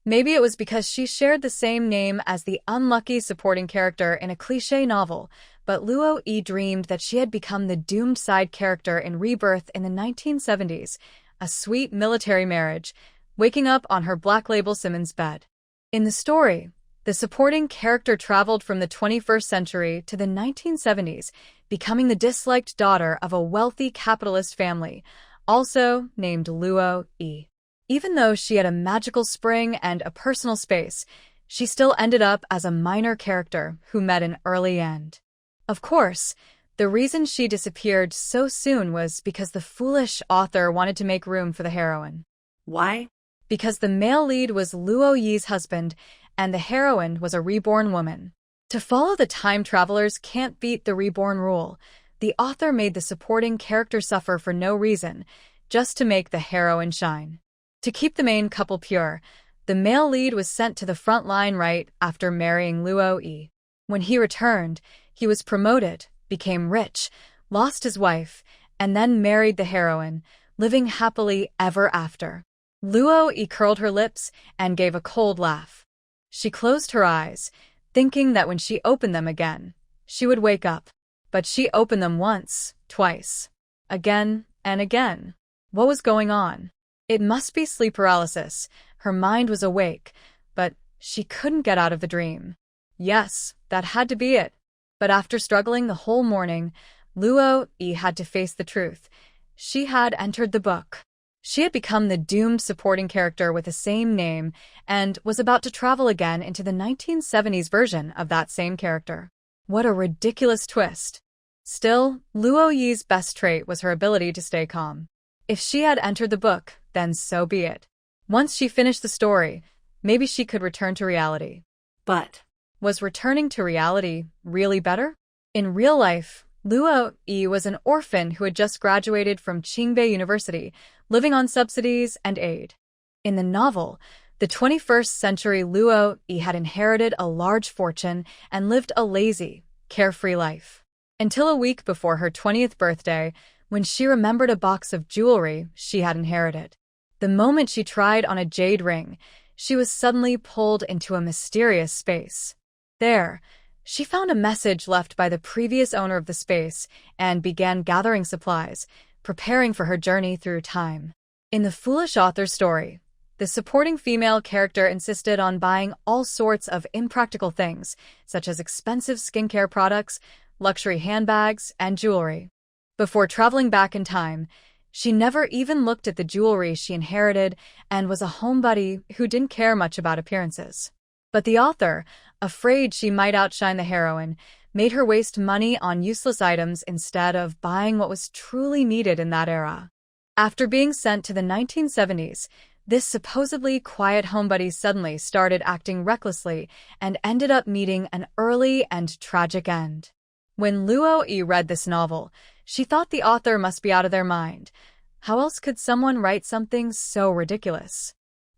Maybe it was because she shared the same name as the unlucky supporting character in a cliché novel, but Luo Yi dreamed that she had become the doomed side character in Rebirth in the 1970s, a sweet military marriage, waking up on her Black Label Simmons bed. In the story, the supporting character traveled from the 21st century to the 1970s, becoming the disliked daughter of a wealthy capitalist family, also named Luo Yi. Even though she had a magical spring and a personal space, she still ended up as a minor character who met an early end. Of course, the reason she disappeared so soon was because the foolish author wanted to make room for the heroine. Why? Because the male lead was Luo Yi's husband, and the heroine was a reborn woman. To follow the time travelers can't beat the reborn rule, the author made the supporting character suffer for no reason, just to make the heroine shine. To keep the main couple pure, the male lead was sent to the front line right after marrying Luo Yi. When he returned, he was promoted, became rich, lost his wife, and then married the heroine, living happily ever after. Luo Yi curled her lips and gave a cold laugh. She closed her eyes, thinking that when she opened them again, she would wake up. But she opened them once, twice, again and again. What was going on? It must be sleep paralysis. Her mind was awake, but she couldn't get out of the dream. Yes, that had to be it. But after struggling the whole morning, Luo Yi had to face the truth. She had entered the book. She had become the doomed supporting character with the same name and was about to travel again into the 1970s version of that same character. What a ridiculous twist. Still, Luo Yi's best trait was her ability to stay calm. If she had entered the book, then so be it. Once she finished the story, maybe she could return to reality. But was returning to reality really better? In real life, Luo Yi was an orphan who had just graduated from Qingbei University, living on subsidies and aid. In the novel, the 21st century Luo Yi had inherited a large fortune and lived a lazy, carefree life. Until a week before her 20th birthday, when she remembered a box of jewelry she had inherited. The moment she tried on a jade ring, she was suddenly pulled into a mysterious space. There, she found a message left by the previous owner of the space and began gathering supplies, preparing for her journey through time. In the foolish author's story, the supporting female character insisted on buying all sorts of impractical things, such as expensive skincare products, luxury handbags, and jewelry. Before traveling back in time, she never even looked at the jewelry she inherited and was a homebody who didn't care much about appearances. But the author, afraid she might outshine the heroine, made her waste money on useless items instead of buying what was truly needed in that era. After being sent to the 1970s, this supposedly quiet homebody suddenly started acting recklessly and ended up meeting an early and tragic end. When Luo Yi read this novel, she thought the author must be out of their mind. How else could someone write something so ridiculous?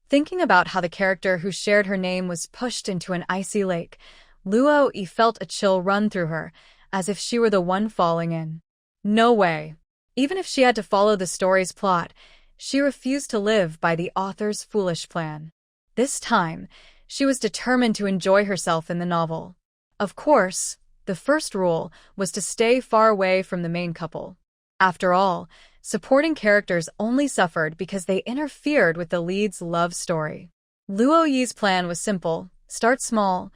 Thinking about how the character who shared her name was pushed into an icy lake, Luo Yi felt a chill run through her, as if she were the one falling in. No way. Even if she had to follow the story's plot, she refused to live by the author's foolish plan. This time, she was determined to enjoy herself in the novel. Of course, the first rule was to stay far away from the main couple. After all, supporting characters only suffered because they interfered with the lead's love story. Luo Yi's plan was simple: start small,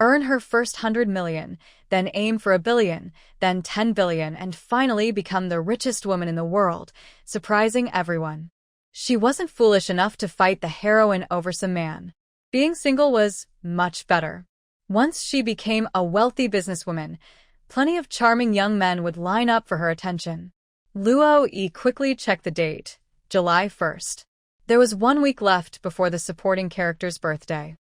earn her first 100 million, then aim for 1 billion, then 10 billion, and finally become the richest woman in the world, surprising everyone. She wasn't foolish enough to fight the heroine over some man. Being single was much better. Once she became a wealthy businesswoman, plenty of charming young men would line up for her attention. Luo Yi quickly checked the date, July 1st. There was 1 week left before the supporting character's birthday.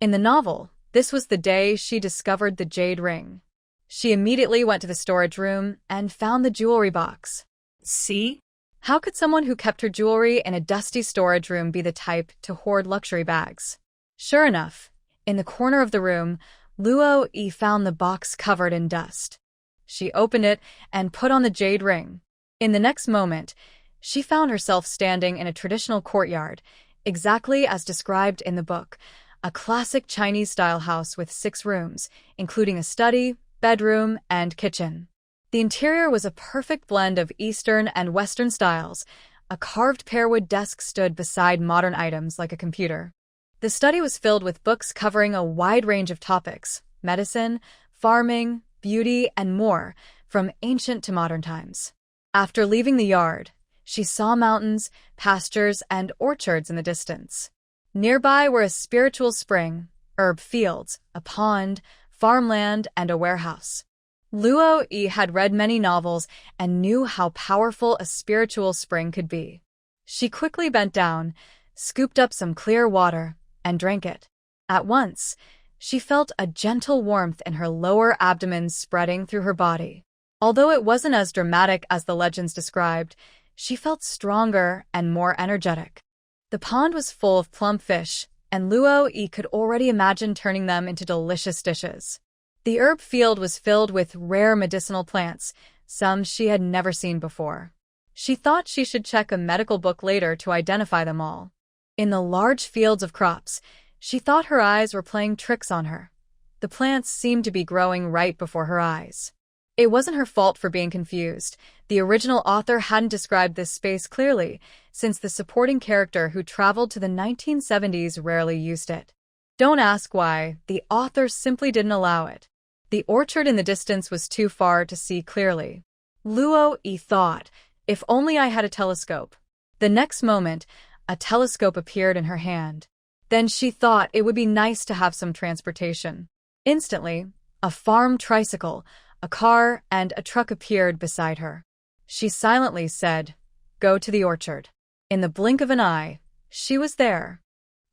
In the novel, this was the day she discovered the jade ring. She immediately went to the storage room and found the jewelry box. See? How could someone who kept her jewelry in a dusty storage room be the type to hoard luxury bags? Sure enough, in the corner of the room, Luo Yi found the box covered in dust. She opened it and put on the jade ring. In the next moment, she found herself standing in a traditional courtyard, exactly as described in the book, a classic Chinese-style house with 6 rooms, including a study, bedroom, and kitchen. The interior was a perfect blend of Eastern and Western styles. A carved pearwood desk stood beside modern items like a computer. The study was filled with books covering a wide range of topics: medicine, farming, beauty, and more, from ancient to modern times. After leaving the yard, she saw mountains, pastures, and orchards in the distance. Nearby were a spiritual spring, herb fields, a pond, farmland, and a warehouse. Luo Yi had read many novels and knew how powerful a spiritual spring could be. She quickly bent down, scooped up some clear water, and drank it. At once, she felt a gentle warmth in her lower abdomen spreading through her body. Although it wasn't as dramatic as the legends described, she felt stronger and more energetic. The pond was full of plump fish, and Luo Yi could already imagine turning them into delicious dishes. The herb field was filled with rare medicinal plants, some she had never seen before. She thought she should check a medical book later to identify them all. In the large fields of crops, she thought her eyes were playing tricks on her. The plants seemed to be growing right before her eyes. It wasn't her fault for being confused. The original author hadn't described this space clearly, since the supporting character who traveled to the 1970s rarely used it. Don't ask why, the author simply didn't allow it. The orchard in the distance was too far to see clearly. Luo Yi thought, if only I had a telescope. The next moment, a telescope appeared in her hand. Then she thought it would be nice to have some transportation. Instantly, a farm tricycle, a car, and a truck appeared beside her. She silently said, "Go to the orchard." In the blink of an eye, she was there.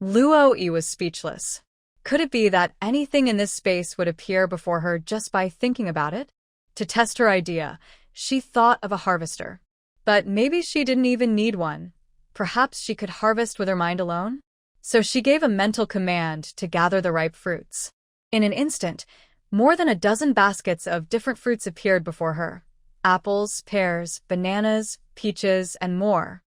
Luo Yi was speechless. Could it be that anything in this space would appear before her just by thinking about it? To test her idea, she thought of a harvester. But maybe she didn't even need one. Perhaps she could harvest with her mind alone? So she gave a mental command to gather the ripe fruits. In an instant, more than a dozen baskets of different fruits appeared before her. Apples, pears, bananas, peaches, and more.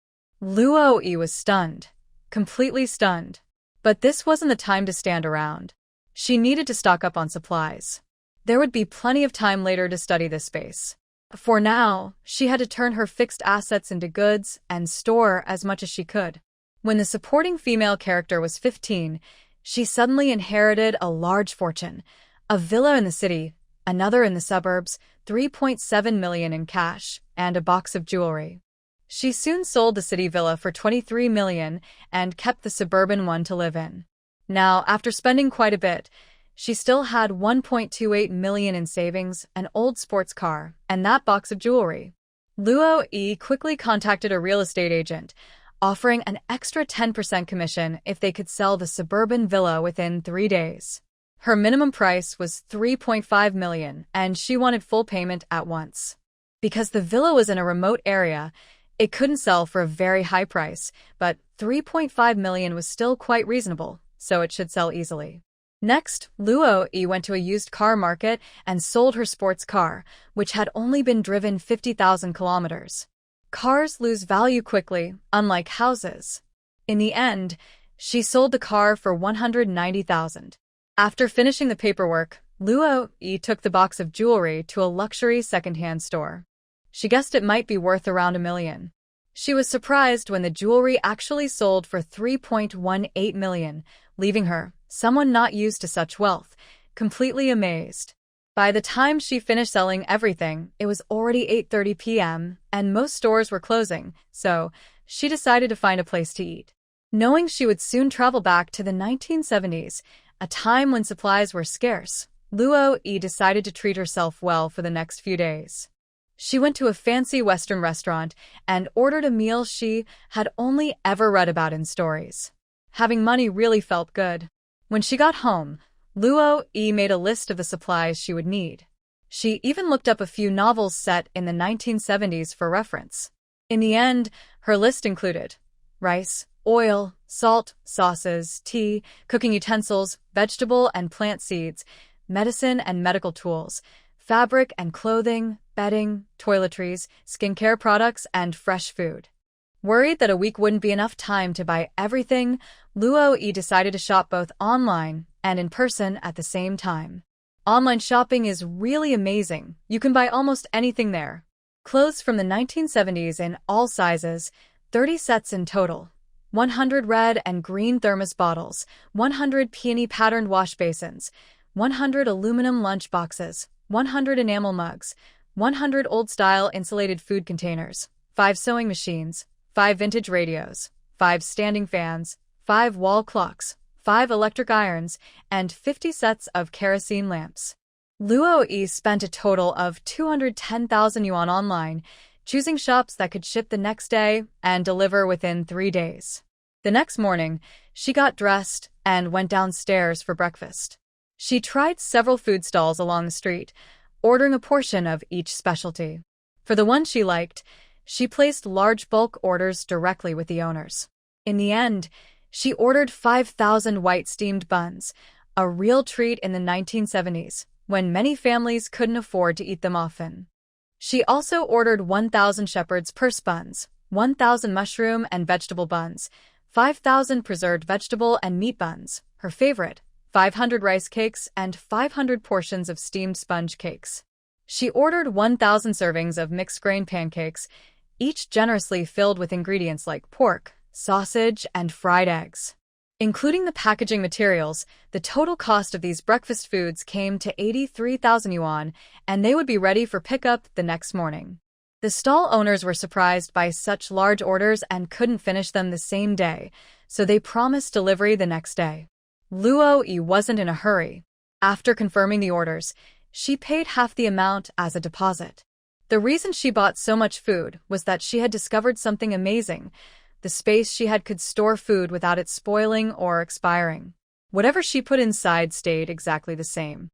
Luo Yi was stunned. Completely stunned. But this wasn't the time to stand around. She needed to stock up on supplies. There would be plenty of time later to study this space. For now, she had to turn her fixed assets into goods and store as much as she could. When the supporting female character was 15, she suddenly inherited a large fortune. A villa in the city, another in the suburbs, 3.7 million in cash, and a box of jewelry. She soon sold the city villa for 23 million and kept the suburban one to live in. Now, after spending quite a bit, she still had 1.28 million in savings, an old sports car, and that box of jewelry. Luo Yi quickly contacted a real estate agent, offering an extra 10% commission if they could sell the suburban villa within 3 days. Her minimum price was 3.5 million, and she wanted full payment at once. Because the villa was in a remote area, it couldn't sell for a very high price, but 3.5 million was still quite reasonable, so it should sell easily. Next, Luo Yi went to a used car market and sold her sports car, which had only been driven 50,000 kilometers. Cars lose value quickly, unlike houses. In the end, she sold the car for 190,000. After finishing the paperwork, Luo Yi took the box of jewelry to a luxury second-hand store. She guessed it might be worth around 1 million. She was surprised when the jewelry actually sold for 3.18 million, leaving her, someone not used to such wealth, completely amazed. By the time she finished selling everything, it was already 8:30 p.m., and most stores were closing, so she decided to find a place to eat. Knowing she would soon travel back to the 1970s, a time when supplies were scarce, Luo Yi decided to treat herself well for the next few days. She went to a fancy Western restaurant and ordered a meal she had only ever read about in stories. Having money really felt good. When she got home, Luo Yi made a list of the supplies she would need. She even looked up a few novels set in the 1970s for reference. In the end, her list included rice, oil, salt, sauces, tea, cooking utensils, vegetable and plant seeds, medicine and medical tools, fabric and clothing, bedding, toiletries, skincare products, and fresh food. Worried that a week wouldn't be enough time to buy everything, Luo decided to shop both online and in person at the same time. Online shopping is really amazing. You can buy almost anything there. Clothes from the 1970s in all sizes, 30 sets in total. 100 red and green thermos bottles, 100 peony-patterned wash basins, 100 aluminum lunch boxes, 100 enamel mugs, 100 old-style insulated food containers, 5 sewing machines, 5 vintage radios, 5 standing fans, 5 wall clocks, 5 electric irons, and 50 sets of kerosene lamps. Luo spent a total of 210,000 yuan online, choosing shops that could ship the next day and deliver within 3 days. The next morning, she got dressed and went downstairs for breakfast. She tried several food stalls along the street, ordering a portion of each specialty. For the one she liked, she placed large bulk orders directly with the owners. In the end, she ordered 5,000 white steamed buns, a real treat in the 1970s, when many families couldn't afford to eat them often. She also ordered 1,000 shepherd's purse buns, 1,000 mushroom and vegetable buns, 5,000 preserved vegetable and meat buns, her favorite, 500 rice cakes, and 500 portions of steamed sponge cakes. She ordered 1,000 servings of mixed grain pancakes, each generously filled with ingredients like pork, sausage, and fried eggs. Including the packaging materials, the total cost of these breakfast foods came to 83,000 yuan, and they would be ready for pickup the next morning. The stall owners were surprised by such large orders and couldn't finish them the same day, so they promised delivery the next day. Luo wasn't in a hurry. After confirming the orders, she paid half the amount as a deposit. The reason she bought so much food was that she had discovered something amazing. The space she had could store food without it spoiling or expiring. Whatever she put inside stayed exactly the same.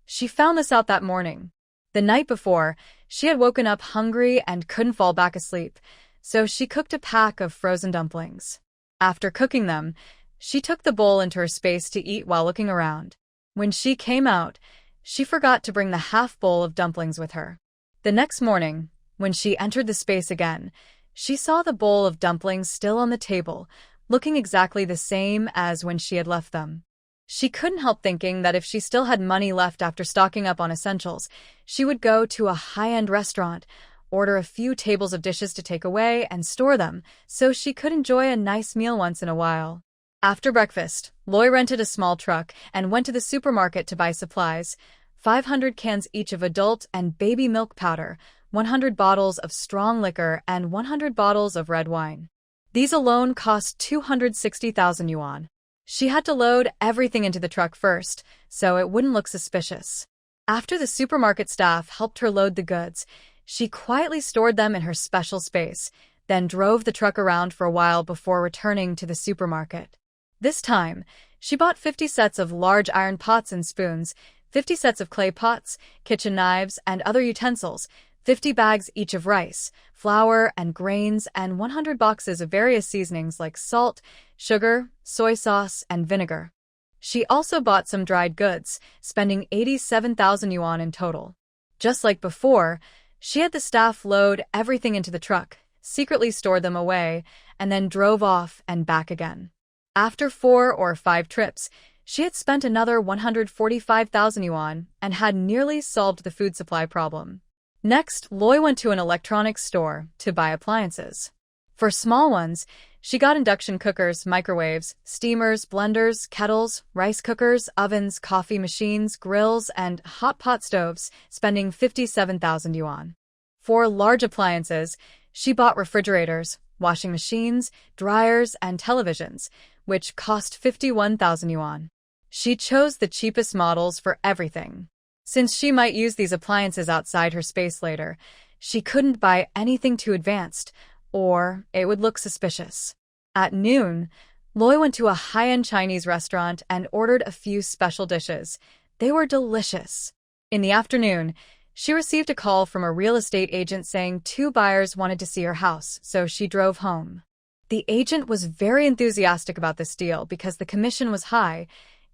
She found this out that morning. The night before, she had woken up hungry and couldn't fall back asleep, so she cooked a pack of frozen dumplings. After cooking them, she took the bowl into her space to eat while looking around. When she came out, she forgot to bring the half bowl of dumplings with her. The next morning, when she entered the space again, she saw the bowl of dumplings still on the table, looking exactly the same as when she had left them. She couldn't help thinking that if she still had money left after stocking up on essentials, she would go to a high-end restaurant, order a few tables of dishes to take away, and store them so she could enjoy a nice meal once in a while. After breakfast, Loy rented a small truck and went to the supermarket to buy supplies, 500 cans each of adult and baby milk powder, 100 bottles of strong liquor, and 100 bottles of red wine. These alone cost 260,000 yuan. She had to load everything into the truck first, so it wouldn't look suspicious. After the supermarket staff helped her load the goods, she quietly stored them in her special space, then drove the truck around for a while before returning to the supermarket. This time, she bought 50 sets of large iron pots and spoons, 50 sets of clay pots, kitchen knives, and other utensils, 50 bags each of rice, flour, and grains, and 100 boxes of various seasonings like salt, sugar, soy sauce, and vinegar. She also bought some dried goods, spending 87,000 yuan in total. Just like before, she had the staff load everything into the truck, secretly stored them away, and then drove off and back again. After 4 or 5 trips, she had spent another 145,000 yuan and had nearly solved the food supply problem. Next, Loy went to an electronics store to buy appliances. For small ones, she got induction cookers, microwaves, steamers, blenders, kettles, rice cookers, ovens, coffee machines, grills, and hot pot stoves, spending 57,000 yuan. For large appliances, she bought refrigerators, washing machines, dryers, and televisions, which cost 51,000 yuan. She chose the cheapest models for everything. Since she might use these appliances outside her space later, she couldn't buy anything too advanced, or it would look suspicious. At noon, Loy went to a high-end Chinese restaurant and ordered a few special dishes. They were delicious. In the afternoon, she received a call from a real estate agent saying 2 buyers wanted to see her house, so she drove home. The agent was very enthusiastic about this deal because the commission was high,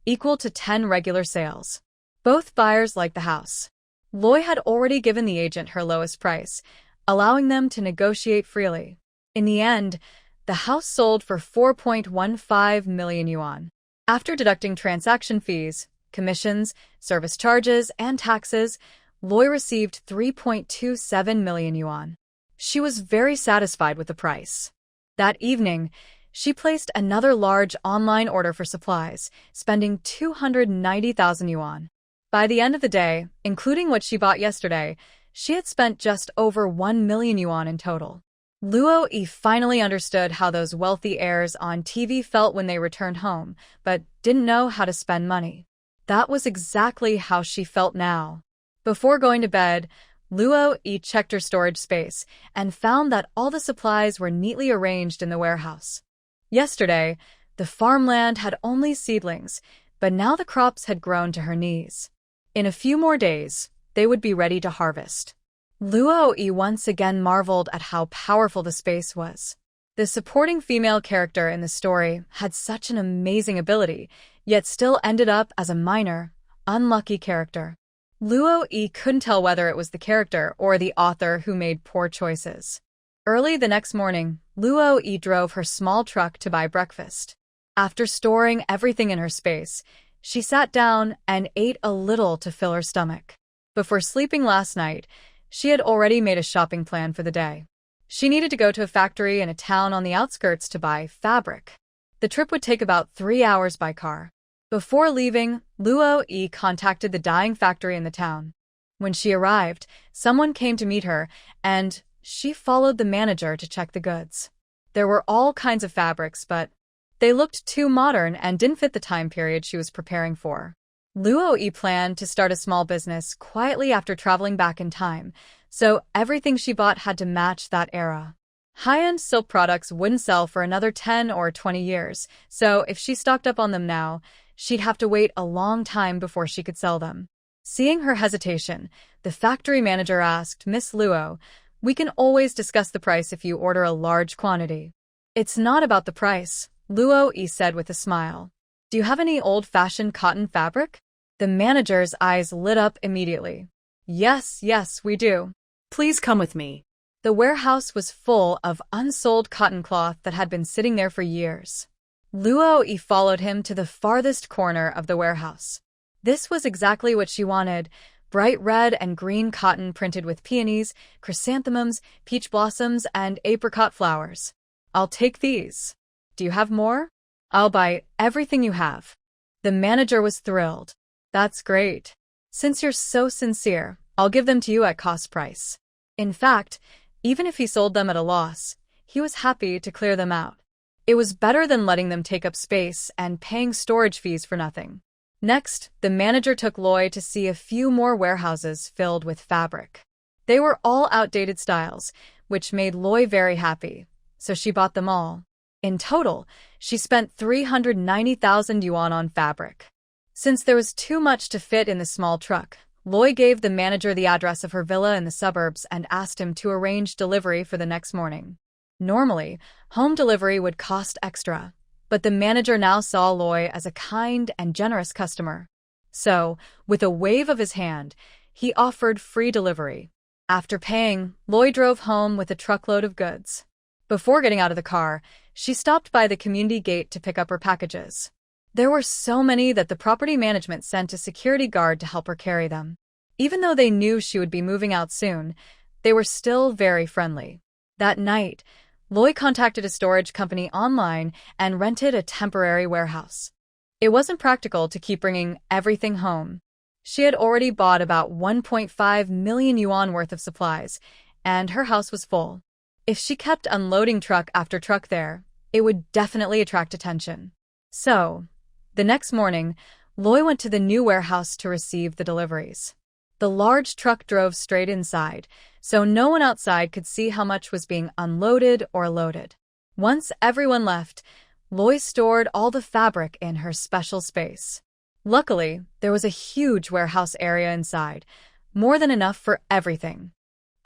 equal to 10 regular sales. Both buyers liked the house. Loy had already given the agent her lowest price, allowing them to negotiate freely. In the end, the house sold for 4.15 million yuan. After deducting transaction fees, commissions, service charges, and taxes, Loy received 3.27 million yuan. She was very satisfied with the price. That evening, she placed another large online order for supplies, spending 290,000 yuan. By the end of the day, including what she bought yesterday, she had spent just over 1 million yuan in total. Luo Yi finally understood how those wealthy heirs on TV felt when they returned home, but didn't know how to spend money. That was exactly how she felt now. Before going to bed, Luo Yi checked her storage space and found that all the supplies were neatly arranged in the warehouse. Yesterday, the farmland had only seedlings, but now the crops had grown to her knees. In a few more days, they would be ready to harvest. Luo Yi once again marveled at how powerful the space was. The supporting female character in the story had such an amazing ability, yet still ended up as a minor, unlucky character. Luo Yi couldn't tell whether it was the character or the author who made poor choices. Early the next morning, Luo Yi drove her small truck to buy breakfast. After storing everything in her space, she sat down and ate a little to fill her stomach. Before sleeping last night, she had already made a shopping plan for the day. She needed to go to a factory in a town on the outskirts to buy fabric. The trip would take about 3 hours by car. Before leaving, Luo Yi contacted the dyeing factory in the town. When she arrived, someone came to meet her, and she followed the manager to check the goods. There were all kinds of fabrics, but they looked too modern and didn't fit the time period she was preparing for. Luo Yi planned to start a small business quietly after traveling back in time, so everything she bought had to match that era. High-end silk products wouldn't sell for another 10 or 20 years, so if she stocked up on them now, she'd have to wait a long time before she could sell them. Seeing her hesitation, the factory manager asked, "Miss Luo, we can always discuss the price if you order a large quantity." "It's not about the price," Luo Yi said with a smile. "Do you have any old-fashioned cotton fabric?" The manager's eyes lit up immediately. Yes, we do. Please come with me." The warehouse was full of unsold cotton cloth that had been sitting there for years. Luo Yi followed him to the farthest corner of the warehouse. This was exactly what she wanted: bright red and green cotton printed with peonies, chrysanthemums, peach blossoms, and apricot flowers. "I'll take these. Do you have more?" "I'll buy everything you have." The manager was thrilled. "That's great. Since you're so sincere, I'll give them to you at cost price." In fact, even if he sold them at a loss, he was happy to clear them out. It was better than letting them take up space and paying storage fees for nothing. Next, the manager took Loy to see a few more warehouses filled with fabric. They were all outdated styles, which made Loy very happy, so she bought them all. In total, she spent 390,000 yuan on fabric. Since there was too much to fit in the small truck, Loy gave the manager the address of her villa in the suburbs and asked him to arrange delivery for the next morning. Normally, home delivery would cost extra, but the manager now saw Loy as a kind and generous customer. So, with a wave of his hand, he offered free delivery. After paying, Loy drove home with a truckload of goods. Before getting out of the car, she stopped by the community gate to pick up her packages. There were so many that the property management sent a security guard to help her carry them. Even though they knew she would be moving out soon, they were still very friendly. That night, Loy contacted a storage company online and rented a temporary warehouse. It wasn't practical to keep bringing everything home. She had already bought about 1.5 million yuan worth of supplies, and her house was full. If she kept unloading truck after truck there, it would definitely attract attention. So, the next morning, Loy went to the new warehouse to receive the deliveries. The large truck drove straight inside, so no one outside could see how much was being unloaded or loaded. Once everyone left, Loy stored all the fabric in her special space. Luckily, there was a huge warehouse area inside, more than enough for everything.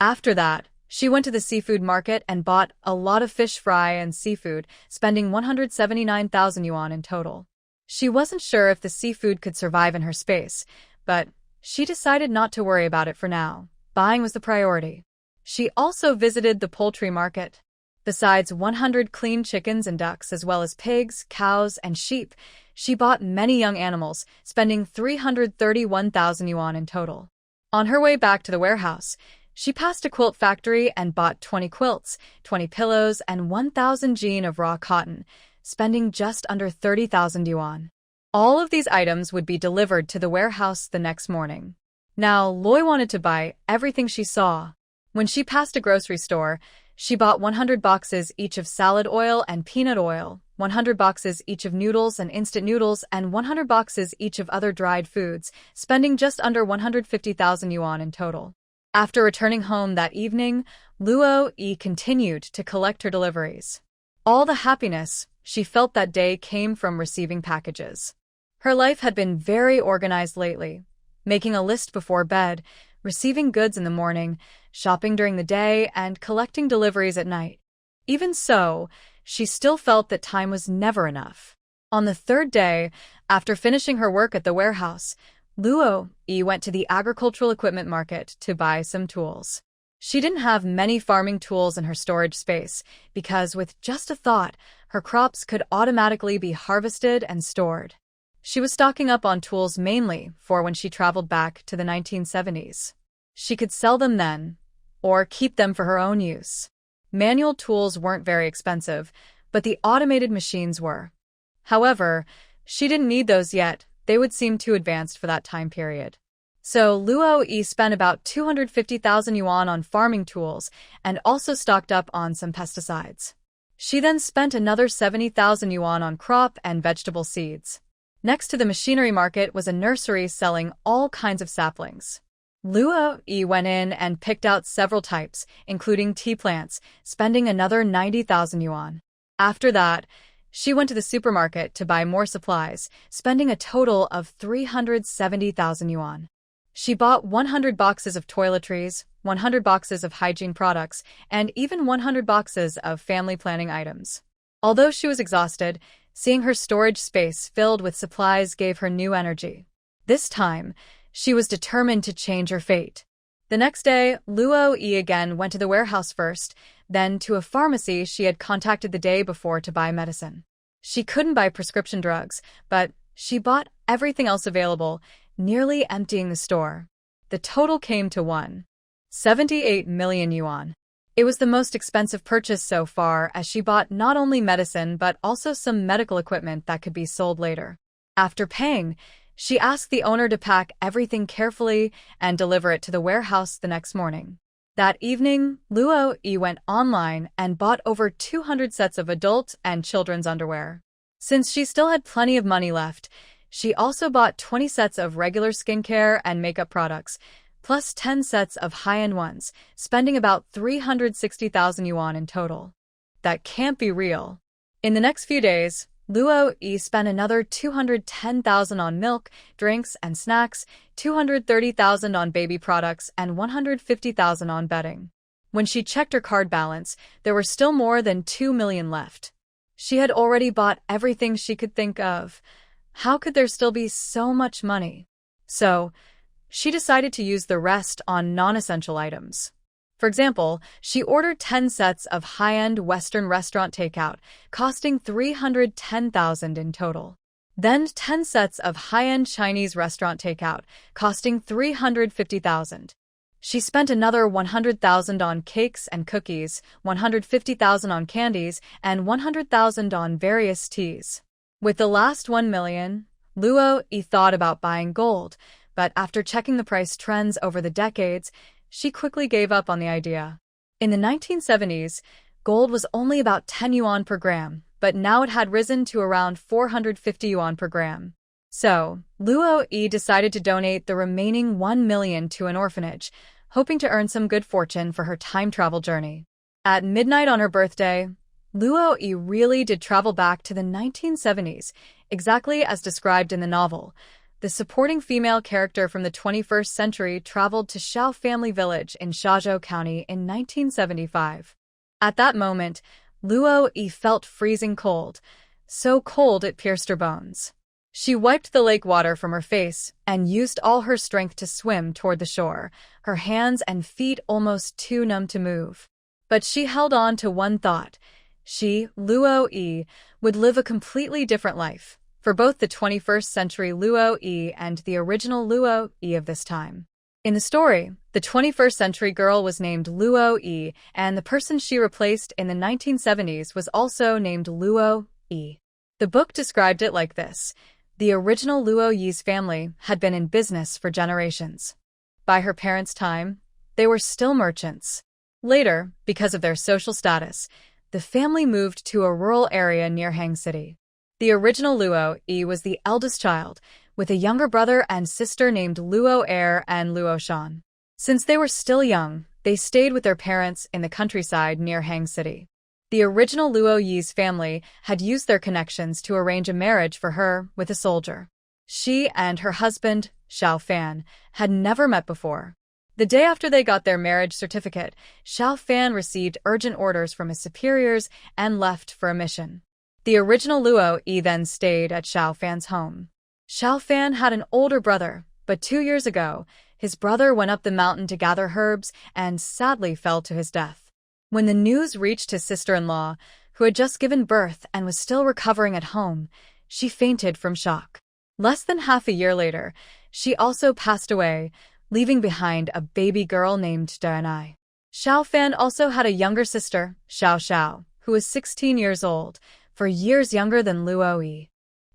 After that, she went to the seafood market and bought a lot of fish fry and seafood, spending 179,000 yuan in total. She wasn't sure if the seafood could survive in her space, but she decided not to worry about it for now. Buying was the priority. She also visited the poultry market. Besides 100 clean chickens and ducks, as well as pigs, cows, and sheep, she bought many young animals, spending 331,000 yuan in total. On her way back to the warehouse, she passed a quilt factory and bought 20 quilts, 20 pillows, and 1,000 jean of raw cotton, spending just under 30,000 yuan. All of these items would be delivered to the warehouse the next morning. Now, Loi wanted to buy everything she saw. When she passed a grocery store, she bought 100 boxes each of salad oil and peanut oil, 100 boxes each of noodles and instant noodles, and 100 boxes each of other dried foods, spending just under 150,000 yuan in total. After returning home that evening, Luo Yi continued to collect her deliveries. All the happiness she felt that day came from receiving packages. Her life had been very organized lately, making a list before bed, receiving goods in the morning, shopping during the day, and collecting deliveries at night. Even so, she still felt that time was never enough. On the third day, after finishing her work at the warehouse, Luo Yi went to the agricultural equipment market to buy some tools. She didn't have many farming tools in her storage space because with just a thought, her crops could automatically be harvested and stored. She was stocking up on tools mainly for when she traveled back to the 1970s. She could sell them then, or keep them for her own use. Manual tools weren't very expensive, but the automated machines were. However, she didn't need those yet. They would seem too advanced for that time period. So Luo Yi spent about 250,000 yuan on farming tools and also stocked up on some pesticides. She then spent another 70,000 yuan on crop and vegetable seeds. Next to the machinery market was a nursery selling all kinds of saplings. Luo Yi went in and picked out several types, including tea plants, spending another 90,000 yuan. After that, she went to the supermarket to buy more supplies, spending a total of 370,000 yuan. She bought 100 boxes of toiletries, 100 boxes of hygiene products, and even 100 boxes of family planning items. Although she was exhausted, seeing her storage space filled with supplies gave her new energy. This time, she was determined to change her fate. The next day, Luo Yi again went to the warehouse first, then to a pharmacy she had contacted the day before to buy medicine. She couldn't buy prescription drugs, but she bought everything else available, nearly emptying the store. The total came to 178 million yuan. It was the most expensive purchase so far, as she bought not only medicine but also some medical equipment that could be sold later. After paying, she asked the owner to pack everything carefully and deliver it to the warehouse the next morning. That evening, Luo Yi went online and bought over 200 sets of adult and children's underwear. Since she still had plenty of money left, she also bought 20 sets of regular skincare and makeup products, plus 10 sets of high-end ones, spending about 360,000 yuan in total. That can't be real. In the next few days, Luo Yi spent another 210,000 on milk, drinks, and snacks, 230,000 on baby products, and 150,000 on bedding. When she checked her card balance, there were still more than 2 million left. She had already bought everything she could think of. How could there still be so much money? So, she decided to use the rest on non-essential items. For example, she ordered 10 sets of high-end Western restaurant takeout, costing 310,000 in total. Then 10 sets of high-end Chinese restaurant takeout, costing 350,000. She spent another 100,000 on cakes and cookies, 150,000 on candies, and 100,000 on various teas. With the last 1 million, Luo Yi thought about buying gold, but after checking the price trends over the decades, she quickly gave up on the idea. In the 1970s, gold was only about 10 yuan per gram, but now it had risen to around 450 yuan per gram. So, Luo Yi decided to donate the remaining 1 million to an orphanage, hoping to earn some good fortune for her time travel journey. At midnight on her birthday, Luo Yi really did travel back to the 1970s, exactly as described in the novel. The supporting female character from the 21st century traveled to Shao family village in Shazhou County in 1975. At that moment, Luo Yi felt freezing cold, so cold it pierced her bones. She wiped the lake water from her face and used all her strength to swim toward the shore, her hands and feet almost too numb to move. But she held on to one thought. She, Luo-yi, would live a completely different life for both the 21st century Luo-yi and the original Luo-yi of this time. In the story, the 21st century girl was named Luo-yi, and the person she replaced in the 1970s was also named Luo-yi. The book described it like this. The original Luo-yi's family had been in business for generations. By her parents' time, they were still merchants. Later, because of their social status, the family moved to a rural area near Hang City. The original Luo-yi was the eldest child, with a younger brother and sister named Luo-er and Luo-shan. Since they were still young, they stayed with their parents in the countryside near Hang City. The original Luo-yi's family had used their connections to arrange a marriage for her with a soldier. She and her husband, Xiao Fan, had never met before. The day after they got their marriage certificate, Xiao Fan received urgent orders from his superiors and left for a mission. The original Luo-yi then stayed at Xiao Fan's home. Xiao Fan had an older brother, but 2 years ago, his brother went up the mountain to gather herbs and sadly fell to his death. When the news reached his sister-in-law, who had just given birth and was still recovering at home, she fainted from shock. Less than half a year later, she also passed away, leaving behind a baby girl named Dianai. Xiao Fan also had a younger sister, Xiao Xiao, who was 16 years old, 4 years younger than Luo-yi.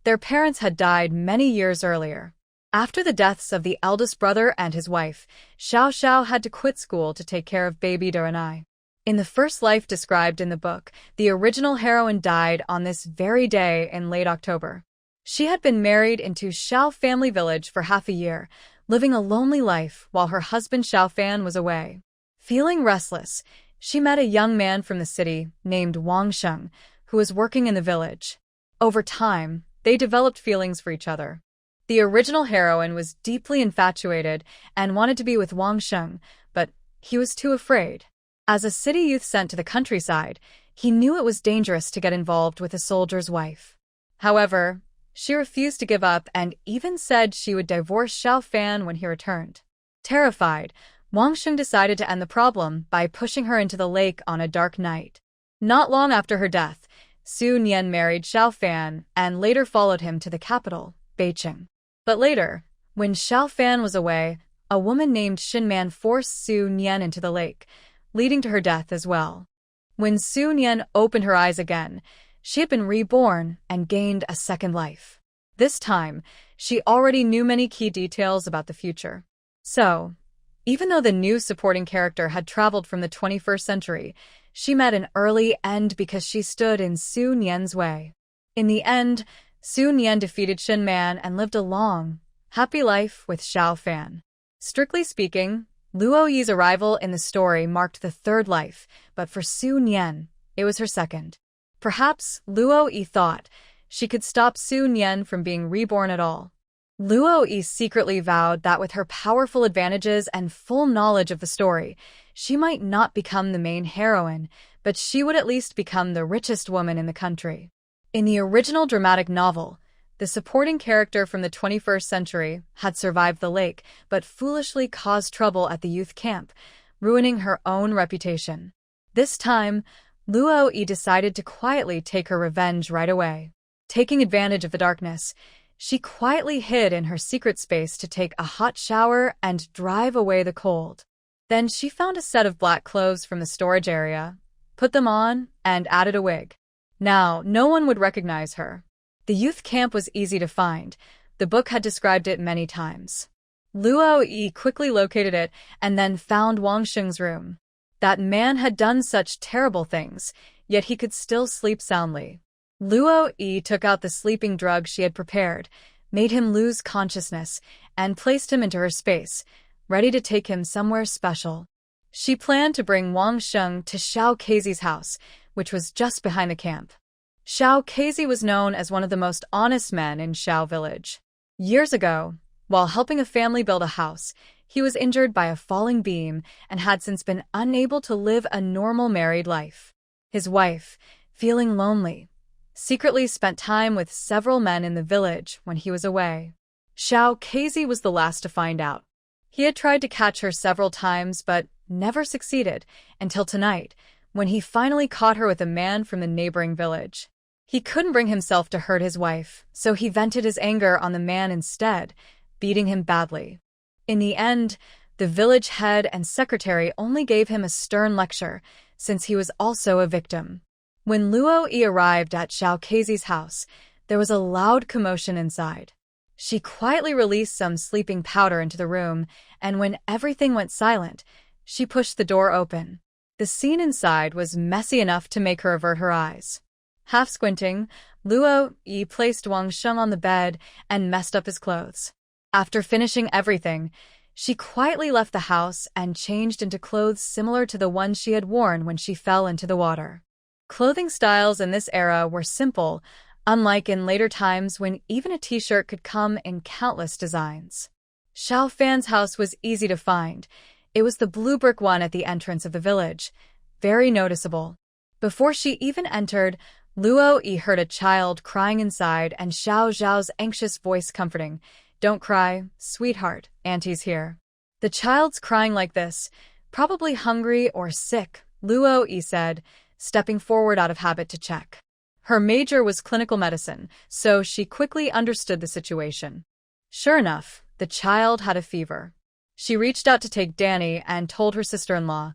Their parents had died many years earlier. After the deaths of the eldest brother and his wife, Xiao Xiao had to quit school to take care of baby Dianai. In the first life described in the book, the original heroine died on this very day in late October. She had been married into Xiao family village for half a year, living a lonely life while her husband Xiao Fan was away. Feeling restless, she met a young man from the city named Wang Sheng, who was working in the village. Over time, they developed feelings for each other. The original heroine was deeply infatuated and wanted to be with Wang Sheng, but he was too afraid. As a city youth sent to the countryside, he knew it was dangerous to get involved with a soldier's wife. However, she refused to give up and even said she would divorce Xiao Fan when he returned. Terrified, Wang Sheng decided to end the problem by pushing her into the lake on a dark night. Not long after her death, Su Nian married Xiao Fan and later followed him to the capital, Beijing. But later, when Xiao Fan was away, a woman named Xin Man forced Su Nian into the lake, leading to her death as well. When Su Nian opened her eyes again, she had been reborn and gained a second life. This time, she already knew many key details about the future. So, even though the new supporting character had traveled from the 21st century, she met an early end because she stood in Su Nian's way. In the end, Su Nian defeated Xin Man and lived a long, happy life with Xiao Fan. Strictly speaking, Luo-yi's arrival in the story marked the third life, but for Su Nian, it was her second. Perhaps Luo-yi thought she could stop Su Nian from being reborn at all. Luo-yi secretly vowed that with her powerful advantages and full knowledge of the story, she might not become the main heroine, but she would at least become the richest woman in the country. In the original dramatic novel, the supporting character from the 21st century had survived the lake, but foolishly caused trouble at the youth camp, ruining her own reputation. This time, Luo-yi decided to quietly take her revenge right away. Taking advantage of the darkness, she quietly hid in her secret space to take a hot shower and drive away the cold. Then she found a set of black clothes from the storage area, put them on, and added a wig. Now, no one would recognize her. The youth camp was easy to find. The book had described it many times. Luo-yi quickly located it and then found Wang Sheng's room. That man had done such terrible things, yet he could still sleep soundly. Luo-yi took out the sleeping drug she had prepared, made him lose consciousness, and placed him into her space, ready to take him somewhere special. She planned to bring Wang Sheng to Xiao Keizi's house, which was just behind the camp. Xiao Keizi was known as one of the most honest men in Xiao village. Years ago, while helping a family build a house, he was injured by a falling beam and had since been unable to live a normal married life. His wife, feeling lonely, secretly spent time with several men in the village when he was away. Xiao Keizi was the last to find out. He had tried to catch her several times but never succeeded until tonight, when he finally caught her with a man from the neighboring village. He couldn't bring himself to hurt his wife, so he vented his anger on the man instead, beating him badly. In the end, the village head and secretary only gave him a stern lecture, since he was also a victim. When Luo Yi arrived at Xiao Keizi's house, there was a loud commotion inside. She quietly released some sleeping powder into the room, and when everything went silent, she pushed the door open. The scene inside was messy enough to make her avert her eyes. Half squinting, Luo Yi placed Wang Sheng on the bed and messed up his clothes. After finishing everything, she quietly left the house and changed into clothes similar to the ones she had worn when she fell into the water. Clothing styles in this era were simple, unlike in later times when even a t-shirt could come in countless designs. Xiao Fan's house was easy to find. It was the blue brick one at the entrance of the village, very noticeable. Before she even entered, Luo Yi heard a child crying inside and Xiao Zhao's anxious voice comforting, "Don't cry, sweetheart, Auntie's here." The child's crying like this, probably hungry or sick, Luo Yi said, stepping forward out of habit to check. Her major was clinical medicine, so she quickly understood the situation. Sure enough, the child had a fever. She reached out to take Danny and told her sister-in-law,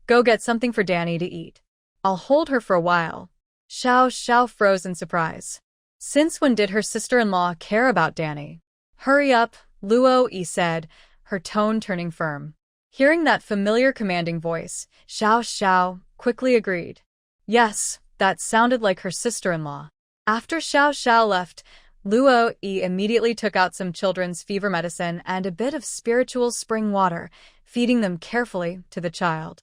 "Go get something for Danny to eat. I'll hold her for a while." Xiao froze in surprise. Since when did her sister-in-law care about Danny? "Hurry up," Luo Yi said, her tone turning firm. Hearing that familiar commanding voice, Xiao quickly agreed. Yes, that sounded like her sister-in-law. After Xiao left, Luo Yi immediately took out some children's fever medicine and a bit of spiritual spring water, feeding them carefully to the child.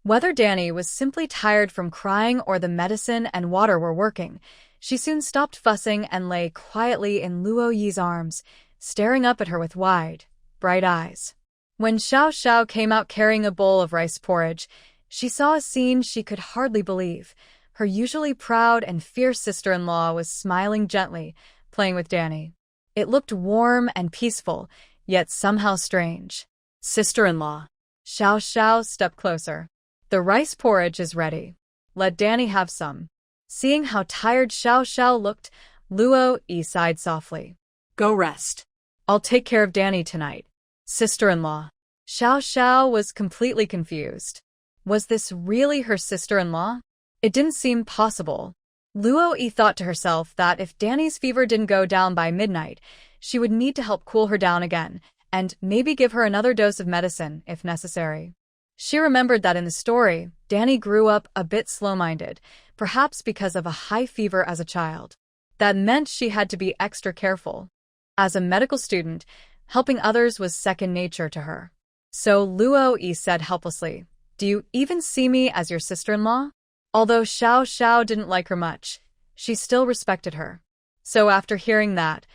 Whether Danny was simply tired from crying or the medicine and water were working, she soon stopped fussing and lay quietly in Luo Yi's arms, staring up at her with wide, bright eyes. When Xiao came out carrying a bowl of rice porridge, she saw a scene she could hardly believe. Her usually proud and fierce sister-in-law was smiling gently, playing with Danny. It looked warm and peaceful, yet somehow strange. "Sister-in-law." Xiao stepped closer. "The rice porridge is ready. Let Danny have some." Seeing how tired Xiao looked, Luo Yi sighed softly. Go rest. "I'll take care of Danny tonight." "Sister-in-law." Xiao was completely confused. Was this really her sister-in-law? It didn't seem possible. Luo Yi thought to herself that if Danny's fever didn't go down by midnight, she would need to help cool her down again, and maybe give her another dose of medicine if necessary. She remembered that in the story, Danny grew up a bit slow-minded, perhaps because of a high fever as a child. That meant she had to be extra careful. As a medical student, helping others was second nature to her. So Luo Yi said helplessly, "Do you even see me as your sister-in-law?" Although Xiao didn't like her much, she still respected her. So after hearing that,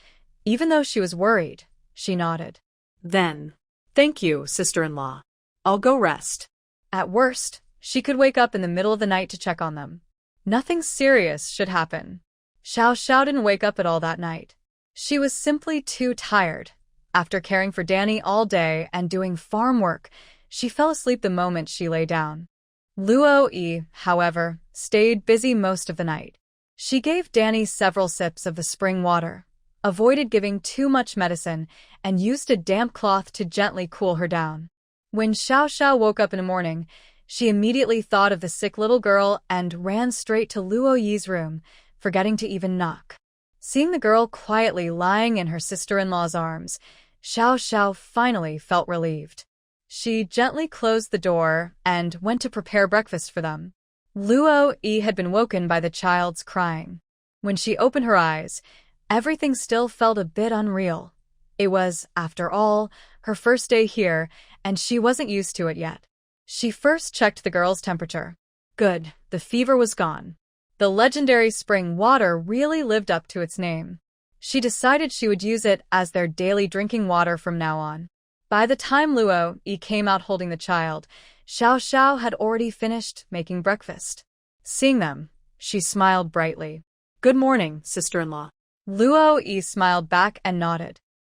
even though she was worried, she nodded. Then, "Thank you, sister-in-law. I'll go rest." At worst, she could wake up in the middle of the night to check on them. Nothing serious should happen. Xiao didn't wake up at all that night. She was simply too tired. After caring for Danny all day and doing farm work, she fell asleep the moment she lay down. Luo Yi, however, stayed busy most of the night. She gave Danny several sips of the spring water, avoided giving too much medicine, and used a damp cloth to gently cool her down. When Xiao woke up in the morning, she immediately thought of the sick little girl and ran straight to Luo Yi's room, forgetting to even knock. Seeing the girl quietly lying in her sister-in-law's arms, Xiao finally felt relieved. She gently closed the door and went to prepare breakfast for them. Luo Yi had been woken by the child's crying. When she opened her eyes, everything still felt a bit unreal. It was, after all, her first day here, and she wasn't used to it yet. She first checked the girl's temperature. Good, the fever was gone. The legendary spring water really lived up to its name. She decided she would use it as their daily drinking water from now on. By the time Luo Yi came out holding the child, Xiao had already finished making breakfast. Seeing them, she smiled brightly. "Good morning, sister-in-law." Luo Yi smiled back and nodded.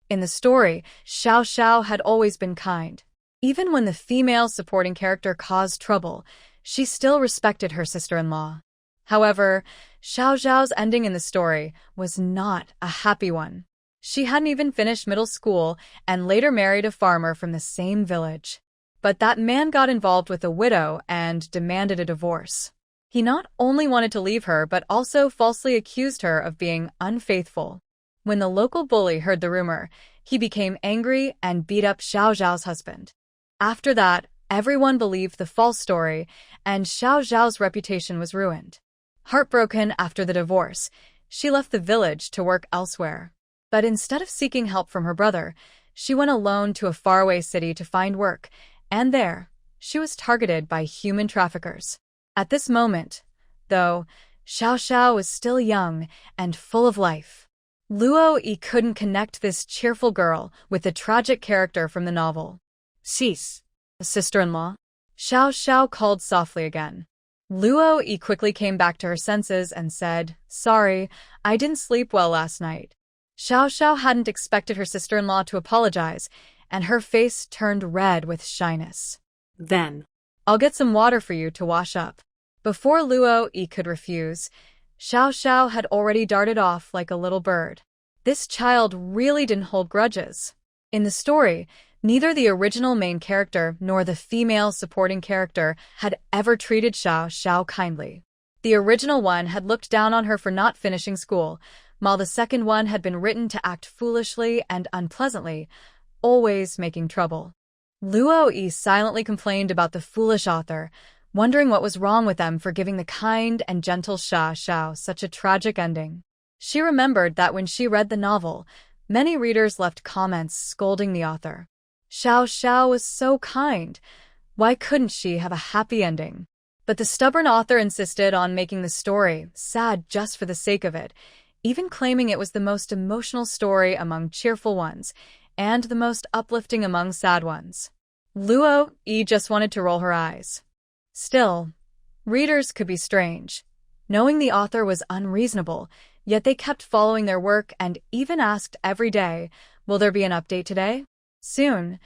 In the story, Xiao had always been kind. Even when the female supporting character caused trouble, she still respected her sister-in-law. However, Xiao Zhao's ending in the story was not a happy one. She hadn't even finished middle school and later married a farmer from the same village. But that man got involved with a widow and demanded a divorce. He not only wanted to leave her but also falsely accused her of being unfaithful. When the local bully heard the rumor, he became angry and beat up Xiao Zhao's husband. After that, everyone believed the false story, and Xiao Zhao's reputation was ruined. Heartbroken after the divorce, she left the village to work elsewhere. But instead of seeking help from her brother, she went alone to a faraway city to find work, and there, she was targeted by human traffickers. At this moment, though, Xiao Xiao was still young and full of life. Luo Yi couldn't connect this cheerful girl with the tragic character from the novel. Cease. Sister-in-law? Xiao Xiao called softly again. Luo Yi quickly came back to her senses and said, "Sorry, I didn't sleep well last night." Xiao Xiao hadn't expected her sister-in-law to apologize, and her face turned red with shyness. Then, "I'll get some water for you to wash up." Before Luo Yi could refuse, Xiao Xiao had already darted off like a little bird. This child really didn't hold grudges. In the story, neither the original main character nor the female supporting character had ever treated Xiao Xiao kindly. The original one had looked down on her for not finishing school, while the second one had been written to act foolishly and unpleasantly, always making trouble. Luo Yi silently complained about the foolish author, wondering what was wrong with them for giving the kind and gentle Xiao Xiao such a tragic ending. She remembered that when she read the novel, many readers left comments scolding the author. Xiao Xiao was so kind. Why couldn't she have a happy ending? But the stubborn author insisted on making the story sad just for the sake of it, even claiming it was the most emotional story among cheerful ones and the most uplifting among sad ones. Luo Yi just wanted to roll her eyes. Still, readers could be strange. Knowing the author was unreasonable, yet they kept following their work and even asked every day, "Will there be an update today?" Soon,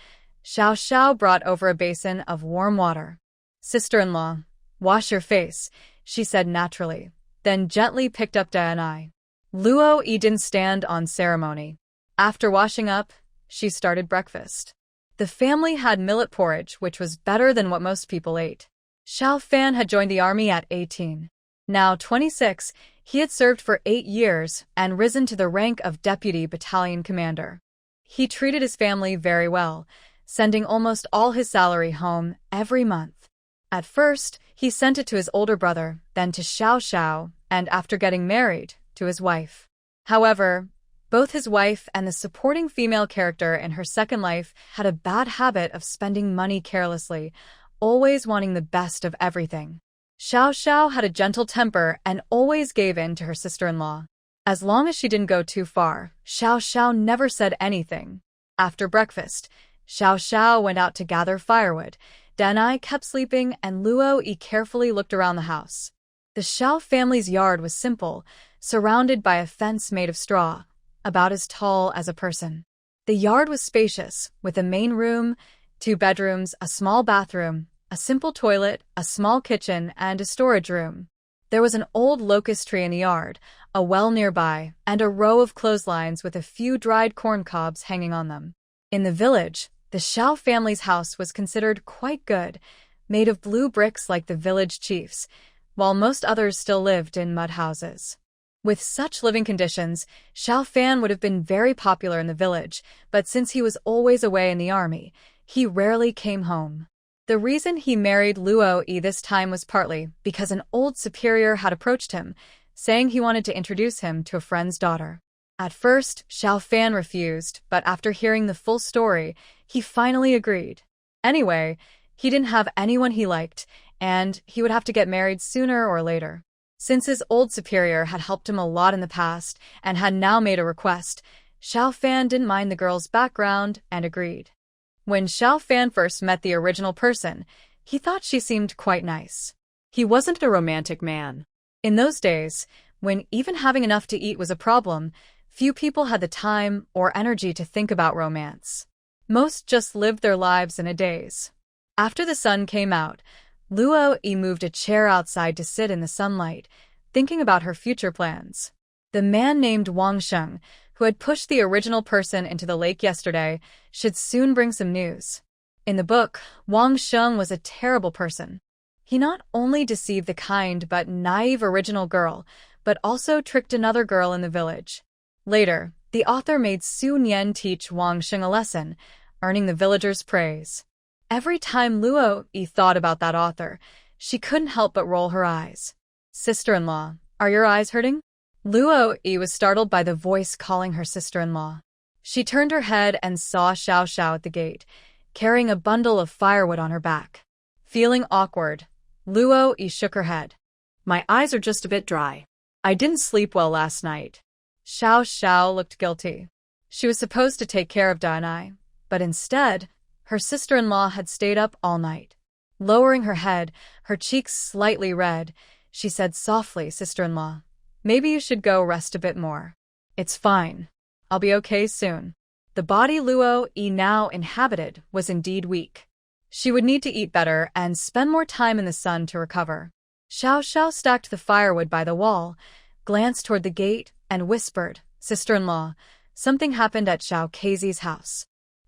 Xiao Xiao brought over a basin of warm water. "Sister-in-law, wash your face," she said naturally, then gently picked up Dianai. Luo Yi didn't stand on ceremony. After washing up, she started breakfast. The family had millet porridge, which was better than what most people ate. Xiao Fan had joined the army at 18. Now 26, he had served for 8 years and risen to the rank of deputy battalion commander. He treated his family very well, sending almost all his salary home every month. At first, he sent it to his older brother, then to Xiao Xiao, and after getting married, to his wife. However, both his wife and the supporting female character in her second life had a bad habit of spending money carelessly, always wanting the best of everything. Xiao Xiao had a gentle temper and always gave in to her sister-in-law. As long as she didn't go too far, Xiao Xiao never said anything. After breakfast, Xiao Xiao went out to gather firewood. Danai kept sleeping and Luo Yi carefully looked around the house. The Xiao family's yard was simple, surrounded by a fence made of straw, about as tall as a person. The yard was spacious, with a main room, 2 bedrooms, a small bathroom, a simple toilet, a small kitchen, and a storage room. There was an old locust tree in the yard, a well nearby, and a row of clotheslines with a few dried corn cobs hanging on them. In the village, the Xiao family's house was considered quite good, made of blue bricks like the village chief's, while most others still lived in mud houses. With such living conditions, Xiao Fan would have been very popular in the village, but since he was always away in the army, he rarely came home. The reason he married Luo Yi this time was partly because an old superior had approached him, saying he wanted to introduce him to a friend's daughter. At first, Xiao Fan refused, but after hearing the full story, he finally agreed. Anyway, he didn't have anyone he liked, and he would have to get married sooner or later. Since his old superior had helped him a lot in the past and had now made a request, Xiao Fan didn't mind the girl's background and agreed. When Xiao Fan first met the original person, he thought she seemed quite nice. He wasn't a romantic man. In those days, when even having enough to eat was a problem, few people had the time or energy to think about romance. Most just lived their lives in a daze. After the sun came out, Luo Yi moved a chair outside to sit in the sunlight, thinking about her future plans. The man named Wang Sheng, who had pushed the original person into the lake yesterday, should soon bring some news. In the book, Wang Sheng was a terrible person. He not only deceived the kind but naive original girl, but also tricked another girl in the village. Later, the author made Su Nian teach Wang Sheng a lesson, earning the villagers' praise. Every time Luo Yi thought about that author, she couldn't help but roll her eyes. Sister-in-law, are your eyes hurting? Luo Yi was startled by the voice calling her sister-in-law. She turned her head and saw Xiao Xiao at the gate, carrying a bundle of firewood on her back. Feeling awkward, Luo Yi shook her head. My eyes are just a bit dry. I didn't sleep well last night. Xiao Xiao looked guilty. She was supposed to take care of Da and I, but instead, her sister-in-law had stayed up all night. Lowering her head, her cheeks slightly red, she said softly, Sister-in-law, maybe you should go rest a bit more. It's fine. I'll be okay soon. The body Luo Yi now inhabited was indeed weak. She would need to eat better and spend more time in the sun to recover. Xiao Xiao stacked the firewood by the wall, glanced toward the gate, and whispered, Sister-in-law, something happened at Xiao Keizi's house.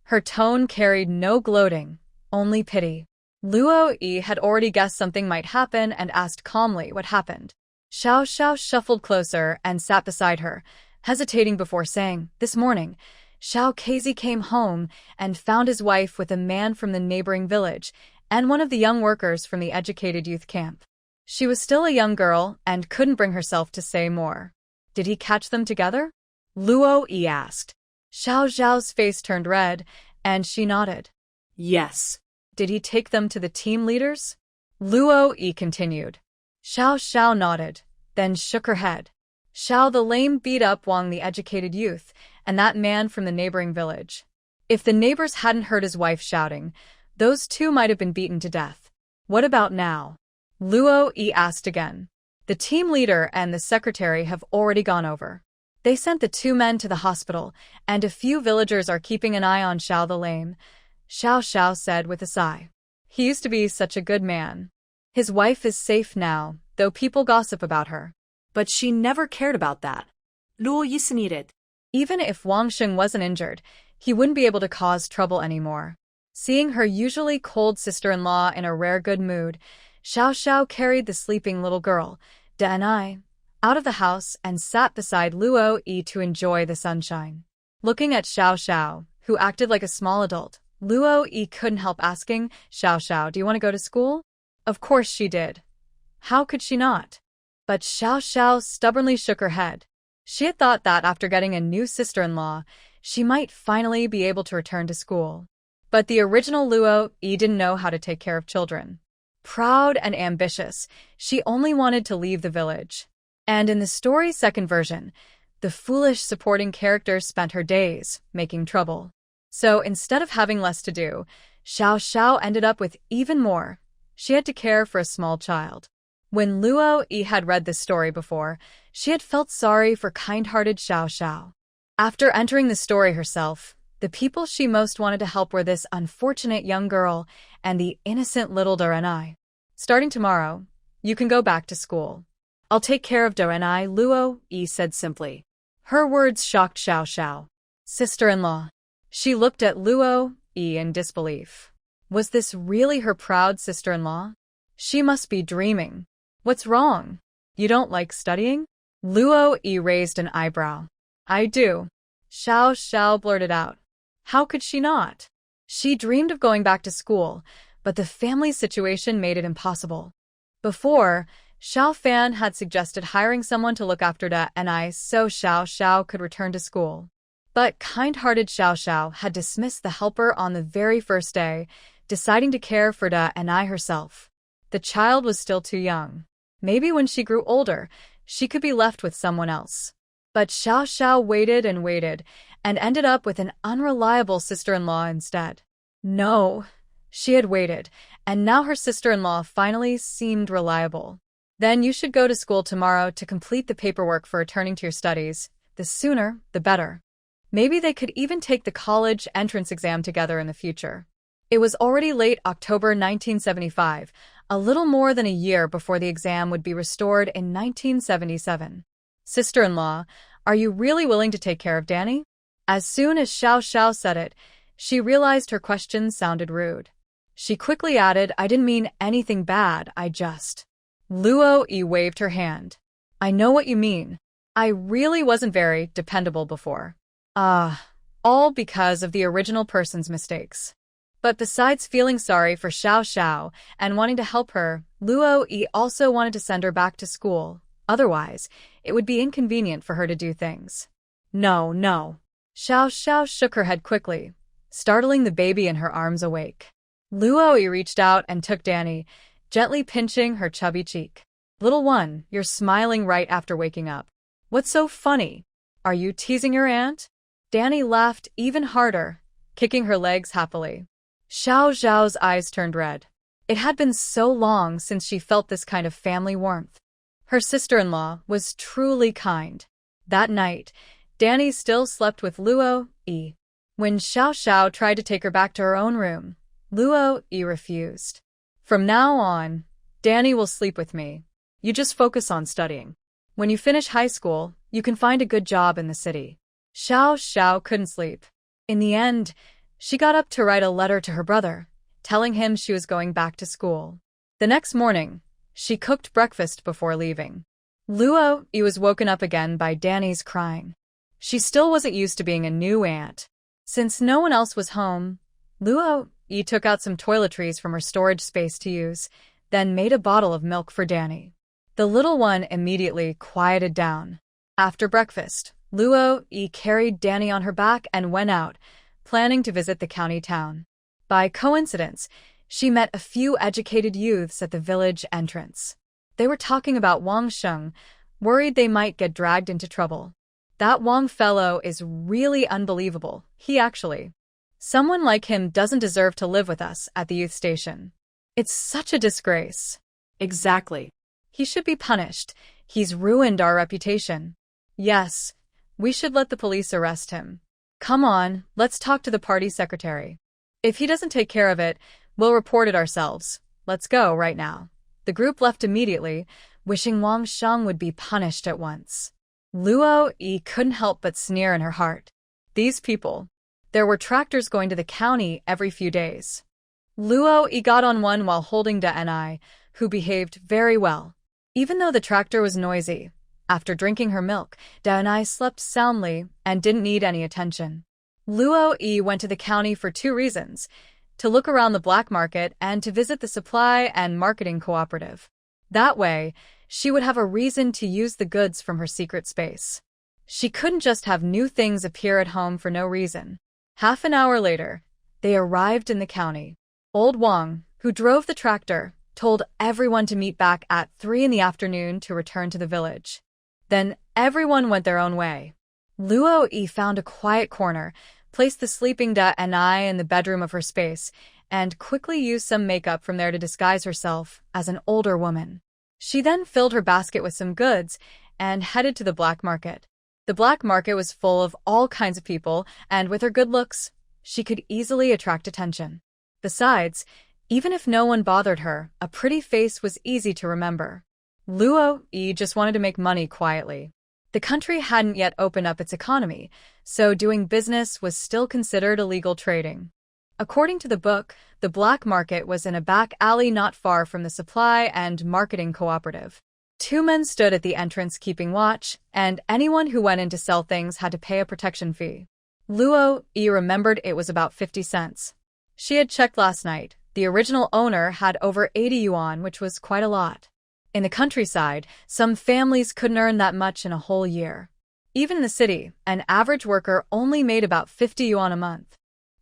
Her tone carried no gloating, only pity. Luo Yi had already guessed something might happen and asked calmly what happened. Xiao Xiao shuffled closer and sat beside her, hesitating before saying, This morning, Xiao Keizi came home and found his wife with a man from the neighboring village and one of the young workers from the educated youth camp. She was still a young girl and couldn't bring herself to say more. Did he catch them together? Luo Yi asked. Xiao Xiao's face turned red, and she nodded. Yes. Did he take them to the team leaders? Luo Yi continued. Xiao Xiao nodded, then shook her head. Xiao the lame beat up Wang the educated youth, and that man from the neighboring village. If the neighbors hadn't heard his wife shouting, those two might have been beaten to death. What about now? Luo Yi asked again. The team leader and the secretary have already gone over. They sent the two men to the hospital, and a few villagers are keeping an eye on Xiao the lame, Xiao Xiao said with a sigh. He used to be such a good man. His wife is safe now, though people gossip about her. But she never cared about that. Luo Yi sneered. Even if Wang Sheng wasn't injured, he wouldn't be able to cause trouble anymore. Seeing her usually cold sister-in-law in a rare good mood, Xiao Xiao carried the sleeping little girl, Da and I, out of the house and sat beside Luo Yi to enjoy the sunshine. Looking at Xiao Xiao, who acted like a small adult, Luo Yi couldn't help asking, Xiao Xiao, do you want to go to school? Of course she did. How could she not? But Xiao Xiao stubbornly shook her head. She had thought that after getting a new sister-in-law, she might finally be able to return to school. But the original Luo Yi didn't know how to take care of children. Proud and ambitious, she only wanted to leave the village. And in the story's second version, the foolish supporting character spent her days making trouble. So instead of having less to do, Xiao Xiao ended up with even more. She had to care for a small child. When Luo Yi had read this story before, she had felt sorry for kind-hearted Xiao Xiao. After entering the story herself, the people she most wanted to help were this unfortunate young girl and the innocent little Dorenai. Starting tomorrow, you can go back to school. I'll take care of Dorenai, Luo Yi said simply. Her words shocked Xiao Xiao. Sister-in-law. She looked at Luo Yi in disbelief. Was this really her proud sister-in-law? She must be dreaming. What's wrong? You don't like studying? Luo Yi raised an eyebrow. I do. Xiao Xiao blurted out. How could she not? She dreamed of going back to school, but the family situation made it impossible. Before, Xiao Fan had suggested hiring someone to look after Da and I so Xiao Xiao could return to school. But kind-hearted Xiao Xiao had dismissed the helper on the very first day, deciding to care for Da and I herself. The child was still too young. Maybe when she grew older, she could be left with someone else. But Xiao Xiao waited and waited, and ended up with an unreliable sister-in-law instead. No, she had waited, and now her sister-in-law finally seemed reliable. Then you should go to school tomorrow to complete the paperwork for returning to your studies. The sooner, the better. Maybe they could even take the college entrance exam together in the future. It was already late October 1975, a little more than a year before the exam would be restored in 1977. Sister-in-law, are you really willing to take care of Danny? As soon as Xiao Xiao said it, she realized her question sounded rude. She quickly added, I didn't mean anything bad, I just... Luo Yi waved her hand. I know what you mean. I really wasn't very dependable before. All because of the original person's mistakes. But besides feeling sorry for Xiao Xiao and wanting to help her, Luo Yi also wanted to send her back to school. Otherwise, it would be inconvenient for her to do things. No, no. Xiao Xiao shook her head quickly, startling the baby in her arms awake. Luo Yi reached out and took Danny, gently pinching her chubby cheek. Little one, you're smiling right after waking up. What's so funny? Are you teasing your aunt? Danny laughed even harder, kicking her legs happily. Xiao Xiao's eyes turned red. It had been so long since she felt this kind of family warmth. Her sister-in-law was truly kind. That night, Danny still slept with Luo Yi. When Xiao Xiao tried to take her back to her own room, Luo Yi refused. From now on, Danny will sleep with me. You just focus on studying. When you finish high school, you can find a good job in the city. Xiao Xiao couldn't sleep. In the end, she got up to write a letter to her brother, telling him she was going back to school. The next morning, she cooked breakfast before leaving. Luo Yi was woken up again by Danny's crying. She still wasn't used to being a new aunt. Since no one else was home, Luo Yi took out some toiletries from her storage space to use, then made a bottle of milk for Danny. The little one immediately quieted down. After breakfast, Luo Yi carried Danny on her back and went out, planning to visit the county town. By coincidence, she met a few educated youths at the village entrance. They were talking about Wang Sheng, worried they might get dragged into trouble. That Wang fellow is really unbelievable, Someone like him doesn't deserve to live with us at the youth station. It's such a disgrace. Exactly. He should be punished. He's ruined our reputation. Yes, we should let the police arrest him. Come on, let's talk to the party secretary. If he doesn't take care of it, we'll report it ourselves. Let's go right now. The group left immediately, wishing Wang Sheng would be punished at once. Luo Yi couldn't help but sneer in her heart. These people. There were tractors going to the county every few days. Luo Yi got on one while holding Da-Ni, who behaved very well. Even though the tractor was noisy, after drinking her milk, Da-Ni slept soundly and didn't need any attention. Luo Yi went to the county for 2 reasons: to look around the black market and to visit the supply and marketing cooperative. That way, she would have a reason to use the goods from her secret space. She couldn't just have new things appear at home for no reason. Half an hour later, they arrived in the county. Old Wang, who drove the tractor, told everyone to meet back at 3 in the afternoon to return to the village. Then everyone went their own way. Luo Yi found a quiet corner, placed the sleeping Da-Ni in the bedroom of her space, and quickly used some makeup from there to disguise herself as an older woman. She then filled her basket with some goods and headed to the black market. The black market was full of all kinds of people, and with her good looks, she could easily attract attention. Besides, even if no one bothered her, a pretty face was easy to remember. Luo Yi just wanted to make money quietly. The country hadn't yet opened up its economy, so doing business was still considered illegal trading. According to the book, the black market was in a back alley not far from the supply and marketing cooperative. 2 men stood at the entrance keeping watch, and anyone who went in to sell things had to pay a protection fee. Luo Yi remembered it was about 50 cents. She had checked last night. The original owner had over 80 yuan, which was quite a lot. In the countryside, some families couldn't earn that much in a whole year. Even in the city, an average worker only made about 50 yuan a month.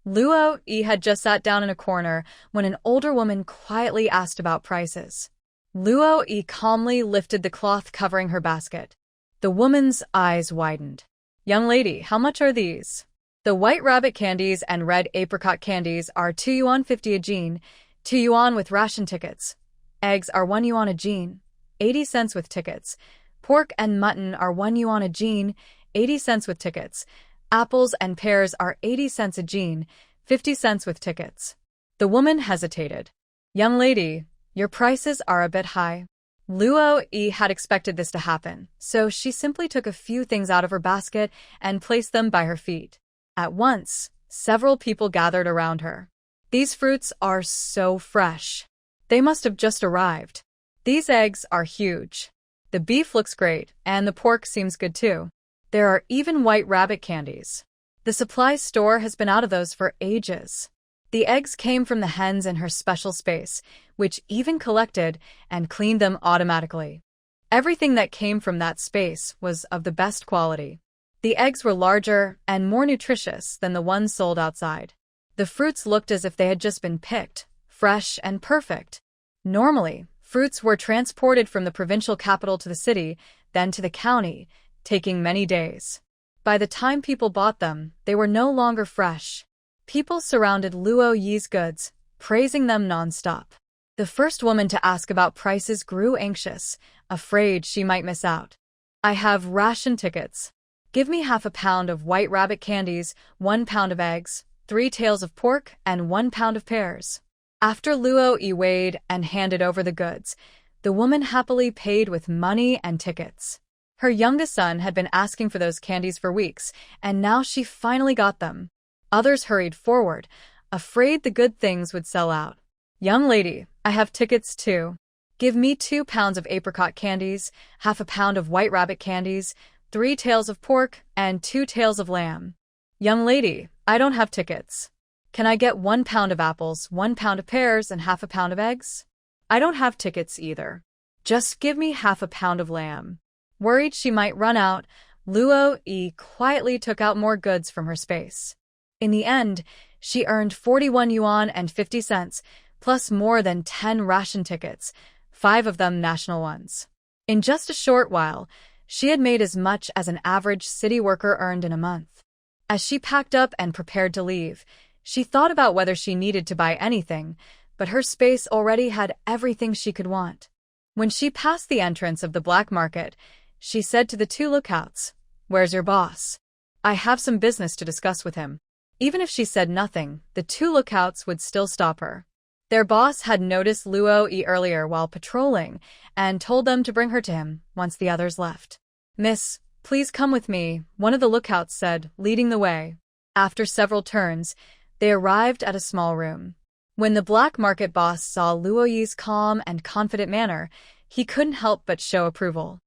Luo Yi had just sat down in a corner when an older woman quietly asked about prices. Luo Yi calmly lifted the cloth covering her basket. The woman's eyes widened. Young lady, how much are these? The white rabbit candies and red apricot candies are 2 yuan 50 a jean, 2 yuan with ration tickets. Eggs are 1 yuan a jean, 80 cents with tickets. Pork and mutton are 1 yuan a jean, 80 cents with tickets. Apples and pears are 80 cents a jean, 50 cents with tickets. The woman hesitated. Young lady, Your prices are a bit high. Luo Yi had expected this to happen, so she simply took a few things out of her basket and placed them by her feet. At once, several people gathered around her. These fruits are so fresh. They must have just arrived. These eggs are huge. The beef looks great, and the pork seems good too. There are even white rabbit candies. The supply store has been out of those for ages. The eggs came from the hens in her special space, which even collected and cleaned them automatically. Everything that came from that space was of the best quality. The eggs were larger and more nutritious than the ones sold outside. The fruits looked as if they had just been picked, fresh and perfect. Normally, fruits were transported from the provincial capital to the city, then to the county, taking many days. By the time people bought them, they were no longer fresh. People surrounded Luo Yi's goods, praising them non-stop. The first woman to ask about prices grew anxious, afraid she might miss out. I have ration tickets. Give me half a pound of white rabbit candies, 1 pound of eggs, 3 tails of pork, and 1 pound of pears. After Luo Yi weighed and handed over the goods, the woman happily paid with money and tickets. Her youngest son had been asking for those candies for weeks, and now she finally got them. Others hurried forward, afraid the good things would sell out. Young lady, I have tickets too. Give me 2 pounds of apricot candies, half a pound of white rabbit candies, 3 tails of pork, and 2 tails of lamb. Young lady, I don't have tickets. Can I get 1 pound of apples, 1 pound of pears, and half a pound of eggs? I don't have tickets either. Just give me half a pound of lamb. Worried she might run out, Luo Yi quietly took out more goods from her space. In the end, she earned 41 yuan and 50 cents, plus more than 10 ration tickets, 5 of them national ones. In just a short while, she had made as much as an average city worker earned in a month. As she packed up and prepared to leave, she thought about whether she needed to buy anything, but her space already had everything she could want. When she passed the entrance of the black market, she said to the 2 lookouts, "Where's your boss? I have some business to discuss with him." Even if she said nothing, the 2 lookouts would still stop her. Their boss had noticed Luo Yi earlier while patrolling and told them to bring her to him once the others left. "Miss, please come with me," one of the lookouts said, leading the way. After several turns, they arrived at a small room. When the black market boss saw Luo Yi's calm and confident manner, he couldn't help but show approval.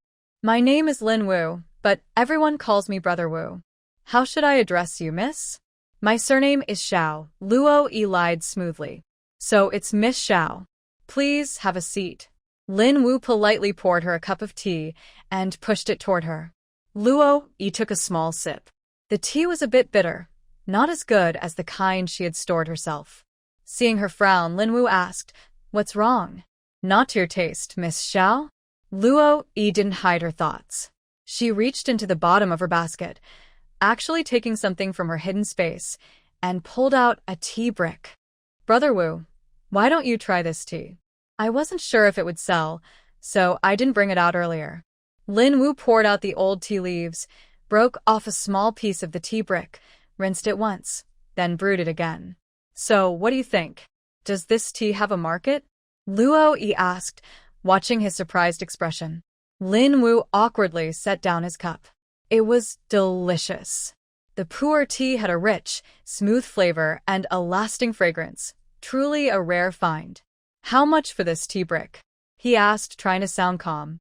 "My name is Lin Wu, but everyone calls me Brother Wu. How should I address you, miss?" "My surname is Xiao," Luo Yi lied smoothly. "So it's Miss Xiao. Please have a seat." Lin Wu politely poured her a cup of tea and pushed it toward her. Luo Yi took a small sip. The tea was a bit bitter, not as good as the kind she had stored herself. Seeing her frown, Lin Wu asked, "What's wrong?" "Not to your taste, Miss Xiao?" Luo Yi didn't hide her thoughts. She reached into the bottom of her basket, actually taking something from her hidden space, and pulled out a tea brick. "Brother Wu, why don't you try this tea? I wasn't sure if it would sell, so I didn't bring it out earlier." Lin Wu poured out the old tea leaves, broke off a small piece of the tea brick, rinsed it once, then brewed it again. "So, what do you think? Does this tea have a market?" Luo Yi asked, watching his surprised expression. Lin Wu awkwardly set down his cup. It was delicious. The pu'er tea had a rich, smooth flavor and a lasting fragrance, truly a rare find. "How much for this tea brick?" he asked, trying to sound calm.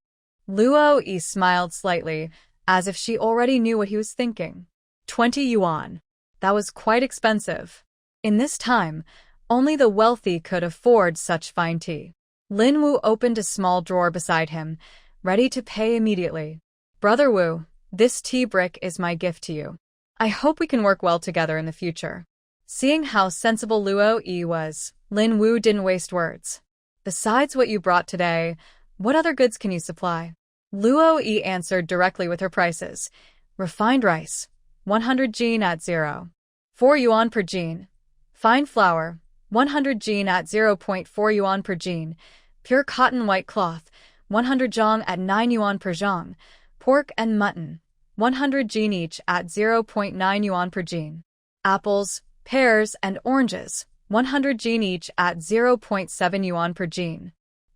Luo Yi smiled slightly, as if she already knew what he was thinking. 20 yuan. That was quite expensive. In this time, only the wealthy could afford such fine tea. Lin Wu opened a small drawer beside him, ready to pay immediately. "Brother Wu, this tea brick is my gift to you. I hope we can work well together in the future." Seeing how sensible Luo Yi was, Lin Wu didn't waste words. "Besides what you brought today, what other goods can you supply?" Luo Yi answered directly with her prices. Refined rice, 100 jin at 0.4 yuan per jin. Fine flour, 100 jin at 0.4 yuan per jin. Pure cotton white cloth, 100 zhong at 9 yuan per zhong. Pork and mutton, 100 jin each at 0.9 yuan per jin. Apples, pears, and oranges, 100 jin each at 0.7 yuan per jin.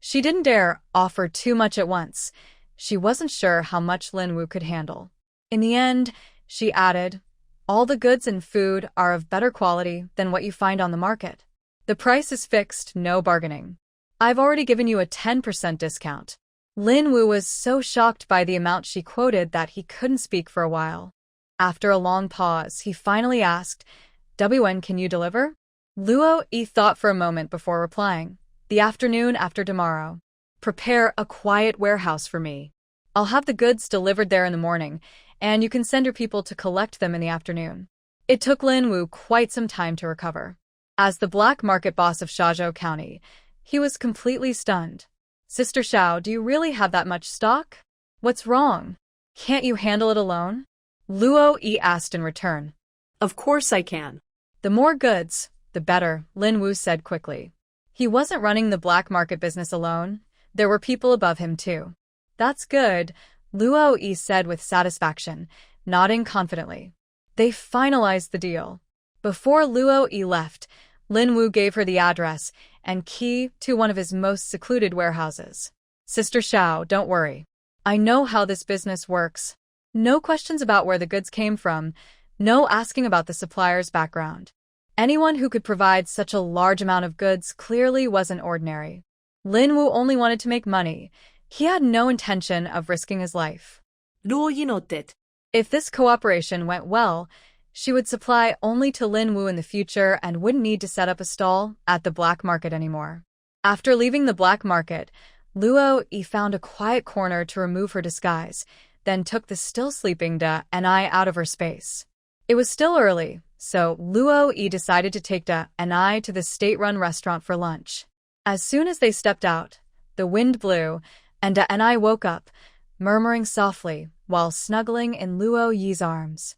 She didn't dare offer too much at once. She wasn't sure how much Lin Wu could handle. In the end, she added, "All the goods and food are of better quality than what you find on the market. The price is fixed, no bargaining. I've already given you a 10% discount." Lin Wu was so shocked by the amount she quoted that he couldn't speak for a while. After a long pause, he finally asked, "When can you deliver?" Luo Yi thought for a moment before replying, "The afternoon after tomorrow. Prepare a quiet warehouse for me. I'll have the goods delivered there in the morning, and you can send your people to collect them in the afternoon." It took Lin Wu quite some time to recover. As the black market boss of Shazhou County, he was completely stunned. "Sister Xiao, do you really have that much stock? What's wrong? Can't you handle it alone?" Luo Yi asked in return. Of course I can. "The more goods, the better," Lin Wu said quickly. He wasn't running the black market business alone. There were people above him too. "That's good," Luo Yi said with satisfaction, nodding confidently. They finalized the deal. Before Luo Yi left, Lin Wu gave her the address and key to one of his most secluded warehouses. "Sister Xiao, don't worry. I know how this business works. No questions about where the goods came from, no asking about the supplier's background. Anyone who could provide such a large amount of goods clearly wasn't ordinary." Lin Wu only wanted to make money. He had no intention of risking his life. Luo Yi nodded. If this cooperation went well, she would supply only to Lin Wu in the future and wouldn't need to set up a stall at the black market anymore. After leaving the black market, Luo Yi found a quiet corner to remove her disguise, then took the still sleeping Da and I out of her space. It was still early, so Luo Yi decided to take Da and I to the state-run restaurant for lunch. As soon as they stepped out, the wind blew, and Da and I woke up, murmuring softly while snuggling in Luo Yi's arms.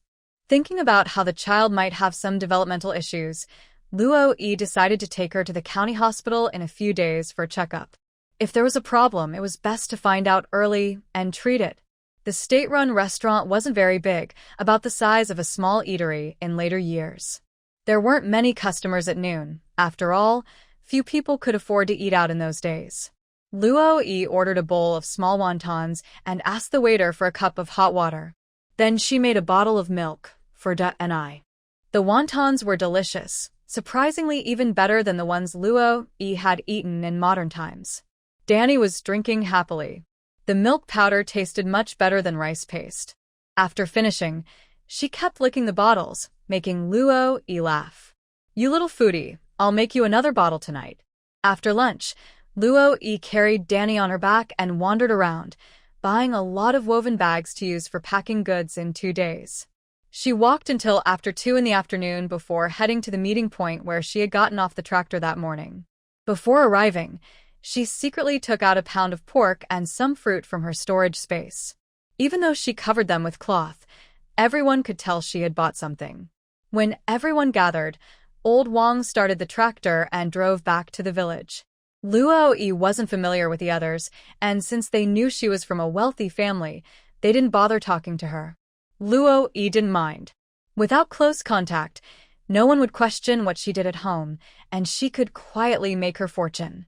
Thinking about how the child might have some developmental issues, Luo Yi decided to take her to the county hospital in a few days for a checkup. If there was a problem, it was best to find out early and treat it. The state-run restaurant wasn't very big, about the size of a small eatery in later years. There weren't many customers at noon. After all, few people could afford to eat out in those days. Luo Yi ordered a bowl of small wontons and asked the waiter for a cup of hot water. Then she made a bottle of milk for Da and I. The wontons were delicious, surprisingly even better than the ones Luo Yi had eaten in modern times. Danny was drinking happily. The milk powder tasted much better than rice paste. After finishing, she kept licking the bottles, making Luo Yi laugh. "You little foodie, I'll make you another bottle tonight." After lunch, Luo Yi carried Danny on her back and wandered around, buying a lot of woven bags to use for packing goods in 2 days. She walked until after 2 in the afternoon before heading to the meeting point where she had gotten off the tractor that morning. Before arriving, she secretly took out a pound of pork and some fruit from her storage space. Even though she covered them with cloth, everyone could tell she had bought something. When everyone gathered, Old Wang started the tractor and drove back to the village. Luo Yi wasn't familiar with the others, and since they knew she was from a wealthy family, they didn't bother talking to her. Luo Yi didn't mind. Without close contact, no one would question what she did at home, and she could quietly make her fortune.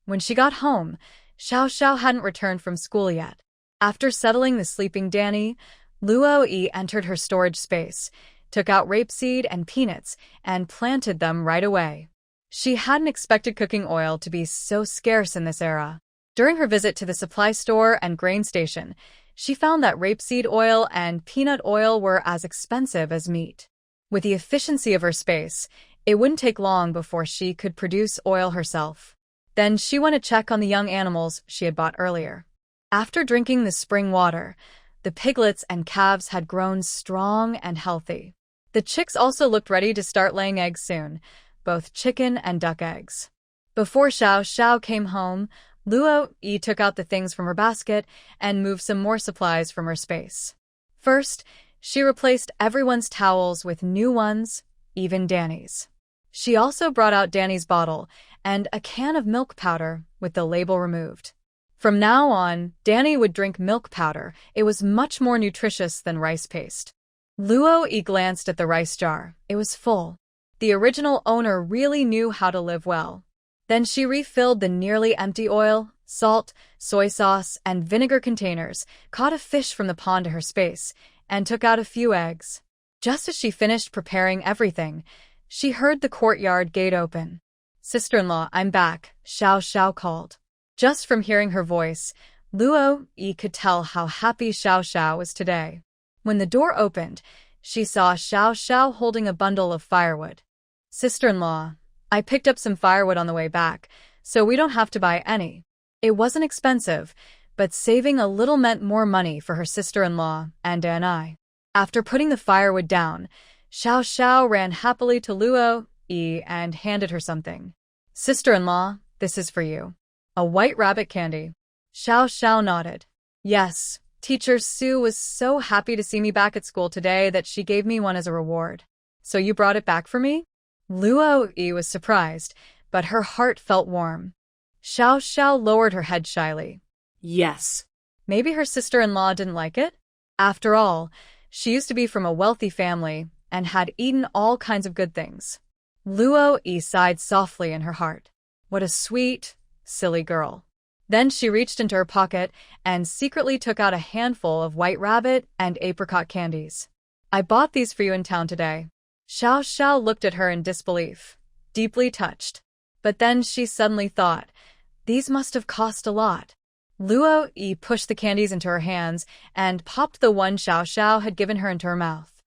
When she got home, Xiao Xiao hadn't returned from school yet. After settling the sleeping Danny, Luo Yi entered her storage space, took out rapeseed and peanuts, and planted them right away. She hadn't expected cooking oil to be so scarce in this era. During her visit to the supply store and grain station, she found that rapeseed oil and peanut oil were as expensive as meat. With the efficiency of her space, it wouldn't take long before she could produce oil herself. Then she went to check on the young animals she had bought earlier. After drinking the spring water, the piglets and calves had grown strong and healthy. The chicks also looked ready to start laying eggs soon, both chicken and duck eggs. Before Xiao Xiao came home, Luo Yi took out the things from her basket and moved some more supplies from her space. First, she replaced everyone's towels with new ones, even Danny's. She also brought out Danny's bottle and a can of milk powder with the label removed. From now on, Danny would drink milk powder. It was much more nutritious than rice paste. Luo Yi glanced at the rice jar. It was full. The original owner really knew how to live well. Then she refilled the nearly empty oil, salt, soy sauce, and vinegar containers, caught a fish from the pond to her space, and took out a few eggs. Just as she finished preparing everything, she heard the courtyard gate open. "Sister-in-law, I'm back," Xiao Xiao called. Just from hearing her voice, Luo Yi could tell how happy Xiao Xiao was today. When the door opened, she saw Xiao Xiao holding a bundle of firewood. "Sister-in-law, I picked up some firewood on the way back, so we don't have to buy any." It wasn't expensive, but saving a little meant more money for her sister-in-law and I. After putting the firewood down, Xiao Xiao ran happily to Luo Yi and handed her something. "Sister-in-law, this is for you." "A white rabbit candy." Xiao Xiao nodded. "Yes, Teacher Sue was so happy to see me back at school today that she gave me one as a reward." "So you brought it back for me?" Luo Yi was surprised, but her heart felt warm. Xiao Xiao lowered her head shyly. "Yes." Maybe her sister-in-law didn't like it? After all, she used to be from a wealthy family and had eaten all kinds of good things. Luo Yi sighed softly in her heart. What a sweet, silly girl. Then she reached into her pocket and secretly took out a handful of white rabbit and apricot candies. "I bought these for you in town today." Xiao Xiao looked at her in disbelief, deeply touched. But then she suddenly thought, these must have cost a lot. Luo Yi pushed the candies into her hands and popped the one Xiao Xiao had given her into her mouth.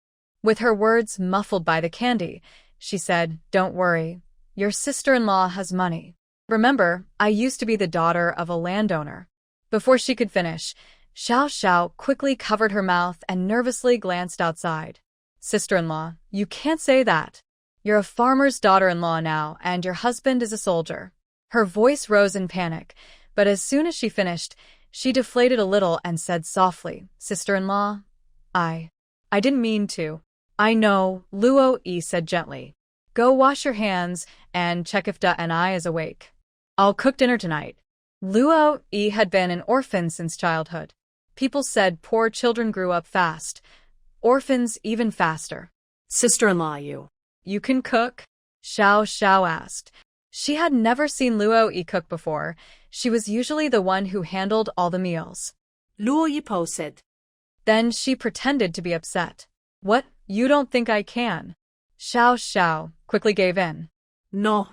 With her words muffled by the candy, she said, "Don't worry, your sister-in-law has money. Remember, I used to be the daughter of a landowner." Before she could finish, Xiao Xiao quickly covered her mouth and nervously glanced outside. "Sister-in-law, you can't say that. You're a farmer's daughter-in-law now, and your husband is a soldier." Her voice rose in panic, but as soon as she finished, she deflated a little and said softly, "Sister-in-law, I didn't mean to." "I know," Luo Yi said gently. "Go wash your hands and check if Da and I is awake. I'll cook dinner tonight." Luo Yi had been an orphan since childhood. People said poor children grew up fast. Orphans even faster. "Sister-in-law, You can cook?" Xiao Xiao asked. She had never seen Luo Yi cook before. She was usually the one who handled all the meals. Luo Yi said. Then she pretended to be upset. "What, you don't think I can?" Xiao Xiao quickly gave in. No.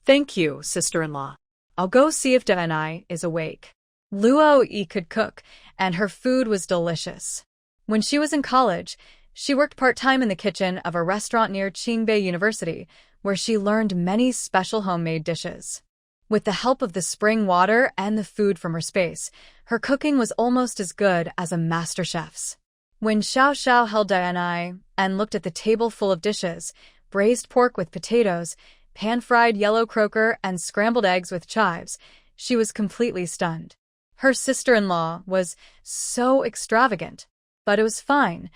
Thank you, sister-in-law. I'll go see if Da and I is awake." Luo Yi could cook, and her food was delicious. When she was in college, she worked part-time in the kitchen of a restaurant near Qingbei University, where she learned many special homemade dishes. With the help of the spring water and the food from her space, her cooking was almost as good as a master chef's. When Xiao Xiao held Dianai and looked at the table full of dishes, braised pork with potatoes, pan-fried yellow croaker, and scrambled eggs with chives, she was completely stunned. Her sister-in-law was so extravagant, but it was fine.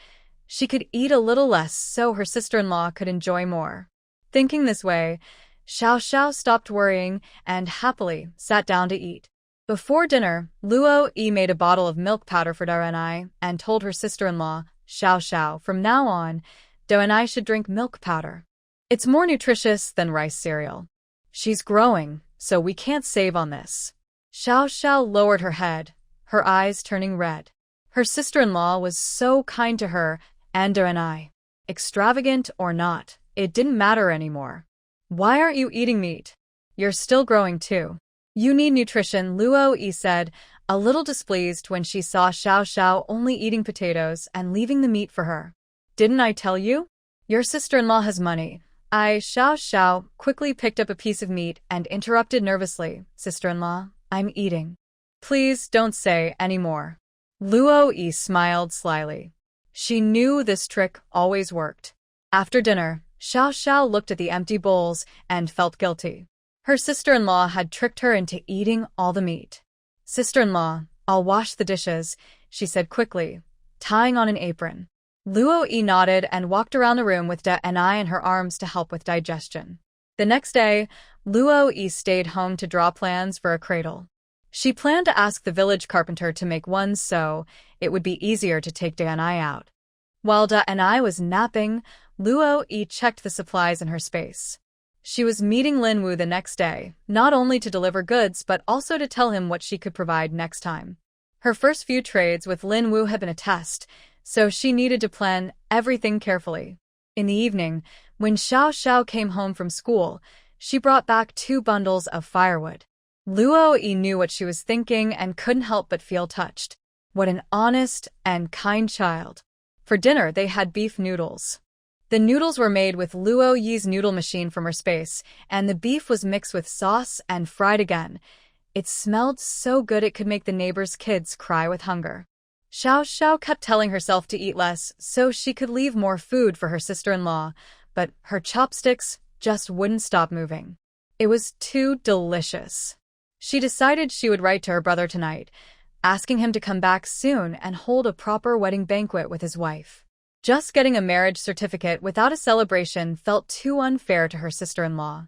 She could eat a little less so her sister-in-law could enjoy more. Thinking this way, Xiao Xiao stopped worrying and happily sat down to eat. Before dinner, Luo Yi made a bottle of milk powder for Darenai and told her sister-in-law, Xiao Xiao, from now on, Darenai should drink milk powder. It's more nutritious than rice cereal. She's growing, so we can't save on this. Xiao Xiao lowered her head, her eyes turning red. Her sister-in-law was so kind to her and Darenai. Extravagant or not, it didn't matter anymore. "Why aren't you eating meat? You're still growing too. You need nutrition," Luo Yi said, a little displeased when she saw Xiao Xiao only eating potatoes and leaving the meat for her. "Didn't I tell you? Your sister-in-law has money." Xiao Xiao quickly picked up a piece of meat and interrupted nervously, "Sister-in-law, I'm eating. Please don't say any more." Luo Yi smiled slyly. She knew this trick always worked. After dinner, Xiao Xiao looked at the empty bowls and felt guilty. Her sister-in-law had tricked her into eating all the meat. "Sister-in-law, I'll wash the dishes," she said quickly, tying on an apron. Luo Yi nodded and walked around the room with Da and I in her arms to help with digestion. The next day, Luo Yi stayed home to draw plans for a cradle. She planned to ask the village carpenter to make one so it would be easier to take Da and I out. While Da and I was napping, Luo Yi checked the supplies in her space. She was meeting Lin Wu the next day, not only to deliver goods but also to tell him what she could provide next time. Her first few trades with Lin Wu had been a test, so she needed to plan everything carefully. In the evening, when Xiao Xiao came home from school, she brought back 2 bundles of firewood. Luo Yi knew what she was thinking and couldn't help but feel touched. What an honest and kind child. For dinner, they had beef noodles. The noodles were made with Luo Yi's noodle machine from her space, and the beef was mixed with sauce and fried again. It smelled so good it could make the neighbors' kids cry with hunger. Xiao Xiao kept telling herself to eat less so she could leave more food for her sister-in-law, but her chopsticks just wouldn't stop moving. It was too delicious. She decided she would write to her brother tonight, asking him to come back soon and hold a proper wedding banquet with his wife. Just getting a marriage certificate without a celebration felt too unfair to her sister-in-law.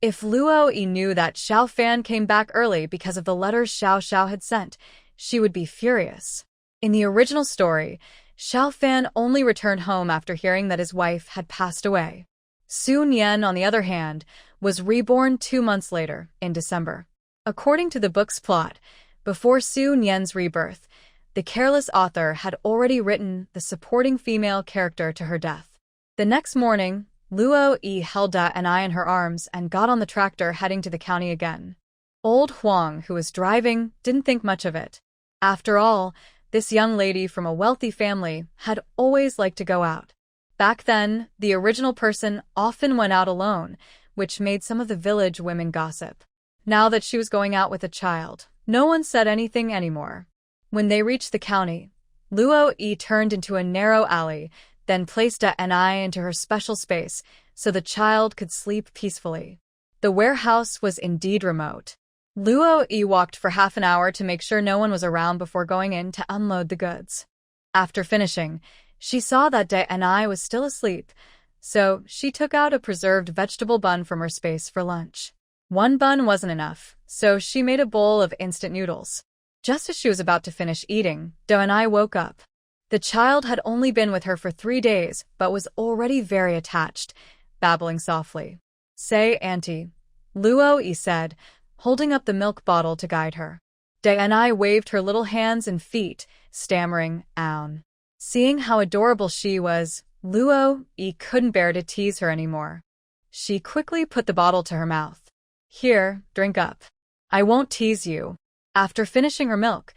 If Luo Yi knew that Xiao Fan came back early because of the letters Xiao Xiao had sent, she would be furious. In the original story, Xiao Fan only returned home after hearing that his wife had passed away. Su Nian, on the other hand, was reborn 2 months later, in December. According to the book's plot, before Su Nian's rebirth, the careless author had already written the supporting female character to her death. The next morning, Luo Yi held Da and I in her arms and got on the tractor heading to the county again. Old Huang, who was driving, didn't think much of it. After all, this young lady from a wealthy family had always liked to go out. Back then, the original person often went out alone, which made some of the village women gossip. Now that she was going out with a child, no one said anything anymore. When they reached the county, Luo Yi turned into a narrow alley, then placed Da and I into her special space so the child could sleep peacefully. The warehouse was indeed remote. Luo Yi walked for half an hour to make sure no one was around before going in to unload the goods. After finishing, she saw that Da and I was still asleep, so she took out a preserved vegetable bun from her space for lunch. 1 bun wasn't enough, so she made a bowl of instant noodles. Just as she was about to finish eating, Da and I woke up. The child had only been with her for 3 days, but was already very attached, babbling softly. "Say, Auntie," Luo Yi said, holding up the milk bottle to guide her. Da and I waved her little hands and feet, stammering, "Own." Seeing how adorable she was, Luo Yi couldn't bear to tease her anymore. She quickly put the bottle to her mouth. "Here, drink up. I won't tease you." After finishing her milk,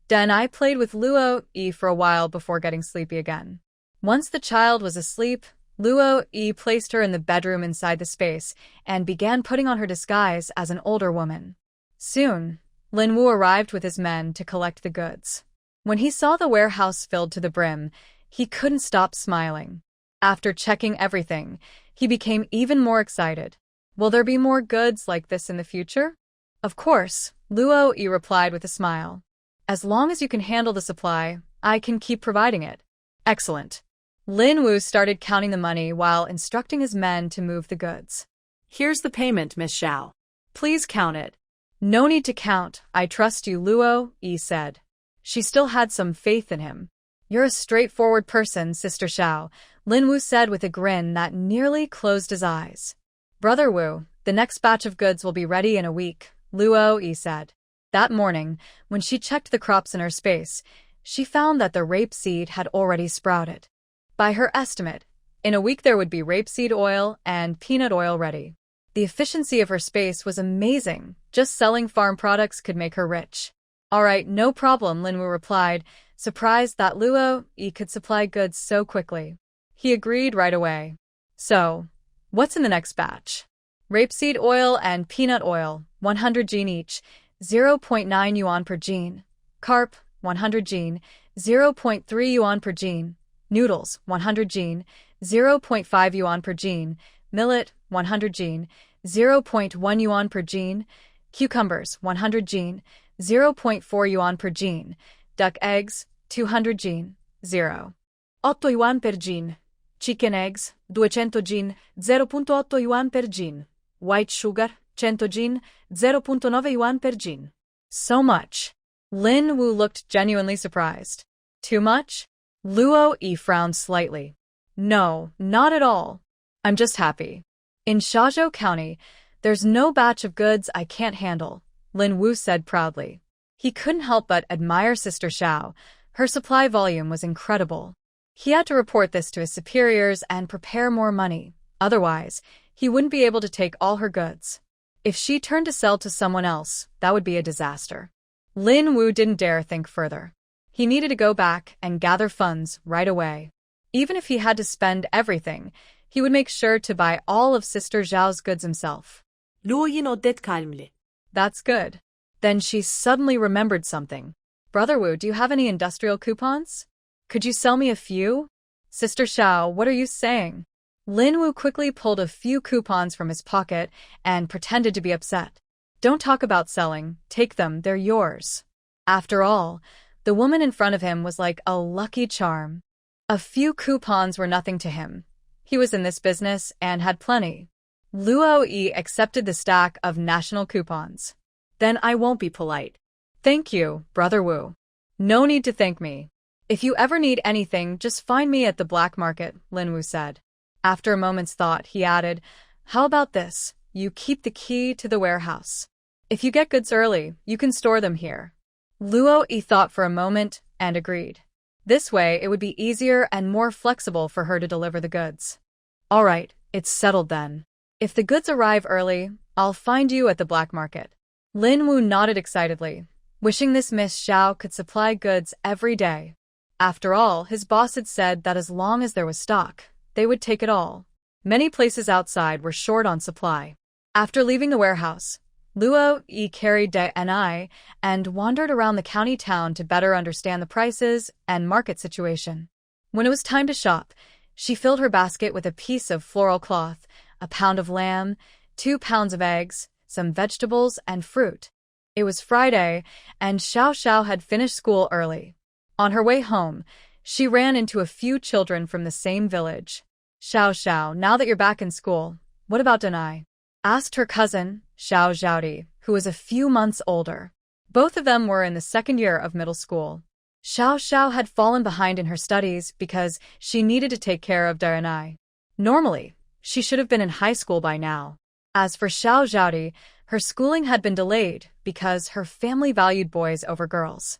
Da and I played with Luo Yi for a while before getting sleepy again. Once the child was asleep, Luo Yi placed her in the bedroom inside the space and began putting on her disguise as an older woman. Soon, Lin Wu arrived with his men to collect the goods. When he saw the warehouse filled to the brim, he couldn't stop smiling. After checking everything, he became even more excited. "Will there be more goods like this in the future?" "Of course," Luo Yi replied with a smile. "As long as you can handle the supply, I can keep providing it." "Excellent." Lin Wu started counting the money while instructing his men to move the goods. "Here's the payment, Miss Xiao. Please count it." "No need to count. I trust you," Luo Yi said. She still had some faith in him. "You're a straightforward person, Sister Xiao," Lin Wu said with a grin that nearly closed his eyes. "Brother Wu, the next batch of goods will be ready in a week," Luo Yi said. That morning, when she checked the crops in her space, she found that the rapeseed had already sprouted. By her estimate, in a week there would be rapeseed oil and peanut oil ready. The efficiency of her space was amazing. Just selling farm products could make her rich. "All right, no problem," Lin Wu replied, surprised that Luo Yi could supply goods so quickly. He agreed right away. "So, what's in the next batch?" "Rapeseed oil and peanut oil, 100 jin each, 0.9 yuan per jin. Carp, 100 jin, 0.3 yuan per jin. Noodles, 100 jin, 0.5 yuan per jin. Millet, 100 jin, 0.1 yuan per jin. Cucumbers, 100 jin, 0.4 yuan per jin. Duck eggs, 200 jin, 0.8 yuan per jin. Chicken eggs, 200 jin, 0.8 yuan per jin. White sugar, 100 jin, 0.9 yuan per jin. So much. Lin Wu looked genuinely surprised. Too much? Luo Yi frowned slightly. "No, not at all. I'm just happy." In Shazhou County, there's no batch of goods I can't handle, Lin Wu said proudly. He couldn't help but admire Sister Xiao. Her supply volume was incredible. He had to report this to his superiors and prepare more money. Otherwise, he wouldn't be able to take all her goods. If she turned to sell to someone else, that would be a disaster. Lin Wu didn't dare think further. He needed to go back and gather funds right away. Even if he had to spend everything, he would make sure to buy all of Sister Zhao's goods himself. 루오인 어땠 갈mli? That's good. Then she suddenly remembered something. Brother Wu, do you have any industrial coupons? Could you sell me a few? Sister Xiao, what are you saying? Lin Wu quickly pulled a few coupons from his pocket and pretended to be upset. Don't talk about selling. Take them, they're yours. After all, the woman in front of him was like a lucky charm. A few coupons were nothing to him. He was in this business and had plenty. Luo Yi accepted the stack of national coupons. Then I won't be polite. Thank you, Brother Wu. No need to thank me. If you ever need anything, just find me at the black market, Lin Wu said. After a moment's thought, he added, how about this? You keep the key to the warehouse. If you get goods early, you can store them here. Luo Yi thought for a moment and agreed. This way, it would be easier and more flexible for her to deliver the goods. All right, it's settled then. If the goods arrive early, I'll find you at the black market. Lin Wu nodded excitedly, wishing this Miss Xiao could supply goods every day. After all, his boss had said that as long as there was stock, they would take it all. Many places outside were short on supply. After leaving the warehouse, Luo Yi carried Dai and wandered around the county town to better understand the prices and market situation. When it was time to shop, she filled her basket with a piece of floral cloth, a pound of lamb, 2 pounds of eggs, some vegetables, and fruit. It was Friday, and Xiao Xiao had finished school early. On her way home, she ran into a few children from the same village. Xiao Xiao, now that you're back in school, what about Danai? Asked her cousin, Xiao Zhaodi, who was a few months older. Both of them were in the second year of middle school. Xiao Xiao had fallen behind in her studies because she needed to take care of Danai. Normally, she should have been in high school by now. As for Xiao Zhaodi, her schooling had been delayed because her family valued boys over girls.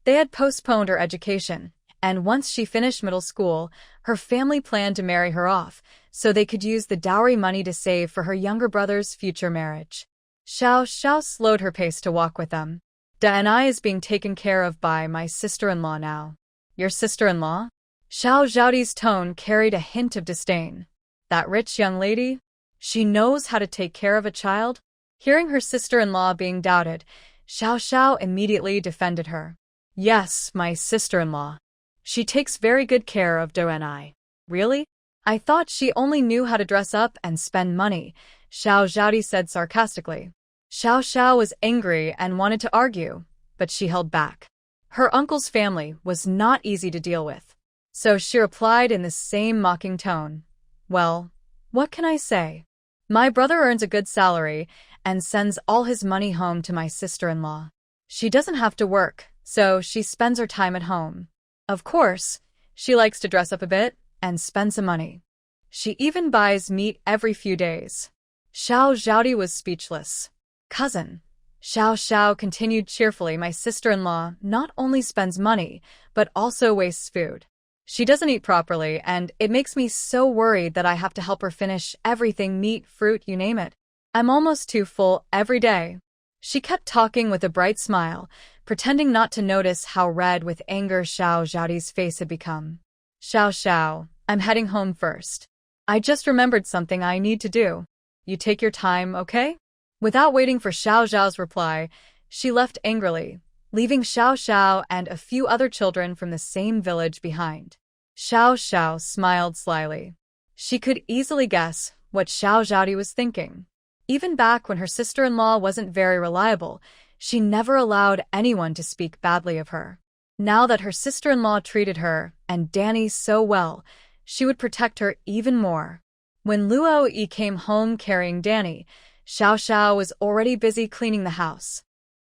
They had postponed her education, and once she finished middle school, her family planned to marry her off, so they could use the dowry money to save for her younger brother's future marriage. Xiao Xiao slowed her pace to walk with them. Danai is being taken care of by my sister-in-law now. Your sister-in-law? Xiao Zhaodi's tone carried a hint of disdain. That rich young lady? She knows how to take care of a child? Hearing her sister-in-law being doubted, Xiao Xiao immediately defended her. Yes, my sister-in-law. She takes very good care of Danai. Really? I thought she only knew how to dress up and spend money, Xiao Zhaodi said sarcastically. Xiao Xiao was angry and wanted to argue, but she held back. Her uncle's family was not easy to deal with. So she replied in the same mocking tone. Well, what can I say? My brother earns a good salary and sends all his money home to my sister-in-law. She doesn't have to work, so she spends her time at home. Of course, she likes to dress up a bit and spend some money. She even buys meat every few days. Xiao Zhaodi was speechless. Cousin, Xiao Xiao continued cheerfully, my sister-in-law not only spends money, but also wastes food. She doesn't eat properly, and it makes me so worried that I have to help her finish everything, meat, fruit, you name it. I'm almost too full every day. She kept talking with a bright smile, pretending not to notice how red with anger Xiao Zhaodi's face had become. Xiao Xiao, I'm heading home first. I just remembered something I need to do. You take your time, okay? Without waiting for Xiao Zhao's reply, she left angrily, leaving Xiao Xiao and a few other children from the same village behind. Xiao Xiao smiled slyly. She could easily guess what Xiao Zhaodi was thinking. Even back when her sister-in-law wasn't very reliable, she never allowed anyone to speak badly of her. Now that her sister-in-law treated her and Danny so well, she would protect her even more. When Luo Yi came home carrying Danny, Xiao Xiao was already busy cleaning the house.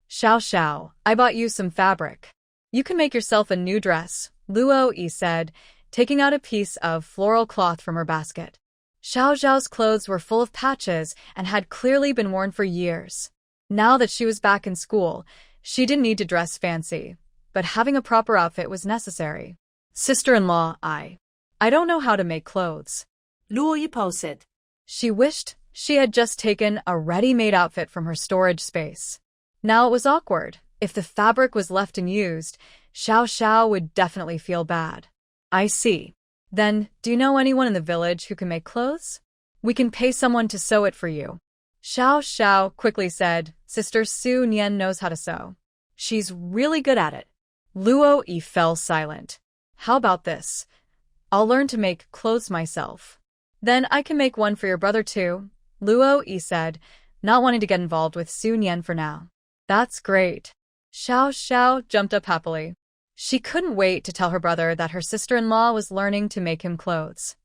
Xiao Xiao, I bought you some fabric. You can make yourself a new dress, Luo Yi said, taking out a piece of floral cloth from her basket. Xiao Zhao's clothes were full of patches and had clearly been worn for years. Now that she was back in school, she didn't need to dress fancy, but having a proper outfit was necessary. Sister-in-law, I don't know how to make clothes. Luo Yi posted. She wished she had just taken a ready-made outfit from her storage space. Now it was awkward. If the fabric was left unused, Xiao Xiao would definitely feel bad. I see. Then, do you know anyone in the village who can make clothes? We can pay someone to sew it for you. Xiao Xiao quickly said, Sister Su Nian knows how to sew. She's really good at it. Luo Yi fell silent. How about this? I'll learn to make clothes myself. Then I can make one for your brother too, Luo Yi said, not wanting to get involved with Su Nian for now. That's great. Xiao Xiao jumped up happily. She couldn't wait to tell her brother that her sister-in-law was learning to make him clothes.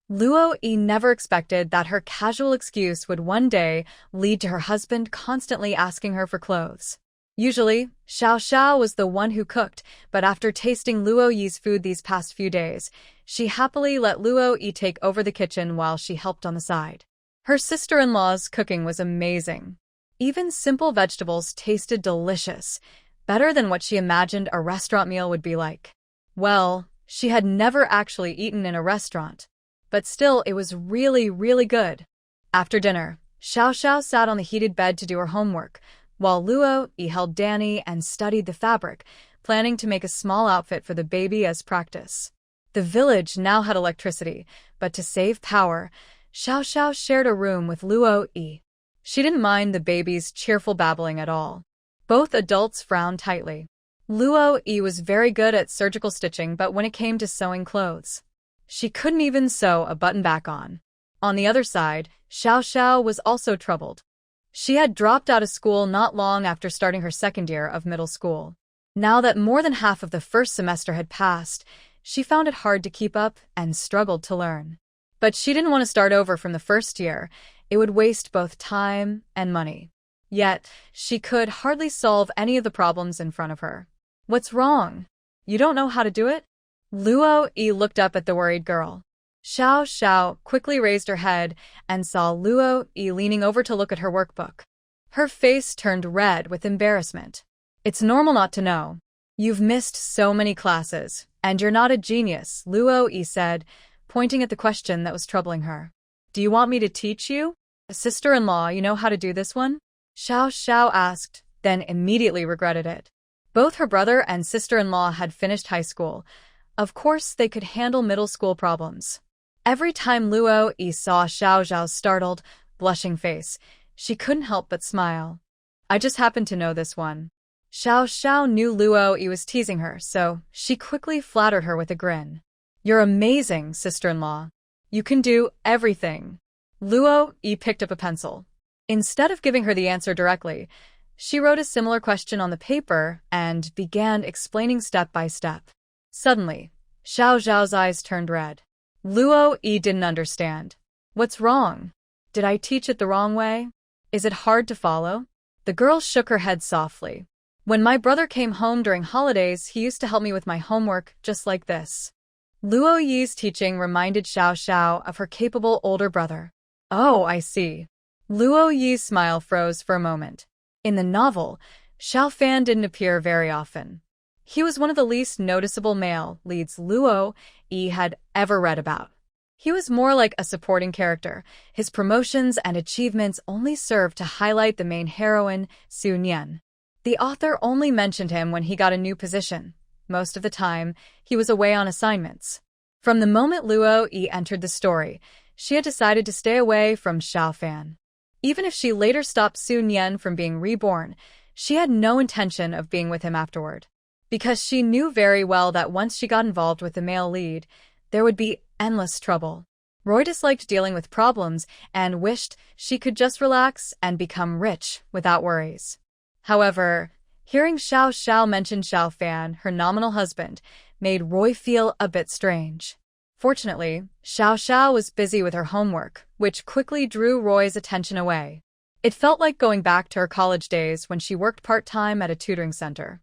Luo Yi never expected that her casual excuse would one day lead to her husband constantly asking her for clothes. Usually, Xiao Xiao was the one who cooked, but after tasting Luo Yi's food these past few days, she happily let Luo Yi take over the kitchen while she helped on the side. Her sister-in-law's cooking was amazing. Even simple vegetables tasted delicious, better than what she imagined a restaurant meal would be like. Well, she had never actually eaten in a restaurant, but still it was really, really good. After dinner, Xiao Xiao sat on the heated bed to do her homework, while Luo Yi held Danny and studied the fabric, planning to make a small outfit for the baby as practice. The village now had electricity, but to save power, Xiao Xiao shared a room with Luo Yi. She didn't mind the baby's cheerful babbling at all. Both adults frowned tightly. Luo Yi was very good at surgical stitching, but when it came to sewing clothes, she couldn't even sew a button back on. On the other side, Xiao Xiao was also troubled. She had dropped out of school not long after starting her second year of middle school. Now that more than half of the first semester had passed, she found it hard to keep up and struggled to learn. But she didn't want to start over from the first year. It would waste both time and money. Yet, she could hardly solve any of the problems in front of her. What's wrong? You don't know how to do it? Luo Yi looked up at the worried girl. Xiao Xiao quickly raised her head and saw Luo Yi leaning over to look at her workbook. Her face turned red with embarrassment. It's normal not to know. You've missed so many classes, and you're not a genius, Luo Yi said, pointing at the question that was troubling her. Do you want me to teach you? Sister-in-law, you know how to do this one? Xiao Xiao asked, then immediately regretted it. Both her brother and sister-in-law had finished high school. Of course, they could handle middle school problems. Every time Luo Yi saw Xiao Zhao's startled, blushing face, she couldn't help but smile. I just happened to know this one. Xiao Xiao knew Luo Yi was teasing her, so she quickly flattered her with a grin. You're amazing, sister-in-law. You can do everything. Luo Yi picked up a pencil. Instead of giving her the answer directly, she wrote a similar question on the paper and began explaining step by step. Suddenly, Xiao Zhao's eyes turned red. Luo Yi didn't understand. What's wrong? Did I teach it the wrong way? Is it hard to follow? The girl shook her head softly. When my brother came home during holidays, he used to help me with my homework just like this. Luo Yi's teaching reminded Xiao Xiao of her capable older brother. Oh, I see. Luo Yi's smile froze for a moment. In the novel, Xiao Fan didn't appear very often. He was one of the least noticeable male leads Luo Yi had ever read about. He was more like a supporting character. His promotions and achievements only served to highlight the main heroine, Su Nian. The author only mentioned him when he got a new position. Most of the time, he was away on assignments. From the moment Luo Yi entered the story, she had decided to stay away from Xiao Fan. Even if she later stopped Su Nian from being reborn, she had no intention of being with him afterward. Because she knew very well that once she got involved with the male lead, there would be endless trouble. Roy disliked dealing with problems and wished she could just relax and become rich without worries. However, hearing Xiao Xiao mention Xiao Fan, her nominal husband, made Roy feel a bit strange. Fortunately, Xiao Xiao was busy with her homework, which quickly drew Roy's attention away. It felt like going back to her college days when she worked part-time at a tutoring center.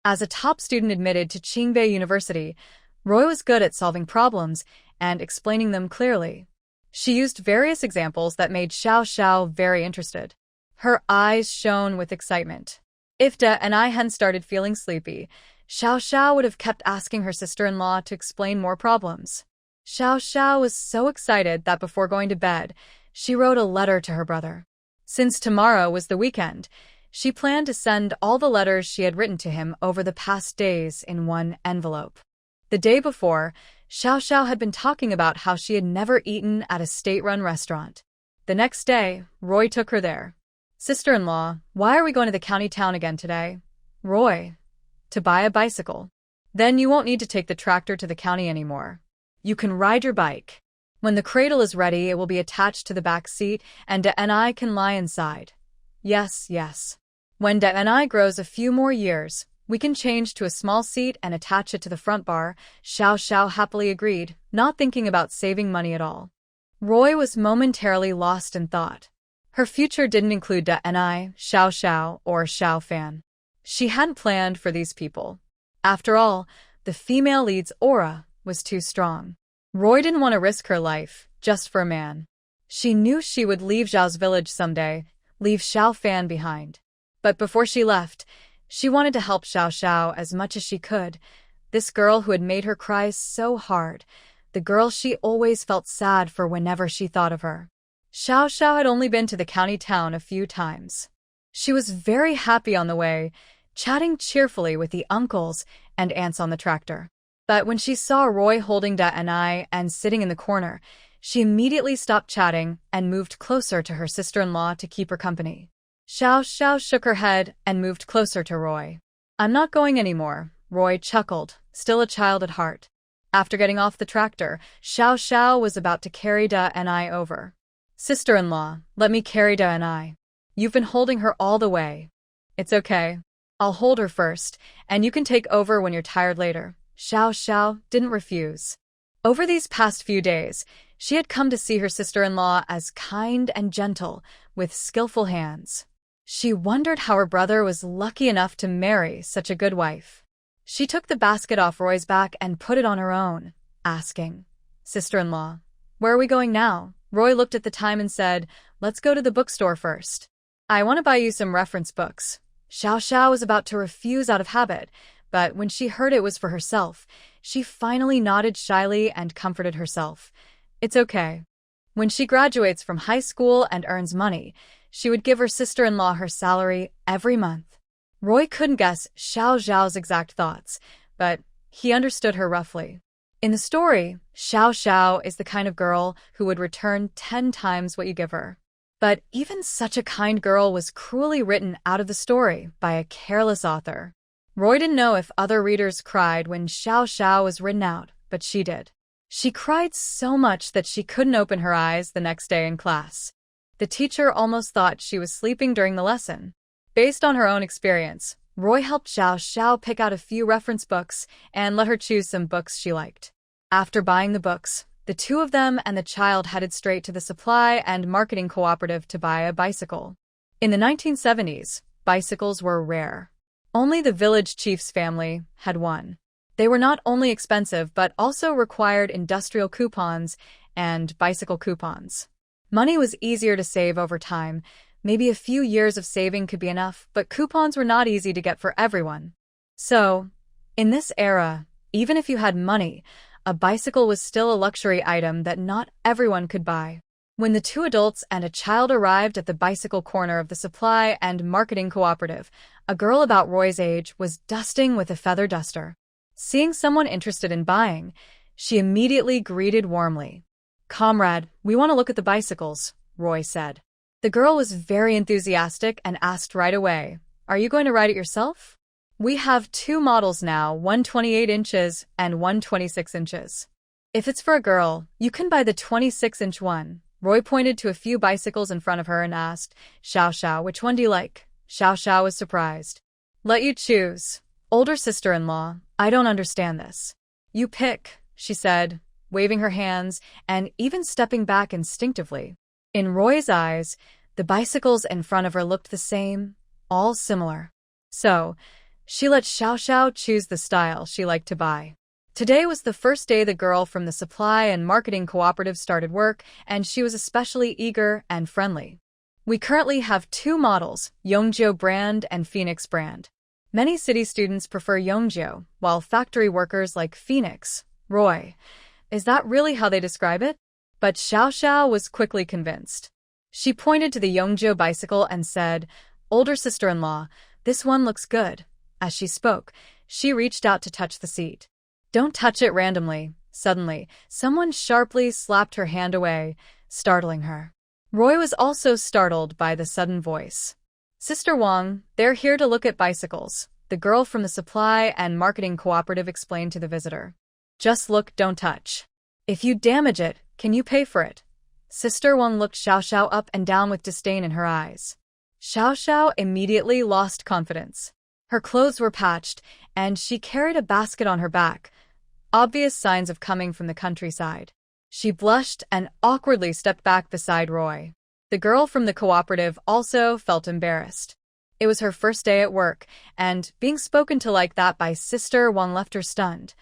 As a top student admitted to Qingbei University, Roy was good at solving problems and explaining them clearly. She used various examples that made Xiao Xiao very interested. Her eyes shone with excitement. If Da and I hadn't started feeling sleepy, Xiao Xiao would have kept asking her sister-in-law to explain more problems. Xiao Xiao was so excited that before going to bed, she wrote a letter to her brother. Since tomorrow was the weekend, she planned to send all the letters she had written to him over the past days in one envelope. The day before, Xiao Xiao had been talking about how she had never eaten at a state-run restaurant. The next day, Roy took her there. "Sister-in-law, why are we going to the county town again today?" "Roy, to buy a bicycle. Then you won't need to take the tractor to the county anymore. You can ride your bike. When the cradle is ready, it will be attached to the back seat, and Da and I can lie inside." "Yes, yes. When Da and I grows a few more years, we can change to a small seat and attach it to the front bar," Xiao Xiao happily agreed, not thinking about saving money at all. Roy was momentarily lost in thought. Her future didn't include Da and I, Xiao Xiao, or Xiao Fan. She hadn't planned for these people. After all, the female lead's aura was too strong. Roy didn't want to risk her life, just for a man. She knew she would leave Zhao's village someday, leave Xiao Fan behind. But before she left, she wanted to help Xiao Xiao as much as she could. This girl who had made her cry so hard, the girl she always felt sad for whenever she thought of her. Xiao Xiao had only been to the county town a few times. She was very happy on the way, chatting cheerfully with the uncles and aunts on the tractor. But when she saw Roy holding Da and I and sitting in the corner, she immediately stopped chatting and moved closer to her sister-in-law to keep her company. Xiao Xiao shook her head and moved closer to Roy. "I'm not going anymore," Roy chuckled, still a child at heart. After getting off the tractor, Xiao Xiao was about to carry Da and I over. "Sister-in-law, let me carry Da and I. You've been holding her all the way." "It's okay. I'll hold her first, and you can take over when you're tired later." Xiao Xiao didn't refuse. Over these past few days, she had come to see her sister-in-law as kind and gentle, with skillful hands. She wondered how her brother was lucky enough to marry such a good wife. She took the basket off Roy's back and put it on her own, asking, "Sister-in-law, where are we going now?" Roy looked at the time and said, "Let's go to the bookstore first. I want to buy you some reference books." Xiao Xiao was about to refuse out of habit, but when she heard it was for herself, she finally nodded shyly and comforted herself. "It's okay. When she graduates from high school and earns money, she would give her sister-in-law her salary every month." Roy couldn't guess Xiao Xiao's exact thoughts, but he understood her roughly. In the story, Xiao Xiao is the kind of girl who would return 10 times what you give her. But even such a kind girl was cruelly written out of the story by a careless author. Roy didn't know if other readers cried when Xiao Xiao was written out, but she did. She cried so much that she couldn't open her eyes the next day in class. The teacher almost thought she was sleeping during the lesson. Based on her own experience, Roy helped Xiao Xiao pick out a few reference books and let her choose some books she liked. After buying the books, the two of them and the child headed straight to the supply and marketing cooperative to buy a bicycle. In the 1970s, bicycles were rare. Only the village chief's family had one. They were not only expensive but also required industrial coupons and bicycle coupons. Money was easier to save over time. Maybe a few years of saving could be enough, but coupons were not easy to get for everyone. So, in this era, even if you had money, a bicycle was still a luxury item that not everyone could buy. When the two adults and a child arrived at the bicycle corner of the supply and marketing cooperative, a girl about Roy's age was dusting with a feather duster. Seeing someone interested in buying, she immediately greeted warmly. "Comrade, we want to look at the bicycles," Roy said. The girl was very enthusiastic and asked right away, "Are you going to ride it yourself?" "We have two models now, one 28 inches and one 26 inches. If it's for a girl, you can buy the 26-inch one." Roy pointed to a few bicycles in front of her and asked, "Xiao Xiao, which one do you like?" Xiao Xiao was surprised. "Let you choose. Older sister-in-law, I don't understand this." "You pick," she said, waving her hands and even stepping back instinctively. In Roy's eyes, the bicycles in front of her looked the same, all similar. So, she let Xiao Xiao choose the style she liked to buy. Today was the first day the girl from the supply and marketing cooperative started work, and she was especially eager and friendly. We currently have two models, Yongjeo brand and Phoenix brand. Many city students prefer Yongjeo, while factory workers like Phoenix. Roy, is that really how they describe it? But Xiao Xiao was quickly convinced. She pointed to the Yongjeo bicycle and said, "Older sister-in-law, this one looks good." As she spoke, she reached out to touch the seat. "Don't touch it randomly." Suddenly, someone sharply slapped her hand away, startling her. Roy was also startled by the sudden voice. "Sister Wang, they're here to look at bicycles," the girl from the supply and marketing cooperative explained to the visitor. "Just look, don't touch. If you damage it, can you pay for it?" Sister Wang looked Xiao Xiao up and down with disdain in her eyes. Xiao Xiao immediately lost confidence. Her clothes were patched, and she carried a basket on her back, obvious signs of coming from the countryside. She blushed and awkwardly stepped back beside Roy. The girl from the cooperative also felt embarrassed. It was her first day at work, and being spoken to like that by Sister Wang left her stunned.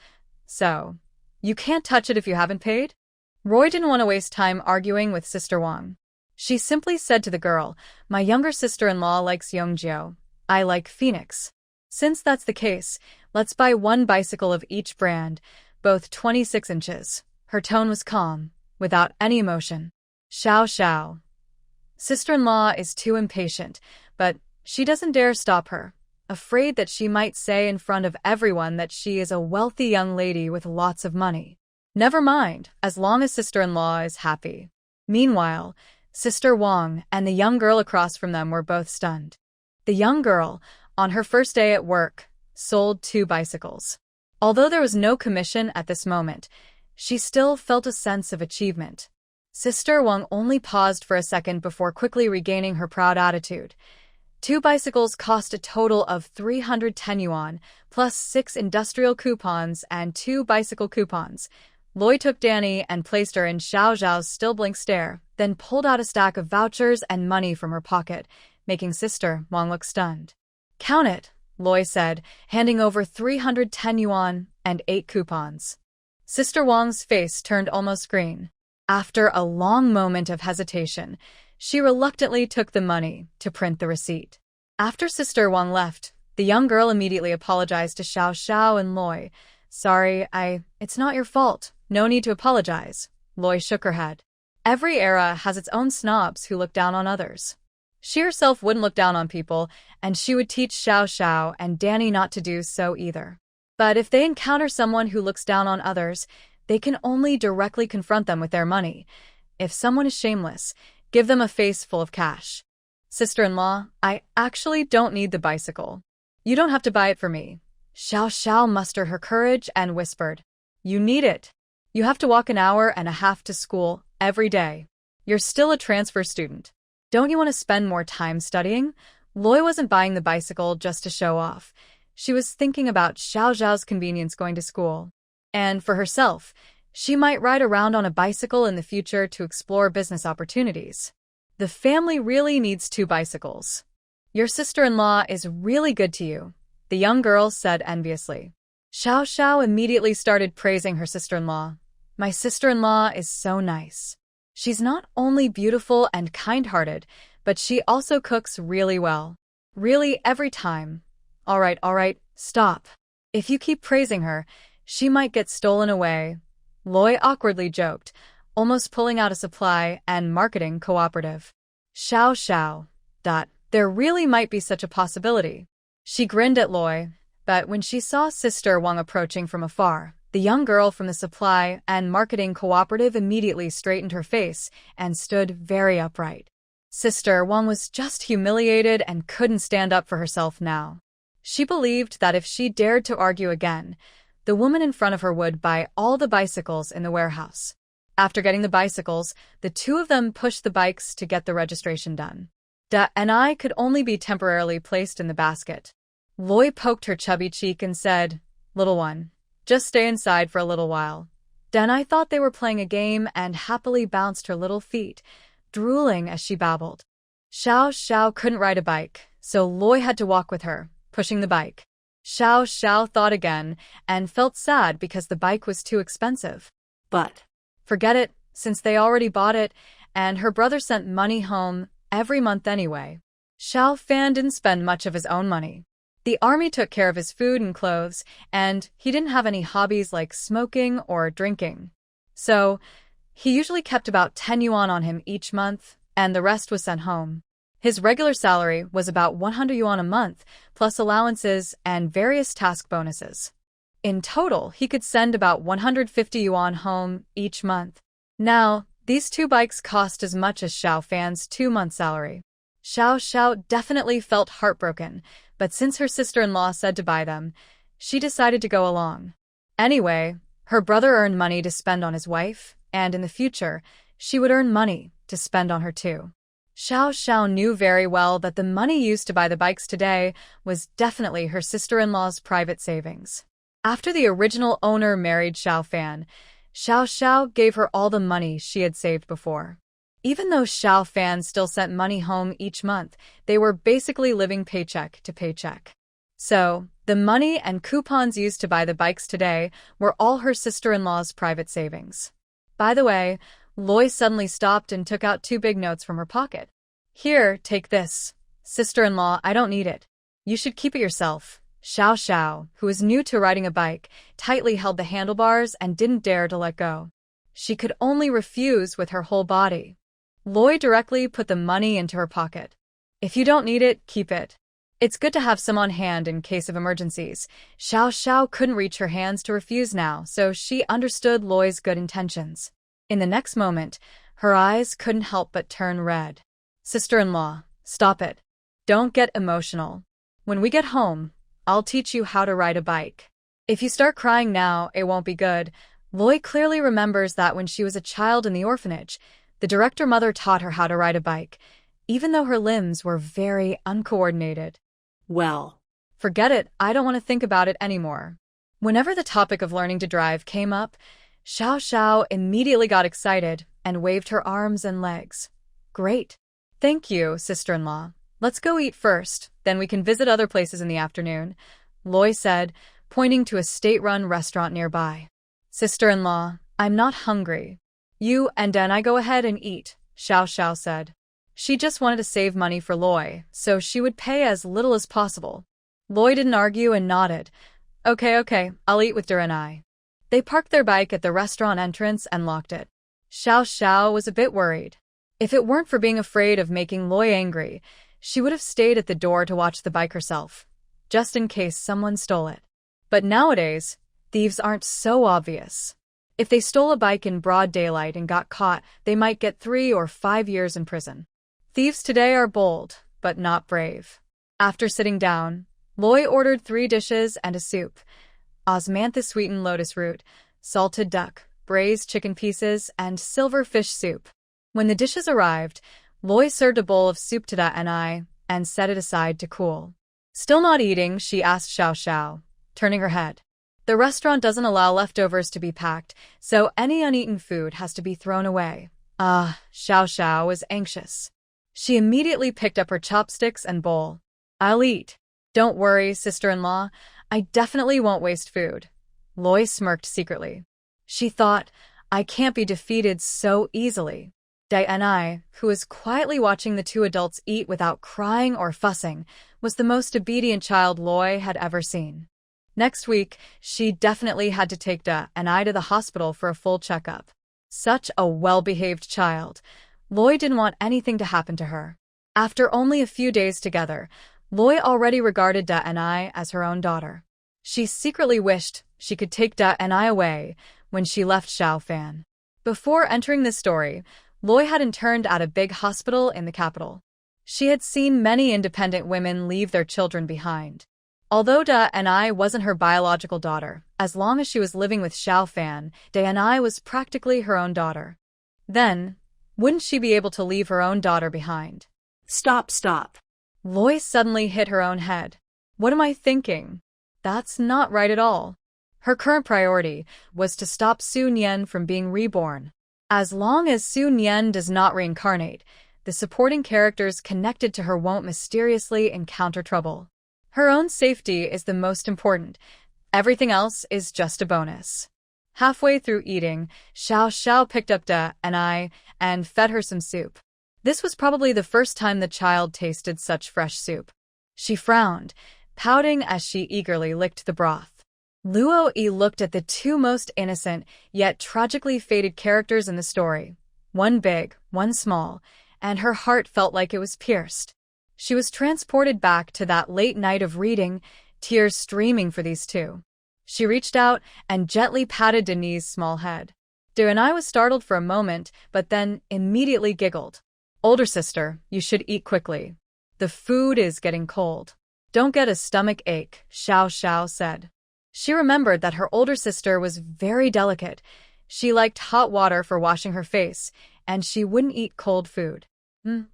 "So, you can't touch it if you haven't paid?" Roy didn't want to waste time arguing with Sister Wang. She simply said to the girl, "My younger sister-in-law likes Yongjeo. I like Phoenix. Since that's the case, let's buy one bicycle of each brand, both 26 inches. Her tone was calm, without any emotion. "Xiao Xiao. Sister-in-law is too impatient, but she doesn't dare stop her, afraid that she might say in front of everyone that she is a wealthy young lady with lots of money. Never mind, as long as sister-in-law is happy." Meanwhile, Sister Wang and the young girl across from them were both stunned. The young girl, on her first day at work, sold 2 bicycles. Although there was no commission at this moment, she still felt a sense of achievement. Sister Wang only paused for a second before quickly regaining her proud attitude. 2 bicycles cost a total of 310 yuan, plus 6 industrial coupons and 2 bicycle coupons. Loy took Danny and placed her in Xiao Xiao's still blank stare, then pulled out a stack of vouchers and money from her pocket, making Sister Wang look stunned. "Count it," Loy said, handing over 310 yuan and 8 coupons. Sister Wang's face turned almost green. After a long moment of hesitation, she reluctantly took the money to print the receipt. After Sister Wang left, the young girl immediately apologized to Xiao Xiao and Loy. "Sorry, it's not your fault. No need to apologize." Loy shook her head. Every era has its own snobs who look down on others. She herself wouldn't look down on people, and she would teach Xiao Xiao and Danny not to do so either. But if they encounter someone who looks down on others, they can only directly confront them with their money. If someone is shameless, give them a face full of cash. "Sister-in-law, I actually don't need the bicycle. You don't have to buy it for me." Xiao Xiao mustered her courage and whispered, "You need it. You have to walk an hour and a half to school every day. You're still a transfer student. Don't you want to spend more time studying?" Loy wasn't buying the bicycle just to show off. She was thinking about Xiao Xiao's convenience going to school. And for herself, she might ride around on a bicycle in the future to explore business opportunities. The family really needs 2 bicycles. "Your sister-in-law is really good to you," the young girl said enviously. Xiao Xiao immediately started praising her sister-in-law. "My sister-in-law is so nice. She's not only beautiful and kind-hearted, but she also cooks really well. Really every time." All right, stop. If you keep praising her, she might get stolen away," Loy awkwardly joked, almost pulling out a supply and marketing cooperative. Xiao Xiao. There really might be such a possibility. She grinned at Loy, but when she saw Sister Wang approaching from afar, the young girl from the supply and marketing cooperative immediately straightened her face and stood very upright. Sister Wang was just humiliated and couldn't stand up for herself now. She believed that if she dared to argue again, the woman in front of her would buy all the bicycles in the warehouse. After getting the bicycles, the 2 of them pushed the bikes to get the registration done. And I could only be temporarily placed in the basket. Loy poked her chubby cheek and said, "Little one, just stay inside for a little while." I thought they were playing a game and happily bounced her little feet, drooling as she babbled. Xiao Xiao couldn't ride a bike, so Loy had to walk with her, pushing the bike. Xiao Xiao thought again and felt sad because the bike was too expensive. But Forget it, since they already bought it, and her brother sent money home every month anyway. Xiao Fan didn't spend much of his own money. The army took care of his food and clothes, and he didn't have any hobbies like smoking or drinking. So, he usually kept about 10 yuan on him each month, and the rest was sent home. His regular salary was about 100 yuan a month, plus allowances and various task bonuses. In total, he could send about 150 yuan home each month. Now, these two bikes cost as much as Xiao Fan's 2-month salary. Xiao Xiao definitely felt heartbroken, but since her sister-in-law said to buy them, she decided to go along. Anyway, her brother earned money to spend on his wife, and in the future, she would earn money to spend on her too. Xiao Xiao knew very well that the money used to buy the bikes today was definitely her sister-in-law's private savings. After the original owner married Xiao Fan, Xiao Xiao gave her all the money she had saved before. Even though Xiao Fan still sent money home each month, they were basically living paycheck to paycheck. So, the money and coupons used to buy the bikes today were all her sister-in-law's private savings. By the way, Loi suddenly stopped and took out 2 big notes from her pocket. Here, take this. Sister-in-law, I don't need it. You should keep it yourself. Xiao Xiao, who was new to riding a bike, tightly held the handlebars and didn't dare to let go. She could only refuse with her whole body. Loi directly put the money into her pocket. If you don't need it, keep it. It's good to have some on hand in case of emergencies. Xiao Xiao couldn't reach her hands to refuse now, so she understood Loi's good intentions. In the next moment, her eyes couldn't help but turn red. Sister-in-law, stop it. Don't get emotional. When we get home, I'll teach you how to ride a bike. If you start crying now, it won't be good. Loi clearly remembers that when she was a child in the orphanage, the director mother taught her how to ride a bike, even though her limbs were very uncoordinated. well, Forget it, I don't want to think about it anymore. Whenever the topic of learning to drive came up, Xiao Xiao immediately got excited and waved her arms and legs. Great. Thank you, sister-in-law. Let's go eat first, then we can visit other places in the afternoon, Loi said, pointing to a state-run restaurant nearby. Sister-in-law, I'm not hungry. You and I go ahead and eat, Xiao Xiao said. She just wanted to save money for Loi, so she would pay as little as possible. Loi didn't argue and nodded. Okay, I'll eat with and I. They parked their bike at the restaurant entrance and locked it. Xiao Xiao was a bit worried. If it weren't for being afraid of making Loi angry, she would have stayed at the door to watch the bike herself, just in case someone stole it. But nowadays, thieves aren't so obvious. If they stole a bike in broad daylight and got caught, they might get 3 or 5 years in prison. Thieves today are bold, but not brave. After sitting down, Loi ordered 3 dishes and a soup: osmanthus-sweetened lotus root, salted duck, braised chicken pieces, and silver fish soup. When the dishes arrived, Loi served a bowl of soup to Da and set it aside to cool. Still not eating, she asked Xiao Xiao, turning her head. The restaurant doesn't allow leftovers to be packed, so any uneaten food has to be thrown away. Xiao Xiao was anxious. She immediately picked up her chopsticks and bowl. I'll eat. Don't worry, sister-in-law. I definitely won't waste food. Loi smirked secretly. She thought, I can't be defeated so easily. Dai, who was quietly watching the 2 adults eat without crying or fussing, was the most obedient child Loi had ever seen. Next week, she definitely had to take Da to the hospital for a full checkup. Such a well-behaved child. Loi didn't want anything to happen to her. After only a few days together, Loi already regarded Da as her own daughter. She secretly wished she could take Da away when she left Xiao Fan. Before entering this story, Loi had interned at a big hospital in the capital. She had seen many independent women leave their children behind. Although Da wasn't her biological daughter, as long as she was living with Xiao Fan, Da was practically her own daughter. Then, wouldn't she be able to leave her own daughter behind? Stop. Loi suddenly hit her own head. What am I thinking? That's not right at all. Her current priority was to stop Su Nian from being reborn. As long as Su Nian does not reincarnate, the supporting characters connected to her won't mysteriously encounter trouble. Her own safety is the most important. Everything else is just a bonus. Halfway through eating, Xiao Xiao picked up Da and I and fed her some soup. This was probably the first time the child tasted such fresh soup. She frowned, pouting as she eagerly licked the broth. Luo Yi looked at the two most innocent, yet tragically fated characters in the story. One big, one small, and her heart felt like it was pierced. She was transported back to that late night of reading, tears streaming for these two. She reached out and gently patted Denise's small head. Du and I was startled for a moment, but then immediately giggled. Older sister, you should eat quickly. The food is getting cold. Don't get a stomach ache, Xiao Xiao said. She remembered that her older sister was very delicate. She liked hot water for washing her face, and she wouldn't eat cold food.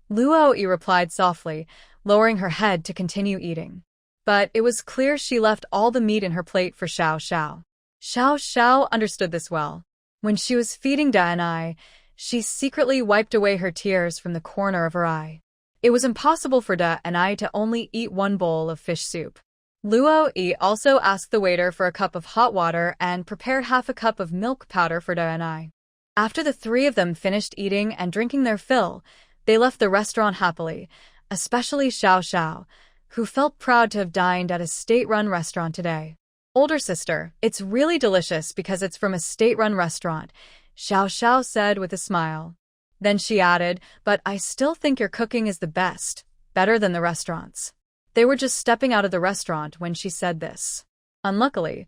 Luo Yi replied softly, lowering her head to continue eating. But it was clear she left all the meat in her plate for Xiao Xiao. Xiao Xiao understood this well. When she was feeding Da and I, she secretly wiped away her tears from the corner of her eye. It was impossible for Da and I to only eat one bowl of fish soup. Luo Yi also asked the waiter for a cup of hot water and prepared half a cup of milk powder for Da and I. After the three of them finished eating and drinking their fill, they left the restaurant happily, especially Xiao Xiao, who felt proud to have dined at a state-run restaurant today. Older sister, it's really delicious because it's from a state-run restaurant, Xiao Xiao said with a smile. Then she added, but I still think your cooking is the best, better than the restaurant's. They were just stepping out of the restaurant when she said this. Unluckily,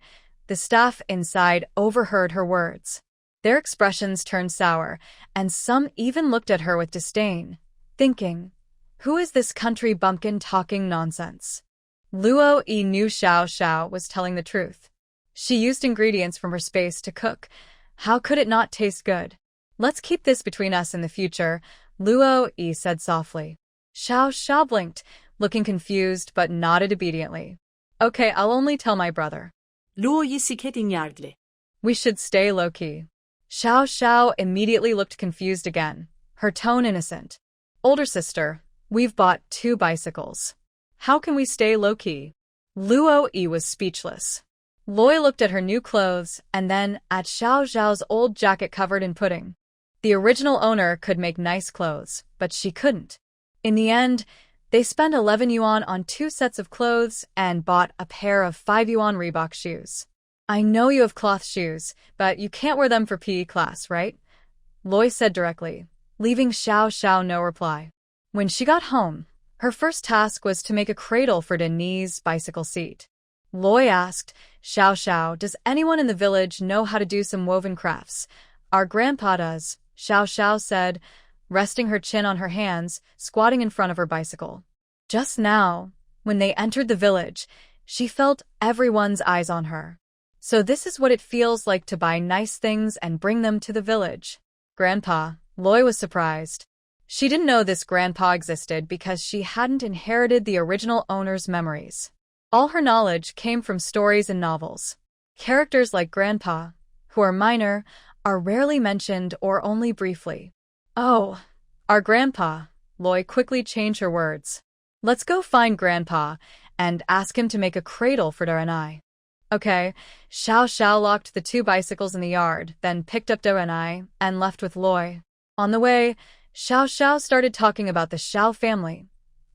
the staff inside overheard her words. Their expressions turned sour, and some even looked at her with disdain, thinking, who is this country bumpkin talking nonsense? Luo Yi knew Xiao Xiao was telling the truth. She used ingredients from her space to cook. How could it not taste good? Let's keep this between us in the future, Luo Yi said softly. Xiao Xiao blinked, looking confused but nodded obediently. Okay, I'll only tell my brother. Luo Yi siket inyardle. We should stay low-key. Xiao Xiao immediately looked confused again, her tone innocent. Older sister, we've bought 2 bicycles. How can we stay low-key? Luo Yi was speechless. Loi looked at her new clothes and then at Xiao Xiao's old jacket covered in pudding. The original owner could make nice clothes, but she couldn't. In the end, they spent 11 yuan on 2 sets of clothes and bought a pair of 5 yuan Reebok shoes. I know you have cloth shoes, but you can't wear them for PE class, right? Loi said directly, leaving Xiao Xiao no reply. When she got home, her first task was to make a cradle for Denise's bicycle seat. Loi asked, Xiao Xiao, does anyone in the village know how to do some woven crafts? Our grandpa does, Xiao Xiao said, resting her chin on her hands, squatting in front of her bicycle. Just now, when they entered the village, she felt everyone's eyes on her. So this is what it feels like to buy nice things and bring them to the village. Grandpa, Loi was surprised. She didn't know this grandpa existed because she hadn't inherited the original owner's memories. All her knowledge came from stories and novels. Characters like Grandpa, who are minor, are rarely mentioned or only briefly. Oh, our grandpa, Loi quickly changed her words. Let's go find Grandpa and ask him to make a cradle for Dara and I. Okay, Xiao Xiao locked the 2 bicycles in the yard, then picked up Dara and I and left with Loi. On the way, Xiao Xiao started talking about the Xiao family.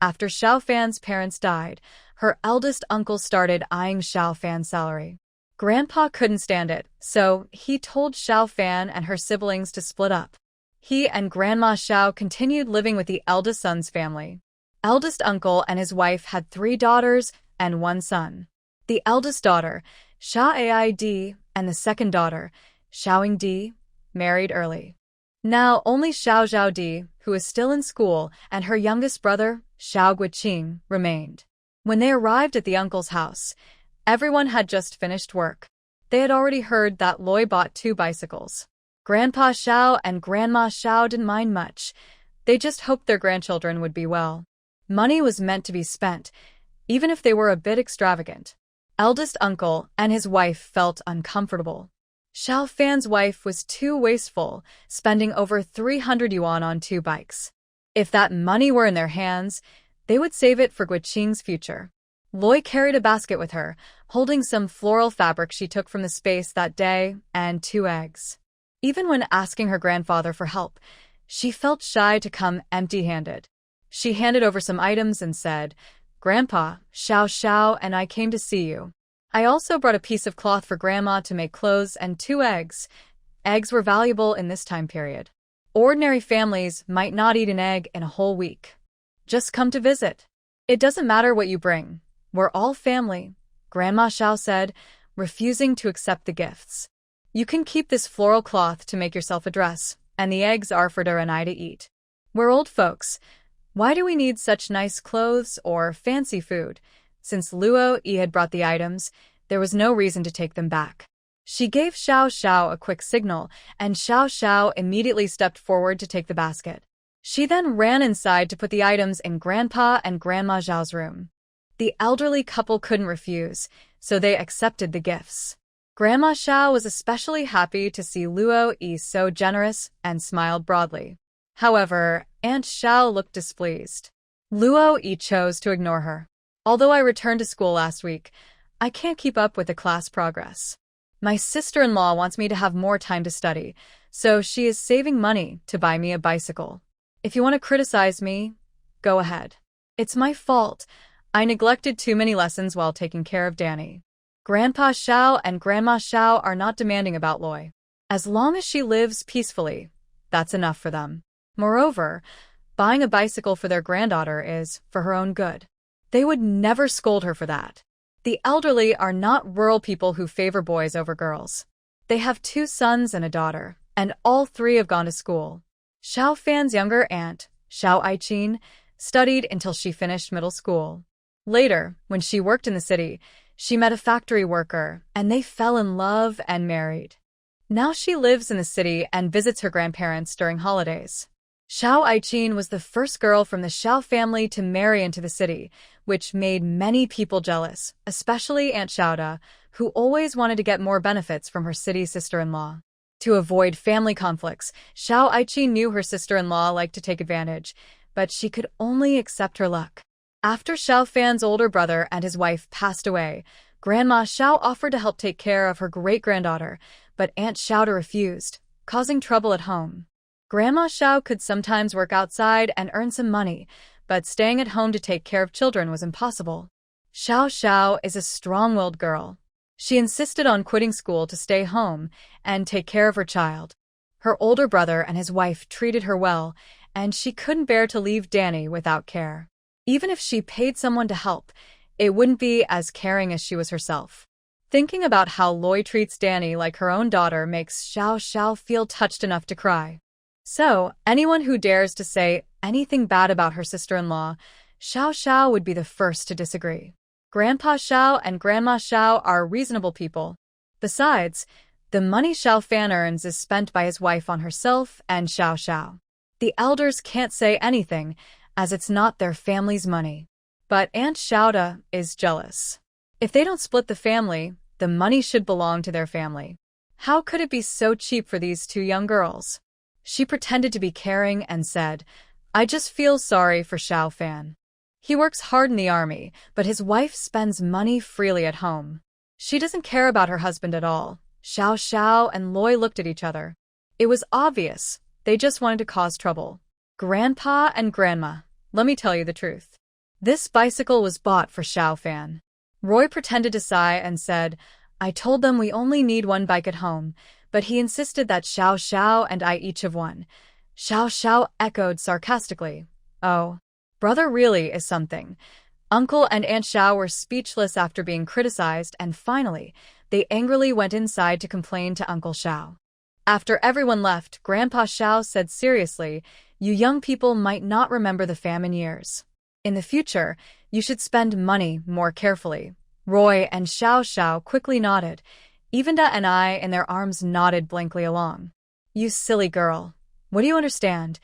After Xiao Fan's parents died, her eldest uncle started eyeing Xiao Fan's salary. Grandpa couldn't stand it, so he told Xiao Fan and her siblings to split up. He and Grandma Xiao continued living with the eldest son's family. Eldest uncle and his wife had 3 daughters and 1 son. The eldest daughter, Xia Aid, and the second daughter, Xiaoing Di, married early. Now only Xiao Zhao Di, who is still in school, and her youngest brother, Xiao Guiqing, remained. When they arrived at the uncle's house, everyone had just finished work. They had already heard that Loi bought 2 bicycles. Grandpa Xiao and Grandma Xiao didn't mind much. They just hoped their grandchildren would be well. Money was meant to be spent, even if they were a bit extravagant. Eldest uncle and his wife felt uncomfortable. Xiao Fan's wife was too wasteful, spending over 300 yuan on 2 bikes. If that money were in their hands, they would save it for Guiqing's future. Loy carried a basket with her, holding some floral fabric she took from the space that day, and 2 eggs. Even when asking her grandfather for help, she felt shy to come empty-handed. She handed over some items and said, "Grandpa, Xiao Xiao and I came to see you. I also brought a piece of cloth for Grandma to make clothes and 2 eggs." Eggs were valuable in this time period. Ordinary families might not eat an egg in a whole week. "Just come to visit. It doesn't matter what you bring. We're all family," Grandma Xiao said, refusing to accept the gifts. "You can keep this floral cloth to make yourself a dress, and the eggs are for Dara and I to eat. We're old folks. Why do we need such nice clothes or fancy food?" Since Luo Yi had brought the items, there was no reason to take them back. She gave Xiao Xiao a quick signal, and Xiao Xiao immediately stepped forward to take the basket. She then ran inside to put the items in Grandpa and Grandma Zhao's room. The elderly couple couldn't refuse, so they accepted the gifts. Grandma Xiao was especially happy to see Luo Yi so generous and smiled broadly. However, Aunt Xiao looked displeased. Luo Yi chose to ignore her. "Although I returned to school last week, I can't keep up with the class progress. My sister-in-law wants me to have more time to study, so she is saving money to buy me a bicycle. If you want to criticize me, go ahead. It's my fault. I neglected too many lessons while taking care of Danny." Grandpa Xiao and Grandma Xiao are not demanding about Loy. As long as she lives peacefully, that's enough for them. Moreover, buying a bicycle for their granddaughter is for her own good. They would never scold her for that. The elderly are not rural people who favor boys over girls. They have 2 sons and a daughter, and all 3 have gone to school. Xiao Fan's younger aunt, Xiao Aiqin, studied until she finished middle school. Later, when she worked in the city, she met a factory worker, and they fell in love and married. Now she lives in the city and visits her grandparents during holidays. Xiao Aiqin was the first girl from the Xiao family to marry into the city, which made many people jealous, especially Aunt Xiaoda, who always wanted to get more benefits from her city sister-in-law. To avoid family conflicts, Xiao Aiqin knew her sister-in-law liked to take advantage, but she could only accept her luck. After Xiao Fan's older brother and his wife passed away, Grandma Xiao offered to help take care of her great-granddaughter, but Aunt Xiaoda refused, causing trouble at home. Grandma Xiao could sometimes work outside and earn some money, but staying at home to take care of children was impossible. Xiao Xiao is a strong-willed girl. She insisted on quitting school to stay home and take care of her child. Her older brother and his wife treated her well, and she couldn't bear to leave Danny without care. Even if she paid someone to help, it wouldn't be as caring as she was herself. Thinking about how Loy treats Danny like her own daughter makes Xiao Xiao feel touched enough to cry. So, anyone who dares to say anything bad about her sister-in-law, Xiao Xiao would be the first to disagree. Grandpa Xiao and Grandma Xiao are reasonable people. Besides, the money Xiao Fan earns is spent by his wife on herself and Xiao Xiao. The elders can't say anything, as it's not their family's money. But Aunt Xiaoda is jealous. If they don't split the family, the money should belong to their family. How could it be so cheap for these 2 young girls? She pretended to be caring and said, "I just feel sorry for Xiao Fan. He works hard in the army, but his wife spends money freely at home. She doesn't care about her husband at all." Xiao Xiao and Loy looked at each other. It was obvious. They just wanted to cause trouble. "Grandpa and Grandma, let me tell you the truth. This bicycle was bought for Xiao Fan." Roy pretended to sigh and said, "I told them we only need 1 bike at home, but he insisted that Xiao Xiao and I each have 1. Xiao Xiao echoed sarcastically, "Oh, brother really is something." Uncle and Aunt Xiao were speechless after being criticized, and finally, they angrily went inside to complain to Uncle Xiao. After everyone left, Grandpa Xiao said seriously, "You young people might not remember the famine years. In the future, you should spend money more carefully." Roy and Xiao Xiao quickly nodded. Even Da and I in their arms nodded blankly along. "You silly girl. What do you understand?"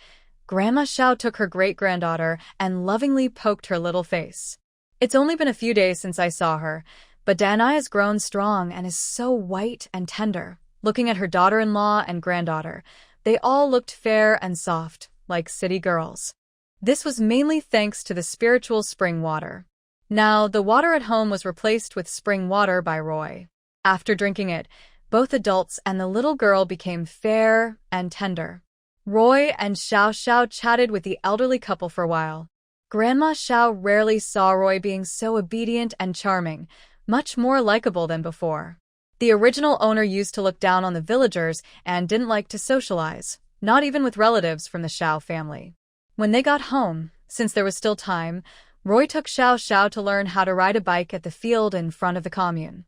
Grandma Xiao took her great-granddaughter and lovingly poked her little face. "It's only been a few days since I saw her, but Da and I has grown strong and is so white and tender." Looking at her daughter-in-law and granddaughter, they all looked fair and soft, like city girls. This was mainly thanks to the spiritual spring water. Now, the water at home was replaced with spring water by Roy. After drinking it, both adults and the little girl became fair and tender. Roy and Xiao Xiao chatted with the elderly couple for a while. Grandma Xiao rarely saw Roy being so obedient and charming, much more likable than before. The original owner used to look down on the villagers and didn't like to socialize, not even with relatives from the Xiao family. When they got home, since there was still time, Roy took Xiao Xiao to learn how to ride a bike at the field in front of the commune.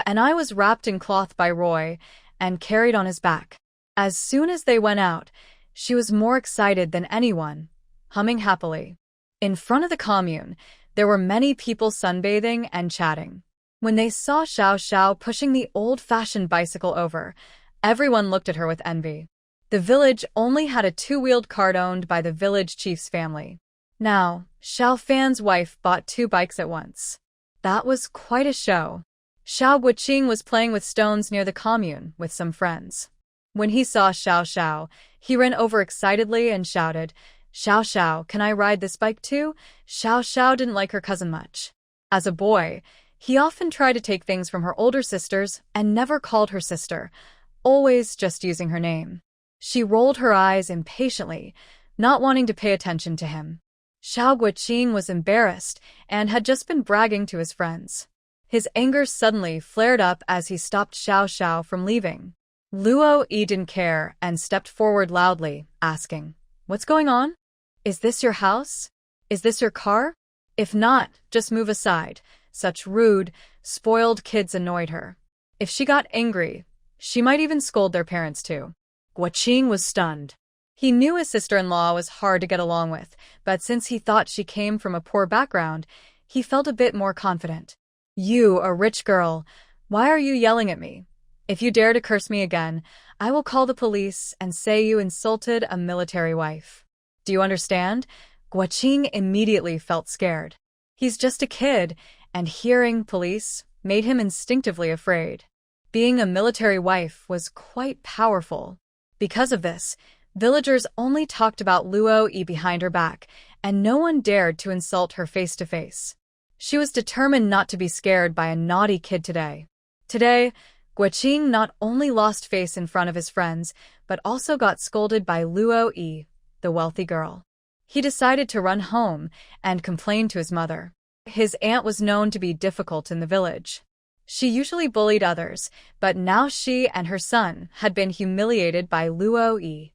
And I was wrapped in cloth by Roy and carried on his back. As soon as they went out, she was more excited than anyone, humming happily. In front of the commune, there were many people sunbathing and chatting. When they saw Xiao Xiao pushing the old-fashioned bicycle over, everyone looked at her with envy. The village only had a two-wheeled cart owned by the village chief's family. Now, Xiao Fan's wife bought 2 bikes at once. That was quite a show. Xiao Guoqing was playing with stones near the commune with some friends. When he saw Xiao Xiao, he ran over excitedly and shouted, "Xiao Xiao, can I ride this bike too?" Xiao Xiao didn't like her cousin much. As a boy, he often tried to take things from her older sisters and never called her sister, always just using her name. She rolled her eyes impatiently, not wanting to pay attention to him. Xiao Guoqing was embarrassed and had just been bragging to his friends. His anger suddenly flared up as he stopped Xiao Xiao from leaving. Luo Yi didn't care and stepped forward loudly, asking, "What's going on? Is this your house? Is this your car? If not, just move aside." Such rude, spoiled kids annoyed her. If she got angry, she might even scold their parents too. Guoqing was stunned. He knew his sister-in-law was hard to get along with, but since he thought she came from a poor background, he felt a bit more confident. "You, a rich girl, why are you yelling at me? If you dare to curse me again, I will call the police and say you insulted a military wife. Do you understand?" Guoqing immediately felt scared. He's just a kid, and hearing police made him instinctively afraid. Being a military wife was quite powerful. Because of this, villagers only talked about Luo Yi behind her back, and no one dared to insult her face to face. She was determined not to be scared by a naughty kid today. Today, Guoqing not only lost face in front of his friends, but also got scolded by Luo Yi, the wealthy girl. He decided to run home and complain to his mother. His aunt was known to be difficult in the village. She usually bullied others, but now she and her son had been humiliated by Luo Yi.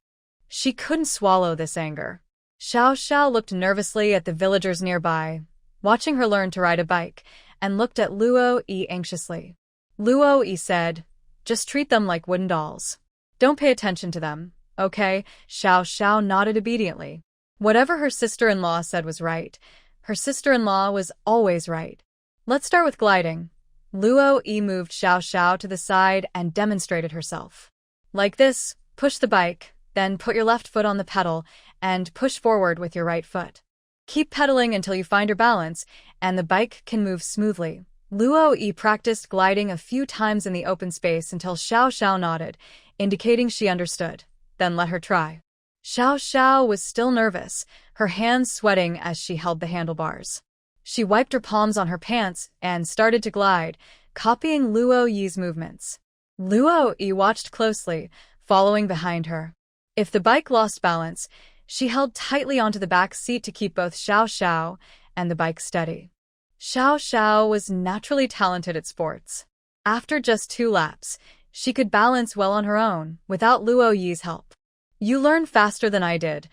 She couldn't swallow this anger. Xiao Xiao looked nervously at the villagers nearby, watching her learn to ride a bike, and looked at Luo Yi anxiously. Luo Yi said, "Just treat them like wooden dolls. Don't pay attention to them, okay?" Xiao Xiao nodded obediently. Whatever her sister-in-law said was right. Her sister-in-law was always right. "Let's start with gliding." Luo Yi moved Xiao Xiao to the side and demonstrated herself. "Like this, push the bike, then put your left foot on the pedal and push forward with your right foot. Keep pedaling until you find your balance, and the bike can move smoothly." Luo Yi practiced gliding a few times in the open space until Xiao Xiao nodded, indicating she understood, then let her try. Xiao Xiao was still nervous, her hands sweating as she held the handlebars. She wiped her palms on her pants and started to glide, copying Luo Yi's movements. Luo Yi watched closely, following behind her. If the bike lost balance, she held tightly onto the back seat to keep both Xiao Xiao and the bike steady. Xiao Xiao was naturally talented at sports. After just 2 laps, she could balance well on her own, without Luo Yi's help. "You learn faster than I did.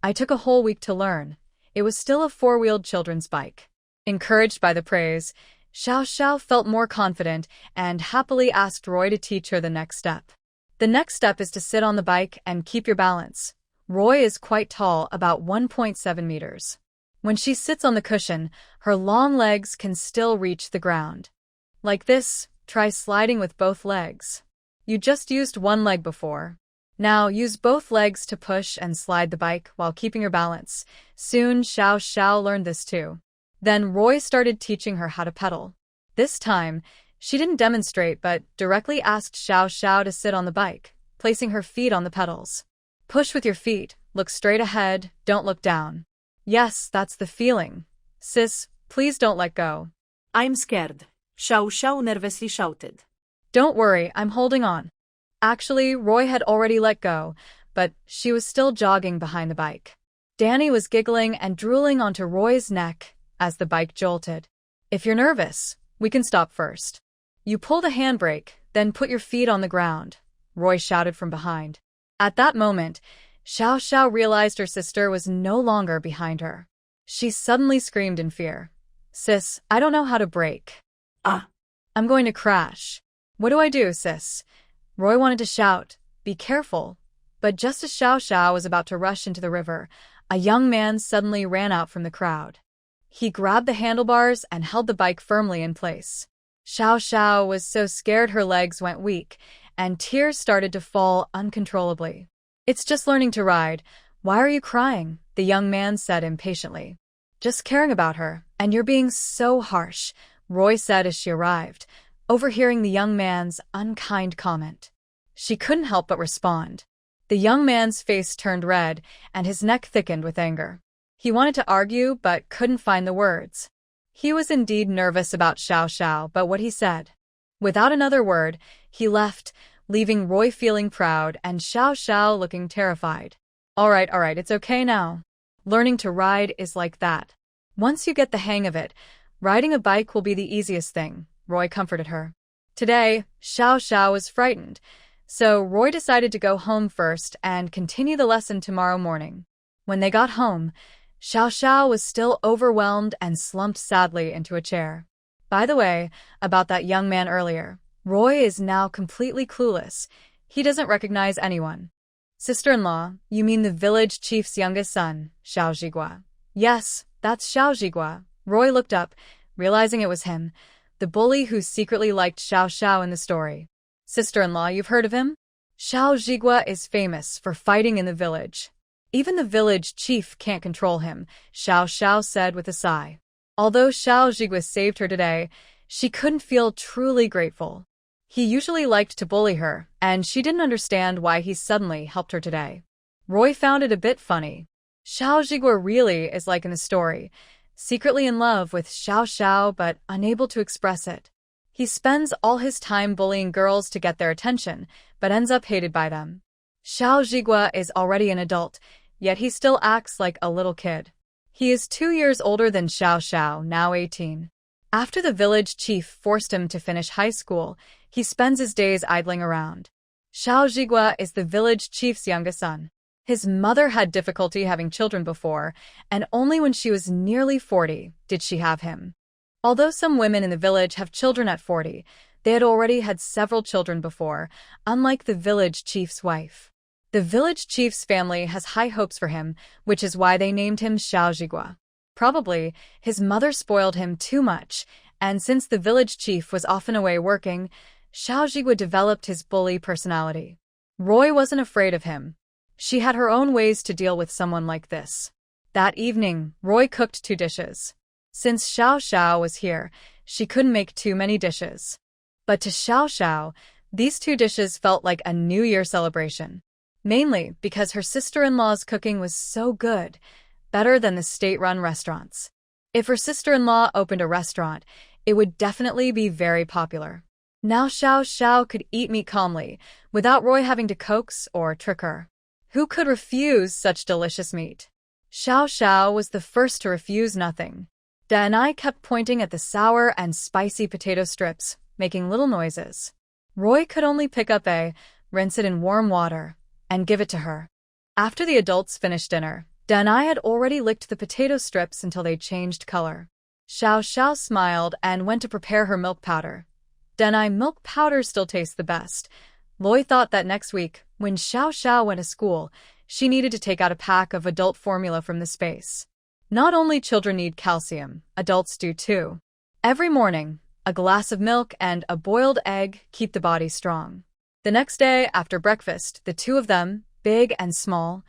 I took a whole week to learn. It was still a 4-wheeled children's bike." Encouraged by the praise, Xiao Xiao felt more confident and happily asked Roy to teach her the next step. "The next step is to sit on the bike and keep your balance." Roy is quite tall, about 1.7 meters. When she sits on the cushion, her long legs can still reach the ground. Like this, try sliding with both legs. You just used one leg before. Now use both legs to push and slide the bike while keeping your balance. Soon Xiao Xiao learned this too. Then Roy started teaching her how to pedal. This time, she didn't demonstrate but directly asked Xiao Xiao to sit on the bike, placing her feet on the pedals. "Push with your feet, look straight ahead, don't look down." "Yes, that's the feeling. Sis, Please don't let go. I'm scared, Xiao Xiao nervously shouted. Don't worry, I'm holding on. Actually, Roy had already let go, but she was still jogging behind the bike. Danny was giggling and drooling onto Roy's neck as the bike jolted. If you're nervous, we can stop first. You pull the handbrake, then put your feet on the ground, Roy shouted from behind. At that moment, Xiao Xiao realized her sister was no longer behind her. She suddenly screamed in fear. Sis, I don't know how to brake. I'm going to crash. What do I do, sis? Roy wanted to shout, be careful. But just as Xiao Xiao was about to rush into the river, a young man suddenly ran out from the crowd. He grabbed the handlebars and held the bike firmly in place. Xiao Xiao was so scared her legs went weak, and tears started to fall uncontrollably. It's just learning to ride. Why are you crying? The young man said impatiently. Just caring about her, and you're being so harsh, Roy said as she arrived, overhearing the young man's unkind comment. She couldn't help but respond. The young man's face turned red, and his neck thickened with anger. He wanted to argue, but couldn't find the words. He was indeed nervous about Xiao Xiao, but what he said. Without another word, he left, leaving Roy feeling proud and Xiao Xiao looking terrified. All right, it's okay now. Learning to ride is like that. Once you get the hang of it, riding a bike will be the easiest thing, Roy comforted her. Today, Xiao Xiao was frightened, so Roy decided to go home first and continue the lesson tomorrow morning. When they got home, Xiao Xiao was still overwhelmed and slumped sadly into a chair. By the way, about that young man earlier, Roy is now completely clueless. He doesn't recognize anyone. Sister-in-law, you mean the village chief's youngest son, Xiao Zhigua? Yes, that's Xiao Zhigua. Roy looked up, realizing it was him, the bully who secretly liked Xiao Xiao in the story. Sister-in-law, you've heard of him? Xiao Zhigua is famous for fighting in the village. Even the village chief can't control him, Xiao Xiao said with a sigh. Although Xiao Zhigua saved her today, she couldn't feel truly grateful. He usually liked to bully her, and she didn't understand why he suddenly helped her today. Roy found it a bit funny. Xiao Zhigua really is like in the story, secretly in love with Xiao Xiao but unable to express it. He spends all his time bullying girls to get their attention, but ends up hated by them. Xiao Zhigua is already an adult, yet he still acts like a little kid. He is 2 years older than Xiao Xiao, now 18. After the village chief forced him to finish high school, he spends his days idling around. Xiao Zhigua is the village chief's youngest son. His mother had difficulty having children before, and only when she was nearly 40 did she have him. Although some women in the village have children at 40, they had already had several children before, unlike the village chief's wife. The village chief's family has high hopes for him, which is why they named him Xiao Zhigua. Probably, his mother spoiled him too much, and since the village chief was often away working, Xiao Zhigua developed his bully personality. Roy wasn't afraid of him. She had her own ways to deal with someone like this. That evening, Roy cooked 2 dishes. Since Xiao Xiao was here, she couldn't make too many dishes. But to Xiao Xiao, these 2 dishes felt like a New Year celebration. Mainly because her sister-in-law's cooking was so good, better than the state-run restaurants. If her sister-in-law opened a restaurant, it would definitely be very popular. Now Xiao Xiao could eat meat calmly, without Roy having to coax or trick her. Who could refuse such delicious meat? Xiao Xiao was the first to refuse nothing. Da and I kept pointing at the sour and spicy potato strips, making little noises. Roy could only pick up rinse it in warm water, and give it to her. After the adults finished dinner, Da and I had already licked the potato strips until they changed color. Xiao Xiao smiled and went to prepare her milk powder. Da and I milk powder still tastes the best. Loy thought that next week, when Xiao Xiao went to school, she needed to take out a pack of adult formula from the space. Not only children need calcium, adults do too. Every morning, a glass of milk and a boiled egg keep the body strong. The next day, after breakfast, the 2 of them, big and small,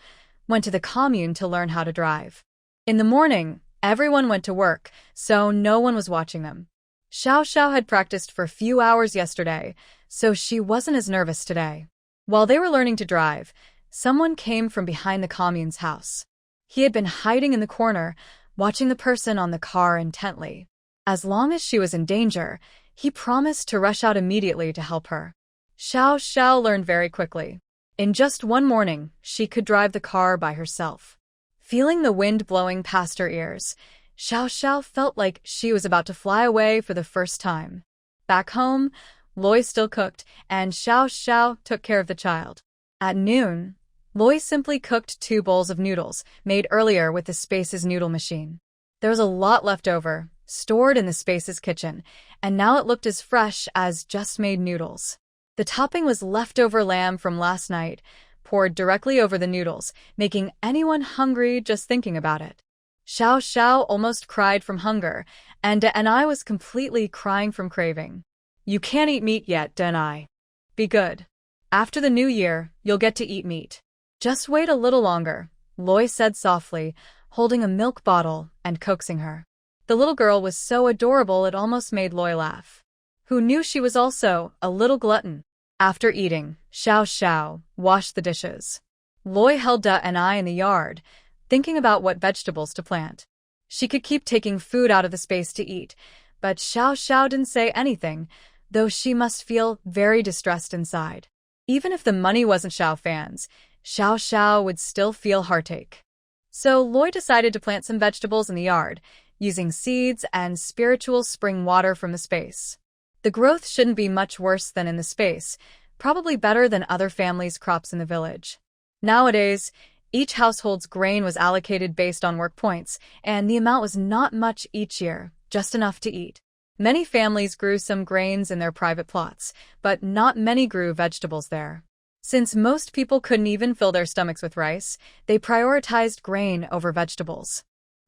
went to the commune to learn how to drive. In the morning, everyone went to work, so no one was watching them. Xiao Xiao had practiced for a few hours yesterday, so she wasn't as nervous today. While they were learning to drive, someone came from behind the commune's house. He had been hiding in the corner, watching the person on the car intently. As long as she was in danger, he promised to rush out immediately to help her. Xiao Xiao learned very quickly. In just one morning, she could drive the car by herself. Feeling the wind blowing past her ears, Xiao Xiao felt like she was about to fly away for the first time. Back home, Loi still cooked, and Xiao Xiao took care of the child. At noon, Loi simply cooked 2 bowls of noodles, made earlier with the Space's noodle machine. There was a lot left over, stored in the Space's kitchen, and now it looked as fresh as just-made noodles. The topping was leftover lamb from last night, poured directly over the noodles, making anyone hungry just thinking about it. Xiao Xiao almost cried from hunger, and I was completely crying from craving. You can't eat meat yet, Denai. Be good. After the new year, you'll get to eat meat. Just wait a little longer, Loi said softly, holding a milk bottle and coaxing her. The little girl was so adorable it almost made Loi laugh. Who knew she was also a little glutton? After eating, Xiao Xiao washed the dishes. Loi held Da and I in the yard, thinking about what vegetables to plant. She could keep taking food out of the Space to eat, but Xiao Xiao didn't say anything, though she must feel very distressed inside. Even if the money wasn't Xiao Fan's, Xiao Xiao would still feel heartache. So Loi decided to plant some vegetables in the yard, using seeds and spiritual spring water from the Space. The growth shouldn't be much worse than in the Space, probably better than other families' crops in the village. Nowadays, each household's grain was allocated based on work points, and the amount was not much each year, just enough to eat. Many families grew some grains in their private plots, but not many grew vegetables there. Since most people couldn't even fill their stomachs with rice, they prioritized grain over vegetables.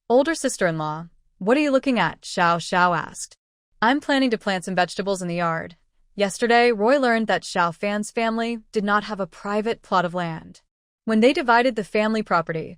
Older sister-in-law, what are you looking at? Xiao Xiao asked. I'm planning to plant some vegetables in the yard. Yesterday, Roy learned that Xiao Fan's family did not have a private plot of land. When they divided the family property,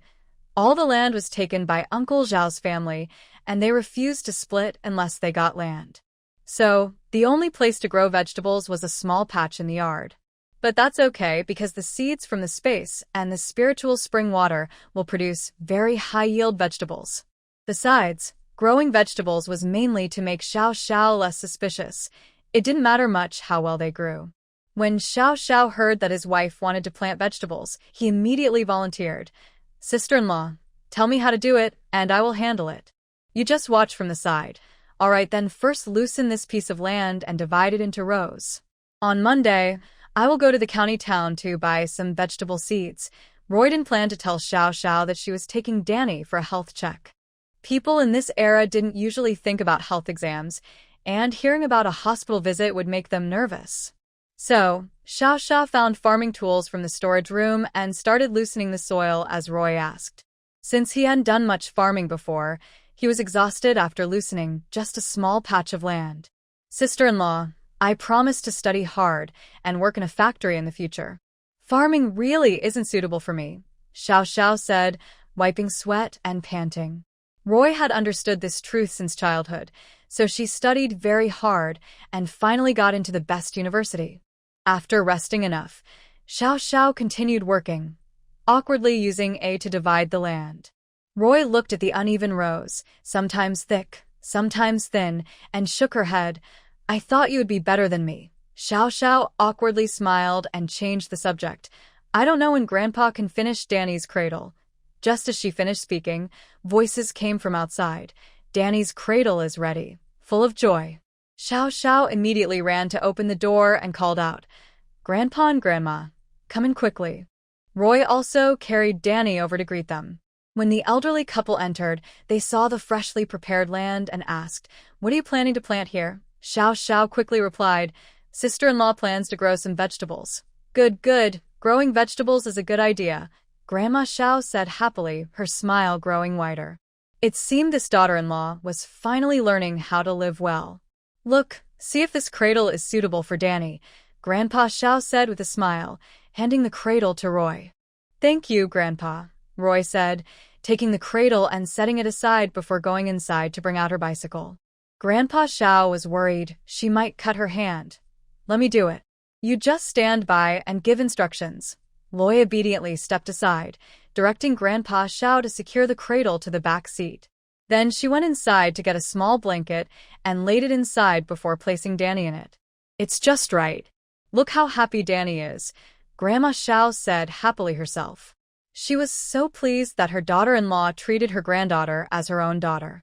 all the land was taken by Uncle Zhao's family, and they refused to split unless they got land. So, the only place to grow vegetables was a small patch in the yard. But that's okay because the seeds from the Space and the spiritual spring water will produce very high-yield vegetables. Besides, growing vegetables was mainly to make Xiao Xiao less suspicious. It didn't matter much how well they grew. When Xiao Xiao heard that his wife wanted to plant vegetables, he immediately volunteered. Sister-in-law, tell me how to do it, and I will handle it. You just watch from the side. All right, then first loosen this piece of land and divide it into rows. On Monday, I will go to the county town to buy some vegetable seeds. Roy didn't plan to tell Xiao Xiao that she was taking Danny for a health check. People in this era didn't usually think about health exams, and hearing about a hospital visit would make them nervous. So, Xiao Xiao found farming tools from the storage room and started loosening the soil as Roy asked. Since he hadn't done much farming before, he was exhausted after loosening just a small patch of land. Sister-in-law, I promise to study hard and work in a factory in the future. Farming really isn't suitable for me, Xiao Xiao said, wiping sweat and panting. Roy had understood this truth since childhood, so she studied very hard and finally got into the best university. After resting enough, Xiao Xiao continued working, awkwardly using A to divide the land. Roy looked at the uneven rows, sometimes thick, sometimes thin, and shook her head. I thought you would be better than me. Xiao Xiao awkwardly smiled and changed the subject. I don't know when Grandpa can finish Danny's cradle. Just as she finished speaking, voices came from outside. Danny's cradle is ready, full of joy. Xiao Xiao immediately ran to open the door and called out, Grandpa and Grandma, come in quickly. Roy also carried Danny over to greet them. When the elderly couple entered, they saw the freshly prepared land and asked, What are you planning to plant here? Xiao Xiao quickly replied, Sister-in-law plans to grow some vegetables. Good, good. Growing vegetables is a good idea, Grandma Xiao said happily, her smile growing wider. It seemed this daughter-in-law was finally learning how to live well. Look, see if this cradle is suitable for Danny, Grandpa Xiao said with a smile, handing the cradle to Roy. Thank you, Grandpa, Roy said, taking the cradle and setting it aside before going inside to bring out her bicycle. Grandpa Xiao was worried she might cut her hand. Let me do it. You just stand by and give instructions. Loi obediently stepped aside, directing Grandpa Xiao to secure the cradle to the back seat. Then she went inside to get a small blanket and laid it inside before placing Danny in it. "It's just right. Look how happy Danny is," Grandma Xiao said happily herself. She was so pleased that her daughter-in-law treated her granddaughter as her own daughter.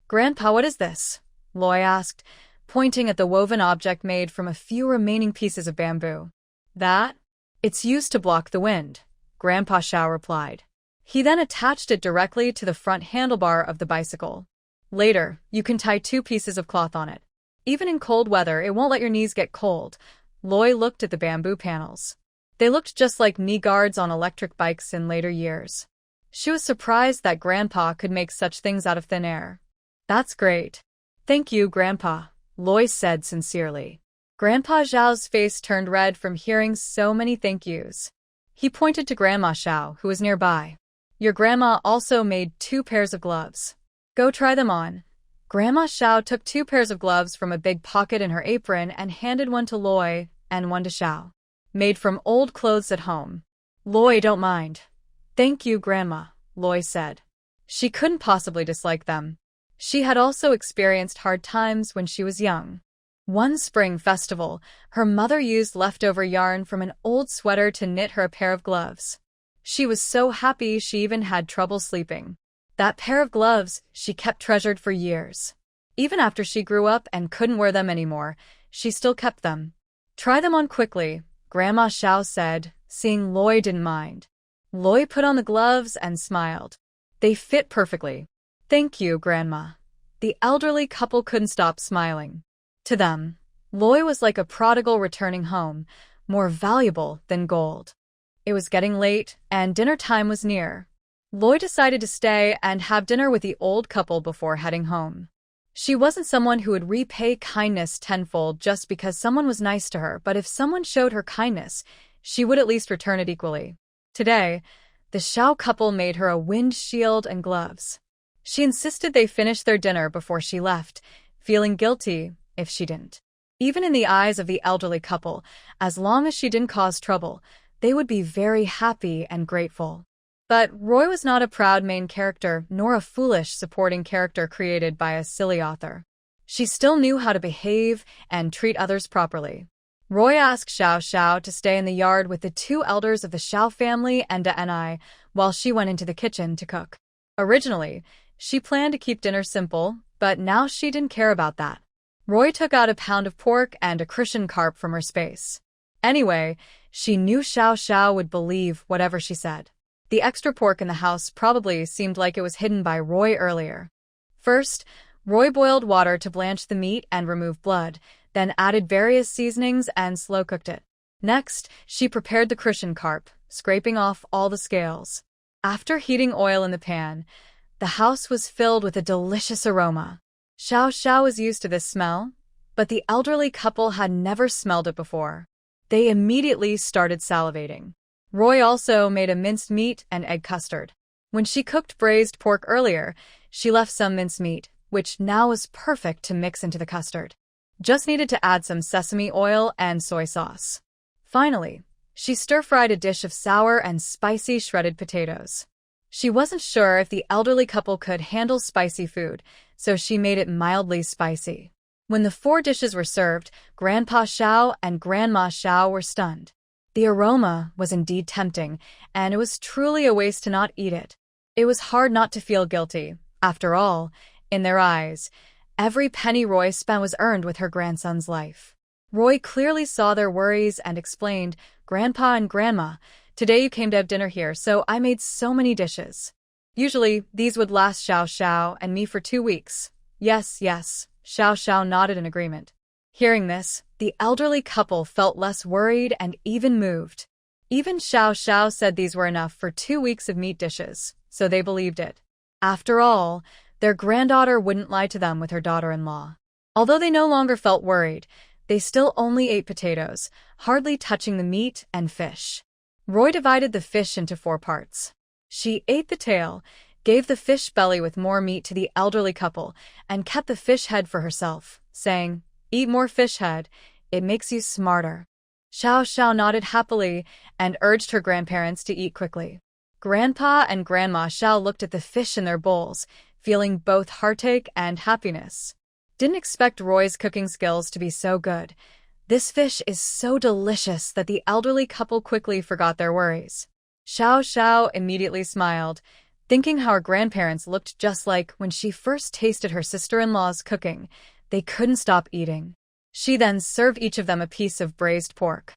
"Grandpa, what is this?" Loy asked, pointing at the woven object made from a few remaining pieces of bamboo. "That? It's used to block the wind," Grandpa Xiao replied. He then attached it directly to the front handlebar of the bicycle. "Later, you can tie 2 pieces of cloth on it. Even in cold weather, it won't let your knees get cold." Loy looked at the bamboo panels. They looked just like knee guards on electric bikes in later years. She was surprised that Grandpa could make such things out of thin air. "That's great. Thank you, Grandpa," Loy said sincerely. Grandpa Zhao's face turned red from hearing so many thank yous. He pointed to Grandma Xiao, who was nearby. "Your grandma also made 2 pairs of gloves. Go try them on." Grandma Xiao took 2 pairs of gloves from a big pocket in her apron and handed one to Loy and one to Xiao. "Made from old clothes at home." "Loy, don't mind." "Thank you, Grandma," Loy said. She couldn't possibly dislike them. She had also experienced hard times when she was young. One spring festival, her mother used leftover yarn from an old sweater to knit her a pair of gloves. She was so happy she even had trouble sleeping. That pair of gloves she kept treasured for years. Even after she grew up and couldn't wear them anymore, she still kept them. "Try them on quickly," Grandma Xiao said, seeing Loy didn't mind. Loy put on the gloves and smiled. They fit perfectly. "Thank you, Grandma." The elderly couple couldn't stop smiling. To them, Loy was like a prodigal returning home, more valuable than gold. It was getting late, and dinner time was near. Loy decided to stay and have dinner with the old couple before heading home. She wasn't someone who would repay kindness tenfold just because someone was nice to her, but if someone showed her kindness, she would at least return it equally. Today, the Xiao couple made her a wind shield and gloves. She insisted they finish their dinner before she left, feeling guilty if she didn't. Even in the eyes of the elderly couple, as long as she didn't cause trouble, they would be very happy and grateful. But Roy was not a proud main character, nor a foolish supporting character created by a silly author. She still knew how to behave and treat others properly. Roy asked Xiao Xiao to stay in the yard with the 2 elders of the Xiao family and Ai, while she went into the kitchen to cook. Originally, she planned to keep dinner simple, but now she didn't care about that. Roy took out a pound of pork and a crucian carp from her space. Anyway, she knew Xiao Xiao would believe whatever she said. The extra pork in the house probably seemed like it was hidden by Roy earlier. First, Roy boiled water to blanch the meat and remove blood, then added various seasonings and slow-cooked it. Next, she prepared the crucian carp, scraping off all the scales. After heating oil in the pan, the house was filled with a delicious aroma. Xiao Xiao was used to this smell, but the elderly couple had never smelled it before. They immediately started salivating. Roy also made a minced meat and egg custard. When she cooked braised pork earlier, she left some minced meat, which now was perfect to mix into the custard. Just needed to add some sesame oil and soy sauce. Finally, she stir-fried a dish of sour and spicy shredded potatoes. She wasn't sure if the elderly couple could handle spicy food, so she made it mildly spicy. When the 4 dishes were served, Grandpa Xiao and Grandma Xiao were stunned. The aroma was indeed tempting, and it was truly a waste to not eat it. It was hard not to feel guilty. After all, in their eyes, every penny Roy spent was earned with her grandson's life. Roy clearly saw their worries and explained, "Grandpa and Grandma, today you came to have dinner here, so I made so many dishes. Usually, these would last Xiao Xiao and me for 2 weeks. Yes, yes," Xiao Xiao nodded in agreement. Hearing this, the elderly couple felt less worried and even moved. Even Xiao Xiao said these were enough for 2 weeks of meat dishes, so they believed it. After all, their granddaughter wouldn't lie to them with her daughter-in-law. Although they no longer felt worried, they still only ate potatoes, hardly touching the meat and fish. Roy divided the fish into 4 parts. She ate the tail, gave the fish belly with more meat to the elderly couple, and kept the fish head for herself, saying, "Eat more fish head, it makes you smarter." Xiao Xiao nodded happily and urged her grandparents to eat quickly. Grandpa and Grandma Xiao looked at the fish in their bowls, feeling both heartache and happiness. Didn't expect Roy's cooking skills to be so good. This fish is so delicious that the elderly couple quickly forgot their worries. Xiao Xiao immediately smiled, thinking how her grandparents looked just like when she first tasted her sister-in-law's cooking. They couldn't stop eating. She then served each of them a piece of braised pork.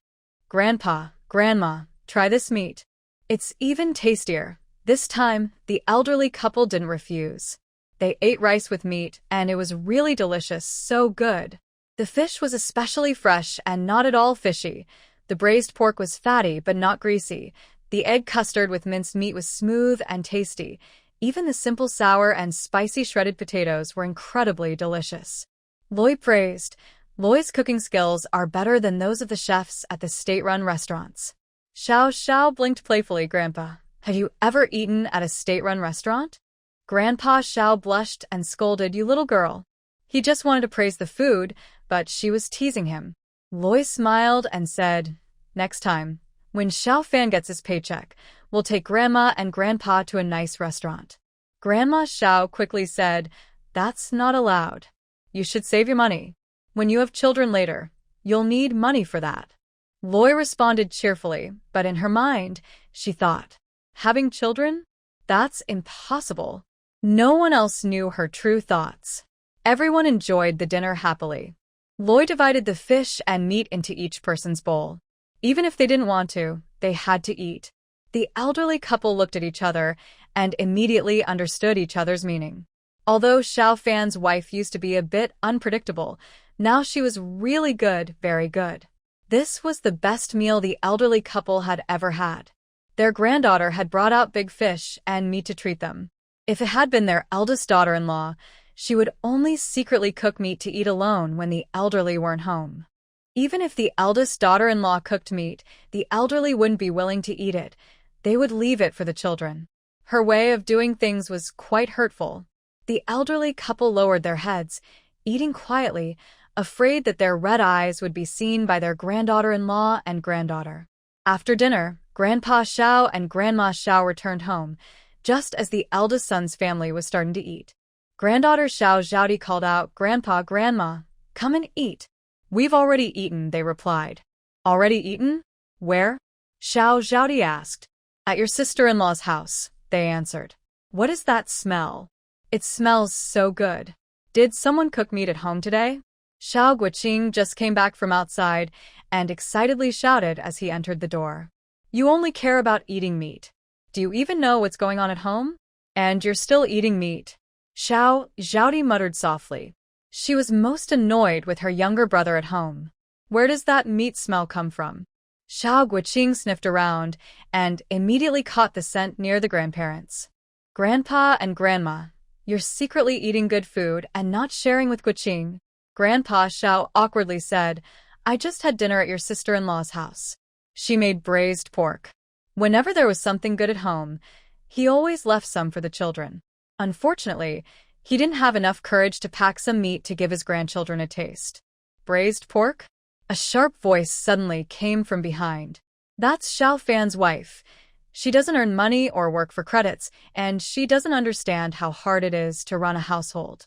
"Grandpa, Grandma, try this meat. It's even tastier." This time, the elderly couple didn't refuse. They ate rice with meat, and it was really delicious, so good. The fish was especially fresh and not at all fishy. The braised pork was fatty but not greasy. The egg custard with minced meat was smooth and tasty. Even the simple sour and spicy shredded potatoes were incredibly delicious. Loy praised, "Loy's cooking skills are better than those of the chefs at the state-run restaurants." Xiao Xiao blinked playfully. "Grandpa, have you ever eaten at a state-run restaurant?" Grandpa Xiao blushed and scolded, "You little girl." He just wanted to praise the food, but she was teasing him. Loy smiled and said, "Next time, when Xiao Fan gets his paycheck, we'll take Grandma and Grandpa to a nice restaurant." Grandma Xiao quickly said, "That's not allowed. You should save your money. When you have children later, you'll need money for that." Loy responded cheerfully, but in her mind, she thought, "Having children? That's impossible." No one else knew her true thoughts. Everyone enjoyed the dinner happily. Loy divided the fish and meat into each person's bowl. Even if they didn't want to, they had to eat. The elderly couple looked at each other and immediately understood each other's meaning. Although Xiao Fan's wife used to be a bit unpredictable, now she was really good, very good. This was the best meal the elderly couple had ever had. Their granddaughter had brought out big fish and meat to treat them. If it had been their eldest daughter-in-law, she would only secretly cook meat to eat alone when the elderly weren't home. Even if the eldest daughter-in-law cooked meat, the elderly wouldn't be willing to eat it. They would leave it for the children. Her way of doing things was quite hurtful. The elderly couple lowered their heads, eating quietly, afraid that their red eyes would be seen by their granddaughter-in-law and granddaughter. After dinner, Grandpa Xiao and Grandma Xiao returned home, just as the eldest son's family was starting to eat. Granddaughter Xiao Zhaodi called out, "Grandpa, Grandma, come and eat." "We've already eaten," they replied. "Already eaten? Where?" Xiao Zhaodi asked. "At your sister-in-law's house," they answered. "What is that smell? It smells so good. Did someone cook meat at home today?" Xiao Guoqing just came back from outside and excitedly shouted as he entered the door. "You only care about eating meat. Do you even know what's going on at home? And you're still eating meat." Xiao Zhaodi muttered softly. She was most annoyed with her younger brother at home. "Where does that meat smell come from?" Xiao Guoqing sniffed around and immediately caught the scent near the grandparents. "Grandpa and Grandma, you're secretly eating good food and not sharing with Guoqing." Grandpa Xiao awkwardly said, "I just had dinner at your sister-in-law's house. She made braised pork. Whenever there was something good at home, he always left some for the children. Unfortunately, he didn't have enough courage to pack some meat to give his grandchildren a taste." "Braised pork?" A sharp voice suddenly came from behind. "That's Xiao Fan's wife. She doesn't earn money or work for credits, and she doesn't understand how hard it is to run a household."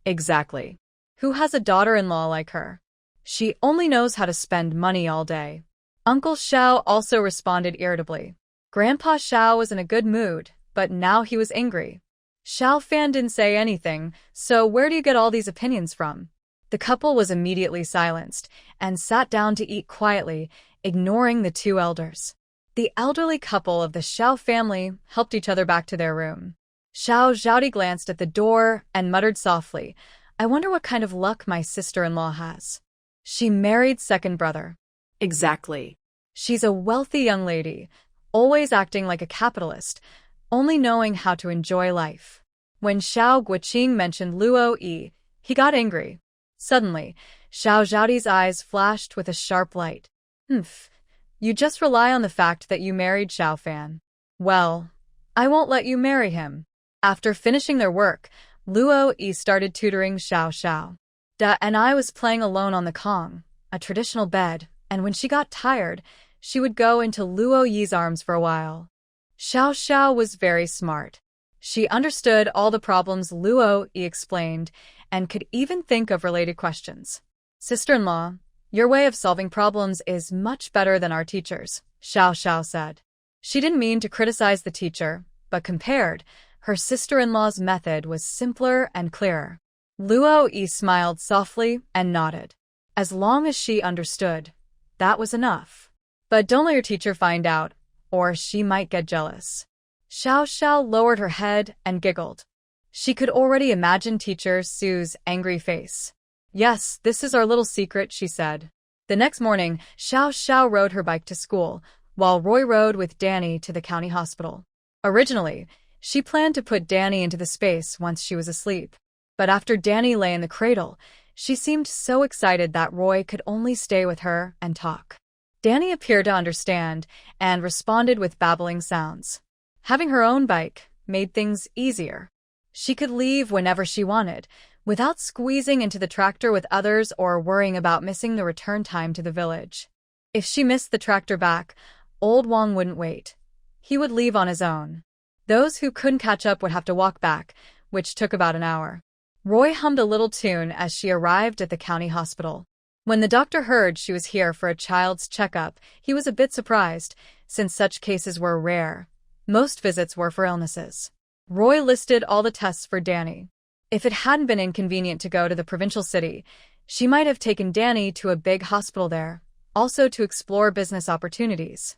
"Exactly. Who has a daughter-in-law like her? She only knows how to spend money all day." Uncle Xiao also responded irritably. Grandpa Xiao was in a good mood, but now he was angry. Xiao Fan didn't say anything, so where do you get all these opinions from? The couple was immediately silenced and sat down to eat quietly, ignoring the two elders. The elderly couple of the Xiao family helped each other back to their room. Xiao Zhaodi glanced at the door and muttered softly, "I wonder what kind of luck my sister-in-law has. She married second brother." Exactly. "She's a wealthy young lady, always acting like a capitalist, only knowing how to enjoy life." When Xiao Guoqing mentioned Luo Yi, he got angry. Suddenly, Xiao Zhaodi's eyes flashed with a sharp light. You just rely on the fact that you married Xiao Fan. Well, I won't let you marry him." After finishing their work, Luo Yi started tutoring Xiao Xiao. Da and I was playing alone on the Kong, a traditional bed, and when she got tired, she would go into Luo Yi's arms for a while. Xiao Xiao was very smart. She understood all the problems Luo Yi explained and could even think of related questions. Sister-in-law, your way of solving problems is much better than our teachers, Xiao Xiao said. She didn't mean to criticize the teacher, but compared, her sister-in-law's method was simpler and clearer. Luo Yi smiled softly and nodded. As long as she understood, that was enough. But don't let your teacher find out, or she might get jealous. Xiao Xiao lowered her head and giggled. She could already imagine teacher Sue's angry face. Yes, this is our little secret, she said. The next morning, Xiao Xiao rode her bike to school, while Roy rode with Danny to the county hospital. Originally, she planned to put Danny into the space once she was asleep. But after Danny lay in the cradle, she seemed so excited that Roy could only stay with her and talk. Danny appeared to understand and responded with babbling sounds. Having her own bike made things easier. She could leave whenever she wanted, without squeezing into the tractor with others or worrying about missing the return time to the village. If she missed the tractor back, old Wang wouldn't wait. He would leave on his own. Those who couldn't catch up would have to walk back, which took about an hour. Roy hummed a little tune as she arrived at the county hospital. When the doctor heard she was here for a child's checkup, he was a bit surprised, since such cases were rare. Most visits were for illnesses. Roy listed all the tests for Danny. If it hadn't been inconvenient to go to the provincial city, she might have taken Danny to a big hospital there, also to explore business opportunities.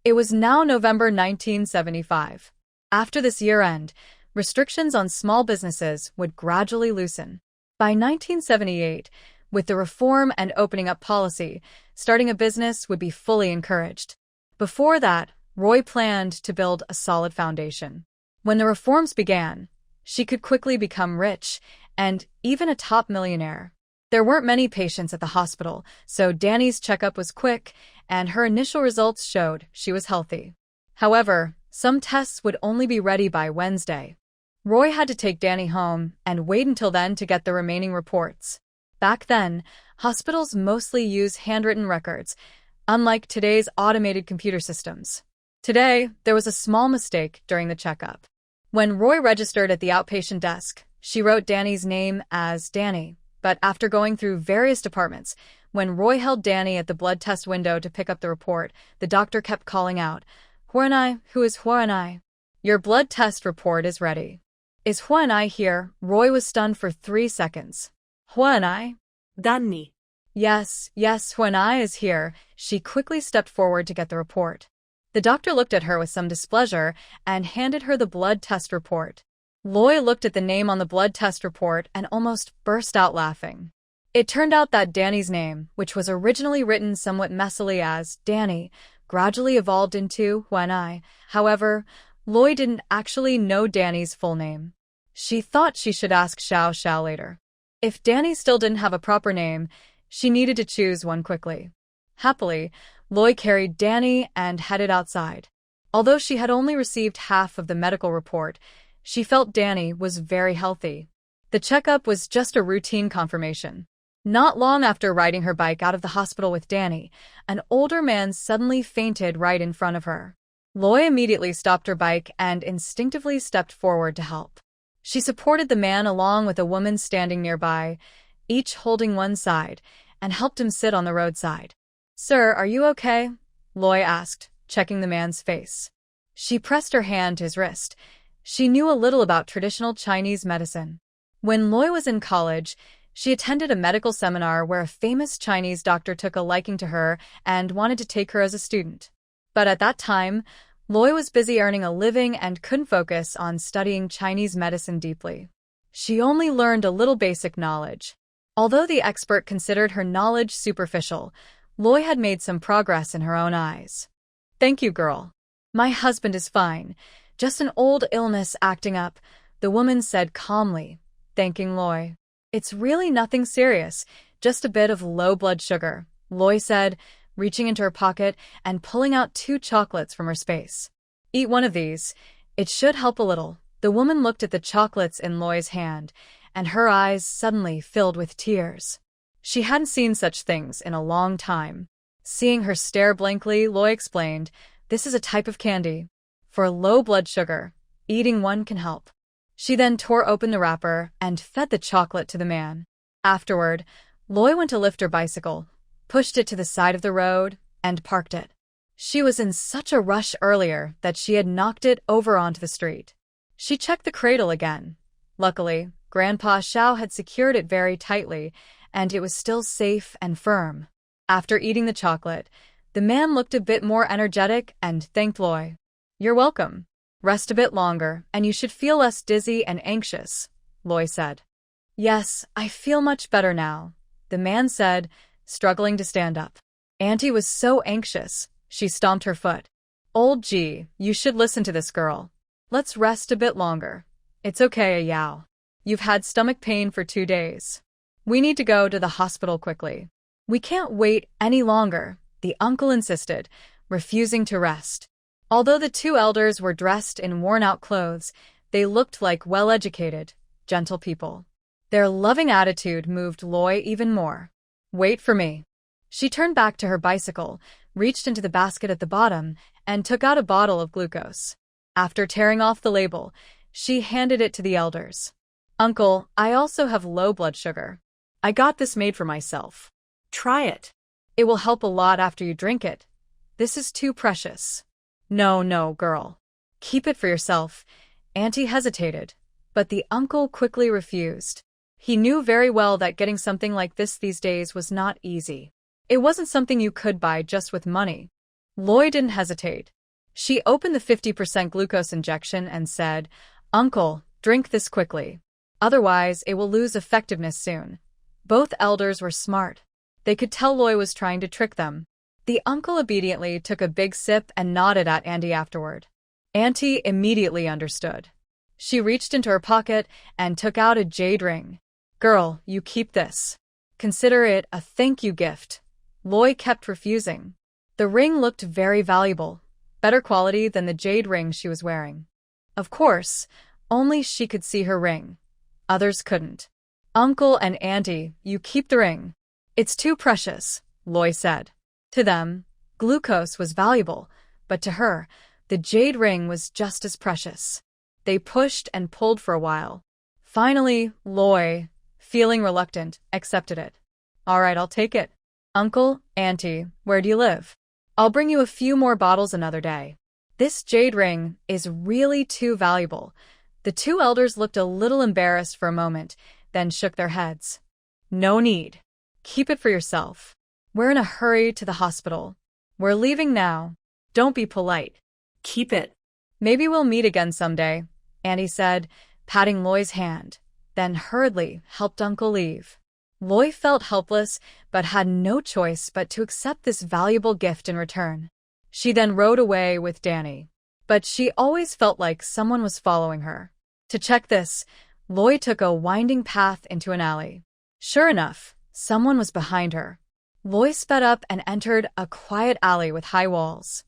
It was now November 1975. After this year-end, restrictions on small businesses would gradually loosen. By 1978, with the reform and opening up policy, starting a business would be fully encouraged. Before that, Roy planned to build a solid foundation. When the reforms began, she could quickly become rich and even a top millionaire. There weren't many patients at the hospital, so Danny's checkup was quick, and her initial results showed she was healthy. However, some tests would only be ready by Wednesday. Roy had to take Danny home and wait until then to get the remaining reports. Back then, hospitals mostly use handwritten records, unlike today's automated computer systems. Today, there was a small mistake during the checkup. When Roy registered at the outpatient desk, she wrote Danny's name as Danny, but after going through various departments, when Roy held Danny at the blood test window to pick up the report, the doctor kept calling out, "Huanai, who is Huanai? Your blood test report is ready." "Is Huanai here?" Roy was stunned for 3 seconds. "Huanai?" Danny. Yes, Huanai is here." She quickly stepped forward to get the report. The doctor looked at her with some displeasure and handed her the blood test report. Loy looked at the name on the blood test report and almost burst out laughing. It turned out that Danny's name, which was originally written somewhat messily as Danny, gradually evolved into Huanai. However, Loy didn't actually know Danny's full name. She thought she should ask Xiao Xiao later. If Danny still didn't have a proper name, she needed to choose one quickly. Happily, Loy carried Danny and headed outside. Although she had only received half of the medical report, she felt Danny was very healthy. The checkup was just a routine confirmation. Not long after riding her bike out of the hospital with Danny, an older man suddenly fainted right in front of her. Loy immediately stopped her bike and instinctively stepped forward to help. She supported the man along with a woman standing nearby, each holding one side, and helped him sit on the roadside. "Sir, are you okay?" Loy asked, checking the man's face. She pressed her hand to his wrist. She knew a little about traditional Chinese medicine. When Loy was in college, she attended a medical seminar where a famous Chinese doctor took a liking to her and wanted to take her as a student. But at that time, Loy was busy earning a living and couldn't focus on studying Chinese medicine deeply. She only learned a little basic knowledge. Although the expert considered her knowledge superficial, Loy had made some progress in her own eyes. "Thank you, girl. My husband is fine. Just an old illness acting up," the woman said calmly, thanking Loy. "It's really nothing serious, just a bit of low blood sugar," Loy said, reaching into her pocket and pulling out 2 chocolates from her space. "Eat one of these. It should help a little." The woman looked at the chocolates in Loy's hand, and her eyes suddenly filled with tears. She hadn't seen such things in a long time. Seeing her stare blankly, Loy explained, "This is a type of candy. For low blood sugar, Eating one can help. She then tore open the wrapper and fed the chocolate to the man. Afterward, Loy went to lift her bicycle, pushed it to the side of the road, and parked it. She was in such a rush earlier that she had knocked it over onto the street. She checked the cradle again. Luckily, Grandpa Xiao had secured it very tightly, and it was still safe and firm. After eating the chocolate, the man looked a bit more energetic and thanked Loy. "You're welcome. Rest a bit longer, and you should feel less dizzy and anxious," Loy said. "Yes, I feel much better now," the man said, struggling to stand up. Auntie was so anxious, she stomped her foot. "Old G, you should listen to this girl. Let's rest a bit longer. It's okay, Yao. You've had stomach pain for 2 days. We need to go to the hospital quickly." "We can't wait any longer," the uncle insisted, refusing to rest. Although the two elders were dressed in worn-out clothes, they looked like well-educated, gentle people. Their loving attitude moved Loy even more. "Wait for me." She turned back to her bicycle, reached into the basket at the bottom, and took out a bottle of glucose. After tearing off the label, she handed it to the elders. "Uncle, I also have low blood sugar. I got this made for myself. Try it. It will help a lot after you drink it. This is too precious." No, girl. Keep it for yourself." Auntie hesitated, but the uncle quickly refused. He knew very well that getting something like this these days was not easy. It wasn't something you could buy just with money. Loy didn't hesitate. She opened the 50% glucose injection and said, "Uncle, drink this quickly. Otherwise, it will lose effectiveness soon." Both elders were smart. They could tell Loy was trying to trick them. The uncle obediently took a big sip and nodded at Auntie afterward. Auntie immediately understood. She reached into her pocket and took out a jade ring. "Girl, you keep this. Consider it a thank you gift." Loy kept refusing. The ring looked very valuable, better quality than the jade ring she was wearing. Of course, only she could see her ring. Others couldn't. "Uncle and Auntie, you keep the ring. It's too precious," Loy said. To them, glucose was valuable, but to her, the jade ring was just as precious. They pushed and pulled for a while. Finally, Loy, feeling reluctant, accepted it. "All right, I'll take it. Uncle, Auntie, where do you live? I'll bring you a few more bottles another day. This jade ring is really too valuable." The two elders looked a little embarrassed for a moment, then shook their heads. "No need. Keep it for yourself. We're in a hurry to the hospital. We're leaving now. Don't be polite. Keep it. Maybe we'll meet again someday," Auntie said, patting Loy's hand, then hurriedly helped Uncle leave. Loy felt helpless, but had no choice but to accept this valuable gift in return. She then rode away with Danny. But she always felt like someone was following her. To check this, Loy took a winding path into an alley. Sure enough, someone was behind her. Loy sped up and entered a quiet alley with high walls.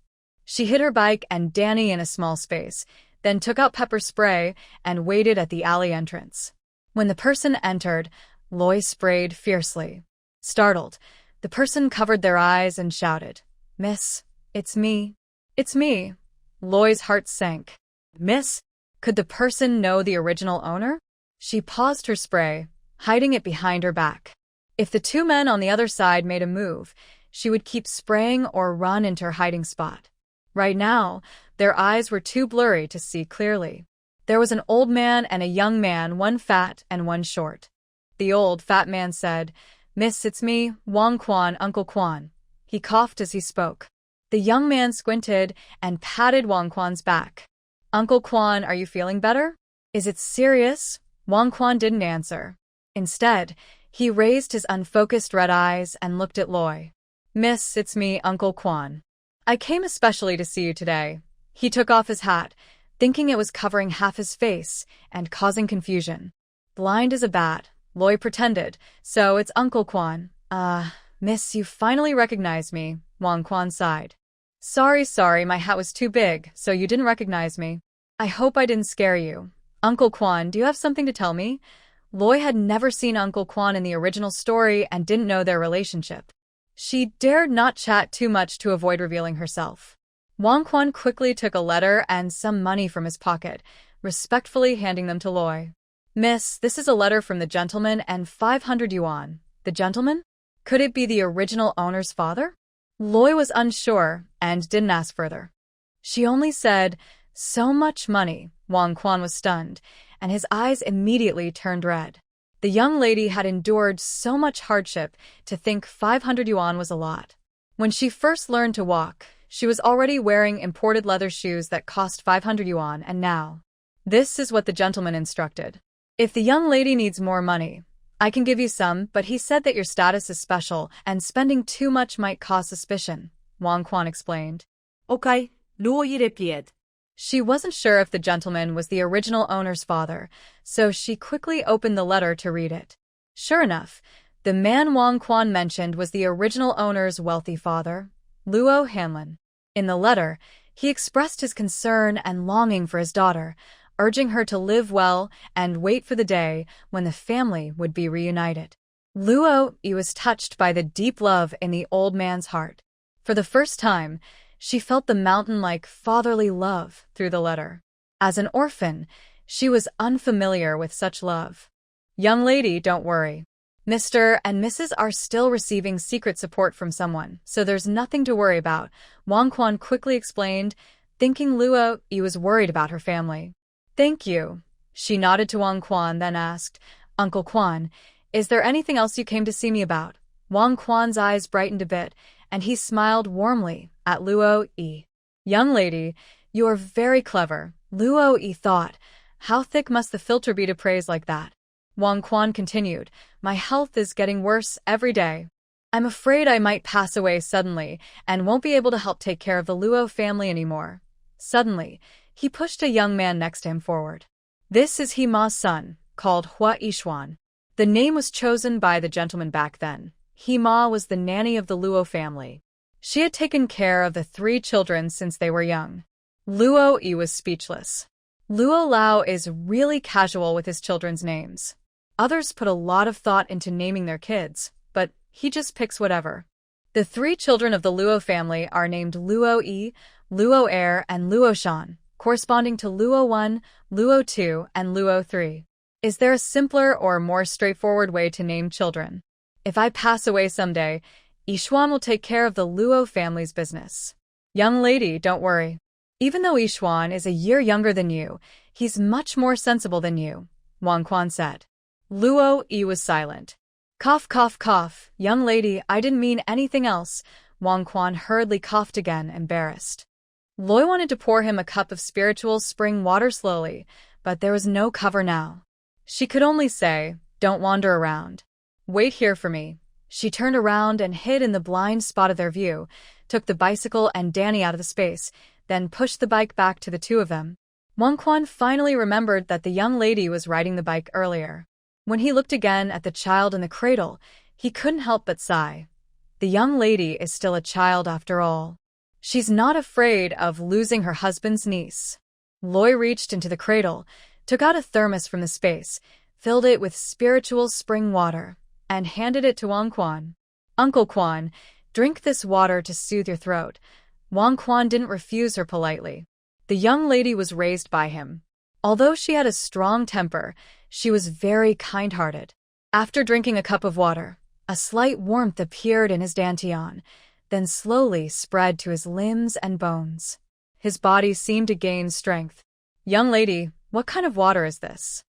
She hid her bike and Danny in a small space, then took out pepper spray and waited at the alley entrance. When the person entered, Loy sprayed fiercely. Startled, the person covered their eyes and shouted, "Miss, it's me. It's me." Loy's heart sank. Miss? Could the person know the original owner? She paused her spray, hiding it behind her back. If the two men on the other side made a move, she would keep spraying or run into her hiding spot. Right now, their eyes were too blurry to see clearly. There was an old man and a young man, one fat and one short. The old, fat man said, "Miss, it's me, Wang Quan, Uncle Quan." He coughed as he spoke. The young man squinted and patted Wang Quan's back. "Uncle Quan, are you feeling better? Is it serious?" Wang Quan didn't answer. Instead, he raised his unfocused red eyes and looked at Loy. "Miss, it's me, Uncle Quan. I came especially to see you today." He took off his hat, thinking it was covering half his face and causing confusion. Blind as a bat, Loy pretended, "So it's Uncle Quan. Miss, you finally recognized me," Wang Quan sighed. Sorry, my hat was too big, so you didn't recognize me. I hope I didn't scare you. Uncle Quan, do you have something to tell me?" Loy had never seen Uncle Quan in the original story and didn't know their relationship. She dared not chat too much to avoid revealing herself. Wang Quan quickly took a letter and some money from his pocket, respectfully handing them to Loy. "Miss, this is a letter from the gentleman and 500 yuan. The gentleman? Could it be the original owner's father?" Loy was unsure and didn't ask further. She only said, "So much money." Wang Quan was stunned, and his eyes immediately turned red. The young lady had endured so much hardship to think 500 yuan was a lot. When she first learned to walk, she was already wearing imported leather shoes that cost 500 yuan, and now. This is what the gentleman instructed. "If the young lady needs more money, I can give you some, but he said that your status is special and spending too much might cause suspicion," Wang Quan explained. Okay, Luo replied. She wasn't sure if the gentleman was the original owner's father, so she quickly opened the letter to read it. Sure enough, the man Wang Quan mentioned was the original owner's wealthy father, Luo Hanlin. In the letter, he expressed his concern and longing for his daughter, urging her to live well and wait for the day when the family would be reunited. Luo was touched by the deep love in the old man's heart. For the first time, she felt the mountain-like fatherly love through the letter. As an orphan, she was unfamiliar with such love. "Young lady, don't worry. Mr. and Mrs. are still receiving secret support from someone, so there's nothing to worry about," Wang Quan quickly explained, thinking Luo was worried about her family. "Thank you." She nodded to Wang Quan, then asked, "Uncle Quan, is there anything else you came to see me about?" Wang Quan's eyes brightened a bit, and he smiled warmly at Luo. "Young lady, you are very clever," Luo thought. How thick must the filter be to praise like that? Wang Quan continued, "My health is getting worse every day. I'm afraid I might pass away suddenly and won't be able to help take care of the Luo family anymore." Suddenly, he pushed a young man next to him forward. "This is He Ma's son, called Hua Yishuan." The name was chosen by the gentleman back then. He Ma was the nanny of the Luo family. She had taken care of the 3 children since they were young. Luo was speechless. Luo Lao is really casual with his children's names. Others put a lot of thought into naming their kids, but he just picks whatever. The 3 children of the Luo family are named Luo, Luo Air, and Luo Shan, corresponding to Luo 1, Luo 2, and Luo 3. Is there a simpler or more straightforward way to name children? If I pass away someday, Yishuan will take care of the Luo family's business. Young lady, don't worry. Even though Yishuan is a year younger than you, he's much more sensible than you," Wang Quan said. Luo was silent. "Cough, cough, cough. Young lady, I didn't mean anything else." Wang Quan hurriedly coughed again, embarrassed. Loy wanted to pour him a cup of spiritual spring water slowly, but there was no cover now. She could only say, "Don't wander around. Wait here for me." She turned around and hid in the blind spot of their view, took the bicycle and Danny out of the space, then pushed the bike back to the 2 of them. Wang Quan finally remembered that the young lady was riding the bike earlier. When he looked again at the child in the cradle, he couldn't help but sigh. The young lady is still a child after all. She's not afraid of losing her husband's niece. Loy reached into the cradle, took out a thermos from the space, filled it with spiritual spring water, and handed it to Wang Quan. "Uncle Quan, drink this water to soothe your throat." Wang Quan didn't refuse her politely. The young lady was raised by him. Although she had a strong temper, she was very kind-hearted. After drinking a cup of water, a slight warmth appeared in his dantian, then slowly spread to his limbs and bones. His body seemed to gain strength. "Young lady, what kind of water is this?"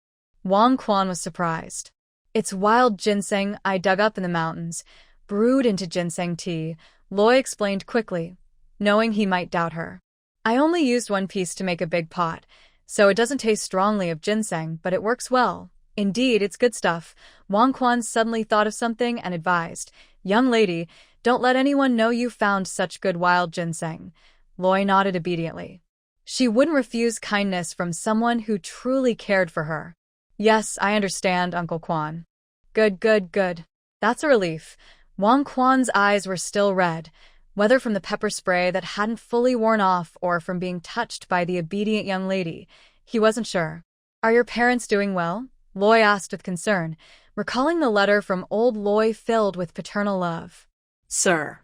Wang Quan was surprised. "It's wild ginseng I dug up in the mountains, brewed into ginseng tea," Loy explained quickly, knowing he might doubt her. "I only used 1 piece to make a big pot, so it doesn't taste strongly of ginseng, but it works well. Indeed, it's good stuff." Wang Quan suddenly thought of something and advised, "Young lady, don't let anyone know you found such good wild ginseng." Loy nodded obediently. She wouldn't refuse kindness from someone who truly cared for her. "Yes, I understand, Uncle Quan." Good, good, good. That's a relief." Wang Quan's eyes were still red, whether from the pepper spray that hadn't fully worn off or from being touched by the obedient young lady. He wasn't sure. "Are your parents doing well?" Loy asked with concern, recalling the letter from old Loy filled with paternal love. "Sir."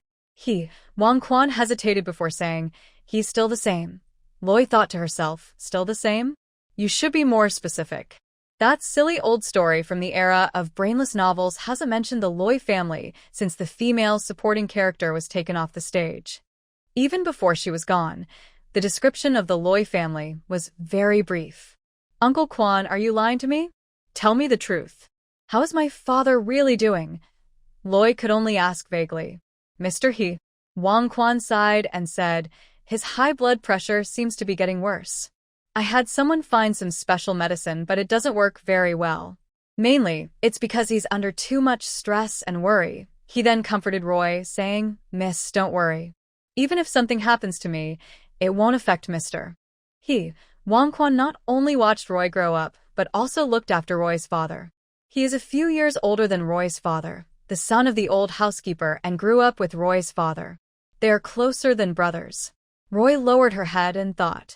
Wang Quan hesitated before saying, "He's still the same." Loy thought to herself, "Still the same?" You should be more specific. That silly old story from the era of brainless novels hasn't mentioned the Loy family since the female supporting character was taken off the stage. Even before she was gone, the description of the Loy family was very brief. Uncle Kwan, are you lying to me? Tell me the truth. How is my father really doing? Loy could only ask vaguely. Mr. He. Wang Quan sighed and said, his high blood pressure seems to be getting worse. I had someone find some special medicine, but it doesn't work very well. Mainly, it's because he's under too much stress and worry. He then comforted Roy, saying, Miss, don't worry. Even if something happens to me, it won't affect Mr. He. Wang Quan not only watched Roy grow up, but also looked after Roy's father. He is a few years older than Roy's father, the son of the old housekeeper, and grew up with Roy's father. They are closer than brothers. Roy lowered her head and thought.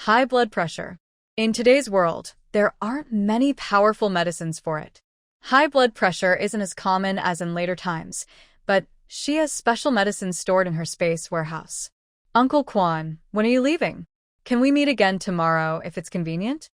High blood pressure. In today's world, there aren't many powerful medicines for it. High blood pressure isn't as common as in later times, but she has special medicines stored in her space warehouse. Uncle Kwan, when are you leaving? Can we meet again tomorrow if it's convenient?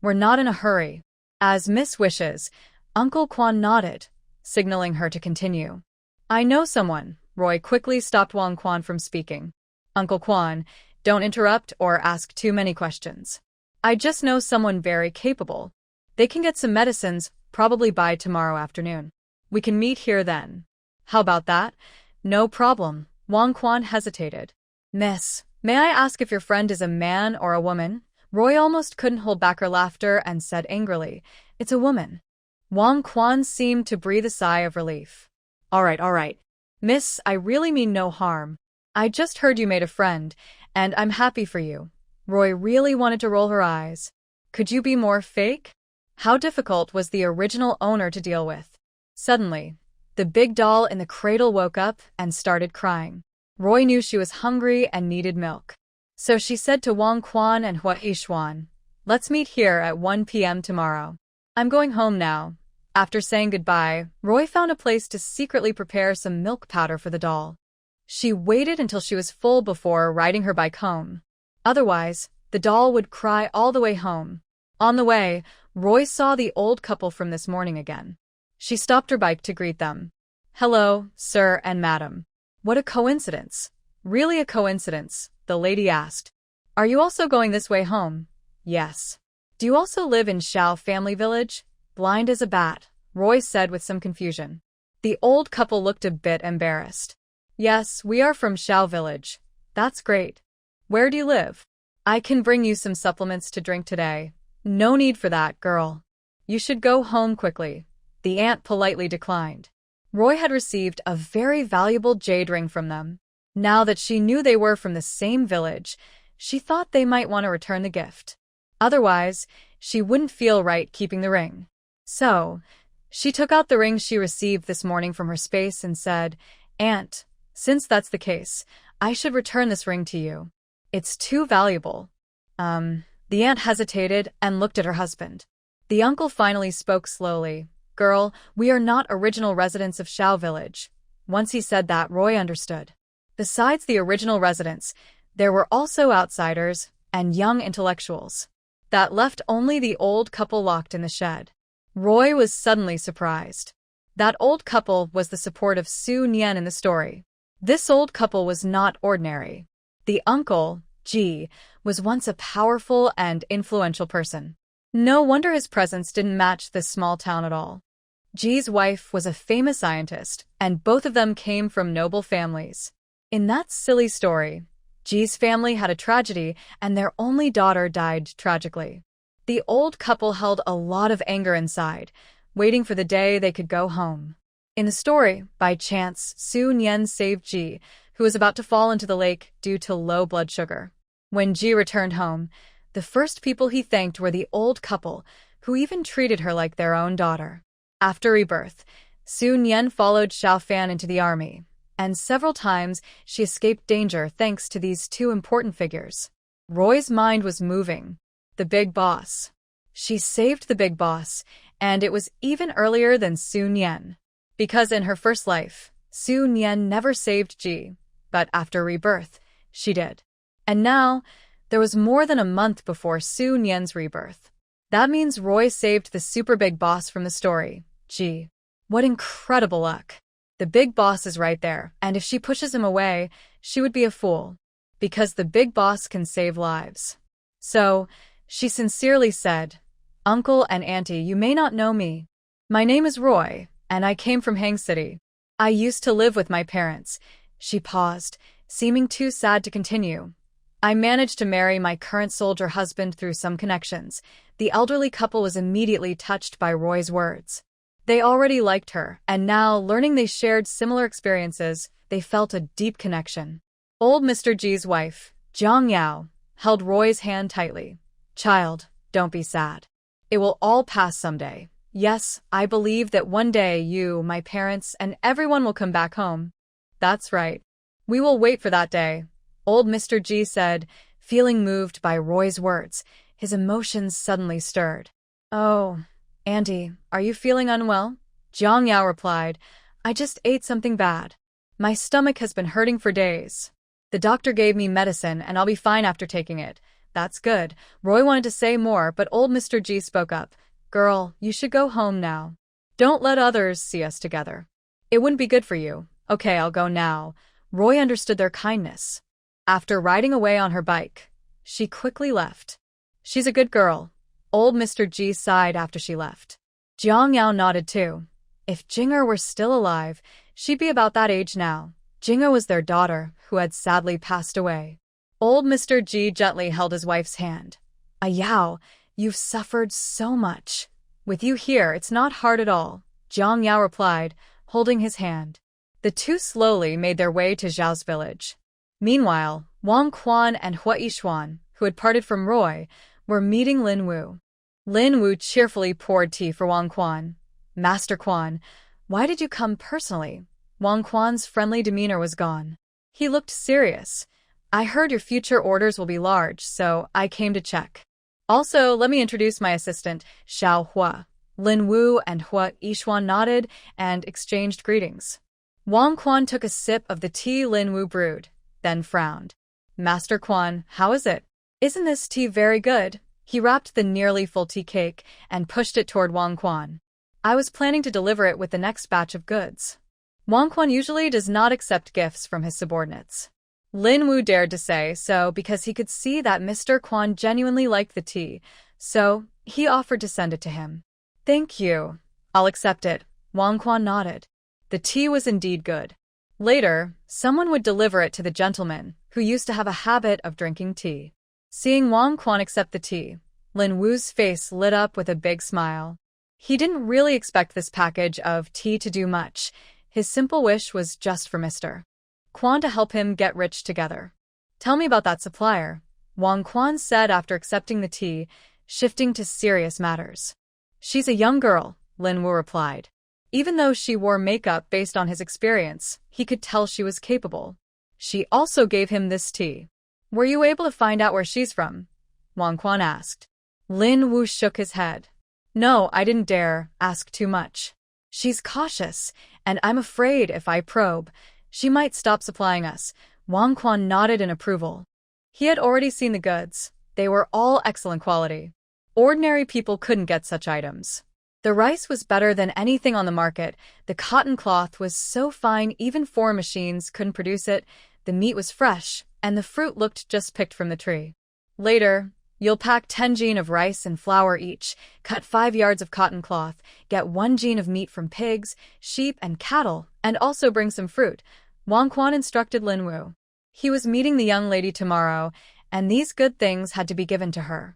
We're not in a hurry. As Miss wishes, Uncle Kwan nodded, signaling her to continue. I know someone. Roy quickly stopped Wang Quan from speaking. Uncle Kwan, don't interrupt or ask too many questions. I just know someone very capable. They can get some medicines, probably by tomorrow afternoon. We can meet here then. How about that? No problem. Wang Quan hesitated. Miss, may I ask if your friend is a man or a woman? Roy almost couldn't hold back her laughter and said angrily, It's a woman. Wang Quan seemed to breathe a sigh of relief. All right. Miss, I really mean no harm. I just heard you made a friend, and I'm happy for you. Roy really wanted to roll her eyes. Could you be more fake? How difficult was the original owner to deal with? Suddenly, the big doll in the cradle woke up and started crying. Roy knew she was hungry and needed milk. So she said to Wang Quan and Hua Yishuan, Let's meet here at 1 p.m. tomorrow. I'm going home now. After saying goodbye, Roy found a place to secretly prepare some milk powder for the doll. She waited until she was full before riding her bike home. Otherwise, the doll would cry all the way home. On the way, Roy saw the old couple from this morning again. She stopped her bike to greet them. Hello, sir and madam. What a coincidence. Really a coincidence, the lady asked. Are you also going this way home? Yes. Do you also live in Shao family village? Blind as a bat, Roy said with some confusion. The old couple looked a bit embarrassed. Yes, we are from Shao village. That's great. Where do you live? I can bring you some supplements to drink today. No need for that, girl. You should go home quickly. The aunt politely declined. Roy had received a very valuable jade ring from them. Now that she knew they were from the same village, she thought they might want to return the gift. Otherwise, she wouldn't feel right keeping the ring. So, she took out the ring she received this morning from her space and said, Aunt, since that's the case, I should return this ring to you. It's too valuable. The aunt hesitated and looked at her husband. The uncle finally spoke slowly. Girl, we are not original residents of Shao village. Once he said that, Roy understood. Besides the original residents, there were also outsiders and young intellectuals. That left only the old couple locked in the shed. Roy was suddenly surprised. That old couple was the support of Su Nian in the story. This old couple was not ordinary. The uncle, Ji, was once a powerful and influential person. No wonder his presence didn't match this small town at all. Ji's wife was a famous scientist, and both of them came from noble families. In that silly story, Ji's family had a tragedy, and their only daughter died tragically. The old couple held a lot of anger inside, waiting for the day they could go home. In the story, by chance, Su Nian saved Ji, who was about to fall into the lake due to low blood sugar. When Ji returned home, the first people he thanked were the old couple, who even treated her like their own daughter. After rebirth, Su Nian followed Shao Fan into the army, and several times she escaped danger thanks to these two important figures. Roy's mind was moving. The big boss. She saved the big boss, and it was even earlier than Su Nian. Because in her first life, Su Nian never saved Ji, but after rebirth, she did. And now, There was more than a month before Su Nian's rebirth. That means Roy saved the super big boss from the story. Gee, what incredible luck. The big boss is right there, and if she pushes him away, she would be a fool. Because the big boss can save lives. So, she sincerely said, Uncle and Auntie, you may not know me. My name is Roy, and I came from Hang City. I used to live with my parents. She paused, seeming too sad to continue. I managed to marry my current soldier husband through some connections. The elderly couple was immediately touched by Roy's words. They already liked her, and now, learning they shared similar experiences, they felt a deep connection. Old Mr. G's wife, Jiang Yao, held Roy's hand tightly. Child, don't be sad. It will all pass someday. Yes, I believe that one day you, my parents, and everyone will come back home. That's right. We will wait for that day. Old Mr. G said, feeling moved by Roy's words. His emotions suddenly stirred. Oh, Auntie, are you feeling unwell? Jiang Yao replied, I just ate something bad. My stomach has been hurting for days. The doctor gave me medicine and I'll be fine after taking it. That's good. Roy wanted to say more, but old Mr. G spoke up. Girl, you should go home now. Don't let others see us together. It wouldn't be good for you. Okay, I'll go now. Roy understood their kindness. After riding away on her bike, she quickly left. She's a good girl. Old Mr. G sighed after she left. Jiang Yao nodded too. If Jinger were still alive, she'd be about that age now. Jinger was their daughter, who had sadly passed away. Old Mr. G gently held his wife's hand. Yao, you've suffered so much. With you here, it's not hard at all, Jiang Yao replied, holding his hand. The two slowly made their way to Zhao's village. Meanwhile, Wang Quan and Hua Yishuan, who had parted from Roy, were meeting Lin Wu. Lin Wu cheerfully poured tea for Wang Quan. Master Quan, why did you come personally? Wang Quan's friendly demeanor was gone. He looked serious. I heard your future orders will be large, so I came to check. Also, let me introduce my assistant, Xiao Hua. Lin Wu and Hua Yishuan nodded and exchanged greetings. Wang Quan took a sip of the tea Lin Wu brewed, then frowned. Master Quan, how is it? Isn't this tea very good? He wrapped the nearly full tea cake and pushed it toward Wang Quan. I was planning to deliver it with the next batch of goods. Wang Quan usually does not accept gifts from his subordinates. Lin Wu dared to say so because he could see that Mr. Quan genuinely liked the tea, so he offered to send it to him. Thank you. I'll accept it. Wang Quan nodded. The tea was indeed good. Later, someone would deliver it to the gentleman, who used to have a habit of drinking tea. Seeing Wang Quan accept the tea, Lin Wu's face lit up with a big smile. He didn't really expect this package of tea to do much. His simple wish was just for Mr. Quan to help him get rich together. Tell me about that supplier, Wang Quan said after accepting the tea, shifting to serious matters. She's a young girl, Lin Wu replied. Even though she wore makeup based on his experience, he could tell she was capable. She also gave him this tea. Were you able to find out where she's from? Wang Quan asked. Lin Wu shook his head. No, I didn't dare ask too much. She's cautious, and I'm afraid if I probe, she might stop supplying us. Wang Quan nodded in approval. He had already seen the goods. They were all excellent quality. Ordinary people couldn't get such items. The rice was better than anything on the market. The cotton cloth was so fine even foreign machines couldn't produce it. The meat was fresh, and the fruit looked just picked from the tree. Later, you'll pack 10 jean of rice and flour each, cut 5 yards of cotton cloth, get 1 jean of meat from pigs, sheep, and cattle, and also bring some fruit, Wang Quan instructed Lin Wu. He was meeting the young lady tomorrow, and these good things had to be given to her.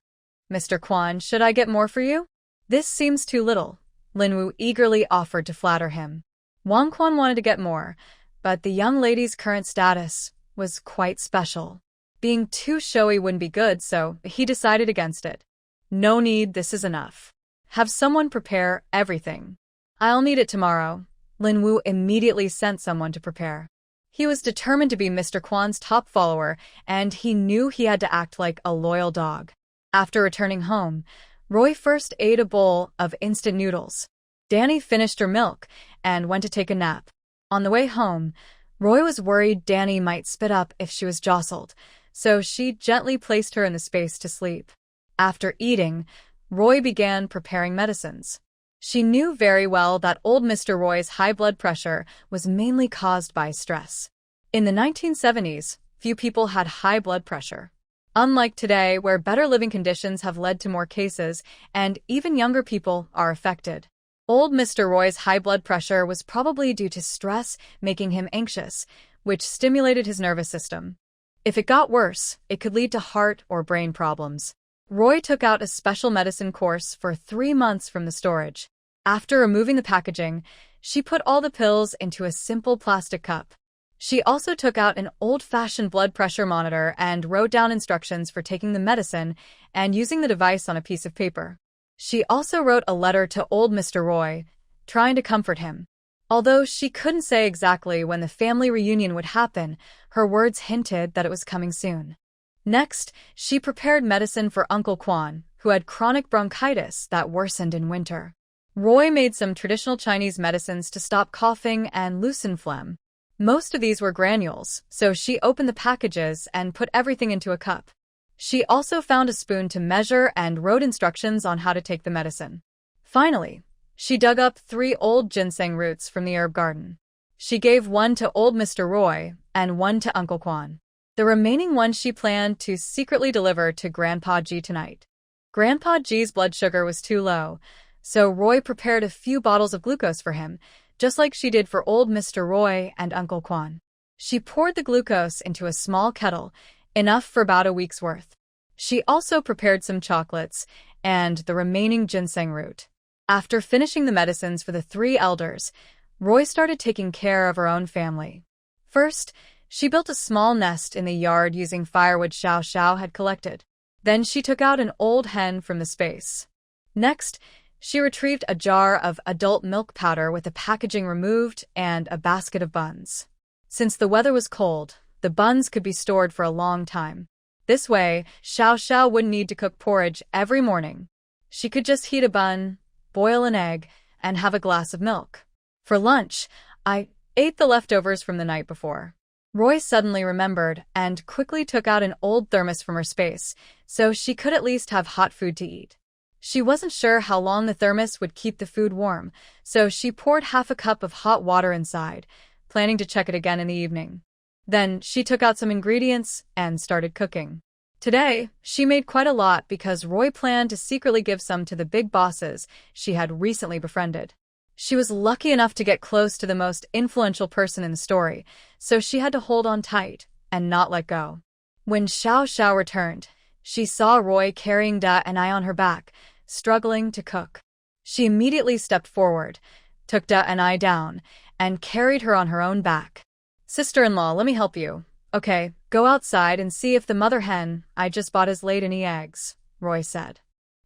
Mr. Quan, should I get more for you? This seems too little. Lin Wu eagerly offered to flatter him. Wang Quan wanted to get more, but the young lady's current status was quite special. Being too showy wouldn't be good, so he decided against it. No need, this is enough. Have someone prepare everything. I'll need it tomorrow. Lin Wu immediately sent someone to prepare. He was determined to be Mr. Quan's top follower, and he knew he had to act like a loyal dog. After returning home, Roy first ate a bowl of instant noodles. Danny finished her milk and went to take a nap. On the way home, Roy was worried Danny might spit up if she was jostled, so she gently placed her in the space to sleep. After eating, Roy began preparing medicines. She knew very well that old Mr. Roy's high blood pressure was mainly caused by stress. In the 1970s, few people had high blood pressure. Unlike today, where better living conditions have led to more cases, and even younger people are affected. Old Mr. Roy's high blood pressure was probably due to stress making him anxious, which stimulated his nervous system. If it got worse, it could lead to heart or brain problems. Roy took out a special medicine course for 3 months from the storage. After removing the packaging, she put all the pills into a simple plastic cup. She also took out an old-fashioned blood pressure monitor and wrote down instructions for taking the medicine and using the device on a piece of paper. She also wrote a letter to old Mr. Roy, trying to comfort him. Although she couldn't say exactly when the family reunion would happen, her words hinted that it was coming soon. Next, she prepared medicine for Uncle Quan, who had chronic bronchitis that worsened in winter. Roy made some traditional Chinese medicines to stop coughing and loosen phlegm. Most of these were granules, so she opened the packages and put everything into a cup. She also found a spoon to measure and wrote instructions on how to take the medicine. Finally, she dug up 3 old ginseng roots from the herb garden. She gave one to old Mr. Roy and one to Uncle Quan. The remaining one she planned to secretly deliver to Grandpa G tonight. Grandpa G's blood sugar was too low, so Roy prepared a few bottles of glucose for him, just like she did for old Mr. Roy and Uncle Quan. She poured the glucose into a small kettle, enough for about a week's worth. She also prepared some chocolates and the remaining ginseng root. After finishing the medicines for the 3 elders, Roy started taking care of her own family. First, she built a small nest in the yard using firewood Xiao Xiao had collected. Then she took out an old hen from the space. Next, she retrieved a jar of adult milk powder with the packaging removed and a basket of buns. Since the weather was cold, the buns could be stored for a long time. This way, Xiao Xiao wouldn't need to cook porridge every morning. She could just heat a bun, boil an egg, and have a glass of milk. For lunch, I ate the leftovers from the night before. Roy suddenly remembered and quickly took out an old thermos from her space, so she could at least have hot food to eat. She wasn't sure how long the thermos would keep the food warm, so she poured half a cup of hot water inside, planning to check it again in the evening. Then she took out some ingredients and started cooking. Today, she made quite a lot because Roy planned to secretly give some to the big bosses she had recently befriended. She was lucky enough to get close to the most influential person in the story, so she had to hold on tight and not let go. When Xiao Xiao returned, she saw Roy carrying Da and I on her back, struggling to cook. She immediately stepped forward, took Da and I down, and carried her on her own back. "Sister-in-law, let me help you. Okay, go outside and see if the mother hen I just bought has laid any eggs," Roy said.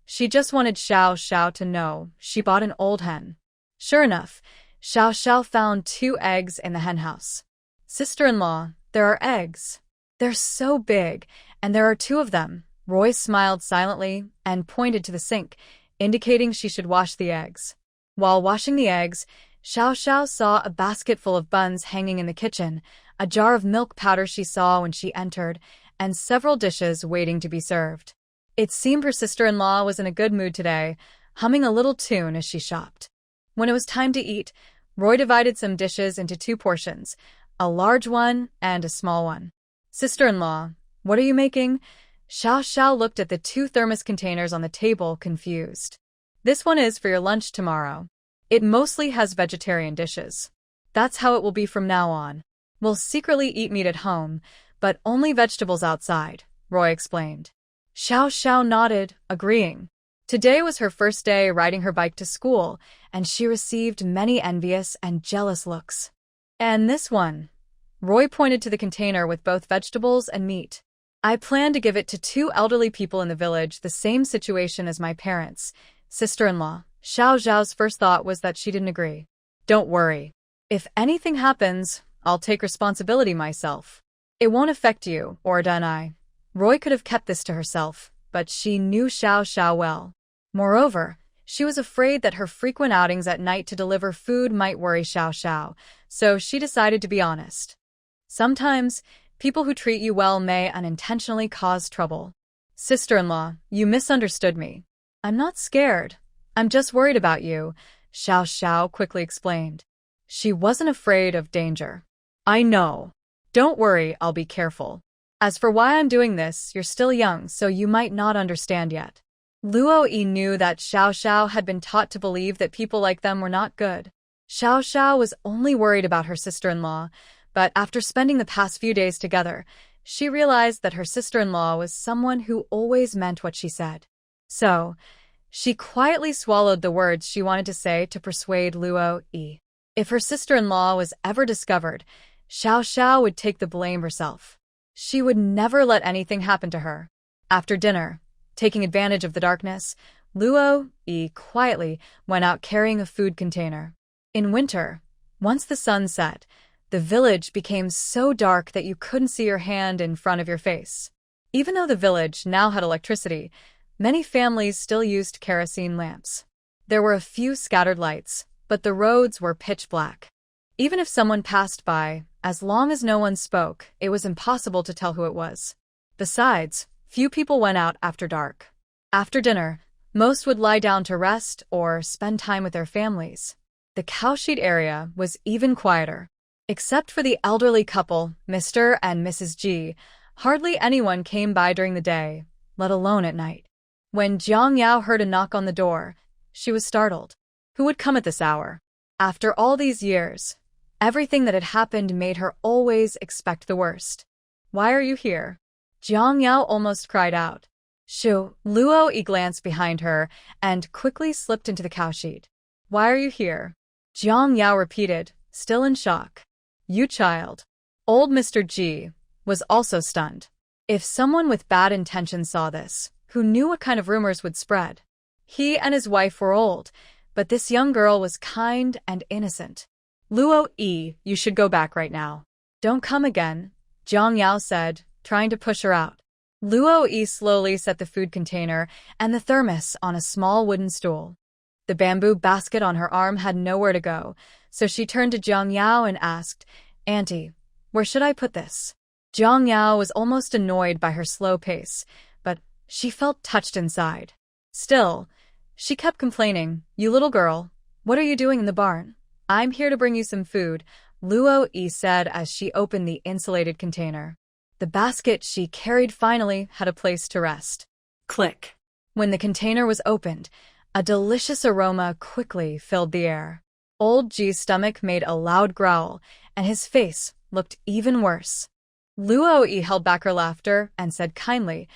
She just wanted Xiao Xiao to know she bought an old hen. Sure enough, Xiao Xiao found 2 eggs in the henhouse. "Sister-in-law, there are eggs. They're so big, and there are 2 of them." Roy smiled silently and pointed to the sink, indicating she should wash the eggs. While washing the eggs, Xiao Xiao saw a basket full of buns hanging in the kitchen, a jar of milk powder she saw when she entered, and several dishes waiting to be served. It seemed her sister-in-law was in a good mood today, humming a little tune as she shopped. When it was time to eat, Roy divided some dishes into 2 portions, a large one and a small one. "Sister-in-law, what are you making?" Xiao Xiao looked at the 2 thermos containers on the table, confused. "This one is for your lunch tomorrow. It mostly has vegetarian dishes. That's how it will be from now on. We'll secretly eat meat at home, but only vegetables outside," Roy explained. Xiao Xiao nodded, agreeing. Today was her first day riding her bike to school, and she received many envious and jealous looks. "And this one?" Roy pointed to the container with both vegetables and meat. "I plan to give it to 2 elderly people in the village, the same situation as my parents, sister-in-law." Xiao Xiao's first thought was that she didn't agree. "Don't worry. If anything happens, I'll take responsibility myself. It won't affect you, or Dan I." Roy could have kept this to herself, but she knew Xiao Xiao well. Moreover, she was afraid that her frequent outings at night to deliver food might worry Xiao Xiao, so she decided to be honest. Sometimes, People who treat you well may unintentionally cause trouble. Sister-in-law, you misunderstood me. I'm not scared. I'm just worried about you, Xiao Xiao quickly explained. She wasn't afraid of danger. I know. Don't worry, I'll be careful. As for why I'm doing this, you're still young, so you might not understand yet. Luo Yi knew that Xiao Xiao had been taught to believe that people like them were not good. Xiao Xiao was only worried about her sister-in-law, but after spending the past few days together, she realized that her sister-in-law was someone who always meant what she said. So, she quietly swallowed the words she wanted to say to persuade Luo Yi. If her sister-in-law was ever discovered, Xiao Xiao would take the blame herself. She would never let anything happen to her. After dinner, taking advantage of the darkness, Luo Yi quietly went out carrying a food container. In winter, once the sun set, the village became so dark that you couldn't see your hand in front of your face. Even though the village now had electricity, many families still used kerosene lamps. There were a few scattered lights, but the roads were pitch black. Even if someone passed by, as long as no one spoke, it was impossible to tell who it was. Besides, few people went out after dark. After dinner, most would lie down to rest or spend time with their families. The cowshed area was even quieter. Except for the elderly couple, Mr. and Mrs. G, hardly anyone came by during the day, let alone at night. When Jiang Yao heard a knock on the door, she was startled. Who would come at this hour? After all these years, everything that had happened made her always expect the worst. Why are you here? Jiang Yao almost cried out. Shu, Luo Yi glanced behind her and quickly slipped into the cowshed. Why are you here? Jiang Yao repeated, still in shock. You child. Old Mr. G was also stunned. If someone with bad intentions saw this, who knew what kind of rumors would spread? He and his wife were old, but this young girl was kind and innocent. Luo Yi, you should go back right now. Don't come again, Jiang Yao said, trying to push her out. Luo Yi slowly set the food container and the thermos on a small wooden stool. The bamboo basket on her arm had nowhere to go, so she turned to Jiang Yao and asked, Auntie, where should I put this? Jiang Yao was almost annoyed by her slow pace, but she felt touched inside. Still, she kept complaining, You little girl, what are you doing in the barn? I'm here to bring you some food, Luo Yi said as she opened the insulated container. The basket she carried finally had a place to rest. Click. When the container was opened, a delicious aroma quickly filled the air. Old G's stomach made a loud growl, and his face looked even worse. Luo Yi held back her laughter and said kindly,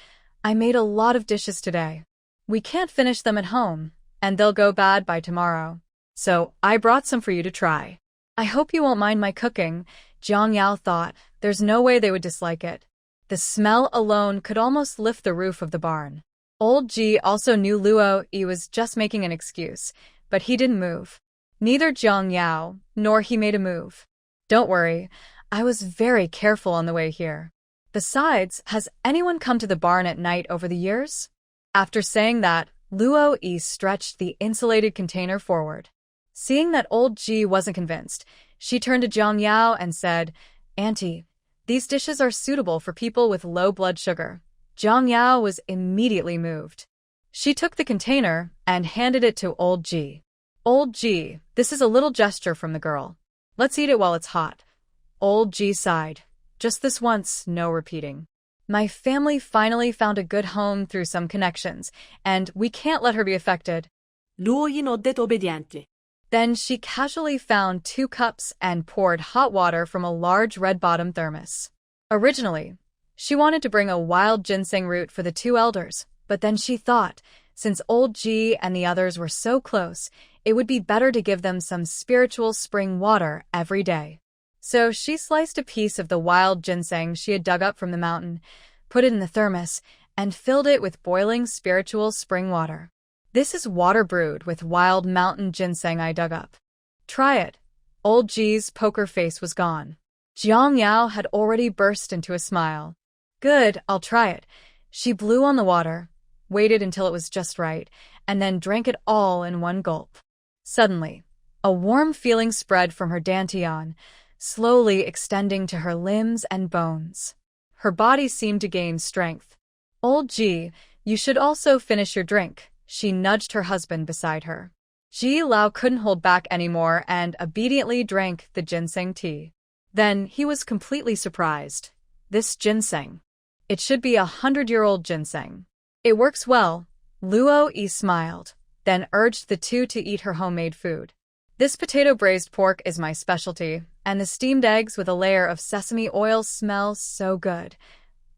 I made a lot of dishes today. We can't finish them at home, and they'll go bad by tomorrow. So I brought some for you to try. I hope you won't mind my cooking, Jiang Yao thought. There's no way they would dislike it. The smell alone could almost lift the roof of the barn. Old G also knew Luo Yi was just making an excuse, but he didn't move. Neither Jiang Yao nor he made a move. Don't worry, I was very careful on the way here. Besides, has anyone come to the barn at night over the years? After saying that, Luo Yi stretched the insulated container forward. Seeing that old G wasn't convinced, she turned to Jiang Yao and said, Auntie, these dishes are suitable for people with low blood sugar. Jiang Yao was immediately moved. She took the container and handed it to old G. Old G, this is a little gesture from the girl. Let's eat it while it's hot. Old G sighed. Just this once, no repeating. My family finally found a good home through some connections, and we can't let her be affected. Luo Yi nodded obbediente. Then she casually found 2 cups and poured hot water from a large red-bottom thermos. Originally, she wanted to bring a wild ginseng root for the 2 elders, but then she thought, since old G and the others were so close, it would be better to give them some spiritual spring water every day. So she sliced a piece of the wild ginseng she had dug up from the mountain, put it in the thermos, and filled it with boiling spiritual spring water. This is water brewed with wild mountain ginseng I dug up. Try it. Old G's poker face was gone. Jiang Yao had already burst into a smile. Good, I'll try it. She blew on the water, waited until it was just right, and then drank it all in one gulp. Suddenly, a warm feeling spread from her dantian, slowly extending to her limbs and bones. Her body seemed to gain strength. "Old Ji, you should also finish your drink," she nudged her husband beside her. Ji Lao couldn't hold back anymore and obediently drank the ginseng tea. Then he was completely surprised. This ginseng. It should be 100-year-old ginseng. It works well. Luo Yi smiled, then urged the two to eat her homemade food. "This potato braised pork is my specialty, and the steamed eggs with a layer of sesame oil smell so good.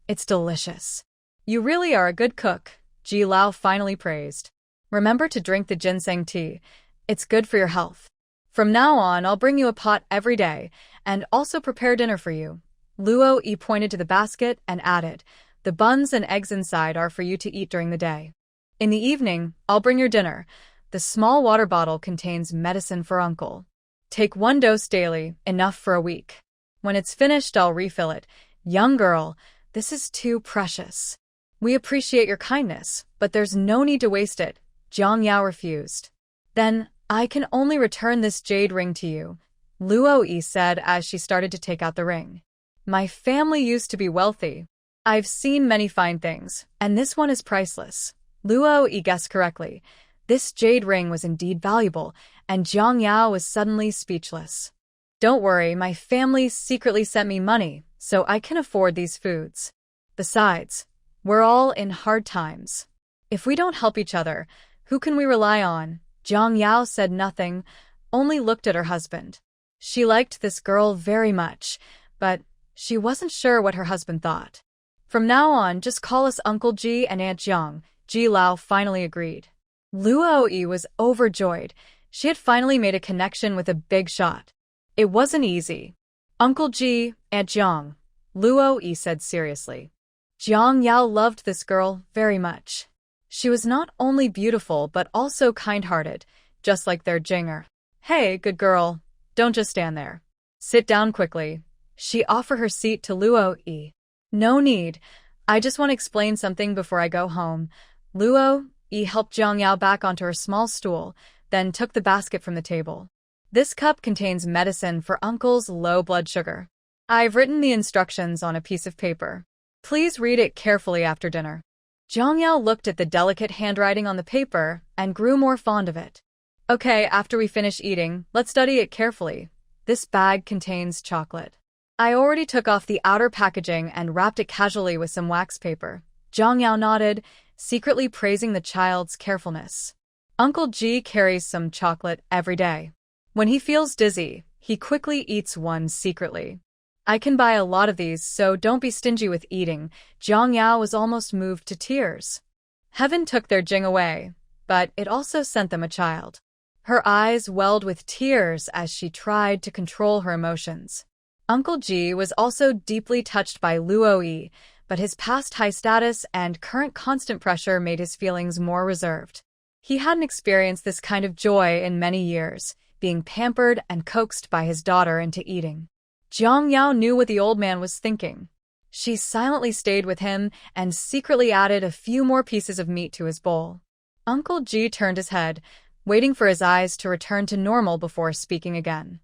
It's delicious." "You really are a good cook," Ji Lao finally praised. "Remember to drink the ginseng tea. It's good for your health. From now on, I'll bring you a pot every day, and also prepare dinner for you." Luo Yi pointed to the basket and added, "The buns and eggs inside are for you to eat during the day. In the evening, I'll bring your dinner. The small water bottle contains medicine for Uncle. Take 1 dose daily, enough for a week. When it's finished, I'll refill it. Young girl, this is too precious." "We appreciate your kindness, but there's no need to waste it," Jiang Yao refused. "Then I can only return this jade ring to you," Luo Yi said as she started to take out the ring. "My family used to be wealthy. I've seen many fine things, and this one is priceless." Luo Yi guessed correctly. This jade ring was indeed valuable, and Jiang Yao was suddenly speechless. "Don't worry, my family secretly sent me money, so I can afford these foods. Besides, we're all in hard times. If we don't help each other, who can we rely on?" Jiang Yao said nothing, only looked at her husband. She liked this girl very much, but she wasn't sure what her husband thought. "From now on, just call us Uncle Ji and Aunt Jiang," Ji Lao finally agreed. Luo Yi was overjoyed. She had finally made a connection with a big shot. It wasn't easy. "Uncle Ji, Aunt Jiang," Luo Yi said seriously. Jiang Yao loved this girl very much. She was not only beautiful but also kind-hearted, just like their Jinger. "Hey, good girl, don't just stand there. Sit down quickly." She offered her seat to Luo Yi. "No need. I just want to explain something before I go home." Luo Yi helped Jiang Yao back onto her small stool, then took the basket from the table. "This cup contains medicine for Uncle's low blood sugar. I've written the instructions on a piece of paper. Please read it carefully after dinner." Jiang Yao looked at the delicate handwriting on the paper and grew more fond of it. "Okay, after we finish eating, let's study it carefully. This bag contains chocolate. I already took off the outer packaging and wrapped it casually with some wax paper." Jiang Yao nodded, secretly praising the child's carefulness. "Uncle Ji carries some chocolate every day. When he feels dizzy, he quickly eats one secretly. I can buy a lot of these, so don't be stingy with eating." Jiang Yao was almost moved to tears. Heaven took their Jing away, but it also sent them a child. Her eyes welled with tears as she tried to control her emotions. Uncle Ji was also deeply touched by Luo Yi, but his past high status and current constant pressure made his feelings more reserved. He hadn't experienced this kind of joy in many years, being pampered and coaxed by his daughter into eating. Jiang Yao knew what the old man was thinking. She silently stayed with him and secretly added a few more pieces of meat to his bowl. Uncle Ji turned his head, waiting for his eyes to return to normal before speaking again.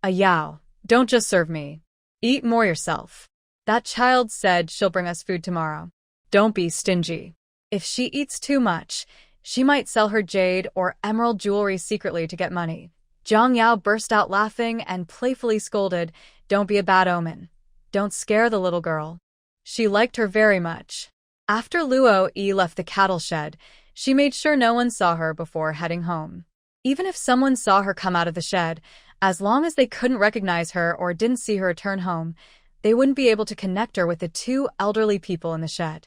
Yao, don't just serve me. Eat more yourself. That child said she'll bring us food tomorrow. Don't be stingy. If she eats too much, she might sell her jade or emerald jewelry secretly to get money." Jiang Yao burst out laughing and playfully scolded, "Don't be a bad omen. Don't scare the little girl. She liked her very much." After Luo Yi left the cattle shed, she made sure no one saw her before heading home. Even if someone saw her come out of the shed, as long as they couldn't recognize her or didn't see her return home, they wouldn't be able to connect her with the two elderly people in the shed.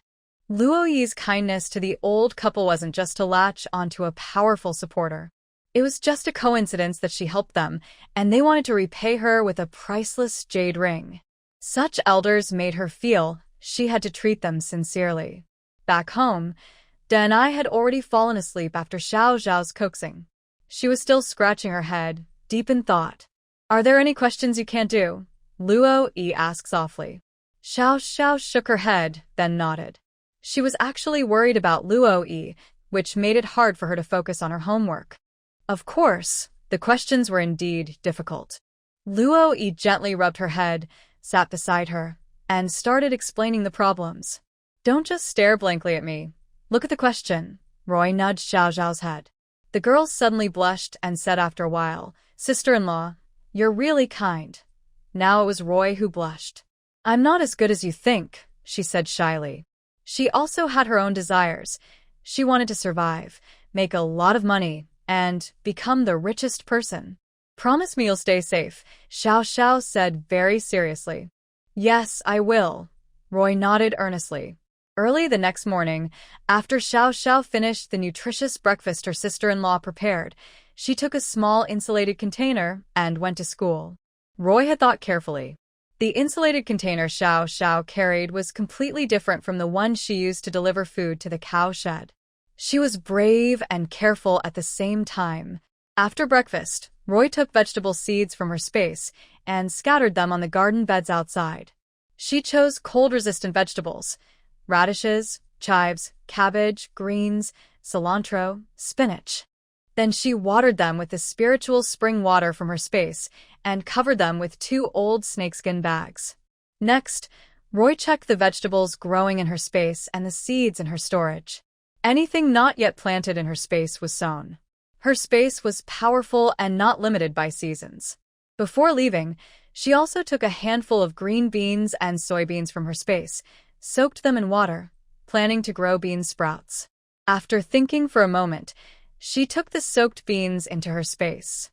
Luo Yi's kindness to the old couple wasn't just to latch onto a powerful supporter. It was just a coincidence that she helped them, and they wanted to repay her with a priceless jade ring. Such elders made her feel she had to treat them sincerely. Back home, Danai had already fallen asleep after Xiao Zhao's coaxing. She was still scratching her head, deep in thought. "Are there any questions you can't do?" Luo Yi asked softly. Xiao Zhao shook her head, then nodded. She was actually worried about Luo Yi, which made it hard for her to focus on her homework. Of course, the questions were indeed difficult. Luo Yi gently rubbed her head, sat beside her, and started explaining the problems. Don't just stare blankly at me. Look at the question. Roy nudged Xiao Xiao's head. The girl suddenly blushed and said after a while, Sister-in-law, you're really kind. Now it was Roy who blushed. I'm not as good as you think, she said shyly. She also had her own desires. She wanted to survive, make a lot of money, and become the richest person. Promise me you'll stay safe, Xiao Xiao said very seriously. Yes, I will. Roy nodded earnestly. Early the next morning, after Xiao Xiao finished the nutritious breakfast her sister-in-law prepared, she took a small insulated container and went to school. Roy had thought carefully. The insulated container Xiao Xiao carried was completely different from the one she used to deliver food to the cow shed. She was brave and careful at the same time. After breakfast, Roy took vegetable seeds from her space and scattered them on the garden beds outside. She chose cold-resistant vegetables: radishes, chives, cabbage, greens, cilantro, spinach. Then she watered them with the spiritual spring water from her space and covered them with 2 old snakeskin bags. Next, Roy checked the vegetables growing in her space and the seeds in her storage. Anything not yet planted in her space was sown. Her space was powerful and not limited by seasons. Before leaving, she also took a handful of green beans and soybeans from her space, soaked them in water, planning to grow bean sprouts. After thinking for a moment, she took the soaked beans into her space.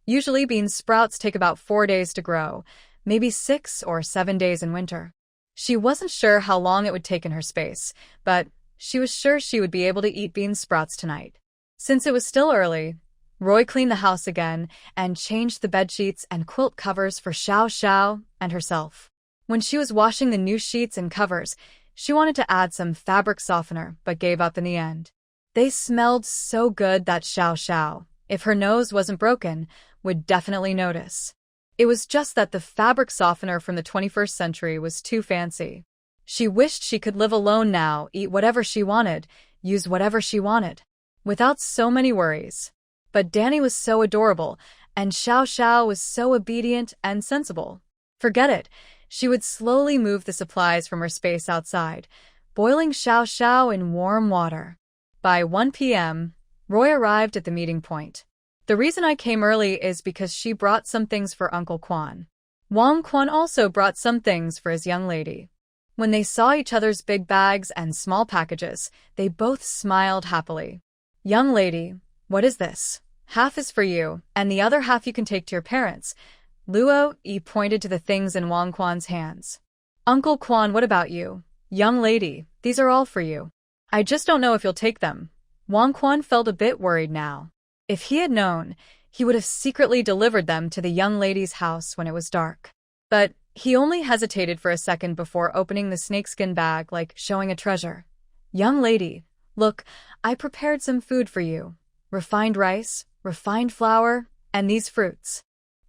Usually bean sprouts take about 4 days to grow, maybe 6 or 7 days in winter. She wasn't sure how long it would take in her space, but she was sure she would be able to eat bean sprouts tonight. Since it was still early, Roy cleaned the house again and changed the bedsheets and quilt covers for Xiao Xiao and herself. When she was washing the new sheets and covers, she wanted to add some fabric softener but gave up in the end. They smelled so good that Xiao Xiao, if her nose wasn't broken, would definitely notice. It was just that the fabric softener from the 21st century was too fancy. She wished she could live alone now, eat whatever she wanted, use whatever she wanted, without so many worries. But Danny was so adorable, and Xiao Xiao was so obedient and sensible. Forget it, she would slowly move the supplies from her space outside, boiling Xiao Xiao in warm water. By 1 p.m., Roy arrived at the meeting point. The reason I came early is because she brought some things for Uncle Quan. Wang Quan also brought some things for his young lady. When they saw each other's big bags and small packages, they both smiled happily. Young lady, what is this? Half is for you, and the other half you can take to your parents. Luo Yi pointed to the things in Wang Quan's hands. Uncle Quan, what about you? Young lady, these are all for you. I just don't know if you'll take them. Wang Quan felt a bit worried now. If he had known, he would have secretly delivered them to the young lady's house when it was dark. But he only hesitated for a second before opening the snakeskin bag like showing a treasure. Young lady, look, I prepared some food for you. Refined rice, refined flour, and these fruits.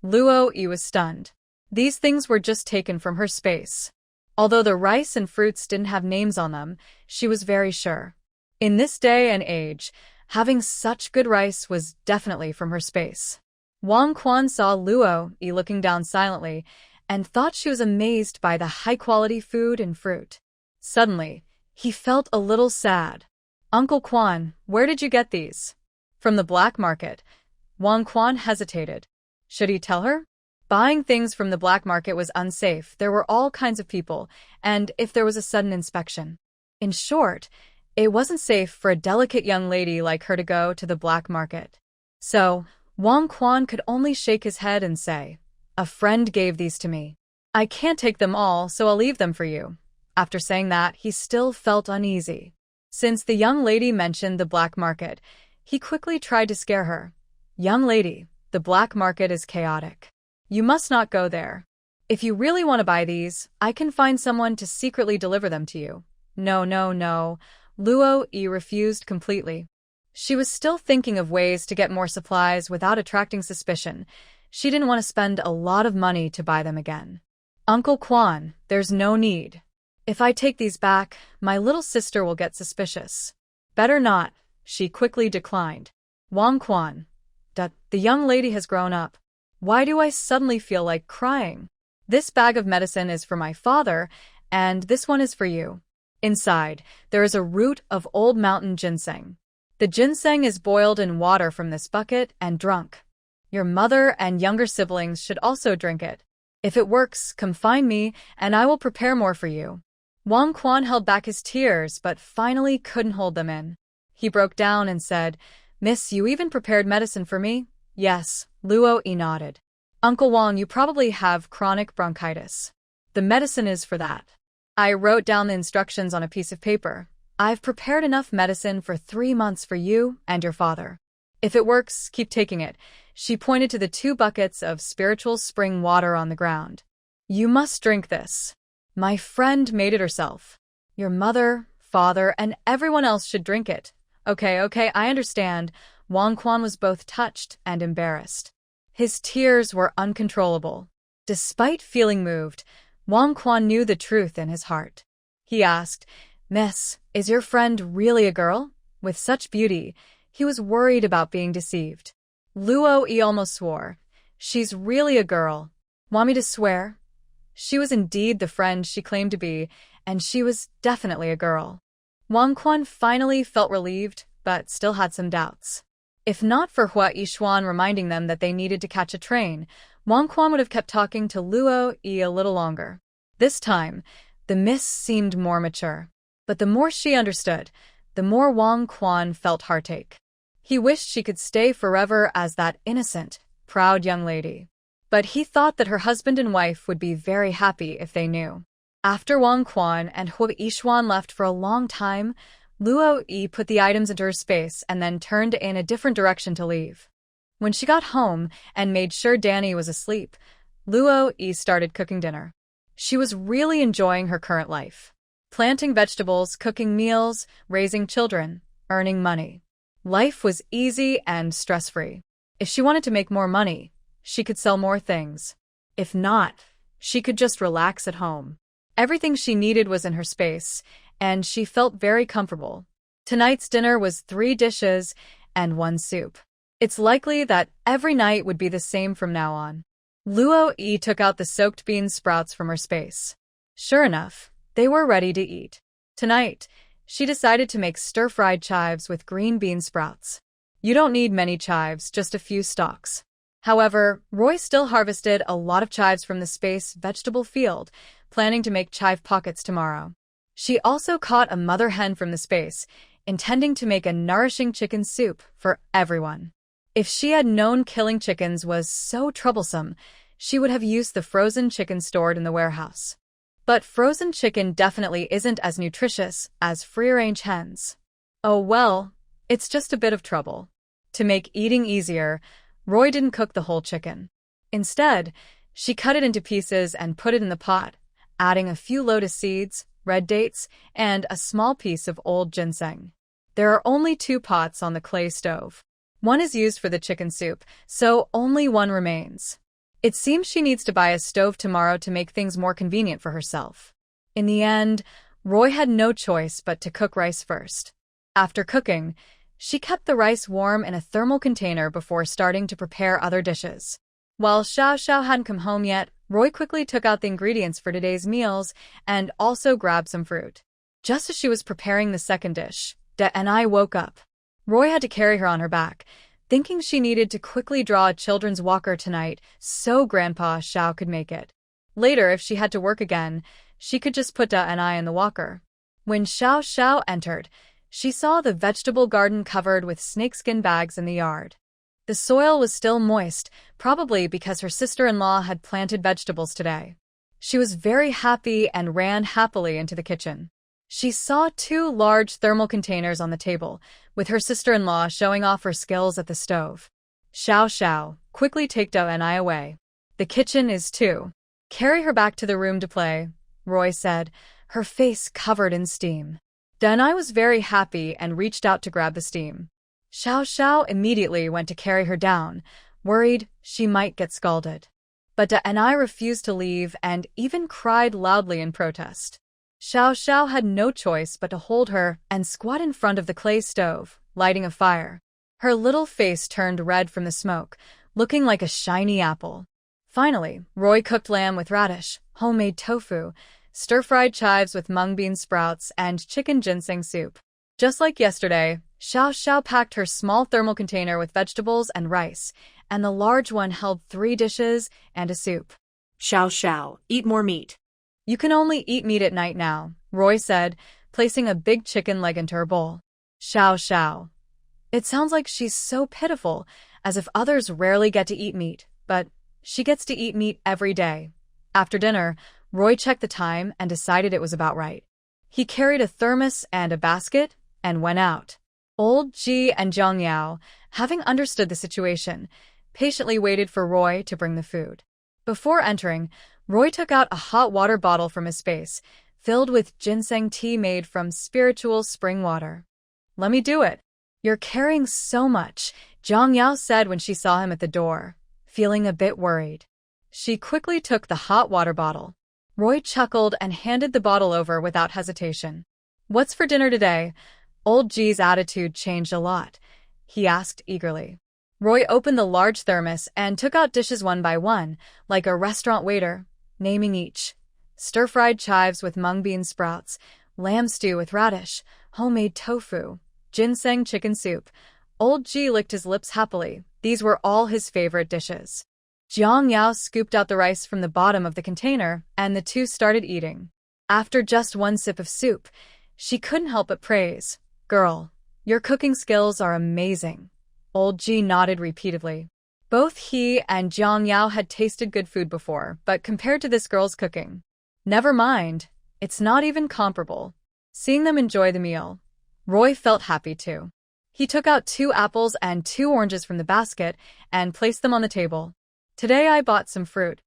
Luo Yi was stunned. These things were just taken from her space. Although the rice and fruits didn't have names on them, she was very sure. In this day and age, having such good rice was definitely from her space. Wang Quan saw Luo Yi looking down silently and thought she was amazed by the high-quality food and fruit. Suddenly, he felt a little sad. Uncle Quan, where did you get these? From the black market. Wang Quan hesitated. Should he tell her? Buying things from the black market was unsafe. There were all kinds of people, and if there was a sudden inspection. In short, it wasn't safe for a delicate young lady like her to go to the black market. So, Wang Quan could only shake his head and say, a friend gave these to me. I can't take them all, so I'll leave them for you. After saying that, he still felt uneasy. Since the young lady mentioned the black market, he quickly tried to scare her. Young lady, the black market is chaotic. You must not go there. If you really want to buy these, I can find someone to secretly deliver them to you. No, no, no. Luo Yi refused completely. She was still thinking of ways to get more supplies without attracting suspicion. She didn't want to spend a lot of money to buy them again. Uncle Quan, there's no need. If I take these back, my little sister will get suspicious. Better not, she quickly declined. Wang Quan, the young lady has grown up. Why do I suddenly feel like crying? This bag of medicine is for my father, and this one is for you. Inside, there is a root of old mountain ginseng. The ginseng is boiled in water from this bucket and drunk. Your mother and younger siblings should also drink it. If it works, come find me, and I will prepare more for you. Wang Quan held back his tears, but finally couldn't hold them in. He broke down and said, Miss, you even prepared medicine for me? Yes, Luo Yi nodded. Uncle Wang, you probably have chronic bronchitis. The medicine is for that. I wrote down the instructions on a piece of paper. I've prepared enough medicine for 3 months for you and your father. If it works, keep taking it. She pointed to the 2 buckets of spiritual spring water on the ground. You must drink this. My friend made it herself. Your mother, father, and everyone else should drink it. Okay, I understand. Wang Quan was both touched and embarrassed. His tears were uncontrollable. Despite feeling moved, Wang Quan knew the truth in his heart. He asked, Miss, is your friend really a girl? With such beauty, he was worried about being deceived. Luo Yi almost swore. She's really a girl. Want me to swear? She was indeed the friend she claimed to be, and she was definitely a girl. Wang Quan finally felt relieved, but still had some doubts. If not for Hua Yishuan reminding them that they needed to catch a train, Wang Quan would have kept talking to Luo Yi a little longer. This time, the miss seemed more mature. But the more she understood, the more Wang Quan felt heartache. He wished she could stay forever as that innocent, proud young lady. But he thought that her husband and wife would be very happy if they knew. After Wang Quan and Hua Yishuan left for a long time, Luo Yi put the items into her space and then turned in a different direction to leave. When she got home and made sure Danny was asleep, Luo Yi started cooking dinner. She was really enjoying her current life. Planting vegetables, cooking meals, raising children, earning money. Life was easy and stress-free. If she wanted to make more money, she could sell more things. If not, she could just relax at home. Everything she needed was in her space, and she felt very comfortable. Tonight's dinner was 3 dishes and 1 soup. It's likely that every night would be the same from now on. Luo Yi took out the soaked bean sprouts from her space. Sure enough, they were ready to eat. Tonight, she decided to make stir-fried chives with green bean sprouts. You don't need many chives, just a few stalks. However, Roy still harvested a lot of chives from the space vegetable field, planning to make chive pockets tomorrow. She also caught a mother hen from the space, intending to make a nourishing chicken soup for everyone. If she had known killing chickens was so troublesome, she would have used the frozen chicken stored in the warehouse. But frozen chicken definitely isn't as nutritious as free-range hens. Oh well, it's just a bit of trouble. To make eating easier, Roy didn't cook the whole chicken. Instead, she cut it into pieces and put it in the pot, adding a few lotus seeds, red dates, and a small piece of old ginseng. There are only 2 pots on the clay stove. One is used for the chicken soup, so only one remains. It seems she needs to buy a stove tomorrow to make things more convenient for herself. In the end, Roy had no choice but to cook rice first. After cooking, she kept the rice warm in a thermal container before starting to prepare other dishes. While Xiao Xiao hadn't come home yet, Roy quickly took out the ingredients for today's meals and also grabbed some fruit. Just as she was preparing the second dish, and I woke up. Roy had to carry her on her back, thinking she needed to quickly draw a children's walker tonight so Grandpa Xiao could make it. Later, if she had to work again, she could just put Da and I in the walker. When Xiao Xiao entered, she saw the vegetable garden covered with snakeskin bags in the yard. The soil was still moist, probably because her sister-in-law had planted vegetables today. She was very happy and ran happily into the kitchen. She saw 2 large thermal containers on the table, with her sister-in-law showing off her skills at the stove. Xiao Xiao, quickly take Da and I away. The kitchen is too. Carry her back to the room to play, Roy said, her face covered in steam. Da and I was very happy and reached out to grab the steam. Xiao Xiao immediately went to carry her down, worried she might get scalded. But Da and I refused to leave and even cried loudly in protest. Xiao Xiao had no choice but to hold her and squat in front of the clay stove, lighting a fire. Her little face turned red from the smoke, looking like a shiny apple. Finally, Roy cooked lamb with radish, homemade tofu, stir-fried chives with mung bean sprouts, and chicken ginseng soup. Just like yesterday, Xiao Xiao packed her small thermal container with vegetables and rice, and the large one held 3 dishes and a soup. Xiao Xiao, eat more meat. You can only eat meat at night now, Roy said, placing a big chicken leg into her bowl. Xiao Xiao. It sounds like she's so pitiful, as if others rarely get to eat meat, but she gets to eat meat every day. After dinner, Roy checked the time and decided it was about right. He carried a thermos and a basket and went out. Old Ji and Jiang Yao, having understood the situation, patiently waited for Roy to bring the food. Before entering, Roy took out a hot water bottle from his space, filled with ginseng tea made from spiritual spring water. Let me do it. You're carrying so much, Jiang Yao said when she saw him at the door, feeling a bit worried. She quickly took the hot water bottle. Roy chuckled and handed the bottle over without hesitation. What's for dinner today? Old Ji's attitude changed a lot. He asked eagerly. Roy opened the large thermos and took out dishes one by one, like a restaurant waiter, naming each. Stir-fried chives with mung bean sprouts, lamb stew with radish, homemade tofu, ginseng chicken soup. Old Ji licked his lips happily. These were all his favorite dishes. Jiang Yao scooped out the rice from the bottom of the container, and the two started eating. After just one sip of soup, she couldn't help but praise. Girl, your cooking skills are amazing. Old Ji nodded repeatedly. Both he and Jiang Yao had tasted good food before, but compared to this girl's cooking, never mind, it's not even comparable. Seeing them enjoy the meal, Roy felt happy too. He took out 2 apples and 2 oranges from the basket and placed them on the table. Today I bought some fruit.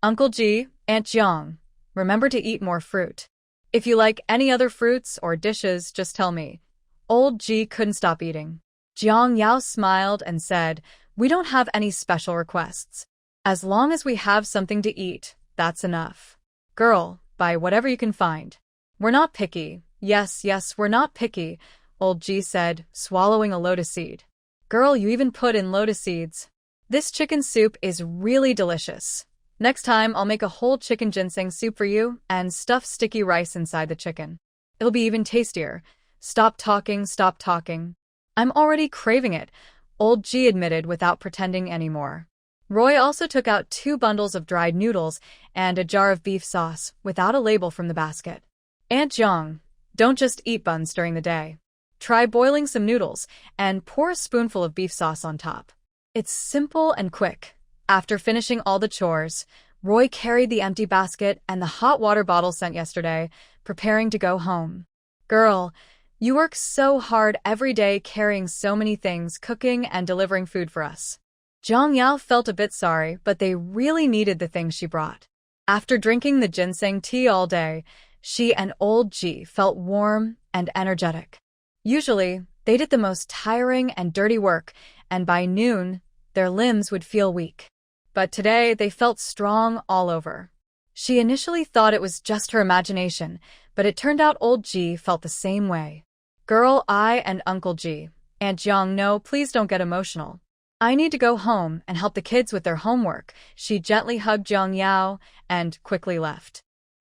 Uncle Ji, Aunt Jiang, remember to eat more fruit. If you like any other fruits or dishes, just tell me. Old Ji couldn't stop eating. Jiang Yao smiled and said, We don't have any special requests. As long as we have something to eat, that's enough. Girl, buy whatever you can find. We're not picky. Yes, we're not picky, Old Ji said, swallowing a lotus seed. Girl, you even put in lotus seeds. This chicken soup is really delicious. Next time, I'll make a whole chicken ginseng soup for you and stuff sticky rice inside the chicken. It'll be even tastier. Stop talking, stop talking. I'm already craving it, Old Ji admitted without pretending anymore. Roy also took out 2 bundles of dried noodles and a jar of beef sauce without a label from the basket. Aunt Jiang, don't just eat buns during the day. Try boiling some noodles and pour a spoonful of beef sauce on top. It's simple and quick. After finishing all the chores, Roy carried the empty basket and the hot water bottle sent yesterday, preparing to go home. Girl, you work so hard every day carrying so many things, cooking and delivering food for us. Jiang Yao felt a bit sorry, but they really needed the things she brought. After drinking the ginseng tea all day, she and Old Ji felt warm and energetic. Usually, they did the most tiring and dirty work, and by noon, their limbs would feel weak. But today, they felt strong all over. She initially thought it was just her imagination, but it turned out Old Ji felt the same way. Girl, I and Uncle Ji, Aunt Jiang, no, please don't get emotional. I need to go home and help the kids with their homework. She gently hugged Jiang Yao and quickly left.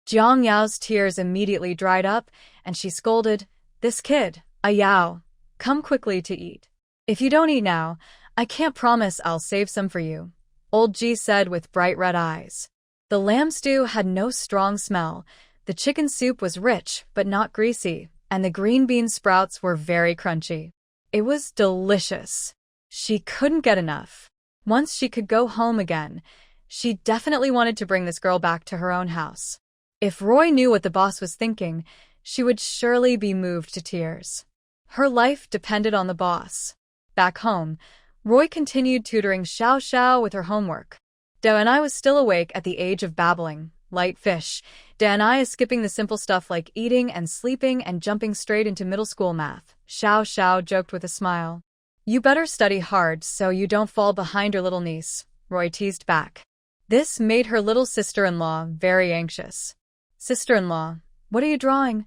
Jiang Yao's tears immediately dried up, and she scolded, This kid, Yao, come quickly to eat. If you don't eat now, I can't promise I'll save some for you, Old Ji said with bright red eyes. The lamb stew had no strong smell, the chicken soup was rich but not greasy, and the green bean sprouts were very crunchy. It was delicious. She couldn't get enough. Once she could go home again, she definitely wanted to bring this girl back to her own house. If Roy knew what the boss was thinking, she would surely be moved to tears. Her life depended on the boss. Back home, Roy continued tutoring Xiao Xiao with her homework. Danai was still awake at the age of babbling, light fish. Danai is skipping the simple stuff like eating and sleeping and jumping straight into middle school math. Xiao Xiao joked with a smile. You better study hard so you don't fall behind your little niece, Roy teased back. This made her little sister-in-law very anxious. Sister-in-law, what are you drawing?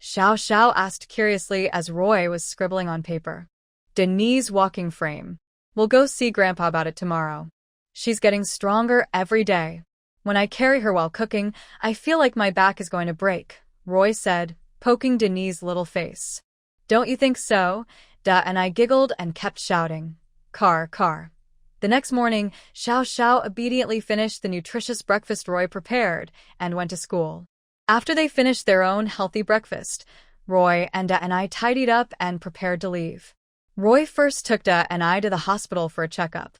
Xiao Xiao asked curiously as Roy was scribbling on paper. Denise's walking frame. We'll go see Grandpa about it tomorrow. She's getting stronger every day. When I carry her while cooking, I feel like my back is going to break, Roy said, poking Denise's little face. Don't you think so? Da and I giggled and kept shouting. Car, car. The next morning, Xiao Xiao obediently finished the nutritious breakfast Roy prepared and went to school. After they finished their own healthy breakfast, Roy and Da and I tidied up and prepared to leave. Roy first took Da and I to the hospital for a checkup.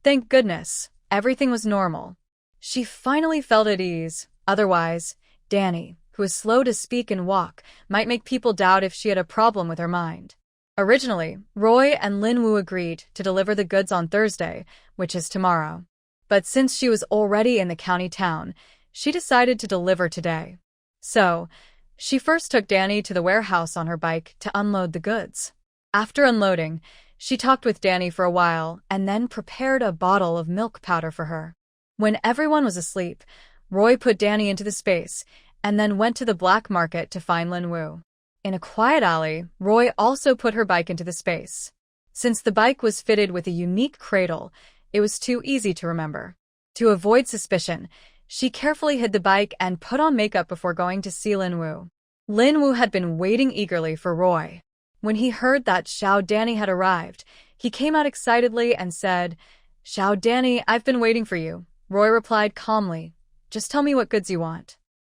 Thank goodness, everything was normal. She finally felt at ease. Otherwise, Danny, who is slow to speak and walk, might make people doubt if she had a problem with her mind. Originally, Roy and Lin Wu agreed to deliver the goods on Thursday, which is tomorrow. But since she was already in the county town, she decided to deliver today. So, she first took Danny to the warehouse on her bike to unload the goods. After unloading, she talked with Danny for a while and then prepared a bottle of milk powder for her. When everyone was asleep, Roy put Danny into the space and then went to the black market to find Lin Wu. In a quiet alley, Roy also put her bike into the space. Since the bike was fitted with a unique cradle, it was too easy to remember. To avoid suspicion, she carefully hid the bike and put on makeup before going to see Lin Wu. Lin Wu had been waiting eagerly for Roy. When he heard that Xiao Danny had arrived, he came out excitedly and said, Xiao Danny, I've been waiting for you. Roy replied calmly, just tell me what goods you want.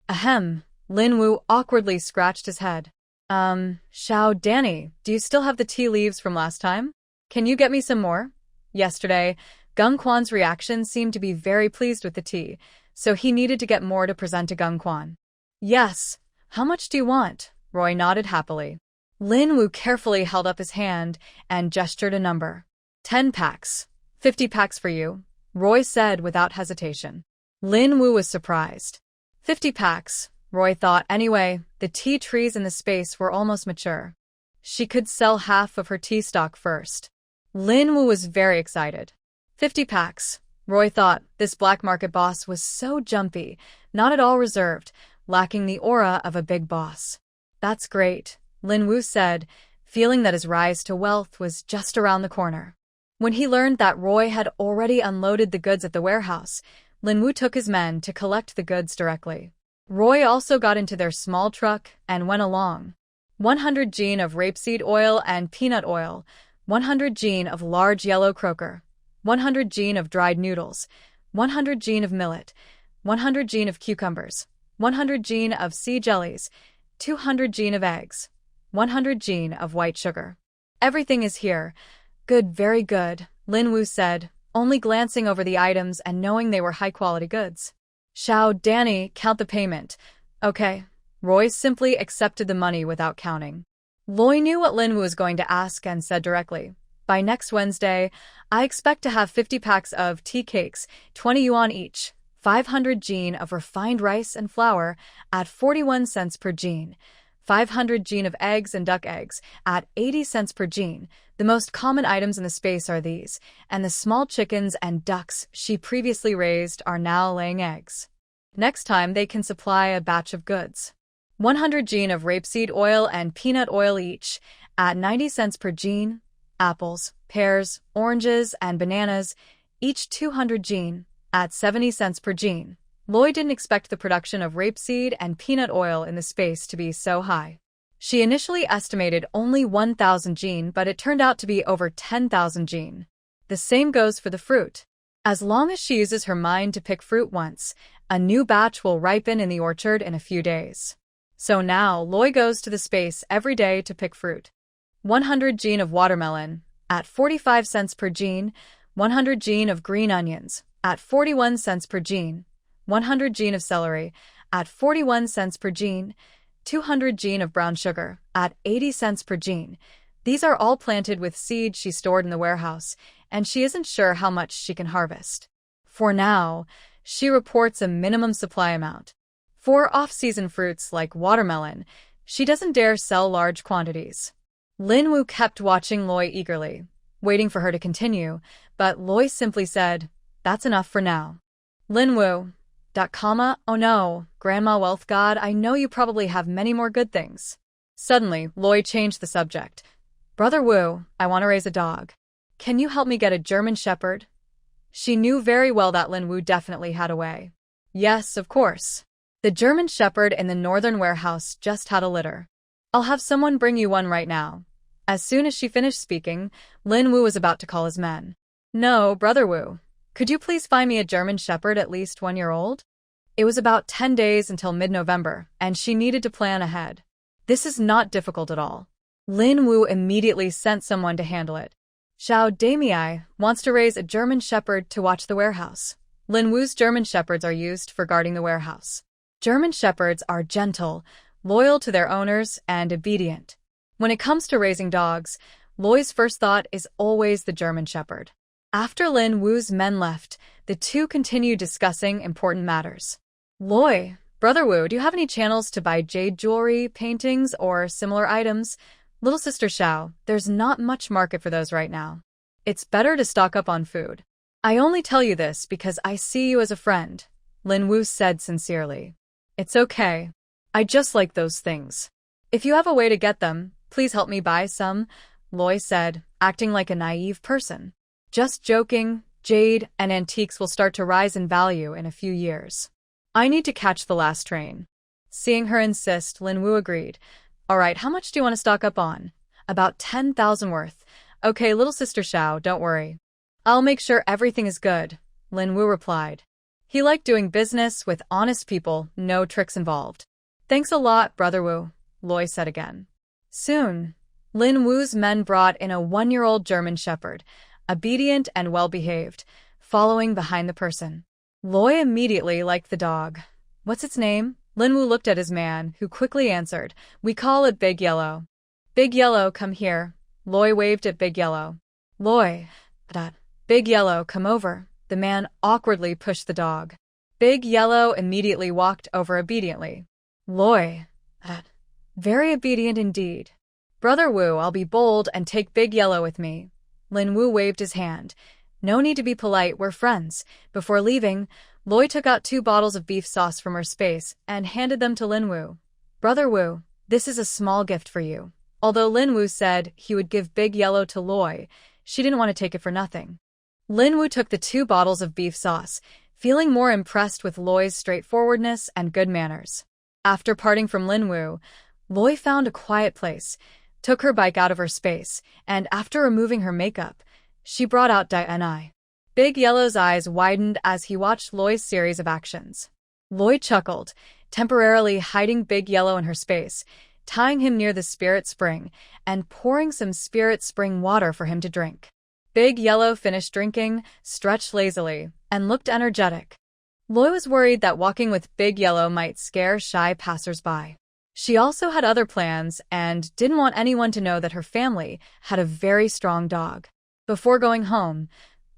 Ahem, Lin Wu awkwardly scratched his head. Xiao Danny, do you still have the tea leaves from last time? Can you get me some more? Yesterday, Gung Quan's reaction seemed to be very pleased with the tea, so he needed to get more to present to Gung Quan. Yes, how much do you want? Roy nodded happily. Lin Wu carefully held up his hand and gestured a number. 10 packs. 50 packs for you, Roy said without hesitation. Lin Wu was surprised. 50 packs, Roy thought. Anyway, the tea trees in the space were almost mature. She could sell half of her tea stock first. Lin Wu was very excited. 50 packs, Roy thought. This black market boss was so jumpy, not at all reserved, lacking the aura of a big boss. That's great, Lin Wu said, feeling that his rise to wealth was just around the corner. When he learned that Roy had already unloaded the goods at the warehouse, Lin Wu took his men to collect the goods directly. Roy also got into their small truck and went along. 100 gene of rapeseed oil and peanut oil, 100 gene of large yellow croaker, 100 gene of dried noodles, 100 gene of millet, 100 gene of cucumbers, 100 gene of sea jellies, 200 gene of eggs, 100 gene of white sugar. Everything is here. Good, very good, Lin Wu said, only glancing over the items and knowing they were high-quality goods. Xiao Danny, count the payment. Okay. Roy simply accepted the money without counting. Roy knew what Lin Wu was going to ask and said directly, by next Wednesday, I expect to have 50 packs of tea cakes, 20 yuan each, 500 gene of refined rice and flour at 41 cents per gene, 500 gene of eggs and duck eggs at 80 cents per gene. The most common items in the space are these, and the small chickens and ducks she previously raised are now laying eggs. Next time they can supply a batch of goods. 100 gene of rapeseed oil and peanut oil each at 90 cents per gene, apples, pears, oranges, and bananas, each 200 gene at 70 cents per gene. Lloyd didn't expect the production of rapeseed and peanut oil in the space to be so high. She initially estimated only 1,000 gene, but it turned out to be over 10,000 gene. The same goes for the fruit. As long as she uses her mind to pick fruit once, a new batch will ripen in the orchard in a few days. So now, Lloyd goes to the space every day to pick fruit. 100 gene of watermelon, at 45 cents per gene, 100 gene of green onions, at 41 cents per gene, 100 gene of celery, at 41 cents per gene, 200 gene of brown sugar, at 80 cents per gene. These are all planted with seed she stored in the warehouse, and she isn't sure how much she can harvest. For now, she reports a minimum supply amount. For off-season fruits like watermelon, she doesn't dare sell large quantities. Lin Wu kept watching Loi eagerly, waiting for her to continue, but Loi simply said, "That's enough for now." Lin Wu, oh no, Grandma Wealth God, I know you probably have many more good things. Suddenly, Loi changed the subject. Brother Wu, I want to raise a dog. Can you help me get a German Shepherd? She knew very well that Lin Wu definitely had a way. Yes, of course. The German Shepherd in the northern warehouse just had a litter. I'll have someone bring you one right now. As soon as she finished speaking, Lin Wu was about to call his men. No, Brother Wu. Could you please find me a German Shepherd at least 1 year old? It was about 10 days until mid-November, and she needed to plan ahead. This is not difficult at all. Lin Wu immediately sent someone to handle it. Xiao Damei wants to raise a German Shepherd to watch the warehouse. Lin Wu's German Shepherds are used for guarding the warehouse. German Shepherds are gentle, loyal to their owners, and obedient. When it comes to raising dogs, Loi's first thought is always the German Shepherd. After Lin Wu's men left, the two continued discussing important matters. Loi, Brother Wu, do you have any channels to buy jade jewelry, paintings, or similar items? Little Sister Xiao, there's not much market for those right now. It's better to stock up on food. I only tell you this because I see you as a friend, Lin Wu said sincerely. It's okay. I just like those things. If you have a way to get them, please help me buy some, Loi said, acting like a naive person. Just joking, jade and antiques will start to rise in value in a few years. I need to catch the last train. Seeing her insist, Lin Wu agreed. All right, how much do you want to stock up on? About 10,000 worth. Okay, little Sister Xiao, don't worry. I'll make sure everything is good, Lin Wu replied. He liked doing business with honest people, no tricks involved. Thanks a lot, Brother Wu, Loi said again. Soon, Lin Wu's men brought in a 1-year-old German Shepherd, obedient and well-behaved, following behind the person. Loi immediately liked the dog. What's its name? Lin Wu looked at his man, who quickly answered, We call it Big Yellow. Big Yellow, come here. Loi waved at Big Yellow. Loi, Big Yellow, come over. The man awkwardly pushed the dog. Big Yellow immediately walked over obediently. Loi, very obedient indeed. Brother Wu, I'll be bold and take Big Yellow with me. Lin Wu waved his hand. No need to be polite, we're friends. Before leaving, Loi took out 2 bottles of beef sauce from her space and handed them to Lin Wu. Brother Wu, this is a small gift for you. Although Lin Wu said he would give Big Yellow to Loi, she didn't want to take it for nothing. Lin Wu took the 2 bottles of beef sauce, feeling more impressed with Loi's straightforwardness and good manners. After parting from Lin Wu, Loi found a quiet place, took her bike out of her space, and after removing her makeup, she brought out Dianai. Big Yellow's eyes widened as he watched Loi's series of actions. Loi chuckled, temporarily hiding Big Yellow in her space, tying him near the spirit spring, and pouring some spirit spring water for him to drink. Big Yellow finished drinking, stretched lazily, and looked energetic. Loi was worried that walking with Big Yellow might scare shy passers-by. She also had other plans and didn't want anyone to know that her family had a very strong dog. Before going home,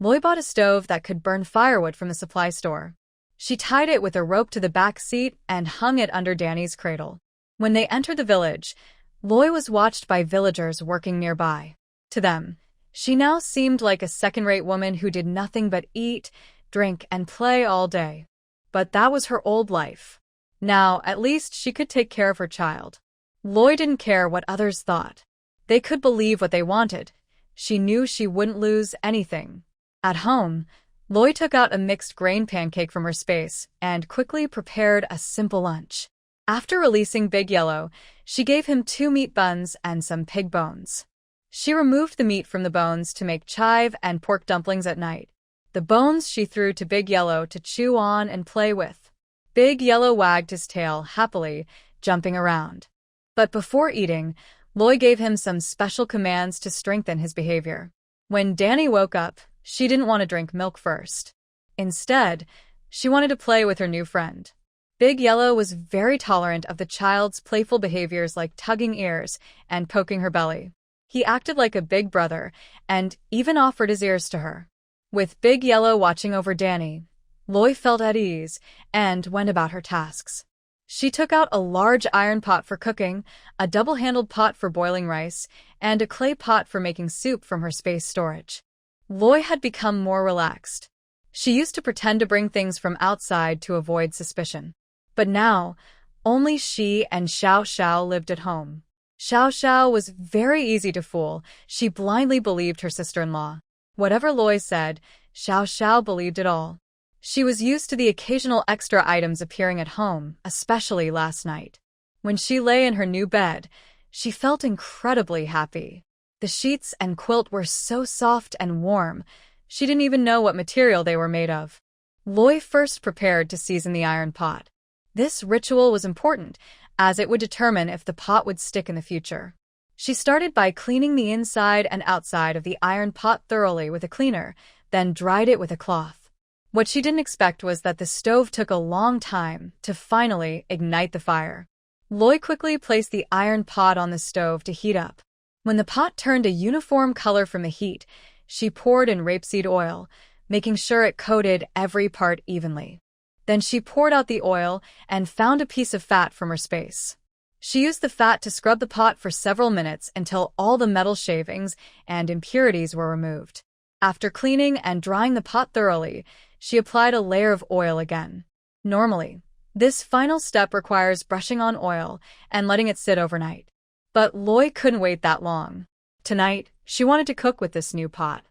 Loi bought a stove that could burn firewood from the supply store. She tied it with a rope to the back seat and hung it under Danny's cradle. When they entered the village, Loi was watched by villagers working nearby. To them, she now seemed like a second-rate woman who did nothing but eat, drink, and play all day. But that was her old life. Now, at least she could take care of her child. Loi didn't care what others thought. They could believe what they wanted. She knew she wouldn't lose anything. At home, Loi took out a mixed grain pancake from her space and quickly prepared a simple lunch. After releasing Big Yellow, she gave him 2 meat buns and some pig bones. She removed the meat from the bones to make chive and pork dumplings at night. The bones she threw to Big Yellow to chew on and play with. Big Yellow wagged his tail happily, jumping around. But before eating, Loi gave him some special commands to strengthen his behavior. When Danny woke up, she didn't want to drink milk first. Instead, she wanted to play with her new friend. Big Yellow was very tolerant of the child's playful behaviors like tugging ears and poking her belly. He acted like a big brother and even offered his ears to her. With Big Yellow watching over Danny, Loi felt at ease and went about her tasks. She took out a large iron pot for cooking, a double-handled pot for boiling rice, and a clay pot for making soup from her space storage. Loi had become more relaxed. She used to pretend to bring things from outside to avoid suspicion. But now, only she and Xiao Xiao lived at home. Xiao Xiao was very easy to fool. She blindly believed her sister-in-law. Whatever Loi said, Xiao Xiao believed it all. She was used to the occasional extra items appearing at home, especially last night. When she lay in her new bed, she felt incredibly happy. The sheets and quilt were so soft and warm, she didn't even know what material they were made of. Loi first prepared to season the iron pot. This ritual was important, as it would determine if the pot would stick in the future. She started by cleaning the inside and outside of the iron pot thoroughly with a cleaner, then dried it with a cloth. What she didn't expect was that the stove took a long time to finally ignite the fire. Loi quickly placed the iron pot on the stove to heat up. When the pot turned a uniform color from the heat, she poured in rapeseed oil, making sure it coated every part evenly. Then she poured out the oil and found a piece of fat from her space. She used the fat to scrub the pot for several minutes until all the metal shavings and impurities were removed. After cleaning and drying the pot thoroughly, she applied a layer of oil again. Normally, this final step requires brushing on oil and letting it sit overnight. But Loi couldn't wait that long. Tonight, she wanted to cook with this new pot.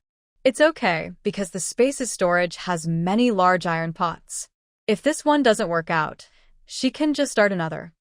It's okay, because the space's storage has many large iron pots. If this one doesn't work out, she can just start another.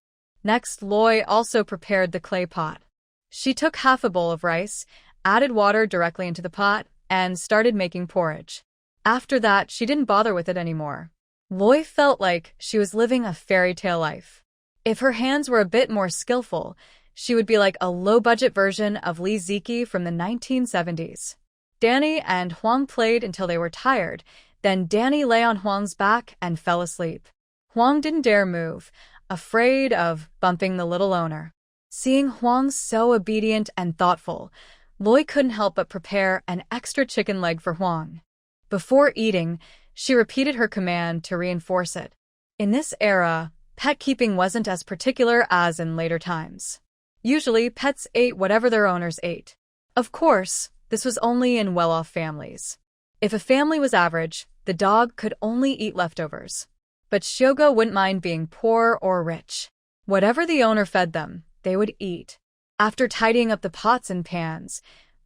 Next, Loi also prepared the clay pot. She took half a bowl of rice, added water directly into the pot, and started making porridge. After that, she didn't bother with it anymore. Loi felt like she was living a fairy tale life. If her hands were a bit more skillful, she would be like a low-budget version of Li Ziki from the 1970s. Danny and Huang played until they were tired, then Danny lay on Huang's back and fell asleep. Huang didn't dare move, afraid of bumping the little owner. Seeing Huang so obedient and thoughtful, Loi couldn't help but prepare an extra chicken leg for Huang. Before eating, she repeated her command to reinforce it. In this era, pet keeping wasn't as particular as in later times. Usually, pets ate whatever their owners ate. Of course, this was only in well-off families. If a family was average, the dog could only eat leftovers. But Shogo wouldn't mind being poor or rich. Whatever the owner fed them, they would eat. After tidying up the pots and pans,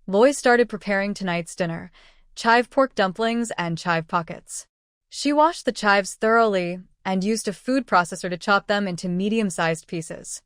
Loi started preparing tonight's dinner, chive pork dumplings and chive pockets. She washed the chives thoroughly and used a food processor to chop them into medium-sized pieces.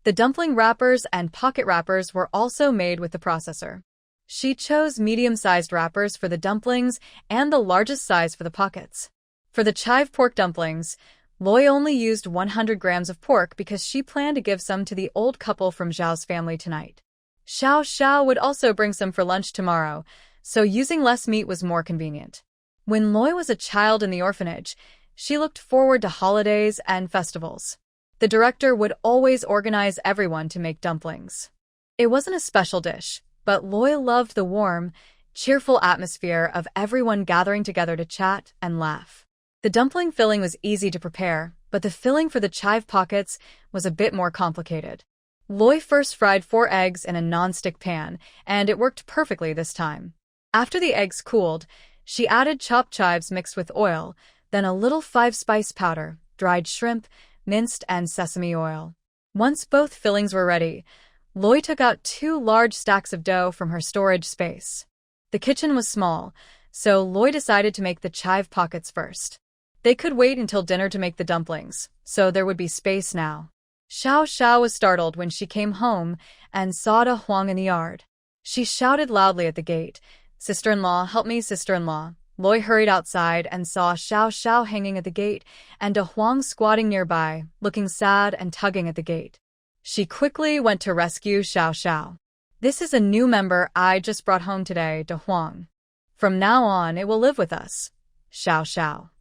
The dumpling wrappers and pocket wrappers were also made with the processor. She chose medium-sized wrappers for the dumplings and the largest size for the pockets. For the chive pork dumplings, Loi only used 100 grams of pork because she planned to give some to the old couple from Zhao's family tonight. Xiao Xiao would also bring some for lunch tomorrow, so using less meat was more convenient. When Loi was a child in the orphanage, she looked forward to holidays and festivals. The director would always organize everyone to make dumplings. It wasn't a special dish, but Loi loved the warm, cheerful atmosphere of everyone gathering together to chat and laugh. The dumpling filling was easy to prepare, but the filling for the chive pockets was a bit more complicated. Loi first fried 4 eggs in a non-stick pan, and it worked perfectly this time. After the eggs cooled, she added chopped chives mixed with oil, then a little 5-spice powder, dried shrimp, minced and sesame oil. Once both fillings were ready, Loi took out 2 large stacks of dough from her storage space. The kitchen was small, so Loi decided to make the chive pockets first. They could wait until dinner to make the dumplings, so there would be space now. Xiao Xiao was startled when she came home and saw Da Huang in the yard. She shouted loudly at the gate, "Sister-in-law, help me, sister-in-law." Loi hurried outside and saw Xiao Xiao hanging at the gate and Da Huang squatting nearby, looking sad and tugging at the gate. She quickly went to rescue Xiao Xiao. "This is a new member I just brought home today, Da Huang. From now on, it will live with us." "Xiao Xiao.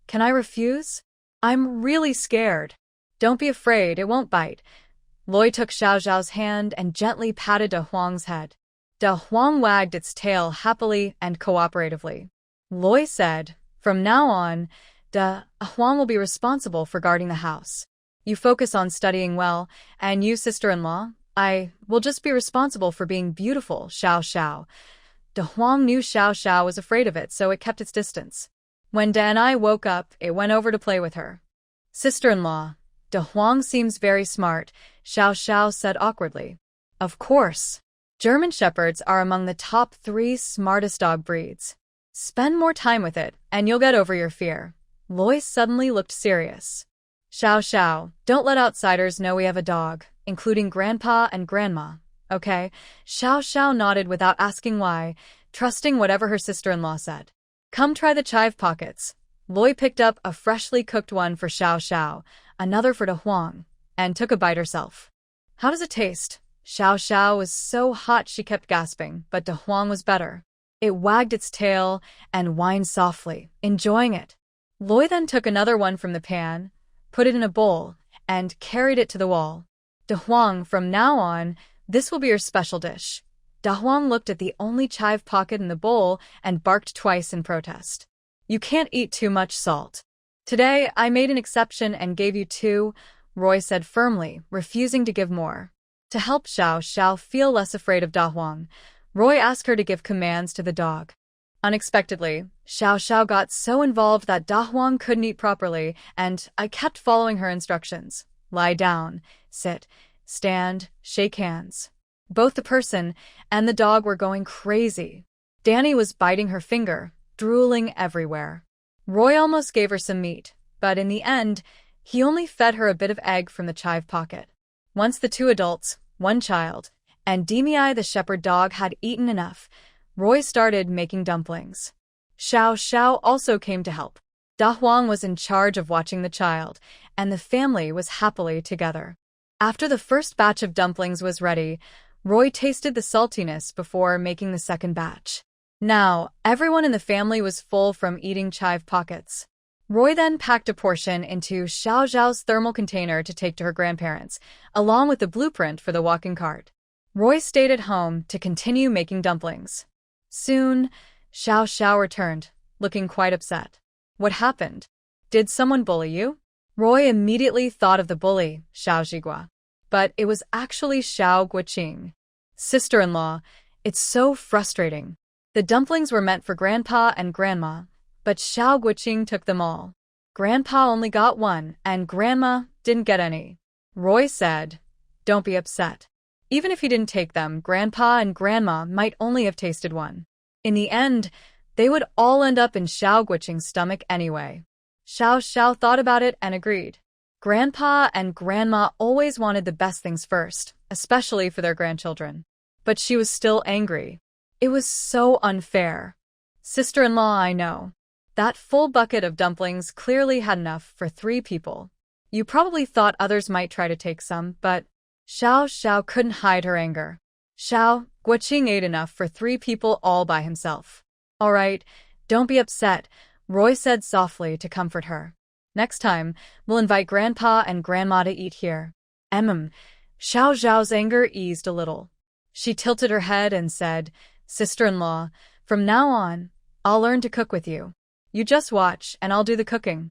Can I refuse? I'm really scared." "Don't be afraid, it won't bite." Loi took Xiao Xiao's hand and gently patted Da Huang's head. Da Huang wagged its tail happily and cooperatively. Loi said, "From now on, Da Huang will be responsible for guarding the house. You focus on studying well, and you, sister-in-law, I will just be responsible for being beautiful, Xiao Xiao." Da Huang knew Xiao Xiao was afraid of it, so it kept its distance. When Da and I woke up, it went over to play with her. "Sister-in-law, Da Huang seems very smart," Xiao Xiao said awkwardly. "Of course. German Shepherds are among the top 3 smartest dog breeds. Spend more time with it, and you'll get over your fear. Lois suddenly looked serious. Xiao Xiao, don't let outsiders know we have a dog, including Grandpa and Grandma, okay? Xiao Xiao nodded without asking why, trusting whatever her sister-in-law said. Come try the chive pockets. Loi picked up a freshly cooked one for Xiao Xiao, another for De Huang, and took a bite herself. How does it taste? Xiao Xiao was so hot she kept gasping, but De Huang was better. It wagged its tail and whined softly, enjoying it. Loi then took another one from the pan, put it in a bowl, and carried it to the wall. De Huang, from now on, this will be your special dish. De Huang looked at the only chive pocket in the bowl and barked twice in protest. You can't eat too much salt. Today, I made an exception and gave you 2, Roy said firmly, refusing to give more. To help Xiao Xiao feel less afraid of Da Huang, Roy asked her to give commands to the dog. Unexpectedly, Xiao Xiao got so involved that Da Huang couldn't eat properly, and I kept following her instructions. Lie down, sit, stand, shake hands. Both the person and the dog were going crazy. Danny was biting her finger, drooling everywhere. Roy almost gave her some meat, but in the end, he only fed her a bit of egg from the chive pocket. Once the 2 adults, 1 child, and Demei the shepherd dog had eaten enough, Roy started making dumplings. Xiao Xiao also came to help. Da Huang was in charge of watching the child, and the family was happily together. After the first batch of dumplings was ready, Roy tasted the saltiness before making the second batch. Now, everyone in the family was full from eating chive pockets. Roy then packed a portion into Xiao Xiao's thermal container to take to her grandparents, along with the blueprint for the walking cart. Roy stayed at home to continue making dumplings. Soon, Xiao Xiao returned, looking quite upset. What happened? Did someone bully you? Roy immediately thought of the bully, Xiao Zhigua. But it was actually Xiao Guoqing. Sister-in-law, it's so frustrating. The dumplings were meant for Grandpa and Grandma, but Xiao Guoqing took them all. Grandpa only got 1, and Grandma didn't get any. Roy said, don't be upset. Even if he didn't take them, Grandpa and Grandma might only have tasted 1. In the end, they would all end up in Xiao Guoqing's stomach anyway. Xiao Xiao thought about it and agreed. Grandpa and Grandma always wanted the best things first, especially for their grandchildren. But she was still angry. It was so unfair. Sister-in-law, I know. That full bucket of dumplings clearly had enough for 3 people. You probably thought others might try to take some, but Xiao Xiao couldn't hide her anger. Xiao Guoqing ate enough for 3 people all by himself. All right, don't be upset, Roy said softly to comfort her. Next time, we'll invite Grandpa and Grandma to eat here. Xiao Xiao's anger eased a little. She tilted her head and said, Sister-in-law, from now on, I'll learn to cook with you. You just watch, and I'll do the cooking.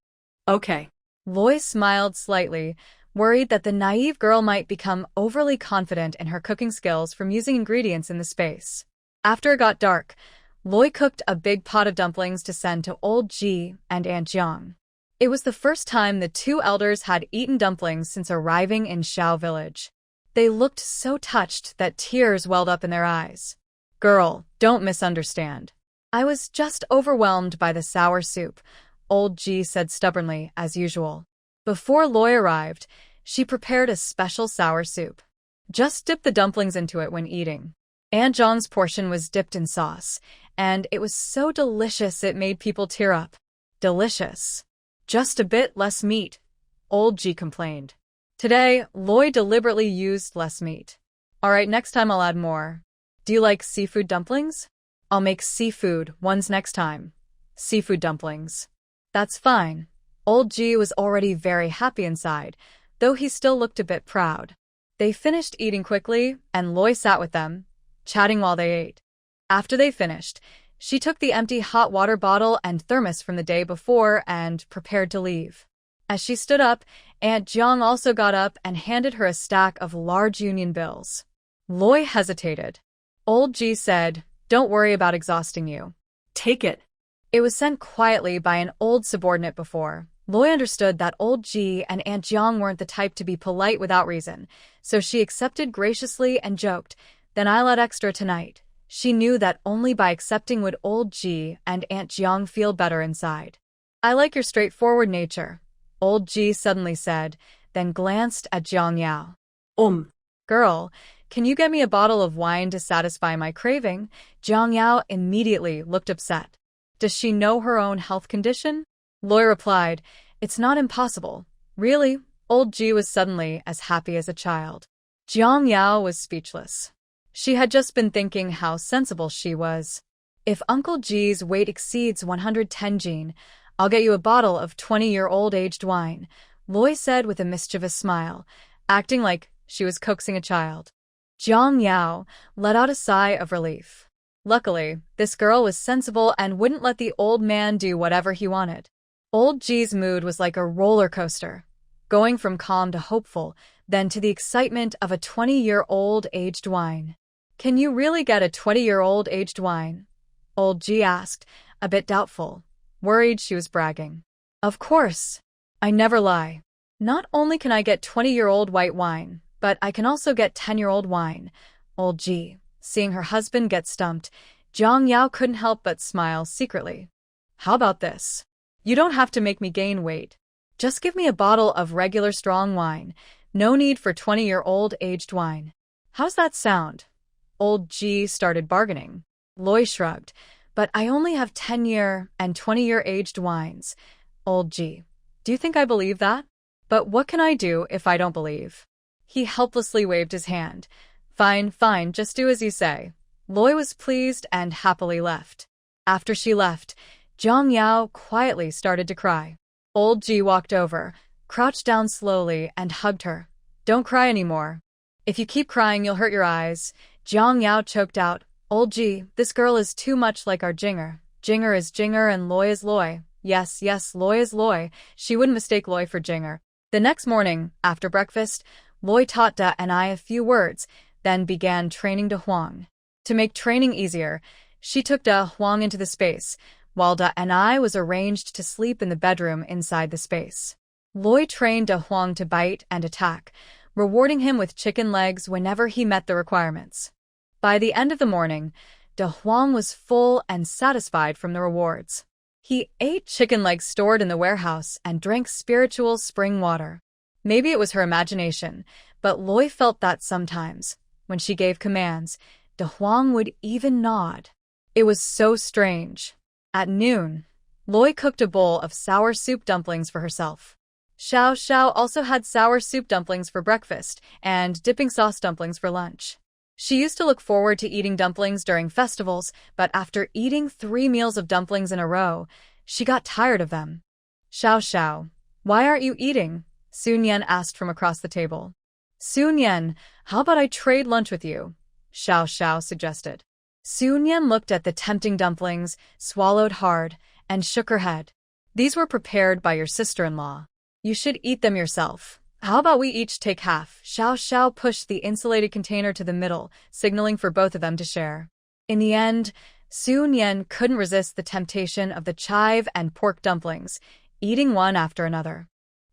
Okay. Loi smiled slightly, worried that the naive girl might become overly confident in her cooking skills from using ingredients in the space. After it got dark, Loi cooked a big pot of dumplings to send to Old Ji and Aunt Jiang. It was the first time the 2 elders had eaten dumplings since arriving in Xiao Village. They looked so touched that tears welled up in their eyes. Girl, don't misunderstand. I was just overwhelmed by the sour soup, Old Ji said stubbornly, as usual. Before Loi arrived, she prepared a special sour soup. Just dip the dumplings into it when eating. Aunt Jiang's portion was dipped in sauce, and it was so delicious it made people tear up. Delicious. Just a bit less meat, Old Ji complained. Today, Loi deliberately used less meat. All right, next time I'll add more. Do you like seafood dumplings? I'll make seafood ones next time. Seafood dumplings. That's fine. Old Ji was already very happy inside, though he still looked a bit proud. They finished eating quickly, and Loi sat with them, chatting while they ate. After they finished, she took the empty hot water bottle and thermos from the day before and prepared to leave. As she stood up, Aunt Jiang also got up and handed her a stack of large union bills. Loi hesitated. Old Ji said, Don't worry about exhausting you. Take it. It was sent quietly by an old subordinate before. Loi understood that Old Ji and Aunt Jiang weren't the type to be polite without reason, so she accepted graciously and joked, Then I'll add extra tonight. She knew that only by accepting would old Ji and Aunt Jiang feel better inside. I like your straightforward nature, old Ji suddenly said, then glanced at Jiang Yao. Girl, can you get me a bottle of wine to satisfy my craving? Jiang Yao immediately looked upset. Does she know her own health condition? Loi replied, it's not impossible. Really? Old Ji was suddenly as happy as a child. Jiang Yao was speechless. She had just been thinking how sensible she was. If Uncle Ji's weight exceeds 110 jin, I'll get you a bottle of 20-year-old aged wine, Loi said with a mischievous smile, acting like she was coaxing a child. Jiang Yao let out a sigh of relief. Luckily, this girl was sensible and wouldn't let the old man do whatever he wanted. Old Ji's mood was like a roller coaster, going from calm to hopeful, then to the excitement of a 20-year-old aged wine. Can you really get a 20-year-old aged wine? Old Ji asked, a bit doubtful, worried she was bragging. Of course. I never lie. Not only can I get 20-year-old white wine, but I can also get 10-year-old wine. Old Ji, seeing her husband get stumped, Jiang Yao couldn't help but smile secretly. How about this? You don't have to make me gain weight. Just give me a bottle of regular strong wine. No need for 20-year-old aged wine. How's that sound? Old Ji started bargaining. Loi shrugged. But I only have 10-year and 20-year aged wines. Old Ji, do you think I believe that? But what can I do if I don't believe? He helplessly waved his hand. Fine, fine, just do as you say. Loi was pleased and happily left. After she left, Jiang Yao quietly started to cry. Old Ji walked over, crouched down slowly, and hugged her. Don't cry anymore. If you keep crying, you'll hurt your eyes. Jiang Yao choked out. Old Ji, this girl is too much like our Jinger. Jinger is Jinger and Loi is Loi. Yes, yes, Loi is Loi. She wouldn't mistake Loi for Jinger. The next morning, after breakfast, Loi taught Da and I a few words, then began training Da Huang. To make training easier, she took Da Huang into the space, while Da and I was arranged to sleep in the bedroom inside the space. Loi trained Da Huang to bite and attack, rewarding him with chicken legs whenever he met the requirements. By the end of the morning, Da Huang was full and satisfied from the rewards. He ate chicken legs stored in the warehouse and drank spiritual spring water. Maybe it was her imagination, but Loi felt that sometimes, when she gave commands, Da Huang would even nod. It was so strange. At noon, Loi cooked a bowl of sour soup dumplings for herself. Xiao Xiao also had sour soup dumplings for breakfast and dipping sauce dumplings for lunch. She used to look forward to eating dumplings during festivals, but after eating 3 meals of dumplings in a row, she got tired of them. Xiao Xiao, why aren't you eating? Sun Yan asked from across the table. Sun Yan, how about I trade lunch with you? Xiao Xiao suggested. Sun Yan looked at the tempting dumplings, swallowed hard, and shook her head. These were prepared by your sister-in-law. You should eat them yourself. How about we each take half? Xiao Xiao pushed the insulated container to the middle, signaling for both of them to share. In the end, Sun Yan couldn't resist the temptation of the chive and pork dumplings, eating one after another.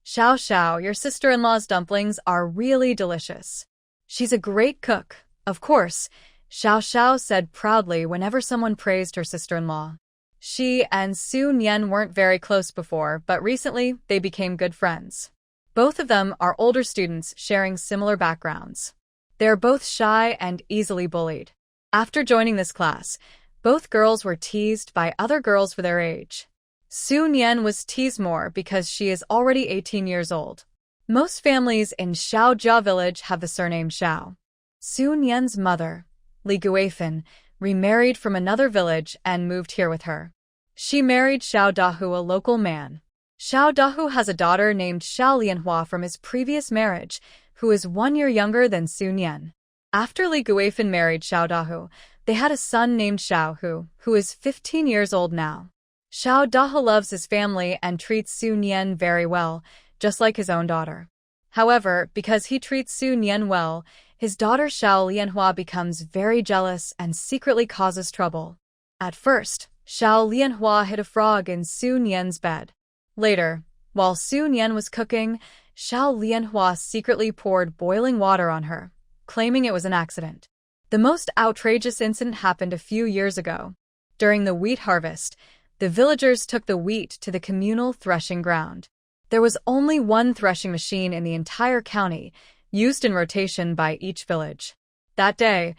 Xiao Xiao, your sister-in-law's dumplings are really delicious. She's a great cook, of course, Xiao Xiao said proudly whenever someone praised her sister-in-law. She and Sun Yan weren't very close before, but recently they became good friends. Both of them are older students sharing similar backgrounds. They are both shy and easily bullied. After joining this class, both girls were teased by other girls for their age. Sun Yan was teased more because she is already 18 years old. Most families in Xiaojia village have the surname Xiao. Sun Yan's mother, Li Guifan, remarried from another village and moved here with her. She married Xiao Dahu, a local man. Xiao Dahu has a daughter named Xiao Lianhua from his previous marriage, who is 1 year younger than Sun Yan. After Li Guifan married Xiao Dahu, they had a son named Xiao Hu, who is 15 years old now. Xiao Dahu loves his family and treats Sun Yan very well, just like his own daughter. However, because he treats Sun Yan well, his daughter Xiao Lianhua becomes very jealous and secretly causes trouble. At first, Xiao Lianhua hid a frog in Sun Yan's bed. Later, while Sun Yan was cooking, Xiao Lianhua secretly poured boiling water on her, claiming it was an accident. The most outrageous incident happened a few years ago. During the wheat harvest, the villagers took the wheat to the communal threshing ground. There was only one threshing machine in the entire county, used in rotation by each village. That day,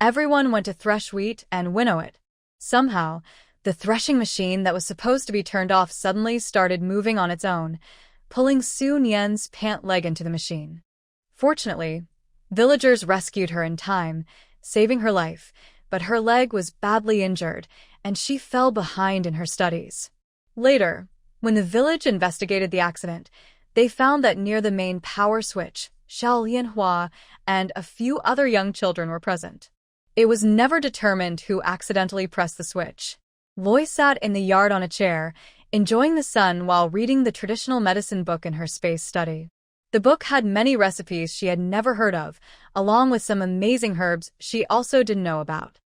everyone went to thresh wheat and winnow it. Somehow, the threshing machine that was supposed to be turned off suddenly started moving on its own, pulling Su Nian's pant leg into the machine. Fortunately, villagers rescued her in time, saving her life, but her leg was badly injured, and she fell behind in her studies. Later, when the village investigated the accident, they found that near the main power switch, Xiao Lianhua and a few other young children were present. It was never determined who accidentally pressed the switch. Loi sat in the yard on a chair, enjoying the sun while reading the traditional medicine book in her space study. The book had many recipes she had never heard of, along with some amazing herbs she also didn't know about.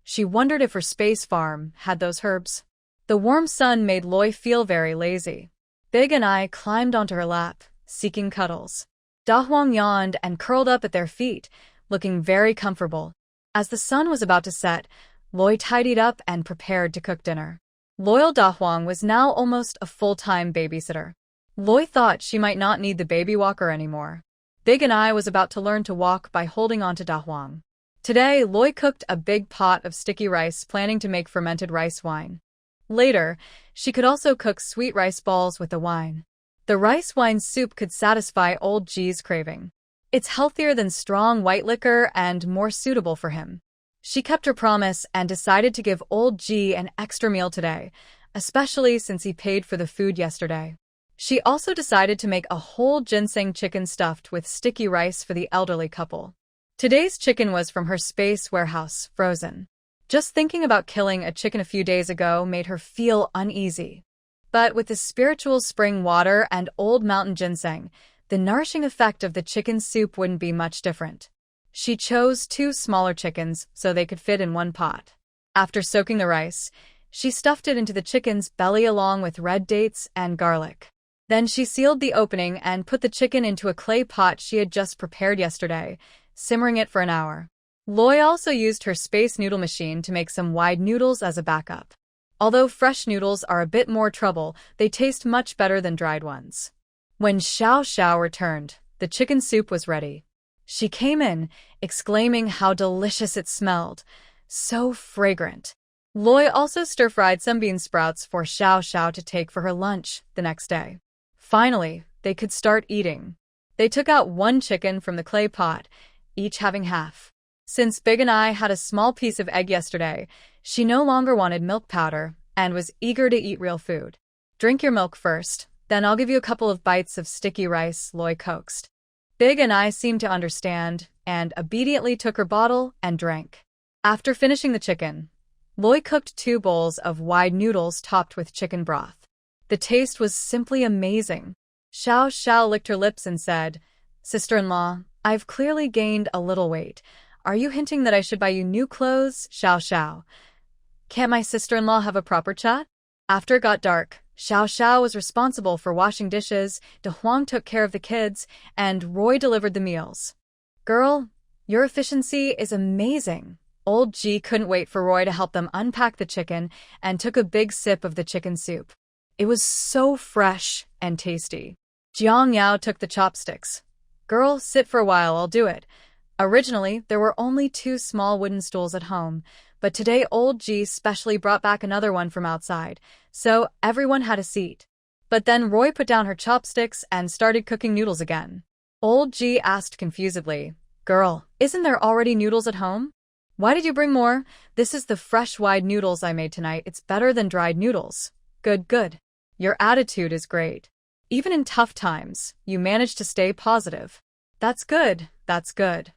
She wondered if her space farm had those herbs. The warm sun made Loi feel very lazy. Big and I climbed onto her lap, seeking cuddles. Da Huang yawned and curled up at their feet, looking very comfortable. As the sun was about to set, Loi tidied up and prepared to cook dinner. Loyal Da Huang was now almost a full-time babysitter. Loi thought she might not need the baby walker anymore. Big and I was about to learn to walk by holding on to Da Huang. Today, Loi cooked a big pot of sticky rice, planning to make fermented rice wine. Later, she could also cook sweet rice balls with the wine. The rice wine soup could satisfy old G's craving. It's healthier than strong white liquor and more suitable for him. She kept her promise and decided to give old G an extra meal today, especially since he paid for the food yesterday. She also decided to make a whole ginseng chicken stuffed with sticky rice for the elderly couple. Today's chicken was from her space warehouse, frozen. Just thinking about killing a chicken a few days ago made her feel uneasy. But with the spiritual spring water and old mountain ginseng, the nourishing effect of the chicken soup wouldn't be much different. She chose 2 smaller chickens so they could fit in one pot. After soaking the rice, she stuffed it into the chicken's belly along with red dates and garlic. Then she sealed the opening and put the chicken into a clay pot she had just prepared yesterday, simmering it for an hour. Loi also used her space noodle machine to make some wide noodles as a backup. Although fresh noodles are a bit more trouble, they taste much better than dried ones. When Xiao Xiao returned, the chicken soup was ready. She came in, exclaiming how delicious it smelled. So fragrant. Loi also stir-fried some bean sprouts for Xiao Xiao to take for her lunch the next day. Finally, they could start eating. They took out 1 chicken from the clay pot, each having half. Since Big and I had a small piece of egg yesterday, she no longer wanted milk powder and was eager to eat real food. Drink your milk first, then I'll give you a couple of bites of sticky rice, Loi coaxed. Big and I seemed to understand and obediently took her bottle and drank. After finishing the chicken, Loi cooked 2 bowls of wide noodles topped with chicken broth. The taste was simply amazing. Xiao Xiao licked her lips and said, "Sister-in-law, I've clearly gained a little weight. Are you hinting that I should buy you new clothes, Xiao Xiao? Can't my sister-in-law have a proper chat?" After it got dark, Xiao Xiao was responsible for washing dishes, De Huang took care of the kids, and Roy delivered the meals. "Girl, your efficiency is amazing." Old G couldn't wait for Roy to help them unpack the chicken and took a big sip of the chicken soup. It was so fresh and tasty. Jiang Yao took the chopsticks. "Girl, sit for a while, I'll do it." Originally, there were only 2 small wooden stools at home, but today old G specially brought back another one from outside, so everyone had a seat. But then Roy put down her chopsticks and started cooking noodles again. Old G asked confusedly, "Girl, isn't there already noodles at home? Why did you bring more? This is the fresh wide noodles I made tonight. It's better than dried noodles." Good, good. Your attitude is great. Even in tough times, you manage to stay positive. That's good, that's good.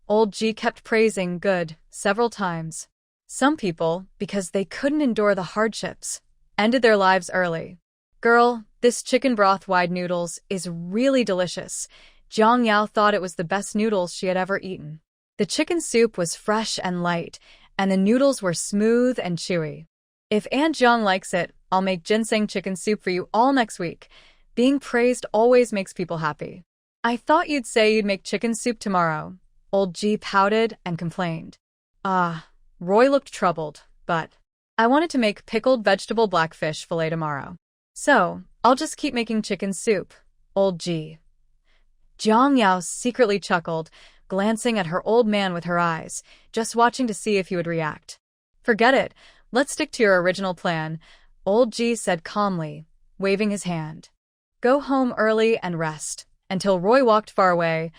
Old G kept praising good several times. Some people, because they couldn't endure the hardships, ended their lives early. "Girl, this chicken broth wide noodles is really delicious." Jiang Yao thought it was the best noodles she had ever eaten. The chicken soup was fresh and light, and the noodles were smooth and chewy. "If Aunt Jiang likes it, I'll make ginseng chicken soup for you all next week." Being praised always makes people happy. "I thought you'd say you'd make chicken soup tomorrow." Old G pouted and complained. Ah, Roy looked troubled, but I wanted to make pickled vegetable blackfish fillet tomorrow. So, I'll just keep making chicken soup. Old G. Jiang Yao secretly chuckled, glancing at her old man with her eyes, just watching to see if he would react. Forget it. Let's stick to your original plan, Old G said calmly, waving his hand. Go home early and rest. Until Roy walked far away,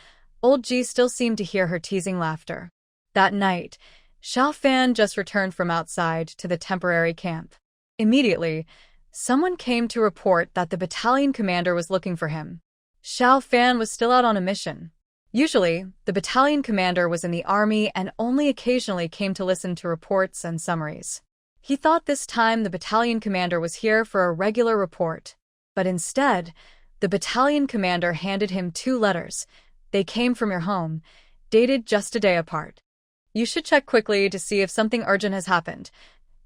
Old G still seemed to hear her teasing laughter. That night, Xiao Fan just returned from outside to the temporary camp. Immediately, someone came to report that the battalion commander was looking for him. Xiao Fan was still out on a mission. Usually, the battalion commander was in the army and only occasionally came to listen to reports and summaries. He thought this time the battalion commander was here for a regular report. But instead, the battalion commander handed him 2 letters. They came from your home, dated just a day apart. You should check quickly to see if something urgent has happened.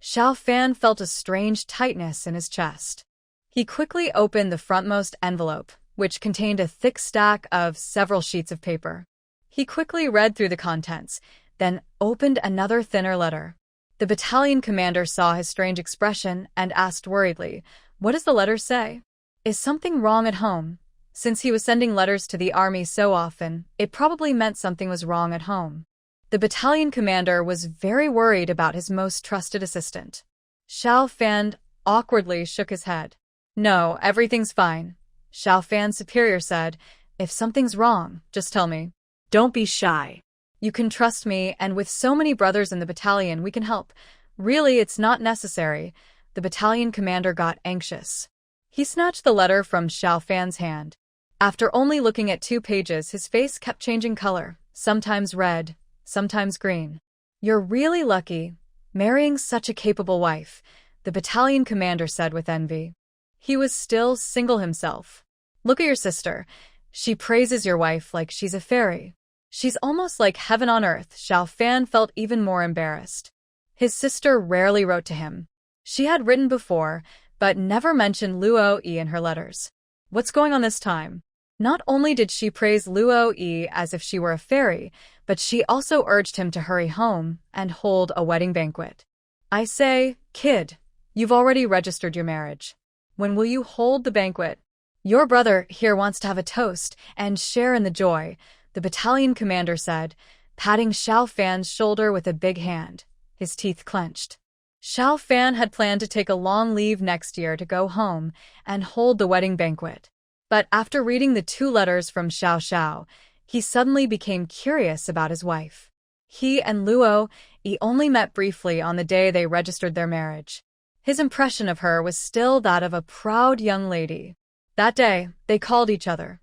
Xiao Fan felt a strange tightness in his chest. He quickly opened the frontmost envelope, which contained a thick stack of several sheets of paper. He quickly read through the contents, then opened another thinner letter. The battalion commander saw his strange expression and asked worriedly, "What does the letter say? Is something wrong at home?" Since he was sending letters to the army so often, it probably meant something was wrong at home. The battalion commander was very worried about his most trusted assistant. Xiao Fan awkwardly shook his head. No, everything's fine. Xiao Fan's superior said, if something's wrong, just tell me. Don't be shy. You can trust me, and with so many brothers in the battalion, we can help. Really, it's not necessary. The battalion commander got anxious. He snatched the letter from Xiao Fan's hand. After only looking at 2 pages, his face kept changing color, sometimes red, sometimes green. You're really lucky, marrying such a capable wife, the battalion commander said with envy. He was still single himself. Look at your sister. She praises your wife like she's a fairy. She's almost like heaven on earth. Xiao Fan felt even more embarrassed. His sister rarely wrote to him. She had written before, but never mentioned Luo Yi in her letters. What's going on this time? Not only did she praise Luo Yi as if she were a fairy, but she also urged him to hurry home and hold a wedding banquet. I say, kid, you've already registered your marriage. When will you hold the banquet? Your brother here wants to have a toast and share in the joy, the battalion commander said, patting Xiao Fan's shoulder with a big hand, his teeth clenched. Xiao Fan had planned to take a long leave next year to go home and hold the wedding banquet. But after reading the 2 letters from Xiao Xiao, he suddenly became curious about his wife. He and Luo Yi only met briefly on the day they registered their marriage. His impression of her was still that of a proud young lady. That day, they called each other.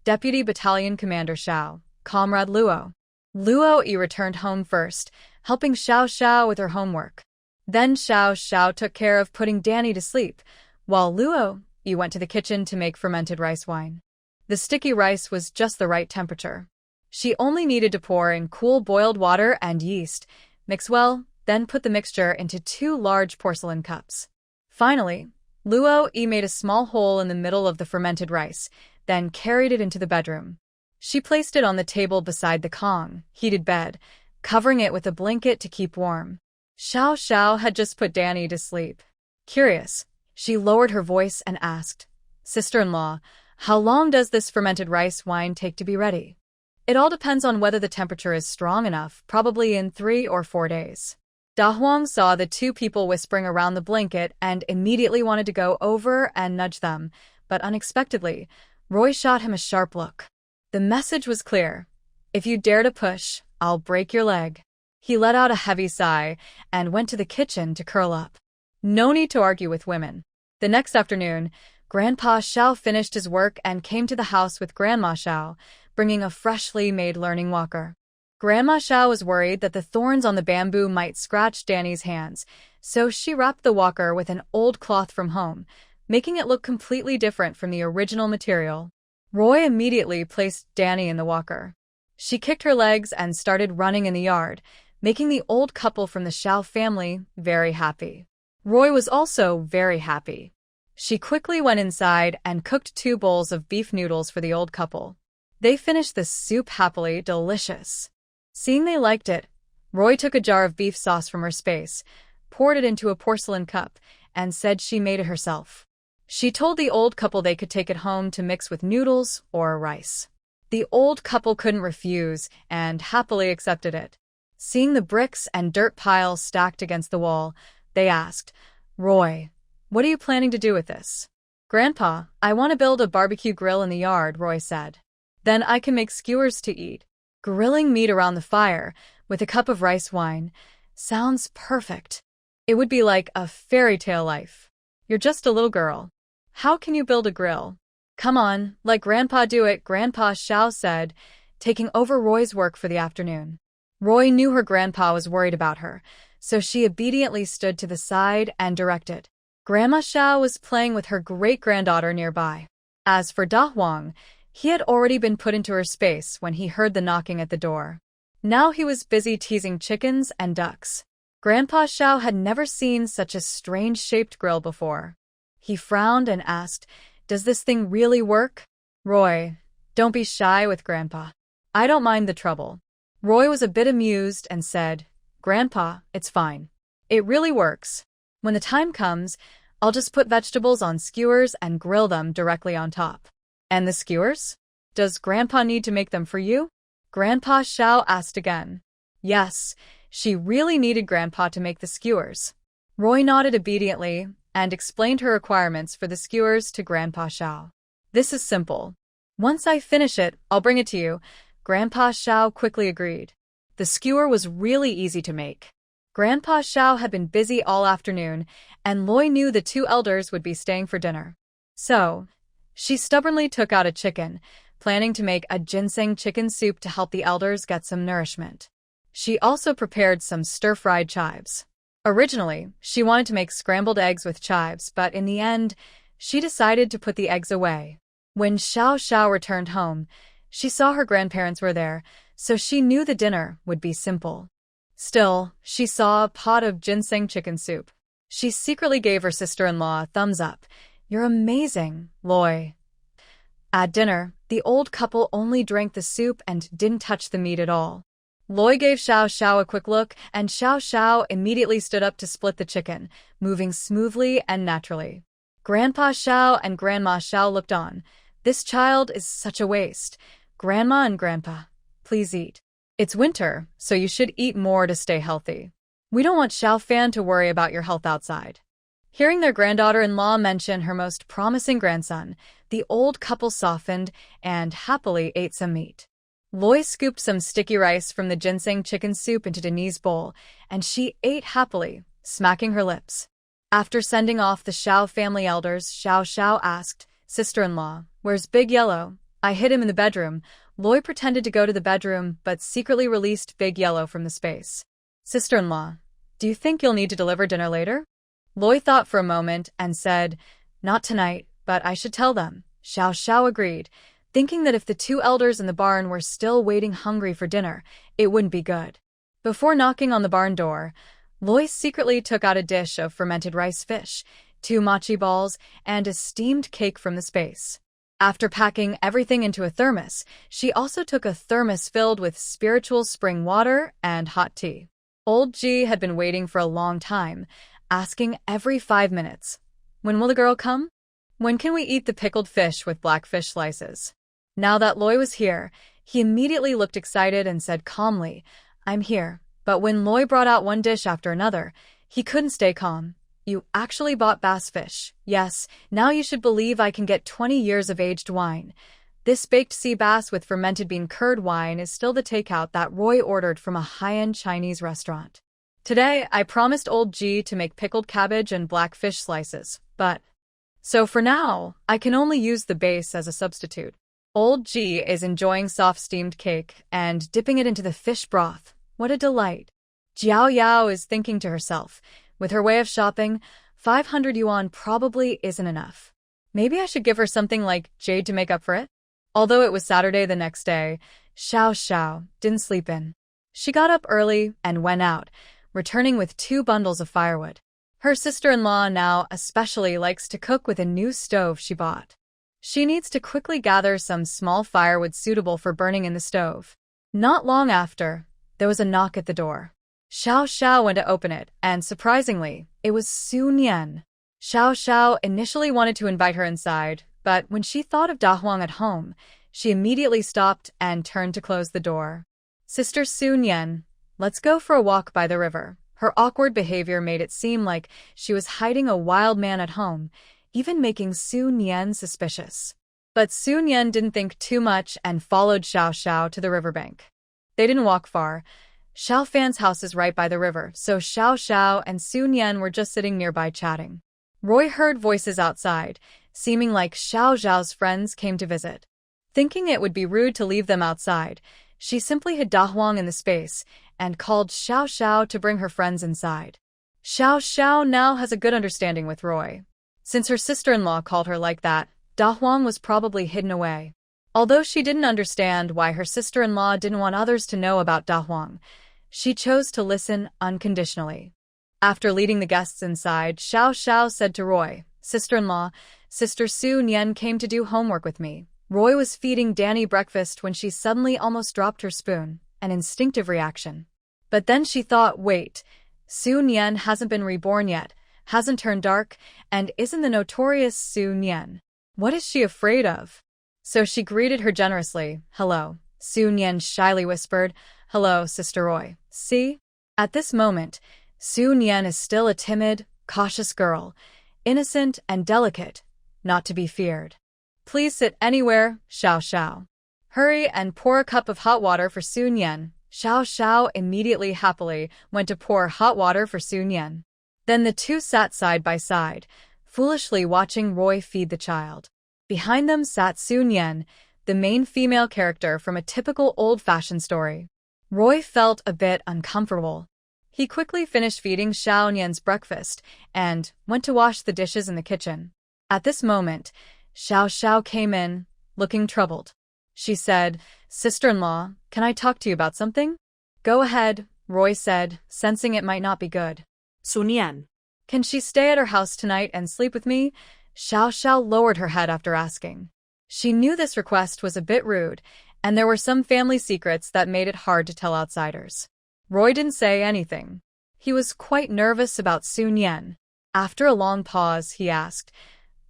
Deputy Battalion Commander Xiao, Comrade Luo. Luo Yi returned home first, helping Xiao Xiao with her homework. Then Xiao Xiao took care of putting Danny to sleep, while Luo Yi went to the kitchen to make fermented rice wine. The sticky rice was just the right temperature. She only needed to pour in cool boiled water and yeast, mix well, then put the mixture into 2 large porcelain cups. Finally, Luo Yi made a small hole in the middle of the fermented rice, then carried it into the bedroom. She placed it on the table beside the Kong, heated bed, covering it with a blanket to keep warm. Xiao Xiao had just put Danny to sleep. Curious, she lowered her voice and asked, Sister-in-law, how long does this fermented rice wine take to be ready? It all depends on whether the temperature is strong enough, probably in 3 or 4 days. Da Huang saw the 2 people whispering around the blanket and immediately wanted to go over and nudge them, but unexpectedly, Roy shot him a sharp look. The message was clear. If you dare to push, I'll break your leg. He let out a heavy sigh and went to the kitchen to curl up. No need to argue with women. The next afternoon, Grandpa Xiao finished his work and came to the house with Grandma Xiao, bringing a freshly made learning walker. Grandma Xiao was worried that the thorns on the bamboo might scratch Danny's hands, so she wrapped the walker with an old cloth from home, making it look completely different from the original material. Roy immediately placed Danny in the walker. She kicked her legs and started running in the yard, making the old couple from the Xiao family very happy. Roy was also very happy. She quickly went inside and cooked 2 bowls of beef noodles for the old couple. They finished the soup happily, delicious. Seeing they liked it, Roy took a jar of beef sauce from her space, poured it into a porcelain cup, and said she made it herself. She told the old couple they could take it home to mix with noodles or rice. The old couple couldn't refuse and happily accepted it. Seeing the bricks and dirt piles stacked against the wall, they asked, "Roy, what are you planning to do with this?" "Grandpa, I want to build a barbecue grill in the yard," Roy said. "Then I can make skewers to eat." Grilling meat around the fire, with a cup of rice wine, sounds perfect. It would be like a fairy tale life. You're just a little girl. How can you build a grill? "Come on, let Grandpa do it," Grandpa Xiao said, taking over Roy's work for the afternoon. Roy knew her grandpa was worried about her, so she obediently stood to the side and directed. Grandma Xiao was playing with her great-granddaughter nearby. As for Da Huang, he had already been put into her space when he heard the knocking at the door. Now he was busy teasing chickens and ducks. Grandpa Xiao had never seen such a strange-shaped grill before. He frowned and asked, "Does this thing really work?" "Roy, don't be shy with Grandpa. I don't mind the trouble." Roy was a bit amused and said, "Grandpa, it's fine. It really works. When the time comes, I'll just put vegetables on skewers and grill them directly on top." "And the skewers? Does Grandpa need to make them for you?" Grandpa Xiao asked again. Yes, she really needed Grandpa to make the skewers. Roy nodded obediently and explained her requirements for the skewers to Grandpa Xiao. "This is simple. Once I finish it, I'll bring it to you." Grandpa Xiao quickly agreed. The skewer was really easy to make. Grandpa Xiao had been busy all afternoon, and Loy knew the two elders would be staying for dinner. So, she stubbornly took out a chicken, planning to make a ginseng chicken soup to help the elders get some nourishment. She also prepared some stir-fried chives. Originally, she wanted to make scrambled eggs with chives, but in the end, she decided to put the eggs away. When Xiao Xiao returned home, she saw her grandparents were there, so she knew the dinner would be simple. Still, she saw a pot of ginseng chicken soup. She secretly gave her sister-in-law a thumbs up. "You're amazing, Loy." At dinner, the old couple only drank the soup and didn't touch the meat at all. Loy gave Xiao Xiao a quick look, and Xiao Xiao immediately stood up to split the chicken, moving smoothly and naturally. Grandpa Xiao and Grandma Xiao looked on. "This child is such a waste. Grandma and Grandpa, please eat. It's winter, so you should eat more to stay healthy. We don't want Xiao Fan to worry about your health outside." Hearing their granddaughter-in-law mention her most promising grandson, the old couple softened and happily ate some meat. Loy scooped some sticky rice from the ginseng chicken soup into Denise's bowl, and she ate happily, smacking her lips. After sending off the Xiao family elders, Xiao Xiao asked, "Sister-in-law, where's Big Yellow?" "I hid him in the bedroom." Loy pretended to go to the bedroom, but secretly released Big Yellow from the space. "Sister-in-law, do you think you'll need to deliver dinner later?" Loy thought for a moment and said, "Not tonight, but I should tell them." Xiao Xiao agreed, thinking that if the two elders in the barn were still waiting hungry for dinner, it wouldn't be good. Before knocking on the barn door, Loy secretly took out a dish of fermented rice fish, 2 mochi balls, and a steamed cake from the space. After packing everything into a thermos, she also took a thermos filled with spiritual spring water and hot tea. Old G had been waiting for a long time, asking every 5 minutes, "When will the girl come? When can we eat the pickled fish with black fish slices?" Now that Loy was here, he immediately looked excited and said calmly, "I'm here." But when Loy brought out one dish after another, he couldn't stay calm. "You actually bought bass fish?" "Yes, now you should believe I can get 20 years of aged wine." This baked sea bass with fermented bean curd wine is still the takeout that Roy ordered from a high-end Chinese restaurant. Today, I promised Old G to make pickled cabbage and black fish slices, but... So for now, I can only use the base as a substitute. Old G is enjoying soft steamed cake and dipping it into the fish broth. What a delight. Jiao Yao is thinking to herself, with her way of shopping, 500 yuan probably isn't enough. Maybe I should give her something like jade to make up for it? Although it was Saturday the next day, Xiao Xiao didn't sleep in. She got up early and went out, returning with 2 bundles of firewood. Her sister-in-law now especially likes to cook with a new stove she bought. She needs to quickly gather some small firewood suitable for burning in the stove. Not long after, there was a knock at the door. Xiao Xiao went to open it, and surprisingly, it was Sun Yan. Xiao Xiao initially wanted to invite her inside, but when she thought of Da Huang at home, she immediately stopped and turned to close the door. Sister Sun Yan, let's go for a walk by the river. Her awkward behavior made it seem like she was hiding a wild man at home, even making Sun Yan suspicious. But Sun Yan didn't think too much and followed Xiao Xiao to the riverbank. They didn't walk far. Xiao Fan's house is right by the river, so Xiao Xiao and Sun Yan were just sitting nearby chatting. Roy heard voices outside, seeming like Xiao Xiao's friends came to visit. Thinking it would be rude to leave them outside, she simply hid Da Huang in the space and called Xiao Xiao to bring her friends inside. Xiao Xiao now has a good understanding with Roy. Since her sister-in-law called her like that, Da Huang was probably hidden away. Although she didn't understand why her sister-in-law didn't want others to know about Da Huang, she chose to listen unconditionally. After leading the guests inside, Xiao Xiao said to Roy, "Sister-in-law, Sister Sun Yan came to do homework with me." Roy was feeding Danny breakfast when she suddenly almost dropped her spoon, an instinctive reaction. But then she thought, wait, Sun Yan hasn't been reborn yet, hasn't turned dark, and isn't the notorious Sun Yan. What is she afraid of? So she greeted her generously. "Hello," Sun Yan shyly whispered. "Hello, Sister Roy. See?" At this moment, Sun Yan is still a timid, cautious girl, innocent and delicate, not to be feared. "Please sit anywhere, Xiao Xiao. Hurry and pour a cup of hot water for Sun Yan." Xiao Xiao immediately happily went to pour hot water for Sun Yan. Then the two sat side by side, foolishly watching Roy feed the child. Behind them sat Sun Yan, the main female character from a typical old-fashioned story. Roy felt a bit uncomfortable. He quickly finished feeding Xiao Yan's breakfast and went to wash the dishes in the kitchen. At this moment, Xiao Xiao came in, looking troubled. She said, "Sister-in-law, can I talk to you about something?" "Go ahead," Roy said, sensing it might not be good. Sun Yan. "Can she stay at her house tonight and sleep with me?" Xiao Xiao lowered her head after asking. She knew this request was a bit rude, and there were some family secrets that made it hard to tell outsiders. Roy didn't say anything. He was quite nervous about Sun Yan. After a long pause, he asked,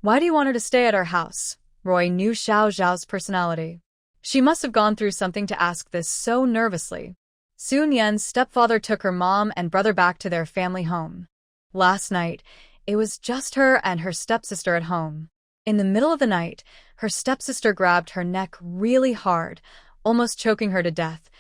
"Why do you want her to stay at our house?" Roy knew Xiao Xiao's personality. She must have gone through something to ask this so nervously. Sun Yan's stepfather took her mom and brother back to their family home. Last night, it was just her and her stepsister at home. In the middle of the night, her stepsister grabbed her neck really hard, almost choking her to death.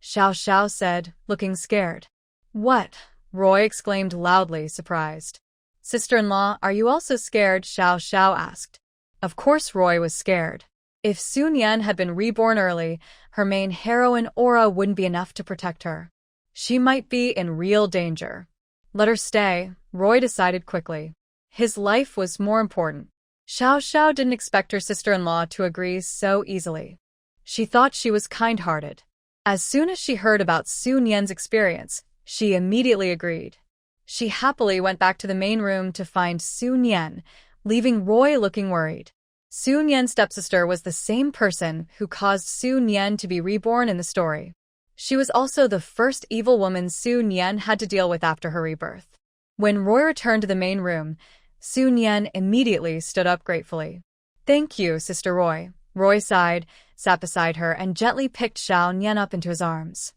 Xiao Xiao said, looking scared. "What?" Roy exclaimed loudly, surprised. "Sister-in-law, are you also scared?" Xiao Xiao asked. Of course Roy was scared. If Sun Yan had been reborn early, her main heroine aura wouldn't be enough to protect her. She might be in real danger. Let her stay, Roy decided quickly. His life was more important. Xiao Xiao didn't expect her sister-in-law to agree so easily. She thought she was kind-hearted. As soon as she heard about Sun Yan's experience, she immediately agreed. She happily went back to the main room to find Sun Yan, leaving Roy looking worried. Sun Yan's stepsister was the same person who caused Sun Yan to be reborn in the story. She was also the first evil woman Sun Yan had to deal with after her rebirth. When Roy returned to the main room, Sun Yan immediately stood up gratefully. "Thank you, Sister Roy." Roy sighed, sat beside her, and gently picked Xiao Yan up into his arms.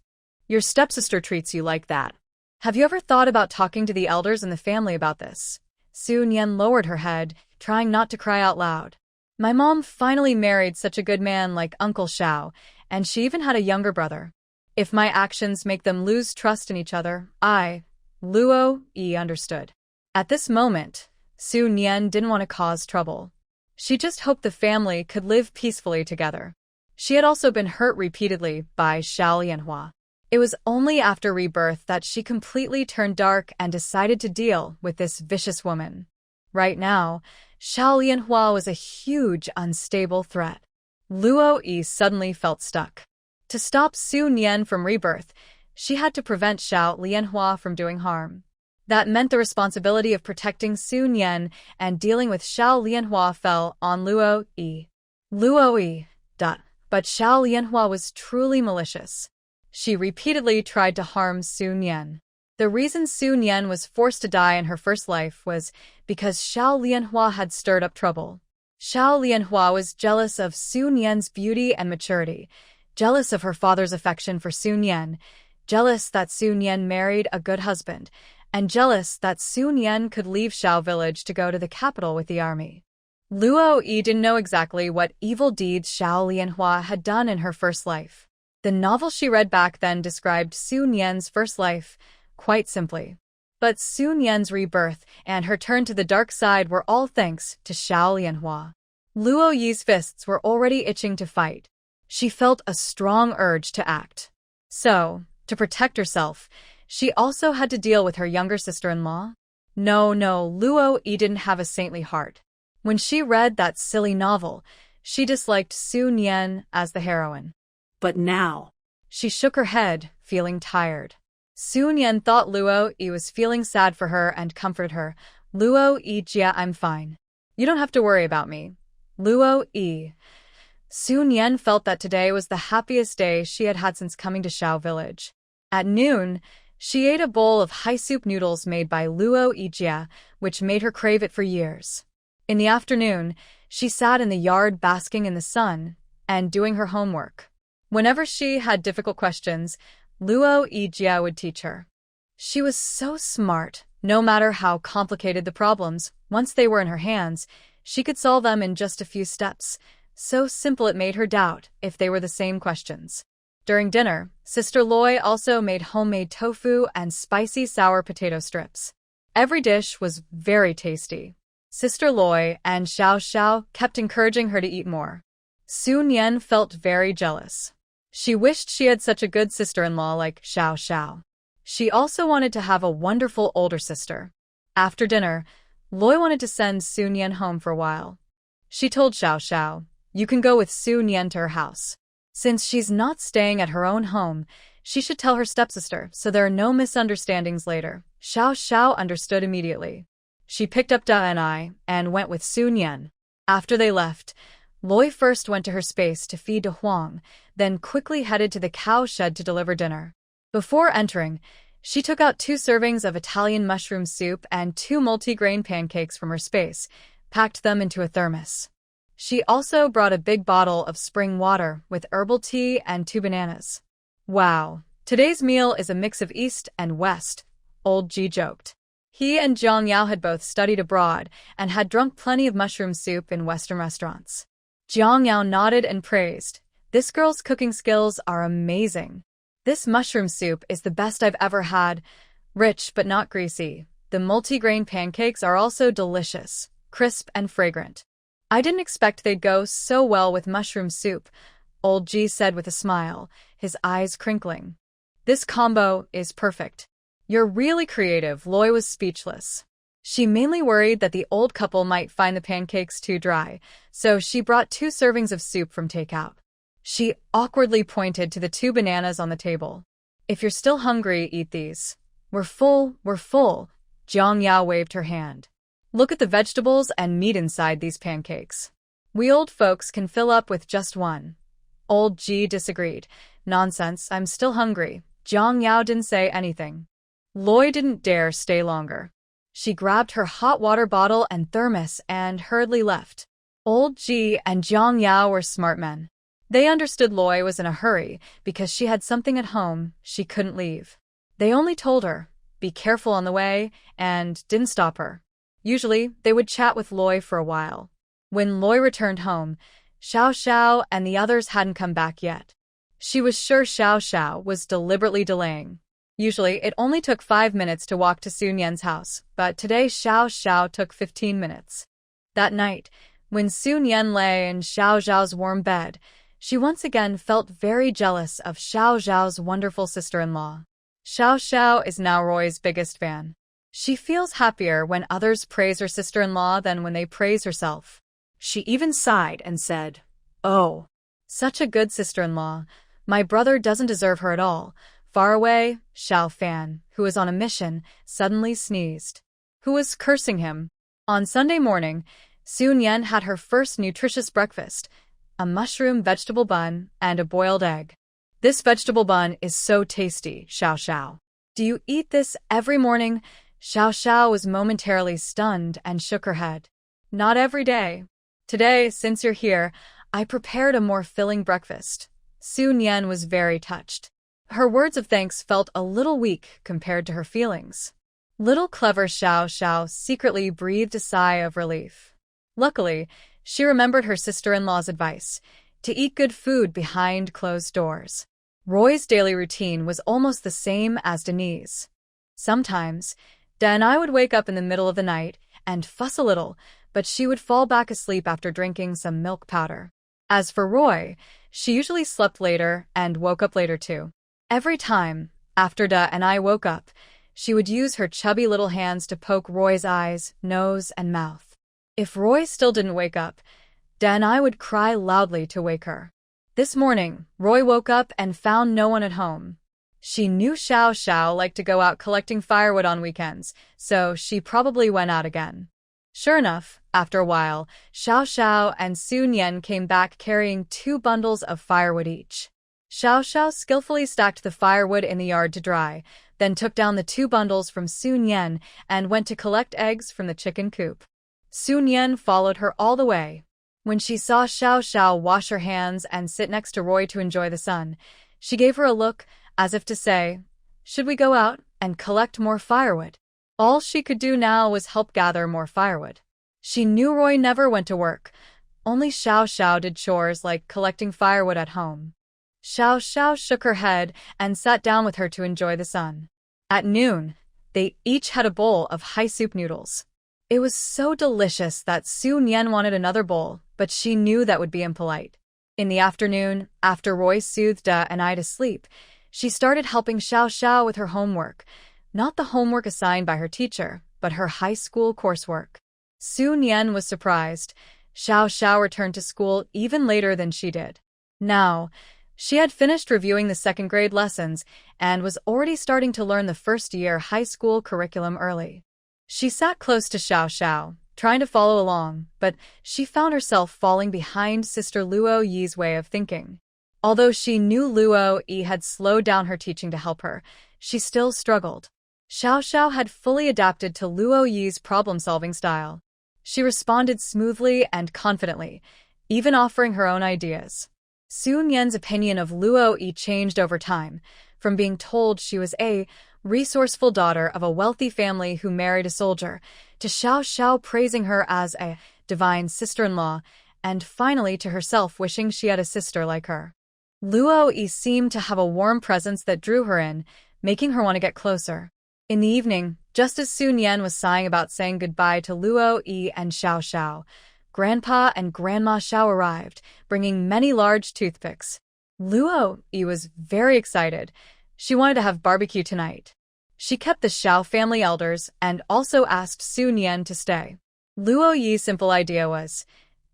"Your stepsister treats you like that. Have you ever thought about talking to the elders in the family about this?" Sun Yan lowered her head, trying not to cry out loud. "My mom finally married such a good man like Uncle Xiao, and she even had a younger brother. If my actions make them lose trust in each other, Luo understood." At this moment, Sun Yan didn't want to cause trouble. She just hoped the family could live peacefully together. She had also been hurt repeatedly by Xiao Lianhua. It was only after rebirth that she completely turned dark and decided to deal with this vicious woman. Right now, Xiao Lianhua was a huge, unstable threat. Luo suddenly felt stuck. To stop Sun Yan from rebirth, she had to prevent Xiao Lianhua from doing harm. That meant the responsibility of protecting Sun Yan and dealing with Xiao Lianhua fell on Luo. But Xiao Lianhua was truly malicious. She repeatedly tried to harm Sun Yan. The reason Su Nian was forced to die in her first life was because Xiao Lianhua had stirred up trouble. Xiao Lianhua was jealous of Su Nian's beauty and maturity, jealous of her father's affection for Su Nian, jealous that Su Nian married a good husband, and jealous that Su Nian could leave Xiao village to go to the capital with the army. Luo Yi didn't know exactly what evil deeds Xiao Lianhua had done in her first life. The novel she read back then described Su Nian's first life quite simply. But Su Nian's rebirth and her turn to the dark side were all thanks to Xiao Lianhua. Luo Yi's fists were already itching to fight. She felt a strong urge to act. So, to protect herself, she also had to deal with her younger sister-in-law. No, Luo Yi didn't have a saintly heart. When she read that silly novel, she disliked Su Nian as the heroine. But now, she shook her head, feeling tired. Su Nian thought Luo Yi was feeling sad for her and comforted her. Luo Yi, Jia, I'm fine. You don't have to worry about me. Luo Yi. Su Nian felt that today was the happiest day she had had since coming to Xiao village. At noon, she ate a bowl of high soup noodles made by Luo Yi Jia, which made her crave it for years. In the afternoon, she sat in the yard basking in the sun and doing her homework. Whenever she had difficult questions, Luo Yi Jia would teach her. She was so smart. No matter how complicated the problems, once they were in her hands, she could solve them in just a few steps. So simple it made her doubt if they were the same questions. During dinner, Sister Loi also made homemade tofu and spicy sour potato strips. Every dish was very tasty. Sister Loi and Xiao Xiao kept encouraging her to eat more. Su Nian felt very jealous. She wished she had such a good sister-in-law like Xiao Xiao. She also wanted to have a wonderful older sister. After dinner, Loi wanted to send Su Nian home for a while. She told Xiao Xiao, "You can go with Su Nian to her house. Since she's not staying at her own home, she should tell her stepsister so there are no misunderstandings later." Xiao Xiao understood immediately. She picked up Da and I and went with Su Nian. After they left, Loi first went to her space to feed De Huang, then quickly headed to the cow shed to deliver dinner. Before entering, she took out 2 servings of Italian mushroom soup and 2 multigrain pancakes from her space, packed them into a thermos. She also brought a big bottle of spring water with herbal tea and 2 bananas. "Wow, today's meal is a mix of East and West," Old Ji joked. He and Jiang Yao had both studied abroad and had drunk plenty of mushroom soup in Western restaurants. Jiang Yao nodded and praised, "This girl's cooking skills are amazing. This mushroom soup is the best I've ever had, rich but not greasy. The multigrain pancakes are also delicious, crisp and fragrant. I didn't expect they'd go so well with mushroom soup," Old Ji said with a smile, his eyes crinkling. "This combo is perfect. You're really creative." Loi was speechless. She mainly worried that the old couple might find the pancakes too dry, so she brought 2 servings of soup from takeout. She awkwardly pointed to the 2 bananas on the table. "If you're still hungry, eat these." We're full. Jiang Yao waved her hand. "Look at the vegetables and meat inside these pancakes. We old folks can fill up with just 1. Old Ji disagreed. "Nonsense, I'm still hungry." Jiang Yao didn't say anything. Loi didn't dare stay longer. She grabbed her hot water bottle and thermos and hurriedly left. Old Ji and Jiang Yao were smart men. They understood Loi was in a hurry because she had something at home she couldn't leave. They only told her, "Be careful on the way," and didn't stop her. Usually, they would chat with Loi for a while. When Loi returned home, Xiao Xiao and the others hadn't come back yet. She was sure Xiao Xiao was deliberately delaying. Usually, it only took 5 minutes to walk to Su Nian's house, but today Xiao Xiao took 15 minutes. That night, when Su Nian lay in Xiao Xiao's warm bed, she once again felt very jealous of Xiao Xiao's wonderful sister-in-law. Xiao Xiao is now Roy's biggest fan. She feels happier when others praise her sister-in-law than when they praise herself. She even sighed and said, "Oh, such a good sister-in-law. My brother doesn't deserve her at all." Far away, Xiao Fan, who was on a mission, suddenly sneezed. Who was cursing him? On Sunday morning, Su Nian had her first nutritious breakfast, a mushroom vegetable bun and a boiled egg. "This vegetable bun is so tasty, Xiao Xiao." Do you eat this every morning? Xiao Xiao was momentarily stunned and shook her head. Not every day. Today, since you're here, I prepared a more filling breakfast. Su Nian was very touched. Her words of thanks felt a little weak compared to her feelings. Little clever Xiao Xiao secretly breathed a sigh of relief. Luckily, she remembered her sister-in-law's advice, to eat good food behind closed doors. Roy's daily routine was almost the same as Denise's. Sometimes, Da and I would wake up in the middle of the night and fuss a little, but she would fall back asleep after drinking some milk powder. As for Roy, she usually slept later and woke up later too. Every time, after Da and I woke up, she would use her chubby little hands to poke Roy's eyes, nose, and mouth. If Roy still didn't wake up, Da and I would cry loudly to wake her. This morning, Roy woke up and found no one at home. She knew Xiao Xiao liked to go out collecting firewood on weekends, so she probably went out again. Sure enough, after a while, Xiao Xiao and Su Nian came back carrying 2 bundles of firewood each. Xiao Xiao skillfully stacked the firewood in the yard to dry, then took down the 2 bundles from Su Nian and went to collect eggs from the chicken coop. Su Nian followed her all the way. When she saw Xiao Xiao wash her hands and sit next to Roy to enjoy the sun, she gave her a look as if to say, "Should we go out and collect more firewood?" All she could do now was help gather more firewood. She knew Roy never went to work. Only Xiao Xiao did chores like collecting firewood at home. Xiao Xiao shook her head and sat down with her to enjoy the sun. At noon, they each had a bowl of high soup noodles. It was so delicious that Su Nian wanted another bowl, but she knew that would be impolite. In the afternoon, after Roy soothed Da and I to sleep, she started helping Xiao Xiao with her homework. Not the homework assigned by her teacher, but her high school coursework. Su Nian was surprised. Xiao Xiao returned to school even later than she did. Now, she had finished reviewing the second-grade lessons and was already starting to learn the first-year high school curriculum early. She sat close to Xiao Xiao, trying to follow along, but she found herself falling behind Sister Luo Yi's way of thinking. Although she knew Luo Yi had slowed down her teaching to help her, she still struggled. Xiao Xiao had fully adapted to Luo Yi's problem-solving style. She responded smoothly and confidently, even offering her own ideas. Su Nian's opinion of Luo Yi changed over time, from being told she was a resourceful daughter of a wealthy family who married a soldier, to Xiao Xiao praising her as a divine sister-in-law, and finally to herself wishing she had a sister like her. Luo Yi seemed to have a warm presence that drew her in, making her want to get closer. In the evening, just as Su Nian was sighing about saying goodbye to Luo Yi and Xiao Xiao, Grandpa and Grandma Xiao arrived, bringing many large toothpicks. Luo Yi was very excited. She wanted to have barbecue tonight. She kept the Xiao family elders and also asked Su Nian to stay. Luo Yi's simple idea was,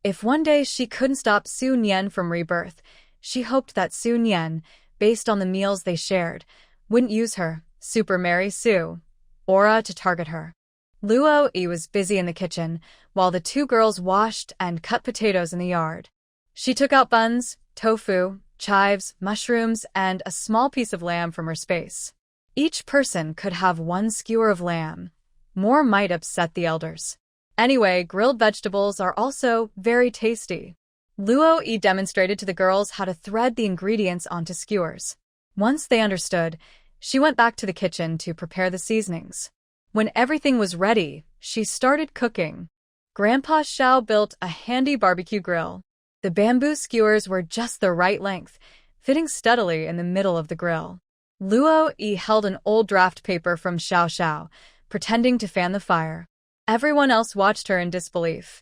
if one day she couldn't stop Su Nian from rebirth, she hoped that Su Nian, based on the meals they shared, wouldn't use her Super Mary Sue aura to target her. Luo Yi was busy in the kitchen, while the 2 girls washed and cut potatoes in the yard. She took out buns, tofu, chives, mushrooms, and a small piece of lamb from her space. Each person could have 1 skewer of lamb. More might upset the elders. Anyway, grilled vegetables are also very tasty. Luo Yi demonstrated to the girls how to thread the ingredients onto skewers. Once they understood, she went back to the kitchen to prepare the seasonings. When everything was ready, she started cooking. Grandpa Xiao built a handy barbecue grill. The bamboo skewers were just the right length, fitting steadily in the middle of the grill. Luo Yi held an old draft paper from Xiao Xiao, pretending to fan the fire. Everyone else watched her in disbelief.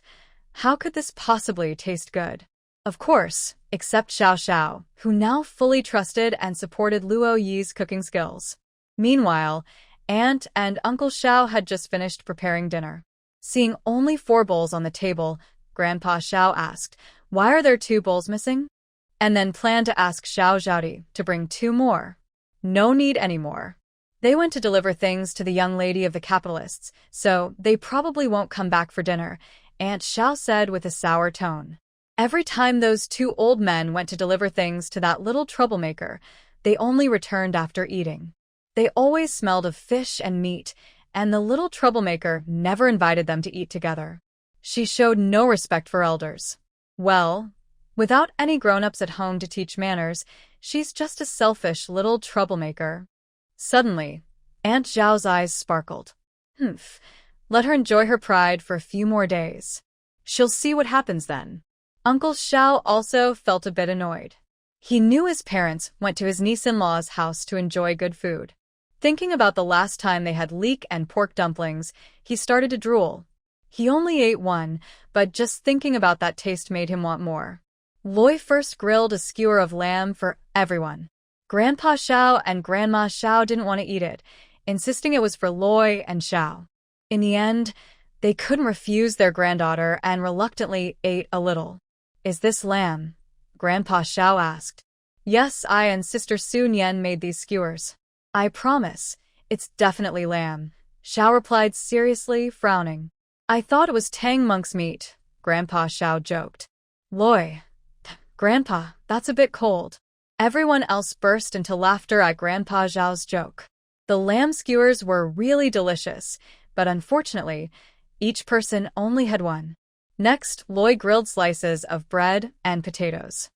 How could this possibly taste good? Of course, except Xiao Xiao, who now fully trusted and supported Luo Yi's cooking skills. Meanwhile, Aunt and Uncle Xiao had just finished preparing dinner. Seeing only 4 bowls on the table, Grandpa Xiao asked, "Why are there 2 bowls missing?" And then planned to ask Xiao Zhaodi to bring 2 more. No need anymore. They went to deliver things to the young lady of the capitalists, so they probably won't come back for dinner, Aunt Xiao said with a sour tone. Every time those 2 old men went to deliver things to that little troublemaker, they only returned after eating. They always smelled of fish and meat, and the little troublemaker never invited them to eat together. She showed no respect for elders. Well, without any grown-ups at home to teach manners, she's just a selfish little troublemaker. Suddenly, Aunt Zhao's eyes sparkled. Humph, let her enjoy her pride for a few more days. She'll see what happens then. Uncle Xiao also felt a bit annoyed. He knew his parents went to his niece-in-law's house to enjoy good food. Thinking about the last time they had leek and pork dumplings, he started to drool. He only ate one, but just thinking about that taste made him want more. Loi first grilled a skewer of lamb for everyone. Grandpa Xiao and Grandma Xiao didn't want to eat it, insisting it was for Loi and Xiao. In the end, they couldn't refuse their granddaughter and reluctantly ate a little. "Is this lamb?" Grandpa Xiao asked. "Yes, I and Sister Su Nian made these skewers. I promise, it's definitely lamb," Xiao replied seriously, frowning. "I thought it was Tang monk's meat," Grandpa Xiao joked. "Loi, Grandpa, that's a bit cold." Everyone else burst into laughter at Grandpa Xiao's joke. The lamb skewers were really delicious, but unfortunately, each person only had one. Next, Loi grilled slices of bread and potatoes.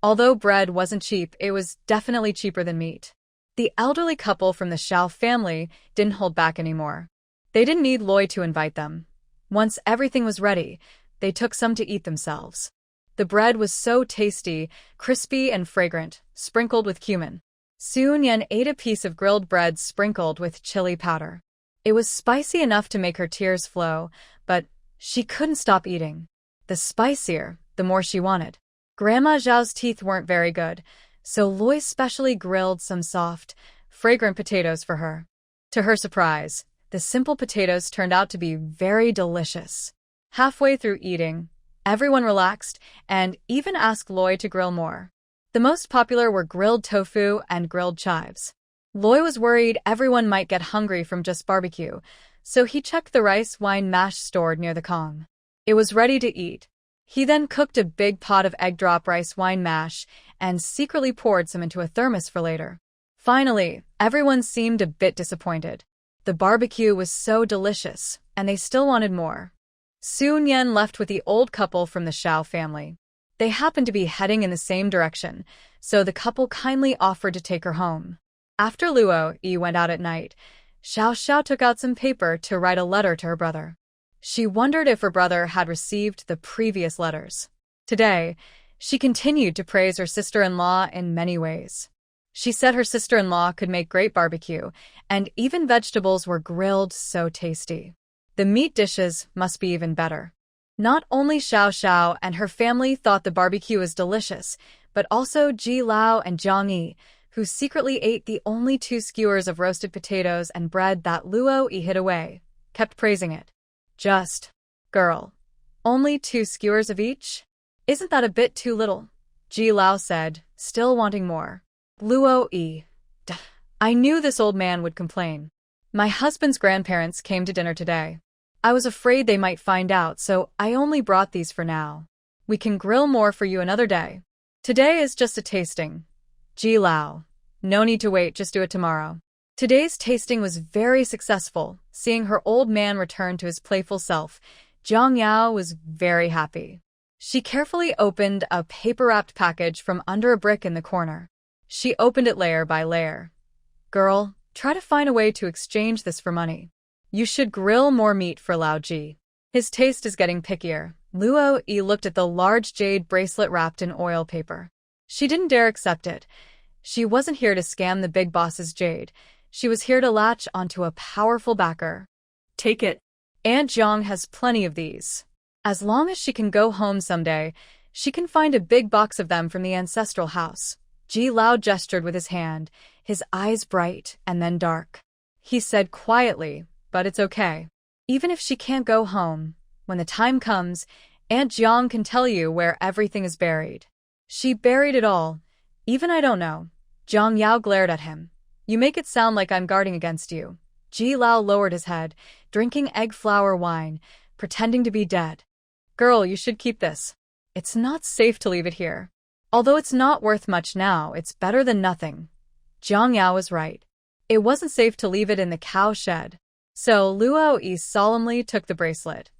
Although bread wasn't cheap, it was definitely cheaper than meat. The elderly couple from the Xiao family didn't hold back anymore. They didn't need Loi to invite them. Once everything was ready, they took some to eat themselves. The bread was so tasty, crispy and fragrant, sprinkled with cumin. Su Nian ate a piece of grilled bread sprinkled with chili powder. It was spicy enough to make her tears flow, but she couldn't stop eating. The spicier, the more she wanted. Grandma Zhao's teeth weren't very good, so Loi specially grilled some soft, fragrant potatoes for her. To her surprise, the simple potatoes turned out to be very delicious. Halfway through eating, everyone relaxed and even asked Loi to grill more. The most popular were grilled tofu and grilled chives. Loi was worried everyone might get hungry from just barbecue, so he checked the rice wine mash stored near the Kong. It was ready to eat. He then cooked a big pot of egg drop rice wine mash and secretly poured some into a thermos for later. Finally, everyone seemed a bit disappointed. The barbecue was so delicious, and they still wanted more. Su Nian left with the old couple from the Xiao family. They happened to be heading in the same direction, so the couple kindly offered to take her home. After Luo Yi went out at night, Xiao Xiao took out some paper to write a letter to her brother. She wondered if her brother had received the previous letters. Today, she continued to praise her sister-in-law in many ways. She said her sister-in-law could make great barbecue, and even vegetables were grilled so tasty. The meat dishes must be even better. Not only Xiao Xiao and her family thought the barbecue was delicious, but also Ji Lao and Zhang Yi, who secretly ate the only 2 skewers of roasted potatoes and bread that Luo Yi hid away, kept praising it. "Just, girl, only 2 skewers of each? Isn't that a bit too little?" Ji Lao said, still wanting more. Luo Yi, I knew this old man would complain. My husband's grandparents came to dinner today. I was afraid they might find out, so I only brought these for now. We can grill more for you another day. Today is just a tasting. Ji Lao, no need to wait, just do it tomorrow. Today's tasting was very successful. Seeing her old man return to his playful self, Zhang Yao was very happy. She carefully opened a paper-wrapped package from under a brick in the corner. She opened it layer by layer. "Girl, try to find a way to exchange this for money. You should grill more meat for Lao Ji. His taste is getting pickier." Luo Yi looked at the large jade bracelet wrapped in oil paper. She didn't dare accept it. She wasn't here to scam the big boss's jade. She was here to latch onto a powerful backer. Take it. Aunt Zhang has plenty of these. As long as she can go home someday, she can find a big box of them from the ancestral house. Ji Lao gestured with his hand, his eyes bright and then dark. He said quietly, "But it's okay. Even if she can't go home, when the time comes, Aunt Zhang can tell you where everything is buried." "She buried it all. Even I don't know." Zhang Yao glared at him. "You make it sound like I'm guarding against you." Ji Lao lowered his head, drinking egg flour wine, pretending to be dead. "Girl, you should keep this. It's not safe to leave it here. Although it's not worth much now, it's better than nothing." Zhang Yao was right. It wasn't safe to leave it in the cow shed. So Luo Yi solemnly took the bracelet.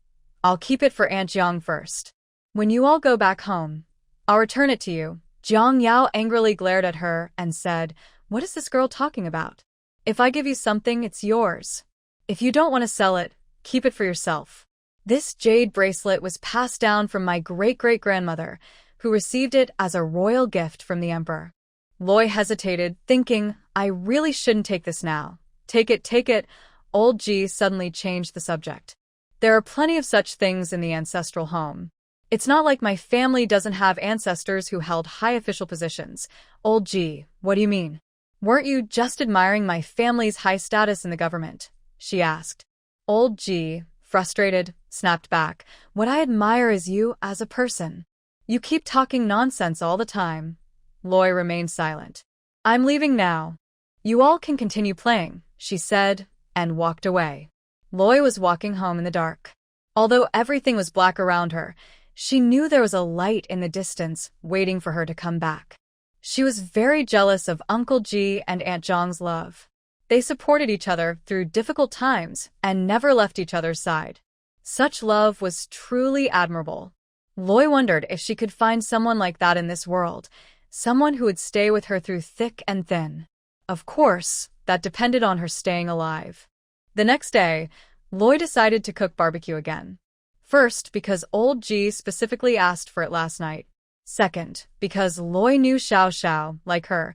I'll keep it for Aunt Jiang first. When you all go back home, I'll return it to you. Jiang Yao angrily glared at her and said, what is this girl talking about? If I give you something, it's yours. If you don't want to sell it, keep it for yourself. This jade bracelet was passed down from my great-great-grandmother, who received it as a royal gift from the emperor. Loi hesitated, thinking, I really shouldn't take this now. Take it, take it. Old Ji suddenly changed the subject. There are plenty of such things in the ancestral home. It's not like my family doesn't have ancestors who held high official positions. Old Ji, what do you mean? Weren't you just admiring my family's high status in the government? She asked. Old Ji, frustrated, snapped back. What I admire is you as a person. You keep talking nonsense all the time. Loi remained silent. I'm leaving now. You all can continue playing, she said, and walked away. Loi was walking home in the dark. Although everything was black around her, she knew there was a light in the distance waiting for her to come back. She was very jealous of Uncle Ji and Aunt Zhang's love. They supported each other through difficult times and never left each other's side. Such love was truly admirable. Loi wondered if she could find someone like that in this world, someone who would stay with her through thick and thin. Of course, that depended on her staying alive. The next day, Loi decided to cook barbecue again. First, because old Ji specifically asked for it last night. Second, because Loi knew Xiao Xiao, like her,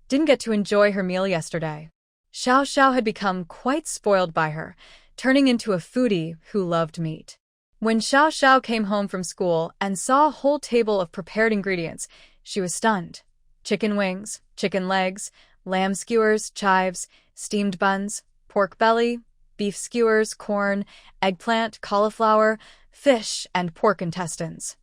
didn't get to enjoy her meal yesterday. Xiao Xiao had become quite spoiled by her, turning into a foodie who loved meat. When Xiao Xiao came home from school and saw a whole table of prepared ingredients, she was stunned. Chicken wings, chicken legs, lamb skewers, chives, steamed buns, pork belly, beef skewers, corn, eggplant, cauliflower, fish, and pork intestines.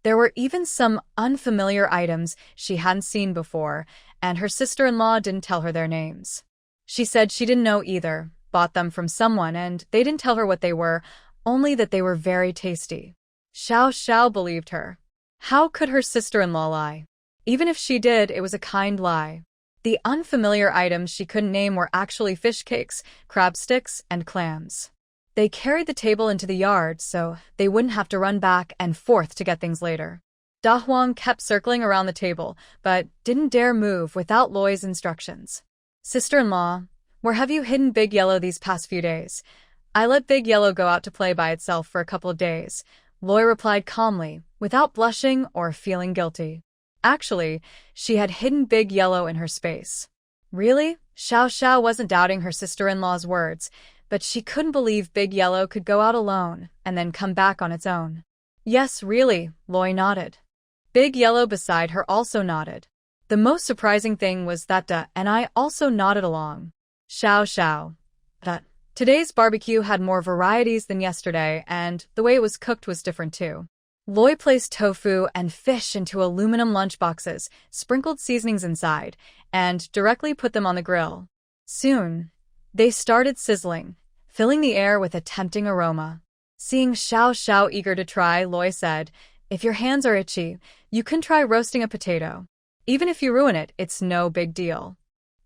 There were even some unfamiliar items she hadn't seen before, and her sister-in-law didn't tell her their names. She said she didn't know either, bought them from someone, and they didn't tell her what they were, only that they were very tasty. Xiao Xiao believed her. How could her sister-in-law lie? Even if she did, it was a kind lie. The unfamiliar items she couldn't name were actually fish cakes, crab sticks, and clams. They carried the table into the yard so they wouldn't have to run back and forth to get things later. Da Huang kept circling around the table, but didn't dare move without Loi's instructions. Sister-in-law, where have you hidden Big Yellow these past few days? I let Big Yellow go out to play by itself for a couple of days, Loi replied calmly, without blushing or feeling guilty. Actually, she had hidden Big Yellow in her space. Really? Xiao Xiao wasn't doubting her sister-in-law's words, but she couldn't believe Big Yellow could go out alone and then come back on its own. Yes, really, Loi nodded. Big Yellow beside her also nodded. The most surprising thing was that Da and I also nodded along. Xiao Xiao. Today's barbecue had more varieties than yesterday, and the way it was cooked was different too. Loi placed tofu and fish into aluminum lunchboxes, sprinkled seasonings inside, and directly put them on the grill. Soon, they started sizzling, filling the air with a tempting aroma. Seeing Xiao Xiao eager to try, Loi said, if your hands are itchy, you can try roasting a potato. Even if you ruin it, it's no big deal.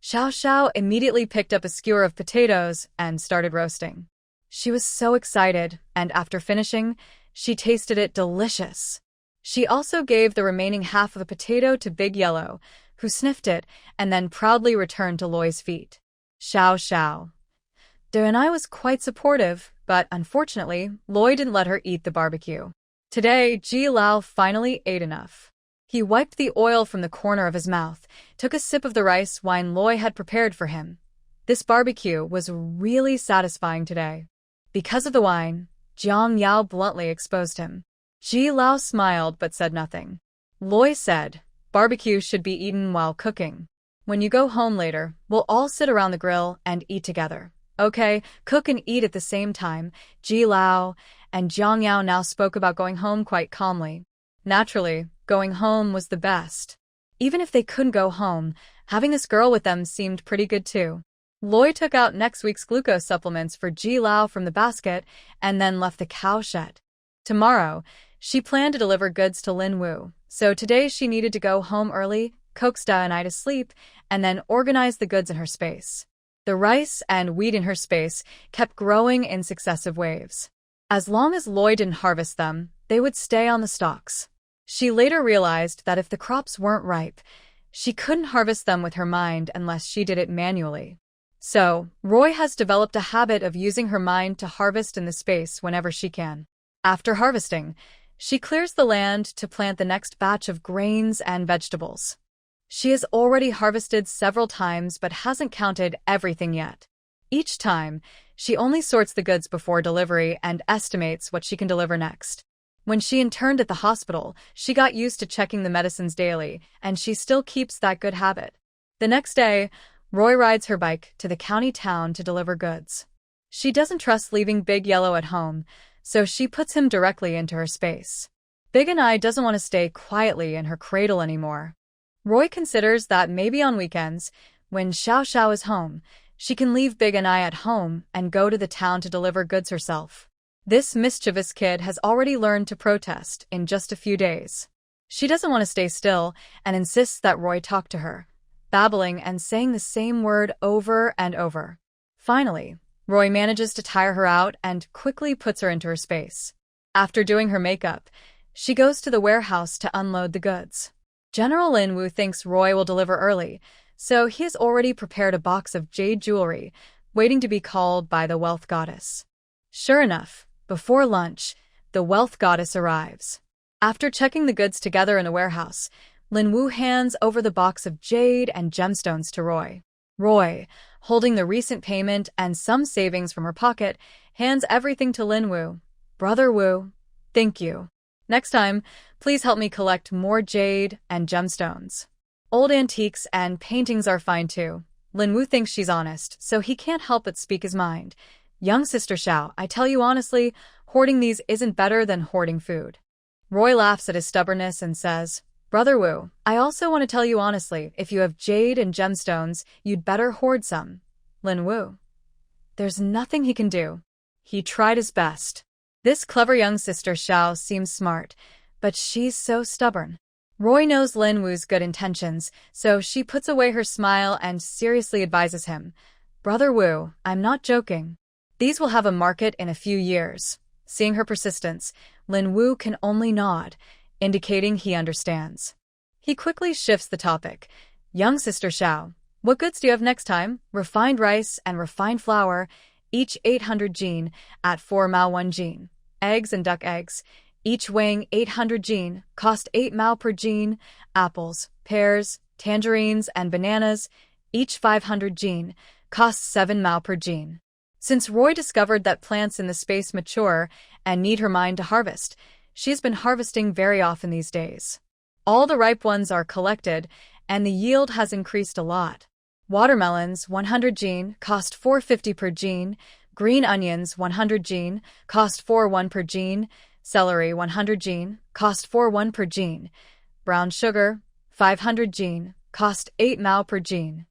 Xiao Xiao immediately picked up a skewer of potatoes and started roasting. She was so excited, and after finishing, she tasted it delicious. She also gave the remaining half of the potato to Big Yellow, who sniffed it and then proudly returned to Loi's feet. Xiao Xiao. Da and I was quite supportive, but unfortunately, Loi didn't let her eat the barbecue. Today, Ji Lao finally ate enough. He wiped the oil from the corner of his mouth, took a sip of the rice wine Loi had prepared for him. This barbecue was really satisfying today. Because of the wine, Jiang Yao bluntly exposed him. Ji Lao smiled but said nothing. Loi said, barbecue should be eaten while cooking. When you go home later, we'll all sit around the grill and eat together. Okay, cook and eat at the same time. Ji Lao and Jiang Yao now spoke about going home quite calmly. Naturally, going home was the best. Even if they couldn't go home, having this girl with them seemed pretty good too. Loi took out next week's glucose supplements for Ji Lao from the basket and then left the cow shed. Tomorrow, she planned to deliver goods to Lin Wu, so today she needed to go home early, coax Da and I to sleep, and then organize the goods in her space. The rice and wheat in her space kept growing in successive waves. As long as Loy didn't harvest them, they would stay on the stalks. She later realized that if the crops weren't ripe, she couldn't harvest them with her mind unless she did it manually. So, Roy has developed a habit of using her mind to harvest in the space whenever she can. After harvesting, she clears the land to plant the next batch of grains and vegetables. She has already harvested several times but hasn't counted everything yet. Each time, she only sorts the goods before delivery and estimates what she can deliver next. When she interned at the hospital, she got used to checking the medicines daily, and she still keeps that good habit. The next day, Roy rides her bike to the county town to deliver goods. She doesn't trust leaving Big Yellow at home, so she puts him directly into her space. Big and I doesn't want to stay quietly in her cradle anymore. Roy considers that maybe on weekends, when Xiao Xiao is home, she can leave Big and I at home and go to the town to deliver goods herself. This mischievous kid has already learned to protest in just a few days. She doesn't want to stay still and insists that Roy talk to her, babbling and saying the same word over and over. Finally, Roy manages to tire her out and quickly puts her into her space. After doing her makeup, she goes to the warehouse to unload the goods. General Lin Wu thinks Roy will deliver early, so he has already prepared a box of jade jewelry, waiting to be called by the wealth goddess. Sure enough, before lunch, the wealth goddess arrives. After checking the goods together in the warehouse, Lin Wu hands over the box of jade and gemstones to Roy. Roy, holding the recent payment and some savings from her pocket, hands everything to Lin Wu. Brother Wu, thank you. Next time, please help me collect more jade and gemstones. Old antiques and paintings are fine too. Lin Wu thinks she's honest, so he can't help but speak his mind. Young Sister Xiao, I tell you honestly, hoarding these isn't better than hoarding food. Roy laughs at his stubbornness and says, Brother Wu, I also want to tell you honestly, if you have jade and gemstones, you'd better hoard some. Lin Wu. There's nothing he can do. He tried his best. This clever young Sister Xiao seems smart, but she's so stubborn. Roy knows Lin Wu's good intentions, so she puts away her smile and seriously advises him. Brother Wu, I'm not joking. These will have a market in a few years. Seeing her persistence, Lin Wu can only nod, indicating he understands. He quickly shifts the topic. Young Sister Xiao, what goods do you have next time? Refined rice and refined flour, each 800 jin at 4 mao 1 jin. Eggs and duck eggs, each weighing 800 jin, cost 8 mao per jin. Apples, pears, tangerines, and bananas, each 500 jin, cost 7 mao per jin. Since Roy discovered that plants in the space mature and need her mind to harvest, she's been harvesting very often these days. All the ripe ones are collected, and the yield has increased a lot. Watermelons, 100 jin, cost 450 per jin. Green onions, 100 jin, cost 4.1 per jin. Celery, 100 jin, cost 4.1 per jin. Brown sugar, 500 jin, cost 8 mao per jin.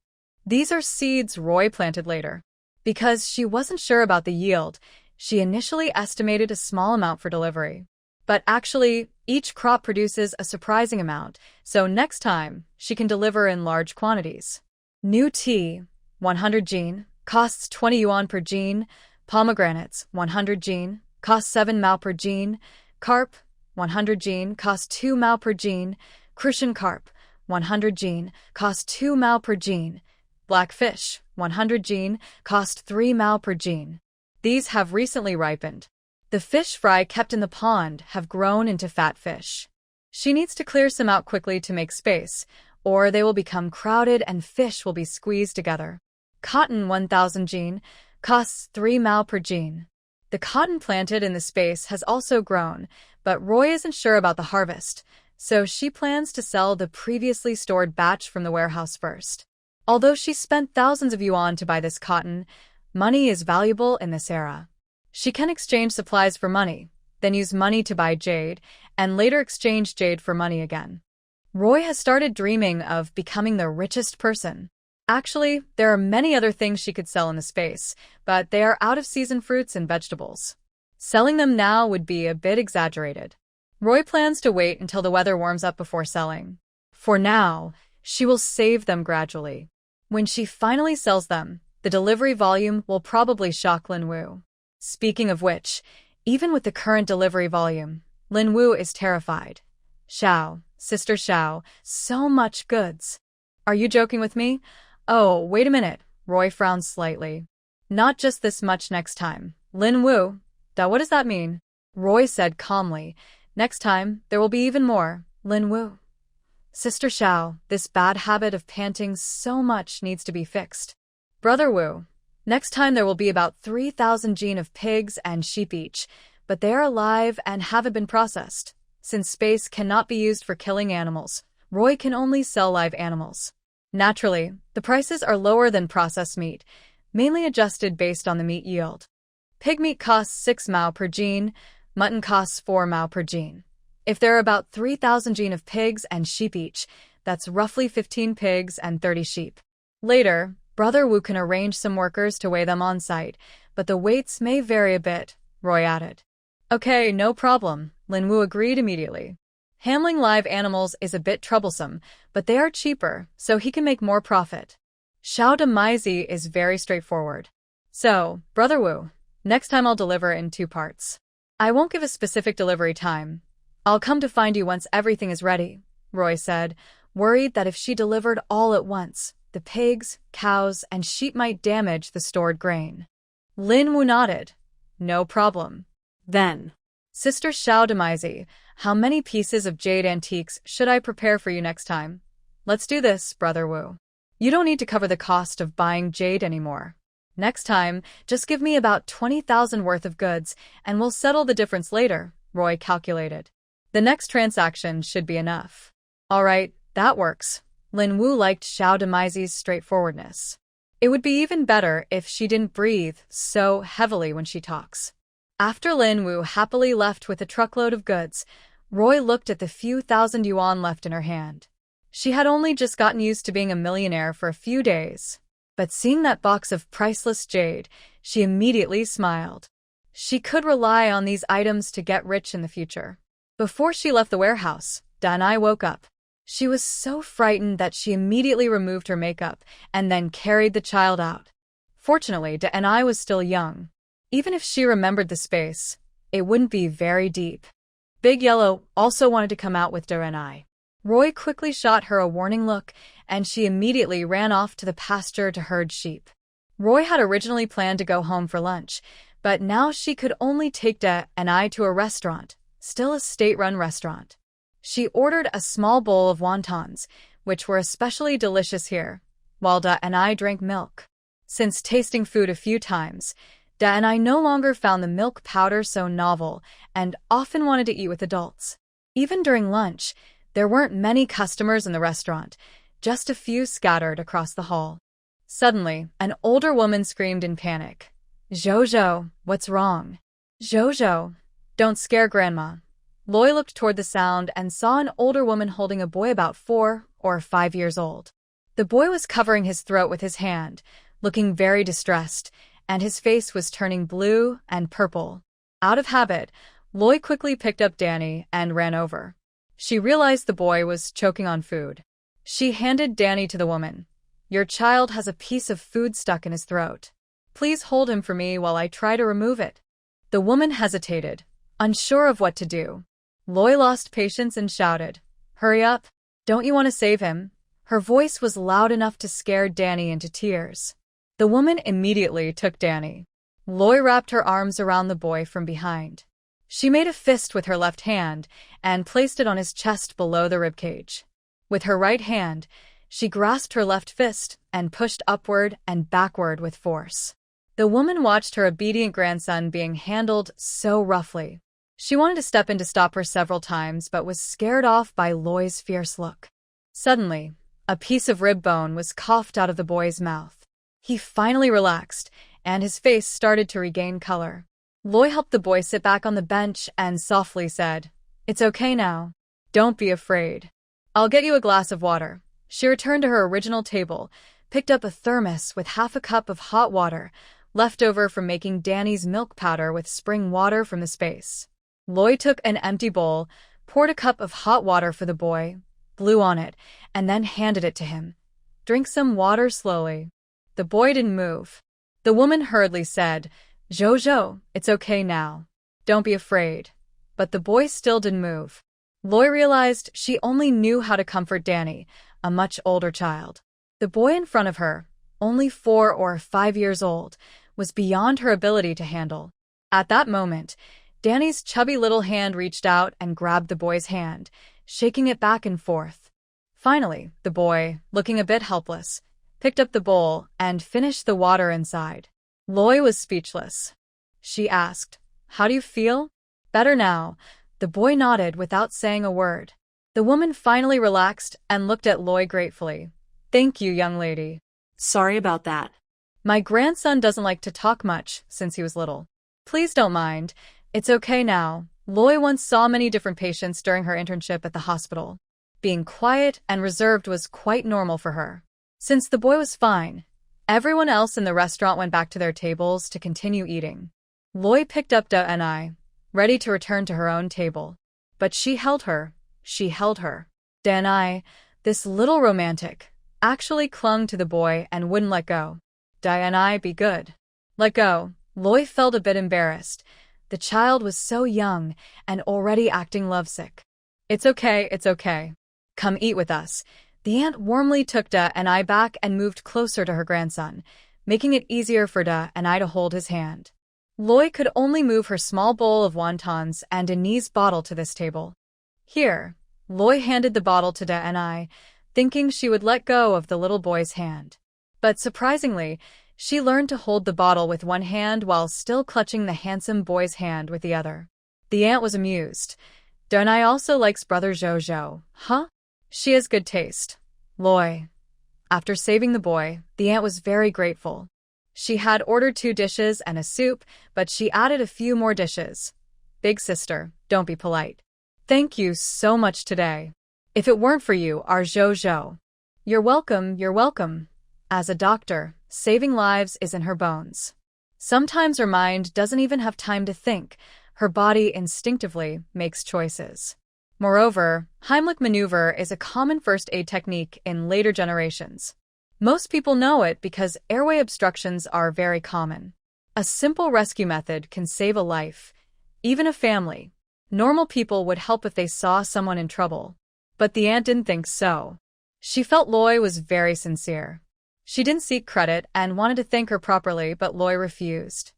These are seeds Roy planted later. Because she wasn't sure about the yield, she initially estimated a small amount for delivery. But actually, each crop produces a surprising amount, so next time, she can deliver in large quantities. New tea, 100 jin, costs 20 yuan per jin. Pomegranates, 100 jin, costs 7 mao per jin. Carp, 100 jin, costs 2 mao per jin. Crucian carp, 100 jin, costs 2 mao per jin. Blackfish, 100 jin, cost 3 mao per jin. These have recently ripened. The fish fry kept in the pond have grown into fat fish. She needs to clear some out quickly to make space, or they will become crowded and fish will be squeezed together. Cotton, 1,000 jin, costs 3 mao per jin. The cotton planted in the space has also grown, but Roy isn't sure about the harvest, so she plans to sell the previously stored batch from the warehouse first. Although she spent thousands of yuan to buy this cotton, money is valuable in this era. She can exchange supplies for money, then use money to buy jade, and later exchange jade for money again. Roy has started dreaming of becoming the richest person. Actually, there are many other things she could sell in the space, but they are out-of-season fruits and vegetables. Selling them now would be a bit exaggerated. Roy plans to wait until the weather warms up before selling. For now, she will save them gradually. When she finally sells them, The delivery volume will probably shock Lin Wu. Speaking of which, even with the current delivery volume, Lin Wu is terrified. Xiao, Sister Xiao, so much goods. Are you joking with me? Oh, wait a minute. Roy frowned slightly. Not just this much next time. Lin Wu, what does that mean? Roy said calmly. Next time, there will be even more. Lin Wu. Sister Xiao, this bad habit of panting so much needs to be fixed. Brother Wu, next time there will be about 3,000 gene of pigs and sheep each, but they are alive and haven't been processed. Since space cannot be used for killing animals, Roy can only sell live animals. Naturally, the prices are lower than processed meat, mainly adjusted based on the meat yield. Pig meat costs 6 mao per gene, mutton costs 4 mao per gene. If there are about 3,000 gene of pigs and sheep each, that's roughly 15 pigs and 30 sheep. Later, Brother Wu can arrange some workers to weigh them on site, but the weights may vary a bit, Roy added. Okay, no problem, Lin Wu agreed immediately. Handling live animals is a bit troublesome, but they are cheaper, so he can make more profit. Xiao de Maizi is very straightforward. So, Brother Wu, next time I'll deliver in 2 parts. I won't give a specific delivery time. I'll come to find you once everything is ready, Roy said, worried that if she delivered all at once, the pigs, cows, and sheep might damage the stored grain. Lin Wu nodded. No problem. Then, Sister Xiao de Maizi, how many pieces of jade antiques should I prepare for you next time? Let's do this, Brother Wu. You don't need to cover the cost of buying jade anymore. Next time, just give me about 20,000 worth of goods, and we'll settle the difference later, Roy calculated. The next transaction should be enough. All right, that works. Lin Wu liked Xiao de Maizi's straightforwardness. It would be even better if she didn't breathe so heavily when she talks. After Lin Wu happily left with a truckload of goods, Roy looked at the few thousand yuan left in her hand. She had only just gotten used to being a millionaire for a few days, but seeing that box of priceless jade, she immediately smiled. She could rely on these items to get rich in the future. Before she left the warehouse, Danai woke up. She was so frightened that she immediately removed her makeup and then carried the child out. Fortunately, Danai was still young. Even if she remembered the space, it wouldn't be very deep. Big Yellow also wanted to come out with Danai. Roy quickly shot her a warning look, and she immediately ran off to the pasture to herd sheep. Roy had originally planned to go home for lunch, but now she could only take Danai to a restaurant, still a state-run restaurant. She ordered a small bowl of wontons, which were especially delicious here, while Danai drank milk. Since tasting food a few times, Danai no longer found the milk powder so novel and often wanted to eat with adults. Even during lunch, there weren't many customers in the restaurant, just a few scattered across the hall. Suddenly, an older woman screamed in panic. Jojo, what's wrong? Jojo, don't scare Grandma. Loy looked toward the sound and saw an older woman holding a boy about 4 or 5 years old. The boy was covering his throat with his hand, looking very distressed, and his face was turning blue and purple. Out of habit, Loy quickly picked up Danny and ran over. She realized the boy was choking on food. She handed Danny to the woman. Your child has a piece of food stuck in his throat. Please hold him for me while I try to remove it. The woman hesitated, unsure of what to do. Loy lost patience and shouted, Hurry up! Don't you want to save him? Her voice was loud enough to scare Danny into tears. The woman immediately took Danny. Loy wrapped her arms around the boy from behind. She made a fist with her left hand and placed it on his chest below the ribcage. With her right hand, she grasped her left fist and pushed upward and backward with force. The woman watched her obedient grandson being handled so roughly. She wanted to step in to stop her several times but was scared off by Loy's fierce look. Suddenly, a piece of rib bone was coughed out of the boy's mouth. He finally relaxed, and his face started to regain color. Loy helped the boy sit back on the bench and softly said, It's okay now. Don't be afraid. I'll get you a glass of water. She returned to her original table, picked up a thermos with half a cup of hot water, left over from making Danny's milk powder with spring water from the space. Loy took an empty bowl, poured a cup of hot water for the boy, blew on it, and then handed it to him. Drink some water slowly. The boy didn't move. The woman hurriedly said, Jojo, it's okay now. Don't be afraid. But the boy still didn't move. Loy realized she only knew how to comfort Danny, a much older child. The boy in front of her, only 4 or 5 years old, was beyond her ability to handle. At that moment, Danny's chubby little hand reached out and grabbed the boy's hand, shaking it back and forth. Finally, the boy, looking a bit helpless, picked up the bowl and finished the water inside. Loy was speechless. She asked, How do you feel? Better now. The boy nodded without saying a word. The woman finally relaxed and looked at Loy gratefully. Thank you, young lady. Sorry about that. My grandson doesn't like to talk much since he was little. Please don't mind. It's okay now. Loy once saw many different patients during her internship at the hospital. Being quiet and reserved was quite normal for her. Since the boy was fine, everyone else in the restaurant went back to their tables to continue eating. Loy picked up Da and I, ready to return to her own table. But she held her. Da and I, this little romantic, actually clung to the boy and wouldn't let go. Da and I, be good. Let go. Loy felt a bit embarrassed. The child was so young and already acting lovesick. It's okay. Come eat with us. The aunt warmly took Da and I back and moved closer to her grandson, making it easier for Da and I to hold his hand. Loy could only move her small bowl of wontons and anise bottle to this table. Here, Loy handed the bottle to Da and I, thinking she would let go of the little boy's hand. But surprisingly, she learned to hold the bottle with one hand while still clutching the handsome boy's hand with the other. The aunt was amused. Da and I also likes brother Jojo, huh? She has good taste. Loy. After saving the boy, the aunt was very grateful. She had ordered 2 dishes and a soup, but she added a few more dishes. Big sister, don't be polite. Thank you so much today. If it weren't for you, our Jojo. You're welcome. As a doctor, saving lives is in her bones. Sometimes her mind doesn't even have time to think. Her body instinctively makes choices. Moreover, Heimlich maneuver is a common first aid technique in later generations. Most people know it because airway obstructions are very common. A simple rescue method can save a life, even a family. Normal people would help if they saw someone in trouble. But the aunt didn't think so. She felt Loy was very sincere. She didn't seek credit and wanted to thank her properly, but Loy refused.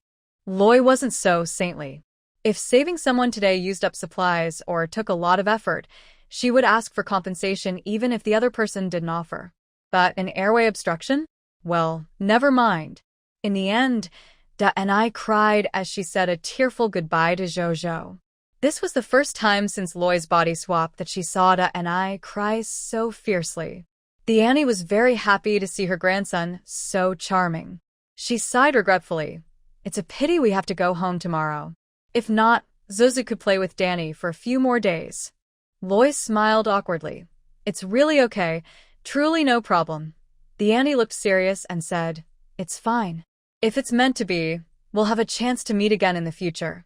Loy wasn't so saintly. If saving someone today used up supplies or took a lot of effort, she would ask for compensation even if the other person didn't offer. But an airway obstruction? Well, never mind. In the end, Da and I cried as she said a tearful goodbye to Jojo. This was the first time since Loy's body swap that she saw Da and I cry so fiercely. The Annie was very happy to see her grandson, so charming. She sighed regretfully. It's a pity we have to go home tomorrow. If not, Zuzu could play with Danny for a few more days. Loy smiled awkwardly. It's really okay. Truly no problem. The Annie looked serious and said, It's fine. If it's meant to be, we'll have a chance to meet again in the future.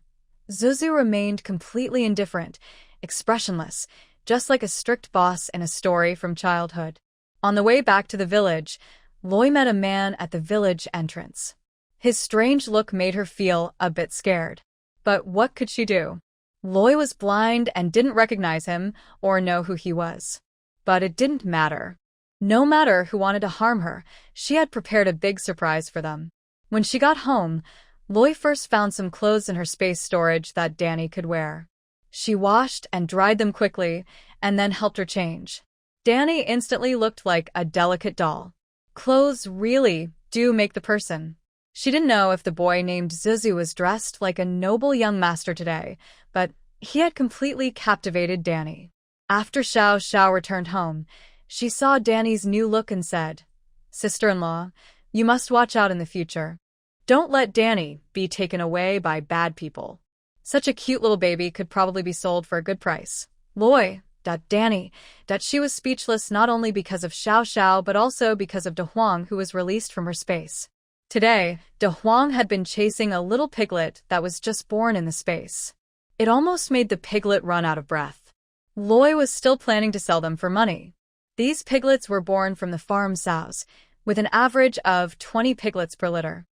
Zuzu remained completely indifferent, expressionless, just like a strict boss in a story from childhood. On the way back to the village, Loy met a man at the village entrance. His strange look made her feel a bit scared. But what could she do? Loy was blind and didn't recognize him or know who he was. But it didn't matter. No matter who wanted to harm her, she had prepared a big surprise for them. When she got home, Loy first found some clothes in her space storage that Danny could wear. She washed and dried them quickly and then helped her change. Danny instantly looked like a delicate doll. Clothes really do make the person. She didn't know if the boy named Zuzu was dressed like a noble young master today, but he had completely captivated Danny. After Xiao Xiao returned home, she saw Danny's new look and said, Sister-in-law, you must watch out in the future. Don't let Danny be taken away by bad people. Such a cute little baby could probably be sold for a good price. Loy, Danny, she was speechless not only because of Xiao Xiao but also because of De Huang, who was released from her space. Today, De Huang had been chasing a little piglet that was just born in the space. It almost made the piglet run out of breath. Loy was still planning to sell them for money. These piglets were born from the farm sows, with an average of 20 piglets per litter.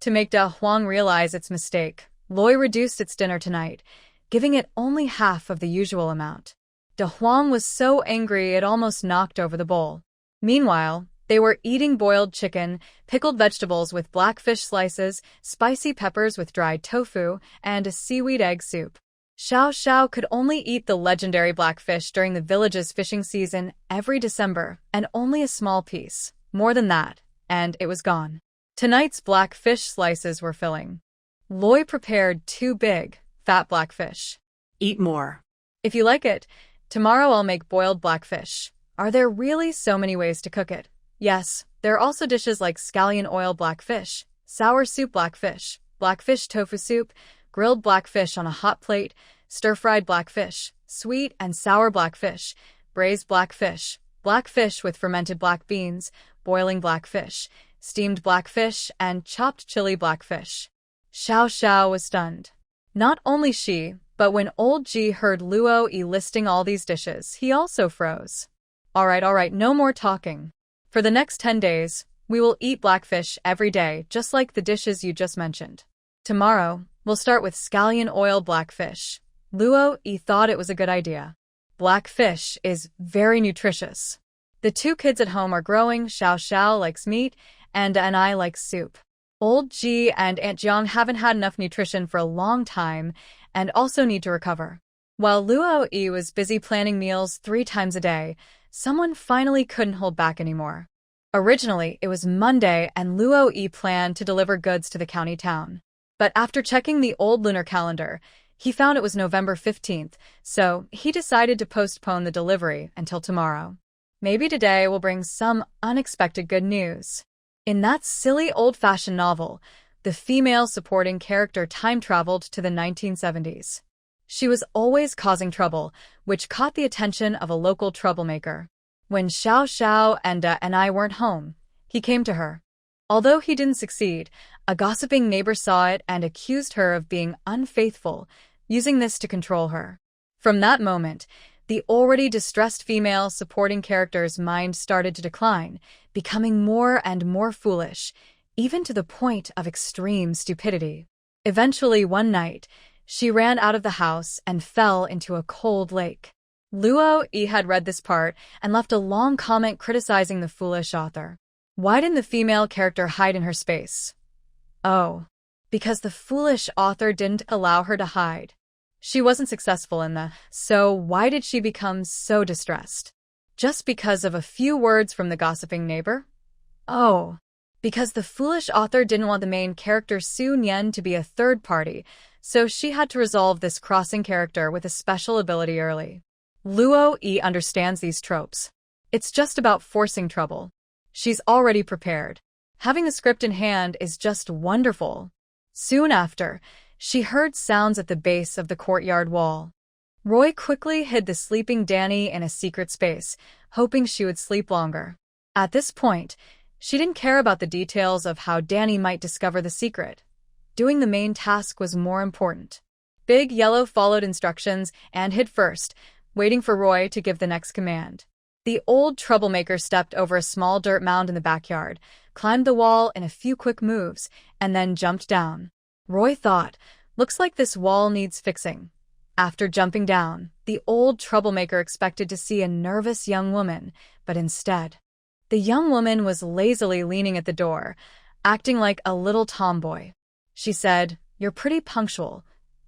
To make Da Huang realize its mistake, Loi reduced its dinner tonight, giving it only half of the usual amount. Da Huang was so angry it almost knocked over the bowl. Meanwhile, they were eating boiled chicken, pickled vegetables with blackfish slices, spicy peppers with dried tofu, and a seaweed egg soup. Xiao Xiao could only eat the legendary blackfish during the village's fishing season every December, and only a small piece. More than that, and it was gone. Tonight's blackfish slices were filling. Loi prepared 2 big, fat blackfish. Eat more. If you like it, tomorrow I'll make boiled blackfish. Are there really so many ways to cook it? Yes, there are also dishes like scallion oil blackfish, sour soup blackfish, blackfish tofu soup, grilled blackfish on a hot plate, stir-fried blackfish, sweet and sour blackfish, braised blackfish, blackfish with fermented black beans, boiling blackfish, steamed blackfish, and chopped chili blackfish. Xiao Xiao was stunned. Not only she, but when old Ji heard Luo Yi listing all these dishes, he also froze. All right, no more talking. For the next 10 days, we will eat blackfish every day, just like the dishes you just mentioned. Tomorrow, we'll start with scallion oil blackfish. Luo Yi thought it was a good idea. Blackfish is very nutritious. The 2 kids at home are growing. Xiao Xiao likes meat, and I like soup. Old Ji and Aunt Jiang haven't had enough nutrition for a long time and also need to recover. While Luo Yi was busy planning meals 3 times a day, someone finally couldn't hold back anymore. Originally, it was Monday and Luo Yi planned to deliver goods to the county town. But after checking the old lunar calendar, he found it was November 15th, so he decided to postpone the delivery until tomorrow. Maybe today will bring some unexpected good news. In that silly old-fashioned novel, the female supporting character time-traveled to the 1970s. She was always causing trouble, which caught the attention of a local troublemaker. When Xiao Xiao and I weren't home, he came to her. Although he didn't succeed, a gossiping neighbor saw it and accused her of being unfaithful, using this to control her. From that moment, the already distressed female supporting character's mind started to decline, becoming more and more foolish, even to the point of extreme stupidity. Eventually, one night, she ran out of the house and fell into a cold lake. Luo Yi had read this part and left a long comment criticizing the foolish author. Why didn't the female character hide in her space? Oh, because the foolish author didn't allow her to hide. She wasn't successful in so why did she become so distressed? Just because of a few words from the gossiping neighbor? Oh, because the foolish author didn't want the main character Su Nian to be a third party, so she had to resolve this crossing character with a special ability early. Luo Yi understands these tropes. It's just about forcing trouble. She's already prepared. Having the script in hand is just wonderful. Soon after, she heard sounds at the base of the courtyard wall. Roy quickly hid the sleeping Danny in a secret space, hoping she would sleep longer. At this point, she didn't care about the details of how Danny might discover the secret. Doing the main task was more important. Big Yellow followed instructions and hid first, waiting for Roy to give the next command. The old troublemaker stepped over a small dirt mound in the backyard, climbed the wall in a few quick moves, and then jumped down. Roy thought, looks like this wall needs fixing. After jumping down, the old troublemaker expected to see a nervous young woman, but instead, the young woman was lazily leaning at the door, acting like a little tomboy. She said, "You're pretty punctual."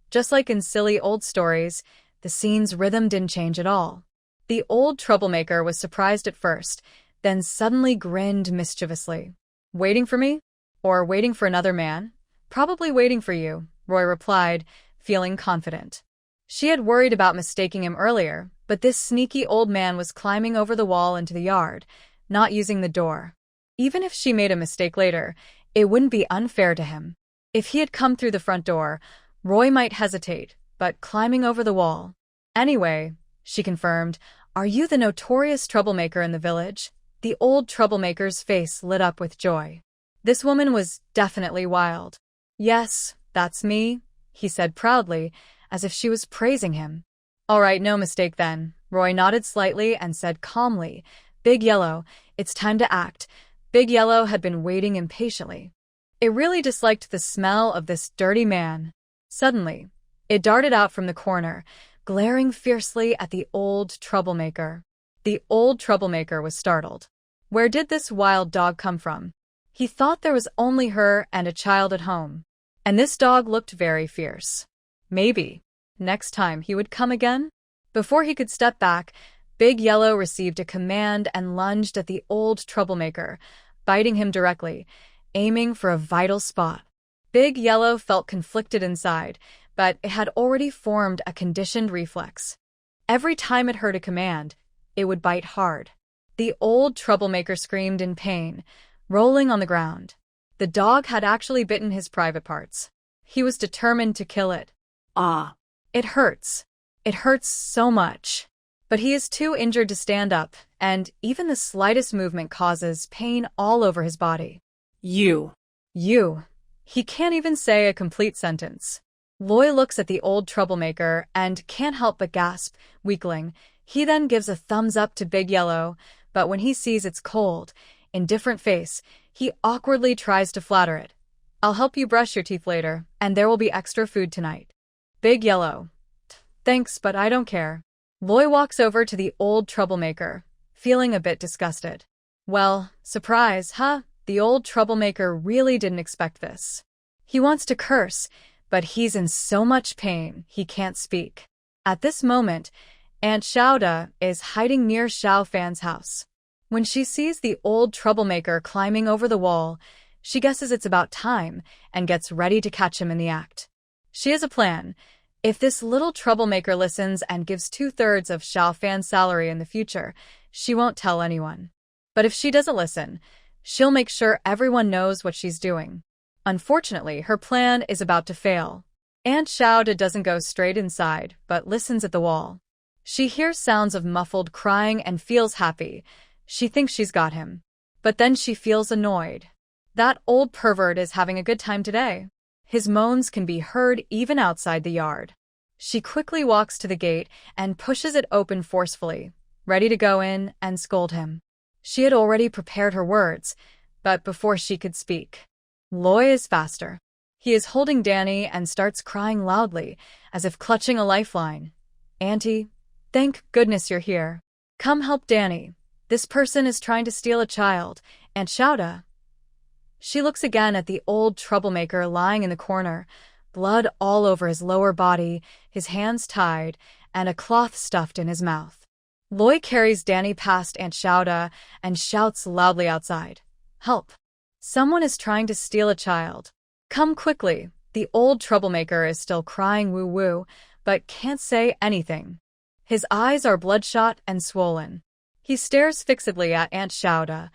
Just like in silly old stories, the scene's rhythm didn't change at all. The old troublemaker was surprised at first, then suddenly grinned mischievously. "Waiting for me? Or waiting for another man?" "Probably waiting for you," Roy replied, feeling confident. She had worried about mistaking him earlier, but this sneaky old man was climbing over the wall into the yard, not using the door. Even if she made a mistake later, it wouldn't be unfair to him. If he had come through the front door, Roy might hesitate, but climbing over the wall. "Anyway," she confirmed, "are you the notorious troublemaker in the village?" The old troublemaker's face lit up with joy. This woman was definitely wild. "Yes, that's me," he said proudly, as if she was praising him. "All right, no mistake then." Roy nodded slightly and said calmly, "Big Yellow, it's time to act. Big Yellow had been waiting impatiently. It really disliked the smell of this dirty man. Suddenly, it darted out from the corner, glaring fiercely at the old troublemaker. The old troublemaker was startled. Where did this wild dog come from? He thought there was only her and a child at home. And this dog looked very fierce. Maybe next time he would come again? Before he could step back, Big Yellow received a command and lunged at the old troublemaker, biting him directly, aiming for a vital spot. Big Yellow felt conflicted inside, but it had already formed a conditioned reflex. Every time it heard a command, it would bite hard. The old troublemaker screamed in pain, rolling on the ground. The dog had actually bitten his private parts. He was determined to kill it. Ah, It hurts. It hurts so much. But he is too injured to stand up, and even the slightest movement causes pain all over his body. you. You. He can't even say a complete sentence. Loy looks at the old troublemaker and can't help but gasp, weakling. He then gives a thumbs up to Big Yellow, but when he sees its cold, indifferent face, he awkwardly tries to flatter it. I'll help you brush your teeth later, and there will be extra food tonight. Big Yellow. Thanks, but I don't care. Loy walks over to the old troublemaker, feeling a bit disgusted. Well, surprise, huh? The old troublemaker really didn't expect this. He wants to curse, but he's in so much pain he can't speak. At this moment, Aunt Xiaoda is hiding near Xiao Fan's house. When she sees the old troublemaker climbing over the wall, she guesses it's about time and gets ready to catch him in the act. She has a plan. If this little troublemaker listens and gives 2/3 of Xiao Fan's salary in the future, she won't tell anyone. But if she doesn't listen, she'll make sure everyone knows what she's doing. Unfortunately, her plan is about to fail. Aunt Xiaoda doesn't go straight inside, but listens at the wall. She hears sounds of muffled crying and feels happy. She thinks she's got him. But then she feels annoyed. That old pervert is having a good time today. His moans can be heard even outside the yard. She quickly walks to the gate and pushes it open forcefully, ready to go in and scold him. She had already prepared her words, but before she could speak, Loy is faster. He is holding Danny and starts crying loudly, as if clutching a lifeline. Auntie, thank goodness you're here. Come help Danny. This person is trying to steal a child. Aunt Xiaoda. She looks again at the old troublemaker lying in the corner, blood all over his lower body, his hands tied, and a cloth stuffed in his mouth. Loy carries Danny past Aunt Xiaoda and shouts loudly outside. Help! Someone is trying to steal a child. Come quickly. The old troublemaker is still crying woo-woo, but can't say anything. His eyes are bloodshot and swollen. He stares fixedly at Aunt Xiaoda,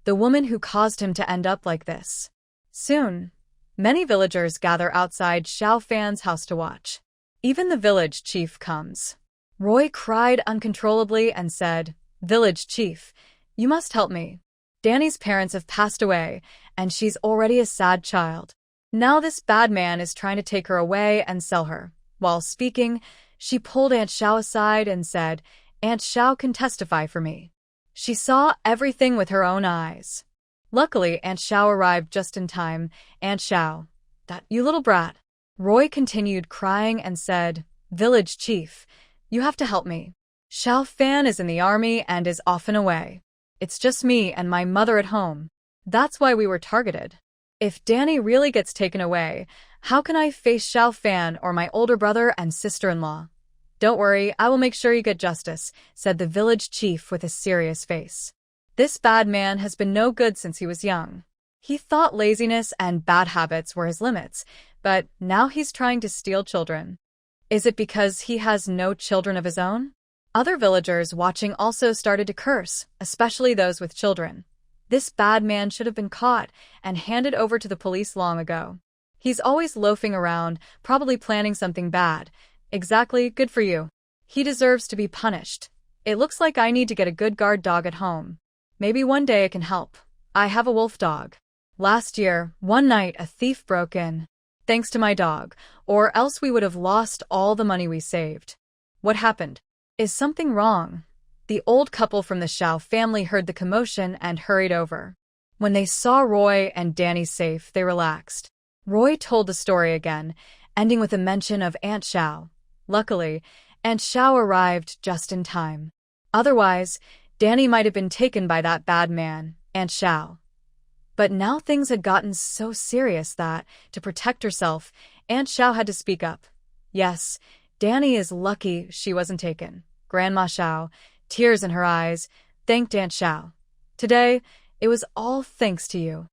the woman who caused him to end up like this. Soon, many villagers gather outside Xiao Fan's house to watch. Even the village chief comes. Roy cried uncontrollably and said, Village chief, you must help me. Danny's parents have passed away, and she's already a sad child. Now this bad man is trying to take her away and sell her. While speaking, she pulled Aunt Xiao aside and said, Aunt Xiao can testify for me. She saw everything with her own eyes. Luckily, Aunt Xiao arrived just in time. Aunt Xiao, that you little brat. Roy continued crying and said, Village chief, you have to help me. Xiao Fan is in the army and is often away. It's just me and my mother at home. That's why we were targeted. If Danny really gets taken away, how can I face Xiao Fan or my older brother and sister-in-law? Don't worry, I will make sure you get justice, said the village chief with a serious face. This bad man has been no good since he was young. He thought laziness and bad habits were his limits, but now he's trying to steal children. Is it because he has no children of his own? Other villagers watching also started to curse, especially those with children. This bad man should have been caught and handed over to the police long ago. He's always loafing around, probably planning something bad. Exactly, good for you. He deserves to be punished. It looks like I need to get a good guard dog at home. Maybe one day it can help. I have a wolf dog. Last year, one night a thief broke in. Thanks to my dog, or else we would have lost all the money we saved. What happened? Is something wrong? The old couple from the Xiao family heard the commotion and hurried over. When they saw Roy and Danny safe, they relaxed. Roy told the story again, ending with a mention of Aunt Xiao. Luckily, Aunt Xiao arrived just in time. Otherwise, Danny might have been taken by that bad man, Aunt Xiao. But now things had gotten so serious that, to protect herself, Aunt Xiao had to speak up. Yes, Danny is lucky she wasn't taken. Grandma Xiao, tears in her eyes, thanked Aunt Xiao. Today, it was all thanks to you.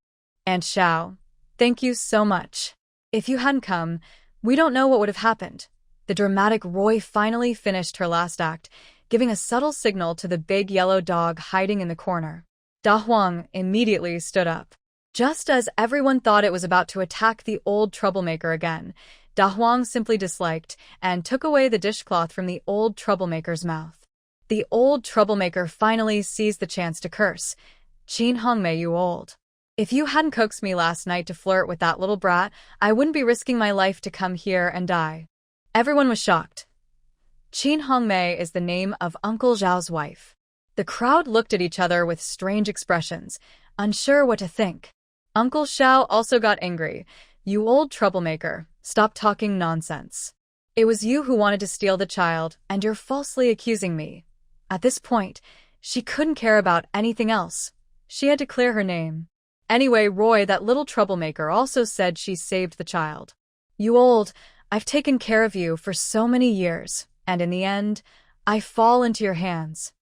Aunt Xiao, thank you so much. If you hadn't come, we don't know what would have happened. The dramatic Roy finally finished her last act, giving a subtle signal to the big yellow dog hiding in the corner. Da Huang immediately stood up. Just as everyone thought it was about to attack the old troublemaker again, Da Huang simply disliked and took away the dishcloth from the old troublemaker's mouth. The old troublemaker finally seized the chance to curse. Qin Hongmei, you old. If you hadn't coaxed me last night to flirt with that little brat, I wouldn't be risking my life to come here and die. Everyone was shocked. Qin Hongmei is the name of Uncle Zhao's wife. The crowd looked at each other with strange expressions, unsure what to think. Uncle Xiao also got angry. You old troublemaker, stop talking nonsense. It was you who wanted to steal the child, and you're falsely accusing me. At this point, she couldn't care about anything else. She had to clear her name. Anyway, Roy, that little troublemaker, also said she saved the child. You old, I've taken care of you for so many years, and in the end, I fall into your hands.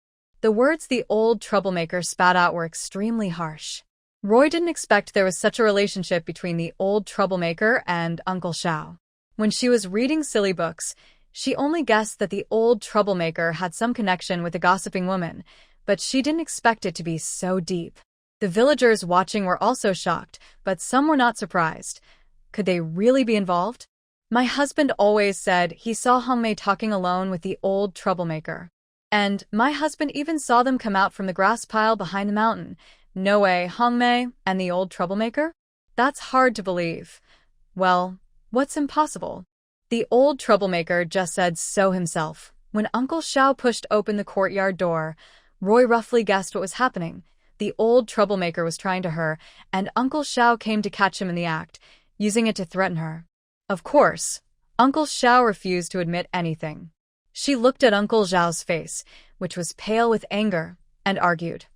The words the old troublemaker spat out were extremely harsh. Roy didn't expect there was such a relationship between the old troublemaker and Uncle Xiao. When she was reading silly books, she only guessed that the old troublemaker had some connection with the gossiping woman, but she didn't expect it to be so deep. The villagers watching were also shocked, but some were not surprised. Could they really be involved? My husband always said he saw Hongmei talking alone with the old troublemaker. And my husband even saw them come out from the grass pile behind the mountain. No way, Hongmei and the old troublemaker? That's hard to believe. Well, what's impossible? The old troublemaker just said so himself. When Uncle Xiao pushed open the courtyard door, Roy roughly guessed what was happening. The old troublemaker was trying to her, and Uncle Xiao came to catch him in the act, using it to threaten her. Of course, Uncle Xiao refused to admit anything. She looked at Uncle Zhao's face, which was pale with anger, and argued.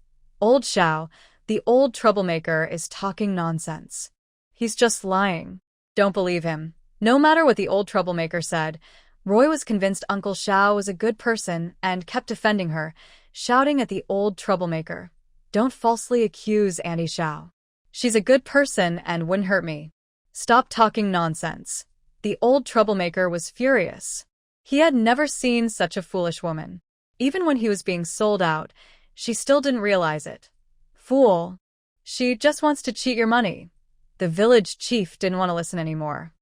Old Xiao, the old troublemaker, is talking nonsense. He's just lying. Don't believe him. No matter what the old troublemaker said, Roy was convinced Uncle Xiao was a good person and kept defending her, shouting at the old troublemaker. Don't falsely accuse Auntie Xiao. She's a good person and wouldn't hurt me. Stop talking nonsense. The old troublemaker was furious. He had never seen such a foolish woman. Even when he was being sold out, she still didn't realize it. Fool. She just wants to cheat your money. The village chief didn't want to listen anymore.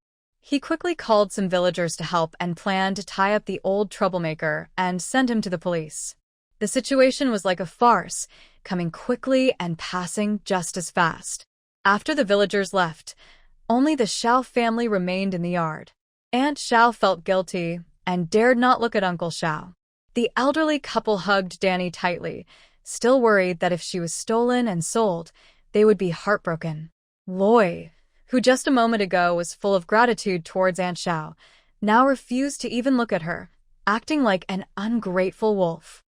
He quickly called some villagers to help and planned to tie up the old troublemaker and send him to the police. The situation was like a farce, coming quickly and passing just as fast. After the villagers left, only the Xiao family remained in the yard. Aunt Xiao felt guilty and dared not look at Uncle Xiao. The elderly couple hugged Danny tightly, still worried that if she was stolen and sold, they would be heartbroken. Loi, who just a moment ago was full of gratitude towards Aunt Xiao, now refused to even look at her, acting like an ungrateful wolf.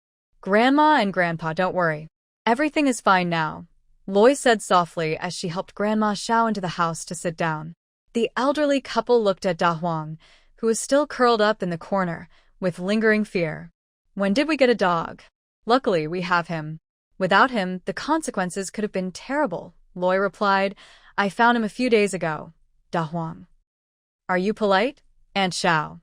Grandma and Grandpa, don't worry. Everything is fine now, Loi said softly as she helped Grandma Xiao into the house to sit down. The elderly couple looked at Da Huang, who was still curled up in the corner, with lingering fear. When did we get a dog? Luckily, we have him. Without him, the consequences could have been terrible, Loi replied. I found him a few days ago. Da Huang. Are you polite? Aunt Xiao.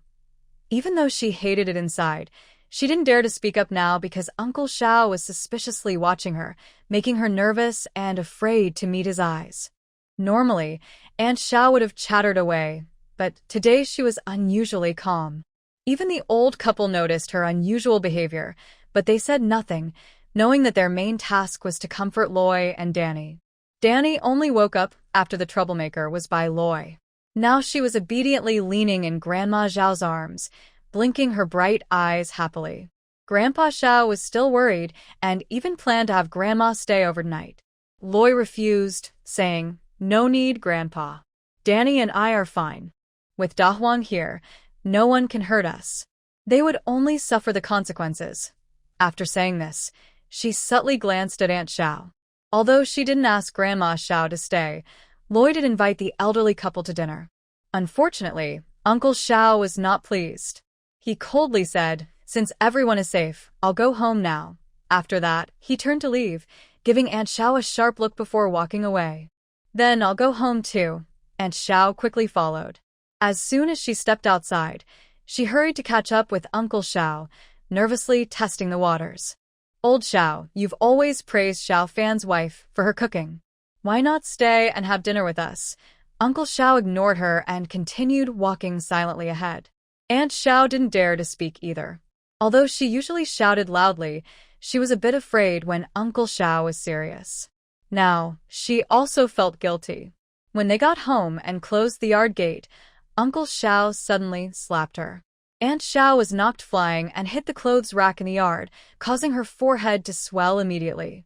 Even though she hated it inside, she didn't dare to speak up now because Uncle Xiao was suspiciously watching her, making her nervous and afraid to meet his eyes. Normally, Aunt Xiao would have chattered away, but today she was unusually calm. Even the old couple noticed her unusual behavior, but they said nothing, knowing that their main task was to comfort Loi and Danny. Danny only woke up after the troublemaker was by Loi. Now she was obediently leaning in Grandma Zhao's arms, blinking her bright eyes happily. Grandpa Xiao was still worried and even planned to have Grandma stay overnight. Loy refused, saying, "No need, Grandpa. Danny and I are fine. With Dahwang here, no one can hurt us. They would only suffer the consequences." After saying this, she subtly glanced at Aunt Xiao. Although she didn't ask Grandma Xiao to stay, Loy did invite the elderly couple to dinner. Unfortunately, Uncle Xiao was not pleased. He coldly said, "Since everyone is safe, I'll go home now." After that, he turned to leave, giving Aunt Xiao a sharp look before walking away. "Then I'll go home too." Aunt Xiao quickly followed. As soon as she stepped outside, she hurried to catch up with Uncle Xiao, nervously testing the waters. "Old Xiao, you've always praised Xiao Fan's wife for her cooking. Why not stay and have dinner with us?" Uncle Xiao ignored her and continued walking silently ahead. Aunt Xiao didn't dare to speak either. Although she usually shouted loudly, she was a bit afraid when Uncle Xiao was serious. Now, she also felt guilty. When they got home and closed the yard gate, Uncle Xiao suddenly slapped her. Aunt Xiao was knocked flying and hit the clothes rack in the yard, causing her forehead to swell immediately.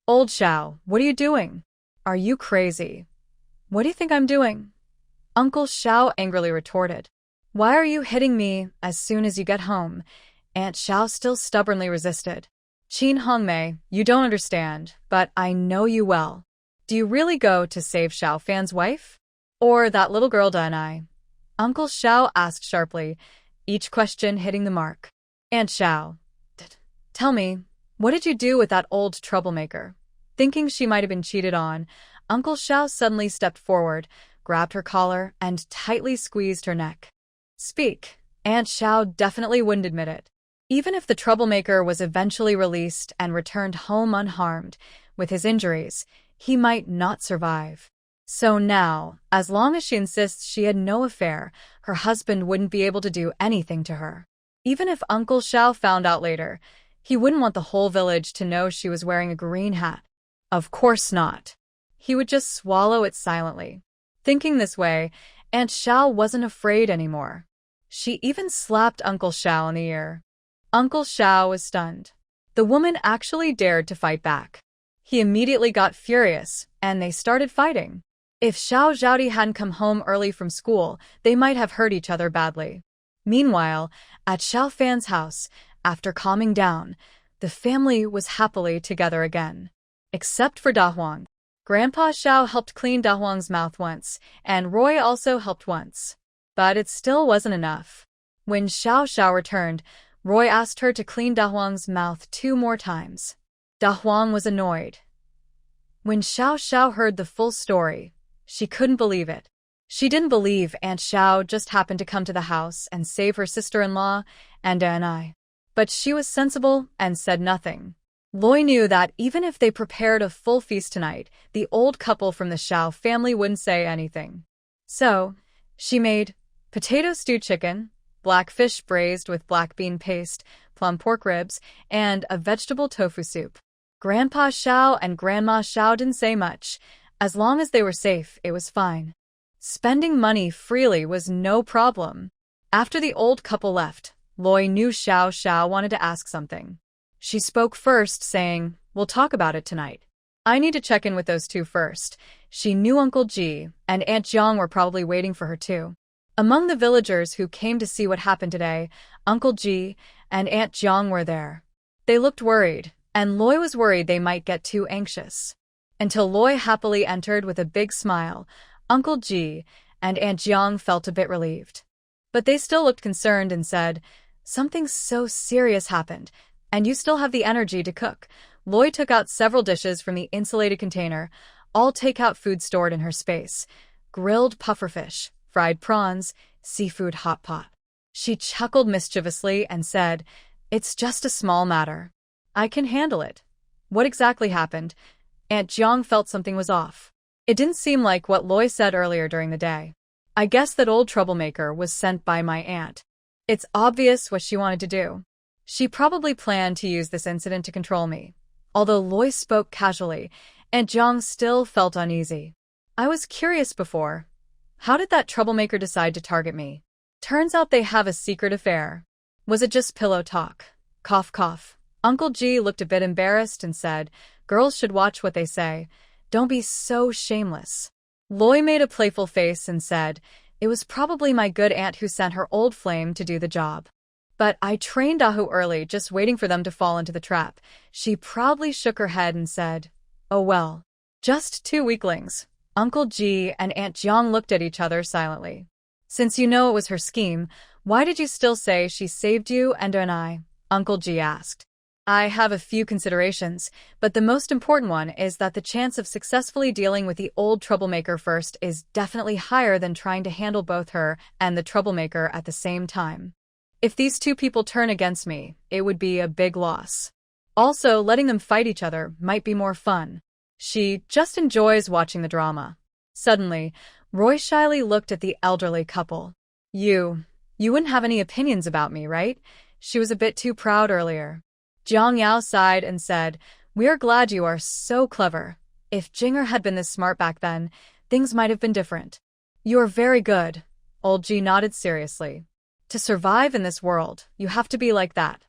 "Old Xiao, what are you doing? Are you crazy?" "What do you think I'm doing?" Uncle Xiao angrily retorted. "Why are you hitting me as soon as you get home?" Aunt Xiao still stubbornly resisted. "Qin Hongmei, you don't understand, but I know you well. Do you really go to save Xiao Fan's wife? Or that little girl Danai?" Uncle Xiao asked sharply, each question hitting the mark. "Aunt Xiao, tell me, what did you do with that old troublemaker?" Thinking she might have been cheated on, Uncle Xiao suddenly stepped forward, grabbed her collar, and tightly squeezed her neck. "Speak." Aunt Xiao definitely wouldn't admit it. Even if the troublemaker was eventually released and returned home unharmed, with his injuries, he might not survive. So now, as long as she insists she had no affair, her husband wouldn't be able to do anything to her. Even if Uncle Xiao found out later, he wouldn't want the whole village to know she was wearing a green hat. Of course not. He would just swallow it silently. Thinking this way, Aunt Xiao wasn't afraid anymore. She even slapped Uncle Xiao in the ear. Uncle Xiao was stunned. The woman actually dared to fight back. He immediately got furious, and they started fighting. If Xiao Zhaodi hadn't come home early from school, they might have hurt each other badly. Meanwhile, at Xiao Fan's house, after calming down, the family was happily together again. Except for Dahwang. Grandpa Xiao helped clean Dahwang's mouth once, and Roy also helped once. But it still wasn't enough. When Xiao Xiao returned, Roy asked her to clean Dahwang's mouth 2 more times. Dahwang was annoyed. When Xiao Xiao heard the full story, she couldn't believe it. She didn't believe Aunt Xiao just happened to come to the house and save her sister-in-law and I. But she was sensible and said nothing. Loy knew that even if they prepared a full feast tonight, the old couple from the Xiao family wouldn't say anything. So, she made potato stewed chicken, black fish braised with black bean paste, plum pork ribs, and a vegetable tofu soup. Grandpa Xiao and Grandma Xiao didn't say much. As long as they were safe, it was fine. Spending money freely was no problem. After the old couple left, Loy knew Xiao Xiao wanted to ask something. She spoke first, saying, "We'll talk about it tonight. I need to check in with those two first." She knew Uncle Ji and Aunt Jiang were probably waiting for her too. Among the villagers who came to see what happened today, Uncle Ji and Aunt Jiang were there. They looked worried, and Loy was worried they might get too anxious. Until Loy happily entered with a big smile, Uncle Ji and Aunt Jiang felt a bit relieved. But they still looked concerned and said, "Something so serious happened, and you still have the energy to cook." Loy took out several dishes from the insulated container, all takeout food stored in her space. Grilled pufferfish, fried prawns, seafood hot pot. She chuckled mischievously and said, "It's just a small matter. I can handle it." What exactly happened? Aunt Jiang felt something was off. It didn't seem like what Loy said earlier during the day. "I guess that old troublemaker was sent by my aunt. It's obvious what she wanted to do. She probably planned to use this incident to control me." Although Loy spoke casually, Aunt Jiang still felt uneasy. "I was curious before. How did that troublemaker decide to target me? Turns out they have a secret affair. Was it just pillow talk?" Cough cough. Uncle Ji looked a bit embarrassed and said, "Girls should watch what they say. Don't be so shameless. Loy made a playful face and said, "It was probably my good aunt who sent her old flame to do the job. But I trained Dahu early, just waiting for them to fall into the trap." She proudly shook her head and said, "Oh well. Just two weaklings." Uncle Ji and Aunt Jiang looked at each other silently. "Since you know it was her scheme, why did you still say she saved you and I?" Uncle Ji asked. "I have a few considerations, but the most important one is that the chance of successfully dealing with the old troublemaker first is definitely higher than trying to handle both her and the troublemaker at the same time. If these two people turn against me, it would be a big loss. Also, letting them fight each other might be more fun. She just enjoys watching the drama." Suddenly, Roy shyly looked at the elderly couple. You wouldn't have any opinions about me, right?" She was a bit too proud earlier. Jiang Yao sighed and said, "We are glad you are so clever. If Jinger had been this smart back then, things might have been different." "You are very good." Old Ji nodded seriously. "To survive in this world, you have to be like that.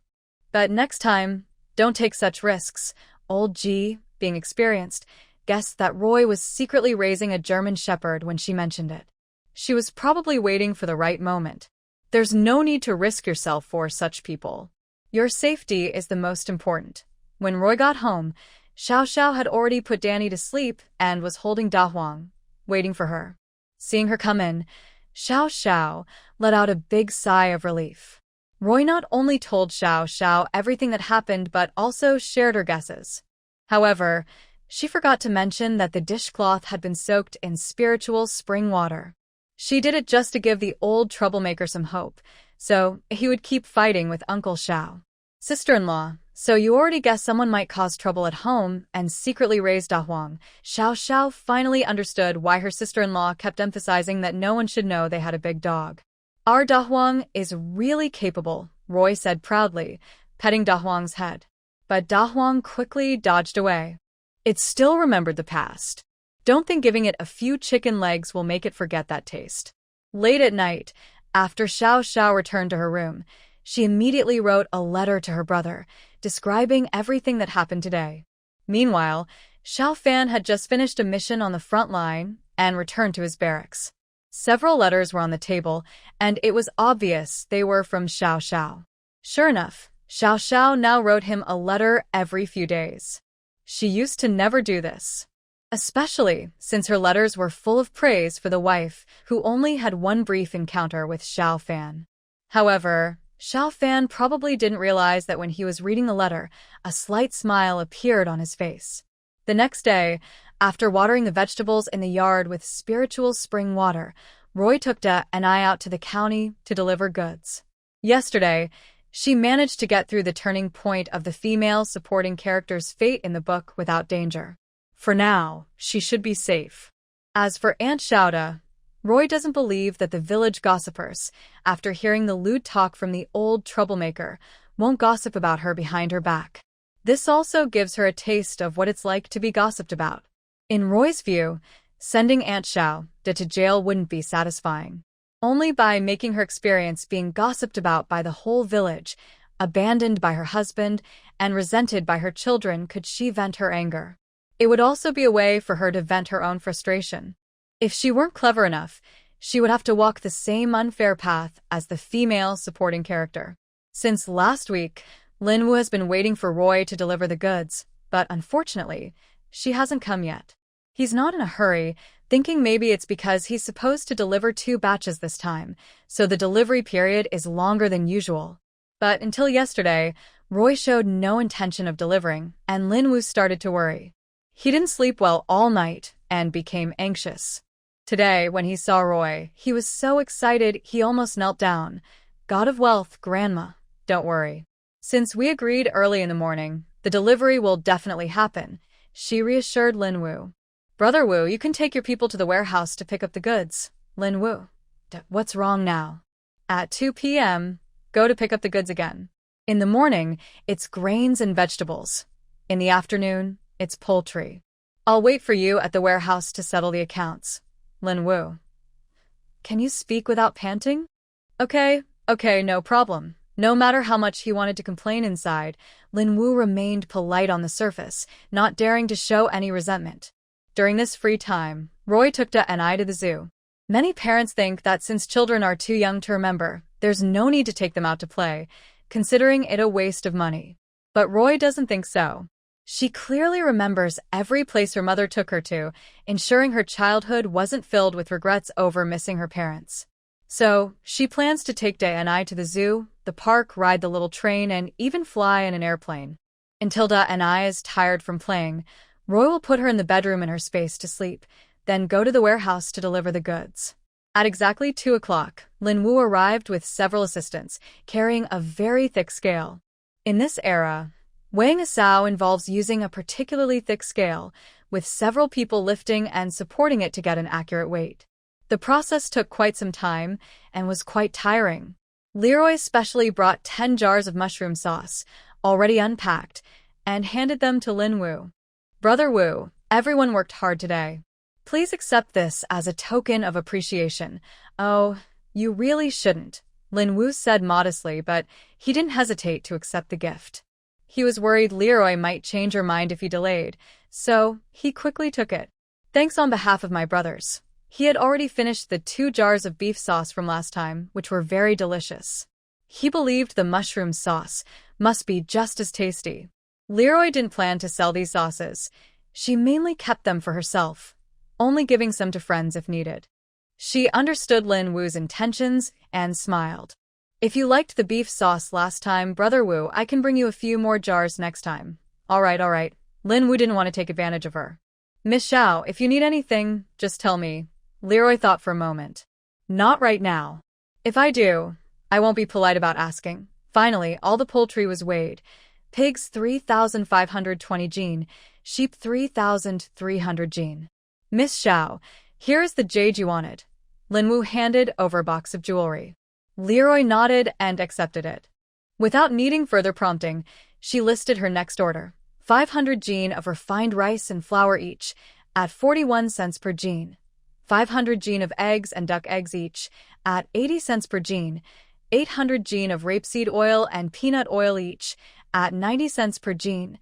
But next time, don't take such risks." Old Ji, being experienced, guessed that Roy was secretly raising a German shepherd when she mentioned it. She was probably waiting for the right moment. There's no need to risk yourself for such people. Your safety is the most important. When Roy got home, Xiao Xiao had already put Danny to sleep and was holding Da Huang, waiting for her. Seeing her come in, Xiao Xiao let out a big sigh of relief. Roy not only told Xiao Xiao everything that happened but also shared her guesses. However, she forgot to mention that the dishcloth had been soaked in spiritual spring water. She did it just to give the old troublemaker some hope, so he would keep fighting with Uncle Xiao. "Sister-in-law, so you already guessed someone might cause trouble at home and secretly raise Da Huang." Xiao Xiao finally understood why her sister-in-law kept emphasizing that no one should know they had a big dog. "Our Da Huang is really capable," Roy said proudly, petting Da Huang's head. But Da Huang quickly dodged away. It still remembered the past. Don't think giving it a few chicken legs will make it forget that taste. Late at night, after Xiao Xiao returned to her room, she immediately wrote a letter to her brother, describing everything that happened today. Meanwhile, Xiao Fan had just finished a mission on the front line and returned to his barracks. Several letters were on the table, and it was obvious they were from Xiao Xiao. Sure enough, Xiao Xiao now wrote him a letter every few days. She used to never do this, especially since her letters were full of praise for the wife who only had one brief encounter with Xiao Fan. However, Xiao Fan probably didn't realize that when he was reading the letter, a slight smile appeared on his face. The next day, after watering the vegetables in the yard with spiritual spring water, Roy took Da and I out to the county to deliver goods. Yesterday, she managed to get through the turning point of the female supporting character's fate in the book without danger. For now, she should be safe. As for Aunt Xiaoda, Roy doesn't believe that the village gossipers, after hearing the lewd talk from the old troublemaker, won't gossip about her behind her back. This also gives her a taste of what it's like to be gossiped about. In Roy's view, sending Aunt Xiaoda to jail wouldn't be satisfying. Only by making her experience being gossiped about by the whole village, abandoned by her husband, and resented by her children could she vent her anger. It would also be a way for her to vent her own frustration. If she weren't clever enough, she would have to walk the same unfair path as the female supporting character. Since last week, Linwu has been waiting for Roy to deliver the goods, but unfortunately, she hasn't come yet. He's not in a hurry, thinking maybe it's because he's supposed to deliver 2 batches this time, so the delivery period is longer than usual. But until yesterday, Roy showed no intention of delivering, and Linwu started to worry. He didn't sleep well all night and became anxious. Today, when he saw Roy, he was so excited he almost knelt down. "God of wealth, Grandma, don't worry. Since we agreed early in the morning, the delivery will definitely happen," she reassured Linwu. "Brother Wu, you can take your people to the warehouse to pick up the goods." Linwu, "What's wrong now?" "At 2 p.m., go to pick up the goods again. In the morning, it's grains and vegetables. In the afternoon, it's poultry. I'll wait for you at the warehouse to settle the accounts." Linwu, "Can you speak without panting?" Okay, no problem." No matter how much he wanted to complain inside, Linwu remained polite on the surface, not daring to show any resentment. During this free time, Roy took Da and I to the zoo. Many parents think that since children are too young to remember, there's no need to take them out to play, considering it a waste of money. But Roy doesn't think so. She clearly remembers every place her mother took her to, ensuring her childhood wasn't filled with regrets over missing her parents. So, she plans to take Da and I to the zoo, the park, ride the little train, and even fly in an airplane. Until Da and I is tired from playing, Roy will put her in the bedroom in her space to sleep, then go to the warehouse to deliver the goods. At exactly 2 o'clock, Lin Wu arrived with several assistants, carrying a very thick scale. In this era, weighing a sow involves using a particularly thick scale, with several people lifting and supporting it to get an accurate weight. The process took quite some time and was quite tiring. Leroy specially brought 10 jars of mushroom sauce, already unpacked, and handed them to Lin Wu. Brother Wu, everyone worked hard today. Please accept this as a token of appreciation. Oh, you really shouldn't, Lin Wu said modestly, but he didn't hesitate to accept the gift. He was worried Leroy might change her mind if he delayed, so he quickly took it. Thanks on behalf of my brothers. He had already finished the 2 jars of beef sauce from last time, which were very delicious. He believed the mushroom sauce must be just as tasty. Leroy didn't plan to sell these sauces. She mainly kept them for herself, only giving some to friends if needed. She understood Lin Wu's intentions and smiled. If you liked the beef sauce last time, Brother Wu, I can bring you a few more jars next time. All right. Lin Wu didn't want to take advantage of her. Miss Xiao, if you need anything, just tell me. Leroy thought for a moment. Not right now. If I do, I won't be polite about asking. Finally, all the poultry was weighed. Pigs 3,520 jin, sheep 3,300 jin. Miss Xiao, here is the jade you wanted. Lin Wu handed over a box of jewelry. Leroy nodded and accepted it. Without needing further prompting, she listed her next order. 500 jin of refined rice and flour each, at 41 cents per jin. 500 jin of eggs and duck eggs each, at 80 cents per jin. 800 jin of rapeseed oil and peanut oil each, at 90 cents per jin.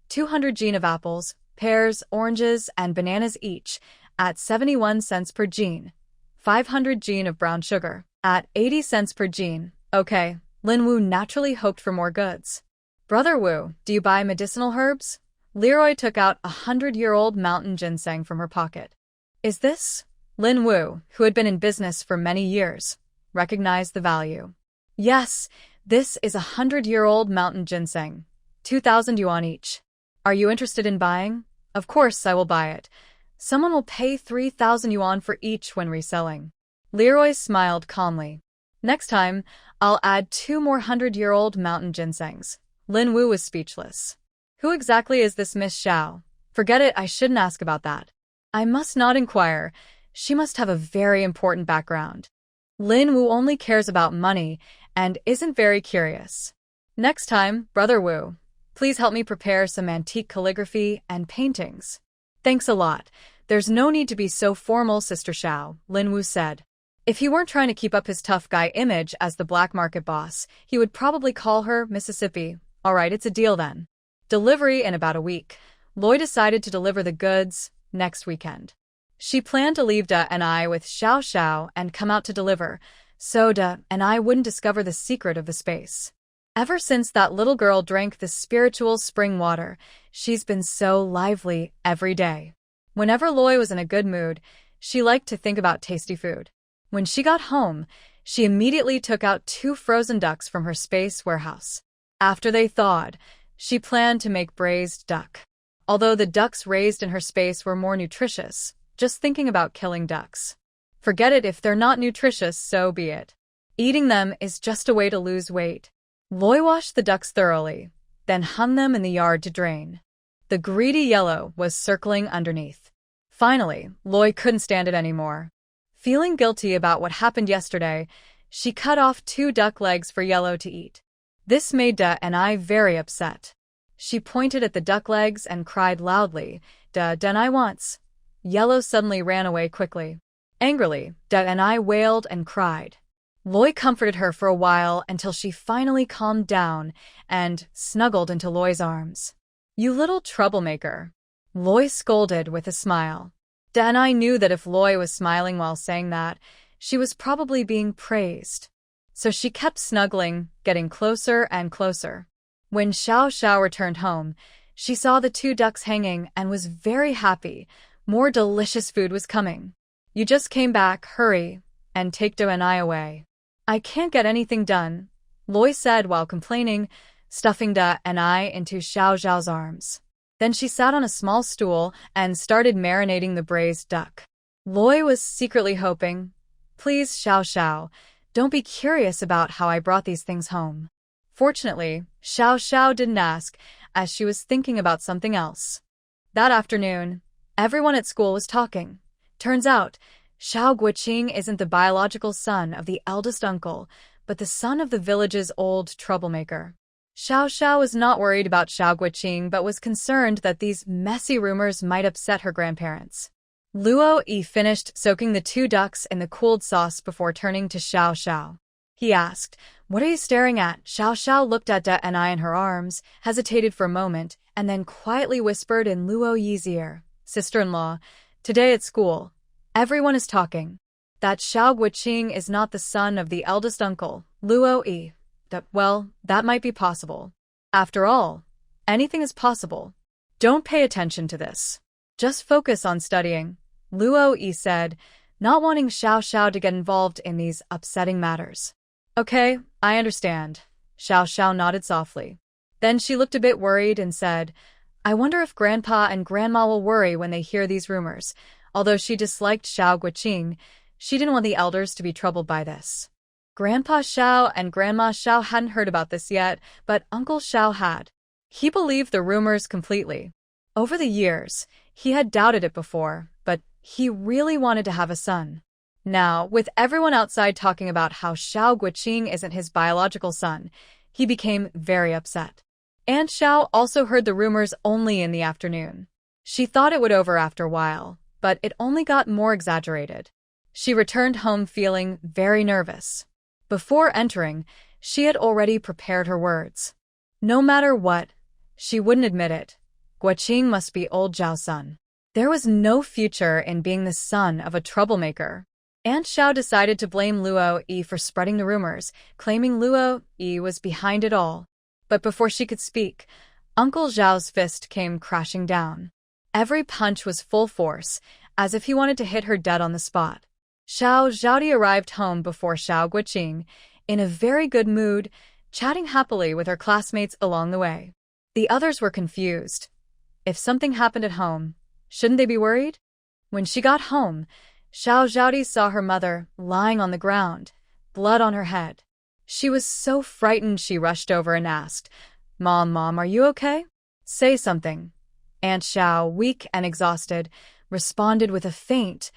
200 jin of apples, pears, oranges, and bananas each, at 71 cents per jin. 500 jin of brown sugar, at 80 cents per jin. Okay, Lin Wu naturally hoped for more goods. Brother Wu, do you buy medicinal herbs? Leroy took out a 100-year-old mountain ginseng from her pocket. Is this? Lin Wu, who had been in business for many years, recognized the value. Yes, this is a 100-year-old mountain ginseng. 2,000 yuan each. Are you interested in buying? Of course I will buy it. Someone will pay 3,000 yuan for each when reselling. Leroy smiled calmly. Next time, I'll add 2 more 100-year-old mountain ginsengs. Lin Wu was speechless. Who exactly is this Miss Xiao? Forget it, I shouldn't ask about that. I must not inquire. She must have a very important background. Lin Wu only cares about money and isn't very curious. Next time, Brother Wu, please help me prepare some antique calligraphy and paintings. Thanks a lot. There's no need to be so formal, Sister Xiao, Lin Wu said. If he weren't trying to keep up his tough guy image as the black market boss, he would probably call her Mississippi. All right, it's a deal then. Delivery in about a week. Loy decided to deliver the goods next weekend. She planned to leave Da and I with Xiao Xiao and come out to deliver, so Da and I wouldn't discover the secret of the space. Ever since that little girl drank the spiritual spring water, she's been so lively every day. Whenever Loy was in a good mood, she liked to think about tasty food. When she got home, she immediately took out 2 frozen ducks from her space warehouse. After they thawed, she planned to make braised duck. Although the ducks raised in her space were more nutritious, just thinking about killing ducks. Forget it, if they're not nutritious, so be it. Eating them is just a way to lose weight. Loy washed the ducks thoroughly, then hung them in the yard to drain. The greedy yellow was circling underneath. Finally, Loy couldn't stand it anymore. Feeling guilty about what happened yesterday, she cut off 2 duck legs for Yellow to eat. This made Da and I very upset. She pointed at the duck legs and cried loudly, Da and I wants. Yellow suddenly ran away quickly. Angrily, Da and I wailed and cried. Loy comforted her for a while until she finally calmed down and snuggled into Loy's arms. You little troublemaker. Loy scolded with a smile. Danai knew that if Loy was smiling while saying that, she was probably being praised. So she kept snuggling, getting closer and closer. When Xiao Xiao returned home, she saw the two ducks hanging and was very happy. More delicious food was coming. You just came back, hurry, and take Do and I away. I can't get anything done, Loy said while complaining, stuffing Da and I into Xiao Xiao's arms. Then she sat on a small stool and started marinating the braised duck. Loy was secretly hoping, please, Xiao Xiao, don't be curious about how I brought these things home. Fortunately, Xiao Xiao didn't ask, as she was thinking about something else. That afternoon, everyone at school was talking. Turns out, Xiao Guoqing isn't the biological son of the eldest uncle, but the son of the village's old troublemaker. Xiao Xiao was not worried about Xiao Guoqing but was concerned that these messy rumors might upset her grandparents. Luo Yi finished soaking the two ducks in the cooled sauce before turning to Xiao Xiao. He asked, "What are you staring at?" Xiao Xiao looked at Da and I in her arms, hesitated for a moment, and then quietly whispered in Luo Yi's ear, "Sister-in-law, today at school, everyone is talking that Xiao Guoqing is not the son of the eldest uncle, Luo Yi. Well, that might be possible. After all, anything is possible. Don't pay attention to this. Just focus on studying," Luo Yi said, not wanting Xiao Xiao to get involved in these upsetting matters. "Okay, I understand," Xiao Xiao nodded softly. Then she looked a bit worried and said, "I wonder if Grandpa and Grandma will worry when they hear these rumors." Although she disliked Xiao Guoqing, she didn't want the elders to be troubled by this. Grandpa Xiao and Grandma Xiao hadn't heard about this yet, but Uncle Xiao had. He believed the rumors completely. Over the years, he had doubted it before, but he really wanted to have a son. Now, with everyone outside talking about how Xiao Guoqing isn't his biological son, he became very upset. Aunt Xiao also heard the rumors only in the afternoon. She thought it would over after a while, but it only got more exaggerated. She returned home feeling very nervous. Before entering, she had already prepared her words. No matter what, she wouldn't admit it. Guoqing must be old Zhao's son. There was no future in being the son of a troublemaker. Aunt Xiao decided to blame Luo Yi for spreading the rumors, claiming Luo Yi was behind it all. But before she could speak, Uncle Zhao's fist came crashing down. Every punch was full force, as if he wanted to hit her dead on the spot. Xiao Zhaodi arrived home before Xiao Guoqing, in a very good mood, chatting happily with her classmates along the way. The others were confused. If something happened at home, shouldn't they be worried? When she got home, Xiao Zhaodi saw her mother lying on the ground, blood on her head. She was so frightened she rushed over and asked, Mom, are you okay? Say something." Aunt Xiao, weak and exhausted, responded with a faint,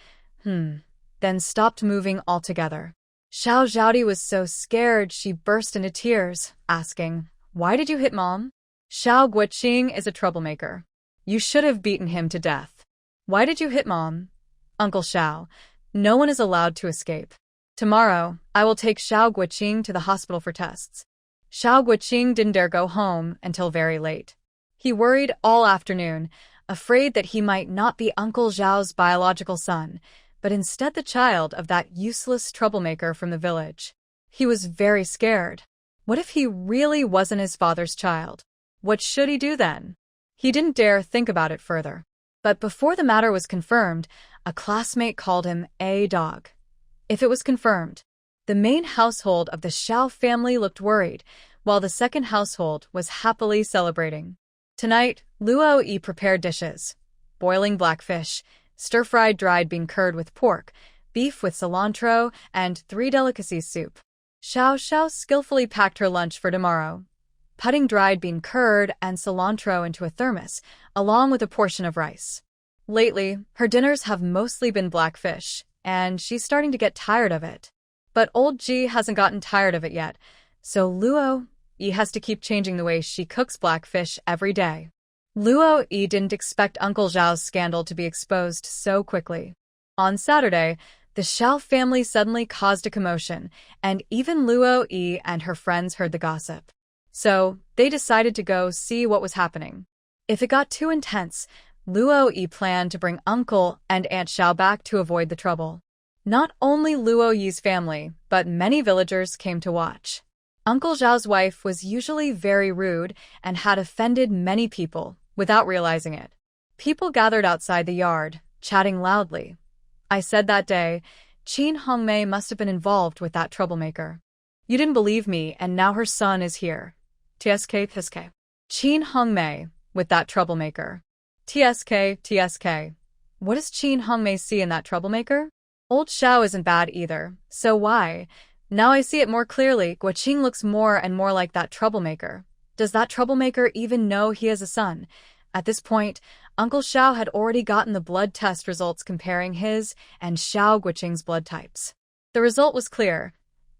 then stopped moving altogether. Xiao Zhaodi was so scared she burst into tears, asking, "Why did you hit Mom?" "Xiao Guoqing is a troublemaker. You should have beaten him to death." "Why did you hit Mom?" "Uncle Xiao, no one is allowed to escape. Tomorrow, I will take Xiao Guoqing to the hospital for tests." Xiao Guoqing didn't dare go home until very late. He worried all afternoon, afraid that he might not be Uncle Zhao's biological son, but instead the child of that useless troublemaker from the village. He was very scared. What if he really wasn't his father's child? What should he do then? He didn't dare think about it further. But before the matter was confirmed, a classmate called him a dog. If it was confirmed, the main household of the Xiao family looked worried, while the second household was happily celebrating. Tonight, Luo Yi prepared dishes: boiling blackfish, stir-fried dried bean curd with pork, beef with cilantro, and 3 delicacies soup. Xiao Xiao skillfully packed her lunch for tomorrow, putting dried bean curd and cilantro into a thermos, along with a portion of rice. Lately, her dinners have mostly been blackfish, and she's starting to get tired of it. But old Ji hasn't gotten tired of it yet, so Luo Yi has to keep changing the way she cooks blackfish every day. Luo Yi didn't expect Uncle Zhao's scandal to be exposed so quickly. On Saturday, the Xiao family suddenly caused a commotion, and even Luo Yi and her friends heard the gossip. So, they decided to go see what was happening. If it got too intense, Luo Yi planned to bring Uncle and Aunt Xiao back to avoid the trouble. Not only Luo Yi's family, but many villagers came to watch. Uncle Zhao's wife was usually very rude and had offended many people without realizing it. People gathered outside the yard, chatting loudly. I said that day, Qin Hongmei must have been involved with that troublemaker. You didn't believe me, and now her son is here. TSK. Qin Hongmei, with that troublemaker. TSK. What does Qin Hongmei see in that troublemaker? Old Xiao isn't bad either, so why? Now I see it more clearly. Guoqing looks more and more like that troublemaker. Does that troublemaker even know he has a son? At this point, Uncle Xiao had already gotten the blood test results comparing his and Xiao Guoqing's blood types. The result was clear.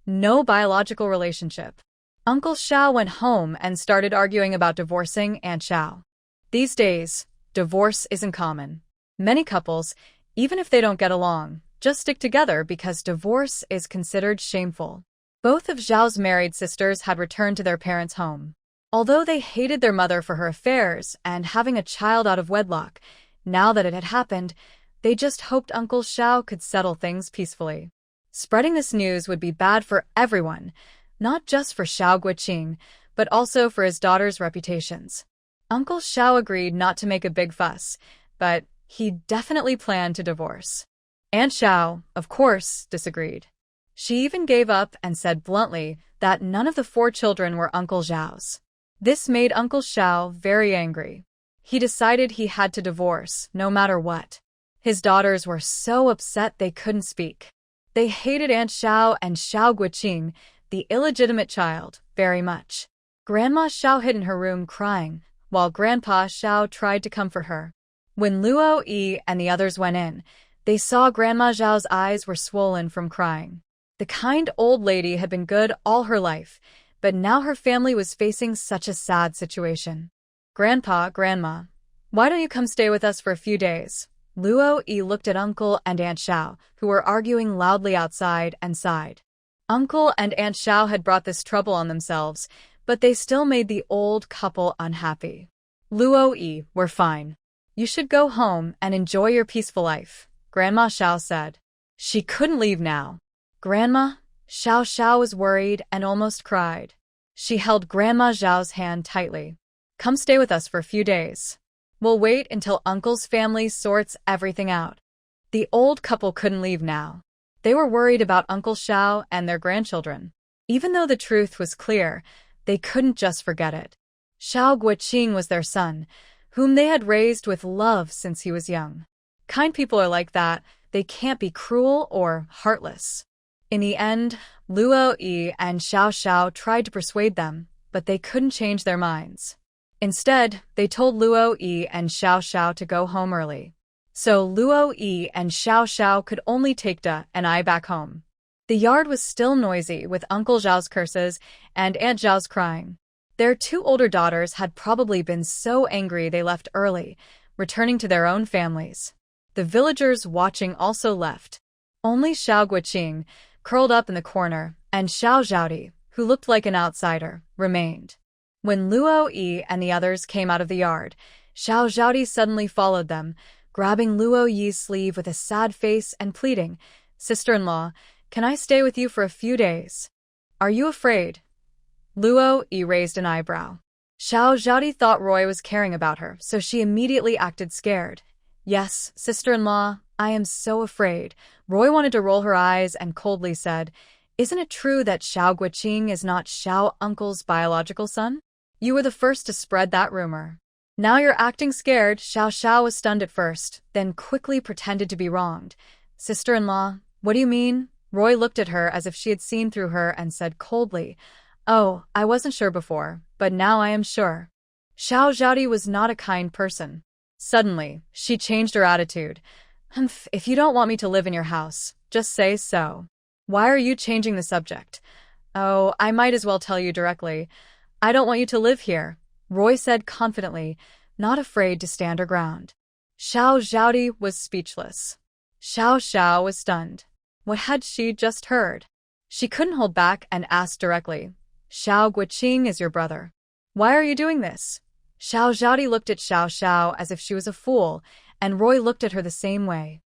No biological relationship. Uncle Xiao went home and started arguing about divorcing Aunt Xiao. These days, divorce isn't common. Many couples, even if they don't get along, just stick together because divorce is considered shameful. Both of Zhao's married sisters had returned to their parents' home. Although they hated their mother for her affairs and having a child out of wedlock, now that it had happened, they just hoped Uncle Xiao could settle things peacefully. Spreading this news would be bad for everyone, not just for Xiao Guoqing, but also for his daughter's reputations. Uncle Xiao agreed not to make a big fuss, but he definitely planned to divorce. Aunt Xiao, of course, disagreed. She even gave up and said bluntly that none of the 4 children were Uncle Xiao's. This made Uncle Xiao very angry. He decided he had to divorce, no matter what. His daughters were so upset they couldn't speak. They hated Aunt Xiao and Xiao Guoqing, the illegitimate child, very much. Grandma Xiao hid in her room crying, while Grandpa Xiao tried to comfort her. When Luo Yi and the others went in, they saw Grandma Zhao's eyes were swollen from crying. The kind old lady had been good all her life, but now her family was facing such a sad situation. Grandma, why don't you come stay with us for a few days? Luo Yi looked at Uncle and Aunt Xiao, who were arguing loudly outside, and sighed. Uncle and Aunt Xiao had brought this trouble on themselves, but they still made the old couple unhappy. Luo Yi, we're fine. You should go home and enjoy your peaceful life, Grandma Xiao said. She couldn't leave now. Grandma, Xiao was worried and almost cried. She held Grandma Zhao's hand tightly. Come stay with us for a few days. We'll wait until Uncle's family sorts everything out. The old couple couldn't leave now. They were worried about Uncle Xiao and their grandchildren. Even though the truth was clear, they couldn't just forget it. Xiao Guoqing was their son, whom they had raised with love since he was young. Kind people are like that. They can't be cruel or heartless. In the end, Luo Yi and Xiao tried to persuade them, but they couldn't change their minds. Instead, they told Luo Yi and Xiao to go home early. So Luo Yi and Xiao could only take Da and I back home. The yard was still noisy with Uncle Zhao's curses and Aunt Zhao's crying. Their 2 older daughters had probably been so angry they left early, returning to their own families. The villagers watching also left. Only Xiao Guoqing, curled up in the corner, and Xiao Zhaodi, who looked like an outsider, remained. When Luo Yi and the others came out of the yard, Xiao Zhaodi suddenly followed them, grabbing Luo Yi's sleeve with a sad face and pleading, "Sister-in-law, can I stay with you for a few days? Are you afraid?" Luo Yi raised an eyebrow. Xiao Zhaodi thought Roy was caring about her, so she immediately acted scared. "Yes, sister-in-law, I am so afraid." Roy wanted to roll her eyes and coldly said, "Isn't it true that Xiao Guoqing is not Xiao Uncle's biological son? You were the first to spread that rumor. Now you're acting scared." Xiao was stunned at first, then quickly pretended to be wronged. "Sister-in-law, what do you mean?" Roy looked at her as if she had seen through her and said coldly, "Oh, I wasn't sure before, but now I am sure." Xiao Zhaodi was not a kind person. Suddenly, she changed her attitude. If you don't want me to live in your house, just say so. Why are you changing the subject?" "Oh, I might as well tell you directly. I don't want you to live here," Roy said confidently, not afraid to stand her ground. Xiao Zhaodi was speechless. Xiao was stunned. What had she just heard? She couldn't hold back and asked directly, "Xiao Guoqing is your brother. Why are you doing this?" Xiao Zhaodi looked at Xiao Xiao as if she was a fool, and Roy looked at her the same way.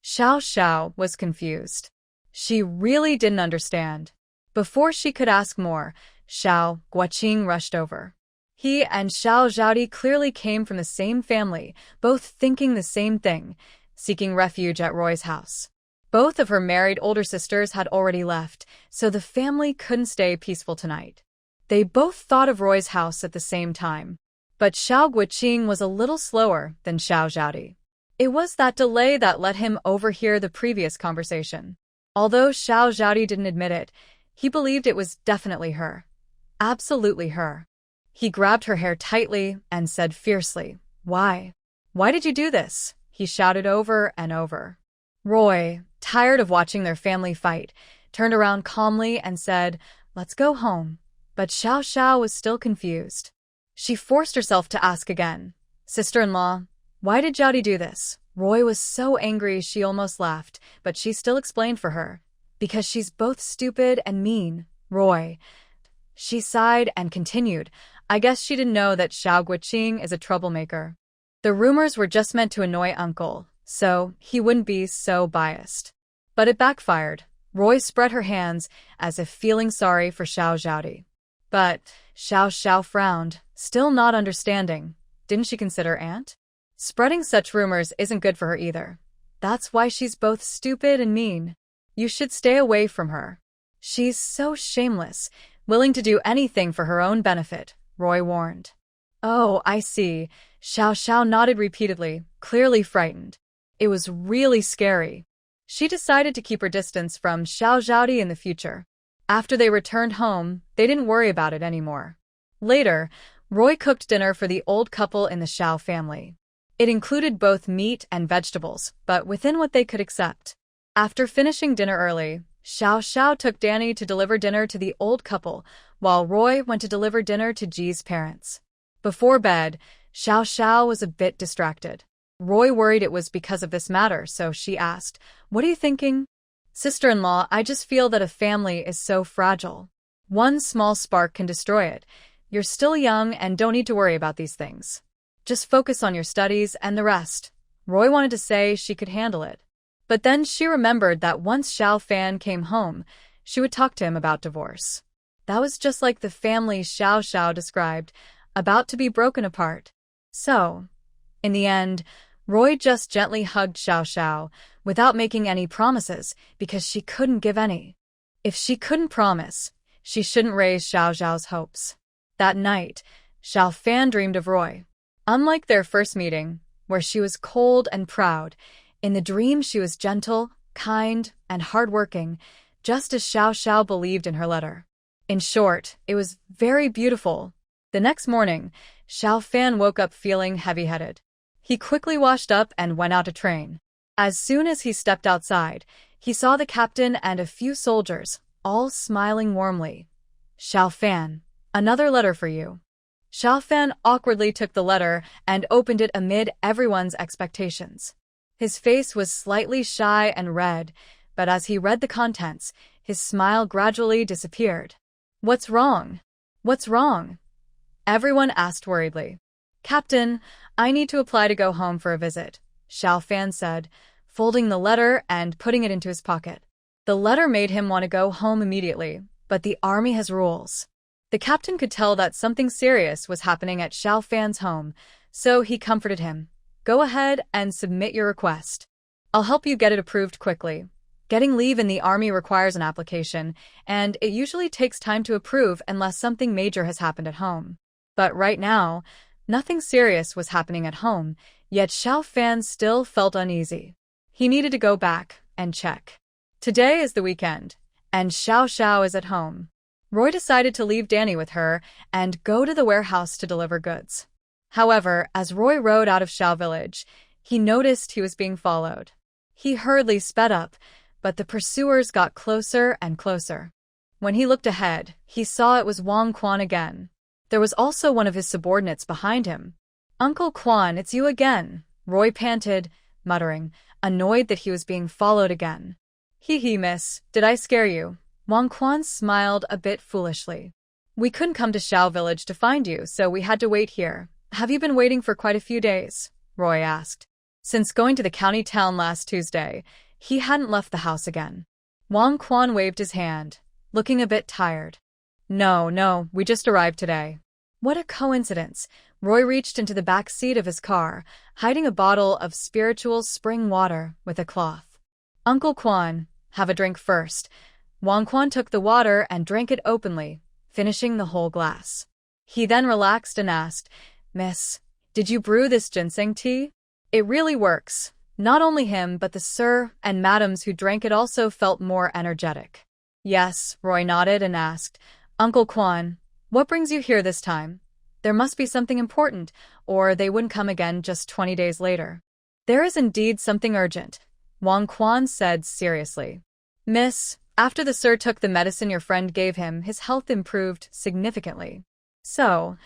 Xiao Xiao was confused. She really didn't understand. Before she could ask more, Xiao Guoqing rushed over. He and Xiao Zhaodi clearly came from the same family, both thinking the same thing, seeking refuge at Roy's house. Both of her married older sisters had already left, so the family couldn't stay peaceful tonight. They both thought of Roy's house at the same time. But Xiao Guoqing was a little slower than Xiao Zhaodi. It was that delay that let him overhear the previous conversation. Although Xiao Zhaodi didn't admit it, he believed it was definitely her. Absolutely her. He grabbed her hair tightly and said fiercely, "Why? Why did you do this?" he shouted over and over. Roy, tired of watching their family fight, turned around calmly and said, "Let's go home." But Xiao Xiao was still confused. She forced herself to ask again, "Sister-in-law, why did Zhaodi do this?" Roy was so angry she almost laughed, but she still explained for her. "Because she's both stupid and mean, Roy." She sighed and continued, "I guess she didn't know that Xiao Guoqing is a troublemaker. The rumors were just meant to annoy Uncle, so he wouldn't be so biased." But it backfired. Roy spread her hands as if feeling sorry for Xiao Zhaodi. But Xiao Xiao frowned, still not understanding. Didn't she consider Aunt? Spreading such rumors isn't good for her either. That's why she's both stupid and mean. You should stay away from her. She's so shameless, willing to do anything for her own benefit, Roy warned. Oh, I see. Xiao Xiao nodded repeatedly, clearly frightened. It was really scary. She decided to keep her distance from Xiao Zhaodi in the future. After they returned home, they didn't worry about it anymore. Later, Roy cooked dinner for the old couple in the Xiao family. It included both meat and vegetables, but within what they could accept. After finishing dinner early, Xiao Xiao took Danny to deliver dinner to the old couple, while Roy went to deliver dinner to Ji's parents. Before bed, Xiao Xiao was a bit distracted. Roy worried it was because of this matter, so she asked, "What are you thinking?" "Sister-in-law, I just feel that a family is so fragile. One small spark can destroy it. You're still young and don't need to worry about these things. Just focus on your studies and the rest." Roy wanted to say she could handle it. But then she remembered that once Xiao Fan came home, she would talk to him about divorce. That was just like the family Xiao Xiao described, about to be broken apart. So, in the end, Roy just gently hugged Xiao Xiao, without making any promises, because she couldn't give any. If she couldn't promise, she shouldn't raise Xiao Xiao's hopes. That night, Xiao Fan dreamed of Roy. Unlike their first meeting, where she was cold and proud, in the dream she was gentle, kind, and hardworking, just as Xiao Xiao believed in her letter. In short, it was very beautiful. The next morning, Xiao Fan woke up feeling heavy-headed. He quickly washed up and went out to train. As soon as he stepped outside, he saw the captain and a few soldiers, all smiling warmly. "Xiao Fan, another letter for you." Xiao Fan awkwardly took the letter and opened it amid everyone's expectations. His face was slightly shy and red, but as he read the contents, his smile gradually disappeared. "What's wrong? What's wrong?" everyone asked worriedly. "Captain, I need to apply to go home for a visit," Xiao Fan said, folding the letter and putting it into his pocket. The letter made him want to go home immediately, but the army has rules. The captain could tell that something serious was happening at Xiao Fan's home, so he comforted him. "Go ahead and submit your request. I'll help you get it approved quickly. Getting leave in the army requires an application, and it usually takes time to approve unless something major has happened at home." But right now, nothing serious was happening at home, yet Xiao Fan still felt uneasy. He needed to go back and check. Today is the weekend, and Xiao Xiao is at home. Roy decided to leave Danny with her and go to the warehouse to deliver goods. However, as Roy rode out of Xiao Village, he noticed he was being followed. He hurriedly sped up, but the pursuers got closer and closer. When he looked ahead, he saw it was Wang Quan again. There was also one of his subordinates behind him. "Uncle Quan, it's you again," Roy panted, muttering, annoyed that he was being followed again. "Hee, miss, did I scare you?" Wang Quan smiled a bit foolishly. "We couldn't come to Xiao Village to find you, so we had to wait here. Have you been waiting for quite a few days? Roy asked. Since going to the county town last Tuesday, he hadn't left the house again. Wang Quan waved his hand, looking a bit tired. No, we just arrived today. What a coincidence. Roy reached into the back seat of his car, hiding a bottle of spiritual spring water with a cloth. Uncle Quan, have a drink first. Wang Quan took the water and drank it openly, finishing the whole glass. He then relaxed and asked, Miss, did you brew this ginseng tea? It really works. Not only him, but the sir and madams who drank it also felt more energetic. Yes, Roy nodded and asked, Uncle Quan, what brings you here this time? There must be something important, or they wouldn't come again just 20 days later. There is indeed something urgent, Wang Quan said seriously. Miss, after the sir took the medicine your friend gave him, his health improved significantly. So,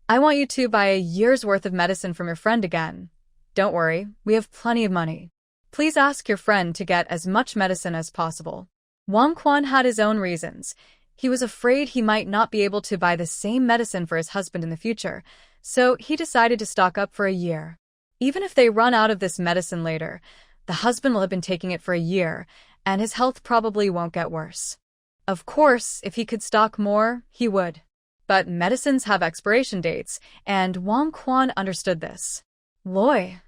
I want you to buy a year's worth of medicine from your friend again. Don't worry, we have plenty of money. Please ask your friend to get as much medicine as possible. Wang Quan had his own reasons. He was afraid he might not be able to buy the same medicine for his husband in the future, so he decided to stock up for a year. Even if they run out of this medicine later, the husband will have been taking it for a year, and his health probably won't get worse. Of course, if he could stock more, he would. But medicines have expiration dates, and Wang Quan understood this. Loy.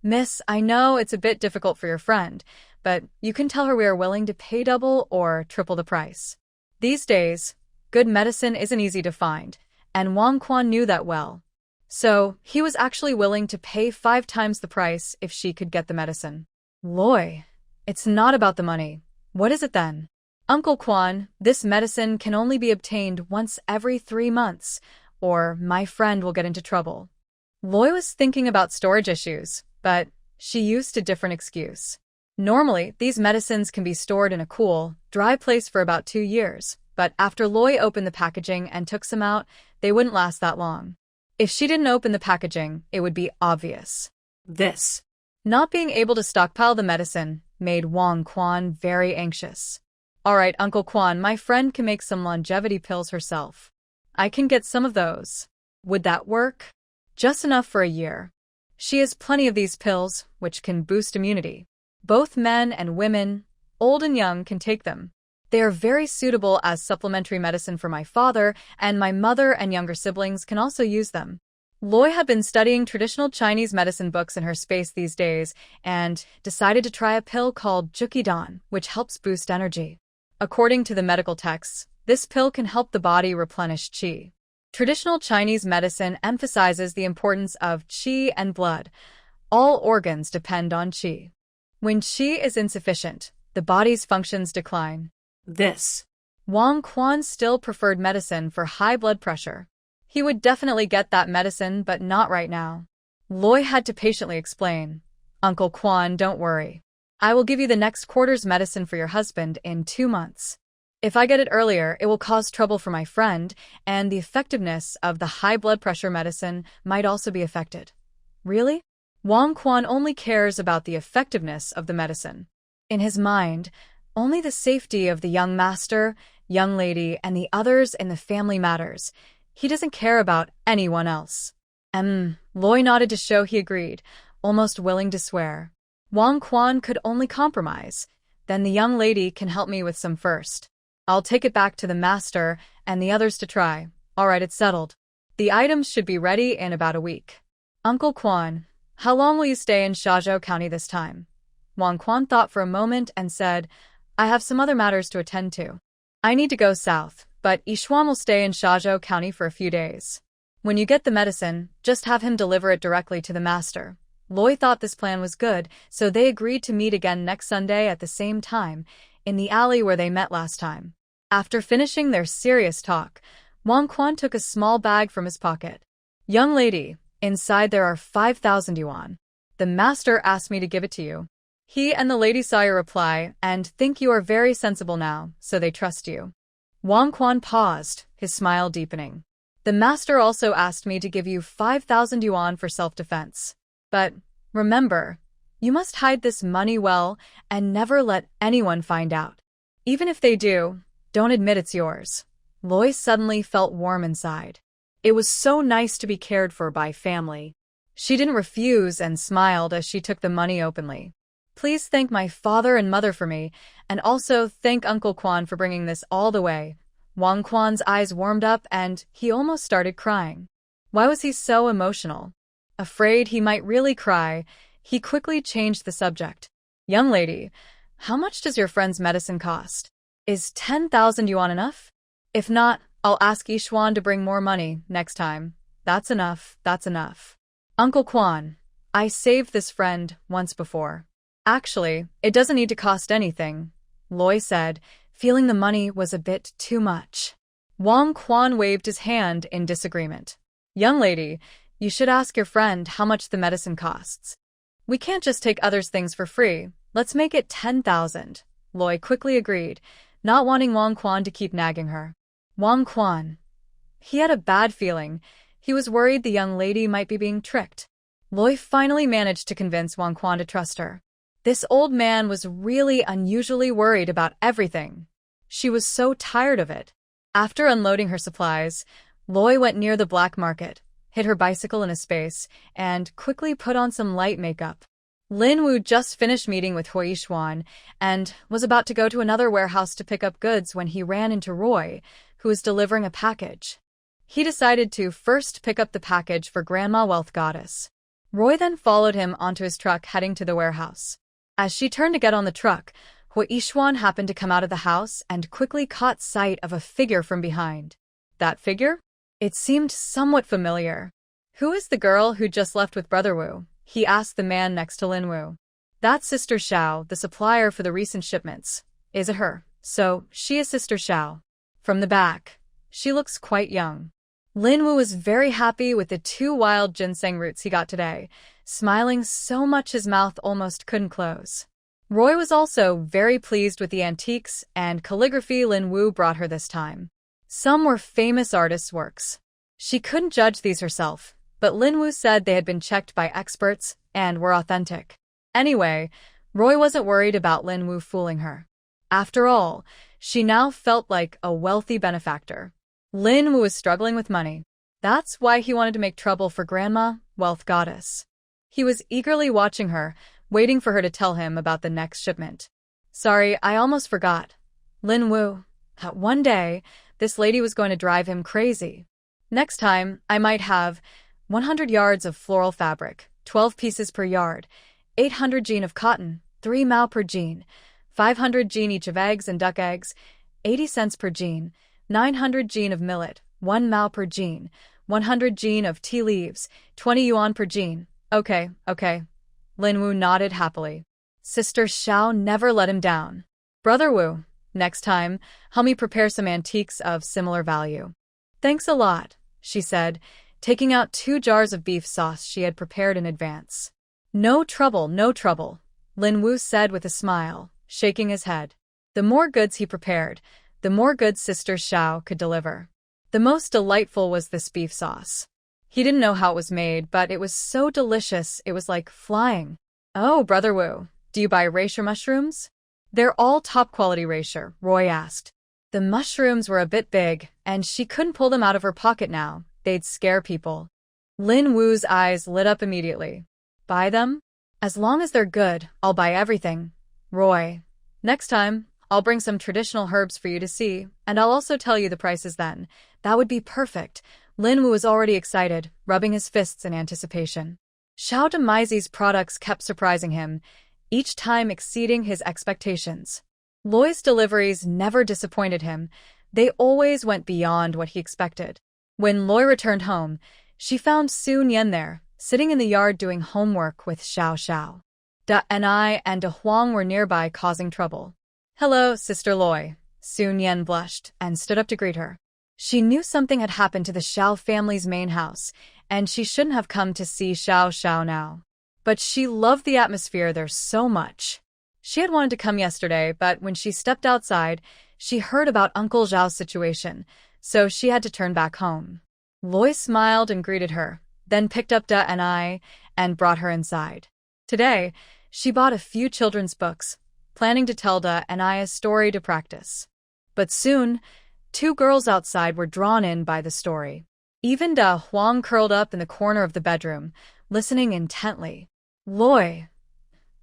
Miss, I know it's a bit difficult for your friend, but you can tell her we are willing to pay double or triple the price. These days, good medicine isn't easy to find, and Wang Quan knew that well. So, he was actually willing to pay 5 times the price if she could get the medicine. Loy, it's not about the money. What is it then? Uncle Quan, this medicine can only be obtained once every 3 months, or my friend will get into trouble. Loy was thinking about storage issues, but she used a different excuse. Normally, these medicines can be stored in a cool, dry place for about 2 years, but after Loy opened the packaging and took some out, they wouldn't last that long. If she didn't open the packaging, it would be obvious. Not being able to stockpile the medicine made Wang Quan very anxious. All right, Uncle Quan, my friend can make some longevity pills herself. I can get some of those. Would that work? Just enough for a year. She has plenty of these pills, which can boost immunity. Both men and women, old and young, can take them. They are very suitable as supplementary medicine for my father, and my mother and younger siblings can also use them. Loy had been studying traditional Chinese medicine books in her space these days and decided to try a pill called Jukidan, which helps boost energy. According to the medical texts, this pill can help the body replenish qi. Traditional Chinese medicine emphasizes the importance of qi and blood. All organs depend on qi. When qi is insufficient, the body's functions decline. Wang Quan still preferred medicine for high blood pressure. He would definitely get that medicine, but not right now. Loy had to patiently explain. Uncle Quan, don't worry. I will give you the next quarter's medicine for your husband in 2 months. If I get it earlier, it will cause trouble for my friend, and the effectiveness of the high blood pressure medicine might also be affected. Really? Wang Quan only cares about the effectiveness of the medicine. In his mind, only the safety of the young master, young lady, and the others in the family matters. He doesn't care about anyone else. Loy nodded to show he agreed, almost willing to swear. Wang Quan could only compromise. Then the young lady can help me with some first. I'll take it back to the master and the others to try. All right, it's settled. The items should be ready in about a week. Uncle Quan, how long will you stay in Shazhou County this time? Wang Quan thought for a moment and said, I have some other matters to attend to. I need to go south, but Yishuan will stay in Shazhou County for a few days. When you get the medicine, just have him deliver it directly to the master. Loy thought this plan was good, so they agreed to meet again next Sunday at the same time, in the alley where they met last time. After finishing their serious talk, Wang Quan took a small bag from his pocket. Young lady, inside there are 5,000 yuan. The master asked me to give it to you. He and the lady saw your reply and think you are very sensible now, so they trust you. Wang Quan paused, his smile deepening. The master also asked me to give you 5,000 yuan for self-defense. But remember, you must hide this money well and never let anyone find out. Even if they do, don't admit it's yours. Loy suddenly felt warm inside. It was so nice to be cared for by family. She didn't refuse and smiled as she took the money openly. Please thank my father and mother for me, and also thank Uncle Quan for bringing this all the way. Wang Quan's eyes warmed up and he almost started crying. Why was he so emotional? Afraid he might really cry, he quickly changed the subject. Young lady, how much does your friend's medicine cost? Is 10,000 yuan enough? If not, I'll ask Yishuan to bring more money next time. That's enough, that's enough. Uncle Quan, I saved this friend once before. Actually, it doesn't need to cost anything, Loi said, feeling the money was a bit too much. Wang Quan waved his hand in disagreement. Young lady, you should ask your friend how much the medicine costs. We can't just take others' things for free. Let's make it 10,000. Loi quickly agreed, not wanting Wang Quan to keep nagging her. Wang Quan. He had a bad feeling. He was worried the young lady might be being tricked. Loi finally managed to convince Wang Quan to trust her. This old man was really unusually worried about everything. She was so tired of it. After unloading her supplies, Loi went near the black market, hid her bicycle in a space, and quickly put on some light makeup. Lin Wu just finished meeting with Hui Xuan and was about to go to another warehouse to pick up goods when he ran into Roy, who was delivering a package. He decided to first pick up the package for Grandma Wealth Goddess. Roy then followed him onto his truck heading to the warehouse. As she turned to get on the truck, Hui Xuan happened to come out of the house and quickly caught sight of a figure from behind. That figure? It seemed somewhat familiar. Who is the girl who just left with Brother Wu? He asked the man next to Lin Wu. That's Sister Xiao, the supplier for the recent shipments. Is it her? So, she is Sister Xiao. From the back. She looks quite young. Lin Wu was very happy with the 2 wild ginseng roots he got today, smiling so much his mouth almost couldn't close. Roy was also very pleased with the antiques and calligraphy Lin Wu brought her this time. Some were famous artists' works. She couldn't judge these herself, but Lin Wu said they had been checked by experts and were authentic. Anyway, Roy wasn't worried about Lin Wu fooling her. After all, she now felt like a wealthy benefactor. Lin Wu was struggling with money. That's why he wanted to make trouble for Grandma, Wealth Goddess. He was eagerly watching her, waiting for her to tell him about the next shipment. Sorry, I almost forgot. Lin Wu. One day, this lady was going to drive him crazy. Next time, I might have 100 yards of floral fabric, 12 pieces per yard, 800 jean of cotton, 3 mao per jean, 500 jean each of eggs and duck eggs, 80 cents per jean, 900 jean of millet, 1 mao per jean, 100 jean of tea leaves, 20 yuan per jean. Okay. Lin Wu nodded happily. Sister Xiao never let him down. Brother Wu, next time, help me prepare some antiques of similar value. Thanks a lot, she said, taking out 2 jars of beef sauce she had prepared in advance. No trouble, Lin Wu said with a smile, shaking his head. The more goods he prepared, the more goods Sister Xiao could deliver. The most delightful was this beef sauce. He didn't know how it was made, but it was so delicious it was like flying. Oh, Brother Wu, do you buy reishi mushrooms? They're all top-quality reishi, Roy asked. The mushrooms were a bit big, and she couldn't pull them out of her pocket now. They'd scare people. Lin Wu's eyes lit up immediately. Buy them? As long as they're good, I'll buy everything. Roy. Next time, I'll bring some traditional herbs for you to see, and I'll also tell you the prices then. That would be perfect. Lin Wu was already excited, rubbing his fists in anticipation. Xiao Demaizi's products kept surprising him, each time exceeding his expectations. Loi's deliveries never disappointed him. They always went beyond what he expected. When Loi returned home, she found Sun Yan there, sitting in the yard doing homework with Xiao Xiao. Da and I and Da Huang were nearby causing trouble. Hello, Sister Loi. Sun Yan blushed and stood up to greet her. She knew something had happened to the Xiao family's main house, and she shouldn't have come to see Xiao Xiao now. But she loved the atmosphere there so much. She had wanted to come yesterday, but when she stepped outside, she heard about Uncle Zhao's situation, so she had to turn back home. Loi smiled and greeted her, then picked up Da and I and brought her inside. Today, she bought a few children's books, planning to tell Da and I a story to practice. But soon, 2 girls outside were drawn in by the story. Even Da Huang curled up in the corner of the bedroom, listening intently. Loi.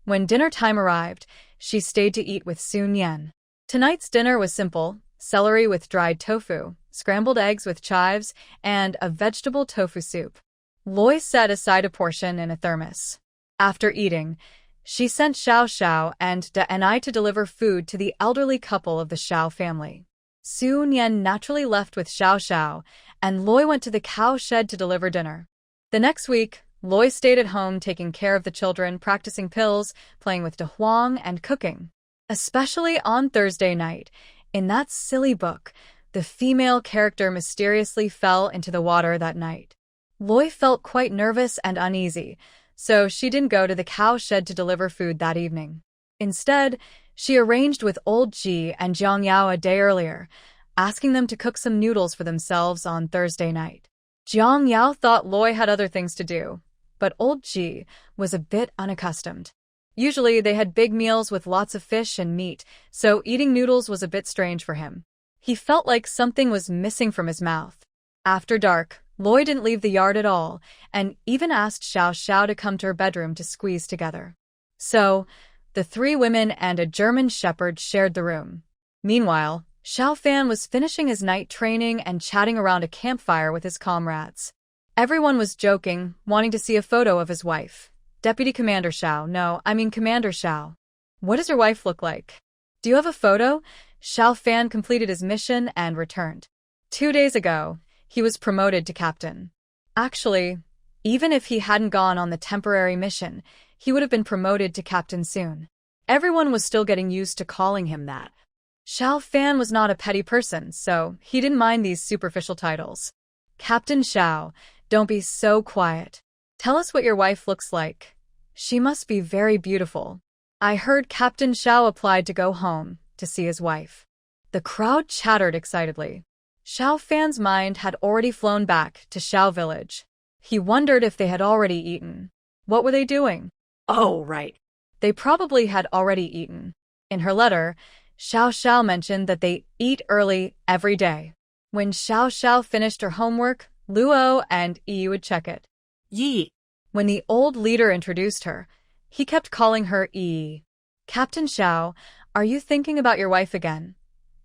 When dinner time arrived, she stayed to eat with Sun Yan. Tonight's dinner was simple: celery with dried tofu, scrambled eggs with chives, and a vegetable tofu soup. Loi set aside a portion in a thermos. After eating, she sent Xiao Xiao and Da and I to deliver food to the elderly couple of the Xiao family. Sun Yan naturally left with Xiao Xiao, and Loi went to the cow shed to deliver dinner. The next week, Loi stayed at home taking care of the children, practicing pills, playing with Da Huang, and cooking. Especially on Thursday night, in that silly book, the female character mysteriously fell into the water that night. Loi felt quite nervous and uneasy, so she didn't go to the cow shed to deliver food that evening. Instead, she arranged with old Ji and Jiang Yao a day earlier, asking them to cook some noodles for themselves on Thursday night. Jiang Yao thought Loi had other things to do, but old Ji was a bit unaccustomed. Usually they had big meals with lots of fish and meat, so eating noodles was a bit strange for him. He felt like something was missing from his mouth. After dark, Loi didn't leave the yard at all, and even asked Xiao Xiao to come to her bedroom to squeeze together. So, the three women and a German shepherd shared the room. Meanwhile, Xiao Fan was finishing his night training and chatting around a campfire with his comrades. Everyone was joking, wanting to see a photo of his wife. Deputy Commander Xiao, no, I mean Commander Xiao. What does your wife look like? Do you have a photo? Xiao Fan completed his mission and returned. 2 days ago, he was promoted to captain. Actually, even if he hadn't gone on the temporary mission, he would have been promoted to captain soon. Everyone was still getting used to calling him that. Xiao Fan was not a petty person, so he didn't mind these superficial titles. Captain Xiao, don't be so quiet. Tell us what your wife looks like. She must be very beautiful. I heard Captain Xiao applied to go home to see his wife. The crowd chattered excitedly. Xiao Fan's mind had already flown back to Xiao Village. He wondered if they had already eaten. What were they doing? Oh, right. They probably had already eaten. In her letter, Xiao Xiao mentioned that they eat early every day. When Xiao Xiao finished her homework, Luo and Yi would check it. Yi. When the old leader introduced her, he kept calling her Yi. Captain Xiao, are you thinking about your wife again?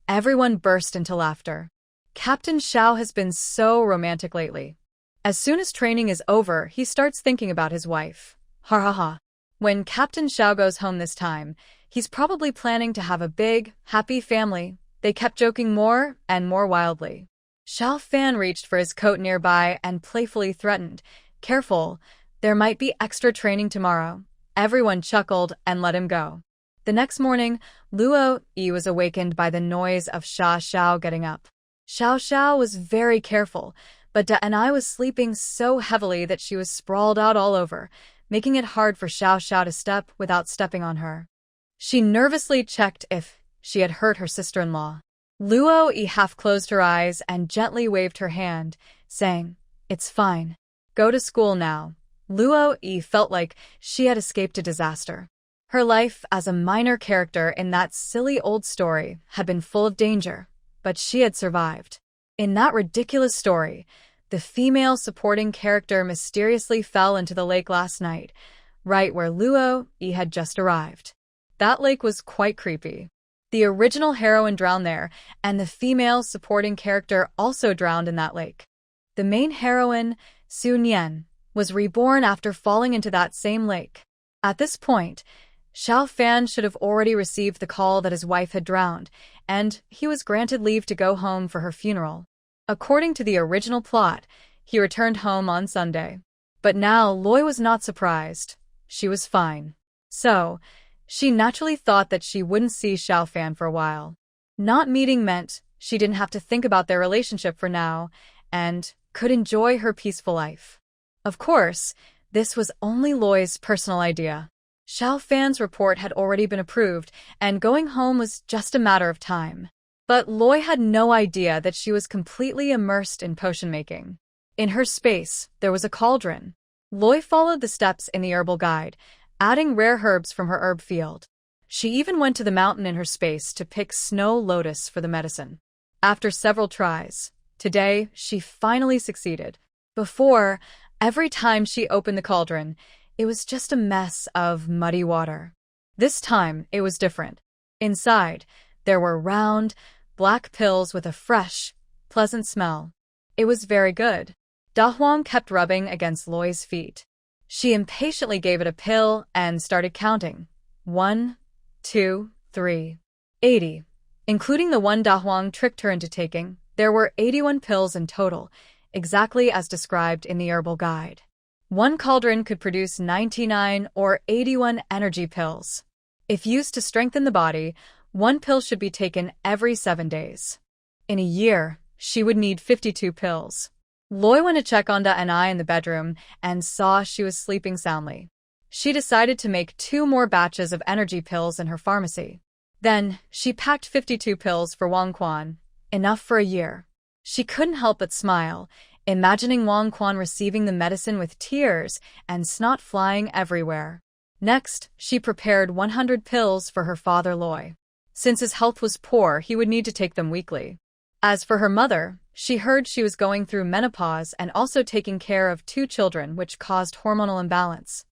Everyone burst into laughter. Captain Xiao has been so romantic lately. As soon as training is over, he starts thinking about his wife. Ha ha ha. When Captain Xiao goes home this time, he's probably planning to have a big, happy family. They kept joking more and more wildly. Xiao Fan reached for his coat nearby and playfully threatened, "Careful, there might be extra training tomorrow." Everyone chuckled and let him go. The next morning, Luo Yi was awakened by the noise of Xiao Xiao getting up. Xiao Xiao was very careful, but Da and I was sleeping so heavily that she was sprawled out all over, making it hard for Xiao Xiao to step without stepping on her. She nervously checked if she had hurt her sister-in-law. Luo Yi half closed her eyes and gently waved her hand, saying, "It's fine. Go to school now." Luo Yi felt like she had escaped a disaster. Her life as a minor character in that silly old story had been full of danger, but she had survived. In that ridiculous story, the female supporting character mysteriously fell into the lake last night, right where Luo Yi had just arrived. That lake was quite creepy. The original heroine drowned there, and the female supporting character also drowned in that lake. The main heroine, Sun Yan, was reborn after falling into that same lake. At this point, Xiao Fan should have already received the call that his wife had drowned, and he was granted leave to go home for her funeral. According to the original plot, he returned home on Sunday. But now Loi was not surprised. She was fine. So, she naturally thought that she wouldn't see Xiao Fan for a while. Not meeting meant she didn't have to think about their relationship for now, and could enjoy her peaceful life. Of course, this was only Loi's personal idea. Xiao Fan's report had already been approved, and going home was just a matter of time. But Loi had no idea that she was completely immersed in potion making. In her space, there was a cauldron. Loi followed the steps in the herbal guide, adding rare herbs from her herb field. She even went to the mountain in her space to pick snow lotus for the medicine. After several tries, Today, she finally succeeded. Before, every time she opened the cauldron, it was just a mess of muddy water. This time, it was different. Inside, there were round, black pills with a fresh, pleasant smell. It was very good. Da Huang kept rubbing against Loi's feet. She impatiently gave it a pill and started counting. 1, 2, 3, 80. Including the one Da Huang tricked her into taking, there were 81 pills in total, exactly as described in the herbal guide. One cauldron could produce 99 or 81 energy pills. If used to strengthen the body, one pill should be taken every 7 days. In a year, she would need 52 pills. Loi went to check on Da in the bedroom and saw she was sleeping soundly. She decided to make 2 more batches of energy pills in her pharmacy. Then, she packed 52 pills for Wang Quan, enough for a year. She couldn't help but smile, imagining Wang Quan receiving the medicine with tears and snot flying everywhere. Next, she prepared 100 pills for her father Loi. Since his health was poor, he would need to take them weekly. As for her mother, she heard she was going through menopause and also taking care of 2 children, which caused hormonal imbalance.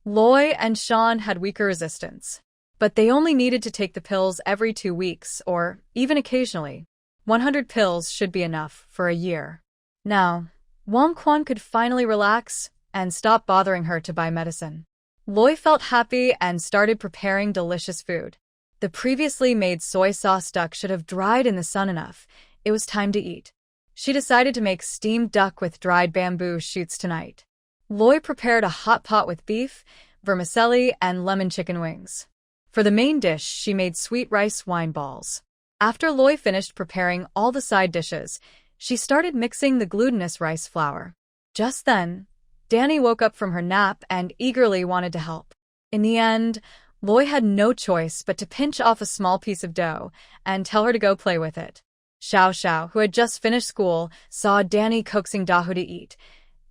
Loi and Shan had weaker resistance, but they only needed to take the pills every 2 weeks or even occasionally. 100 pills should be enough for a year. Now, Wang Quan could finally relax and stop bothering her to buy medicine. Loi felt happy and started preparing delicious food. The previously made soy sauce duck should have dried in the sun enough. It was time to eat. She decided to make steamed duck with dried bamboo shoots tonight. Loi prepared a hot pot with beef, vermicelli, and lemon chicken wings. For the main dish, she made sweet rice wine balls. After Loi finished preparing all the side dishes, she started mixing the glutinous rice flour. Just then, Danny woke up from her nap and eagerly wanted to help. In the end, Loi had no choice but to pinch off a small piece of dough and tell her to go play with it. Xiao Xiao, who had just finished school, saw Danny coaxing Dahu to eat.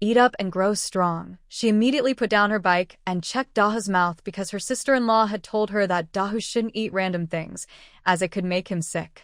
Eat up and grow strong. She immediately put down her bike and checked Dahu's mouth because her sister-in-law had told her that Dahu shouldn't eat random things, as it could make him sick.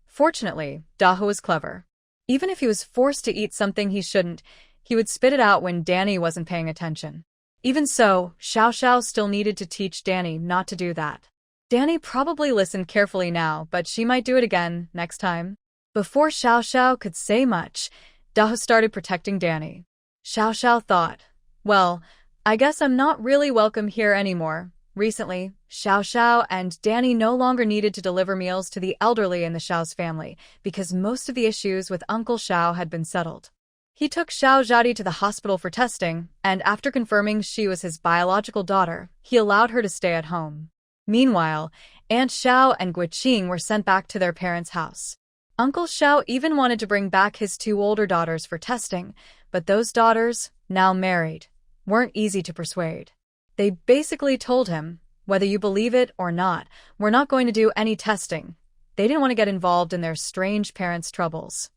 Fortunately, Dahu was clever. Even if he was forced to eat something he shouldn't, he would spit it out when Danny wasn't paying attention. Even so, Xiao Xiao still needed to teach Danny not to do that. Danny probably listened carefully now, but she might do it again next time. Before Xiao Xiao could say much, Dahu started protecting Danny. Xiao Xiao thought, well, I guess I'm not really welcome here anymore. Recently, Xiao Xiao and Danny no longer needed to deliver meals to the elderly in the Xiao's family because most of the issues with Uncle Xiao had been settled. He took Xiao Zhadi to the hospital for testing, and after confirming she was his biological daughter, he allowed her to stay at home. Meanwhile, Aunt Xiao and Guiqing were sent back to their parents' house. Uncle Xiao even wanted to bring back his 2 older daughters for testing, but those daughters, now married, weren't easy to persuade. They basically told him, whether you believe it or not, we're not going to do any testing. They didn't want to get involved in their strange parents' troubles.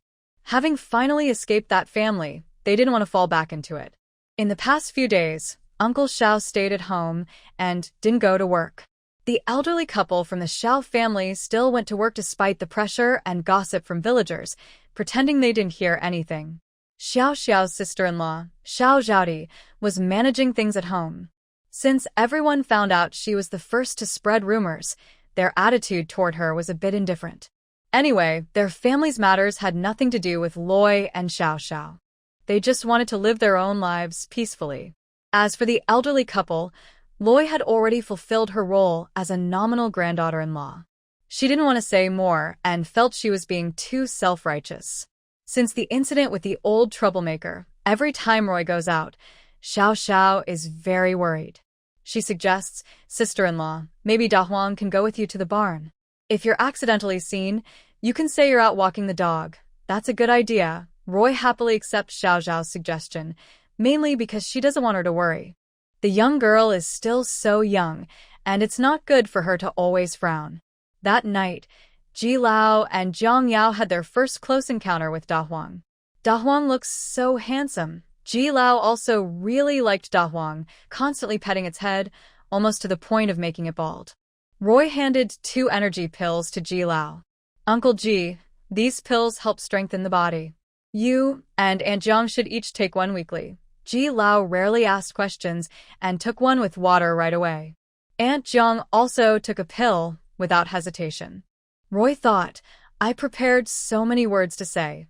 Having finally escaped that family, they didn't want to fall back into it. In the past few days, Uncle Xiao stayed at home and didn't go to work. The elderly couple from the Xiao family still went to work despite the pressure and gossip from villagers, pretending they didn't hear anything. Xiao Xiao's sister-in-law, Xiao Zhaodi, was managing things at home. Since everyone found out she was the first to spread rumors, their attitude toward her was a bit indifferent. Anyway, their family's matters had nothing to do with Loi and Xiao Xiao. They just wanted to live their own lives peacefully. As for the elderly couple, Loi had already fulfilled her role as a nominal granddaughter-in-law. She didn't want to say more and felt she was being too self-righteous. Since the incident with the old troublemaker, every time Roy goes out, Xiao Xiao is very worried. She suggests, sister-in-law, maybe Da Huang can go with you to the barn. If you're accidentally seen, you can say you're out walking the dog. That's a good idea. Roy happily accepts Xiao Xiao's suggestion, mainly because she doesn't want her to worry. The young girl is still so young, and it's not good for her to always frown. That night, Ji Lao and Jiang Yao had their first close encounter with Da Huang. Da Huang looks so handsome. Ji Lao also really liked Da Huang, constantly petting its head, almost to the point of making it bald. Roy handed 2 energy pills to Ji Lao. Uncle Ji, these pills help strengthen the body. You and Aunt Jiang should each take one weekly. Ji Lao rarely asked questions and took one with water right away. Aunt Jiang also took a pill without hesitation. Roy thought, I prepared so many words to say.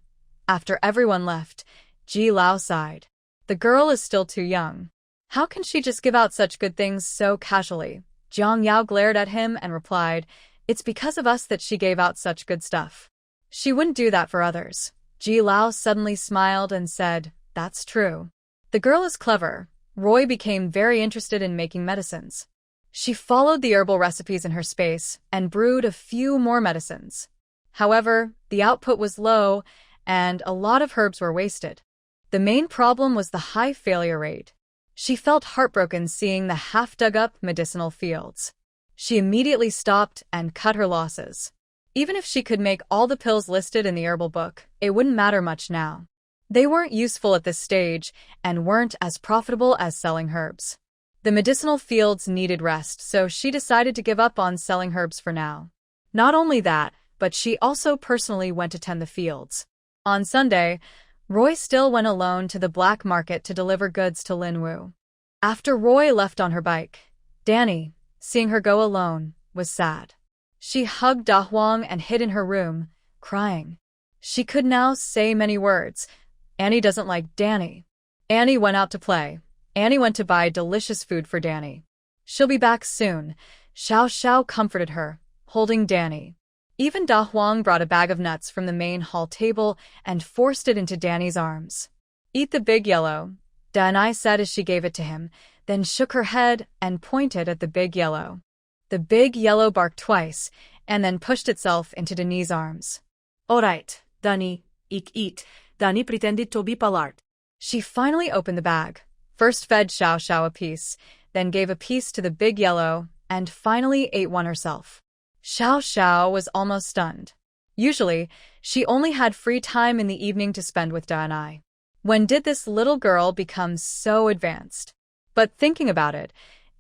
After everyone left, Ji Lao sighed. The girl is still too young. How can she just give out such good things so casually? Jiang Yao glared at him and replied, It's because of us that she gave out such good stuff. She wouldn't do that for others. Ji Lao suddenly smiled and said, That's true. The girl is clever. Roy became very interested in making medicines. She followed the herbal recipes in her space and brewed a few more medicines. However, the output was low and a lot of herbs were wasted. The main problem was the high failure rate. She felt heartbroken seeing the half-dug-up medicinal fields. She immediately stopped and cut her losses. Even if she could make all the pills listed in the herbal book, it wouldn't matter much now. They weren't useful at this stage and weren't as profitable as selling herbs. The medicinal fields needed rest, so she decided to give up on selling herbs for now. Not only that, but she also personally went to tend the fields. On Sunday, Roy still went alone to the black market to deliver goods to Lin Wu. After Roy left on her bike, Danny, seeing her go alone, was sad. She hugged Da Huang and hid in her room, crying. She could now say many words. Annie doesn't like Danny. Annie went out to play. Annie went to buy delicious food for Danny. She'll be back soon. Xiao Xiao comforted her, holding Danny. Even Da Huang brought a bag of nuts from the main hall table and forced it into Danny's arms. Eat the big yellow, Danai said as she gave it to him, then shook her head and pointed at the big yellow. The big yellow barked twice and then pushed itself into Danny's arms. Alright, Danny, ik eat. Danny pretended to be polite. She finally opened the bag, first fed Xiao Xiao a piece, then gave a piece to the big yellow, and finally ate one herself. Xiao Xiao was almost stunned. Usually, she only had free time in the evening to spend with Da and I. When did this little girl become so advanced? But thinking about it,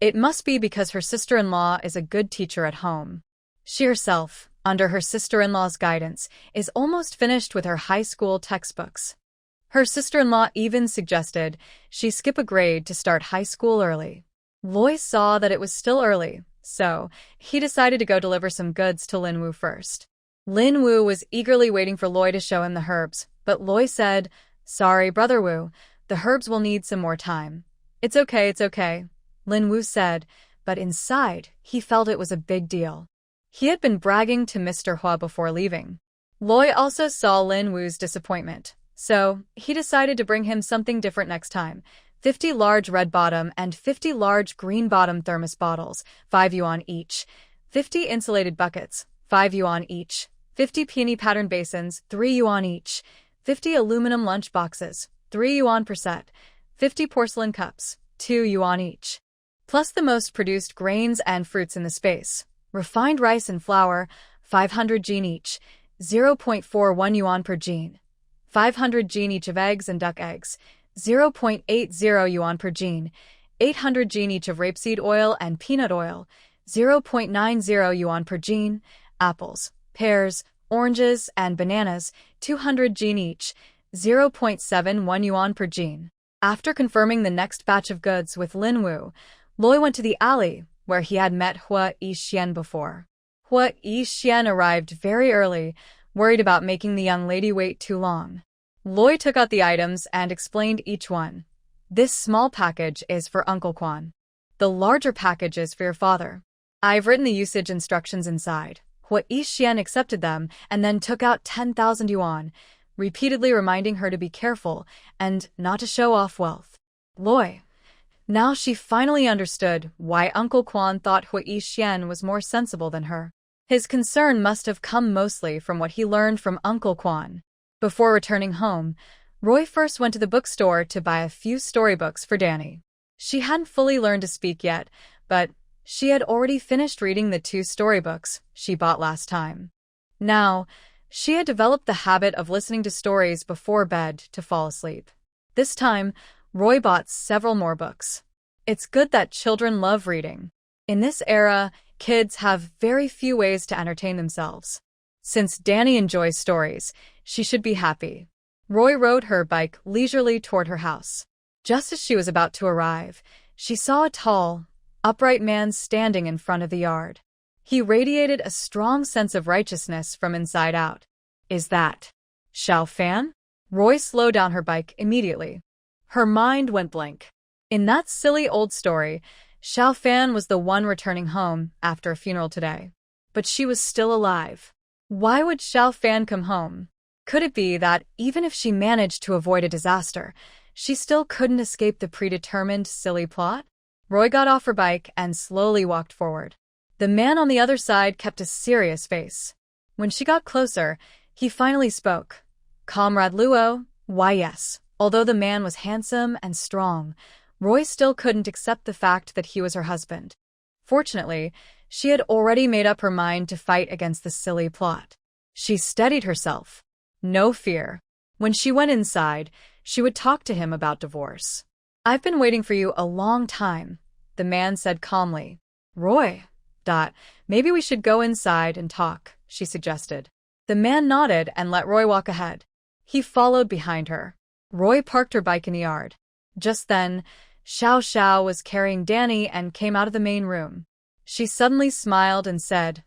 it must be because her sister-in-law is a good teacher at home. She herself, under her sister-in-law's guidance, is almost finished with her high school textbooks. Her sister-in-law even suggested she skip a grade to start high school early. Loy saw that it was still early, so he decided to go deliver some goods to Lin Wu first. Lin Wu was eagerly waiting for Loy to show him the herbs, but Loy said, Sorry, Brother Wu, the herbs will need some more time. It's okay, Lin Wu said, but inside, he felt it was a big deal. He had been bragging to Mr. Hua before leaving. Loy also saw Lin Wu's disappointment, so he decided to bring him something different next time. 50 large red bottom and 50 large green bottom thermos bottles, 5 yuan each. 50 insulated buckets, 5 yuan each. 50 peony pattern basins, 3 yuan each. 50 aluminum lunch boxes, 3 yuan per set. 50 porcelain cups, 2 yuan each. Plus the most produced grains and fruits in the space. Refined rice and flour, 500 jin each. 0.41 yuan per jin. 500 jin each of eggs and duck eggs. 0.80 yuan per jin, 800 jin each of rapeseed oil and peanut oil, 0.90 yuan per jin, apples, pears, oranges, and bananas, 200 jin each, 0.71 yuan per jin. After confirming the next batch of goods with Lin Wu, Loy went to the alley where he had met Hua Yixian before. Hua Yixian arrived very early, worried about making the young lady wait too long. Loy took out the items and explained each one. This small package is for Uncle Quan. The larger package is for your father. I've written the usage instructions inside. Hua Yixian accepted them and then took out 10,000 yuan, repeatedly reminding her to be careful and not to show off wealth. Loy. Now she finally understood why Uncle Quan thought Hua Yixian was more sensible than her. His concern must have come mostly from what he learned from Uncle Quan. Before returning home, Roy first went to the bookstore to buy a few storybooks for Danny. She hadn't fully learned to speak yet, but she had already finished reading the 2 storybooks she bought last time. Now, she had developed the habit of listening to stories before bed to fall asleep. This time, Roy bought several more books. It's good that children love reading. In this era, kids have very few ways to entertain themselves. Since Danny enjoys stories, she should be happy. Roy rode her bike leisurely toward her house. Just as she was about to arrive, she saw a tall, upright man standing in front of the yard. He radiated a strong sense of righteousness from inside out. Is that Xiao Fan? Roy slowed down her bike immediately. Her mind went blank. In that silly old story, Xiao Fan was the one returning home after a funeral today. But she was still alive. Why would Xiao Fan come home? Could it be that even if she managed to avoid a disaster, she still couldn't escape the predetermined silly plot? Roy got off her bike and slowly walked forward. The man on the other side kept a serious face. When she got closer, he finally spoke. Comrade Luo, why yes. Although the man was handsome and strong, Roy still couldn't accept the fact that he was her husband. Fortunately, she had already made up her mind to fight against the silly plot. She steadied herself. No fear. When she went inside, she would talk to him about divorce. I've been waiting for you a long time, the man said calmly. Roy, maybe we should go inside and talk, she suggested. The man nodded and let Roy walk ahead. He followed behind her. Roy parked her bike in the yard. Just then, Xiao Xiao was carrying Danny and came out of the main room. She suddenly smiled and said,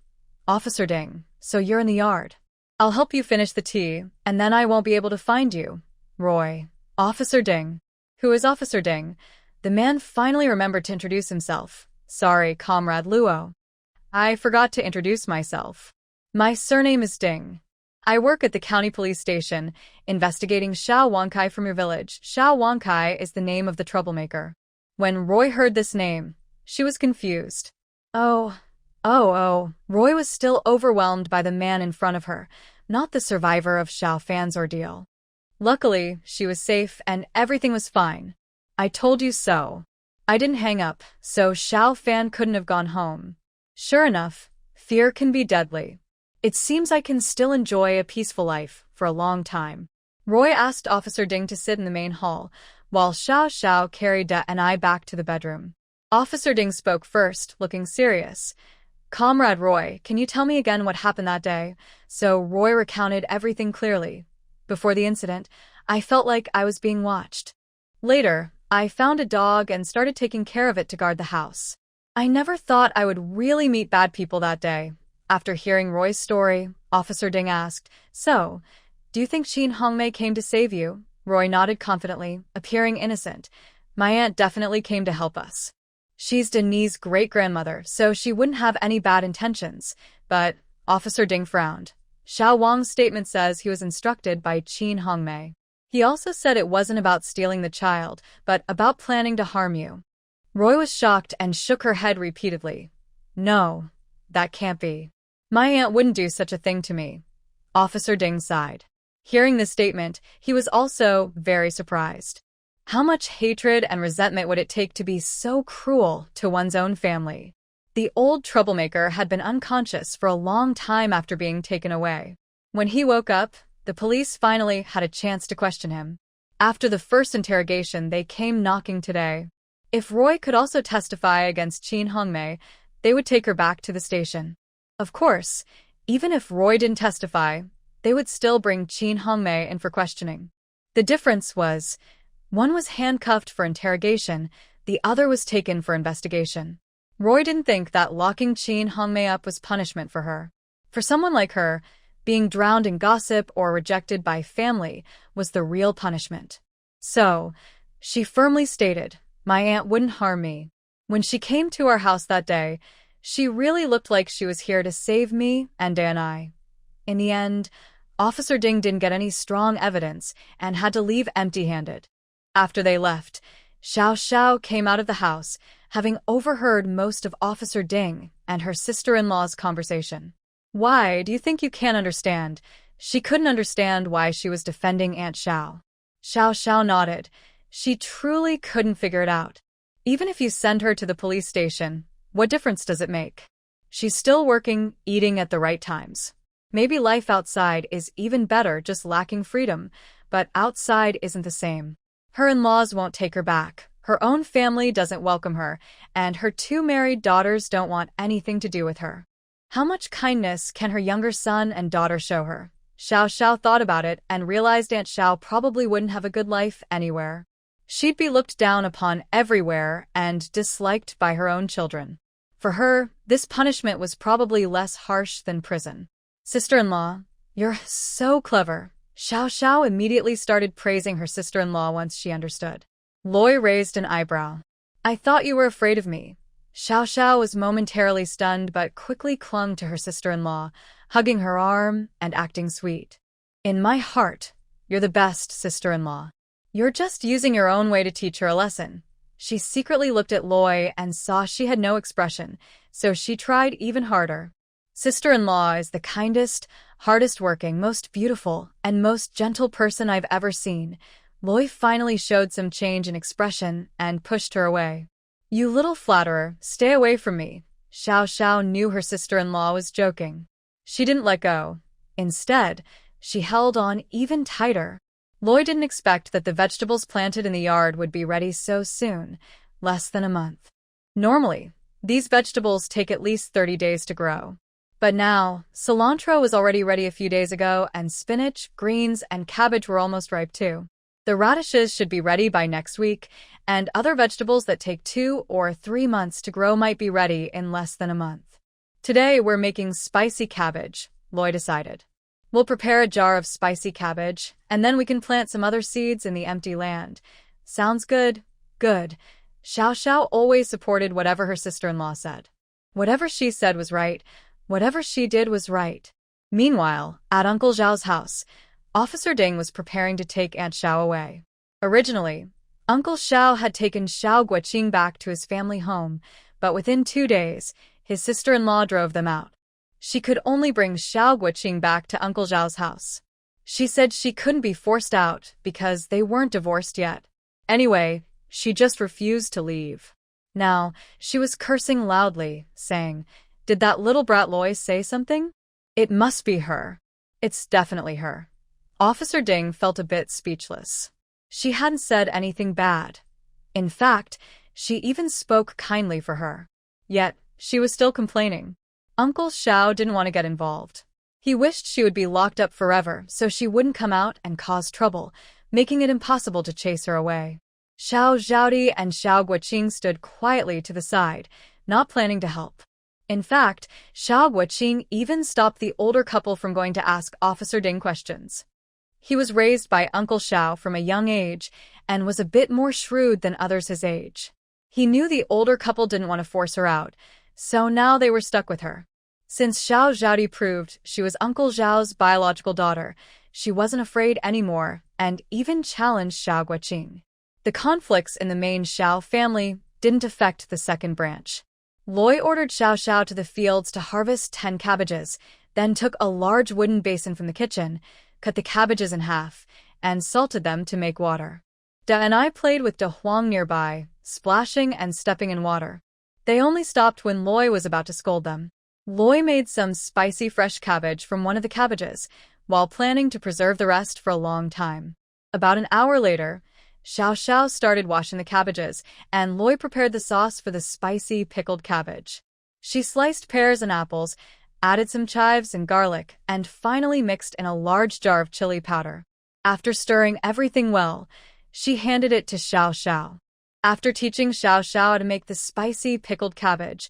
Officer Ding, so you're in the yard. I'll help you finish the tea, and then I won't be able to find you. Roy. Officer Ding. Who is Officer Ding? The man finally remembered to introduce himself. Sorry, Comrade Luo. I forgot to introduce myself. My surname is Ding. I work at the county police station, investigating Xiao Wankai from your village. Xiao Wankai is the name of the troublemaker. When Roy heard this name, she was confused. Oh. Roy was still overwhelmed by the man in front of her, not the survivor of Xiao Fan's ordeal. Luckily, she was safe and everything was fine. I told you so. I didn't hang up, so Xiao Fan couldn't have gone home. Sure enough, fear can be deadly. It seems I can still enjoy a peaceful life for a long time. Roy asked Officer Ding to sit in the main hall, while Xiao Xiao carried Da and I back to the bedroom. Officer Ding spoke first, looking serious. Comrade Roy, can you tell me again what happened that day? So Roy recounted everything clearly. Before the incident, I felt like I was being watched. Later, I found a dog and started taking care of it to guard the house. I never thought I would really meet bad people that day. After hearing Roy's story, Officer Ding asked, So, do you think Qin Hongmei came to save you? Roy nodded confidently, appearing innocent. My aunt definitely came to help us. She's Denis's great-grandmother, so she wouldn't have any bad intentions. But, Officer Ding frowned. Xiao Wang's statement says he was instructed by Qin Hongmei. He also said it wasn't about stealing the child, but about planning to harm you. Roy was shocked and shook her head repeatedly. No, that can't be. My aunt wouldn't do such a thing to me. Officer Ding sighed. Hearing this statement, he was also very surprised. How much hatred and resentment would it take to be so cruel to one's own family? The old troublemaker had been unconscious for a long time after being taken away. When he woke up, the police finally had a chance to question him. After the first interrogation, they came knocking today. If Roy could also testify against Qin Hongmei, they would take her back to the station. Of course, even if Roy didn't testify, they would still bring Qin Hongmei in for questioning. The difference was, one was handcuffed for interrogation, the other was taken for investigation. Roy didn't think that locking Qin Hongmei up was punishment for her. For someone like her, being drowned in gossip or rejected by family was the real punishment. So, she firmly stated, my aunt wouldn't harm me. When she came to our house that day, she really looked like she was here to save me and Dan and I. In the end, Officer Ding didn't get any strong evidence and had to leave empty-handed. After they left, Xiao Xiao came out of the house, having overheard most of Officer Ding and her sister-in-law's conversation. Why do you think you can't understand? She couldn't understand why she was defending Aunt Xiao. Xiao Xiao nodded. She truly couldn't figure it out. Even if you send her to the police station, what difference does it make? She's still working, eating at the right times. Maybe life outside is even better, just lacking freedom, but outside isn't the same. Her in-laws won't take her back, her own family doesn't welcome her, and her 2 married daughters don't want anything to do with her. How much kindness can her younger son and daughter show her? Xiao Xiao thought about it and realized Aunt Xiao probably wouldn't have a good life anywhere. She'd be looked down upon everywhere and disliked by her own children. For her, this punishment was probably less harsh than prison. Sister-in-law, you're so clever. Xiao Xiao immediately started praising her sister-in-law once she understood. Loi raised an eyebrow. I thought you were afraid of me. Xiao Xiao was momentarily stunned but quickly clung to her sister-in-law, hugging her arm and acting sweet. In my heart, you're the best sister-in-law. You're just using your own way to teach her a lesson. She secretly looked at Loi and saw she had no expression, so she tried even harder. Sister-in-law is the kindest, hardest working, most beautiful, and most gentle person I've ever seen. Loi finally showed some change in expression and pushed her away. You little flatterer, stay away from me. Xiao Xiao knew her sister-in-law was joking. She didn't let go. Instead, she held on even tighter. Loi didn't expect that the vegetables planted in the yard would be ready so soon, less than a month. Normally, these vegetables take at least 30 days to grow. But now, cilantro was already ready a few days ago, and spinach, greens, and cabbage were almost ripe too. The radishes should be ready by next week, and other vegetables that take 2 or 3 months to grow might be ready in less than a month. Today, we're making spicy cabbage, Loi decided. We'll prepare a jar of spicy cabbage, and then we can plant some other seeds in the empty land. Sounds good? Good. Xiao Xiao always supported whatever her sister-in-law said. Whatever she said was right. Whatever she did was right. Meanwhile, at Uncle Zhao's house, Officer Ding was preparing to take Aunt Xiao away. Originally, Uncle Xiao had taken Xiao Guoqing back to his family home, but within 2 days, his sister-in-law drove them out. She could only bring Xiao Guoqing back to Uncle Zhao's house. She said she couldn't be forced out because they weren't divorced yet. Anyway, she just refused to leave. Now, she was cursing loudly, saying, "Did that little brat Loi say something? It must be her. It's definitely her." Officer Ding felt a bit speechless. She hadn't said anything bad. In fact, she even spoke kindly for her. Yet, she was still complaining. Uncle Xiao didn't want to get involved. He wished she would be locked up forever so she wouldn't come out and cause trouble, making it impossible to chase her away. Xiao Zhaodi and Xiao Guoqing stood quietly to the side, not planning to help. In fact, Xiao Guoqing even stopped the older couple from going to ask Officer Ding questions. He was raised by Uncle Xiao from a young age and was a bit more shrewd than others his age. He knew the older couple didn't want to force her out, so now they were stuck with her. Since Xiao Zhaodi proved she was Uncle Zhao's biological daughter, she wasn't afraid anymore and even challenged Xiao Guoqing. The conflicts in the main Xiao family didn't affect the second branch. Loi ordered Xiao Xiao to the fields to harvest 10 cabbages, then took a large wooden basin from the kitchen, cut the cabbages in half, and salted them to make water. Da and I played with Da Huang nearby, splashing and stepping in water. They only stopped when Loi was about to scold them. Loi made some spicy fresh cabbage from one of the cabbages, while planning to preserve the rest for a long time. About an hour later, Xiao Xiao started washing the cabbages, and Loi prepared the sauce for the spicy pickled cabbage. She sliced pears and apples, added some chives and garlic, and finally mixed in a large jar of chili powder. After stirring everything well, she handed it to Xiao Xiao. After teaching Xiao Xiao how to make the spicy pickled cabbage,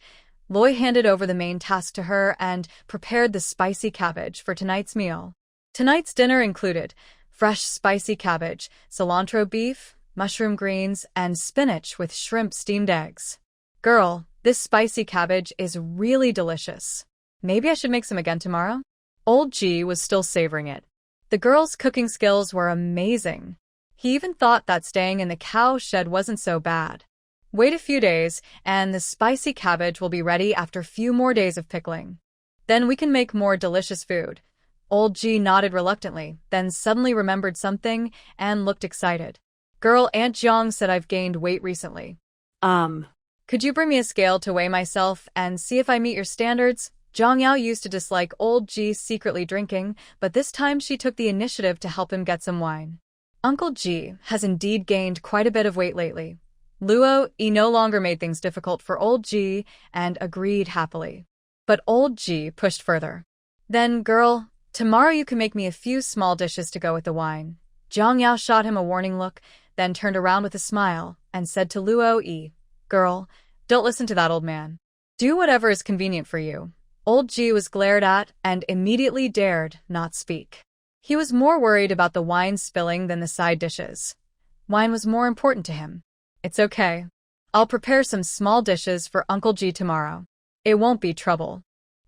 Loi handed over the main task to her and prepared the spicy cabbage for tonight's meal. Tonight's dinner included fresh spicy cabbage, cilantro beef, mushroom greens, and spinach with shrimp steamed eggs. Girl, this spicy cabbage is really delicious. Maybe I should make some again tomorrow? Old G was still savoring it. The girl's cooking skills were amazing. He even thought that staying in the cow shed wasn't so bad. Wait a few days, and the spicy cabbage will be ready after a few more days of pickling. Then we can make more delicious food. Old G nodded reluctantly, then suddenly remembered something and looked excited. Girl, Aunt Jiang said I've gained weight recently. Could you bring me a scale to weigh myself and see if I meet your standards? Zhang Yao used to dislike Old G secretly drinking, but this time she took the initiative to help him get some wine. Uncle G has indeed gained quite a bit of weight lately. Luo Yi no longer made things difficult for Old G and agreed happily. But Old G pushed further. Then, girl, Tomorrow you can make me a few small dishes to go with the wine. Jiang Yao shot him a warning look, then turned around with a smile and said to Luo Yi, "Girl, don't listen to that old man. Do whatever is convenient for you." Old Ji was glared at and immediately dared not speak. He was more worried about the wine spilling than the side dishes. Wine was more important to him. "It's okay. I'll prepare some small dishes for Uncle Ji tomorrow. It won't be trouble."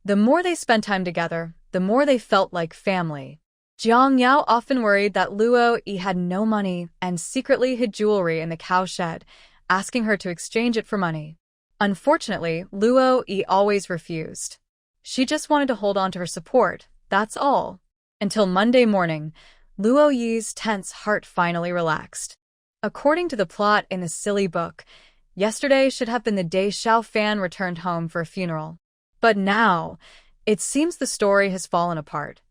The more they spent time together, the more they felt like family. Jiang Yao often worried that Luo Yi had no money and secretly hid jewelry in the cow shed, asking her to exchange it for money. Unfortunately, Luo Yi always refused. She just wanted to hold on to her support, that's all. Until Monday morning, Luo Yi's tense heart finally relaxed. According to the plot in the silly book, yesterday should have been the day Xiao Fan returned home for a funeral. But now, it seems the story has fallen apart.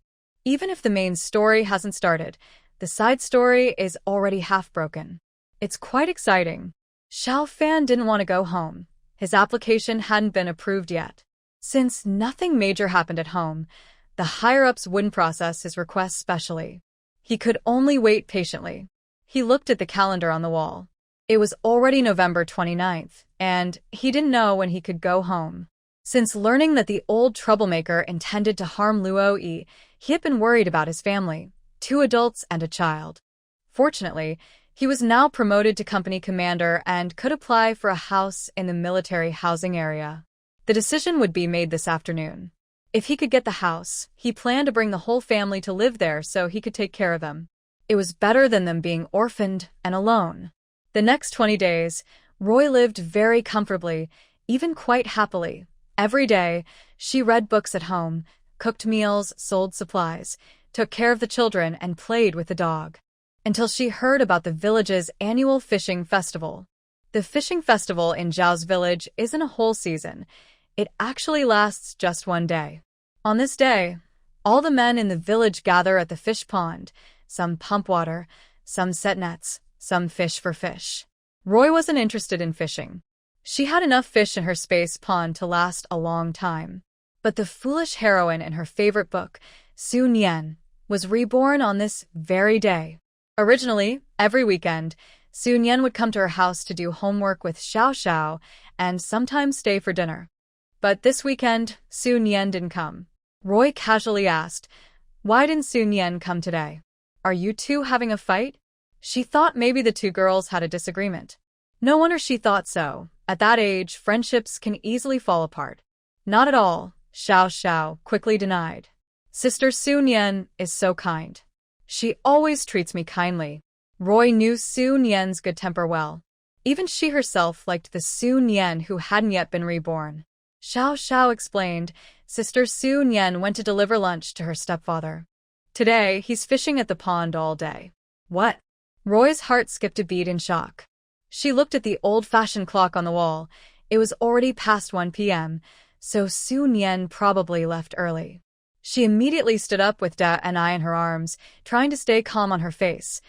Even if the main story hasn't started, the side story is already half broken. It's quite exciting. Xiao Fan didn't want to go home. His application hadn't been approved yet. Since nothing major happened at home, the higher-ups wouldn't process his request specially. He could only wait patiently. He looked at the calendar on the wall. It was already November 29th, and he didn't know when he could go home. Since learning that the old troublemaker intended to harm Luo Yi, he had been worried about his family, 2 adults and a child. Fortunately, he was now promoted to company commander and could apply for a house in the military housing area. The decision would be made this afternoon. If he could get the house, he planned to bring the whole family to live there so he could take care of them. It was better than them being orphaned and alone. The next 20 days, Roy lived very comfortably, even quite happily. Every day, she read books at home, cooked meals, sold supplies, took care of the children, and played with the dog. Until she heard about the village's annual fishing festival. The fishing festival in Zhao's village isn't a whole season. It actually lasts just 1 day. On this day, all the men in the village gather at the fish pond. Some pump water, some set nets, some fish for fish. Roy wasn't interested in fishing. She had enough fish in her space pond to last a long time. But the foolish heroine in her favorite book, Su Nian, was reborn on this very day. Originally, every weekend, Su Nian would come to her house to do homework with Xiao Xiao and sometimes stay for dinner. But this weekend, Su Nian didn't come. Roy casually asked, "Why didn't Su Nian come today? Are you two having a fight?" She thought maybe the 2 girls had a disagreement. No wonder she thought so. At that age, friendships can easily fall apart. "Not at all," Xiao Xiao quickly denied. "Sister Su Nian is so kind. She always treats me kindly." Roy knew Su Nian's good temper well. Even she herself liked the Su Nian who hadn't yet been reborn. Xiao Xiao explained, Sister Su Nian went to deliver lunch to her stepfather. Today, he's fishing at the pond all day. What? Roy's heart skipped a beat in shock. She looked at the old-fashioned clock on the wall. It was already past 1 p.m., so Su Nian probably left early. She immediately stood up with Da and I in her arms, trying to stay calm on her face.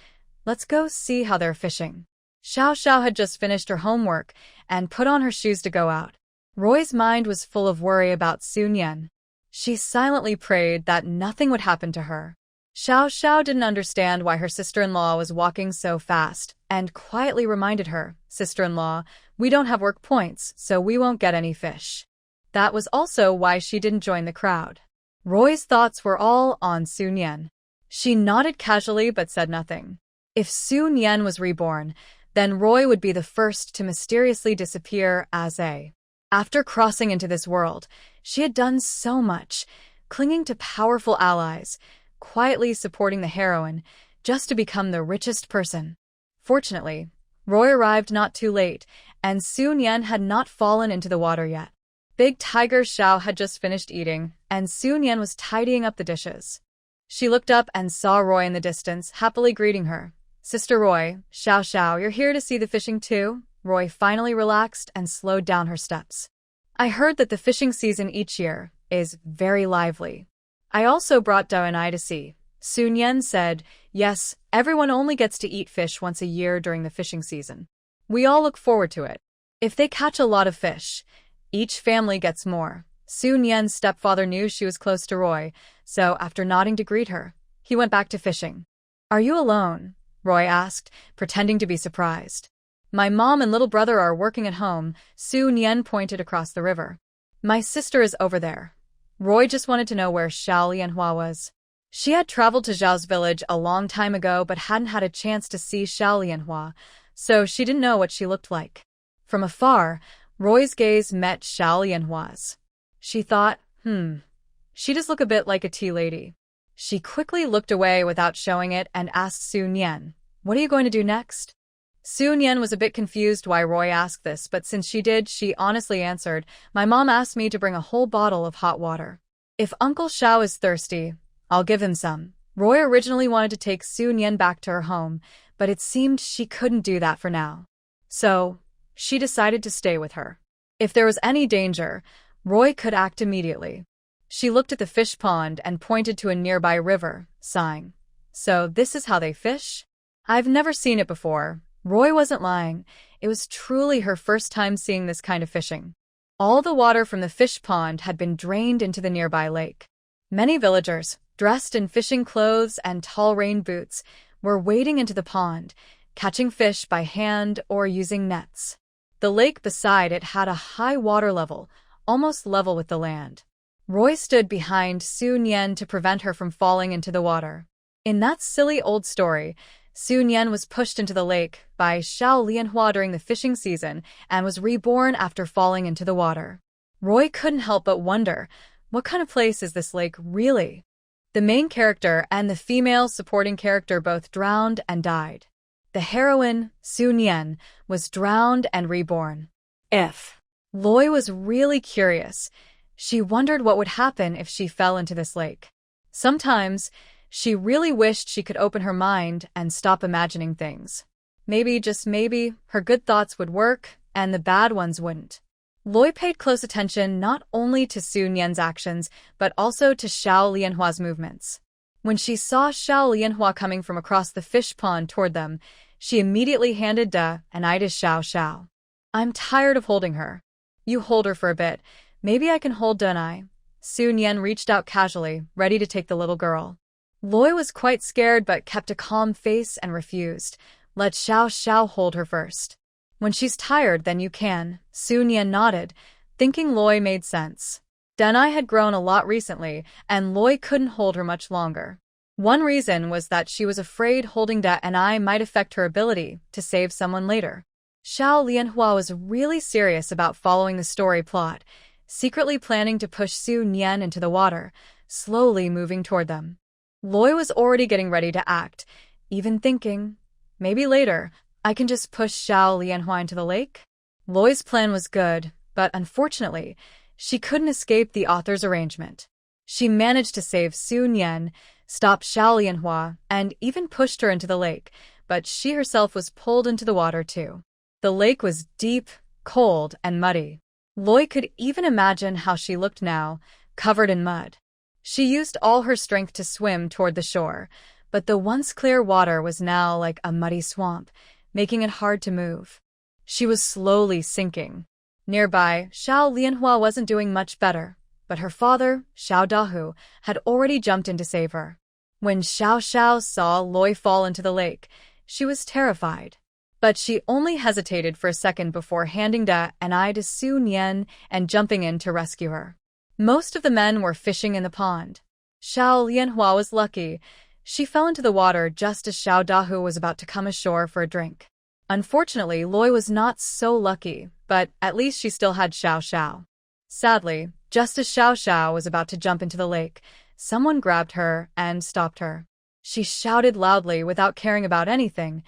"Let's go see how they're fishing." Xiao Xiao had just finished her homework and put on her shoes to go out. Roy's mind was full of worry about Su Nian. She silently prayed that nothing would happen to her. Xiao Xiao didn't understand why her sister-in-law was walking so fast and quietly reminded her, "Sister-in-law, we don't have work points, so we won't get any fish." That was also why she didn't join the crowd. Roy's thoughts were all on Su Nian. She nodded casually but said nothing. If Su Nian was reborn, then Roy would be the first to mysteriously disappear as a. After crossing into this world, she had done so much, clinging to powerful allies, quietly supporting the heroine, just to become the richest person. Fortunately, Roy arrived not too late, and Su Nian had not fallen into the water yet. Big Tiger Xiao had just finished eating, and Su Nian was tidying up the dishes. She looked up and saw Roy in the distance, happily greeting her. "Sister Roy, Xiao Xiao, you're here to see the fishing too?" Roy finally relaxed and slowed down her steps. "I heard that the fishing season each year is very lively. I also brought Dao and I to see." Su Nian said, "Yes, everyone only gets to eat fish once a year during the fishing season. We all look forward to it. If they catch a lot of fish, each family gets more. Su Nian's stepfather knew she was close to Roy, so after nodding to greet her, he went back to fishing. "Are you alone?" Roy asked, pretending to be surprised. "My mom and little brother are working at home," Su Nian pointed across the river. "My sister is over there." Roy just wanted to know where Xiao Lianhua was. She had traveled to Zhao's village a long time ago but hadn't had a chance to see Xiao Lianhua, so she didn't know what she looked like. From afar, Roy's gaze met Xiao Lianhua's. She thought, she does look a bit like a tea lady. She quickly looked away without showing it and asked Su Nian, "What are you going to do next?" Su Nian was a bit confused why Roy asked this, but since she did, she honestly answered, "My mom asked me to bring a whole bottle of hot water. If Uncle Xiao is thirsty, I'll give him some." Roy originally wanted to take Su Nian back to her home, but it seemed she couldn't do that for now. So, she decided to stay with her. If there was any danger, Roy could act immediately. She looked at the fish pond and pointed to a nearby river, sighing. "So this is how they fish? I've never seen it before." Roy wasn't lying. It was truly her first time seeing this kind of fishing. All the water from the fish pond had been drained into the nearby lake. Many villagers, dressed in fishing clothes and tall rain boots, were wading into the pond, catching fish by hand or using nets. The lake beside it had a high water level, almost level with the land. Roy stood behind Su Nian to prevent her from falling into the water. In that silly old story, Su Nian was pushed into the lake by Xiao Lianhua during the fishing season and was reborn after falling into the water. Roy couldn't help but wonder, what kind of place is this lake really? The main character and the female supporting character both drowned and died. The heroine, Su Nian, was drowned and reborn. Loi was really curious. She wondered what would happen if she fell into this lake. Sometimes, she really wished she could open her mind and stop imagining things. Maybe, just maybe, her good thoughts would work and the bad ones wouldn't. Loi paid close attention not only to Su Nian's actions, but also to Xiao Lianhua's movements. When she saw Xiao Lianhua coming from across the fish pond toward them, she immediately handed Da and I to Xiao. "I'm tired of holding her. You hold her for a bit. Maybe I can hold Da and I." Su Nian reached out casually, ready to take the little girl. Loi was quite scared but kept a calm face and refused. "Let Xiao hold her first. When she's tired, then you can." Su Nian nodded, thinking Loi made sense. Denai had grown a lot recently, and Loi couldn't hold her much longer. One reason was that she was afraid holding Da and I might affect her ability to save someone later. Xiao Lianhua was really serious about following the story plot, secretly planning to push Su Nian into the water, slowly moving toward them. Loi was already getting ready to act, even thinking, maybe later, I can just push Xiao Lianhua into the lake? Loi's plan was good, but unfortunately, she couldn't escape the author's arrangement. She managed to save Su Nian, stop Xiao Lianhua, and even pushed her into the lake, but she herself was pulled into the water too. The lake was deep, cold, and muddy. Loi could even imagine how she looked now, covered in mud. She used all her strength to swim toward the shore, but the once clear water was now like a muddy swamp, making it hard to move. She was slowly sinking. Nearby, Xiao Lianhua wasn't doing much better, but her father, Xiao Dahu, had already jumped in to save her. When Xiao saw Loi fall into the lake, she was terrified. But she only hesitated for a second before handing Da and I to Su Nian and jumping in to rescue her. Most of the men were fishing in the pond. Xiao Lianhua was lucky. She fell into the water just as Xiao Dahu was about to come ashore for a drink. Unfortunately, Loi was not so lucky, but at least she still had Xiao. Sadly, just as Xiao was about to jump into the lake, someone grabbed her and stopped her. She shouted loudly without caring about anything,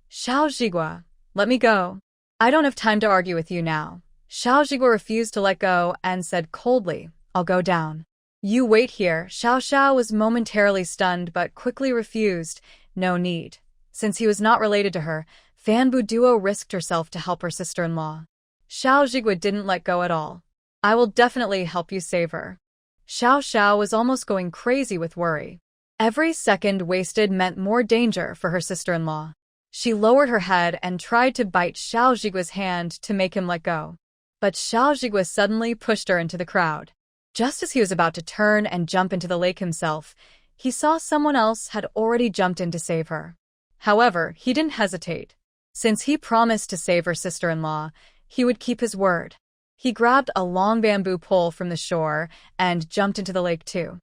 "Xiao Zhigua, let me go. I don't have time to argue with you now." Xiao Zhigua refused to let go and said coldly, "I'll go down." "You wait here." Xiao was momentarily stunned but quickly refused. No need. Since he was not related to her, Fan Buduo risked herself to help her sister-in-law. Xiao Zhigua didn't let go at all. "I will definitely help you save her." Xiao was almost going crazy with worry. Every second wasted meant more danger for her sister-in-law. She lowered her head and tried to bite Xiao Zhigua's hand to make him let go. But Xiao Zhigua suddenly pushed her into the crowd. Just as he was about to turn and jump into the lake himself, he saw someone else had already jumped in to save her. However, he didn't hesitate. Since he promised to save her sister-in-law, he would keep his word. He grabbed a long bamboo pole from the shore and jumped into the lake too.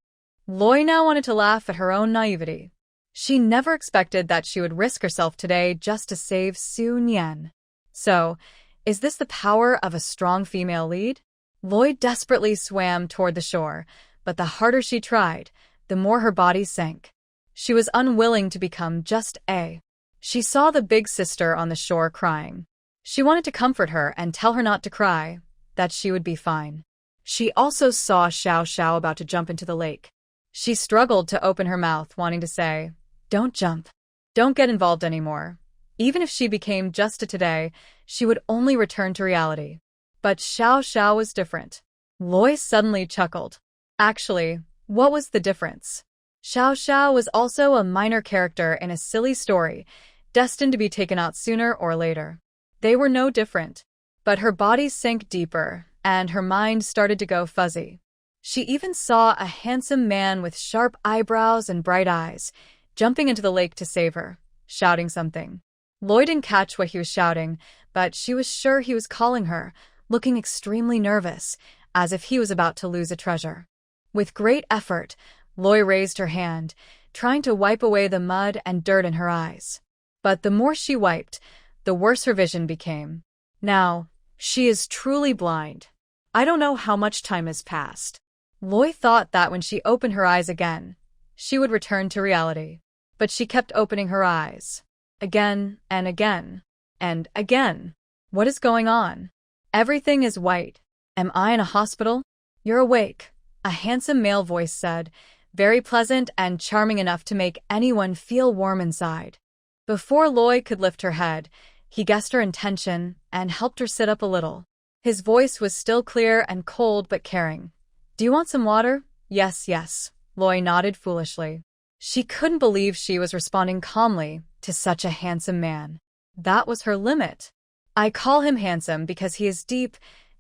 Loi now wanted to laugh at her own naivety. She never expected that she would risk herself today just to save Su Nian. So, is this the power of a strong female lead? Loi desperately swam toward the shore, but the harder she tried, the more her body sank. She was unwilling to become just A. She saw the big sister on the shore crying. She wanted to comfort her and tell her not to cry, that she would be fine. She also saw Xiao Xiao about to jump into the lake. She struggled to open her mouth, wanting to say, "Don't jump. Don't get involved anymore." Even if she became just a today, she would only return to reality. But Xiao Xiao was different. Loi suddenly chuckled. Actually, what was the difference? Xiao Xiao was also a minor character in a silly story, destined to be taken out sooner or later. They were no different. But her body sank deeper, and her mind started to go fuzzy. She even saw a handsome man with sharp eyebrows and bright eyes, jumping into the lake to save her, shouting something. Loi didn't catch what he was shouting, but she was sure he was calling her, looking extremely nervous, as if he was about to lose a treasure. With great effort, Loi raised her hand, trying to wipe away the mud and dirt in her eyes. But the more she wiped, the worse her vision became. Now, she is truly blind. I don't know how much time has passed. Loi thought that when she opened her eyes again, she would return to reality. But she kept opening her eyes. Again and again. And again. What is going on? Everything is white. Am I in a hospital? You're awake, a handsome male voice said, very pleasant and charming enough to make anyone feel warm inside. Before Loi could lift her head, he guessed her intention and helped her sit up a little. His voice was still clear and cold but caring. Do you want some water? Yes, yes. Loi nodded foolishly. She couldn't believe she was responding calmly to such a handsome man. That was her limit. I call him handsome because he has deep,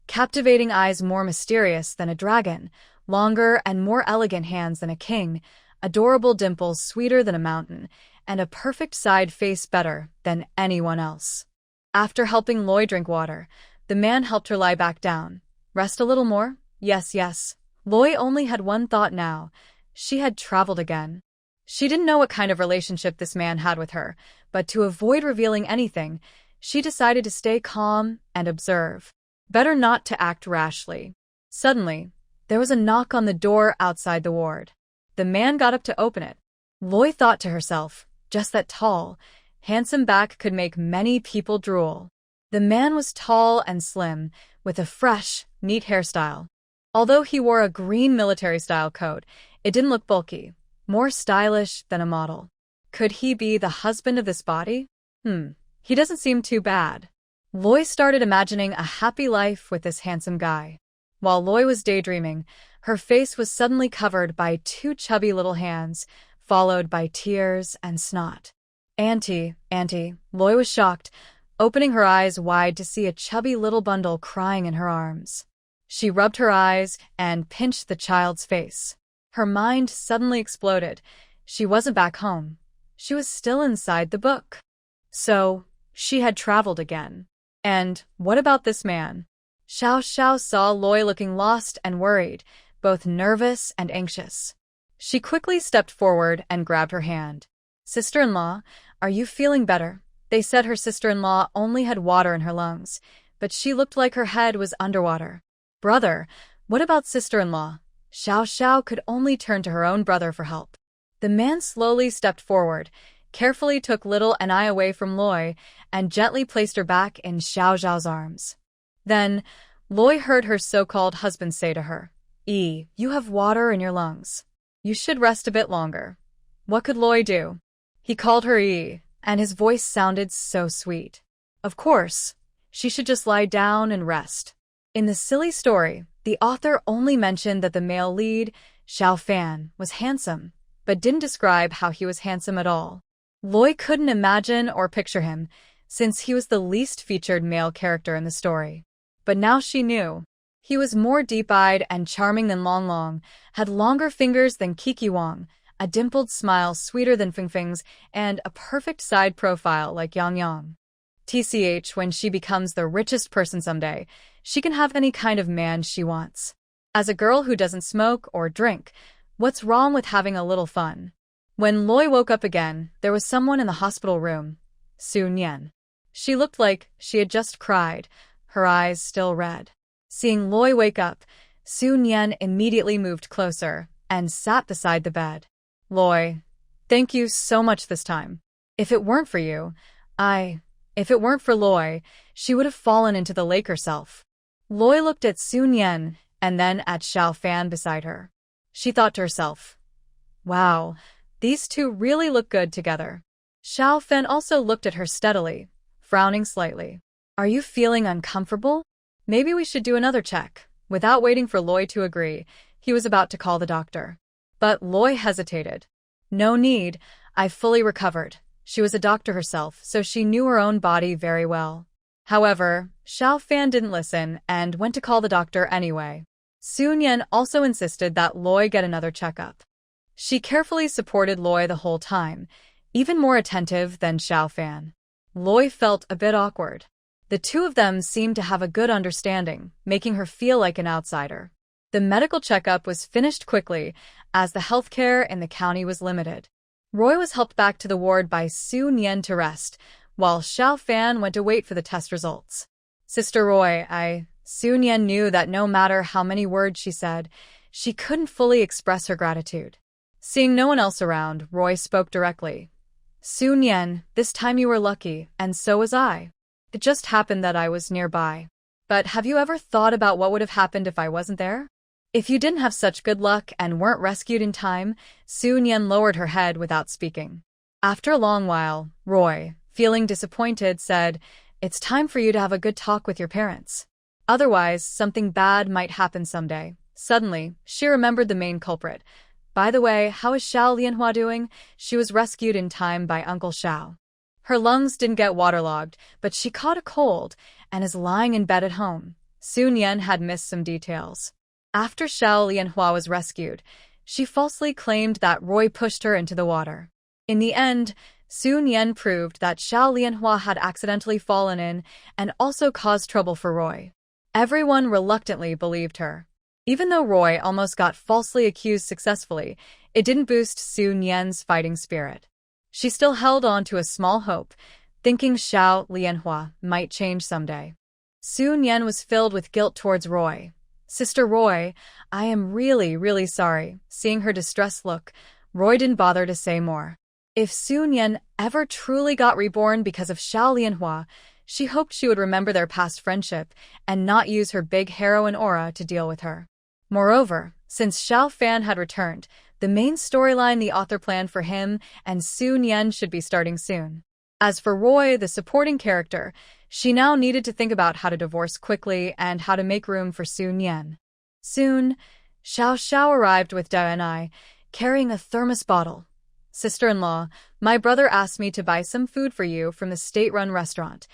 captivating eyes more mysterious than a dragon, longer and more elegant hands than a king, adorable dimples sweeter than a mountain, and a perfect side face better than anyone else. After helping Loi drink water, the man helped her lie back down. Rest a little more? Yes, yes. Loi only had one thought now. She had traveled again. She didn't know what kind of relationship this man had with her, but to avoid revealing anything, she decided to stay calm and observe. Better not to act rashly. Suddenly, there was a knock on the door outside the ward. The man got up to open it. Loi thought to herself, just that tall, handsome back could make many people drool. The man was tall and slim, with a fresh, neat hairstyle. Although he wore a green military-style coat, it didn't look bulky, more stylish than a model. Could he be the husband of this body? He doesn't seem too bad. Loi started imagining a happy life with this handsome guy. While Loi was daydreaming, her face was suddenly covered by two chubby little hands, followed by tears and snot. Auntie, Loi was shocked, opening her eyes wide to see a chubby little bundle crying in her arms. She rubbed her eyes and pinched the child's face. Her mind suddenly exploded. She wasn't back home. She was still inside the book. So, she had traveled again. And what about this man? Xiao Xiao saw Loi looking lost and worried, both nervous and anxious. She quickly stepped forward and grabbed her hand. Sister-in-law, are you feeling better? They said her sister-in-law only had water in her lungs, but she looked like her head was underwater. Brother, what about sister-in-law? Xiao Xiao could only turn to her own brother for help. The man slowly stepped forward, carefully took little Anai away from Loi, and gently placed her back in Xiao Xiao's arms. Then, Loi heard her so-called husband say to her, You have water in your lungs. You should rest a bit longer. What could Loi do? He called her and his voice sounded so sweet. Of course, she should just lie down and rest. In the silly story, the author only mentioned that the male lead, Xiao Fan, was handsome, but didn't describe how he was handsome at all. Loi couldn't imagine or picture him, since he was the least featured male character in the story. But now she knew. He was more deep-eyed and charming than Long Long, had longer fingers than Kiki Wang, a dimpled smile sweeter than Fing Fing's, and a perfect side profile like Yang Yang. TCH, when she becomes the richest person someday, she can have any kind of man she wants. As a girl who doesn't smoke or drink, what's wrong with having a little fun? When Loi woke up again, there was someone in the hospital room. Su Nian. She looked like she had just cried, her eyes still red. Seeing Loi wake up, Su Nian immediately moved closer and sat beside the bed. Loi, thank you so much this time. If it weren't for you, If it weren't for Loi, she would have fallen into the lake herself. Loi looked at Su Nian and then at Xiao Fan beside her. She thought to herself, wow, these two really look good together. Xiao Fan also looked at her steadily, frowning slightly. Are you feeling uncomfortable? Maybe we should do another check. Without waiting for Loi to agree, he was about to call the doctor. But Loi hesitated. No need, I've fully recovered. She was a doctor herself, so she knew her own body very well. However, Xiao Fan didn't listen and went to call the doctor anyway. Su Nian also insisted that Loi get another checkup. She carefully supported Loi the whole time, even more attentive than Xiao Fan. Loi felt a bit awkward. The two of them seemed to have a good understanding, making her feel like an outsider. The medical checkup was finished quickly, as the healthcare in the county was limited. Roy was helped back to the ward by Su Nian to rest, while Xiao Fan went to wait for the test results. Sister Roy, Su Nian knew that no matter how many words she said, she couldn't fully express her gratitude. Seeing no one else around, Roy spoke directly. Su Nian, this time you were lucky, and so was I. It just happened that I was nearby. But have you ever thought about what would have happened if I wasn't there? If you didn't have such good luck and weren't rescued in time, Su Nian lowered her head without speaking. After a long while, Roy, feeling disappointed, said, it's time for you to have a good talk with your parents. Otherwise, something bad might happen someday. Suddenly, she remembered the main culprit. By the way, how is Xiao Lianhua doing? She was rescued in time by Uncle Xiao. Her lungs didn't get waterlogged, but she caught a cold and is lying in bed at home. Su Nian had missed some details. After Xiao Lianhua was rescued, she falsely claimed that Roy pushed her into the water. In the end, Su Nian proved that Xiao Lianhua had accidentally fallen in and also caused trouble for Roy. Everyone reluctantly believed her. Even though Roy almost got falsely accused successfully, it didn't boost Su Nian's fighting spirit. She still held on to a small hope, thinking Xiao Lianhua might change someday. Su Nian was filled with guilt towards Roy. Sister Roy, I am really sorry. Seeing her distressed look, Roy didn't bother to say more. If Su Nian ever truly got reborn because of Xiao Lianhua, she hoped she would remember their past friendship and not use her big heroine aura to deal with her. Moreover, since Xiao Fan had returned, the main storyline the author planned for him and Su Nian should be starting soon. As for Roy, the supporting character, she now needed to think about how to divorce quickly and how to make room for Su Nian. Soon, Xiao Xiao arrived with Da and I, carrying a thermos bottle. Sister-in-law, my brother asked me to buy some food for you from the state-run restaurant.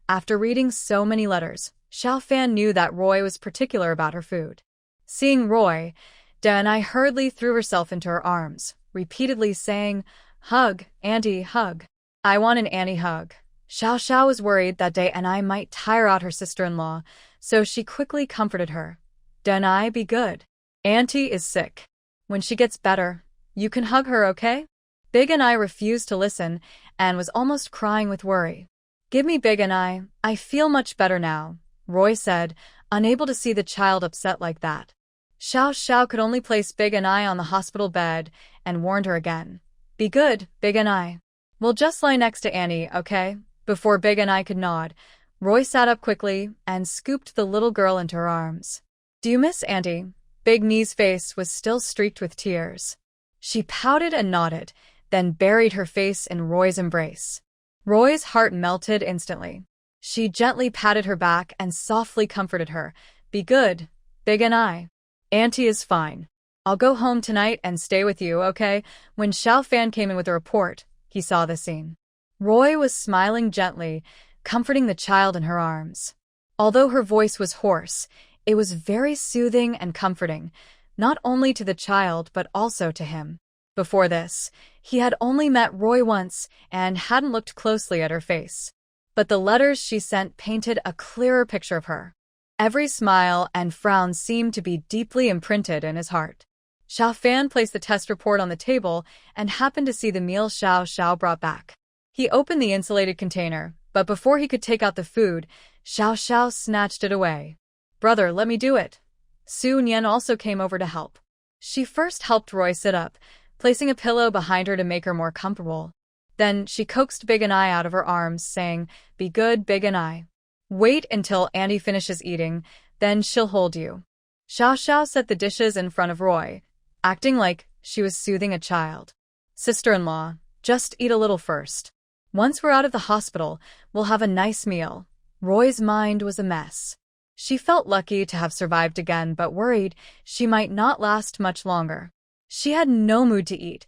After reading so many letters, Xiao Fan knew that Roy was particular about her food. Seeing Roy, Da and I hurriedly threw herself into her arms, repeatedly saying, hug, auntie, hug. I want an auntie hug. Xiao Xiao was worried that Da and I might tire out her sister-in-law, so she quickly comforted her. Da and I, be good. Auntie is sick. When she gets better, you can hug her, okay? Big and I refused to listen and was almost crying with worry. Give me Big and I feel much better now, Roy said, unable to see the child upset like that. Xiao Xiao could only place Big and I on the hospital bed and warned her again. Be good, Big and I. We'll just lie next to Annie, okay? Before Big and I could nod, Roy sat up quickly and scooped the little girl into her arms. Do you miss Auntie? Big Knee's face was still streaked with tears. She pouted and nodded, then buried her face in Roy's embrace. Roy's heart melted instantly. She gently patted her back and softly comforted her. Be good, Big and I. Auntie is fine. I'll go home tonight and stay with you, okay? When Xiao Fan came in with a report, he saw the scene. Roy was smiling gently, comforting the child in her arms. Although her voice was hoarse, It was very soothing and comforting, not only to the child but also to him. Before this, he had only met Roy once and hadn't looked closely at her face. But the letters she sent painted a clearer picture of her. Every smile and frown seemed to be deeply imprinted in his heart. Xiao Fan placed the test report on the table and happened to see the meal Xiao Xiao brought back. He opened the insulated container, but before he could take out the food, Xiao Xiao snatched it away. "Brother, let me do it." Su Nian also came over to help. She first helped Roy sit up, placing a pillow behind her to make her more comfortable. Then she coaxed Big and I out of her arms, saying, "Be good, Big and I. Wait until Andy finishes eating, then she'll hold you." Xiao Xiao set the dishes in front of Roy, acting like she was soothing a child. "Sister-in-law, just eat a little first. Once we're out of the hospital, we'll have a nice meal." Roy's mind was a mess. She felt lucky to have survived again, but worried she might not last much longer. She had no mood to eat,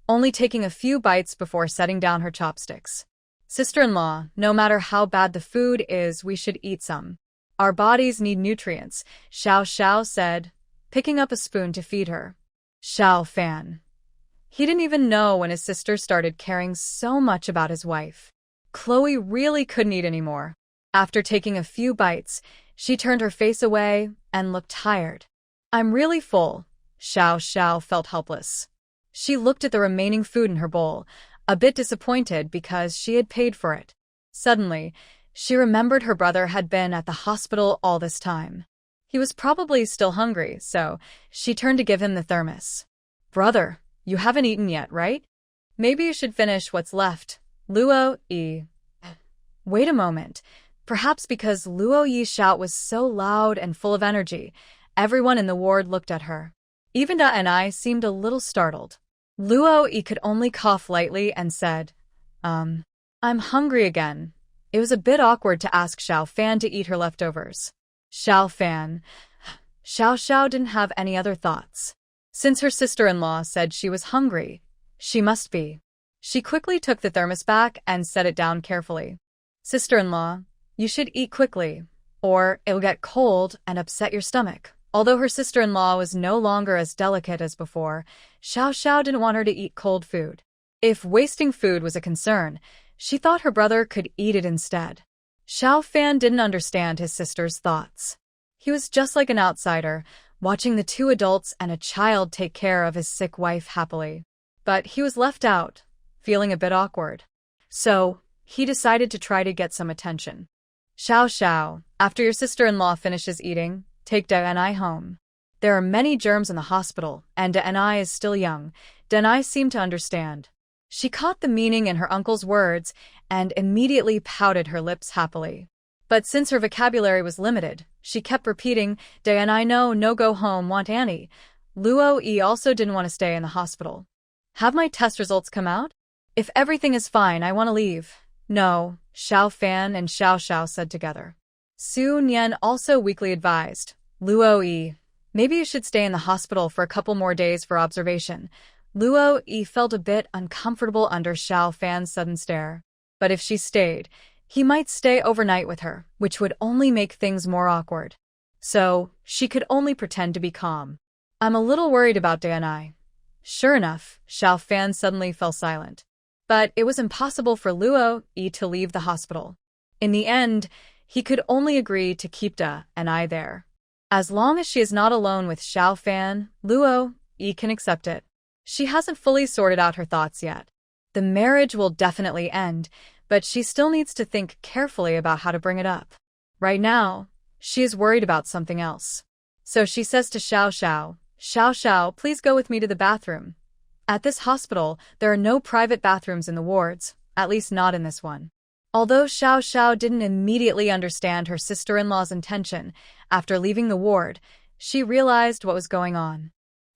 only taking a few bites before setting down her chopsticks. "Sister-in-law, no matter how bad the food is, we should eat some. Our bodies need nutrients," Xiao Xiao said, picking up a spoon to feed her. Xiao Fan. He didn't even know when his sister started caring so much about his wife. Chloe really couldn't eat anymore. After taking a few bites, she turned her face away and looked tired. "I'm really full." Xiao Xiao felt helpless. She looked at the remaining food in her bowl, a bit disappointed because she had paid for it. Suddenly, she remembered her brother had been at the hospital all this time. He was probably still hungry, so she turned to give him the thermos. "Brother, you haven't eaten yet, right? Maybe you should finish what's left." Luo Yi. Wait a moment. Perhaps because Luo Yi's shout was so loud and full of energy, everyone in the ward looked at her. Even Da and I seemed a little startled. Luo Yi could only cough lightly and said, I'm hungry again." It was a bit awkward to ask Xiao Fan to eat her leftovers. Xiao Fan. Xiao Xiao didn't have any other thoughts. Since her sister-in-law said she was hungry, she must be. She quickly took the thermos back and set it down carefully. "Sister-in-law, you should eat quickly, or it'll get cold and upset your stomach." Although her sister-in-law was no longer as delicate as before, Xiao Xiao didn't want her to eat cold food. If wasting food was a concern, she thought her brother could eat it instead. Xiao Fan didn't understand his sister's thoughts. He was just like an outsider, watching the two adults and a child take care of his sick wife happily. But he was left out, feeling a bit awkward. So, he decided to try to get some attention. "Xiao Xiao, after your sister-in-law finishes eating, take Denai home. There are many germs in the hospital, and Denai is still young." Denai seemed to understand. She caught the meaning in her uncle's words and immediately pouted her lips happily. But since her vocabulary was limited, she kept repeating, "Denai no go home, want Annie." Luo Yi also didn't want to stay in the hospital. "Have my test results come out? If everything is fine, I want to leave." "No," Xiao Fan and Xiao Xiao said together. Su Nian also weakly advised, "Luo Yi, maybe you should stay in the hospital for a couple more days for observation." Luo Yi felt a bit uncomfortable under Xiao Fan's sudden stare. But if she stayed, he might stay overnight with her, which would only make things more awkward. So, she could only pretend to be calm. "I'm a little worried about Danai." Sure enough, Xiao Fan suddenly fell silent. But it was impossible for Luo Yi to leave the hospital. In the end, he could only agree to keep Da and I there. As long as she is not alone with Xiao Fan, Luo Yi can accept it. She hasn't fully sorted out her thoughts yet. The marriage will definitely end, but she still needs to think carefully about how to bring it up. Right now, she is worried about something else. So she says to Xiao Xiao, "Xiao Xiao, please go with me to the bathroom." At this hospital, there are no private bathrooms in the wards, at least not in this one. Although Xiao Xiao didn't immediately understand her sister-in-law's intention, after leaving the ward, she realized what was going on.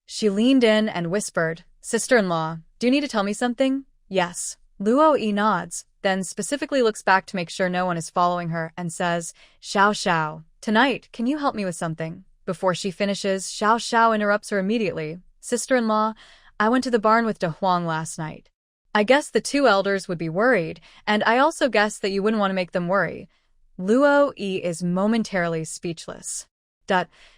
She leaned in and whispered, "Sister-in-law, do you need to tell me something?" "Yes." Luo Yi nods, then specifically looks back to make sure no one is following her and says, "Xiao Xiao, tonight, can you help me with something?" Before she finishes, Xiao Xiao interrupts her immediately, "Sister-in-law, I went to the barn with De Huang last night. I guess the two elders would be worried, and I also guess that you wouldn't want to make them worry." Luo Yi is momentarily speechless.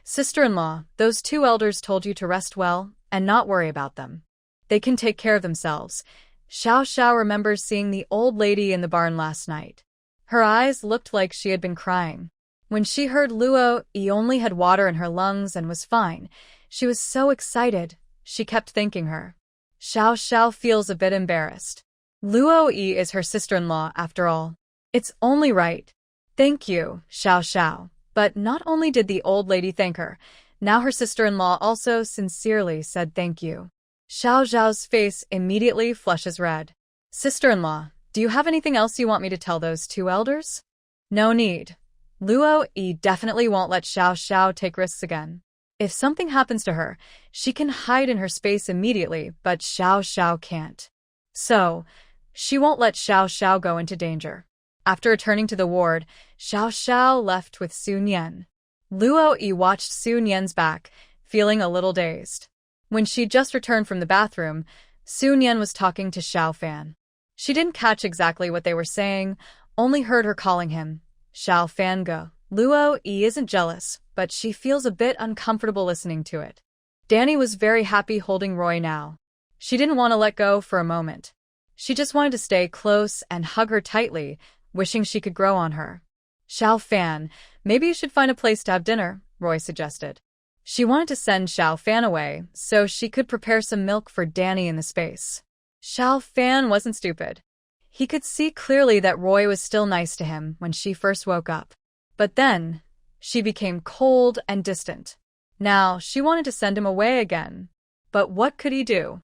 Sister-in-law, those two elders told you to rest well and not worry about them. They can take care of themselves. Xiao Xiao remembers seeing the old lady in the barn last night. Her eyes looked like she had been crying. When she heard Luo Yi only had water in her lungs and was fine, she was so excited, she kept thanking her. Xiao Xiao feels a bit embarrassed. Luo Yi is her sister-in-law after all. It's only right. Thank you, Xiao Xiao. But not only did the old lady thank her, now her sister-in-law also sincerely said thank you. Xiao Xiao's face immediately flushes red. Sister-in-law, do you have anything else you want me to tell those two elders? No need. Luo Yi definitely won't let Xiao Xiao take risks again. If something happens to her, she can hide in her space immediately, but Xiao Xiao can't. So, she won't let Xiao Xiao go into danger. After returning to the ward, Xiao Xiao left with Sun Yan. Luo Yi watched Sun Yan's back, feeling a little dazed. When she'd just returned from the bathroom, Sun Yan was talking to Xiao Fan. She didn't catch exactly what they were saying, only heard her calling him Xiao Fan go. Luo Yi isn't jealous, but she feels a bit uncomfortable listening to it. Danny was very happy holding Roy now. She didn't want to let go for a moment. She just wanted to stay close and hug her tightly, wishing she could grow on her. Xiao Fan, maybe you should find a place to have dinner, Roy suggested. She wanted to send Xiao Fan away, so she could prepare some milk for Danny in the space. Xiao Fan wasn't stupid. He could see clearly that Roy was still nice to him when she first woke up. But then, she became cold and distant. Now, she wanted to send him away again. But what could he do?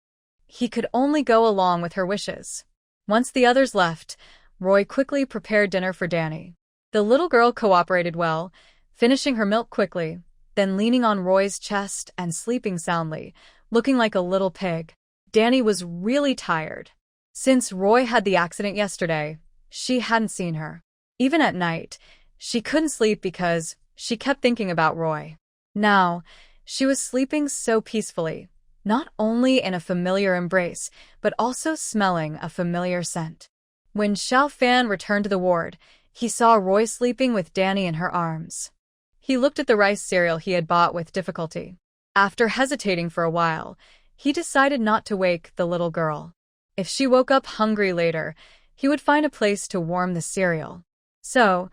He could only go along with her wishes. Once the others left, Roy quickly prepared dinner for Danny. The little girl cooperated well, finishing her milk quickly, then leaning on Roy's chest and sleeping soundly, looking like a little pig. Danny was really tired. Since Roy had the accident yesterday, she hadn't seen her. Even at night, she couldn't sleep because she kept thinking about Roy. Now, she was sleeping so peacefully, not only in a familiar embrace, but also smelling a familiar scent. When Xiao Fan returned to the ward, he saw Roy sleeping with Danny in her arms. He looked at the rice cereal he had bought with difficulty. After hesitating for a while, he decided not to wake the little girl. If she woke up hungry later, he would find a place to warm the cereal. So,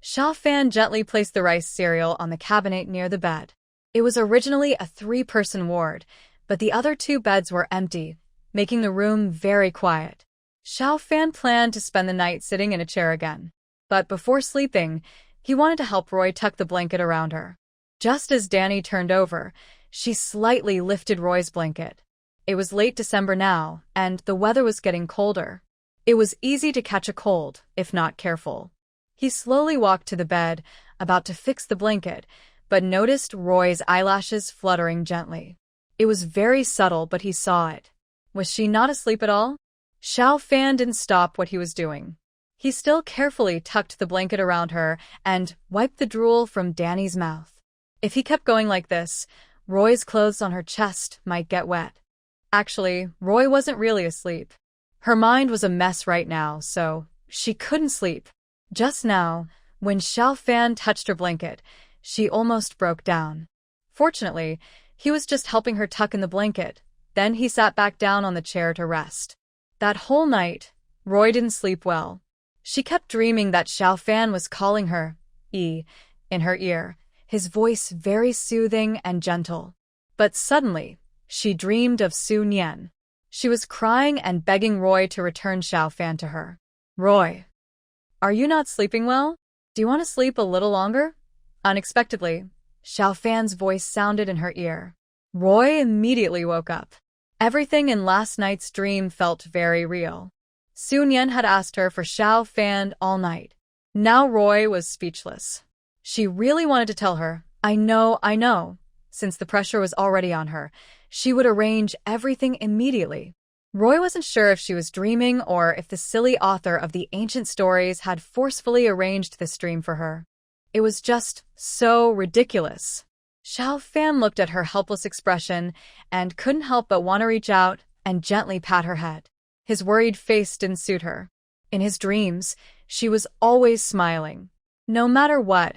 Xiao Fan gently placed the rice cereal on the cabinet near the bed. It was originally a 3-person ward, but the other 2 beds were empty, making the room very quiet. Xiao Fan planned to spend the night sitting in a chair again. But before sleeping, he wanted to help Roy tuck the blanket around her. Just as Danny turned over, she slightly lifted Roy's blanket. It was late December now, and the weather was getting colder. It was easy to catch a cold, if not careful. He slowly walked to the bed, about to fix the blanket, but noticed Roy's eyelashes fluttering gently. It was very subtle, but he saw it. Was she not asleep at all? Xiao Fan didn't stop what he was doing. He still carefully tucked the blanket around her and wiped the drool from Danny's mouth. If he kept going like this, Roy's clothes on her chest might get wet. Actually, Roy wasn't really asleep. Her mind was a mess right now, so she couldn't sleep. Just now, when Xiao Fan touched her blanket, she almost broke down. Fortunately, he was just helping her tuck in the blanket. Then he sat back down on the chair to rest. That whole night, Roy didn't sleep well. She kept dreaming that Xiao Fan was calling her, in her ear, his voice very soothing and gentle. But suddenly, she dreamed of Sun Yan. She was crying and begging Roy to return Xiao Fan to her. Roy, are you not sleeping well? Do you want to sleep a little longer? Unexpectedly, Xiao Fan's voice sounded in her ear. Roy immediately woke up. Everything in last night's dream felt very real. Sun Yan had asked her for Xiao Fan all night. Now Roy was speechless. She really wanted to tell her, I know. Since the pressure was already on her, she would arrange everything immediately. Roy wasn't sure if she was dreaming or if the silly author of the ancient stories had forcefully arranged this dream for her. It was just so ridiculous. Xiao Fan looked at her helpless expression and couldn't help but want to reach out and gently pat her head. His worried face didn't suit her. In his dreams, she was always smiling. No matter what,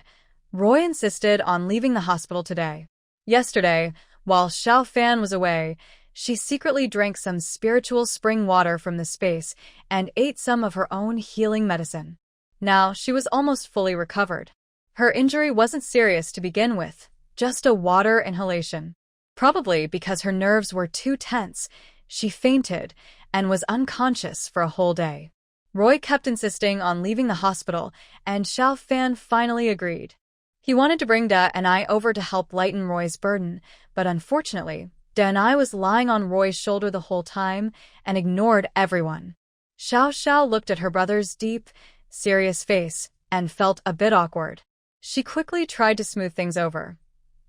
Roy insisted on leaving the hospital today. Yesterday, while Xiao Fan was away, she secretly drank some spiritual spring water from the space and ate some of her own healing medicine. Now, she was almost fully recovered. Her injury wasn't serious to begin with, just a water inhalation. Probably because her nerves were too tense, she fainted and was unconscious for a whole day. Roy kept insisting on leaving the hospital, and Xiao Fan finally agreed. He wanted to bring Da and I over to help lighten Roy's burden, but unfortunately, Da and I was lying on Roy's shoulder the whole time and ignored everyone. Xiao Xiao looked at her brother's deep, serious face and felt a bit awkward. She quickly tried to smooth things over.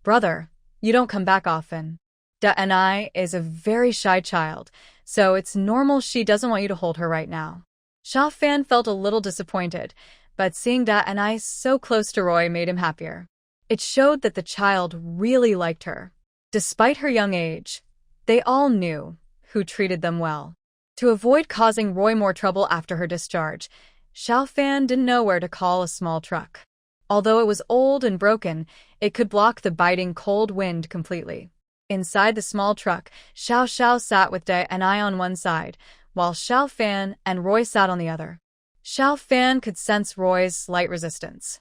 "Brother, you don't come back often. Da and I is a very shy child, so it's normal she doesn't want you to hold her right now." Xiao Fan felt a little disappointed, but seeing Da and I so close to Roy made him happier. It showed that the child really liked her. Despite her young age, they all knew who treated them well. To avoid causing Roy more trouble after her discharge, Xiao Fan didn't know where to call a small truck. Although it was old and broken, it could block the biting cold wind completely. Inside the small truck, Xiao Xiao sat with Da and I on one side, while Xiao Fan and Roy sat on the other. Xiao Fan could sense Roy's slight resistance.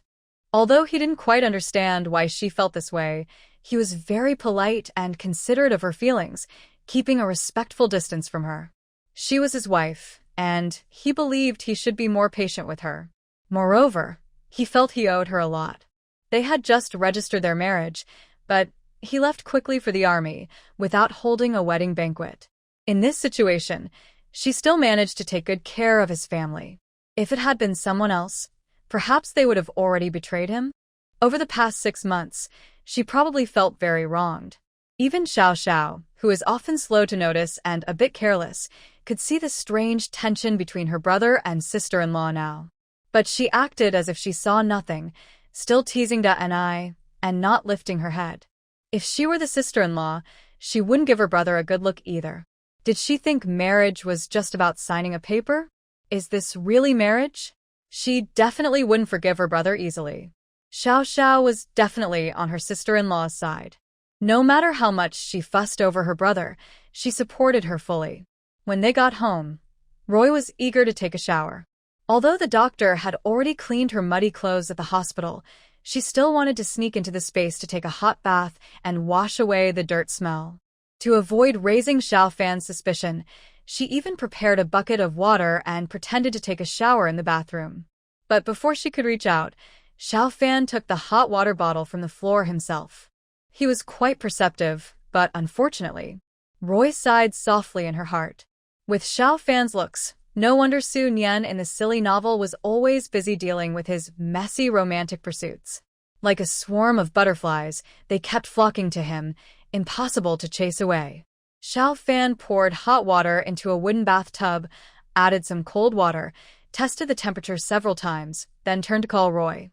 Although he didn't quite understand why she felt this way, he was very polite and considerate of her feelings, keeping a respectful distance from her. She was his wife, and he believed he should be more patient with her. Moreover, he felt he owed her a lot. They had just registered their marriage, but he left quickly for the army without holding a wedding banquet. In this situation, she still managed to take good care of his family. If it had been someone else, perhaps they would have already betrayed him. Over the past 6 months, she probably felt very wronged. Even Xiao Xiao, who is often slow to notice and a bit careless, could see the strange tension between her brother and sister-in-law now. But she acted as if she saw nothing, still teasing Da and I, and not lifting her head. If she were the sister-in-law, she wouldn't give her brother a good look either. Did she think marriage was just about signing a paper? Is this really marriage? She definitely wouldn't forgive her brother easily. Xiao Xiao was definitely on her sister-in-law's side. No matter how much she fussed over her brother, she supported her fully. When they got home, Roy was eager to take a shower. Although the doctor had already cleaned her muddy clothes at the hospital, she still wanted to sneak into the space to take a hot bath and wash away the dirt smell. To avoid raising Xiao Fan's suspicion, she even prepared a bucket of water and pretended to take a shower in the bathroom. But before she could reach out, Xiao Fan took the hot water bottle from the floor himself. He was quite perceptive, but unfortunately, Roy sighed softly in her heart. With Xiao Fan's looks, no wonder Su Nian in the silly novel was always busy dealing with his messy romantic pursuits. Like a swarm of butterflies, they kept flocking to him, impossible to chase away. Xiao Fan poured hot water into a wooden bathtub, added some cold water, tested the temperature several times, then turned to call Roy.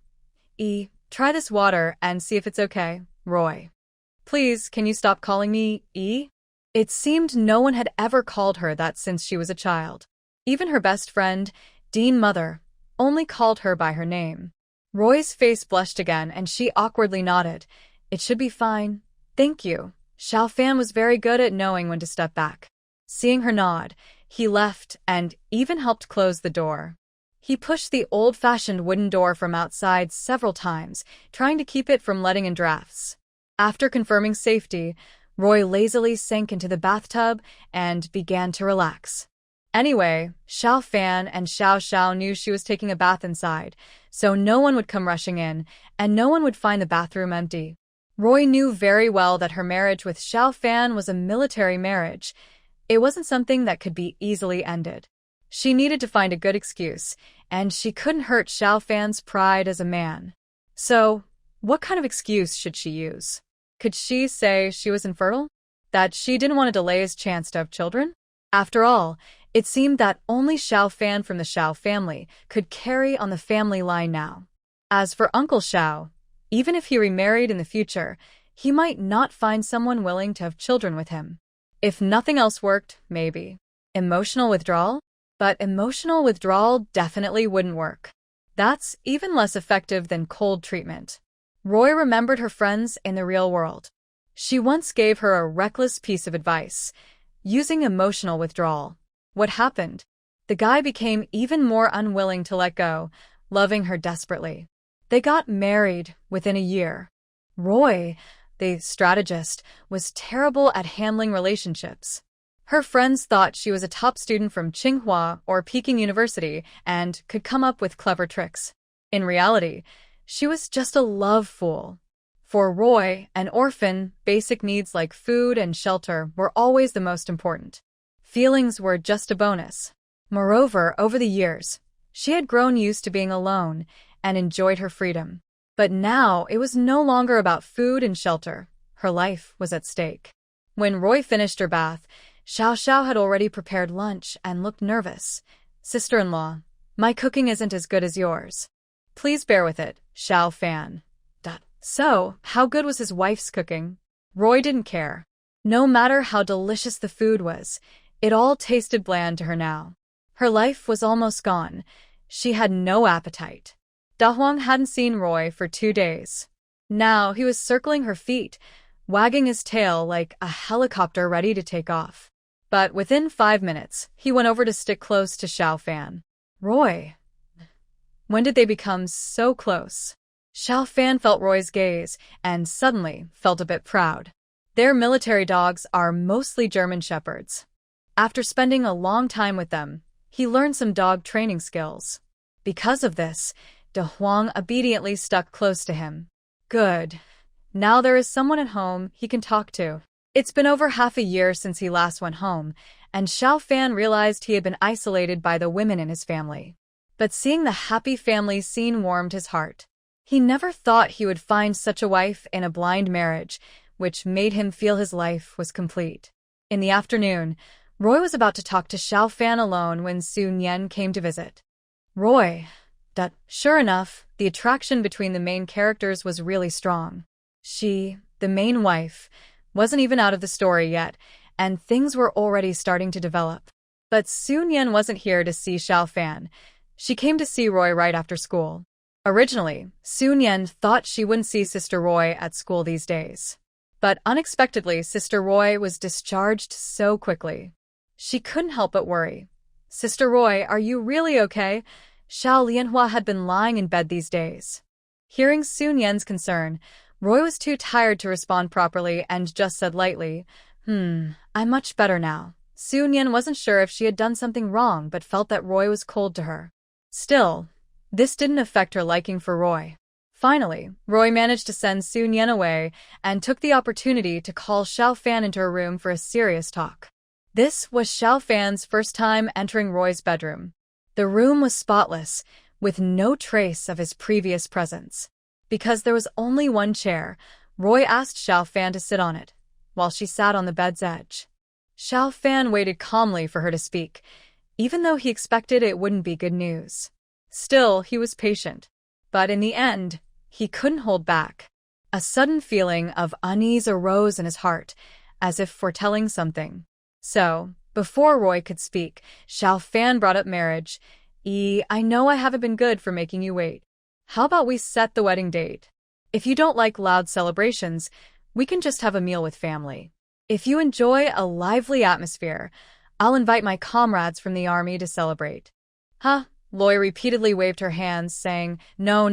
Try this water and see if it's okay, Roy. Please, can you stop calling me E? It seemed no one had ever called her that since she was a child. Even her best friend, Dean Mother, only called her by her name. Roy's face blushed again and she awkwardly nodded. It should be fine. Thank you. Xiao Fan was very good at knowing when to step back. Seeing her nod, he left and even helped close the door. He pushed the old-fashioned wooden door from outside several times, trying to keep it from letting in drafts. After confirming safety, Roy lazily sank into the bathtub and began to relax. Anyway, Xiao Fan and Xiao Xiao knew she was taking a bath inside, so no one would come rushing in, and no one would find the bathroom empty. Roy knew very well that her marriage with Xiao Fan was a military marriage. It wasn't something that could be easily ended. She needed to find a good excuse, and she couldn't hurt Xiao Fan's pride as a man. So, what kind of excuse should she use? Could she say she was infertile? That she didn't want to delay his chance to have children? After all, it seemed that only Xiao Fan from the Xiao family could carry on the family line now. As for Uncle Xiao, even if he remarried in the future, he might not find someone willing to have children with him. If nothing else worked, maybe emotional withdrawal? But emotional withdrawal definitely wouldn't work. That's even less effective than cold treatment. Roy remembered her friends in the real world. She once gave her a reckless piece of advice, using emotional withdrawal. What happened? The guy became even more unwilling to let go, loving her desperately. They got married within a year. Roy, the strategist, was terrible at handling relationships. Her friends thought she was a top student from Tsinghua or Peking University and could come up with clever tricks. In reality, she was just a love fool. For Roy, an orphan, basic needs like food and shelter were always the most important. Feelings were just a bonus. Moreover, over the years, she had grown used to being alone and enjoyed her freedom. But now it was no longer about food and shelter. Her life was at stake. When Roy finished her bath, Xiao Xiao had already prepared lunch and looked nervous. "Sister-in-law, my cooking isn't as good as yours. Please bear with it, Xiao Fan." So, how good was his wife's cooking? Roy didn't care. No matter how delicious the food was, it all tasted bland to her now. Her life was almost gone. She had no appetite. Da Huang hadn't seen Roy for 2 days. Now he was circling her feet, wagging his tail like a helicopter ready to take off. But within 5 minutes, he went over to stick close to Xiao Fan. "Roy, when did they become so close?" Xiao Fan felt Roy's gaze and suddenly felt a bit proud. Their military dogs are mostly German shepherds. After spending a long time with them, he learned some dog training skills. Because of this, De Huang obediently stuck close to him. Good. Now there is someone at home he can talk to. It's been over half a year since he last went home, and Xiao Fan realized he had been isolated by the women in his family. But seeing the happy family scene warmed his heart. He never thought he would find such a wife in a blind marriage, which made him feel his life was complete. In the afternoon, Roy was about to talk to Xiao Fan alone when Su Nian came to visit. Roy. Sure enough, the attraction between the main characters was really strong. She, the main wife, wasn't even out of the story yet, and things were already starting to develop. But Su Nian wasn't here to see Xiao Fan. She came to see Roy right after school. Originally, Su Nian thought she wouldn't see Sister Roy at school these days. But unexpectedly, Sister Roy was discharged so quickly. She couldn't help but worry. "Sister Roy, are you really okay?" Xiao Lianhua had been lying in bed these days. Hearing Su Nian's concern, Roy was too tired to respond properly and just said lightly, I'm much better now." Su Nian wasn't sure if she had done something wrong but felt that Roy was cold to her. Still, this didn't affect her liking for Roy. Finally, Roy managed to send Su Nian away and took the opportunity to call Xiao Fan into her room for a serious talk. This was Xiao Fan's first time entering Roy's bedroom. The room was spotless, with no trace of his previous presence. Because there was only one chair, Roy asked Xiao Fan to sit on it, while she sat on the bed's edge. Xiao Fan waited calmly for her to speak, even though he expected it wouldn't be good news. Still, he was patient. But in the end, he couldn't hold back. A sudden feeling of unease arose in his heart, as if foretelling something. So, before Roy could speak, Xiao Fan brought up marriage. I know I haven't been good for making you wait. How about we set the wedding date? If you don't like loud celebrations, we can just have a meal with family. If you enjoy a lively atmosphere, I'll invite my comrades from the army to celebrate." "Huh?" Loy repeatedly waved her hands, saying, No,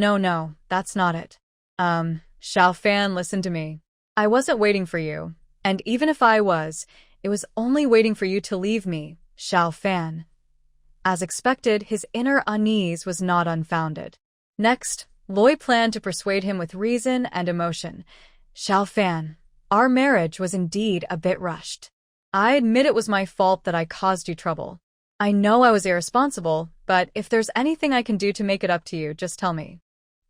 that's not it. Xiao Fan, listen to me. I wasn't waiting for you, and even if I was, it was only waiting for you to leave me, Xiao Fan." As expected, his inner unease was not unfounded. Next, Loy planned to persuade him with reason and emotion. "Xiao Fan, our marriage was indeed a bit rushed. I admit it was my fault that I caused you trouble. I know I was irresponsible, but if there's anything I can do to make it up to you, just tell me."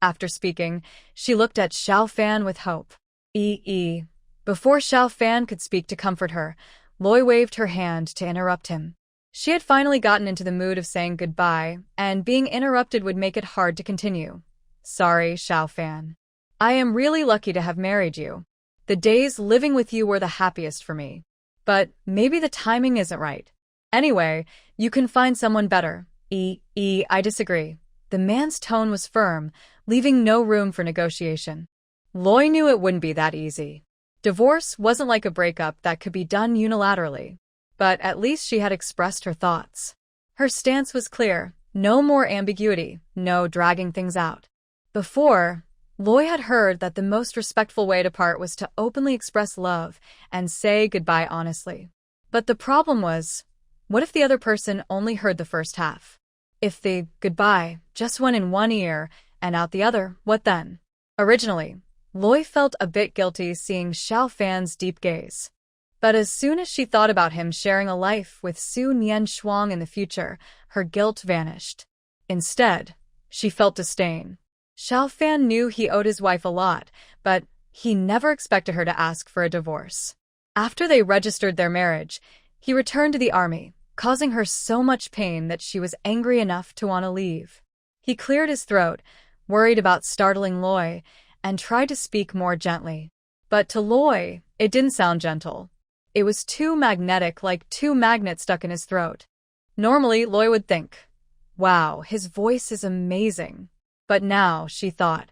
After speaking, she looked at Xiao Fan with hope. Before Xiao Fan could speak to comfort her, Loy waved her hand to interrupt him. She had finally gotten into the mood of saying goodbye, and being interrupted would make it hard to continue. "Sorry, Xiao Fan. I am really lucky to have married you. The days living with you were the happiest for me. But maybe the timing isn't right. Anyway, you can find someone better." I disagree. The man's tone was firm, leaving no room for negotiation. Loi knew it wouldn't be that easy. Divorce wasn't like a breakup that could be done unilaterally. But at least she had expressed her thoughts. Her stance was clear. No more ambiguity, no dragging things out. Before, Loi had heard that the most respectful way to part was to openly express love and say goodbye honestly. But the problem was, what if the other person only heard the first half? If the goodbye just went in one ear and out the other, what then? Originally, Loi felt a bit guilty seeing Xiao Fan's deep gaze. But as soon as she thought about him sharing a life with Su Nian Shuang in the future, her guilt vanished. Instead, she felt disdain. Xiao Fan knew he owed his wife a lot, but he never expected her to ask for a divorce. After they registered their marriage, he returned to the army, causing her so much pain that she was angry enough to want to leave. He cleared his throat, worried about startling Loi, and tried to speak more gently. But to Loi, it didn't sound gentle. It was too magnetic, like two magnets stuck in his throat. Normally, Loi would think, wow, his voice is amazing. But now, she thought,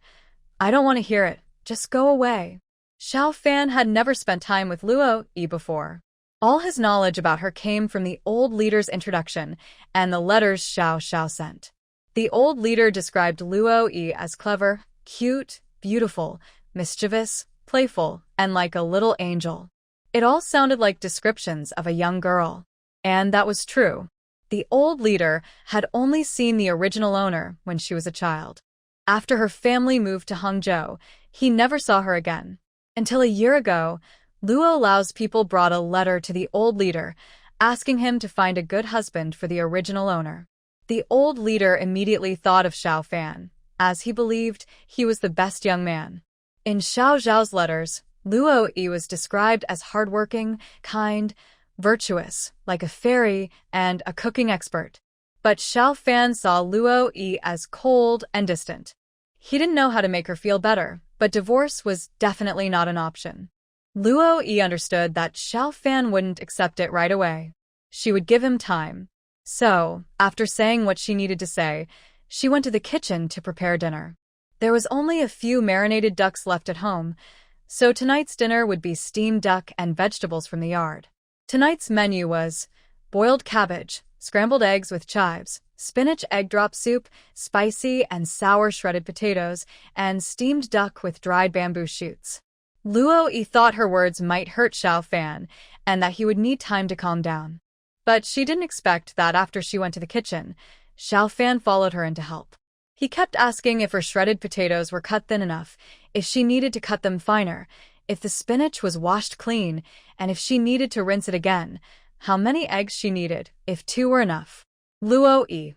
I don't want to hear it, just go away. Xiao Fan had never spent time with Luo Yi before. All his knowledge about her came from the old leader's introduction and the letters Xiao Xiao sent. The old leader described Luo Yi as clever, cute, beautiful, mischievous, playful, and like a little angel. It all sounded like descriptions of a young girl. And that was true. The old leader had only seen the original owner when she was a child. After her family moved to Hangzhou, he never saw her again. Until a year ago, Luo Lao's people brought a letter to the old leader, asking him to find a good husband for the original owner. The old leader immediately thought of Xiao Fan, as he believed he was the best young man. In Xiao Zhao's letters, Luo Yi was described as hardworking, kind, virtuous, like a fairy, and a cooking expert. But Xiao Fan saw Luo Yi as cold and distant. He didn't know how to make her feel better, but divorce was definitely not an option. Luo Yi understood that Xiao Fan wouldn't accept it right away. She would give him time. So, after saying what she needed to say, she went to the kitchen to prepare dinner. There was only a few marinated ducks left at home, so tonight's dinner would be steamed duck and vegetables from the yard. Tonight's menu was boiled cabbage, scrambled eggs with chives, spinach egg drop soup, spicy and sour shredded potatoes, and steamed duck with dried bamboo shoots. Luo Yi thought her words might hurt Xiao Fan, and that he would need time to calm down. But she didn't expect that after she went to the kitchen, Xiao Fan followed her in to help. He kept asking if her shredded potatoes were cut thin enough, if she needed to cut them finer, if the spinach was washed clean, and if she needed to rinse it again, how many eggs she needed, if 2 were enough. Luo Yi.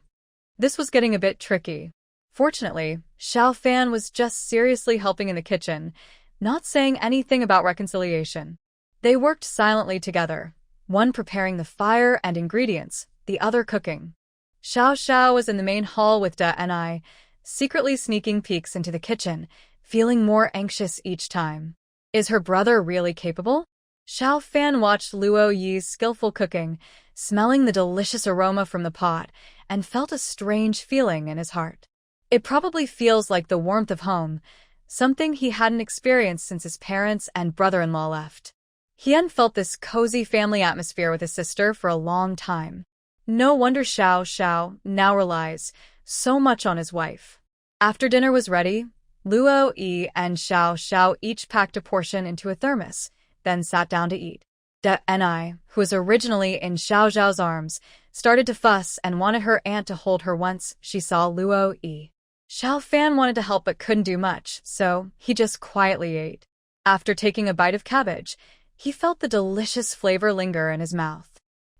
This was getting a bit tricky. Fortunately, Xiao Fan was just seriously helping in the kitchen, not saying anything about reconciliation. They worked silently together, one preparing the fire and ingredients, the other cooking. Xiao Xiao was in the main hall with Da and I, secretly sneaking peeks into the kitchen, feeling more anxious each time. Is her brother really capable? Xiao Fan watched Luo Yi's skillful cooking, smelling the delicious aroma from the pot, and felt a strange feeling in his heart. It probably feels like the warmth of home, something he hadn't experienced since his parents and brother-in-law left. He hadn't felt this cozy family atmosphere with his sister for a long time. No wonder Xiao Xiao now relies so much on his wife. After dinner was ready, Luo Yi and Xiao Xiao each packed a portion into a thermos, then sat down to eat. Da and I, who was originally in Xiao Zhao's arms, started to fuss and wanted her aunt to hold her once she saw Luo Yi. Xiao Fan wanted to help but couldn't do much, so he just quietly ate. After taking a bite of cabbage, he felt the delicious flavor linger in his mouth.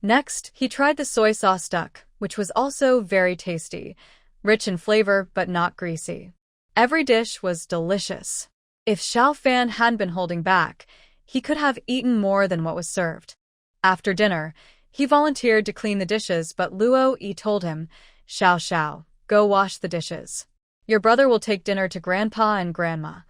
Next, he tried the soy sauce duck, which was also very tasty, rich in flavor but not greasy. Every dish was delicious. If Xiao Fan hadn't been holding back, he could have eaten more than what was served. After dinner, he volunteered to clean the dishes, but Luo Yi told him, Xiao Xiao, go wash the dishes. Your brother will take dinner to Grandpa and Grandma.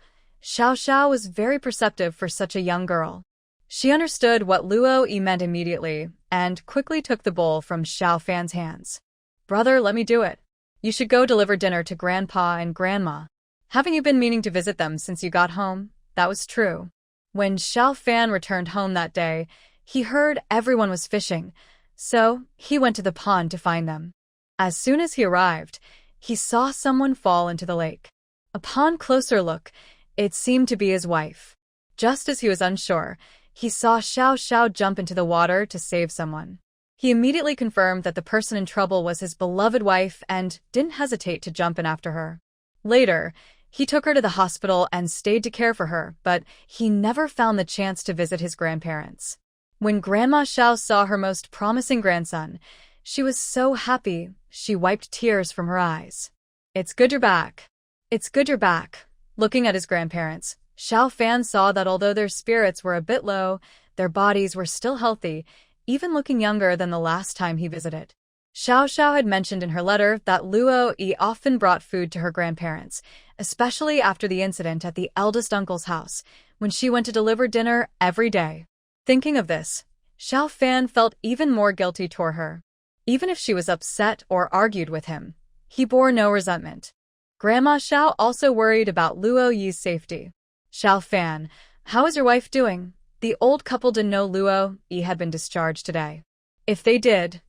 Xiao Xiao was very perceptive for such a young girl. She understood what Luo Yi meant immediately, and quickly took the bowl from Xiao Fan's hands. Brother, let me do it. You should go deliver dinner to Grandpa and Grandma. Haven't you been meaning to visit them since you got home? That was true. When Xiao Fan returned home that day, he heard everyone was fishing, so he went to the pond to find them. As soon as he arrived, he saw someone fall into the lake. Upon closer look, it seemed to be his wife. Just as he was unsure, he saw Xiao Xiao jump into the water to save someone. He immediately confirmed that the person in trouble was his beloved wife and didn't hesitate to jump in after her. Later, he took her to the hospital and stayed to care for her, but he never found the chance to visit his grandparents. When Grandma Xiao saw her most promising grandson, she was so happy she wiped tears from her eyes. It's good you're back. It's good you're back. Looking at his grandparents, Xiao Fan saw that although their spirits were a bit low, their bodies were still healthy, even looking younger than the last time he visited. Xiao Xiao had mentioned in her letter that Luo Yi often brought food to her grandparents, especially after the incident at the eldest uncle's house, when she went to deliver dinner every day. Thinking of this, Xiao Fan felt even more guilty toward her. Even if she was upset or argued with him, he bore no resentment. Grandma Xiao also worried about Luo Yi's safety. Xiao Fan, how is your wife doing? The old couple didn't know Luo Yi had been discharged today. If they did,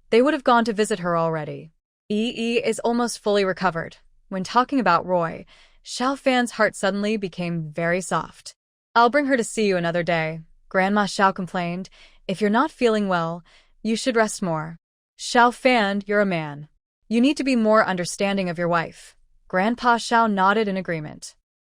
they would have gone to visit her already. Yi is almost fully recovered. When talking about Roy, Xiao Fan's heart suddenly became very soft. I'll bring her to see you another day, Grandma Xiao complained. If you're not feeling well, you should rest more. Xiao Fan, you're a man. You need to be more understanding of your wife. Grandpa Xiao nodded in agreement.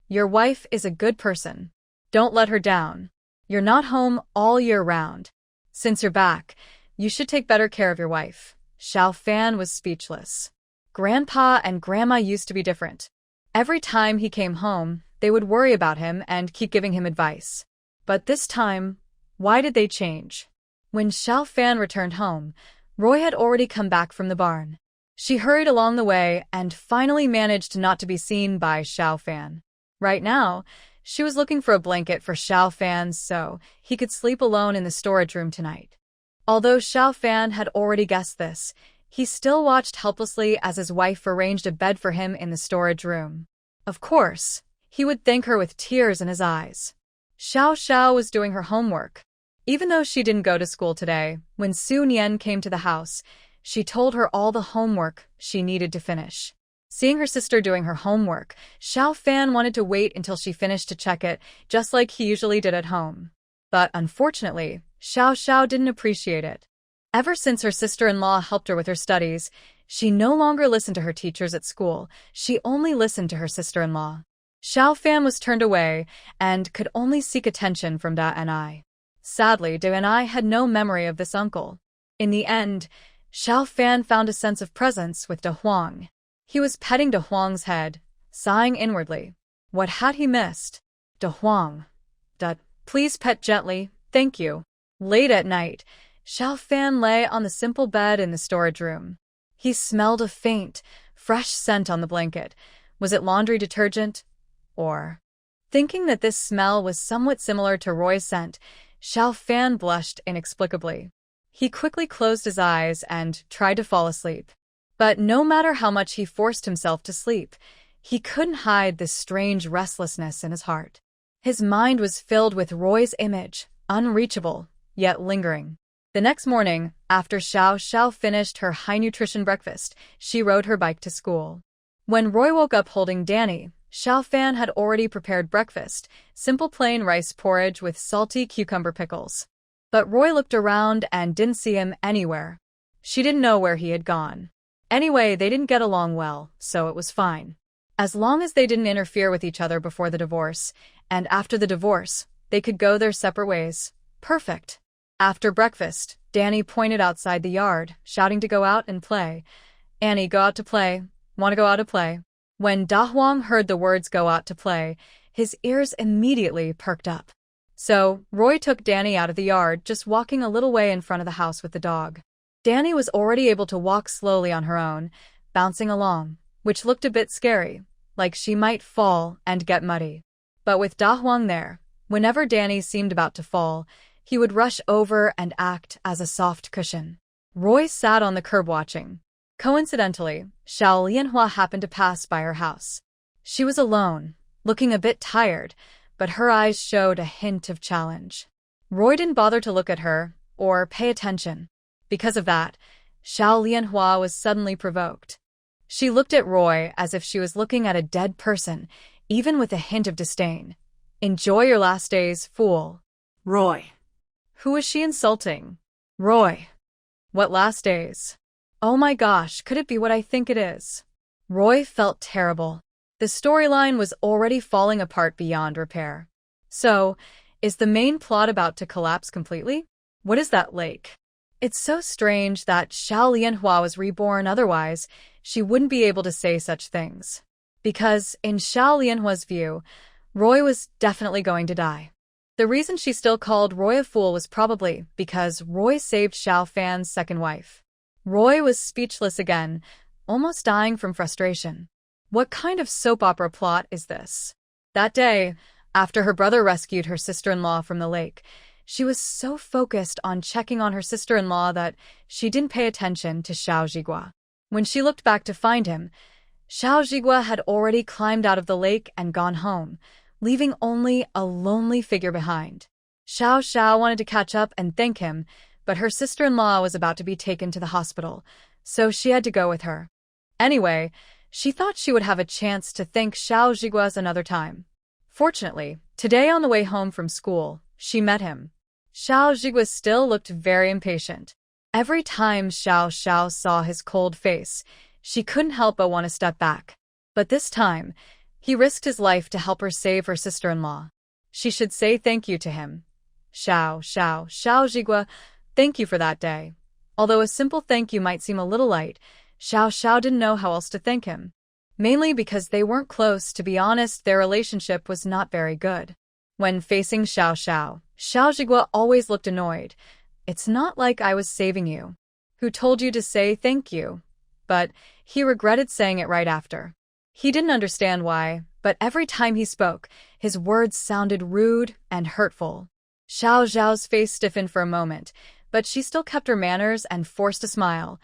Your wife is a good person. Don't let her down. You're not home all year round. Since you're back, you should take better care of your wife. Xiao Fan was speechless. Grandpa and Grandma used to be different. Every time he came home, they would worry about him and keep giving him advice. But this time, why did they change? When Xiao Fan returned home, Roy had already come back from the barn. She hurried along the way and finally managed not to be seen by Xiao Fan. Right now, she was looking for a blanket for Xiao Fan so he could sleep alone in the storage room tonight. Although Xiao Fan had already guessed this, he still watched helplessly as his wife arranged a bed for him in the storage room. Of course, he would thank her with tears in his eyes. Xiao Xiao was doing her homework. Even though she didn't go to school today, when Su Nian came to the house, she told her all the homework she needed to finish. Seeing her sister doing her homework, Xiao Fan wanted to wait until she finished to check it, just like he usually did at home. But unfortunately, Xiao Xiao didn't appreciate it. Ever since her sister-in-law helped her with her studies, she no longer listened to her teachers at school, she only listened to her sister-in-law. Xiao Fan was turned away and could only seek attention from Da and I. Sadly, Da and I had no memory of this uncle. In the end, Xiao Fan found a sense of presence with Da Huang. He was petting Da Huang's head, sighing inwardly. What had he missed? Da Huang. Please pet gently, thank you. Late at night, Xiao Fan lay on the simple bed in the storage room. He smelled a faint, fresh scent on the blanket. Was it laundry detergent? Or... Thinking that this smell was somewhat similar to Roy's scent, Xiao Fan blushed inexplicably. He quickly closed his eyes and tried to fall asleep. But no matter how much he forced himself to sleep, he couldn't hide this strange restlessness in his heart. His mind was filled with Roy's image, unreachable, yet lingering. The next morning, after Xiao Xiao finished her high-nutrition breakfast, she rode her bike to school. When Roy woke up holding Danny, Xiao Fan had already prepared breakfast, simple plain rice porridge with salty cucumber pickles. But Roy looked around and didn't see him anywhere. She didn't know where he had gone. Anyway, they didn't get along well, so it was fine. As long as they didn't interfere with each other before the divorce, and after the divorce, they could go their separate ways. Perfect. After breakfast, Danny pointed outside the yard, shouting to go out and play. Annie, go out to play. Want to go out to play? When Da Huang heard the words go out to play, his ears immediately perked up. So, Roy took Danny out of the yard, just walking a little way in front of the house with the dog. Danny was already able to walk slowly on her own, bouncing along, which looked a bit scary, like she might fall and get muddy. But with Da Huang there, whenever Danny seemed about to fall, he would rush over and act as a soft cushion. Roy sat on the curb watching. Coincidentally, Xiao Lianhua happened to pass by her house. She was alone, looking a bit tired, but her eyes showed a hint of challenge. Roy didn't bother to look at her or pay attention. Because of that, Xiao Lianhua was suddenly provoked. She looked at Roy as if she was looking at a dead person, even with a hint of disdain. Enjoy your last days, fool. Roy. Who was she insulting? Roy. What last days? Oh my gosh, could it be what I think it is? Roy felt terrible. The storyline was already falling apart beyond repair. So, is the main plot about to collapse completely? What is that lake? It's so strange that Xiao Lianhua was reborn, otherwise she wouldn't be able to say such things. Because, in Xiao Lianhua's view, Roy was definitely going to die. The reason she still called Roy a fool was probably because Roy saved Xiao Fan's second wife. Roy was speechless again, almost dying from frustration. What kind of soap opera plot is this? That day, after her brother rescued her sister-in-law from the lake, she was so focused on checking on her sister-in-law that she didn't pay attention to Xiao Zhigua. When she looked back to find him, Xiao Zhigua had already climbed out of the lake and gone home, leaving only a lonely figure behind. Xiao wanted to catch up and thank him, but her sister-in-law was about to be taken to the hospital, so she had to go with her. Anyway, she thought she would have a chance to thank Xiao Zhigua another time. Fortunately, today on the way home from school, she met him. Xiao Zhigua still looked very impatient. Every time Xiao saw his cold face, she couldn't help but want to step back. But this time, he risked his life to help her save her sister-in-law. She should say thank you to him. Xiao Zhigua, thank you for that day. Although a simple thank you might seem a little light, Xiao didn't know how else to thank him. Mainly because they weren't close, to be honest, their relationship was not very good. When facing Xiao Zhigua always looked annoyed. It's not like I was saving you. Who told you to say thank you? But he regretted saying it right after. He didn't understand why, but every time he spoke, his words sounded rude and hurtful. Xiao's face stiffened for a moment, but she still kept her manners and forced a smile.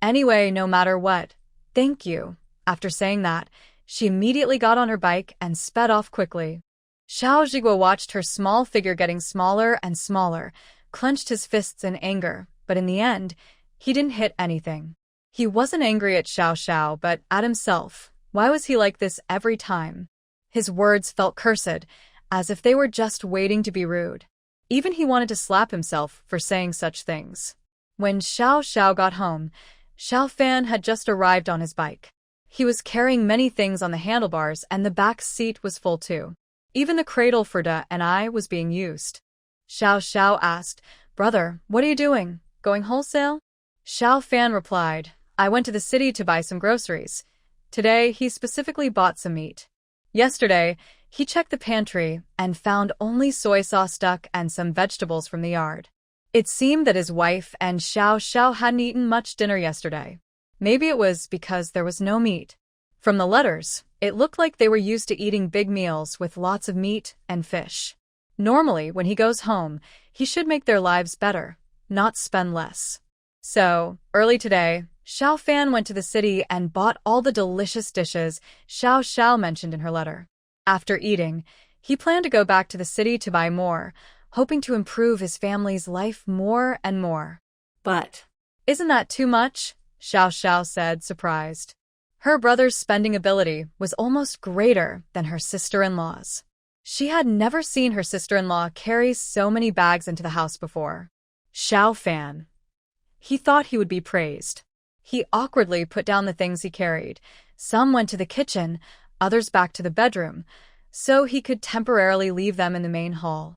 Anyway, no matter what, thank you. After saying that, she immediately got on her bike and sped off quickly. Xiao Zhigua watched her small figure getting smaller and smaller, clenched his fists in anger, but in the end, he didn't hit anything. He wasn't angry at Xiao, but at himself. Why was he like this every time? His words felt cursed, as if they were just waiting to be rude. Even he wanted to slap himself for saying such things. When Xiao got home, Xiao Fan had just arrived on his bike. He was carrying many things on the handlebars and the back seat was full too. Even the cradle for Da and I was being used. Xiao asked, "Brother, what are you doing? Going wholesale?" Xiao Fan replied, "I went to the city to buy some groceries. Today, he specifically bought some meat. Yesterday, he checked the pantry and found only soy sauce duck and some vegetables from the yard." It seemed that his wife and Xiao hadn't eaten much dinner yesterday. Maybe it was because there was no meat. From the letters, it looked like they were used to eating big meals with lots of meat and fish. Normally, when he goes home, he should make their lives better, not spend less. So, early today, Xiao Fan went to the city and bought all the delicious dishes Xiao mentioned in her letter. After eating, he planned to go back to the city to buy more, hoping to improve his family's life more and more. But isn't that too much? Xiao said, surprised. Her brother's spending ability was almost greater than her sister-in-law's. She had never seen her sister-in-law carry so many bags into the house before. Xiao Fan. He thought he would be praised. He awkwardly put down the things he carried. Some went to the kitchen, others back to the bedroom, so he could temporarily leave them in the main hall.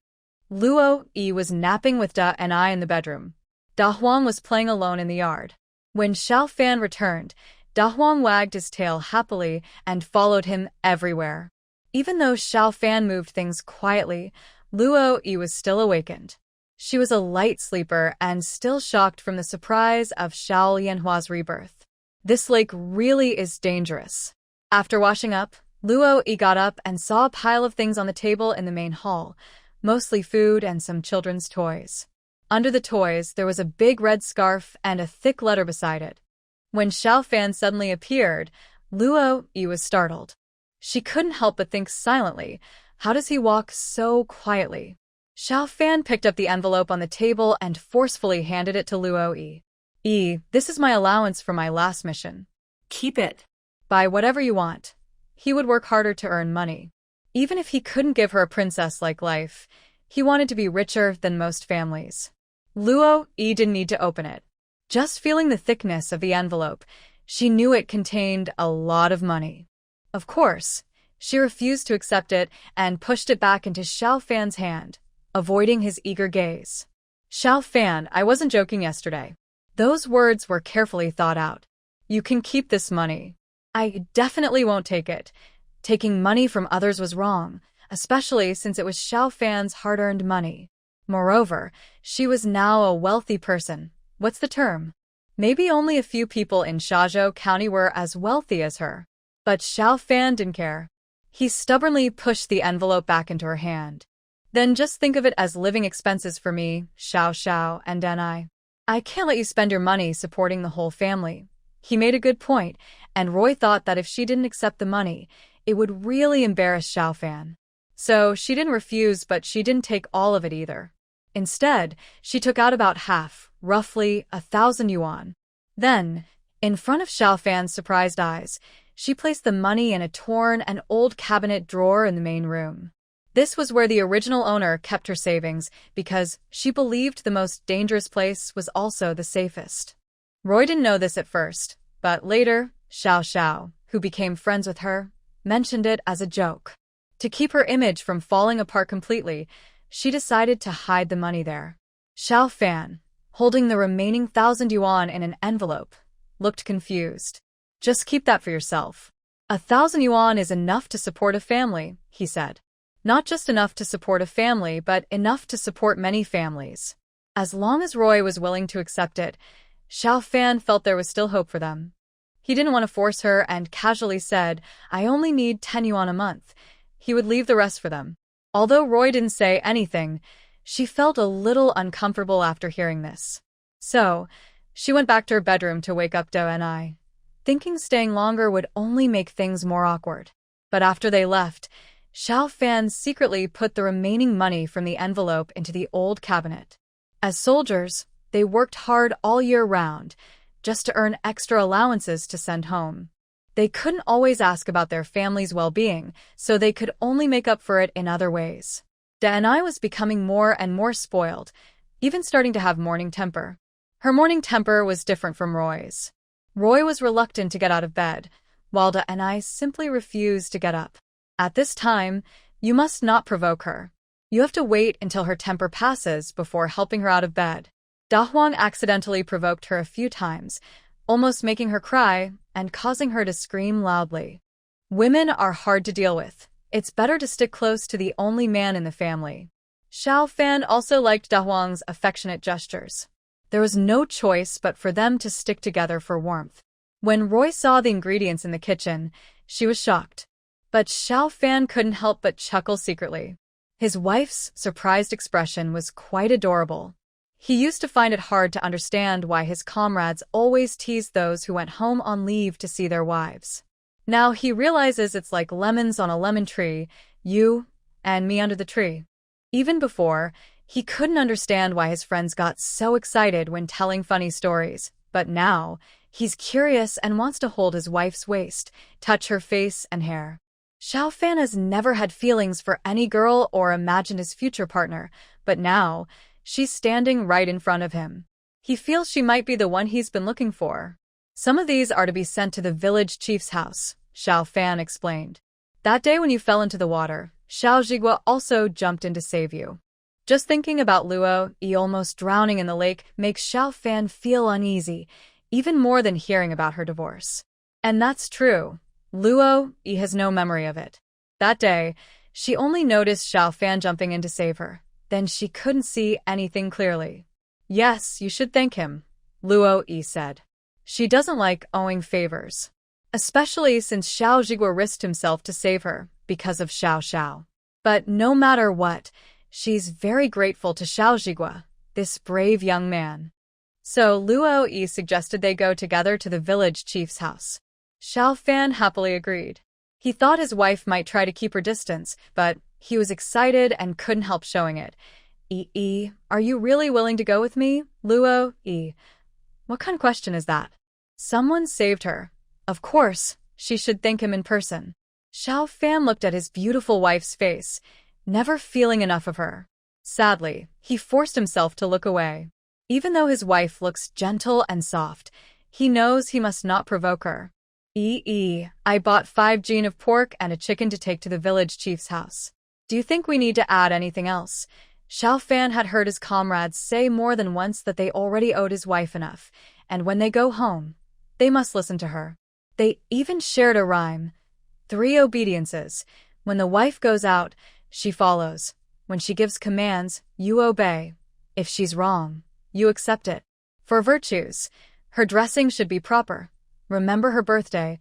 Luo Yi was napping with Da and I in the bedroom. Da Huang was playing alone in the yard. When Xiao Fan returned, Da Huang wagged his tail happily and followed him everywhere. Even though Xiao Fan moved things quietly, Luo Yi was still awakened. She was a light sleeper and still shocked from the surprise of Xiao Lianhua's rebirth. This lake really is dangerous. After washing up, Luo Yi got up and saw a pile of things on the table in the main hall, mostly food and some children's toys. Under the toys, there was a big red scarf and a thick letter beside it. When Xiao Fan suddenly appeared, Luo Yi was startled. She couldn't help but think silently, how does he walk so quietly? Xiao Fan picked up the envelope on the table and forcefully handed it to Luo Yi. This is my allowance for my last mission. Keep it. Buy whatever you want. He would work harder to earn money. Even if he couldn't give her a princess-like life, he wanted to be richer than most families. Luo Yi didn't need to open it. Just feeling the thickness of the envelope, she knew it contained a lot of money. Of course, she refused to accept it and pushed it back into Xiao Fan's hand, avoiding his eager gaze. Xiao Fan, I wasn't joking yesterday. Those words were carefully thought out. You can keep this money. I definitely won't take it. Taking money from others was wrong, especially since it was Xiao Fan's hard-earned money. Moreover, she was now a wealthy person. What's the term? Maybe only a few people in Shazhou County were as wealthy as her. But Xiao Fan didn't care. He stubbornly pushed the envelope back into her hand. Then just think of it as living expenses for me, Xiao, and then I can't let you spend your money supporting the whole family. He made a good point, and Roy thought that if she didn't accept the money, it would really embarrass Xiao Fan. So she didn't refuse, but she didn't take all of it either. Instead, she took out about half, roughly 1,000 yuan. Then, in front of Xiao Fan's surprised eyes, she placed the money in a torn and old cabinet drawer in the main room. This was where the original owner kept her savings because she believed the most dangerous place was also the safest. Roy didn't know this at first, but later, Xiao, who became friends with her, mentioned it as a joke. To keep her image from falling apart completely, she decided to hide the money there. Xiao Fan, holding the remaining 1,000 yuan in an envelope, looked confused. Just keep that for yourself. 1,000 yuan is enough to support a family, he said. Not just enough to support a family, but enough to support many families. As long as Roy was willing to accept it, Xiao Fan felt there was still hope for them. He didn't want to force her and casually said, I only need 10 yuan a month. He would leave the rest for them. Although Roy didn't say anything, she felt a little uncomfortable after hearing this. So, she went back to her bedroom to wake up Do and I, thinking staying longer would only make things more awkward. But after they left, Xiao Fan secretly put the remaining money from the envelope into the old cabinet. As soldiers, they worked hard all year round, just to earn extra allowances to send home. They couldn't always ask about their family's well-being, so they could only make up for it in other ways. Da-and-I was becoming more and more spoiled, even starting to have morning temper. Her morning temper was different from Roy's. Roy was reluctant to get out of bed, while Da-and-I simply refused to get up. At this time, you must not provoke her. You have to wait until her temper passes before helping her out of bed. Da Huang accidentally provoked her a few times, almost making her cry and causing her to scream loudly. Women are hard to deal with. It's better to stick close to the only man in the family. Xiao Fan also liked Da Huang's affectionate gestures. There was no choice but for them to stick together for warmth. When Roy saw the ingredients in the kitchen, she was shocked. But Xiao Fan couldn't help but chuckle secretly. His wife's surprised expression was quite adorable. He used to find it hard to understand why his comrades always teased those who went home on leave to see their wives. Now he realizes it's like lemons on a lemon tree, you and me under the tree. Even before, he couldn't understand why his friends got so excited when telling funny stories, but now, he's curious and wants to hold his wife's waist, touch her face and hair. Xiao Fan has never had feelings for any girl or imagined his future partner, but now, she's standing right in front of him. He feels she might be the one he's been looking for. Some of these are to be sent to the village chief's house, Xiao Fan explained. That day when you fell into the water, Xiao Zhigua also jumped in to save you. Just thinking about Luo Yi almost drowning in the lake makes Xiao Fan feel uneasy, even more than hearing about her divorce. And that's true. Luo Yi has no memory of it. That day, she only noticed Xiao Fan jumping in to save her. Then she couldn't see anything clearly. Yes, you should thank him, Luo Yi said. She doesn't like owing favors. Especially since Xiao Zhigua risked himself to save her, because of Xiao. But no matter what, she's very grateful to Xiao Zhigua, this brave young man. So Luo Yi suggested they go together to the village chief's house. Xiao Fan happily agreed. He thought his wife might try to keep her distance, but he was excited and couldn't help showing it. Are you really willing to go with me, Luo? What kind of question is that? Someone saved her. Of course, she should thank him in person. Xiao Fan looked at his beautiful wife's face, never feeling enough of her. Sadly, he forced himself to look away. Even though his wife looks gentle and soft, he knows he must not provoke her. I bought 5 gene of pork and a chicken to take to the village chief's house. Do you think we need to add anything else? Xiao Fan had heard his comrades say more than once that they already owed his wife enough, and when they go home, they must listen to her. They even shared a rhyme. 3 obediences. When the wife goes out, she follows. When she gives commands, you obey. If she's wrong, you accept it. For virtues, her dressing should be proper. Remember her birthday.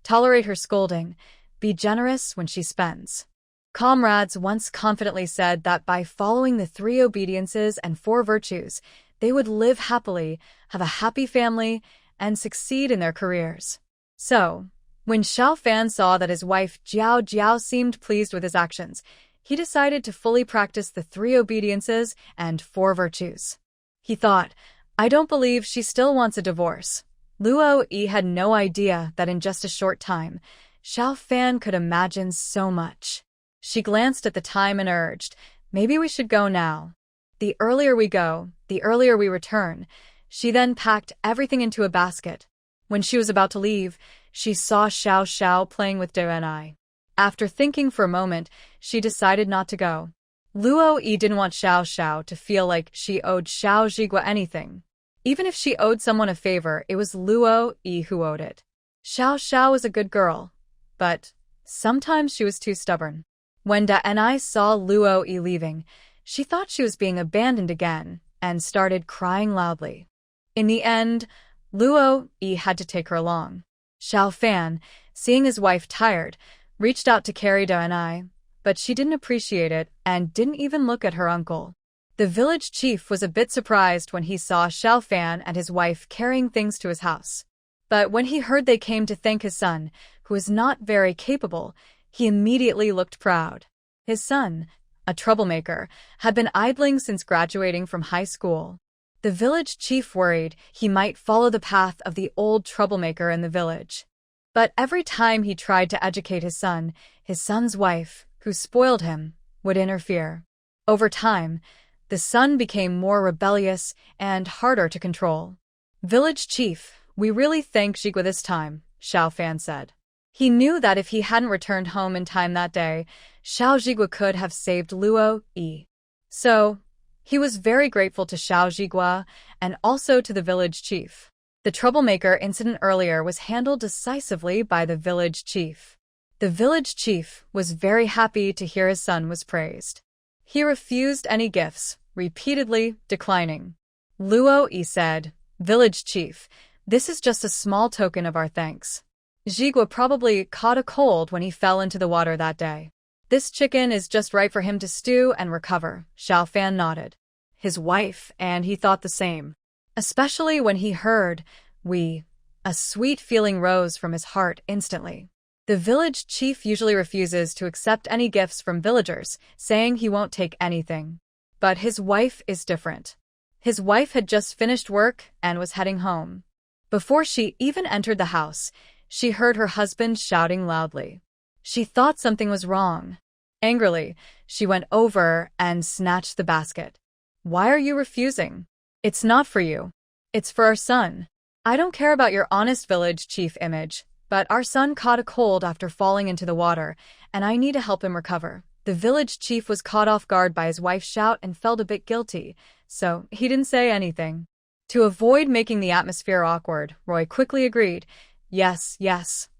Tolerate her scolding. Be generous when she spends. Comrades once confidently said that by following the 3 obediences and 4 virtues, they would live happily, have a happy family, and succeed in their careers. So, when Xiao Fan saw that his wife Jiao Jiao seemed pleased with his actions, he decided to fully practice the 3 obediences and 4 virtues. He thought, I don't believe she still wants a divorce. Luo Yi had no idea that in just a short time, Xiao Fan could imagine so much. She glanced at the time and urged, maybe we should go now. The earlier we go, the earlier we return. She then packed everything into a basket. When she was about to leave, she saw Xiao Xiao playing with Duanai. After thinking for a moment, she decided not to go. Luo Yi didn't want Xiao Xiao to feel like she owed Xiao Zhigua anything. Even if she owed someone a favor, it was Luo Yi who owed it. Xiao Xiao was a good girl, but sometimes she was too stubborn. When Duanai saw Luo Yi leaving, she thought she was being abandoned again and started crying loudly. In the end, Luo Yi had to take her along. Xiao Fan, seeing his wife tired, reached out to carry Duanai, but she didn't appreciate it and didn't even look at her uncle. The village chief was a bit surprised when he saw Xiao Fan and his wife carrying things to his house. But when he heard they came to thank his son, who was not very capable, he immediately looked proud. His son, a troublemaker, had been idling since graduating from high school. The village chief worried he might follow the path of the old troublemaker in the village. But every time he tried to educate his son's wife, who spoiled him, would interfere. Over time, the son became more rebellious and harder to control. Village chief, we really thank Zhigua this time, Xiao Fan said. He knew that if he hadn't returned home in time that day, Xiao Zhigua could have saved Luo Yi. So, he was very grateful to Xiao Zhigua and also to the village chief. The troublemaker incident earlier was handled decisively by the village chief. The village chief was very happy to hear his son was praised. He refused any gifts, repeatedly declining. Luo Yi said, Village chief, this is just a small token of our thanks. Zhigua probably caught a cold when he fell into the water that day. This chicken is just right for him to stew and recover, Xiao Fan nodded. His wife, and he thought the same. Especially when he heard, a sweet feeling rose from his heart instantly. The village chief usually refuses to accept any gifts from villagers, saying he won't take anything. But his wife is different. His wife had just finished work and was heading home. Before she even entered the house, she heard her husband shouting loudly. She thought something was wrong. Angrily, she went over and snatched the basket. Why are you refusing? It's not for you. It's for our son. I don't care about your honest village chief image, but our son caught a cold after falling into the water, and I need to help him recover. The village chief was caught off guard by his wife's shout and felt a bit guilty, so he didn't say anything. To avoid making the atmosphere awkward, Roy quickly agreed, Yes,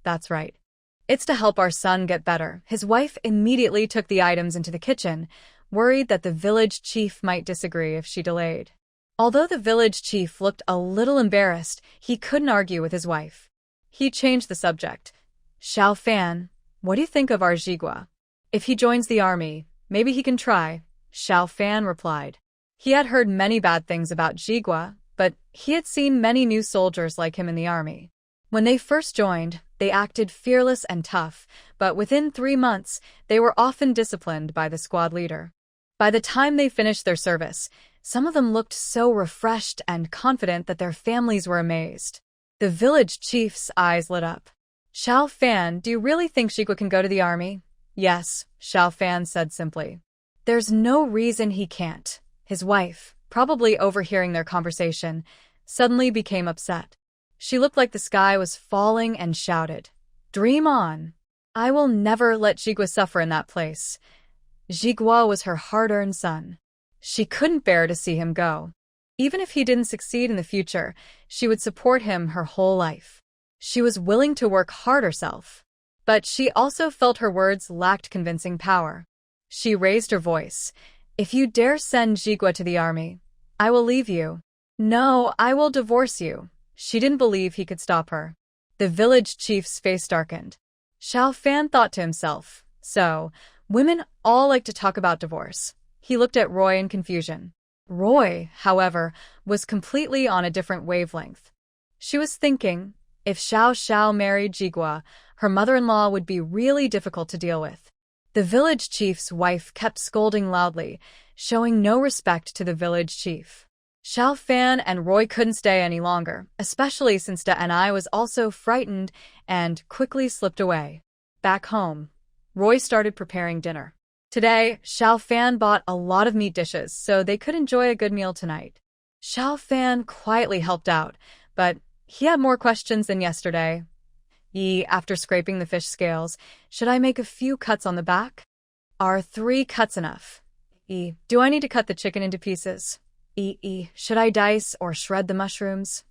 that's right. It's to help our son get better. His wife immediately took the items into the kitchen, worried that the village chief might disagree if she delayed. Although the village chief looked a little embarrassed, he couldn't argue with his wife. He changed the subject. Xiao Fan, what do you think of our Zhigua? If he joins the army, maybe he can try, Xiao Fan replied. He had heard many bad things about Zhigua, but he had seen many new soldiers like him in the army. When they first joined, they acted fearless and tough, but within 3 months, they were often disciplined by the squad leader. By the time they finished their service, some of them looked so refreshed and confident that their families were amazed. The village chief's eyes lit up. Xiao Fan, do you really think Jigwa can go to the army? Yes, Xiao Fan said simply. There's no reason he can't. His wife, probably overhearing their conversation, suddenly became upset. She looked like the sky was falling and shouted, "Dream on! I will never let Jigwa suffer in that place." Jigwa was her hard-earned son. She couldn't bear to see him go. Even if he didn't succeed in the future, she would support him her whole life. She was willing to work hard herself. But she also felt her words lacked convincing power. She raised her voice. "If you dare send Jigwa to the army, I will leave you. No, I will divorce you." She didn't believe he could stop her. The village chief's face darkened. Xiao Fan thought to himself, so, women all like to talk about divorce. He looked at Roy in confusion. Roy, however, was completely on a different wavelength. She was thinking, if Xiao Xiao married Jigwa, her mother-in-law would be really difficult to deal with. The village chief's wife kept scolding loudly, showing no respect to the village chief. Xiao Fan and Roy couldn't stay any longer, especially since Da was also frightened and quickly slipped away. Back home, Roy started preparing dinner. Today, Xiao Fan bought a lot of meat dishes so they could enjoy a good meal tonight. Xiao Fan quietly helped out, but he had more questions than yesterday. After scraping the fish scales, should I make a few cuts on the back? Are 3 cuts enough? Do I need to cut the chicken into pieces? Should I dice or shred the mushrooms?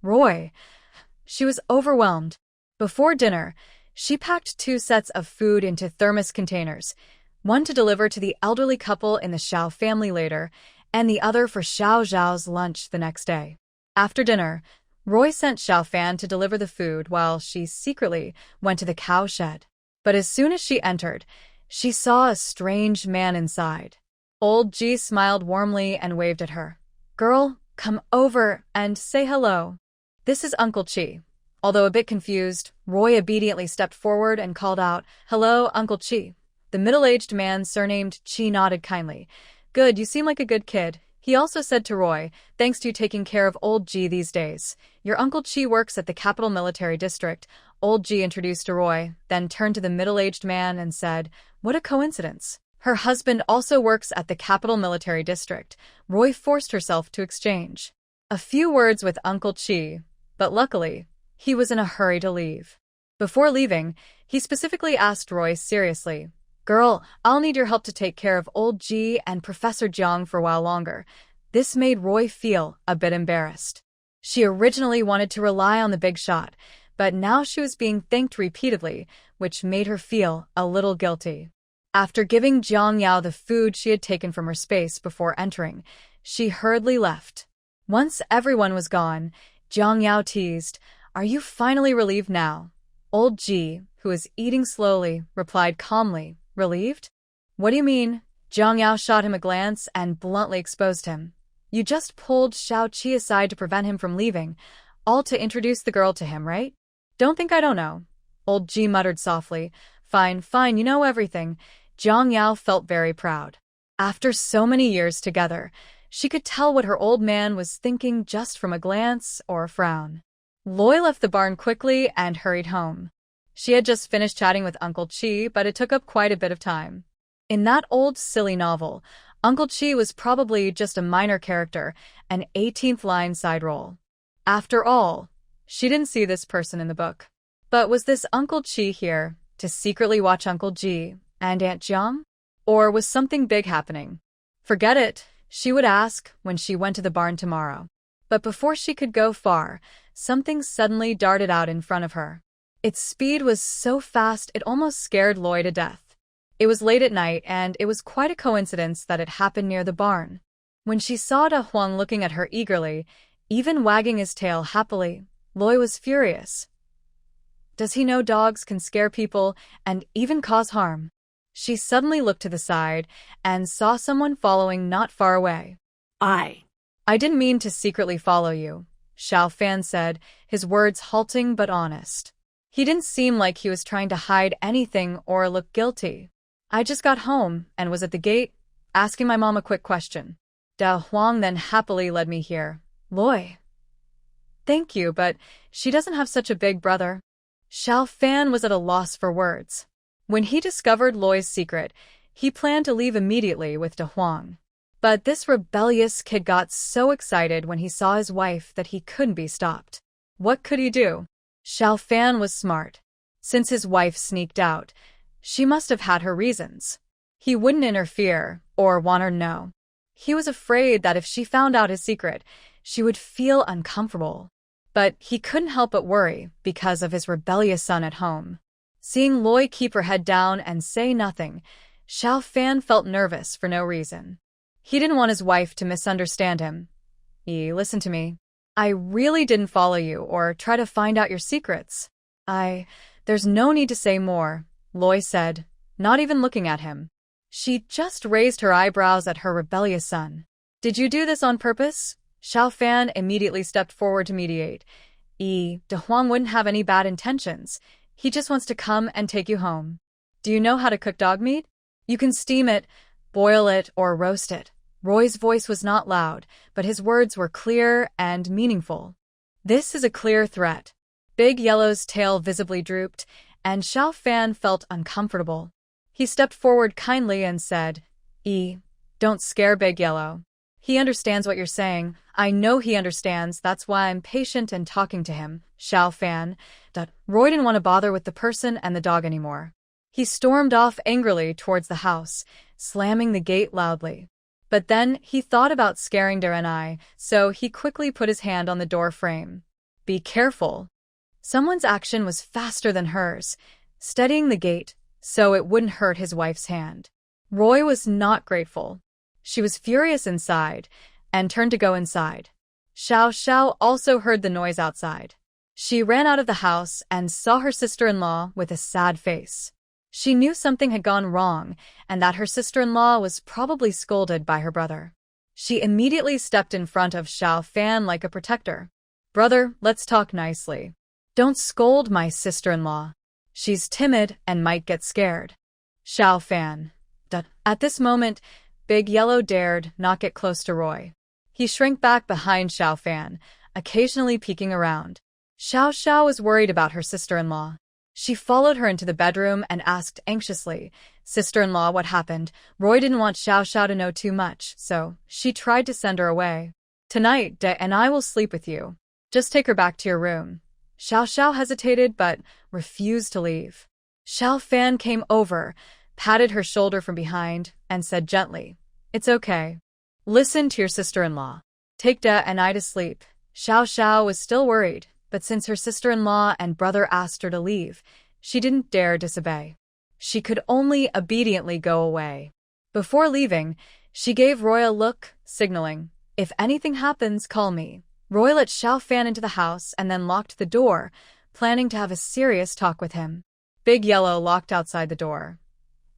Roy. She was overwhelmed. Before dinner, she packed 2 sets of food into thermos containers, one to deliver to the elderly couple in the Xiao family later, and the other for Xiao Zhao's lunch the next day. After dinner, Roy sent Xiao Fan to deliver the food while she secretly went to the cow shed. But as soon as she entered, she saw a strange man inside. Old Ji smiled warmly and waved at her. "Girl, come over and say hello. This is Uncle Chi." Although a bit confused, Roy obediently stepped forward and called out, "Hello, Uncle Chi." The middle-aged man surnamed Chi nodded kindly. "Good, you seem like a good kid." He also said to Roy, "Thanks to you taking care of Old Ji these days. Your Uncle Chi works at the capital military district." Old Ji introduced to Roy, then turned to the middle-aged man and said, "What a coincidence. Her husband also works at the capital military district." Roy forced herself to exchange a few words with Uncle Chi, but luckily, he was in a hurry to leave. Before leaving, he specifically asked Roy seriously, "Girl, I'll need your help to take care of Old Ji and Professor Jiang for a while longer." This made Roy feel a bit embarrassed. She originally wanted to rely on the big shot, but now she was being thanked repeatedly, which made her feel a little guilty. After giving Jiang Yao the food she had taken from her space before entering, she hurriedly left. Once everyone was gone, Jiang Yao teased, "Are you finally relieved now?" Old Ji, who was eating slowly, replied calmly, "Relieved? What do you mean?" Jiang Yao shot him a glance and bluntly exposed him. "You just pulled Xiao Qi aside to prevent him from leaving, all to introduce the girl to him, right? Don't think I don't know." Old Ji muttered softly, Fine, you know everything." Jiang Yao felt very proud. After so many years together, she could tell what her old man was thinking just from a glance or a frown. Loi left the barn quickly and hurried home. She had just finished chatting with Uncle Chi, but it took up quite a bit of time. In that old silly novel, Uncle Chi was probably just a minor character, an 18th line side role. After all, she didn't see this person in the book. But was this Uncle Chi here to secretly watch Uncle Ji and Aunt Jiang? Or was something big happening? Forget it, she would ask when she went to the barn tomorrow. But before she could go far, something suddenly darted out in front of her. Its speed was so fast it almost scared Loi to death. It was late at night, and it was quite a coincidence that it happened near the barn. When she saw Da Huang looking at her eagerly, even wagging his tail happily, Loi was furious. Does he know dogs can scare people and even cause harm? She suddenly looked to the side and saw someone following not far away. I didn't mean to secretly follow you. Xiao Fan said, his words halting but honest. He didn't seem like he was trying to hide anything or look guilty. I just got home and was at the gate, asking my mom a quick question. Da Huang then happily led me here. Loi. Thank you, but she doesn't have such a big brother. Xiao Fan was at a loss for words. When he discovered Loi's secret, he planned to leave immediately with Da Huang. But this rebellious kid got so excited when he saw his wife that he couldn't be stopped. What could he do? Xiao Fan was smart. Since his wife sneaked out, she must have had her reasons. He wouldn't interfere or want her to know. He was afraid that if she found out his secret, she would feel uncomfortable. But he couldn't help but worry because of his rebellious son at home. Seeing Loi keep her head down and say nothing, Xiao Fan felt nervous for no reason. He didn't want his wife to misunderstand him. Listen to me. I really didn't follow you or try to find out your secrets. There's no need to say more, Loi said, not even looking at him. She just raised her eyebrows at her rebellious son. Did you do this on purpose? Xiao Fan immediately stepped forward to mediate. Da Huang wouldn't have any bad intentions. He just wants to come and take you home. Do you know how to cook dog meat? You can steam it, boil it, or roast it. Roy's voice was not loud, but his words were clear and meaningful. This is a clear threat. Big Yellow's tail visibly drooped, and Xiao Fan felt uncomfortable. He stepped forward kindly and said, Don't scare Big Yellow. He understands what you're saying. I know he understands, that's why I'm patient and talking to him, Xiao Fan. Roy didn't want to bother with the person and the dog anymore. He stormed off angrily towards the house, slamming the gate loudly. But then he thought about scaring Darenai, so he quickly put his hand on the door frame. Be careful. Someone's action was faster than hers, steadying the gate so it wouldn't hurt his wife's hand. Roy was not grateful. She was furious inside and turned to go inside. Xiao Xiao also heard the noise outside. She ran out of the house and saw her sister-in-law with a sad face. She knew something had gone wrong and that her sister-in-law was probably scolded by her brother. She immediately stepped in front of Xiao Fan like a protector. Brother, let's talk nicely. Don't scold my sister-in-law. She's timid and might get scared. Xiao Fan. At this moment, Big Yellow dared not get close to Roy. He shrank back behind Xiao Fan, occasionally peeking around. Xiao Xiao was worried about her sister-in-law. She followed her into the bedroom and asked anxiously, Sister-in-law, what happened? Roy didn't want Xiao Xiao to know too much, so she tried to send her away. Tonight, Da and I will sleep with you. Just take her back to your room. Xiao Xiao hesitated but refused to leave. Xiao Fan came over, patted her shoulder from behind, and said gently, It's okay. Listen to your sister-in-law. Take Da and I to sleep. Xiao Xiao was still worried, but since her sister-in-law and brother asked her to leave, she didn't dare disobey. She could only obediently go away. Before leaving, she gave Roy a look, signaling, If anything happens, call me. Roy let Xiao Fan into the house and then locked the door, planning to have a serious talk with him. Big Yellow locked outside the door.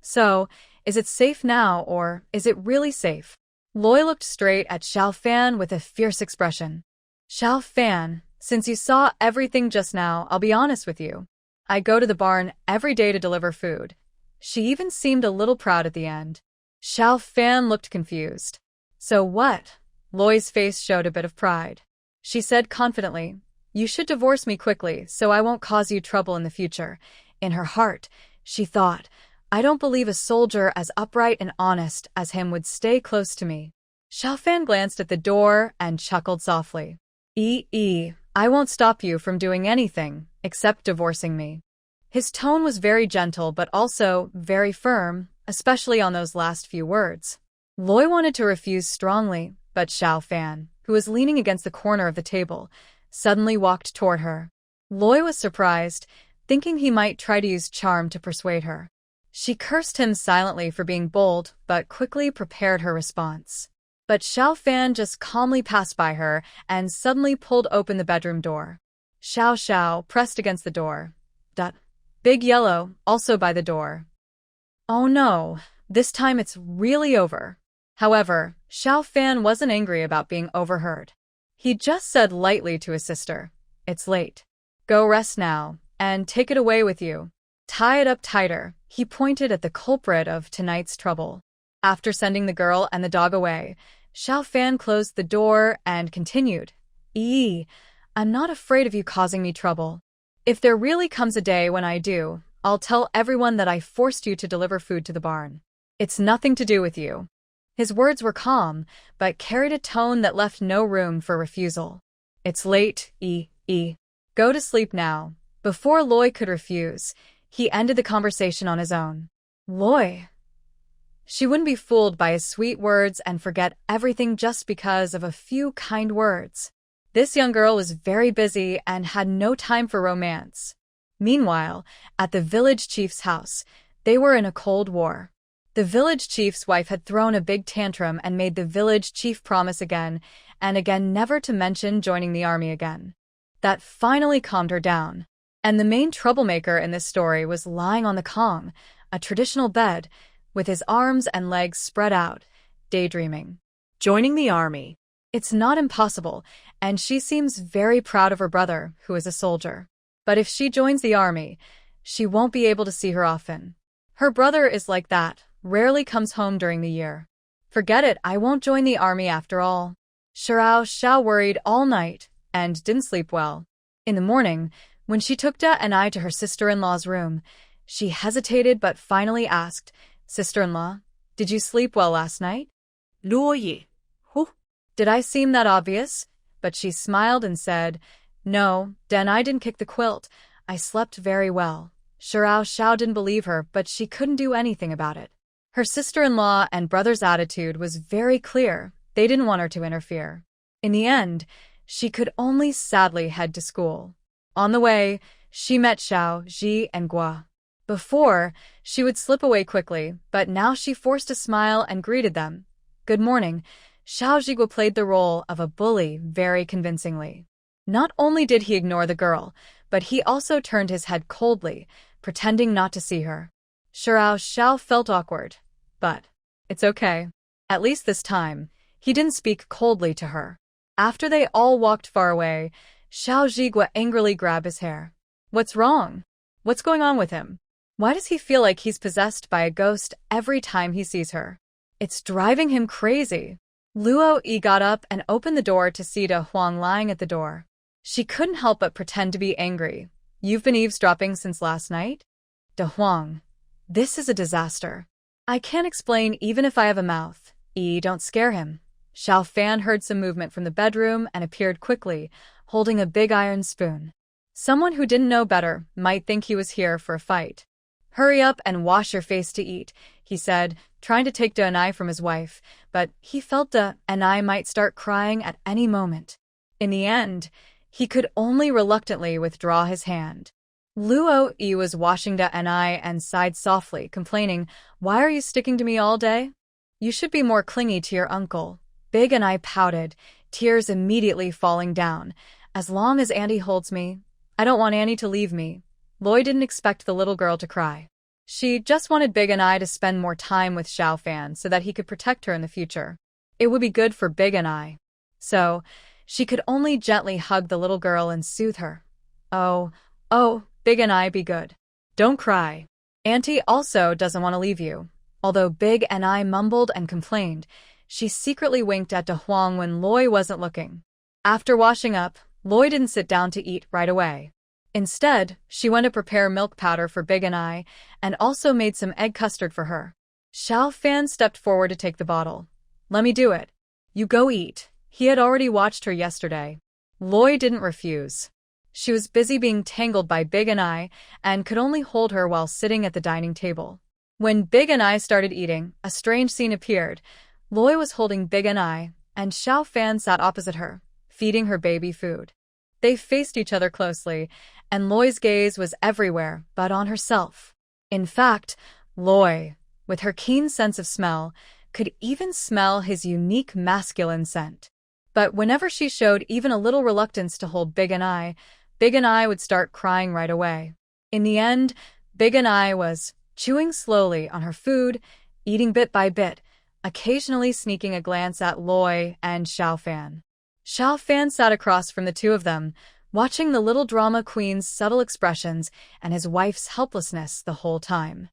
So, is it safe now, or is it really safe? Loi looked straight at Xiao Fan with a fierce expression. Xiao Fan, since you saw everything just now, I'll be honest with you. I go to the barn every day to deliver food. She even seemed a little proud at the end. Xiao Fan looked confused. So what? Loi's face showed a bit of pride. She said confidently, You should divorce me quickly so I won't cause you trouble in the future. In her heart, she thought, I don't believe a soldier as upright and honest as him would stay close to me. Xiao Fan glanced at the door and chuckled softly. I won't stop you from doing anything except divorcing me. His tone was very gentle but also very firm, especially on those last few words. Loi wanted to refuse strongly, but Xiao Fan, who was leaning against the corner of the table, suddenly walked toward her. Loi was surprised, thinking he might try to use charm to persuade her. She cursed him silently for being bold, but quickly prepared her response. But Xiao Fan just calmly passed by her and suddenly pulled open the bedroom door. Xiao Xiao pressed against the door. Big Yellow, also by the door. Oh no, this time it's really over. However, Xiao Fan wasn't angry about being overheard. He just said lightly to his sister, "It's late. Go rest now, and take it away with you. Tie it up tighter." He pointed at the culprit of tonight's trouble. After sending the girl and the dog away, Xiao Fan closed the door and continued, I'm not afraid of you causing me trouble. If there really comes a day when I do, I'll tell everyone that I forced you to deliver food to the barn. It's nothing to do with you." His words were calm, but carried a tone that left no room for refusal. "It's late, Go to sleep now." Before Loi could refuse, he ended the conversation on his own. Loi. She wouldn't be fooled by his sweet words and forget everything just because of a few kind words. This young girl was very busy and had no time for romance. Meanwhile, at the village chief's house, they were in a cold war. The village chief's wife had thrown a big tantrum and made the village chief promise again and again never to mention joining the army again. That finally calmed her down. And the main troublemaker in this story was lying on the kong, a traditional bed, with his arms and legs spread out, daydreaming. Joining the army. It's not impossible, and she seems very proud of her brother, who is a soldier. But if she joins the army, she won't be able to see her often. Her brother is like that, rarely comes home during the year. Forget it, I won't join the army after all. Xiao worried all night and didn't sleep well. In the morning, when she took Da and I to her sister-in-law's room, she hesitated but finally asked, "Sister-in-law, did you sleep well last night?" Luoyi. Hu. Did I seem that obvious? But she smiled and said, "No, Dan, I didn't kick the quilt. I slept very well." Xiao didn't believe her, but she couldn't do anything about it. Her sister-in-law and brother's attitude was very clear. They didn't want her to interfere. In the end, she could only sadly head to school. On the way, she met Xiao, Ji, and Gua. Before, she would slip away quickly, but now she forced a smile and greeted them. "Good morning." Xiao Jigua played the role of a bully very convincingly. Not only did he ignore the girl, but he also turned his head coldly, pretending not to see her. Xiao felt awkward, but it's okay. At least this time, he didn't speak coldly to her. After they all walked far away, Xiao Jigua angrily grabbed his hair. "What's wrong? What's going on with him? Why does he feel like he's possessed by a ghost every time he sees her? It's driving him crazy." Luo Yi got up and opened the door to see Da Huang lying at the door. She couldn't help but pretend to be angry. "You've been eavesdropping since last night?" "Da Huang, this is a disaster. I can't explain even if I have a mouth. Don't scare him." Xiao Fan heard some movement from the bedroom and appeared quickly, holding a big iron spoon. Someone who didn't know better might think he was here for a fight. "Hurry up and wash your face to eat," he said, trying to take Da and I from his wife, but he felt Da and I might start crying at any moment. In the end, he could only reluctantly withdraw his hand. Luo Yi was washing Da and I and sighed softly, complaining, "Why are you sticking to me all day? You should be more clingy to your uncle." Big and I pouted, tears immediately falling down. "As long as Andy holds me, I don't want Annie to leave me." Loi didn't expect the little girl to cry. She just wanted Big and I to spend more time with Xiao Fan so that he could protect her in the future. It would be good for Big and I. So, she could only gently hug the little girl and soothe her. Oh, Big and I, be good. Don't cry. Auntie also doesn't want to leave you." Although Big and I mumbled and complained, she secretly winked at Da Huang when Loi wasn't looking. After washing up, Loi didn't sit down to eat right away. Instead, she went to prepare milk powder for Big and I, and also made some egg custard for her. Xiao Fan stepped forward to take the bottle. "Let me do it. You go eat." He had already watched her yesterday. Loi didn't refuse. She was busy being tangled by Big and I, and could only hold her while sitting at the dining table. When Big and I started eating, a strange scene appeared. Loi was holding Big and I, and Xiao Fan sat opposite her, feeding her baby food. They faced each other closely, and Loi's gaze was everywhere but on herself. In fact, Loi, with her keen sense of smell, could even smell his unique masculine scent. But whenever she showed even a little reluctance to hold Big and I would start crying right away. In the end, Big and I was chewing slowly on her food, eating bit by bit, occasionally sneaking a glance at Loi and Xiao Fan. Xiao Fan sat across from the two of them, watching the little drama queen's subtle expressions and his wife's helplessness the whole time.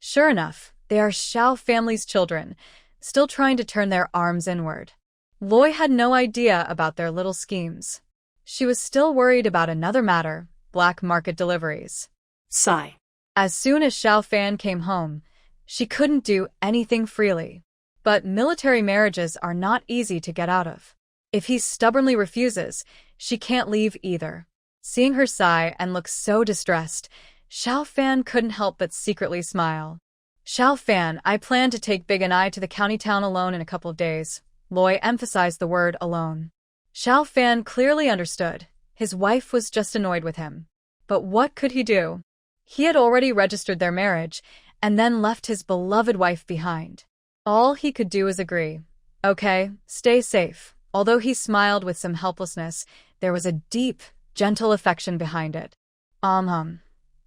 Sure enough, they are Xiao family's children, still trying to turn their arms inward. Loi had no idea about their little schemes. She was still worried about another matter, black market deliveries. Sigh. As soon as Xiao Fan came home, she couldn't do anything freely. But military marriages are not easy to get out of. If he stubbornly refuses, she can't leave either. Seeing her sigh and look so distressed, Xiao Fan couldn't help but secretly smile. Xiao Fan, I plan to take Big and I to the county town alone in a couple of days. Loi emphasized the word alone. Xiao Fan clearly understood. His wife was just annoyed with him. But what could he do? He had already registered their marriage and then left his beloved wife behind. All he could do was agree. Okay, stay safe. Although he smiled with some helplessness, there was a deep, gentle affection behind it.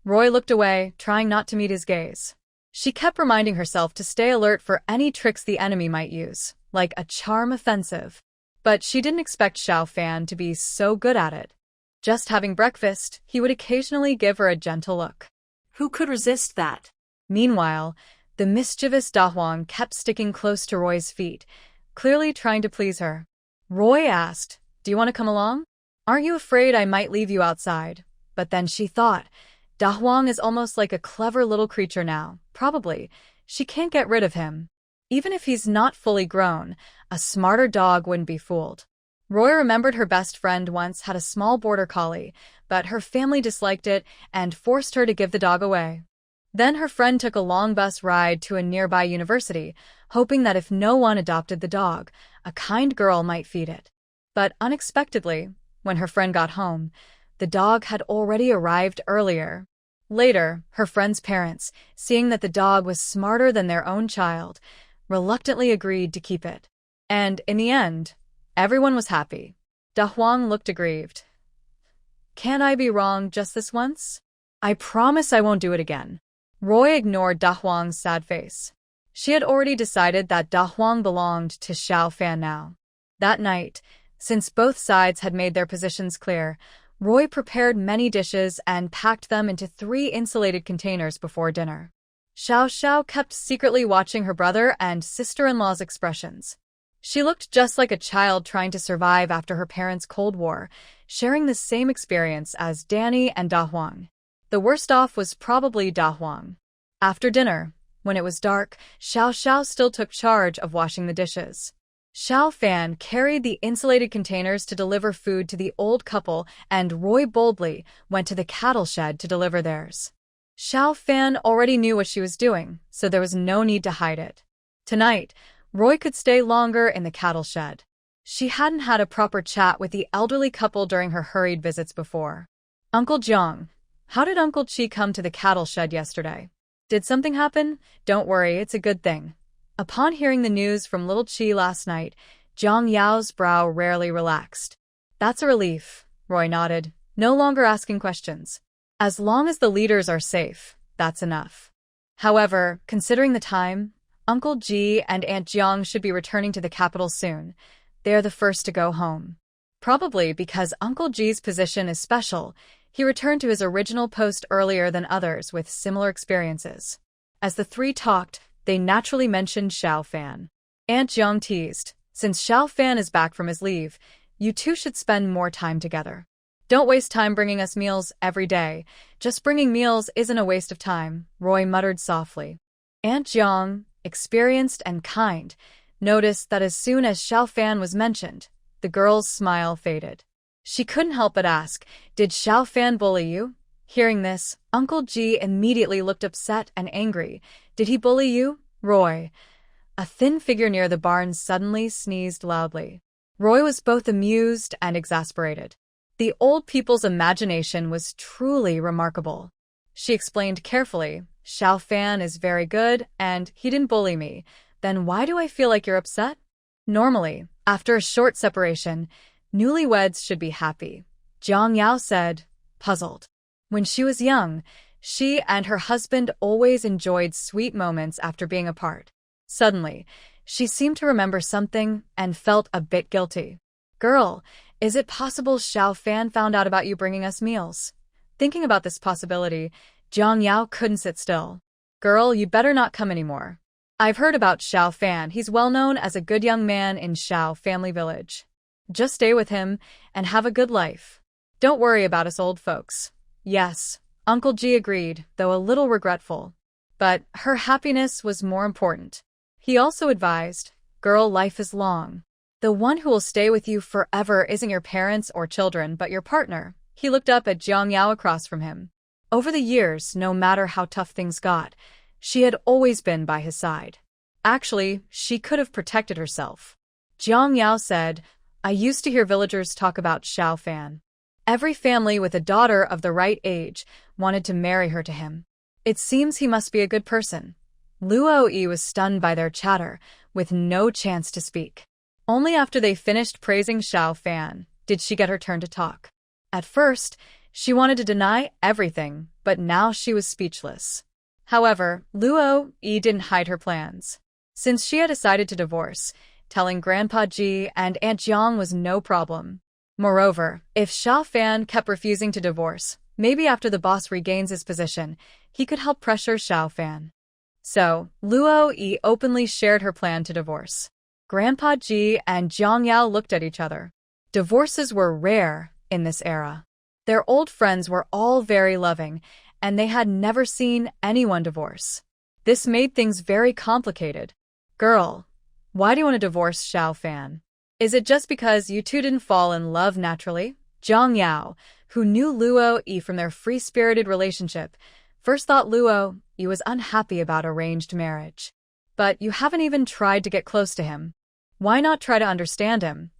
Roy looked away, trying not to meet his gaze. She kept reminding herself to stay alert for any tricks the enemy might use, like a charm offensive. But she didn't expect Xiao Fan to be so good at it. Just having breakfast, he would occasionally give her a gentle look. Who could resist that? Meanwhile, the mischievous Da Huang kept sticking close to Roy's feet, clearly trying to please her. Roy asked, "Do you want to come along? Aren't you afraid I might leave you outside?" But then she thought, Da Huang is almost like a clever little creature now. Probably. She can't get rid of him. Even if he's not fully grown, a smarter dog wouldn't be fooled. Roy remembered her best friend once had a small border collie, but her family disliked it and forced her to give the dog away. Then her friend took a long bus ride to a nearby university, hoping that if no one adopted the dog, a kind girl might feed it. But unexpectedly, when her friend got home, the dog had already arrived earlier. Later, her friend's parents, seeing that the dog was smarter than their own child, reluctantly agreed to keep it. And in the end, everyone was happy. Da Huang looked aggrieved. Can't I be wrong just this once? I promise I won't do it again. Roy ignored Da Huang's sad face. She had already decided that Da Huang belonged to Xiao Fan now. That night, since both sides had made their positions clear, Roy prepared many dishes and packed them into 3 insulated containers before dinner. Xiao Xiao kept secretly watching her brother and sister-in-law's expressions. She looked just like a child trying to survive after her parents' Cold War, sharing the same experience as Danny and Da Huang. The worst off was probably Da Huang. After dinner, when it was dark, Xiao Xiao still took charge of washing the dishes. Xiao Fan carried the insulated containers to deliver food to the old couple, and Roy boldly went to the cattle shed to deliver theirs. Xiao Fan already knew what she was doing, so there was no need to hide it. Tonight, Roy could stay longer in the cattle shed. She hadn't had a proper chat with the elderly couple during her hurried visits before. Uncle Jiang, how did Uncle Chi come to the cattle shed yesterday? Did something happen? Don't worry, it's a good thing. Upon hearing the news from little Chi last night, Jiang Yao's brow rarely relaxed. That's a relief, Roy nodded, no longer asking questions. As long as the leaders are safe, that's enough. However, considering the time, Uncle Ji and Aunt Jiang should be returning to the capital soon. They're the first to go home. Probably because Uncle Ji's position is special, he returned to his original post earlier than others with similar experiences. As the 3 talked, they naturally mentioned Xiao Fan. Aunt Jiang teased, since Xiao Fan is back from his leave, you two should spend more time together. Don't waste time bringing us meals every day. Just bringing meals isn't a waste of time, Roy muttered softly. Aunt Jiang, experienced and kind, noticed that as soon as Xiao Fan was mentioned, the girl's smile faded. She couldn't help but ask, did Xiao Fan bully you? Hearing this, Uncle Ji immediately looked upset and angry. Did he bully you, Roy? A thin figure near the barn suddenly sneezed loudly. Roy was both amused and exasperated. The old people's imagination was truly remarkable. She explained carefully, Xiao Fan is very good, and he didn't bully me. Then why do I feel like you're upset? Normally, after a short separation, newlyweds should be happy, Jiang Yao said, puzzled. When she was young, she and her husband always enjoyed sweet moments after being apart. Suddenly, she seemed to remember something and felt a bit guilty. Girl, is it possible Xiao Fan found out about you bringing us meals? Thinking about this possibility, Jiang Yao couldn't sit still. Girl, you'd better not come anymore. I've heard about Xiao Fan. He's well known as a good young man in Xiao family village. Just stay with him and have a good life. Don't worry about us old folks. Yes, Uncle Ji agreed, though a little regretful. But her happiness was more important. He also advised, girl, life is long. The one who will stay with you forever isn't your parents or children, but your partner. He looked up at Jiang Yao across from him. Over the years, no matter how tough things got, she had always been by his side. Actually, she could have protected herself. Jiang Yao said, I used to hear villagers talk about Xiao Fan. Every family with a daughter of the right age wanted to marry her to him. It seems he must be a good person. Luo Yi was stunned by their chatter, with no chance to speak. Only after they finished praising Xiao Fan did she get her turn to talk. At first, she wanted to deny everything, but now she was speechless. However, Luo Yi didn't hide her plans. Since she had decided to divorce, telling Grandpa Ji and Aunt Jiang was no problem. Moreover, if Xiao Fan kept refusing to divorce, maybe after the boss regains his position, he could help pressure Xiao Fan. So, Luo Yi openly shared her plan to divorce. Grandpa Ji and Jiang Yao looked at each other. Divorces were rare in this era. Their old friends were all very loving, and they had never seen anyone divorce. This made things very complicated. Girl, why do you want to divorce Xiao Fan? Is it just because you two didn't fall in love naturally? Jiang Yao, who knew Luo Yi from their free-spirited relationship, first thought Luo Yi was unhappy about arranged marriage. But you haven't even tried to get close to him. Why not try to understand him?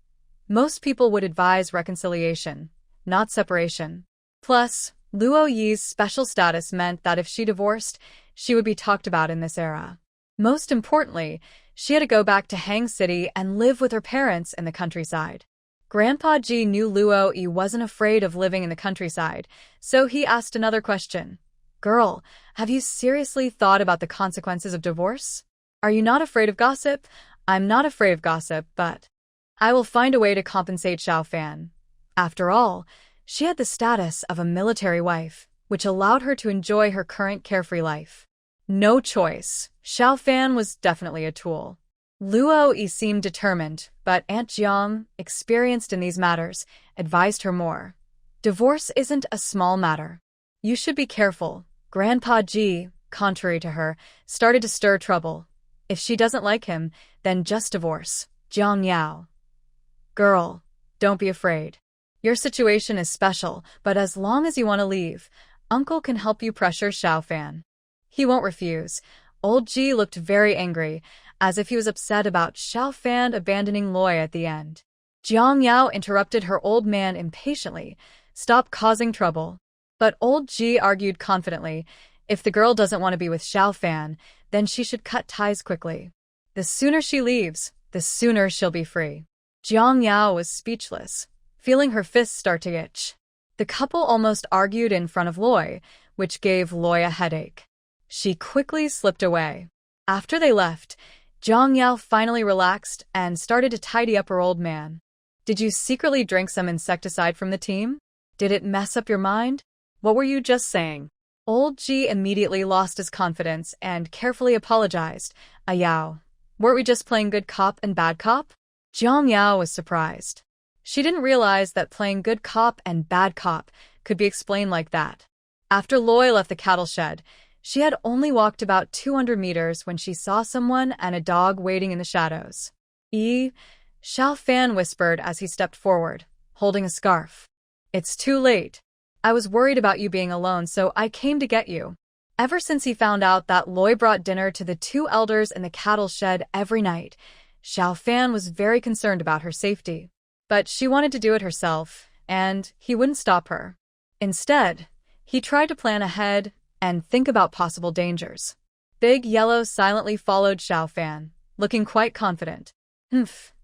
Most people would advise reconciliation, not separation. Plus, Luo Yi's special status meant that if she divorced, she would be talked about in this era. Most importantly, she had to go back to Hang City and live with her parents in the countryside. Grandpa Ji knew Luo Yi wasn't afraid of living in the countryside, so he asked another question. Girl, have you seriously thought about the consequences of divorce? Are you not afraid of gossip? I'm not afraid of gossip, but I will find a way to compensate Xiao Fan. After all, she had the status of a military wife, which allowed her to enjoy her current carefree life. No choice. Xiao Fan was definitely a tool. Luo Yi seemed determined, but Aunt Jiang, experienced in these matters, advised her more. Divorce isn't a small matter. You should be careful. Grandpa Ji, contrary to her, started to stir trouble. If she doesn't like him, then just divorce. Jiang Yao. Girl, don't be afraid. Your situation is special, but as long as you want to leave, Uncle can help you pressure Xiao Fan. He won't refuse. Old Ji looked very angry, as if he was upset about Xiao Fan abandoning Loi at the end. Jiang Yao interrupted her old man impatiently. Stop causing trouble. But old Ji argued confidently, if the girl doesn't want to be with Xiao Fan, then she should cut ties quickly. The sooner she leaves, the sooner she'll be free. Jiang Yao was speechless, feeling her fists start to itch. The couple almost argued in front of Loi, which gave Loi a headache. She quickly slipped away. After they left, Jiang Yao finally relaxed and started to tidy up her old man. Did you secretly drink some insecticide from the team? Did it mess up your mind? What were you just saying? Old Ji immediately lost his confidence and carefully apologized. Yao, weren't we just playing good cop and bad cop? Jiang Yao was surprised. She didn't realize that playing good cop and bad cop could be explained like that. After Loi left the cattle shed, she had only walked about 200 meters when she saw someone and a dog waiting in the shadows. Xiao Fan whispered as he stepped forward, holding a scarf. It's too late. I was worried about you being alone, so I came to get you. Ever since he found out that Loi brought dinner to the two elders in the cattle shed every night, Xiao Fan was very concerned about her safety. But she wanted to do it herself, and he wouldn't stop her. Instead, he tried to plan ahead and think about possible dangers. Big Yellow silently followed Xiao Fan, looking quite confident.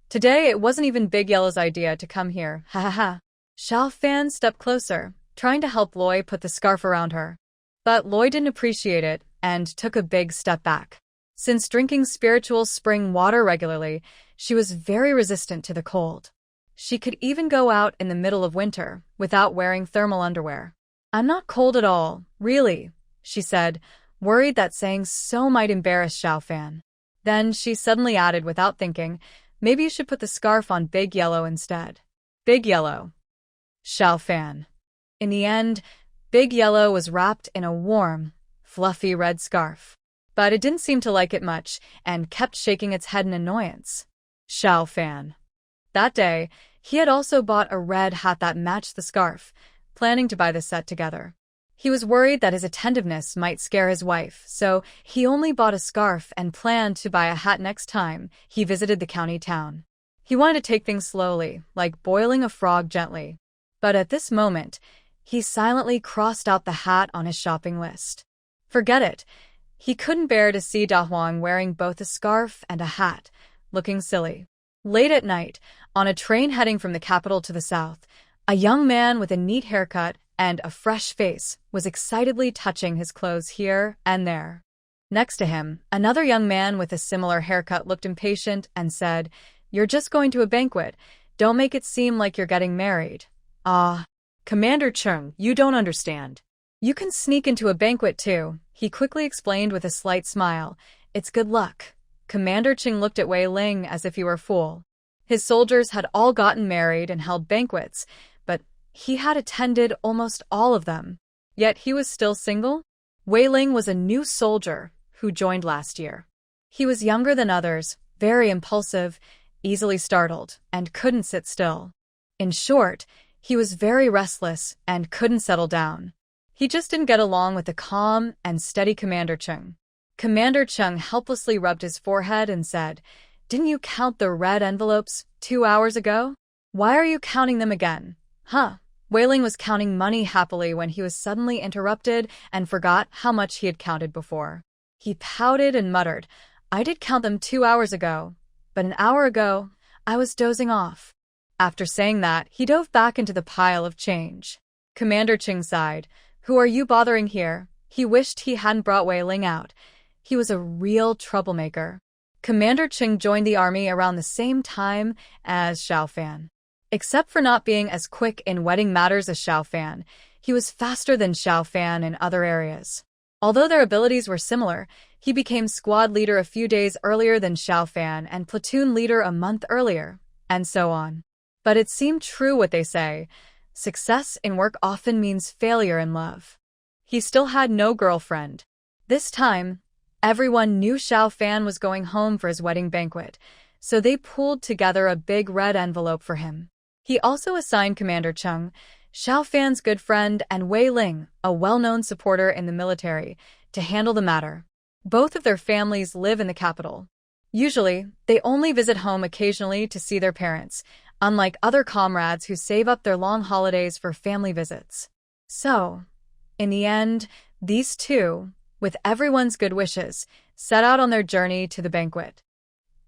Today it wasn't even Big Yellow's idea to come here, ha ha ha. Xiao Fan stepped closer, trying to help Loi put the scarf around her. But Loi didn't appreciate it and took a big step back. Since drinking spiritual spring water regularly, she was very resistant to the cold. She could even go out in the middle of winter without wearing thermal underwear. "I'm not cold at all, really," she said, worried that saying so might embarrass Xiao Fan. Then she suddenly added without thinking, "Maybe you should put the scarf on Big Yellow instead." Big Yellow. Xiao Fan. In the end, Big Yellow was wrapped in a warm, fluffy red scarf. But it didn't seem to like it much and kept shaking its head in annoyance. Xiao Fan. That day, he had also bought a red hat that matched the scarf, planning to buy the set together. He was worried that his attentiveness might scare his wife, so he only bought a scarf and planned to buy a hat next time he visited the county town. He wanted to take things slowly, like boiling a frog gently. But at this moment, he silently crossed out the hat on his shopping list. Forget it. He couldn't bear to see Da Huang wearing both a scarf and a hat, looking silly. Late at night, on a train heading from the capital to the south, a young man with a neat haircut and a fresh face was excitedly touching his clothes here and there. Next to him, another young man with a similar haircut looked impatient and said, "You're just going to a banquet. Don't make it seem like you're getting married." "Ah, Commander Chung, you don't understand. you can sneak into a banquet too," he quickly explained with a slight smile. "It's good luck." Commander Ching looked at Wei Ling as if he were a fool. His soldiers had all gotten married and held banquets, but he had attended almost all of them. Yet he was still single? Wei Ling was a new soldier who joined last year. He was younger than others, very impulsive, easily startled, and couldn't sit still. In short, he was very restless and couldn't settle down. He just didn't get along with the calm and steady Commander Chung. Commander Chung helplessly rubbed his forehead and said, "Didn't you count the red envelopes 2 hours ago? Why are you counting them again?" "Huh." Wei Ling was counting money happily when he was suddenly interrupted and forgot how much he had counted before. He pouted and muttered, "I did count them 2 hours ago, but an hour ago, I was dozing off." After saying that, he dove back into the pile of change. Commander Ching sighed. "Who are you bothering here?" He wished he hadn't brought Wei Ling out. He was a real troublemaker. Commander Ching joined the army around the same time as Xiao Fan. Except for not being as quick in wedding matters as Xiao Fan, he was faster than Xiao Fan in other areas. Although their abilities were similar, he became squad leader a few days earlier than Xiao Fan and platoon leader a month earlier, and so on. But it seemed true what they say. Success in work often means failure in love. He still had no girlfriend. This time, everyone knew Xiao Fan was going home for his wedding banquet, so they pulled together a big red envelope for him. He also assigned Commander Chung, Xiao Fan's good friend, and Wei Ling, a well-known supporter in the military, to handle the matter. Both of their families live in the capital. Usually, they only visit home occasionally to see their parents, unlike other comrades who save up their long holidays for family visits. So, in the end, these two, with everyone's good wishes, set out on their journey to the banquet.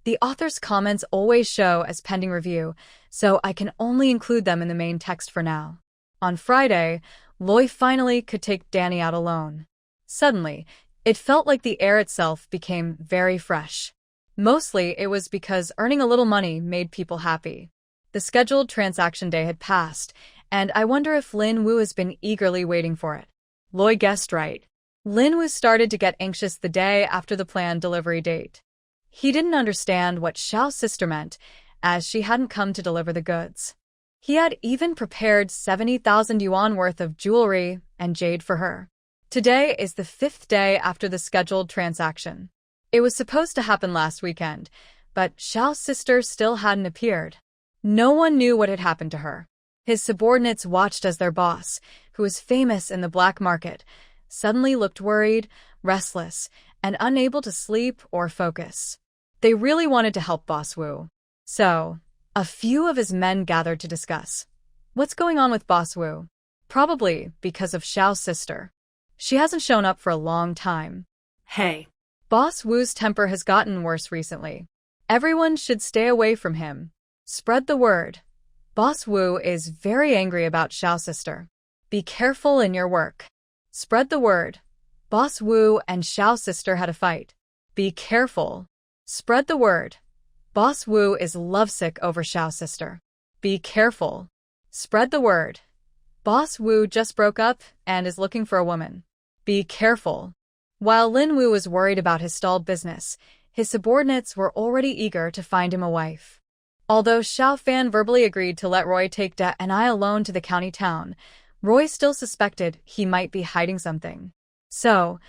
The author's comments always show as pending review, so I can only include them in the main text for now. On Friday, Loy finally could take Danny out alone. Suddenly, it felt like the air itself became very fresh. Mostly, it was because earning a little money made people happy. The scheduled transaction day had passed, and I wonder if Lin Wu has been eagerly waiting for it. Loy guessed right. Lin Wu started to get anxious the day after the planned delivery date. He didn't understand what Xiao's sister meant, as she hadn't come to deliver the goods. He had even prepared 70,000 yuan worth of jewelry and jade for her. Today is the 5th day after the scheduled transaction. It was supposed to happen last weekend, but Xiao's sister still hadn't appeared. No one knew what had happened to her. His subordinates watched as their boss, who was famous in the black market, suddenly looked worried, restless, and unable to sleep or focus. They really wanted to help Boss Wu. So, a few of his men gathered to discuss. What's going on with Boss Wu? Probably because of Xiao's sister. She hasn't shown up for a long time. Hey. Boss Wu's temper has gotten worse recently. Everyone should stay away from him. Spread the word. Boss Wu is very angry about Xiao's sister. Be careful in your work. Spread the word. Boss Wu and Xiao's sister had a fight. Be careful. Spread the word. Boss Wu is lovesick over Xiao's sister. Be careful. Spread the word. Boss Wu just broke up and is looking for a woman. Be careful. While Lin Wu was worried about his stalled business, his subordinates were already eager to find him a wife. Although Xiao Fan verbally agreed to let Roy take Da and I alone to the county town, Roy still suspected he might be hiding something. So,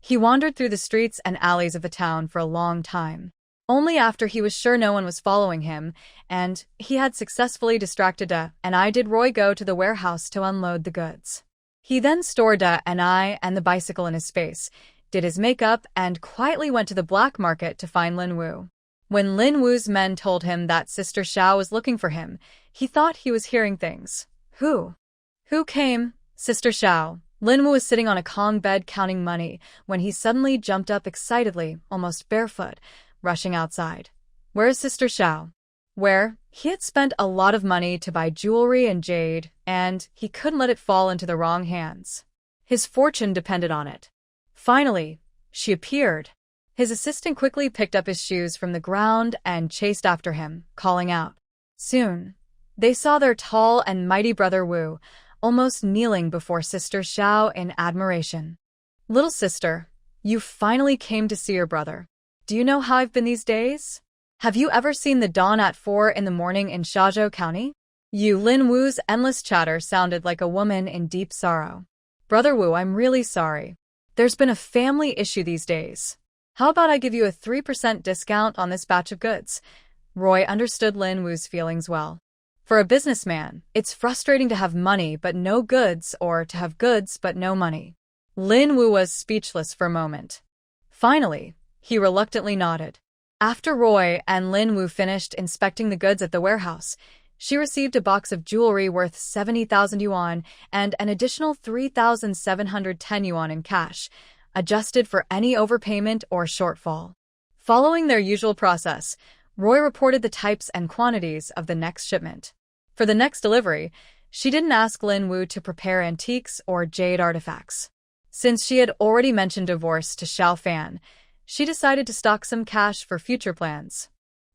he wandered through the streets and alleys of the town for a long time. Only after he was sure no one was following him, and he had successfully distracted Da and I did Roy go to the warehouse to unload the goods. He then stored Da and I and the bicycle in his space, did his makeup, and quietly went to the black market to find Lin Wu. When Lin Wu's men told him that Sister Xiao was looking for him, he thought he was hearing things. Who came? Sister Xiao. Lin Wu was sitting on a Kong bed counting money when he suddenly jumped up excitedly, almost barefoot, rushing outside. Where is Sister Xiao? Where? He had spent a lot of money to buy jewelry and jade, and he couldn't let it fall into the wrong hands. His fortune depended on it. Finally, she appeared. His assistant quickly picked up his shoes from the ground and chased after him, calling out. Soon, they saw their tall and mighty brother Wu, almost kneeling before Sister Xiao in admiration. Little sister, you finally came to see your brother. Do you know how I've been these days? Have you ever seen the dawn at 4 in the morning in Shazhou County? Lin Wu's endless chatter sounded like a woman in deep sorrow. Brother Wu, I'm really sorry. There's been a family issue these days. How about I give you a 3% discount on this batch of goods? Roy understood Lin Wu's feelings well. For a businessman, it's frustrating to have money but no goods, or to have goods but no money. Lin Wu was speechless for a moment. Finally, he reluctantly nodded. After Roy and Lin Wu finished inspecting the goods at the warehouse, she received a box of jewelry worth 70,000 yuan and an additional 3,710 yuan in cash, adjusted for any overpayment or shortfall. Following their usual process, Roy reported the types and quantities of the next shipment. For the next delivery, she didn't ask Lin Wu to prepare antiques or jade artifacts. Since she had already mentioned divorce to Xiao Fan, she decided to stock some cash for future plans.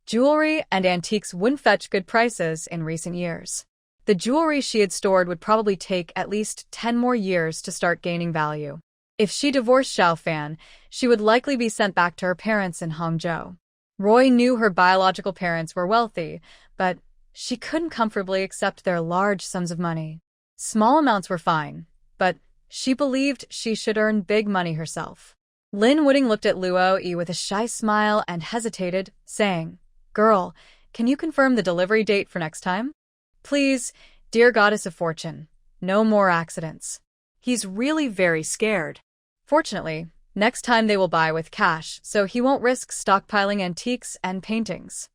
Jewelry and antiques wouldn't fetch good prices in recent years. The jewelry she had stored would probably take at least 10 more years to start gaining value. If she divorced Xiao Fan, she would likely be sent back to her parents in Hangzhou. Roy knew her biological parents were wealthy, but she couldn't comfortably accept their large sums of money. Small amounts were fine, but she believed she should earn big money herself. Lin Wuting looked at Luo Yi with a shy smile and hesitated, saying, Girl, can you confirm the delivery date for next time? Please, dear goddess of fortune, no more accidents. He's really very scared. Fortunately, next time they will buy with cash, so he won't risk stockpiling antiques and paintings.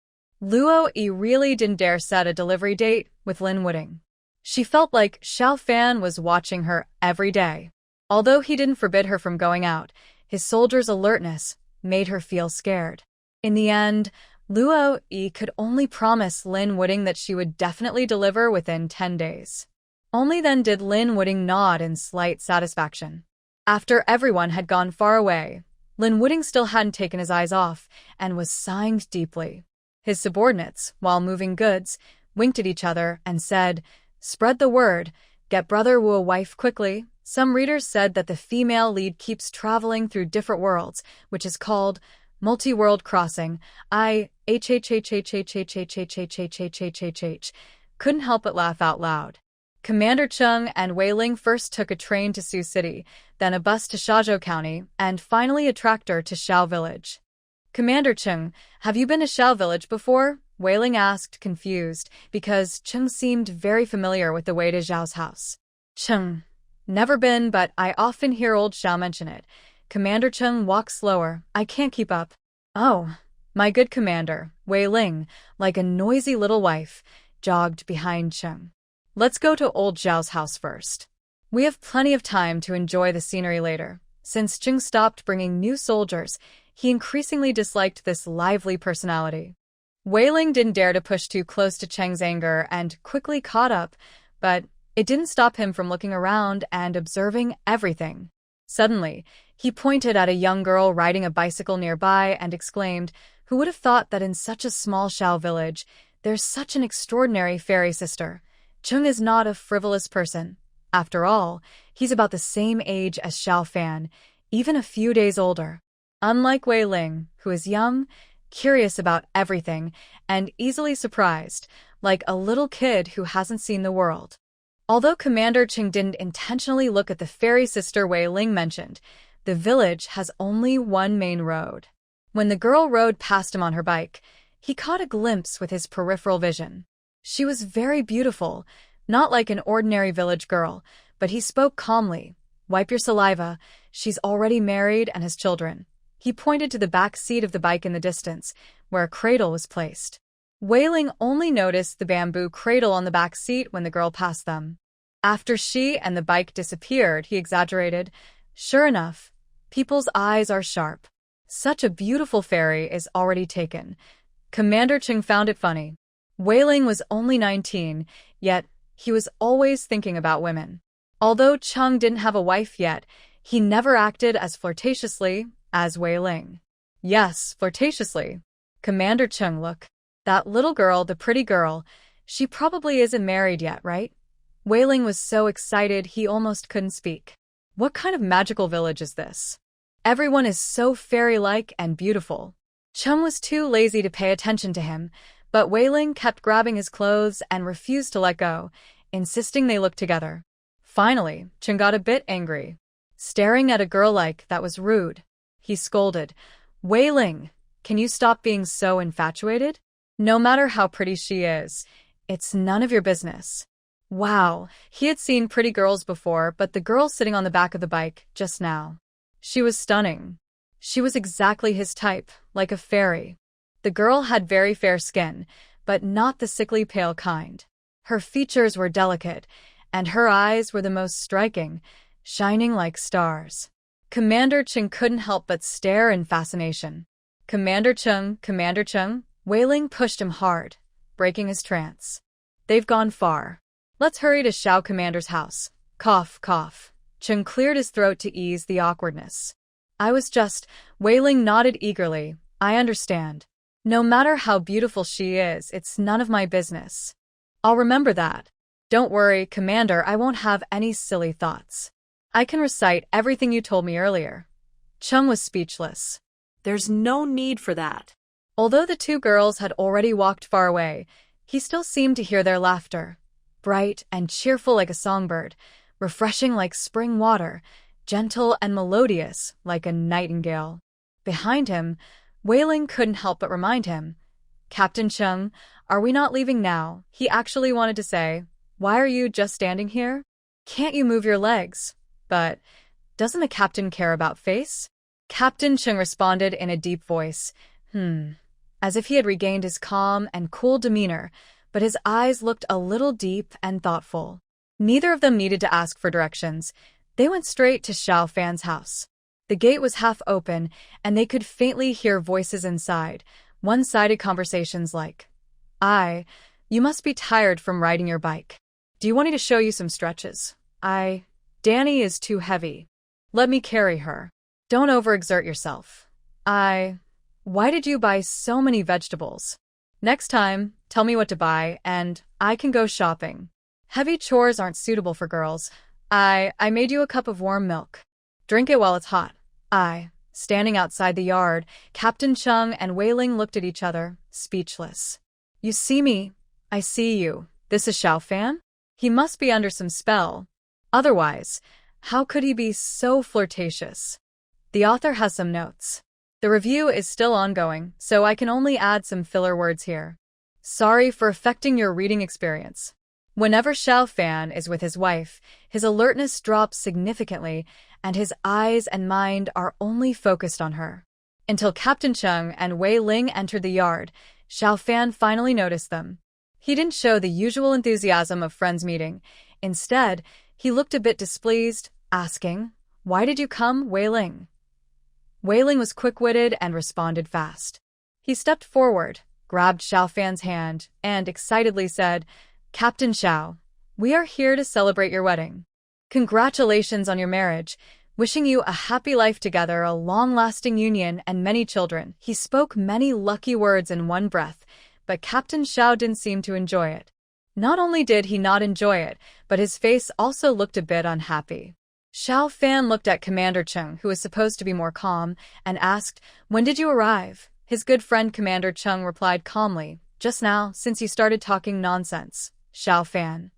Luo Yi really didn't dare set a delivery date with Lin Wuting. She felt like Xiao Fan was watching her every day. Although he didn't forbid her from going out, his soldier's alertness made her feel scared. In the end, Luo Yi could only promise Lin Wuting that she would definitely deliver within 10 days. Only then did Lin Wuting nod in slight satisfaction. After everyone had gone far away, Lin Wuting still hadn't taken his eyes off and was sighing deeply. His subordinates, while moving goods, winked at each other and said, Spread the word, get brother Wu a wife quickly. Some readers said that the female lead keeps traveling through different worlds, which is called multi-world crossing. I couldn't help but laugh out loud. Commander Chung and Wei Ling first took a train to Sioux City, then a bus to Shazhou County, and finally a tractor to Xiao Village. Commander Chung, have you been to Xiao Village before? Wei Ling asked, confused, because Chung seemed very familiar with the way to Zhao's house. Chung, never been, but I often hear old Xiao mention it. Commander Chung walked slower. I can't keep up. Oh, my good commander, Wei Ling, like a noisy little wife, jogged behind Chung. Let's go to old Zhao's house first. We have plenty of time to enjoy the scenery later. Since Chung stopped bringing new soldiers, he increasingly disliked this lively personality. Wei Ling didn't dare to push too close to Cheng's anger and quickly caught up, but it didn't stop him from looking around and observing everything. Suddenly, he pointed at a young girl riding a bicycle nearby and exclaimed, Who would have thought that in such a small Xiao village, There's such an extraordinary fairy sister. Chung is not a frivolous person. After all, he's about the same age as Xiao Fan, even a few days older. Unlike Wei Ling, who is young, curious about everything, and easily surprised, like a little kid who hasn't seen the world. Although Commander Ching didn't intentionally look at the fairy sister Wei Ling mentioned, the village has only one main road. When the girl rode past him on her bike, he caught a glimpse with his peripheral vision. She was very beautiful, not like an ordinary village girl, but he spoke calmly. Wipe your saliva, she's already married and has children. He pointed to the back seat of the bike in the distance, where a cradle was placed. Wei Ling only noticed the bamboo cradle on the back seat when the girl passed them. After she and the bike disappeared, he exaggerated, "Sure enough, people's eyes are sharp. Such a beautiful fairy is already taken." Commander Ching found it funny. Wei Ling was only 19, yet he was always thinking about women. Although Chung didn't have a wife yet, he never acted as flirtatiously as Wei Ling. Yes, flirtatiously. Commander Chung, look. That little girl, the pretty girl, she probably isn't married yet, right? Wei Ling was so excited he almost couldn't speak. What kind of magical village is this? Everyone is so fairy-like and beautiful. Chung was too lazy to pay attention to him, but Wei Ling kept grabbing his clothes and refused to let go, insisting they look together. Finally, Chung got a bit angry. Staring at a girl like that was rude. He scolded, "Wei Ling, can you stop being so infatuated? No matter how pretty she is, it's none of your business." Wow, he had seen pretty girls before, but the girl sitting on the back of the bike just now. She was stunning. She was exactly his type, like a fairy. The girl had very fair skin, but not the sickly pale kind. Her features were delicate, and her eyes were the most striking, shining like stars. Commander Ching couldn't help but stare in fascination. Commander Chung, Wei Ling pushed him hard, breaking his trance. "They've gone far. Let's hurry to Xiao Commander's house." Cough, cough. Chung cleared his throat to ease the awkwardness. Wei Ling nodded eagerly. "I understand. No matter how beautiful she is, it's none of my business. I'll remember that. Don't worry, Commander, I won't have any silly thoughts. I can recite everything you told me earlier." Chung was speechless. There's no need for that. Although the two girls had already walked far away, he still seemed to hear their laughter. Bright and cheerful like a songbird, refreshing like spring water, gentle and melodious like a nightingale. Behind him, Wei Ling couldn't help but remind him, "Captain Chung, are we not leaving now?" He actually wanted to say, "Why are you just standing here? Can't you move your legs?" But doesn't the captain care about face? Captain Chung responded in a deep voice, as if he had regained his calm and cool demeanor, but his eyes looked a little deep and thoughtful. Neither of them needed to ask for directions. They went straight to Xiao Fan's house. The gate was half open, and they could faintly hear voices inside, one-sided conversations like, "You must be tired from riding your bike. Do you want me to show you some stretches? Danny is too heavy. Let me carry her. Don't overexert yourself. Why did you buy so many vegetables? Next time, tell me what to buy, and I can go shopping. Heavy chores aren't suitable for girls. I made you a cup of warm milk. Drink it while it's hot." Standing outside the yard, Captain Chung and Wei Ling looked at each other, speechless. "You see me. I see you. This is Xiao Fan? He must be under some spell. Otherwise, how could he be so flirtatious?" The author has some notes. The review is still ongoing, so I can only add some filler words here. Sorry for affecting your reading experience. Whenever Xiao Fan is with his wife, his alertness drops significantly, and his eyes and mind are only focused on her. Until Captain Chung and Wei Ling entered the yard, Xiao Fan finally noticed them. He didn't show the usual enthusiasm of friends meeting. Instead, he looked a bit displeased, asking, "Why did you come, Wei Ling?" Wei Ling was quick-witted and responded fast. He stepped forward, grabbed Xiao Fan's hand, and excitedly said, "Captain Xiao, we are here to celebrate your wedding. Congratulations on your marriage. Wishing you a happy life together, a long-lasting union, and many children." He spoke many lucky words in one breath, but Captain Xiao didn't seem to enjoy it. Not only did he not enjoy it, but his face also looked a bit unhappy. Xiao Fan looked at Commander Chung, who was supposed to be more calm, and asked, "When did you arrive?" His good friend Commander Chung replied calmly, "Just now, since you started talking nonsense." Xiao Fan.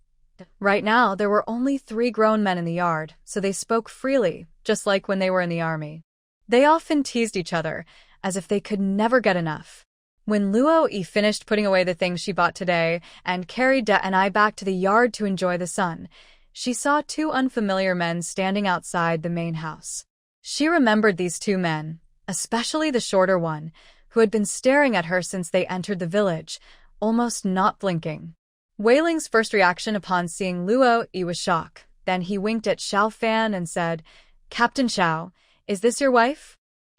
Right now, there were only 3 grown men in the yard, so they spoke freely, just like when they were in the army. They often teased each other, as if they could never get enough. When Luo Yi finished putting away the things she bought today and carried Da and I back to the yard to enjoy the sun, she saw 2 unfamiliar men standing outside the main house. She remembered these 2 men, especially the shorter one, who had been staring at her since they entered the village, almost not blinking. Wei Ling's first reaction upon seeing Luo Yi was shock. Then he winked at Xiao Fan and said, "Captain Xiao, is this your wife?"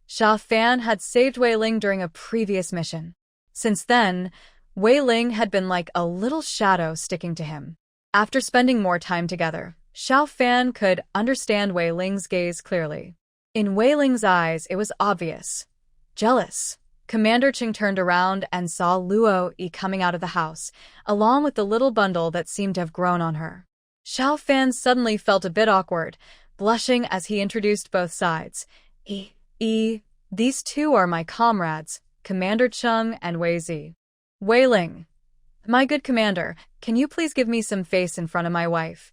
Xiao Fan had saved Wei Ling during a previous mission. Since then, Wei Ling had been like a little shadow sticking to him. After spending more time together, Xiao Fan could understand Wei Ling's gaze clearly. In Wei Ling's eyes, it was obvious. Jealous. Commander Ching turned around and saw Luo Yi coming out of the house, along with the little bundle that seemed to have grown on her. Xiao Fan suddenly felt a bit awkward, blushing as he introduced both sides. These 2 are my comrades, Commander Chung and Wei Zi. Wei Ling. My good commander, can you please give me some face in front of my wife?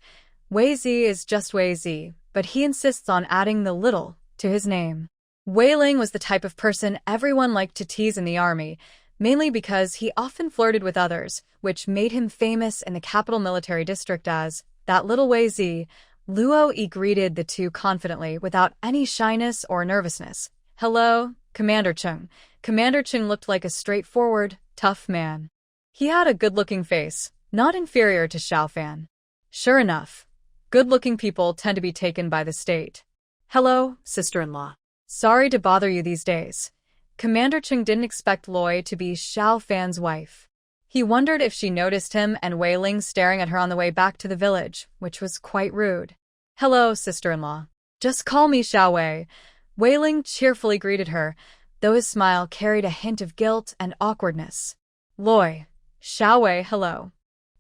Wei Zi is just Wei Zi, but he insists on adding the little to his name. Wei Ling was the type of person everyone liked to tease in the army, mainly because he often flirted with others, which made him famous in the capital military district as that little Wei Zi. Luo Yi greeted the 2 confidently without any shyness or nervousness. "Hello, Commander Chung." Commander Chung looked like a straightforward, tough man. He had a good-looking face, not inferior to Xiao Fan. Sure enough, good-looking people tend to be taken by the state. "Hello, sister-in-law. Sorry to bother you these days." Commander Chung didn't expect Loi to be Xiao Fan's wife. He wondered if she noticed him and Wei Ling staring at her on the way back to the village, which was quite rude. "Hello, sister-in-law. Just call me Xiao Wei." Wei Ling cheerfully greeted her, though his smile carried a hint of guilt and awkwardness. "Loi." Xiao Wei, hello.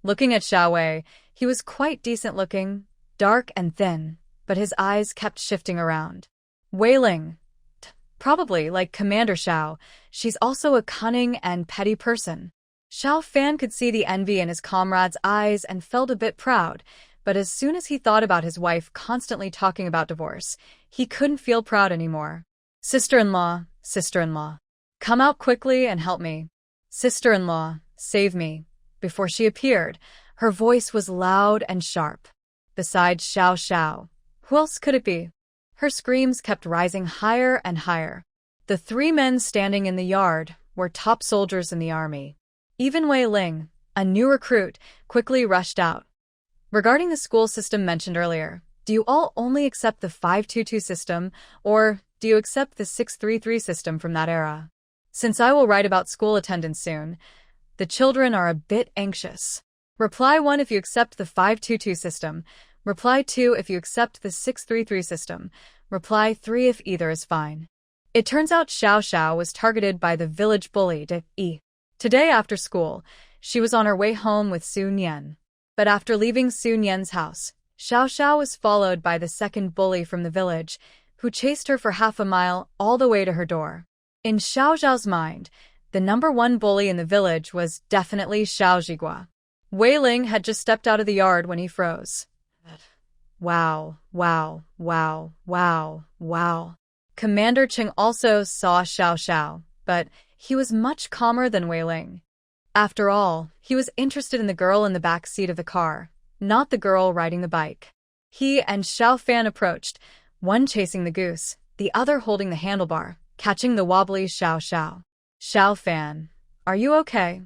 Looking at Xiao Wei, he was quite decent-looking, dark and thin, but his eyes kept shifting around. Wei Ling. Probably, like Commander Xiao, she's also a cunning and petty person. Xiao Fan could see the envy in his comrade's eyes and felt a bit proud, but as soon as he thought about his wife constantly talking about divorce, he couldn't feel proud anymore. Sister-in-law, sister-in-law. Come out quickly and help me. Sister-in-law, save me. Before she appeared, her voice was loud and sharp. Besides Xiao Xiao, who else could it be? Her screams kept rising higher and higher. The 3 men standing in the yard were top soldiers in the army. Even Wei Ling, a new recruit, quickly rushed out. Regarding the school system mentioned earlier, do you all only accept the 522 system, or do you accept the 633 system from that era? Since I will write about school attendance soon, the children are a bit anxious. Reply 1 if you accept the 522 system. Reply 2 if you accept the 633 system. Reply 3 if either is fine. It turns out Xiao Xiao was targeted by the village bully De Yi. Today after school, she was on her way home with Su Nian. But after leaving Su Nian's house, Xiao Xiao was followed by the second bully from the village, who chased her for half a mile all the way to her door. In Xiao Xiao's mind, the number 1 bully in the village was definitely Xiao Zhigua. Wei Ling had just stepped out of the yard when he froze. Wow, wow, wow, wow, wow. Commander Ching also saw Xiao Xiao, but he was much calmer than Wei Ling. After all, he was interested in the girl in the back seat of the car, not the girl riding the bike. He and Xiao Fan approached, one chasing the goose, the other holding the handlebar, catching the wobbly Xiao Xiao. Xiao Fan, are you okay?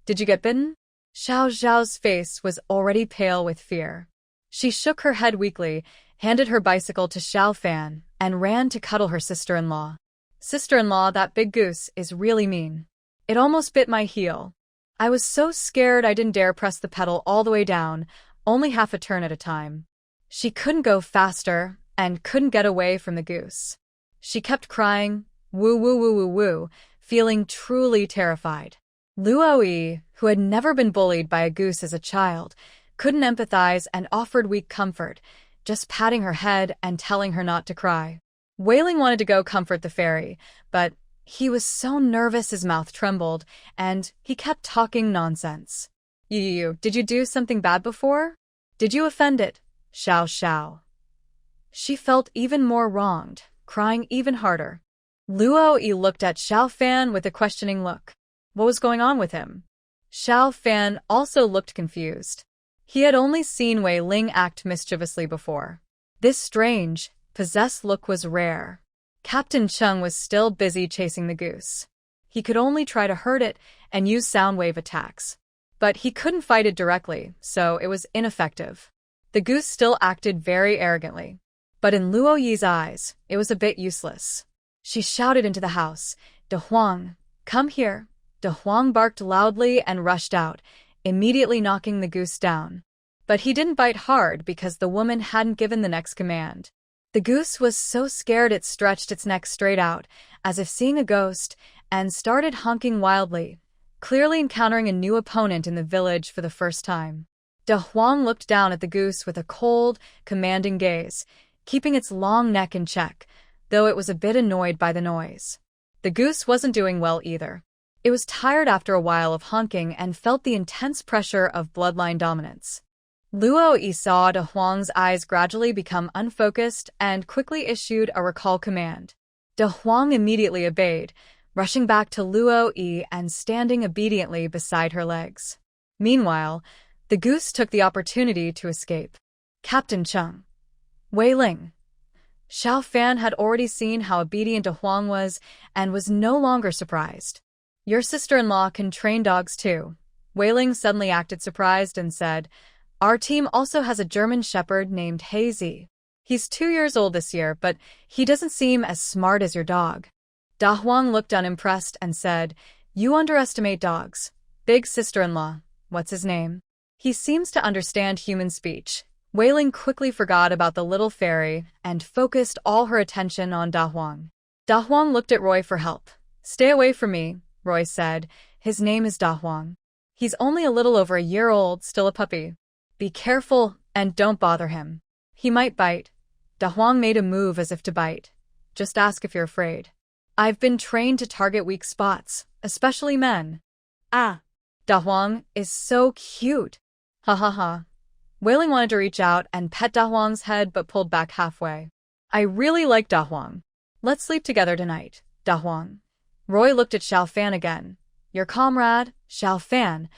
Did you get bitten? Xiao Xiao's face was already pale with fear. She shook her head weakly, handed her bicycle to Xiao Fan, and ran to cuddle her sister-in-law. Sister-in-law, that big goose is really mean. It almost bit my heel. I was so scared I didn't dare press the pedal all the way down, only half a turn at a time. She couldn't go faster, and couldn't get away from the goose. She kept crying, woo woo woo woo woo, feeling truly terrified. Luo, who had never been bullied by a goose as a child, couldn't empathize and offered weak comfort, just patting her head and telling her not to cry. Wailing wanted to go comfort the fairy, but he was so nervous his mouth trembled, and he kept talking nonsense. Did you do something bad before? Did you offend it? Xiao. She felt even more wronged, crying even harder. Luo looked at Xiao Fan with a questioning look. What was going on with him? Xiao Fan also looked confused. He had only seen Wei Ling act mischievously before. This strange, possessed look was rare. Captain Chung was still busy chasing the goose. He could only try to hurt it and use sound wave attacks. But he couldn't fight it directly, so it was ineffective. The goose still acted very arrogantly. But in Luo Yi's eyes, it was a bit useless. She shouted into the house, "De Huang, come here." De Huang barked loudly and rushed out, immediately knocking the goose down. But he didn't bite hard because the woman hadn't given the next command. The goose was so scared it stretched its neck straight out, as if seeing a ghost, and started honking wildly, clearly encountering a new opponent in the village for the first time. De Huang looked down at the goose with a cold, commanding gaze, keeping its long neck in check, though it was a bit annoyed by the noise. The goose wasn't doing well either. It was tired after a while of honking and felt the intense pressure of bloodline dominance. Luo saw De Huang's eyes gradually become unfocused and quickly issued a recall command. De Huang immediately obeyed, rushing back to Luo and standing obediently beside her legs. Meanwhile, the goose took the opportunity to escape. Captain Chung. Wei Ling. Xiao Fan had already seen how obedient De Huang was and was no longer surprised. Your sister-in-law can train dogs too. Wei Ling suddenly acted surprised and said, Our team also has a German shepherd named Hazy. He's 2 years old this year, but he doesn't seem as smart as your dog. Da Huang looked unimpressed and said, You underestimate dogs. Big sister-in-law, what's his name? He seems to understand human speech. Wei Ling quickly forgot about the little fairy and focused all her attention on Da Huang. Da Huang looked at Roy for help. Stay away from me, Roy said. His name is Da Huang. He's only a little over a year old, still a puppy. Be careful and don't bother him. He might bite. Da Huang made a move as if to bite. Just ask if you're afraid. I've been trained to target weak spots, especially men. Ah, Da Huang is so cute. Ha ha ha. Wei Ling wanted to reach out and pet Da Huang's head but pulled back halfway. I really like Da Huang. Let's sleep together tonight, Da Huang. Roy looked at Xiao Fan again. Your comrade, Xiao Fan?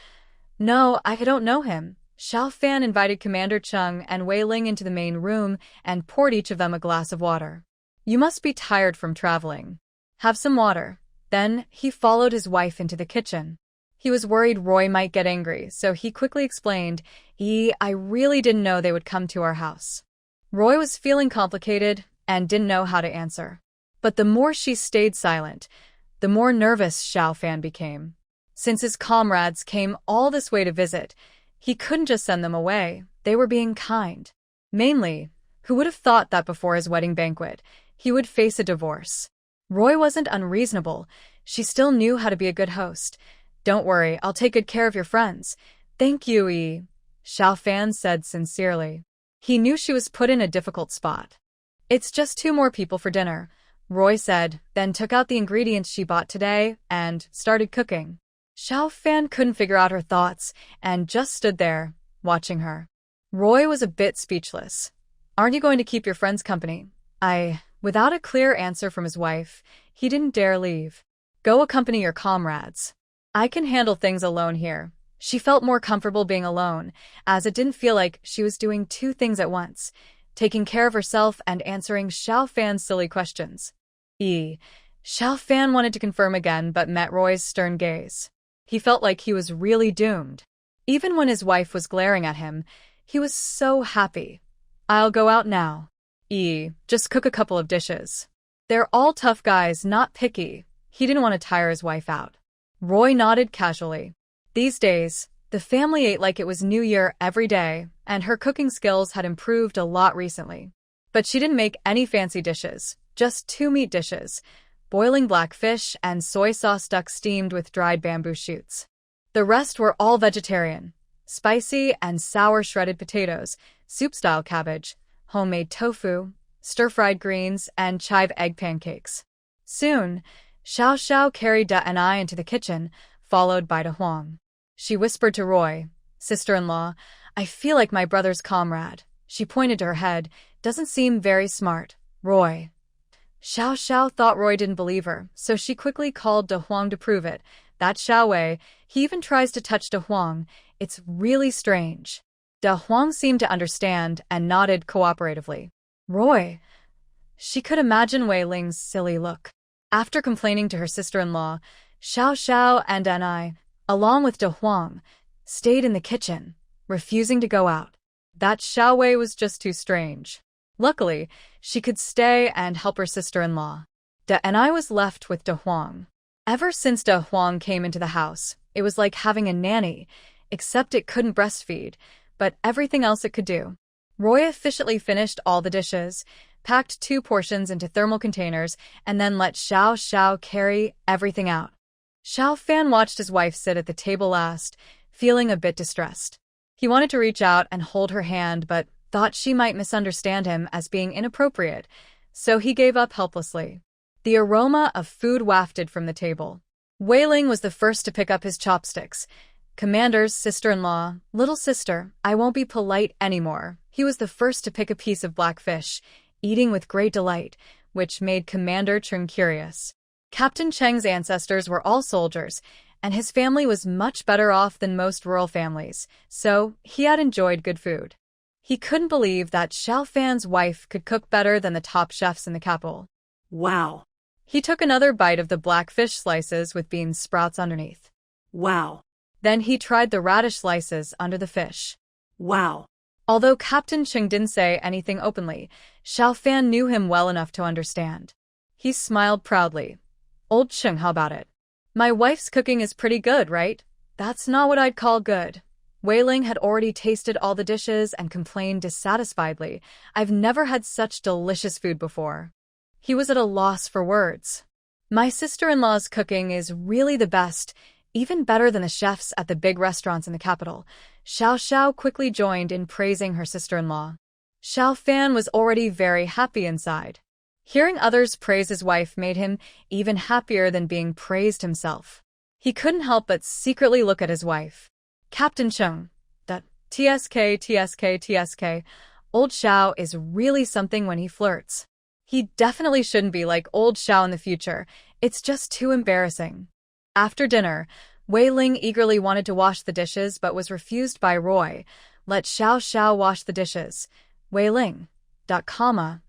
No, I don't know him. Xiao Fan invited Commander Chung and Wei Ling into the main room and poured each of them a glass of water. You must be tired from traveling. Have some water. Then he followed his wife into the kitchen. He was worried Roy might get angry, so he quickly explained, I really didn't know they would come to our house. Roy was feeling complicated and didn't know how to answer. But the more she stayed silent, the more nervous Xiao Fan became. Since his comrades came all this way to visit, he couldn't just send them away. They were being kind. Mainly, who would have thought that before his wedding banquet, he would face a divorce? Roy wasn't unreasonable. She still knew how to be a good host. Don't worry, I'll take good care of your friends. Thank you, Xiao Fan said sincerely. He knew she was put in a difficult spot. It's just 2 more people for dinner, Roy said, then took out the ingredients she bought today and started cooking. Xiao Fan couldn't figure out her thoughts and just stood there, watching her. Roy was a bit speechless. Aren't you going to keep your friends company? Without a clear answer from his wife, he didn't dare leave. Go accompany your comrades. I can handle things alone here. She felt more comfortable being alone, as it didn't feel like she was doing 2 things at once, taking care of herself and answering Xiao Fan's silly questions. Xiao Fan wanted to confirm again but met Roy's stern gaze. He felt like he was really doomed. Even when his wife was glaring at him, he was so happy. I'll go out now. Just cook a couple of dishes. They're all tough guys, not picky. He didn't want to tire his wife out. Roy nodded casually. These days, the family ate like it was New Year every day, and her cooking skills had improved a lot recently. But she didn't make any fancy dishes, just 2 meat dishes, boiling black fish, and soy sauce duck steamed with dried bamboo shoots. The rest were all vegetarian: spicy and sour shredded potatoes, soup-style cabbage, homemade tofu, stir-fried greens, and chive egg pancakes. Soon, Xiao Xiao carried Da and I into the kitchen, followed by Da Huang. She whispered to Roy, sister-in-law, "I feel like my brother's comrade." She pointed to her head. "Doesn't seem very smart, Roy." Xiao Xiao thought Roy didn't believe her, so she quickly called Da Huang to prove it. "That Xiao Wei, he even tries to touch Da Huang. It's really strange." Da Huang seemed to understand and nodded cooperatively. Roy. She could imagine Wei Ling's silly look. After complaining to her sister-in-law, Xiao Xiao and I, along with Da Huang, stayed in the kitchen, refusing to go out. That Xiao Wei was just too strange. Luckily, she could stay and help her sister-in-law. Da and I was left with Da Huang. Ever since Da Huang came into the house, it was like having a nanny, except it couldn't breastfeed, but everything else it could do. Roy efficiently finished all the dishes, packed 2 portions into thermal containers, and then let Xiao Xiao carry everything out. Xiao Fan watched his wife sit at the table last, feeling a bit distressed. He wanted to reach out and hold her hand, but thought she might misunderstand him as being inappropriate, so he gave up helplessly. The aroma of food wafted from the table. Wei Ling was the first to pick up his chopsticks. "Commander's sister-in-law, little sister, I won't be polite anymore." He was the first to pick a piece of black fish, eating with great delight, which made Commander Chung curious. Captain Cheng's ancestors were all soldiers, and his family was much better off than most rural families, so he had enjoyed good food. He couldn't believe that Xiao Fan's wife could cook better than the top chefs in the capital. Wow. He took another bite of the black fish slices with bean sprouts underneath. Wow. Then he tried the radish slices under the fish. Wow. Although Captain Cheng didn't say anything openly, Xiao Fan knew him well enough to understand. He smiled proudly. "Old Cheng, how about it? My wife's cooking is pretty good, right?" "That's not what I'd call good." Wei Ling had already tasted all the dishes and complained dissatisfiedly. "I've never had such delicious food before." He was at a loss for words. "My sister-in-law's cooking is really the best, even better than the chefs at the big restaurants in the capital." Xiao Xiao quickly joined in praising her sister-in-law. Xiao Fan was already very happy inside. Hearing others praise his wife made him even happier than being praised himself. He couldn't help but secretly look at his wife. "Captain Chung, that TSK, old Xiao is really something when he flirts. He definitely shouldn't be like old Xiao in the future. It's just too embarrassing." After dinner, Wei Ling eagerly wanted to wash the dishes but was refused by Roy. "Let Xiao Xiao wash the dishes, Wei Ling."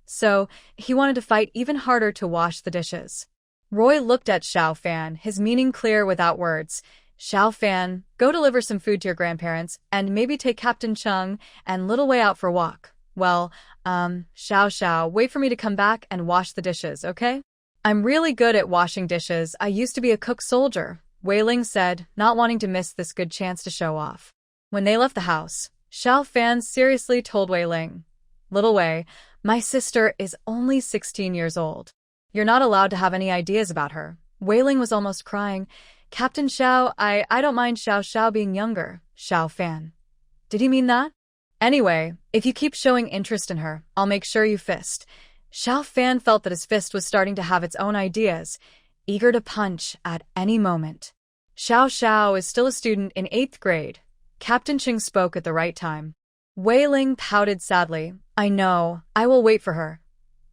So he wanted to fight even harder to wash the dishes. Roy looked at Xiao Fan, his meaning clear without words. "Xiao Fan, go deliver some food to your grandparents, and maybe take Captain Chung and little Wei out for a walk. Well, Xiao Xiao, wait for me to come back and wash the dishes, okay?" "I'm really good at washing dishes. I used to be a cook soldier," Wei Ling said, not wanting to miss this good chance to show off. When they left the house, Xiao Fan seriously told Wei Ling, "Little Wei, my sister is only 16 years old. You're not allowed to have any ideas about her." Wei Ling was almost crying. "Captain Xiao, I don't mind Xiao Xiao being younger." Xiao Fan. Did he mean that? "Anyway, if you keep showing interest in her, I'll make sure you fist." Xiao Fan felt that his fist was starting to have its own ideas, eager to punch at any moment. Xiao Xiao is still a student in 8th grade. Captain Cheng spoke at the right time. Wei Ling pouted sadly. "I know, I will wait for her."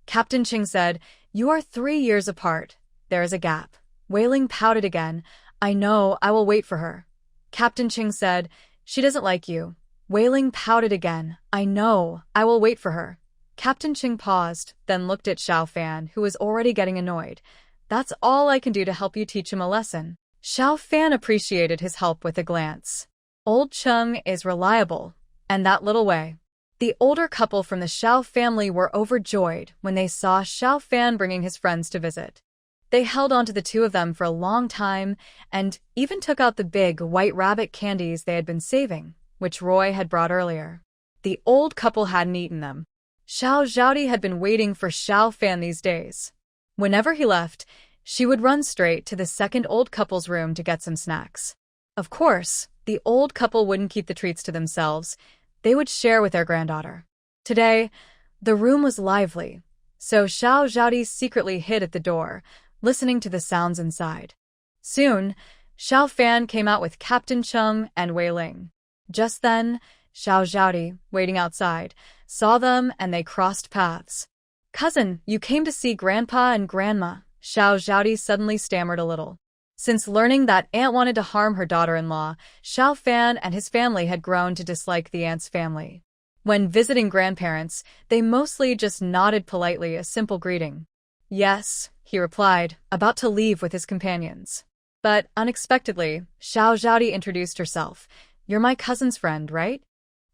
Captain Cheng said, "You are 3 years apart. There is a gap." Wei Ling pouted again. "I know, I will wait for her." Captain Cheng said, "She doesn't like you." Wei Ling pouted again. "I know, I will wait for her." Captain Cheng paused, then looked at Xiao Fan, who was already getting annoyed. "That's all I can do to help you teach him a lesson." Xiao Fan appreciated his help with a glance. Old Chung is reliable, and that little Wei. The older couple from the Xiao family were overjoyed when they saw Xiao Fan bringing his friends to visit. They held on to the two of them for a long time and even took out the big white rabbit candies they had been saving, which Roy had brought earlier. The old couple hadn't eaten them. Xiao Zhaodi had been waiting for Xiao Fan these days. Whenever he left, she would run straight to the second old couple's room to get some snacks. Of course, the old couple wouldn't keep the treats to themselves. They would share with their granddaughter. Today, the room was lively, so Xiao Zhaodi secretly hid at the door, listening to the sounds inside. Soon, Xiao Fan came out with Captain Chung and Wei Ling. Just then, Xiao Zhaodi, waiting outside, saw them and they crossed paths. "Cousin, you came to see Grandpa and Grandma," Xiao Zhaodi suddenly stammered a little. Since learning that aunt wanted to harm her daughter-in-law, Xiao Fan and his family had grown to dislike the aunt's family. When visiting grandparents, they mostly just nodded politely, a simple greeting. "Yes," he replied, about to leave with his companions. But unexpectedly, Xiao Zhaodi introduced herself. "You're my cousin's friend, right?"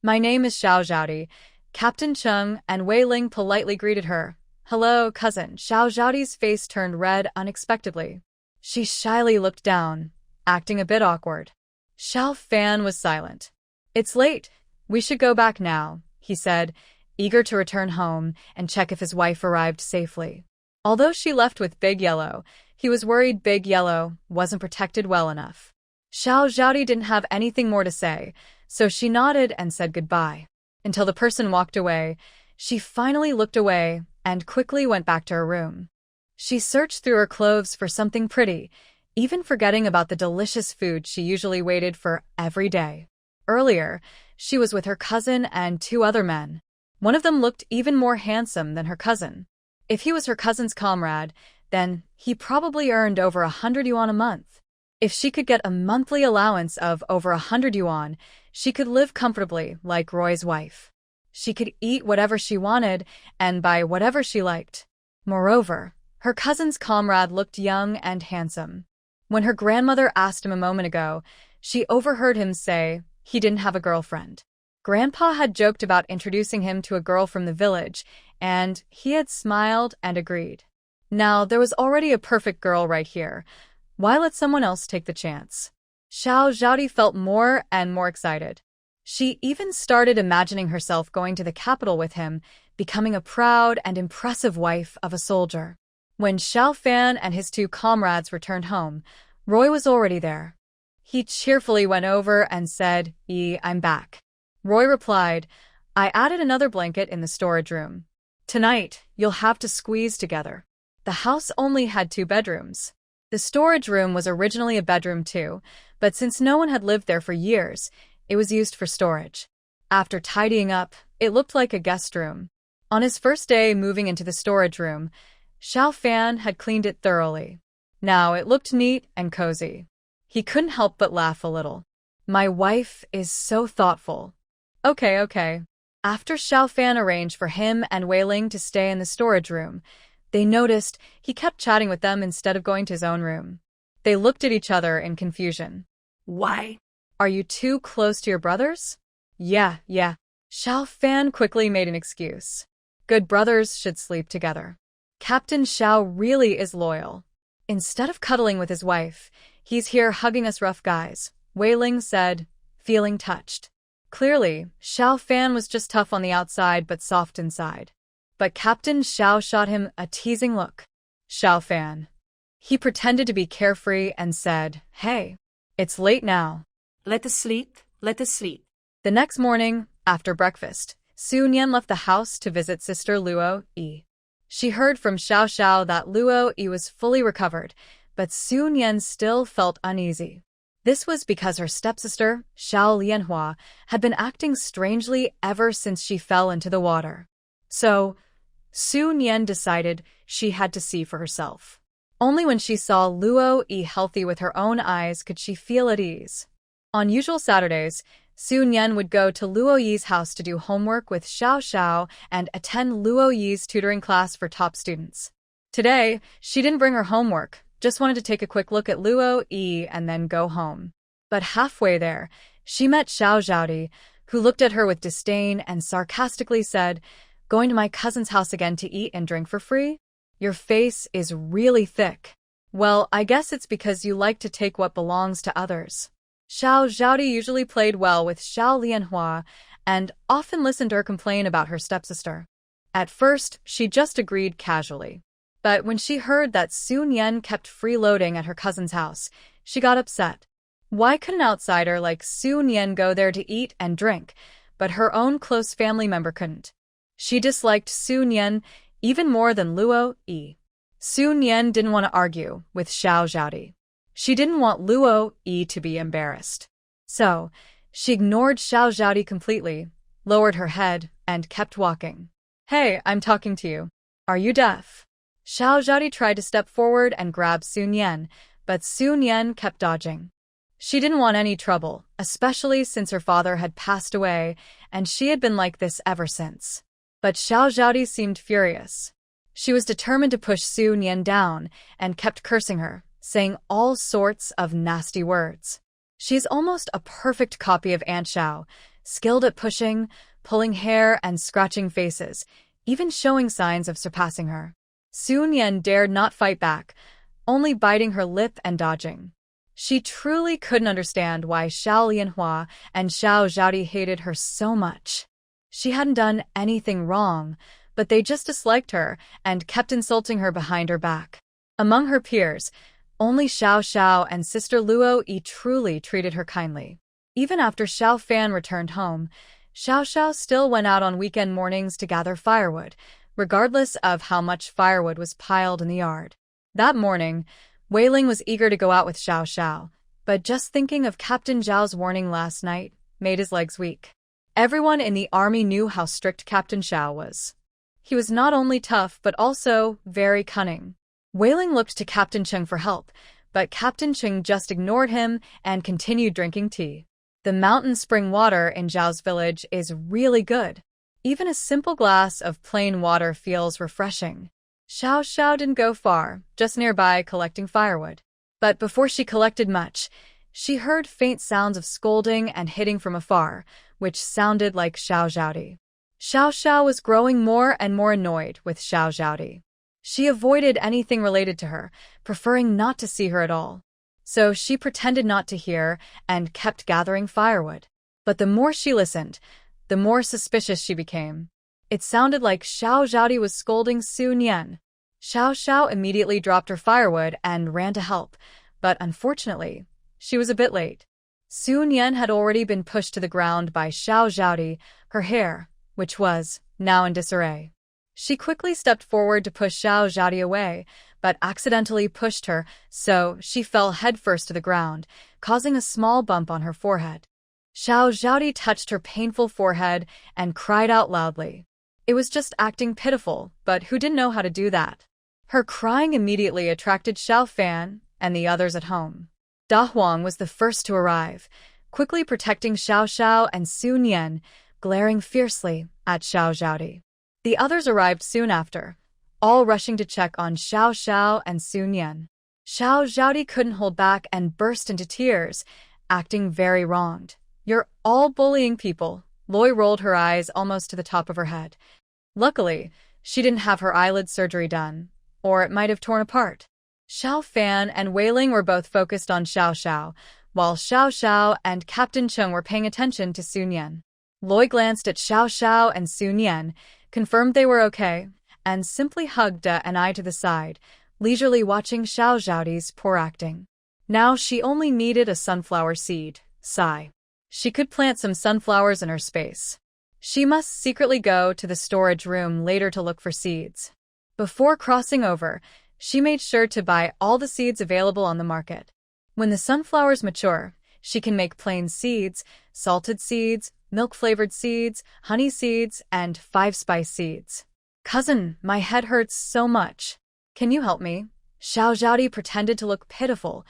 "My name is Xiao Zhaodi." Captain Chung and Wei Ling politely greeted her. "Hello, cousin." Xiao Zhaodi's face turned red unexpectedly. She shyly looked down, acting a bit awkward. Xiao Fan was silent. "It's late. We should go back now," he said, eager to return home and check if his wife arrived safely. Although she left with Big Yellow, he was worried Big Yellow wasn't protected well enough. Xiao Zhaodi didn't have anything more to say, so she nodded and said goodbye. Until the person walked away, she finally looked away and quickly went back to her room. She searched through her clothes for something pretty, even forgetting about the delicious food she usually waited for every day. Earlier, she was with her cousin and 2 other men. One of them looked even more handsome than her cousin. If he was her cousin's comrade, then he probably earned over 100 yuan a month. If she could get a monthly allowance of over 100 yuan, she could live comfortably like Roy's wife. She could eat whatever she wanted and buy whatever she liked. Moreover, her cousin's comrade looked young and handsome. When her grandmother asked him a moment ago, she overheard him say he didn't have a girlfriend. Grandpa had joked about introducing him to a girl from the village, and he had smiled and agreed. Now, there was already a perfect girl right here. Why let someone else take the chance? Xiao Zhaodi felt more and more excited. She even started imagining herself going to the capital with him, becoming a proud and impressive wife of a soldier. When Xiao Fan and his 2 comrades returned home, Roy was already there. He cheerfully went over and said, "I'm back." Roy replied, "I added another blanket in the storage room. Tonight, you'll have to squeeze together." The house only had 2 bedrooms. The storage room was originally a bedroom too, but since no one had lived there for years, it was used for storage. After tidying up, it looked like a guest room. On his first day moving into the storage room, Xiao Fan had cleaned it thoroughly. Now it looked neat and cozy. He couldn't help but laugh a little. "My wife is so thoughtful." Okay. After Xiao Fan arranged for him and Wei Ling to stay in the storage room, they noticed he kept chatting with them instead of going to his own room. They looked at each other in confusion. Why? "Are you too close to your brothers?" Yeah. Xiao Fan quickly made an excuse. Good brothers should sleep together. Captain Xiao really is loyal. Instead of cuddling with his wife, he's here hugging us rough guys, Wei Ling said, feeling touched. Clearly, Xiao Fan was just tough on the outside but soft inside. But Captain Xiao shot him a teasing look. "Xiao Fan." He pretended to be carefree and said, "Hey, it's late now. Let us sleep. The next morning, after breakfast, Su Nian left the house to visit sister Luo Yi. She heard from Xiao Xiao that Luo Yi was fully recovered, but Su Nian still felt uneasy. This was because her stepsister, Xiao Lianhua, had been acting strangely ever since she fell into the water. So, Su Nian decided she had to see for herself. Only when she saw Luo Yi healthy with her own eyes could she feel at ease. On usual Saturdays, Su Nian would go to Luo Yi's house to do homework with Xiao Xiao and attend Luo Yi's tutoring class for top students. Today, she didn't bring her homework, just wanted to take a quick look at Luo Yi and then go home. But halfway there, she met Xiao Zhaodi, who looked at her with disdain and sarcastically said, "Going to my cousin's house again to eat and drink for free? Your face is really thick. Well, I guess it's because you like to take what belongs to others." Xiao Zhaodi usually played well with Xiao Lianhua and often listened to her complain about her stepsister. At first, she just agreed casually. But when she heard that Sun Yen kept freeloading at her cousin's house, she got upset. Why could an outsider like Sun Yen go there to eat and drink, but her own close family member couldn't? She disliked Sun Yen even more than Luo Yi. Sun Yen didn't want to argue with Xiao Zhaodi. She didn't want Luo Yi to be embarrassed. So, she ignored Xiao Zhaodi completely, lowered her head, and kept walking. Hey, I'm talking to you. Are you deaf? Xiao Zhaodi tried to step forward and grab Sun Yen, but Sun Yen kept dodging. She didn't want any trouble, especially since her father had passed away, and she had been like this ever since. But Xiao Zhaodi seemed furious. She was determined to push Sun Yen down and kept cursing her, saying all sorts of nasty words. She's almost a perfect copy of Aunt Xiao, skilled at pushing, pulling hair, and scratching faces, even showing signs of surpassing her. Sun Yen dared not fight back, only biting her lip and dodging. She truly couldn't understand why Xiao Lianhua and Xiao Zhaodi hated her so much. She hadn't done anything wrong, but they just disliked her and kept insulting her behind her back. Among her peers, only Xiao Xiao and sister Luo Yi truly treated her kindly. Even after Xiao Fan returned home, Xiao Xiao still went out on weekend mornings to gather firewood, regardless of how much firewood was piled in the yard. That morning, Wei Ling was eager to go out with Xiao Xiao, but just thinking of Captain Zhao's warning last night made his legs weak. Everyone in the army knew how strict Captain Xiao was. He was not only tough but also very cunning. Wei Ling looked to Captain Cheng for help, but Captain Cheng just ignored him and continued drinking tea. The mountain spring water in Zhao's village is really good. Even a simple glass of plain water feels refreshing. Xiao Xiao didn't go far, just nearby collecting firewood. But before she collected much, she heard faint sounds of scolding and hitting from afar, which sounded like Xiao Zhaodi. Xiao Xiao was growing more and more annoyed with Xiao Zhaodi. She avoided anything related to her, preferring not to see her at all. So she pretended not to hear and kept gathering firewood. But the more she listened, the more suspicious she became. It sounded like Xiao Zhaodi was scolding Sun Yen. Xiao Xiao immediately dropped her firewood and ran to help, but unfortunately, she was a bit late. Sun Yen had already been pushed to the ground by Xiao Zhaodi, her hair, which was now in disarray. She quickly stepped forward to push Xiao Zhaodi away, but accidentally pushed her, so she fell headfirst to the ground, causing a small bump on her forehead. Xiao Zhaodi touched her painful forehead and cried out loudly. It was just acting pitiful, but who didn't know how to do that? Her crying immediately attracted Xiao Fan and the others at home. Da Huang was the first to arrive, quickly protecting Xiao Xiao and Sun Yen, glaring fiercely at Xiao Zhaodi. The others arrived soon after, all rushing to check on Xiao Xiao and Sun Yen. Xiao Zhaodi couldn't hold back and burst into tears, acting very wronged. You're all bullying people. Loi rolled her eyes almost to the top of her head. Luckily, she didn't have her eyelid surgery done, or it might have torn apart. Xiao Fan and Wei Ling were both focused on Xiao Xiao, while Xiao Xiao and Captain Cheng were paying attention to Sun Yen. Loi glanced at Xiao Xiao and Sun Yen, confirmed they were okay, and simply hugged an eye to the side, leisurely watching Xiao Zhaodi's poor acting. Now she only needed a sunflower seed. Sigh. She could plant some sunflowers in her space. She must secretly go to the storage room later to look for seeds. Before crossing over, she made sure to buy all the seeds available on the market. When the sunflowers mature, she can make plain seeds, salted seeds, milk-flavored seeds, honey seeds, and 5-spice seeds. Cousin, my head hurts so much. Can you help me? Xiao Zhaodi pretended to look pitiful,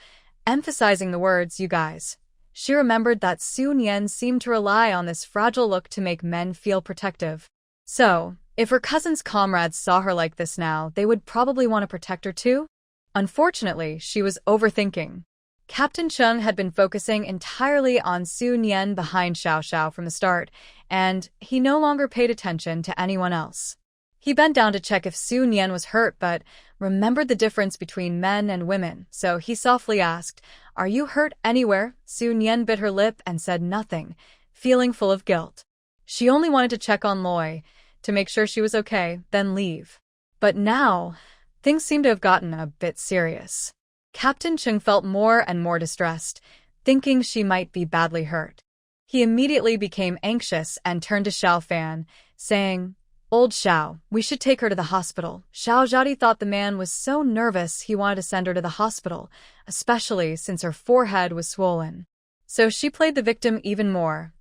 emphasizing the words, you guys. She remembered that Sun Yen seemed to rely on this fragile look to make men feel protective. So, if her cousin's comrades saw her like this now, they would probably want to protect her too? Unfortunately, she was overthinking. Captain Cheng had been focusing entirely on Sun Yen behind Xiao Xiao from the start, and he no longer paid attention to anyone else. He bent down to check if Sun Yen was hurt, but remembered the difference between men and women, so he softly asked, "Are you hurt anywhere?" Sun Yen bit her lip and said nothing, feeling full of guilt. She only wanted to check on Loi, to make sure she was okay, then leave. But now, Things seemed to have gotten a bit serious. Captain Chung felt more and more distressed, thinking she might be badly hurt. He immediately became anxious and turned to Xiao Fan, saying, "Old Xiao, we should take her to the hospital." Xiao Zhadi thought the man was so nervous he wanted to send her to the hospital, especially since her forehead was swollen. So she played the victim even more.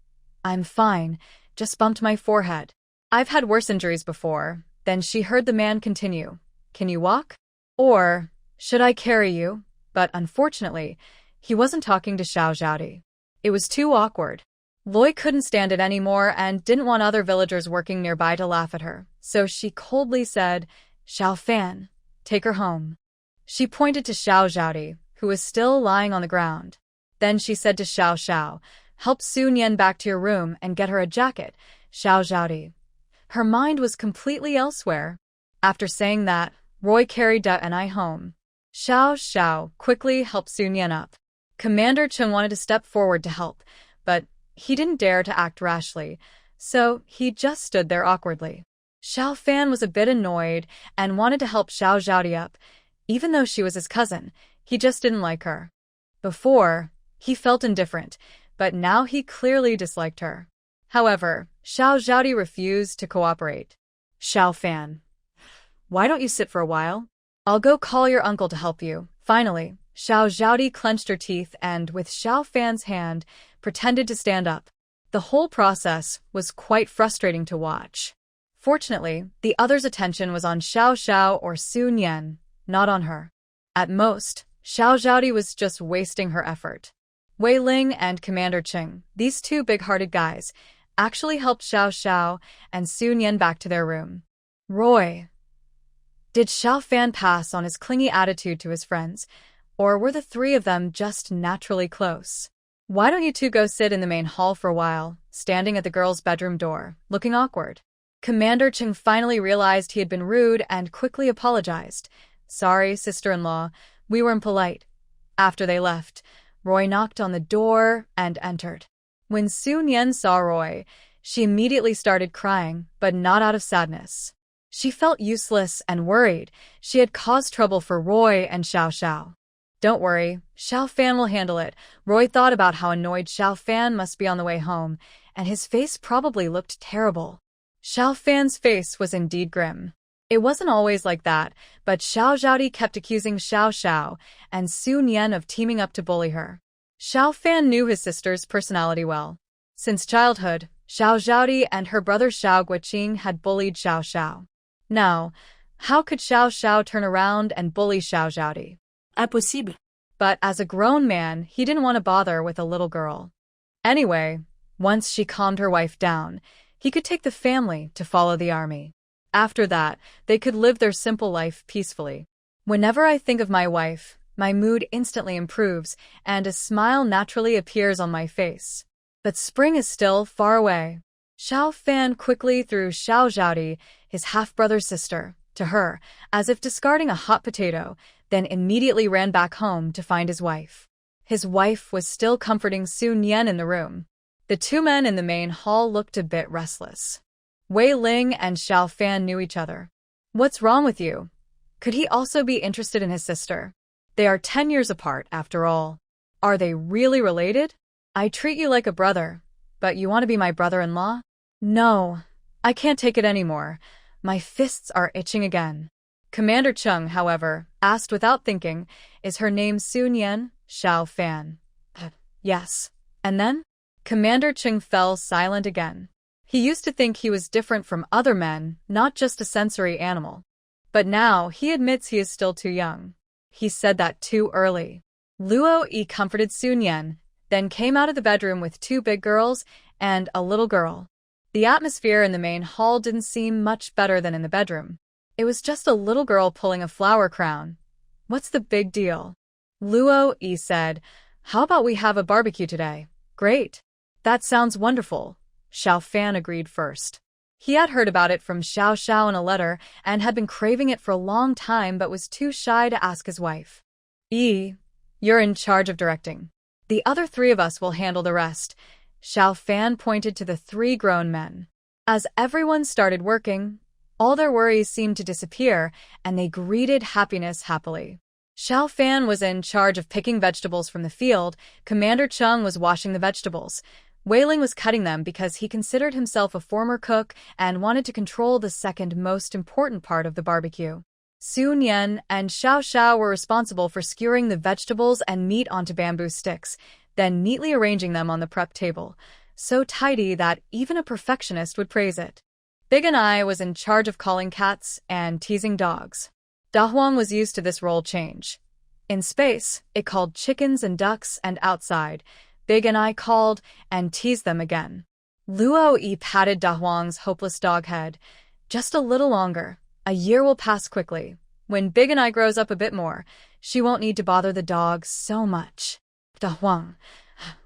"I'm fine, just bumped my forehead. I've had worse injuries before." Then she heard the man continue, "Can you walk? Or should I carry you?" But unfortunately, he wasn't talking to Xiao Zhadi. It was too awkward. Loi couldn't stand it anymore and didn't want other villagers working nearby to laugh at her, so she coldly said, "Xiao Fan, take her home." She pointed to Xiao Zhadi, who was still lying on the ground. Then she said to Xiao Xiao, "Help Sun Yan back to your room and get her a jacket." Xiao Zhadi. Her mind was completely elsewhere. After saying that, Roy carried Da and I home. Xiao Xiao quickly helped Sun Yan up. Commander Chung wanted to step forward to help, but he didn't dare to act rashly, so he just stood there awkwardly. Xiao Fan was a bit annoyed and wanted to help Xiao Zhadi up. Even though she was his cousin, he just didn't like her. Before, he felt indifferent, but now he clearly disliked her. However, Xiao Zhadi refused to cooperate. Xiao Fan, why don't you sit for a while? "I'll go call your uncle to help you." Finally, Xiao Zhadi clenched her teeth and, with Xiao Fan's hand, pretended to stand up. The whole process was quite frustrating to watch. Fortunately, the others' attention was on Xiao Xiao or Sun Yan, not on her. At most, Xiao Zhadi was just wasting her effort. Wei Ling and Commander Ching, these two big-hearted guys, actually helped Xiao Xiao and Sun Yan back to their room. Roy. Did Xiao Fan pass on his clingy attitude to his friends, or were the three of them just naturally close? "Why don't you two go sit in the main hall for a while," standing at the girl's bedroom door, looking awkward. Commander Ching finally realized he had been rude and quickly apologized. "Sorry, sister-in-law, we were impolite." After they left, Roy knocked on the door and entered. When Sun Yan saw Roy, she immediately started crying, but not out of sadness. She felt useless and worried. She had caused trouble for Roy and Xiao Xiao. "Don't worry, Xiao Fan will handle it." Roy thought about how annoyed Xiao Fan must be on the way home, and his face probably looked terrible. Xiao Fan's face was indeed grim. It wasn't always like that, but Xiao Zhadi kept accusing Xiao Xiao and Sun Yan of teaming up to bully her. Xiao Fan knew his sister's personality well. Since childhood, Xiao Zhadi and her brother Xiao Guoqing had bullied Xiao Xiao. Now, how could Xiao Xiao turn around and bully Xiao Zhadi? Impossible. But as a grown man, he didn't want to bother with a little girl. Anyway, once she calmed her wife down, he could take the family to follow the army. After that, they could live their simple life peacefully. "Whenever I think of my wife, my mood instantly improves, and a smile naturally appears on my face. But spring is still far away." Xiao Fan quickly threw Xiao Zhadi, his half-brother's sister, to her, as if discarding a hot potato, then immediately ran back home to find his wife. His wife was still comforting Sun Yan in the room. The two men in the main hall looked a bit restless. Wei Ling and Xiao Fan knew each other. "What's wrong with you? Could he also be interested in his sister? They are 10 years apart, after all. Are they really related? I treat you like a brother, but you want to be my brother-in-law?" "No, I can't take it anymore. My fists are itching again." Commander Chung, however, asked without thinking, "Is her name Sun Yan?" Xiao Fan. Yes. And then? Commander Chung fell silent again. He used to think he was different from other men, not just a sensory animal. But now he admits he is still too young. He said that too early. Luo Yi comforted Sun Yan, then came out of the bedroom with two big girls and a little girl. The atmosphere in the main hall didn't seem much better than in the bedroom. It was just a little girl pulling a flower crown. "What's the big deal?" Luo Yi said, "How about we have a barbecue today?" "Great. That sounds wonderful." Xiao Fan agreed first. He had heard about it from Xiao Xiao in a letter and had been craving it for a long time but was too shy to ask his wife. "Yi, you're in charge of directing. The other three of us will handle the rest." Xiao Fan pointed to the three grown men. As everyone started working, All their worries seemed to disappear, and they greeted happiness happily. Xiao Fan was in charge of picking vegetables from the field. Commander Chung was washing the vegetables. Wei Ling was cutting them because he considered himself a former cook and wanted to control the second most important part of the barbecue. Sun Yan and Xiao Xiao were responsible for skewering the vegetables and meat onto bamboo sticks, then neatly arranging them on the prep table, so tidy that even a perfectionist would praise it. Big and I was in charge of calling cats and teasing dogs. Da Huang was used to this role change. In space, it called chickens and ducks, and outside, Big and I called and teased them again. Luo Yi patted Da Huang's hopeless dog head. Just a little longer. A year will pass quickly. When Big and I grows up a bit more, she won't need to bother the dog so much. Da Huang,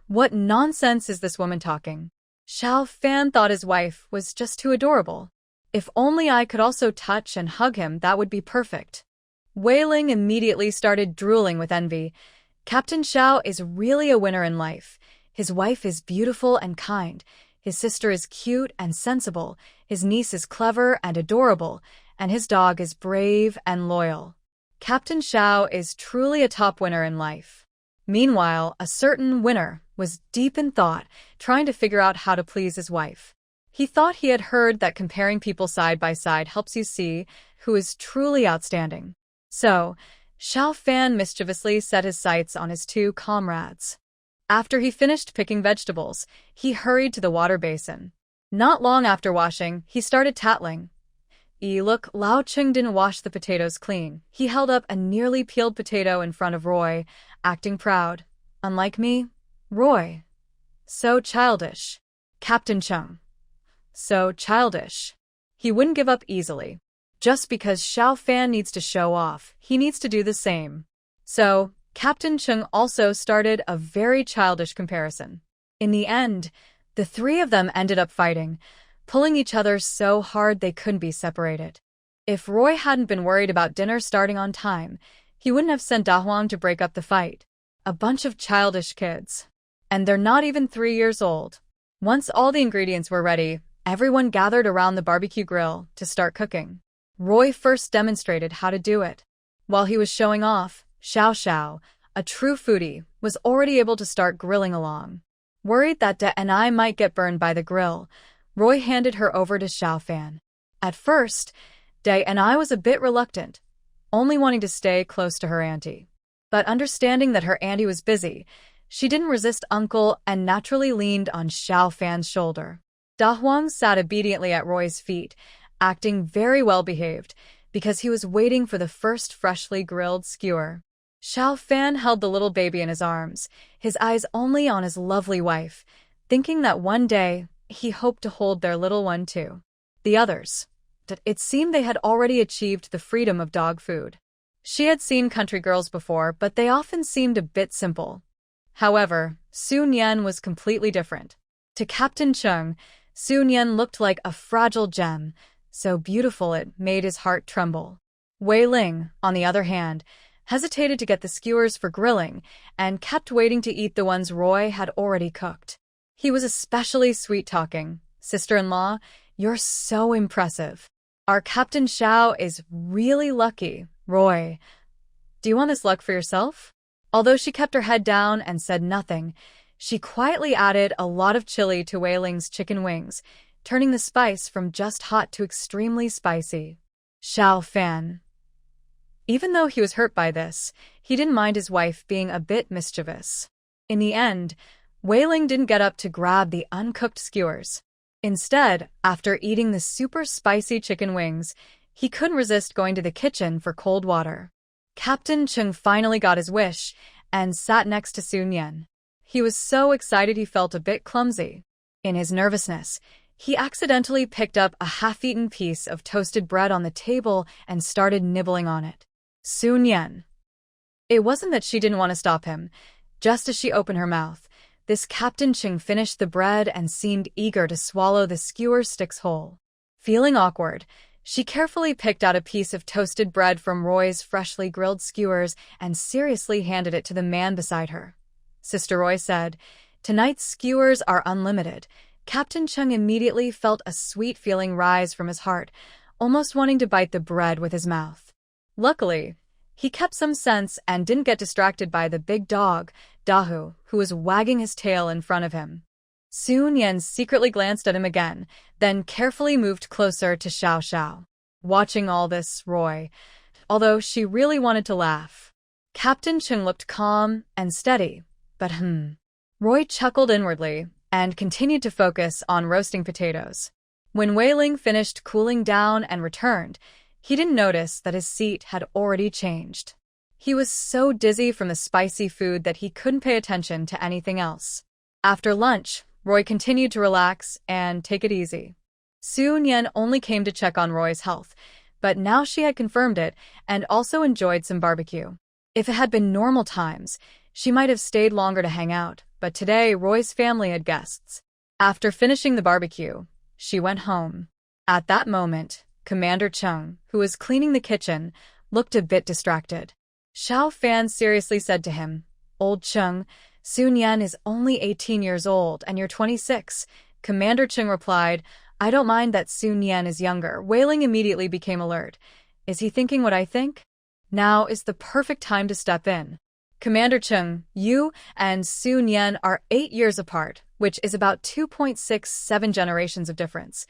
what nonsense is this woman talking? Xiao Fan thought his wife was just too adorable. If only I could also touch and hug him, that would be perfect. Wei Ling immediately started drooling with envy. Captain Xiao is really a winner in life. His wife is beautiful and kind. His sister is cute and sensible. His niece is clever and adorable. And his dog is brave and loyal. Captain Xiao is truly a top winner in life. Meanwhile, a certain winner was deep in thought, trying to figure out how to please his wife. He thought he had heard that comparing people side by side helps you see who is truly outstanding. So, Xiao Fan mischievously set his sights on his two comrades. After he finished picking vegetables, he hurried to the water basin. Not long after washing, he started tattling. Look, Lao Cheng didn't wash the potatoes clean. He held up a nearly peeled potato in front of Roy, acting proud. Unlike me, Roy. So childish. Captain Chung. So childish. He wouldn't give up easily. Just because Xiao Fan needs to show off, he needs to do the same. So, Captain Chung also started a very childish comparison. In the end, the three of them ended up fighting, pulling each other so hard they couldn't be separated. If Roy hadn't been worried about dinner starting on time, he wouldn't have sent Da Huang to break up the fight. A bunch of childish kids. And they're not even 3 years old. Once all the ingredients were ready, everyone gathered around the barbecue grill to start cooking. Roy first demonstrated how to do it. While he was showing off, Xiao Xiao, a true foodie, was already able to start grilling along. Worried that Da and I might get burned by the grill, Roy handed her over to Xiao Fan. At first, Da and I was a bit reluctant, only wanting to stay close to her auntie. But understanding that her auntie was busy, she didn't resist Uncle and naturally leaned on Xiao Fan's shoulder. Da Huang sat obediently at Roy's feet, acting very well behaved, because he was waiting for the first freshly grilled skewer. Xiao Fan held the little baby in his arms, his eyes only on his lovely wife, thinking that one day he hoped to hold their little one too. The others. It seemed they had already achieved the freedom of dog food. She had seen country girls before, but they often seemed a bit simple. However, Sun Yan was completely different. To Captain Chung, Sun Yan looked like a fragile gem, so beautiful it made his heart tremble. Wei Ling, on the other hand, hesitated to get the skewers for grilling and kept waiting to eat the ones Roy had already cooked. He was especially sweet-talking. Sister-in-law, you're so impressive. Our Captain Xiao is really lucky, Roy. Do you want this luck for yourself? Although she kept her head down and said nothing, she quietly added a lot of chili to Wei Ling's chicken wings, turning the spice from just hot to extremely spicy. Xiao Fan. Even though he was hurt by this, he didn't mind his wife being a bit mischievous. In the end, Wei Ling didn't get up to grab the uncooked skewers. Instead, after eating the super spicy chicken wings, he couldn't resist going to the kitchen for cold water. Captain Chung finally got his wish and sat next to Sun Yan. He was so excited he felt a bit clumsy. In his nervousness, he accidentally picked up a half-eaten piece of toasted bread on the table and started nibbling on it. Sun Yan. It wasn't that she didn't want to stop him. Just as she opened her mouth, this Captain Chung finished the bread and seemed eager to swallow the skewer sticks whole. Feeling awkward, she carefully picked out a piece of toasted bread from Roy's freshly grilled skewers and seriously handed it to the man beside her. Sister Roy said, "Tonight's skewers are unlimited." Captain Chung immediately felt a sweet feeling rise from his heart, almost wanting to bite the bread with his mouth. Luckily, he kept some sense and didn't get distracted by the big dog, Dahu, who was wagging his tail in front of him. Sun Yan secretly glanced at him again, then carefully moved closer to Xiao Xiao. Watching all this, Roy, although she really wanted to laugh. Captain Chung looked calm and steady, but Roy chuckled inwardly and continued to focus on roasting potatoes. When Wei Ling finished cooling down and returned, he didn't notice that his seat had already changed. He was so dizzy from the spicy food that he couldn't pay attention to anything else. After lunch, Roy continued to relax and take it easy. Sun Yan only came to check on Roy's health, but now she had confirmed it and also enjoyed some barbecue. If it had been normal times, she might have stayed longer to hang out, but today Roy's family had guests. After finishing the barbecue, she went home. At that moment, Commander Chung, who was cleaning the kitchen, looked a bit distracted. Xiao Fan seriously said to him, "Old Chung, Sun Yan is only 18 years old and you're 26. Commander Chung replied, "I don't mind that Sun Yan is younger." Wei Ling immediately became alert. "Is he thinking what I think? Now is the perfect time to step in. Commander Chung, you and Sun Yan are 8 years apart, which is about 2.67 generations of difference."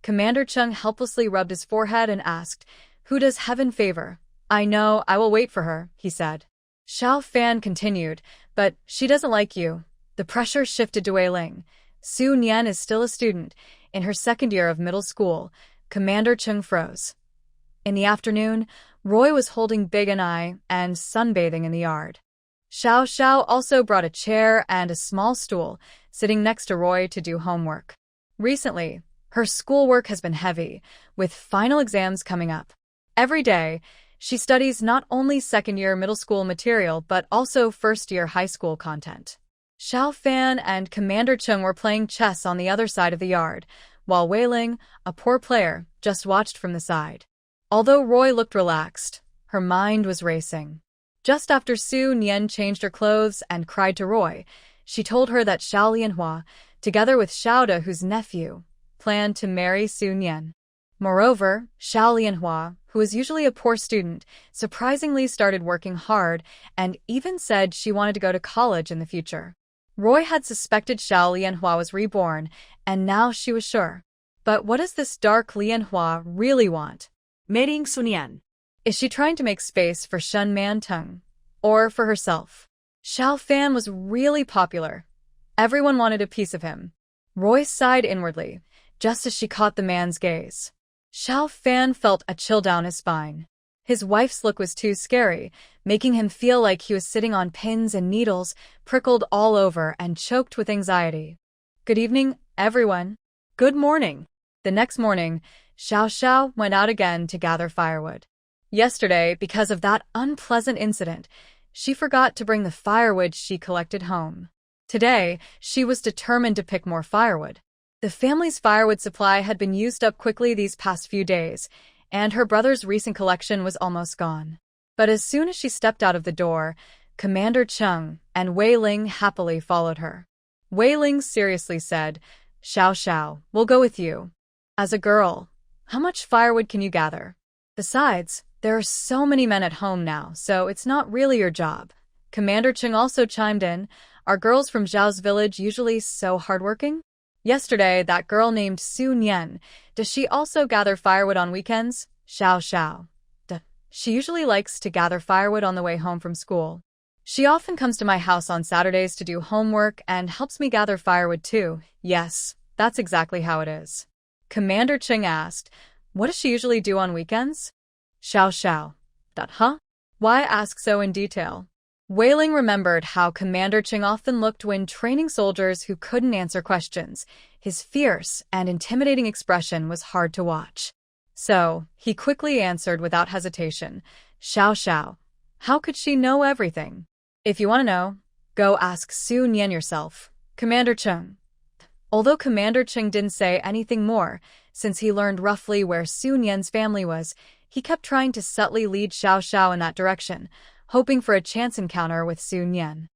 Commander Chung helplessly rubbed his forehead and asked, "Who does heaven favor?" "I know, I will wait for her," he said. Xiao Fan continued, "But she doesn't like you." The pressure shifted to Wei Ling. Sun Yan is still a student, in her second year of middle school. Commander Chung froze. In the afternoon, Roy was holding Big and I and sunbathing in the yard. Xiao Xiao also brought a chair and a small stool, sitting next to Roy to do homework. Recently, her schoolwork has been heavy, with final exams coming up. Every day, she studies not only second-year middle school material but also first-year high school content. Xiao Fan and Commander Chung were playing chess on the other side of the yard, while Wei Ling, a poor player, just watched from the side. Although Roy looked relaxed, her mind was racing. Just after Sun Yan changed her clothes and cried to Roy, she told her that Xiao Lianhua, together with Xiaoda, whose nephew, planned to marry Sun Yan. Moreover, Xiao Lianhua, who was usually a poor student, surprisingly started working hard and even said she wanted to go to college in the future. Roy had suspected Xiao Lianhua was reborn, and now she was sure. But what does this dark Lianhua really want? Marrying Sun Yan. Is she trying to make space for Shun Man Tung? Or for herself? Xiao Fan was really popular. Everyone wanted a piece of him. Roy sighed inwardly, just as she caught the man's gaze. Xiao Fan felt a chill down his spine. His wife's look was too scary, making him feel like he was sitting on pins and needles, prickled all over and choked with anxiety. "Good evening, everyone." "Good morning." The next morning, Xiao Xiao went out again to gather firewood. Yesterday, because of that unpleasant incident, she forgot to bring the firewood she collected home. Today, she was determined to pick more firewood. The family's firewood supply had been used up quickly these past few days, and her brother's recent collection was almost gone. But as soon as she stepped out of the door, Commander Chung and Wei Ling happily followed her. Wei Ling seriously said, "Xiao Xiao, we'll go with you. As a girl, how much firewood can you gather? Besides, there are so many men at home now, so it's not really your job." Commander Chung also chimed in, "Are girls from Zhao's village usually so hardworking? Yesterday, that girl named Sun Yan, does she also gather firewood on weekends?" "Xiao Xiao. She usually likes to gather firewood on the way home from school. She often comes to my house on Saturdays to do homework and helps me gather firewood too." "Yes, that's exactly how it is." Commander Chung asked, "What does she usually do on weekends?" "Xiao Xiao. Huh? Why ask so in detail?" Wei Ling remembered how Commander Chung often looked when training soldiers who couldn't answer questions. His fierce and intimidating expression was hard to watch. So, he quickly answered without hesitation, "Xiao Xiao. How could she know everything? If you want to know, go ask Sun Yan yourself." Commander Chung. Although Commander Chung didn't say anything more, since he learned roughly where Sun Yan's family was, he kept trying to subtly lead Xiao Xiao in that direction, hoping for a chance encounter with Sun Yan.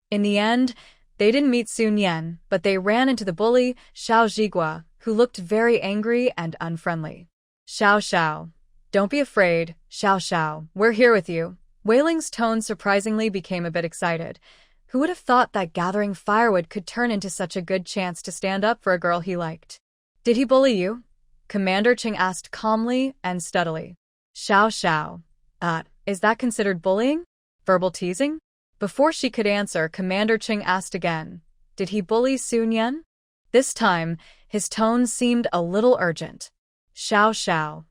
In the end, they didn't meet Sun Yan, but they ran into the bully, Xiao Zhigua, who looked very angry and unfriendly. Xiao Xiao. Don't be afraid, Xiao Xiao. We're here with you. Wei Ling's tone surprisingly became a bit excited. Who would have thought that gathering firewood could turn into such a good chance to stand up for a girl he liked? Did he bully you? Commander Ching asked calmly and steadily. Xiao Xiao. Is that considered bullying? Verbal teasing? Before she could answer, Commander Ching asked again. Did he bully Sun Yan? This time, his tone seemed a little urgent. Xiao Xiao.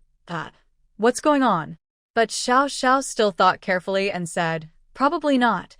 What's going on? But Xiao Xiao still thought carefully and said, probably not.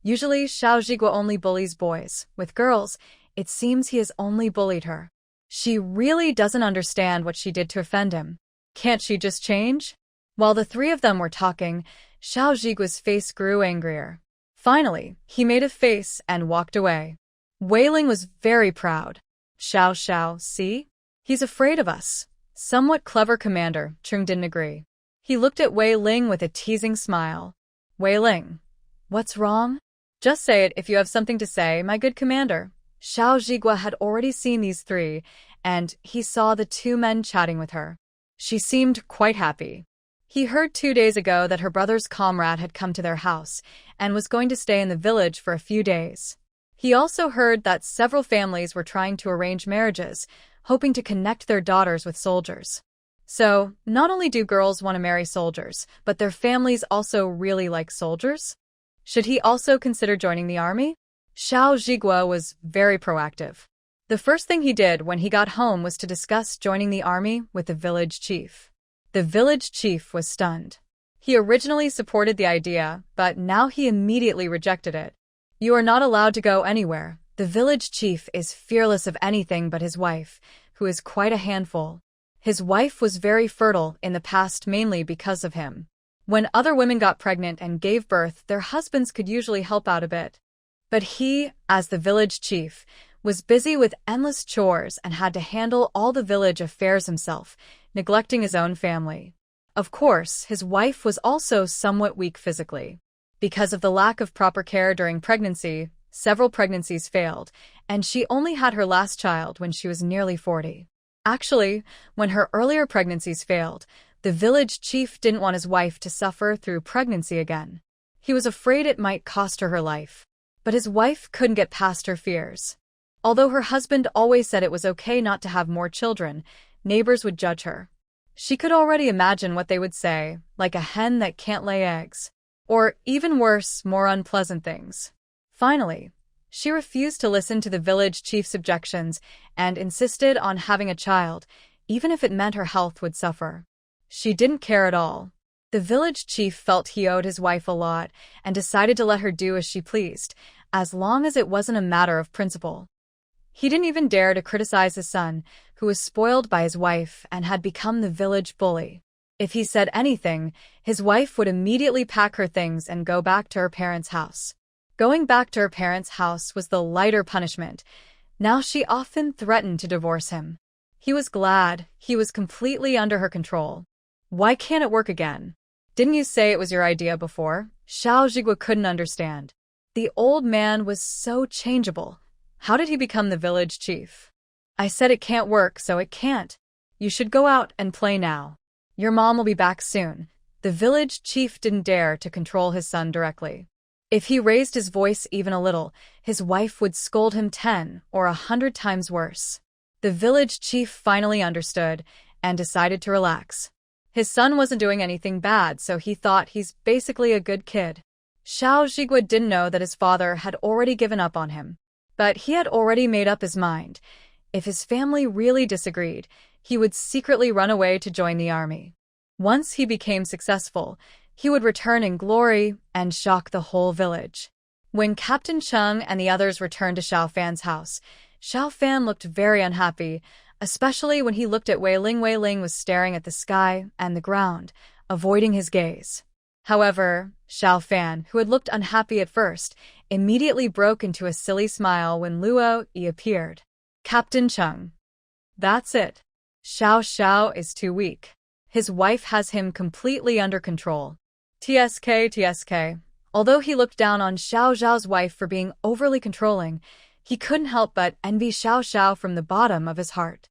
Usually Xiao Zhiguo only bullies boys. With girls, it seems he has only bullied her. She really doesn't understand what she did to offend him. Can't she just change? While the three of them were talking, Xiao Zhiguo's face grew angrier. Finally, he made a face and walked away. Wei Ling was very proud. Xiao Xiao, see? He's afraid of us. Somewhat clever Commander, Chung didn't agree. He looked at Wei Ling with a teasing smile. Wei Ling. What's wrong? Just say it if you have something to say, my good commander. Xiao Zhiguo had already seen these three, and he saw the two men chatting with her. She seemed quite happy. He heard 2 days ago that her brother's comrade had come to their house and was going to stay in the village for a few days. He also heard that several families were trying to arrange marriages, hoping to connect their daughters with soldiers. So, not only do girls want to marry soldiers, but their families also really like soldiers? Should he also consider joining the army? Xiao Zhiguo was very proactive. The first thing he did when he got home was to discuss joining the army with the village chief. The village chief was stunned. He originally supported the idea, but now he immediately rejected it. You are not allowed to go anywhere. The village chief is fearless of anything but his wife, who is quite a handful. His wife was very fertile in the past mainly because of him. When other women got pregnant and gave birth, their husbands could usually help out a bit. But he, as the village chief, was busy with endless chores and had to handle all the village affairs himself, neglecting his own family. Of course, his wife was also somewhat weak physically. Because of the lack of proper care during pregnancy, several pregnancies failed, and she only had her last child when she was nearly 40. Actually, when her earlier pregnancies failed, the village chief didn't want his wife to suffer through pregnancy again. He was afraid it might cost her her life. But his wife couldn't get past her fears. Although her husband always said it was okay not to have more children, neighbors would judge her. She could already imagine what they would say, like a hen that can't lay eggs. Or, even worse, more unpleasant things. Finally, she refused to listen to the village chief's objections and insisted on having a child, even if it meant her health would suffer. She didn't care at all. The village chief felt he owed his wife a lot and decided to let her do as she pleased, as long as it wasn't a matter of principle. He didn't even dare to criticize his son, who was spoiled by his wife and had become the village bully. If he said anything, his wife would immediately pack her things and go back to her parents' house. Going back to her parents' house was the lighter punishment. Now she often threatened to divorce him. He was glad he was completely under her control. Why can't it work again? Didn't you say it was your idea before? Xiao Zhiguo couldn't understand. The old man was so changeable. How did he become the village chief? I said it can't work, so it can't. You should go out and play now. Your mom will be back soon. The village chief didn't dare to control his son directly. If he raised his voice even a little, his wife would scold him 10 or 100 times worse. The village chief finally understood and decided to relax. His son wasn't doing anything bad, so he thought he's basically a good kid. Xiao Zhiguo didn't know that his father had already given up on him. But he had already made up his mind. If his family really disagreed, he would secretly run away to join the army. Once he became successful, he would return in glory and shock the whole village. When Captain Chung and the others returned to Xiao Fan's house, Xiao Fan looked very unhappy, especially when he looked at Wei Ling. Wei Ling was staring at the sky and the ground, avoiding his gaze. However, Xiao Fan, who had looked unhappy at first, immediately broke into a silly smile when Luo Yi appeared. Captain Chung. That's it. Xiao Xiao is too weak. His wife has him completely under control. TSK. Although he looked down on Xiao Xiao's wife for being overly controlling, he couldn't help but envy Xiao Xiao from the bottom of his heart.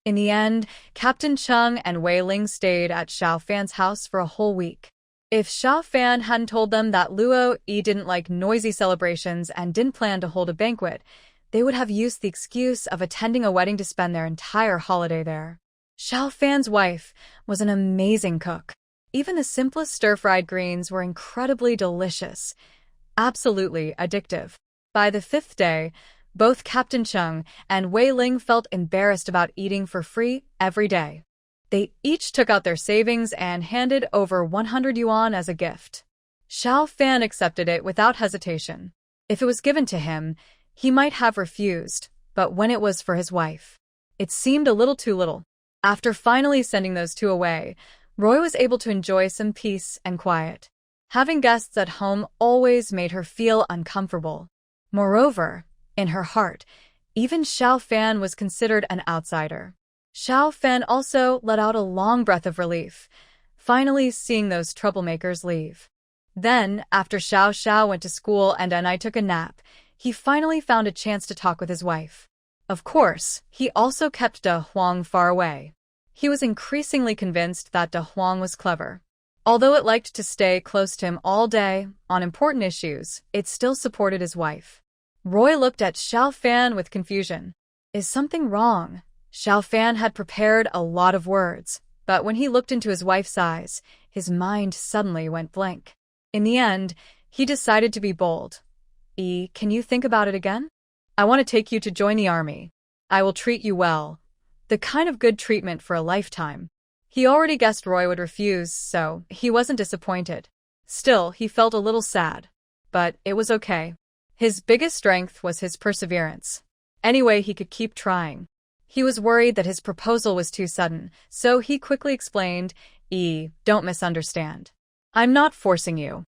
In the end, Captain Chung and Wei Ling stayed at Xiao Fan's house for a whole week. If Xiao Fan hadn't told them that Luo Yi didn't like noisy celebrations and didn't plan to hold a banquet, they would have used the excuse of attending a wedding to spend their entire holiday there. Xiao Fan's wife was an amazing cook. Even the simplest stir-fried greens were incredibly delicious, absolutely addictive. By the 5th day, both Captain Chung and Wei Ling felt embarrassed about eating for free every day. They each took out their savings and handed over 100 yuan as a gift. Xiao Fan accepted it without hesitation. If it was given to him, he might have refused, but when it was for his wife, it seemed a little too little. After finally sending those two away, Roy was able to enjoy some peace and quiet. Having guests at home always made her feel uncomfortable. Moreover, in her heart, even Xiao Fan was considered an outsider. Xiao Fan also let out a long breath of relief, finally seeing those troublemakers leave. Then, after Xiao Xiao went to school and I took a nap, he finally found a chance to talk with his wife. Of course, he also kept De Huang far away. He was increasingly convinced that De Huang was clever. Although it liked to stay close to him all day, on important issues, it still supported his wife. Roy looked at Xiao Fan with confusion. Is something wrong? Xiao Fan had prepared a lot of words, but when he looked into his wife's eyes, his mind suddenly went blank. In the end, he decided to be bold. Can you think about it again? I want to take you to join the army. I will treat you well. The kind of good treatment for a lifetime. He already guessed Roy would refuse, so he wasn't disappointed. Still, he felt a little sad. But it was okay. His biggest strength was his perseverance. Anyway, he could keep trying. He was worried that his proposal was too sudden, so he quickly explained, don't misunderstand. I'm not forcing you.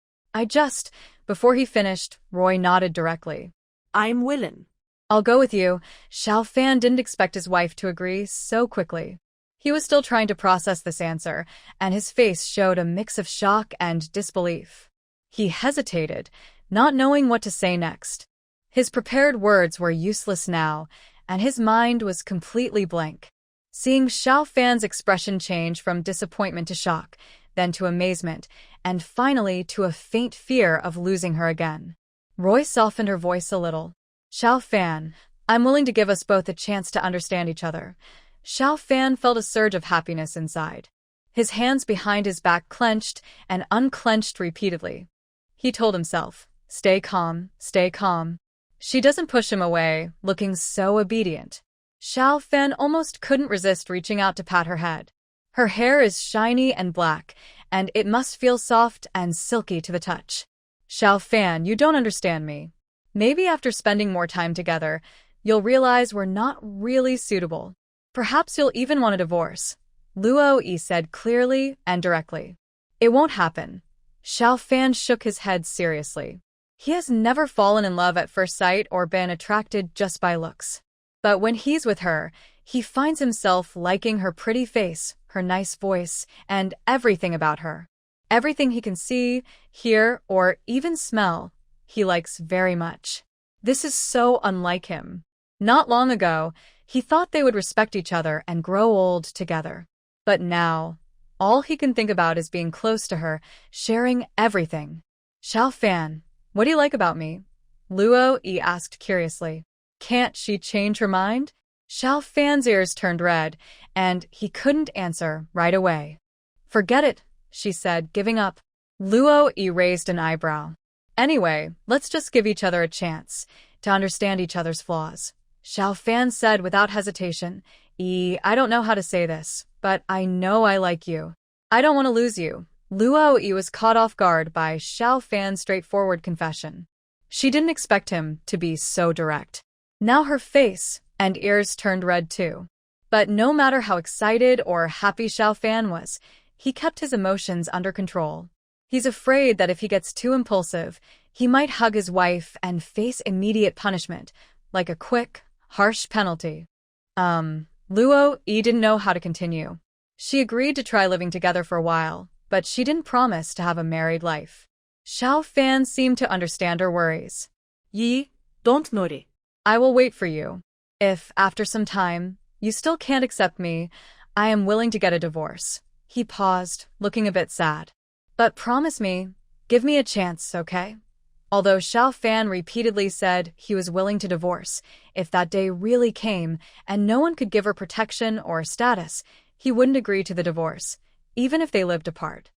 Before he finished, Roy nodded directly. I'm willing. I'll go with you. Xiao Fan didn't expect his wife to agree so quickly. He was still trying to process this answer, and his face showed a mix of shock and disbelief. He hesitated, not knowing what to say next. His prepared words were useless now, and his mind was completely blank. Seeing Xiao Fan's expression change from disappointment to shock, then to amazement, and finally to a faint fear of losing her again, Roy softened her voice a little. Xiao Fan, I'm willing to give us both a chance to understand each other. Xiao Fan felt a surge of happiness inside. His hands behind his back clenched and unclenched repeatedly. He told himself, stay calm, stay calm. She doesn't push him away, looking so obedient. Xiao Fan almost couldn't resist reaching out to pat her head. Her hair is shiny and black, and it must feel soft and silky to the touch. Xiao Fan, you don't understand me. Maybe after spending more time together, you'll realize we're not really suitable. Perhaps you'll even want a divorce. Luo Yi said clearly and directly. It won't happen. Xiao Fan shook his head seriously. He has never fallen in love at first sight or been attracted just by looks. But when he's with her, he finds himself liking her pretty face, her nice voice, and everything about her. Everything he can see, hear, or even smell, he likes very much. This is so unlike him. Not long ago, he thought they would respect each other and grow old together. But now, all he can think about is being close to her, sharing everything. Xiao Fan, what do you like about me? Luo Yi asked curiously. Can't she change her mind? Xiao Fan's ears turned red, and he couldn't answer right away. Forget it, she said, giving up. Luo Yi raised an eyebrow. Anyway, let's just give each other a chance to understand each other's flaws. Xiao Fan said without hesitation, I don't know how to say this, but I know I like you. I don't want to lose you. Luo Yi was caught off guard by Xiao Fan's straightforward confession. She didn't expect him to be so direct. Now her face and ears turned red too. But no matter how excited or happy Xiao Fan was, he kept his emotions under control. He's afraid that if he gets too impulsive, he might hug his wife and face immediate punishment, like a quick, harsh penalty. Luo Yi didn't know how to continue. She agreed to try living together for a while, but she didn't promise to have a married life. Xiao Fan seemed to understand her worries. Yi, don't worry. I will wait for you. If, after some time, You still can't accept me. I am willing to get a divorce. He paused, looking a bit sad. But promise me, give me a chance, okay? Although Xiao Fan repeatedly said he was willing to divorce, if that day really came and no one could give her protection or status, he wouldn't agree to the divorce, even if they lived apart.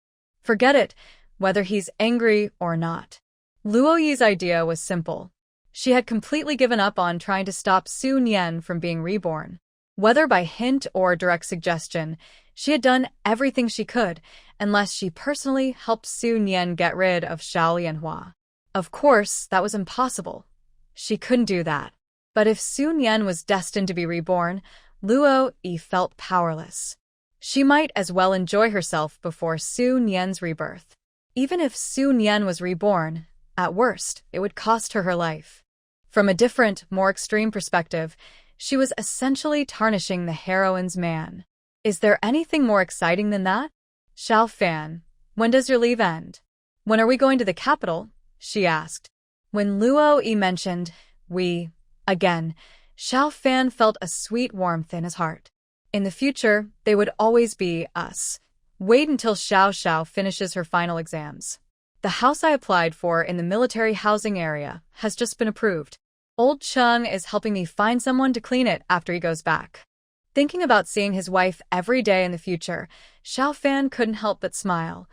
Forget it, whether he's angry or not. Luo Yi's idea was simple. She had completely given up on trying to stop Su Nian from being reborn. Whether by hint or direct suggestion, she had done everything she could, unless she personally helped Su Nian get rid of Xiao Lianhua. Of course, that was impossible. She couldn't do that. But if Su Nian was destined to be reborn, Luo Yi felt powerless. She might as well enjoy herself before Su Nian's rebirth. Even if Su Nian was reborn, at worst, it would cost her life. From a different, more extreme perspective, she was essentially tarnishing the heroine's man. Is there anything more exciting than that? Xiao Fan, when does your leave end? When are we going to the capital? She asked. When Luo Yi mentioned we again, Xiao Fan felt a sweet warmth in his heart. In the future, they would always be us. Wait until Xiao Xiao finishes her final exams. The house I applied for in the military housing area has just been approved. Old Chung is helping me find someone to clean it after he goes back. Thinking about seeing his wife every day in the future, Xiao Fan couldn't help but smile.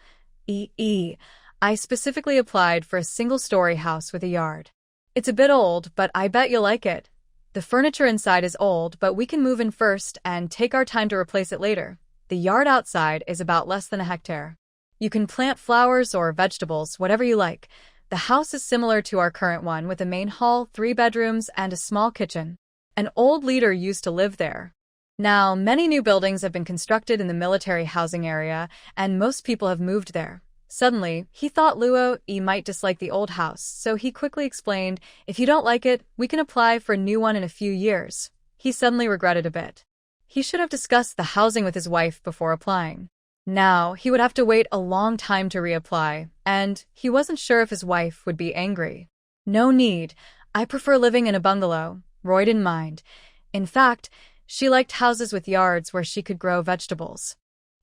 I specifically applied for a single-story house with a yard. It's a bit old, but I bet you'll like it. The furniture inside is old, but we can move in first and take our time to replace it later. The yard outside is about less than a hectare. You can plant flowers or vegetables, whatever you like. The house is similar to our current one with a main hall, 3 bedrooms, and a small kitchen. An old leader used to live there. Now, many new buildings have been constructed in the military housing area, and most people have moved there. Suddenly, he thought Luo Yi might dislike the old house, so he quickly explained, if you don't like it, we can apply for a new one in a few years. He suddenly regretted a bit. He should have discussed the housing with his wife before applying. Now, he would have to wait a long time to reapply, and he wasn't sure if his wife would be angry. No need. I prefer living in a bungalow, Roy didn't mind. In fact, she liked houses with yards where she could grow vegetables.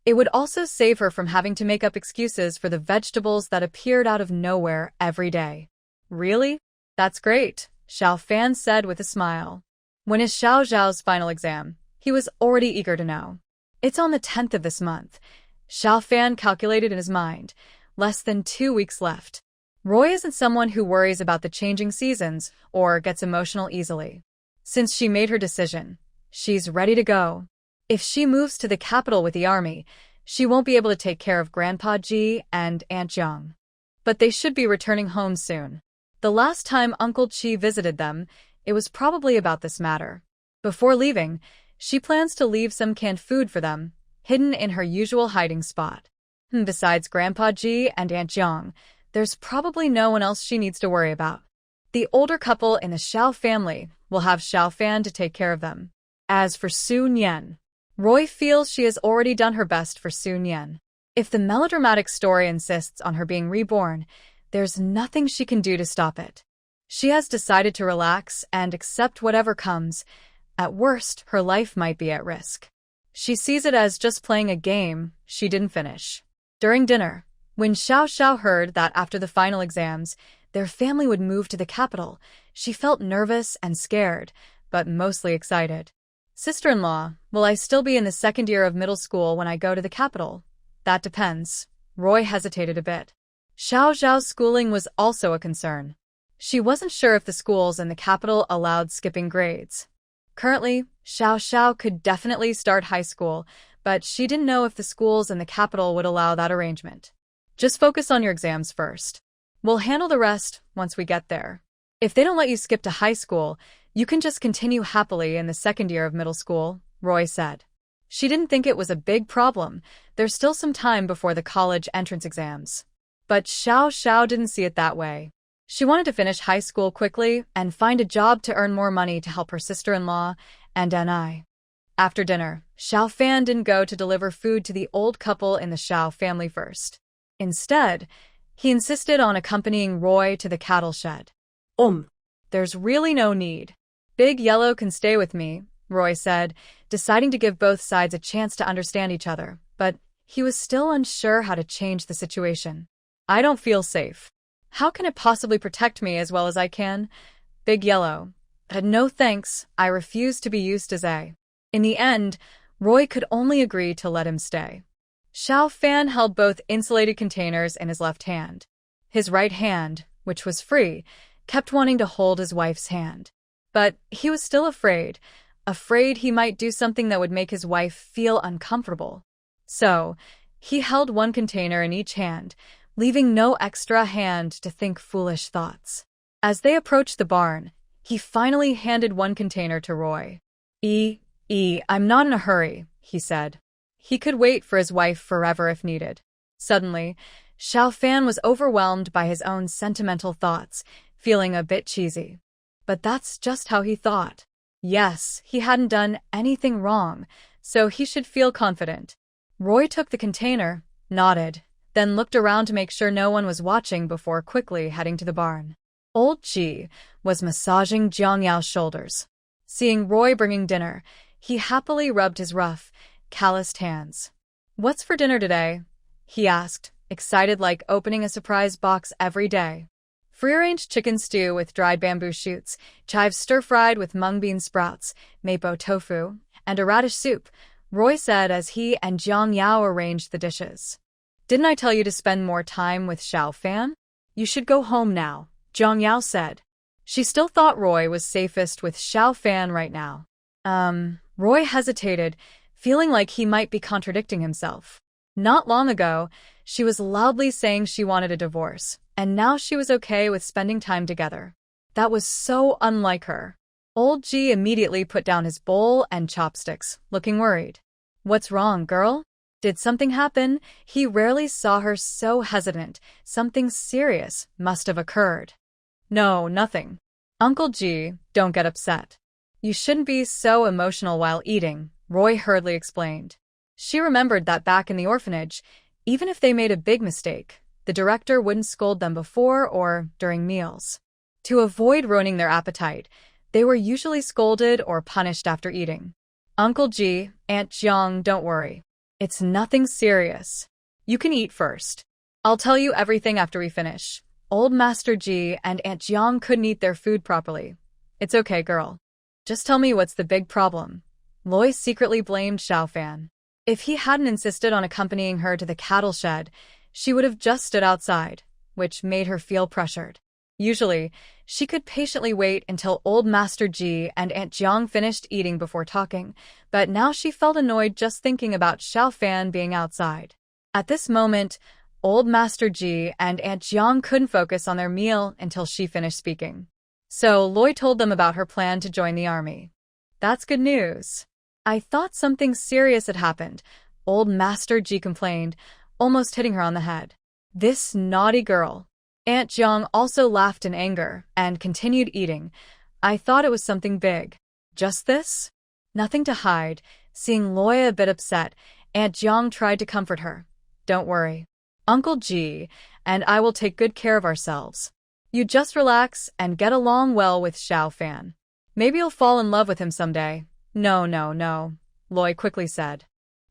It would also save her from having to make up excuses for the vegetables that appeared out of nowhere every day. Really? That's great, Xiao Fan said with a smile. When is Xiao Zhao's final exam? He was already eager to know. It's on the 10th of this month. Xiao Fan calculated in his mind. Less than 2 weeks left. Roy isn't someone who worries about the changing seasons or gets emotional easily. Since she made her decision, she's ready to go. If she moves to the capital with the army, she won't be able to take care of Grandpa Ji and Aunt Jiang. But they should be returning home soon. The last time Uncle Chi visited them, it was probably about this matter. Before leaving, she plans to leave some canned food for them, hidden in her usual hiding spot. Besides Grandpa Ji and Aunt Jiang, there's probably no one else she needs to worry about. The older couple in the Xiao family will have Xiao Fan to take care of them. As for Su Nian, Roy feels she has already done her best for Su Nian. If the melodramatic story insists on her being reborn, there's nothing she can do to stop it. She has decided to relax and accept whatever comes. At worst, her life might be at risk. She sees it as just playing a game she didn't finish. During dinner, when Xiao Xiao heard that after the final exams, their family would move to the capital, she felt nervous and scared, but mostly excited. Sister-in-law, will I still be in the 2nd year of middle school when I go to the capital? That depends. Roy hesitated a bit. Xiao Zhao's schooling was also a concern. She wasn't sure if the schools in the capital allowed skipping grades. Currently, Xiao Xiao could definitely start high school, but she didn't know if the schools in the capital would allow that arrangement. Just focus on your exams first. We'll handle the rest once we get there. If they don't let you skip to high school, you can just continue happily in the 2nd year of middle school, Roy said. She didn't think it was a big problem. There's still some time before the college entrance exams. But Xiao Xiao didn't see it that way. She wanted to finish high school quickly and find a job to earn more money to help her sister-in-law and Anai. After dinner, Xiao Fan didn't go to deliver food to the old couple in the Xiao family first. Instead, he insisted on accompanying Roy to the cattle shed. There's really no need. Big Yellow can stay with me, Roy said, deciding to give both sides a chance to understand each other, but he was still unsure how to change the situation. I don't feel safe. How can it possibly protect me as well as I can? Big Yellow. No thanks, I refuse to be used as a. In the end, Roy could only agree to let him stay. Xiao Fan held both insulated containers in his left hand. His right hand, which was free, kept wanting to hold his wife's hand. But he was still afraid he might do something that would make his wife feel uncomfortable. So, he held one container in each hand, leaving no extra hand to think foolish thoughts. As they approached the barn, he finally handed one container to Roy. I'm not in a hurry, he said. He could wait for his wife forever if needed. Suddenly, Xiao Fan was overwhelmed by his own sentimental thoughts, feeling a bit cheesy. But that's just how he thought. Yes, he hadn't done anything wrong, so he should feel confident. Roy took the container, nodded, then looked around to make sure no one was watching before quickly heading to the barn. Old Ji was massaging Jiang Yao's shoulders. Seeing Roy bringing dinner, he happily rubbed his rough, calloused hands. "What's for dinner today?" he asked, excited like opening a surprise box every day. Free-range chicken stew with dried bamboo shoots, chives stir-fried with mung bean sprouts, mapo tofu, and a radish soup, Roy said as he and Jiang Yao arranged the dishes. "Didn't I tell you to spend more time with Xiao Fan? You should go home now," Jiang Yao said. She still thought Roy was safest with Xiao Fan right now. Roy hesitated, feeling like he might be contradicting himself. Not long ago, she was loudly saying she wanted a divorce, and now she was okay with spending time together. That was so unlike her. Old Ji immediately put down his bowl and chopsticks, looking worried. "What's wrong, girl? Did something happen?" He rarely saw her so hesitant. Something serious must have occurred. "No, nothing. Uncle Ji, don't get upset. You shouldn't be so emotional while eating," Roy hurriedly explained. She remembered that back in the orphanage, even if they made a big mistake, the director wouldn't scold them before or during meals. To avoid ruining their appetite, they were usually scolded or punished after eating. "Uncle Ji, Aunt Jiang, don't worry. It's nothing serious. You can eat first. I'll tell you everything after we finish." Old Master Ji and Aunt Jiang couldn't eat their food properly. "It's okay, girl. Just tell me what's the big problem." Loy secretly blamed Xiao Fan. If he hadn't insisted on accompanying her to the cattle shed, she would have just stood outside, which made her feel pressured. Usually, she could patiently wait until Old Master Ji and Aunt Jiang finished eating before talking, but now she felt annoyed just thinking about Xiao Fan being outside. At this moment, Old Master Ji and Aunt Jiang couldn't focus on their meal until she finished speaking. So Loy told them about her plan to join the army. "That's good news. I thought something serious had happened," Old Master Ji complained, almost hitting her on the head. "This naughty girl." Aunt Jiang also laughed in anger and continued eating. "I thought it was something big. Just this?" Nothing to hide. Seeing Loy a bit upset, Aunt Jiang tried to comfort her. "Don't worry. Uncle Ji and I will take good care of ourselves. You just relax and get along well with Xiao Fan. Maybe you'll fall in love with him someday." No, Loy quickly said.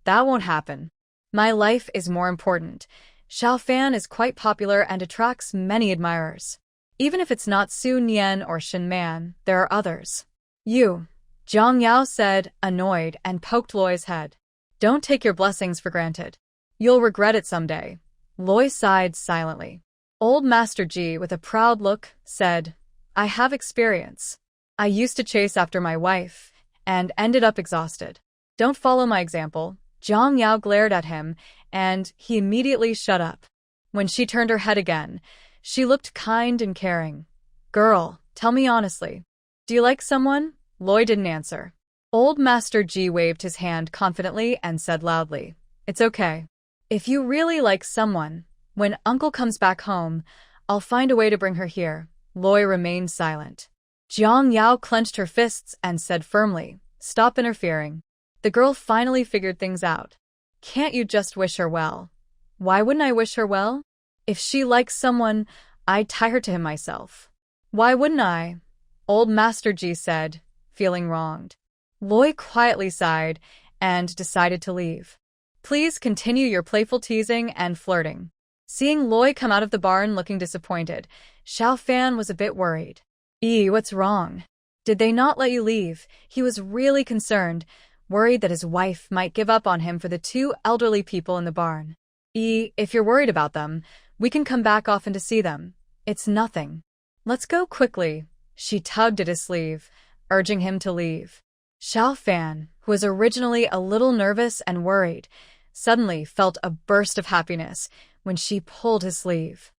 "That won't happen. My life is more important. Xiao Fan is quite popular and attracts many admirers. Even if it's not Su Nian or Shin Man, there are others." "You," Jiang Yao said, annoyed, and poked Loy's head. "Don't take your blessings for granted. You'll regret it someday." Loy sighed silently. Old Master Ji, with a proud look, said, "I have experience. I used to chase after my wife and ended up exhausted. Don't follow my example." Jiang Yao glared at him, and he immediately shut up. When she turned her head again, she looked kind and caring. "Girl, tell me honestly. Do you like someone?" Loy didn't answer. Old Master Ji waved his hand confidently and said loudly, "It's okay. If you really like someone, when Uncle comes back home, I'll find a way to bring her here." Loy remained silent. Jiang Yao clenched her fists and said firmly, "Stop interfering." The girl finally figured things out. "Can't you just wish her well?" "Why wouldn't I wish her well? If she likes someone, I'd tie her to him myself." "Why wouldn't I?" Old Master Ji said, feeling wronged. Loi quietly sighed and decided to leave. Please continue your playful teasing and flirting. Seeing Loi come out of the barn looking disappointed, Xiao Fan was a bit worried. What's wrong? Did they not let you leave? He was really concerned, worried that his wife might give up on him for the two elderly people in the barn. If you're worried about them, we can come back often to see them. It's nothing. Let's go quickly. She tugged at his sleeve, urging him to leave. Xiao Fan, who was originally a little nervous and worried, suddenly felt a burst of happiness when she pulled his sleeve.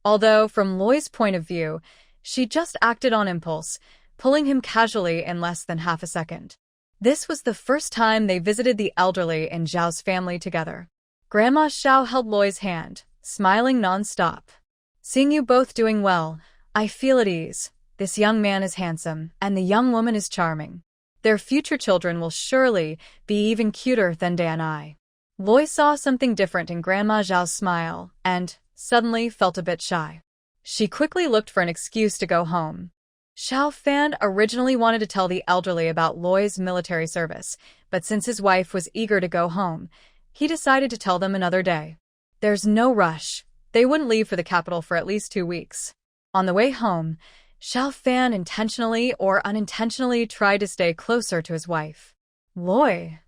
Although, from Loi's point of view, she just acted on impulse, pulling him casually in less than half a second. This was the first time they visited the elderly in Zhao's family together. Grandma Xiao held Loi's hand, smiling non-stop. Seeing you both doing well, I feel at ease. This young man is handsome, and the young woman is charming. Their future children will surely be even cuter than Da and I. Loi saw something different in Grandma Zhao's smile, and suddenly felt a bit shy. She quickly looked for an excuse to go home. Xiao Fan originally wanted to tell the elderly about Loi's military service, but since his wife was eager to go home, he decided to tell them another day. There's no rush. They wouldn't leave for the capital for at least 2 weeks. On the way home, Xiao Fan intentionally or unintentionally tried to stay closer to his wife. Loi.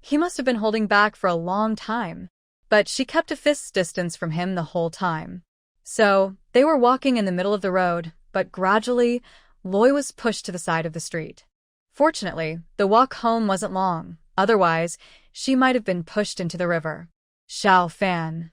He must have been holding back for a long time, but she kept a fist's distance from him the whole time. So, they were walking in the middle of the road, but gradually, Loi was pushed to the side of the street. Fortunately, the walk home wasn't long, otherwise, she might have been pushed into the river. Xiao Fan.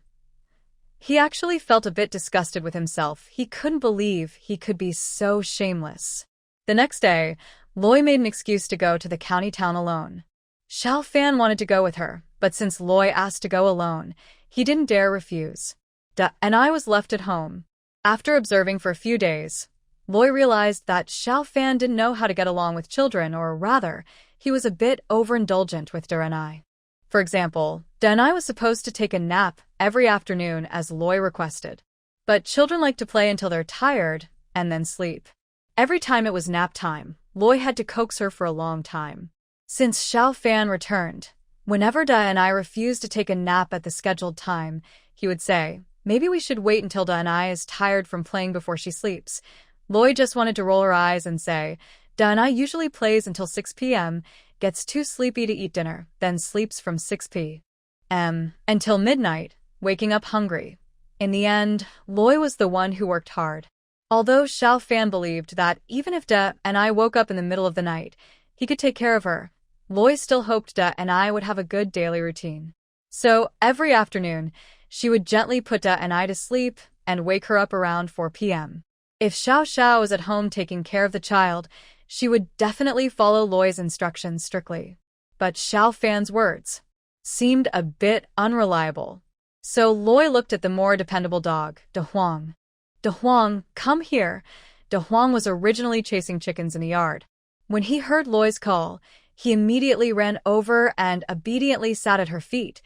He actually felt a bit disgusted with himself. He couldn't believe he could be so shameless. The next day, Loi made an excuse to go to the county town alone. Xiao Fan wanted to go with her, but since Loi asked to go alone, he didn't dare refuse. Da and I was left at home. After observing for a few days, Loi realized that Xiao Fan didn't know how to get along with children, or rather, he was a bit overindulgent with Da and I. For example, Da and I was supposed to take a nap every afternoon as Loi requested. But children like to play until they're tired and then sleep. Every time it was nap time, Loi had to coax her for a long time. Since Xiao Fan returned, whenever Da and I refused to take a nap at the scheduled time, he would say, maybe we should wait until Da and I is tired from playing before she sleeps. Loi just wanted to roll her eyes and say, Da and I usually plays until 6 p.m., gets too sleepy to eat dinner, then sleeps from 6 p.m. until midnight, waking up hungry. In the end, Loi was the one who worked hard. Although Xiao Fan believed that even if Da and I woke up in the middle of the night, he could take care of her, Loi still hoped Da and I would have a good daily routine. So, every afternoon, she would gently put Da and I to sleep and wake her up around 4 p.m. If Xiao Xiao was at home taking care of the child, she would definitely follow Loi's instructions strictly. But Xiao Fan's words seemed a bit unreliable. So Loi looked at the more dependable dog, De Huang. De Huang, come here. De Huang was originally chasing chickens in the yard. When he heard Loi's call, he immediately ran over and obediently sat at her feet,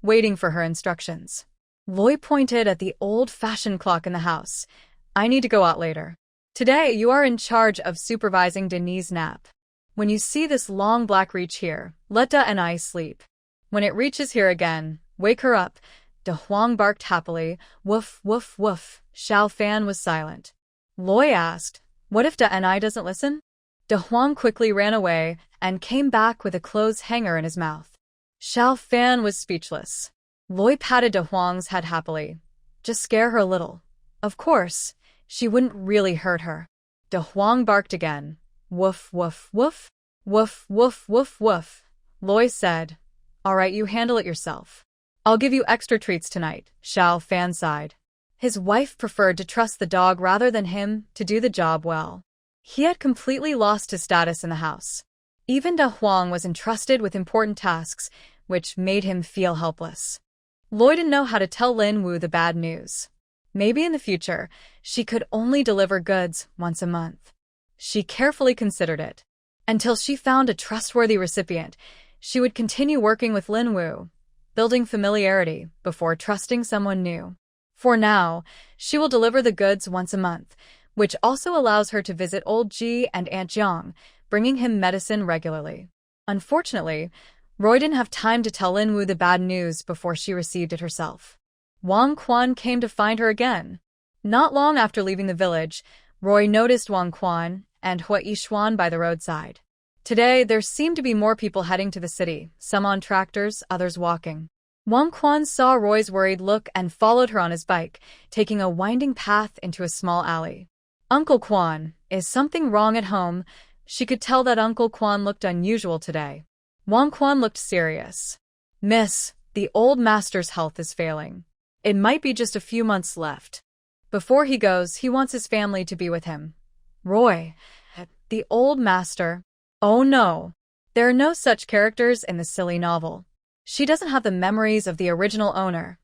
waiting for her instructions. Loi pointed at the old-fashioned clock in the house. I need to go out later. Today, you are in charge of supervising Denise' nap. When you see this long black reach here, let Da and I sleep. When it reaches here again, wake her up. De Huang barked happily. Woof, woof, woof. Xiao Fan was silent. Loi asked, what if Da and I doesn't listen? De Huang quickly ran away and came back with a clothes hanger in his mouth. Xiao Fan was speechless. Loi patted De Huang's head happily. Just scare her a little. Of course, she wouldn't really hurt her. De Huang barked again. Woof, woof, woof. Woof, woof, woof, woof. Loi said, all right, you handle it yourself. I'll give you extra treats tonight, Xiao Fan sighed. His wife preferred to trust the dog rather than him to do the job well. He had completely lost his status in the house. Even De Huang was entrusted with important tasks, which made him feel helpless. Loi didn't know how to tell Lin Wu the bad news. Maybe in the future, she could only deliver goods once a month. She carefully considered it. Until she found a trustworthy recipient, she would continue working with Lin Wu, building familiarity before trusting someone new. For now, she will deliver the goods once a month, which also allows her to visit old Ji and Aunt Jiang, bringing him medicine regularly. Unfortunately, Roy didn't have time to tell Linwu the bad news before she received it herself. Wang Quan came to find her again. Not long after leaving the village, Roy noticed Wang Quan and Hua Yishuan by the roadside. Today, there seemed to be more people heading to the city, some on tractors, others walking. Wang Quan saw Roy's worried look and followed her on his bike, taking a winding path into a small alley. "Uncle Quan, is something wrong at home?" She could tell that Uncle Quan looked unusual today. Wang Quan looked serious. "Miss, the old master's health is failing. It might be just a few months left. Before he goes, he wants his family to be with him." Roy, the old master. Oh no. There are no such characters in the silly novel. She doesn't have the memories of the original owner.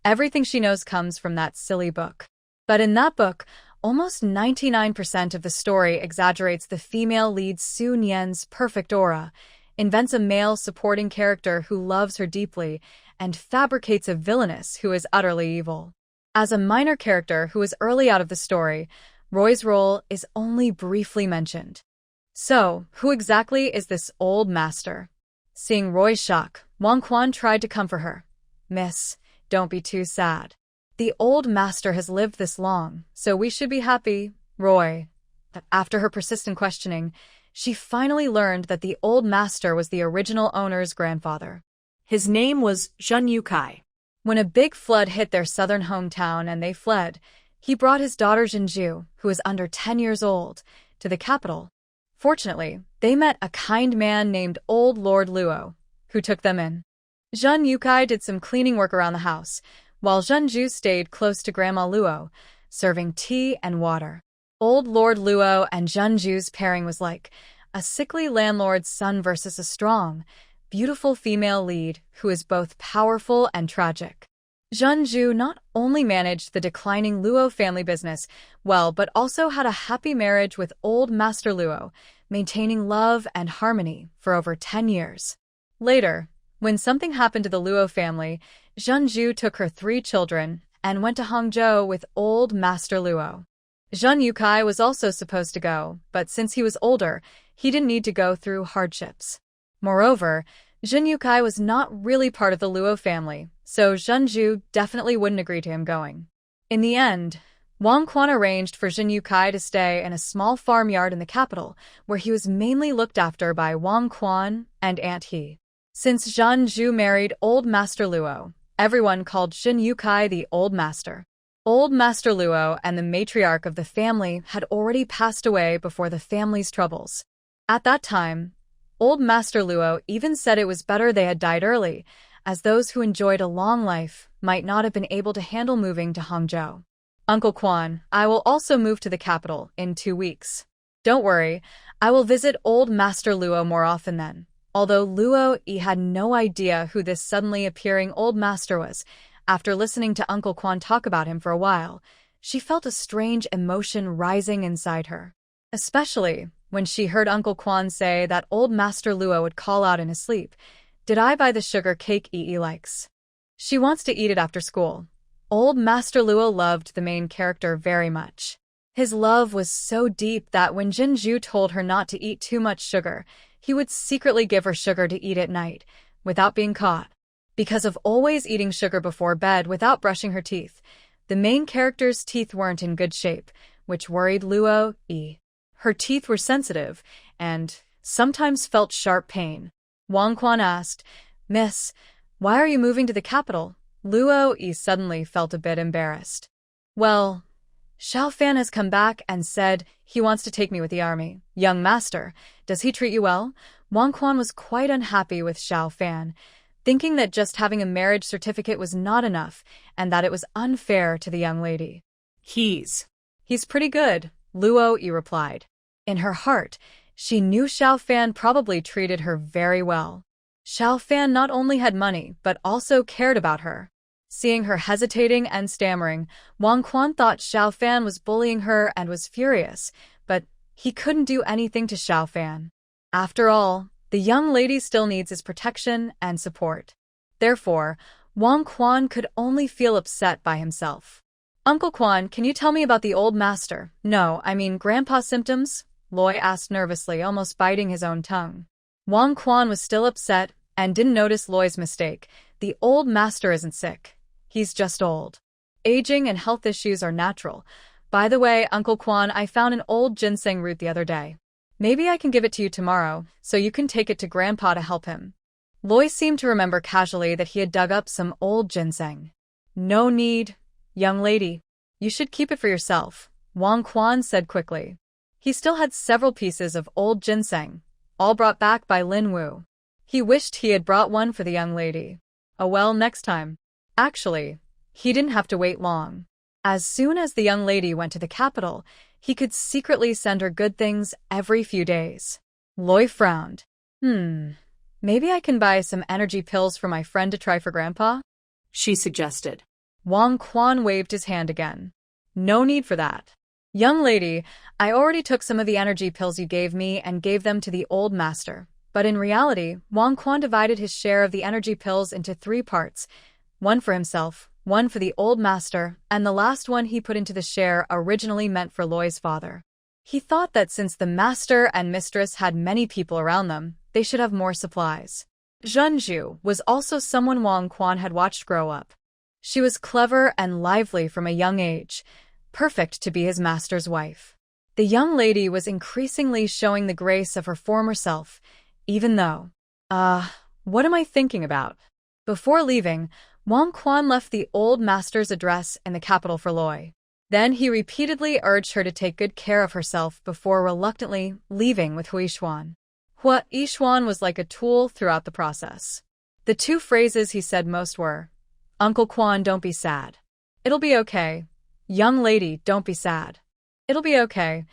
Everything she knows comes from that silly book. But in that book, almost 99% of the story exaggerates the female lead Su Nian's perfect aura, invents a male supporting character who loves her deeply, and fabricates a villainess who is utterly evil. As a minor character who is early out of the story, Roy's role is only briefly mentioned. So, who exactly is this old master? Seeing Roy's shock, Wang Quan tried to comfort her. "Miss, don't be too sad. The old master has lived this long, so we should be happy, Roy." After her persistent questioning, she finally learned that the old master was the original owner's grandfather. His name was Zhen Yukai. When a big flood hit their southern hometown and they fled, he brought his daughter Jinju, who was under 10 years old, to the capital. Fortunately, they met a kind man named Old Lord Luo, who took them in. Zhen Yukai did some cleaning work around the house, while Zhenju stayed close to Grandma Luo, serving tea and water. Old Lord Luo and Zhenju's pairing was like a sickly landlord's son versus a strong, beautiful female lead who is both powerful and tragic. Zhenju not only managed the declining Luo family business well, but also had a happy marriage with old Master Luo, maintaining love and harmony for over 10 years. Later, when something happened to the Luo family, Zhenju took her 3 children and went to Hangzhou with old Master Luo. Zhen Yukai was also supposed to go, but since he was older, he didn't need to go through hardships. Moreover, Zhen Yukai was not really part of the Luo family, so Zhenju definitely wouldn't agree to him going. In the end, Wang Quan arranged for Zhen Yukai to stay in a small farmyard in the capital, where he was mainly looked after by Wang Quan and Aunt He. Since Zhenju married old Master Luo, everyone called Zhen Yukai the Old Master. Old Master Luo and the matriarch of the family had already passed away before the family's troubles. At that time, Old Master Luo even said it was better they had died early, as those who enjoyed a long life might not have been able to handle moving to Hangzhou. "Uncle Quan, I will also move to the capital in 2 weeks. Don't worry, I will visit old Master Luo more often then." Although Luo Yi had no idea who this suddenly appearing old master was, after listening to Uncle Quan talk about him for a while, she felt a strange emotion rising inside her. Especially when she heard Uncle Quan say that old Master Luo would call out in his sleep, "Did I buy the sugar cake Yi likes? She wants to eat it after school." Old Master Luo loved the main character very much. His love was so deep that when Jinju told her not to eat too much sugar, he would secretly give her sugar to eat at night, without being caught. Because of always eating sugar before bed without brushing her teeth, the main character's teeth weren't in good shape, which worried Luo Yi. Her teeth were sensitive, and sometimes felt sharp pain. Wang Quan asked, "Miss, why are you moving to the capital?" Luo Yi suddenly felt a bit embarrassed. "Well, Xiao Fan has come back and said he wants to take me with the army." "Young master, does he treat you well?" Wang Quan was quite unhappy with Xiao Fan, thinking that just having a marriage certificate was not enough and that it was unfair to the young lady. He's pretty good," Luo Yi replied. In her heart, she knew Xiao Fan probably treated her very well. Xiao Fan not only had money but also cared about her. Seeing her hesitating and stammering, Wang Quan thought Xiao Fan was bullying her and was furious, but he couldn't do anything to Xiao Fan. After all, the young lady still needs his protection and support. Therefore, Wang Quan could only feel upset by himself. "Uncle Quan, can you tell me about the old master?" "No, I mean Grandpa's symptoms?" Loy asked nervously, almost biting his own tongue. Wang Quan was still upset and didn't notice Loi's mistake. The old master isn't sick. He's just old. Aging and health issues are natural. By the way, Uncle Quan, I found an old ginseng root the other day. Maybe I can give it to you tomorrow, so you can take it to Grandpa to help him. Loi seemed to remember casually that he had dug up some old ginseng. No need, young lady. You should keep it for yourself, Wang Quan said quickly. He still had several pieces of old ginseng, all brought back by Lin Wu. He wished he had brought one for the young lady. Oh well, next time. Actually, he didn't have to wait long. As soon as the young lady went to the capital, he could secretly send her good things every few days. Loi frowned. Maybe I can buy some energy pills for my friend to try for Grandpa? She suggested. Wang Quan waved his hand again. No need for that. Young lady, I already took some of the energy pills you gave me and gave them to the old master. But in reality, Wang Quan divided his share of the energy pills into 3 parts. One for himself, one for the old master, and the last one he put into the share originally meant for Loi's father. He thought that since the master and mistress had many people around them, they should have more supplies. Zhenzhu was also someone Wang Quan had watched grow up. She was clever and lively from a young age, perfect to be his master's wife. The young lady was increasingly showing the grace of her former self, even though… what am I thinking about? Before leaving, Wang Quan left the old master's address in the capital for Loi. Then he repeatedly urged her to take good care of herself before reluctantly leaving with Hui Xuan. Hui Xuan was like a tool throughout the process. The 2 phrases he said most were, Uncle Quan, don't be sad. It'll be okay. Young lady, don't be sad. It'll be okay.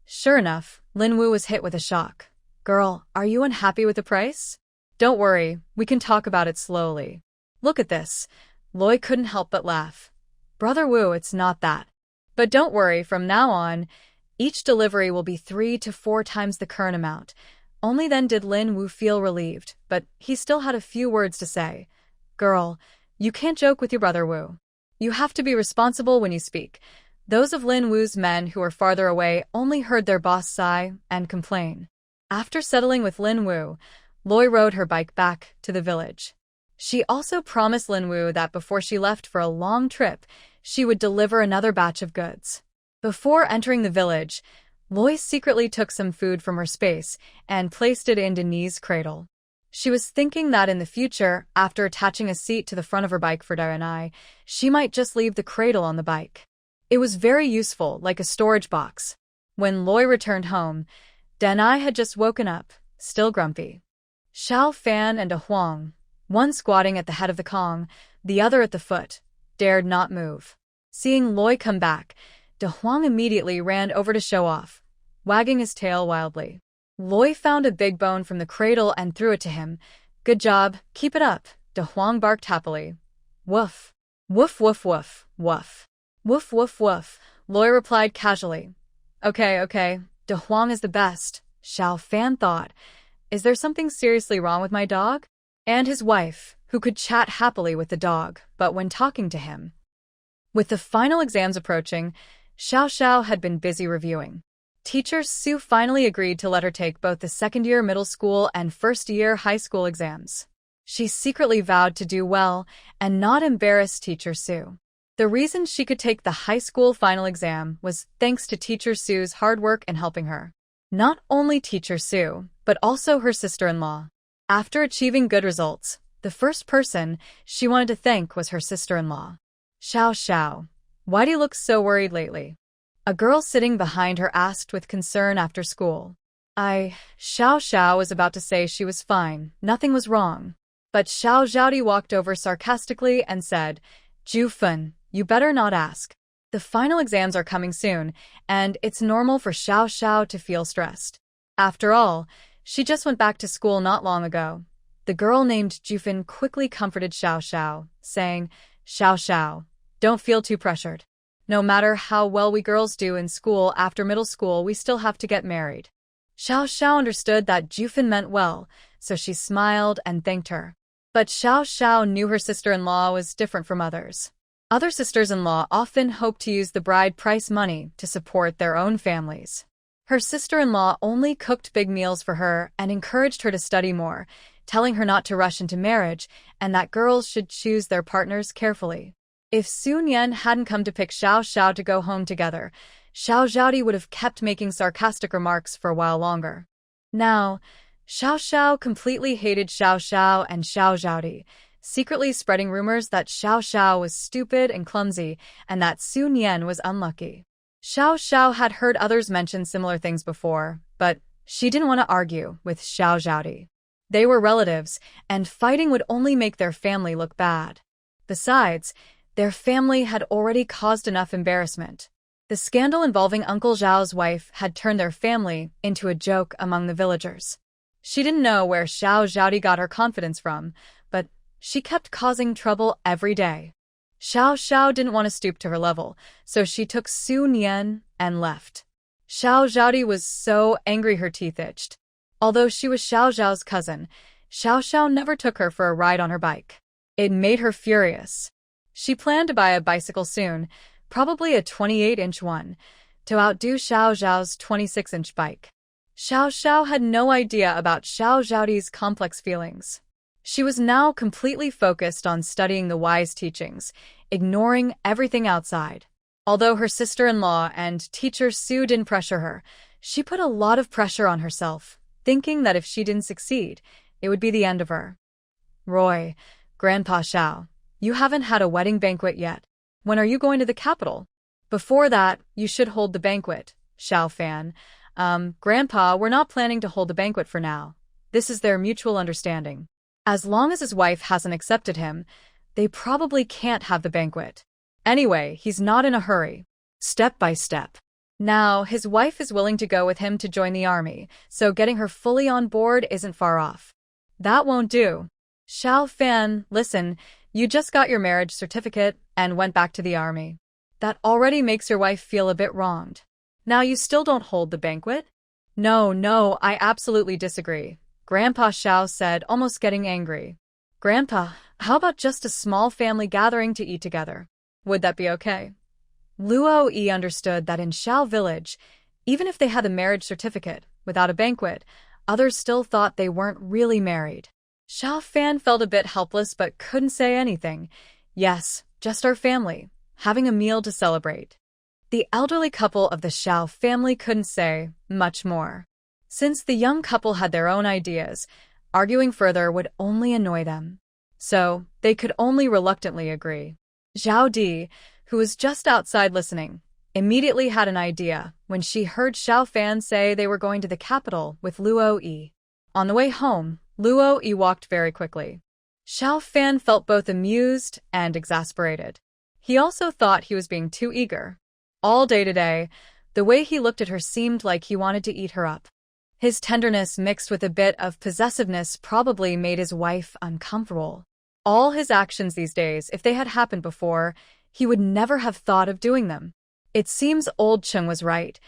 Sure enough, Lin Wu was hit with a shock. Girl, are you unhappy with the price? Don't worry, we can talk about it slowly. Look at this. Loi couldn't help but laugh. Brother Wu, it's not that. But don't worry, from now on, each delivery will be 3 to 4 times the current amount. Only then did Lin Wu feel relieved, but he still had a few words to say. Girl, you can't joke with your brother Wu. You have to be responsible when you speak. Those of Lin Wu's men who were farther away only heard their boss sigh and complain. After settling with Lin Wu, Loi rode her bike back to the village. She also promised Lin Wu that before she left for a long trip, she would deliver another batch of goods. Before entering the village, Loi secretly took some food from her space and placed it in Denise's cradle. She was thinking that in the future, after attaching a seat to the front of her bike for Danai, she might just leave the cradle on the bike. It was very useful, like a storage box. When Loi returned home, Danai had just woken up, still grumpy. Xiao Fan and De Huang, one squatting at the head of the Kong, the other at the foot, dared not move. Seeing Loi come back, De Huang immediately ran over to show off, wagging his tail wildly. Loi found a big bone from the cradle and threw it to him. Good job, keep it up, De Huang barked happily. Woof. Woof woof woof, woof. Woof woof woof, Loi replied casually. Okay, De Huang is the best, Xiao Fan thought. Is there something seriously wrong with my dog? And his wife, who could chat happily with the dog, but when talking to him. With the final exams approaching, Xiao had been busy reviewing. Teacher Su finally agreed to let her take both the second-year middle school and first-year high school exams. She secretly vowed to do well and not embarrass Teacher Su. The reason she could take the high school final exam was thanks to Teacher Su's hard work in helping her. Not only Teacher Su, but also her sister-in-law. After achieving good results, the first person she wanted to thank was her sister-in-law. Xiao, why do you look so worried lately? A girl sitting behind her asked with concern after school. Xiao was about to say she was fine, nothing was wrong. But Xiao Zhaodi walked over sarcastically and said, Ju Fun, you better not ask. The final exams are coming soon, and it's normal for Xiao to feel stressed. After all, she just went back to school not long ago. The girl named Jufin quickly comforted Xiao, saying, Xiao, don't feel too pressured. No matter how well we girls do in school after middle school, we still have to get married. Xiao understood that Jufin meant well, so she smiled and thanked her. But Xiao knew her sister-in-law was different from others. Other sisters-in-law often hoped to use the bride price money to support their own families. Her sister-in-law only cooked big meals for her and encouraged her to study more, telling her not to rush into marriage and that girls should choose their partners carefully. If Sun Yan hadn't come to pick Xiao Xiao to go home together, Xiao Zhaodi would have kept making sarcastic remarks for a while longer. Now, Xiao Xiao completely hated Xiao Xiao and Xiao Zhaodi, secretly spreading rumors that Xiao Xiao was stupid and clumsy and that Sun Yan was unlucky. Xiao Xiao had heard others mention similar things before, but she didn't want to argue with Xiao Zhaodi. They were relatives, and fighting would only make their family look bad. Besides, their family had already caused enough embarrassment. The scandal involving Uncle Zhao's wife had turned their family into a joke among the villagers. She didn't know where Xiao Zhaodi got her confidence from, but she kept causing trouble every day. Xiao Xiao didn't want to stoop to her level, so she took Sun Yan and left. Xiao Zhaodi was so angry her teeth itched. Although she was Xiao Zhao's cousin, Xiao Xiao never took her for a ride on her bike. It made her furious. She planned to buy a bicycle soon, probably a 28-inch one, to outdo Xiao Zhao's 26-inch bike. Xiao Xiao had no idea about Xiao Zhaodi's complex feelings. She was now completely focused on studying the wise teachings, ignoring everything outside. Although her sister-in-law and teacher Su didn't pressure her, she put a lot of pressure on herself, thinking that if she didn't succeed, it would be the end of her. Roy, Grandpa Xiao, you haven't had a wedding banquet yet. When are you going to the capital? Before that, you should hold the banquet, Xiao Fan. Grandpa, we're not planning to hold the banquet for now. This is their mutual understanding. As long as his wife hasn't accepted him, they probably can't have the banquet. Anyway, he's not in a hurry. Step by step. Now, his wife is willing to go with him to join the army, so getting her fully on board isn't far off. That won't do. Xiao Fan, listen, you just got your marriage certificate and went back to the army. That already makes your wife feel a bit wronged. Now you still don't hold the banquet? No, I absolutely disagree, Grandpa Xiao said, almost getting angry. Grandpa, how about just a small family gathering to eat together? Would that be okay? Luo Yi understood that in Xiao village, even if they had a marriage certificate, without a banquet, others still thought they weren't really married. Xiao Fan felt a bit helpless but couldn't say anything. Yes, just our family, having a meal to celebrate. The elderly couple of the Xiao family couldn't say much more. Since the young couple had their own ideas, arguing further would only annoy them. So, they could only reluctantly agree. Zhao Di, who was just outside listening, immediately had an idea when she heard Xiao Fan say they were going to the capital with Luo Yi. On the way home, Luo Yi walked very quickly. Xiao Fan felt both amused and exasperated. He also thought he was being too eager. All day today, the way he looked at her seemed like he wanted to eat her up. His tenderness mixed with a bit of possessiveness probably made his wife uncomfortable. All his actions these days, if they had happened before, he would never have thought of doing them. It seems old Chung was right.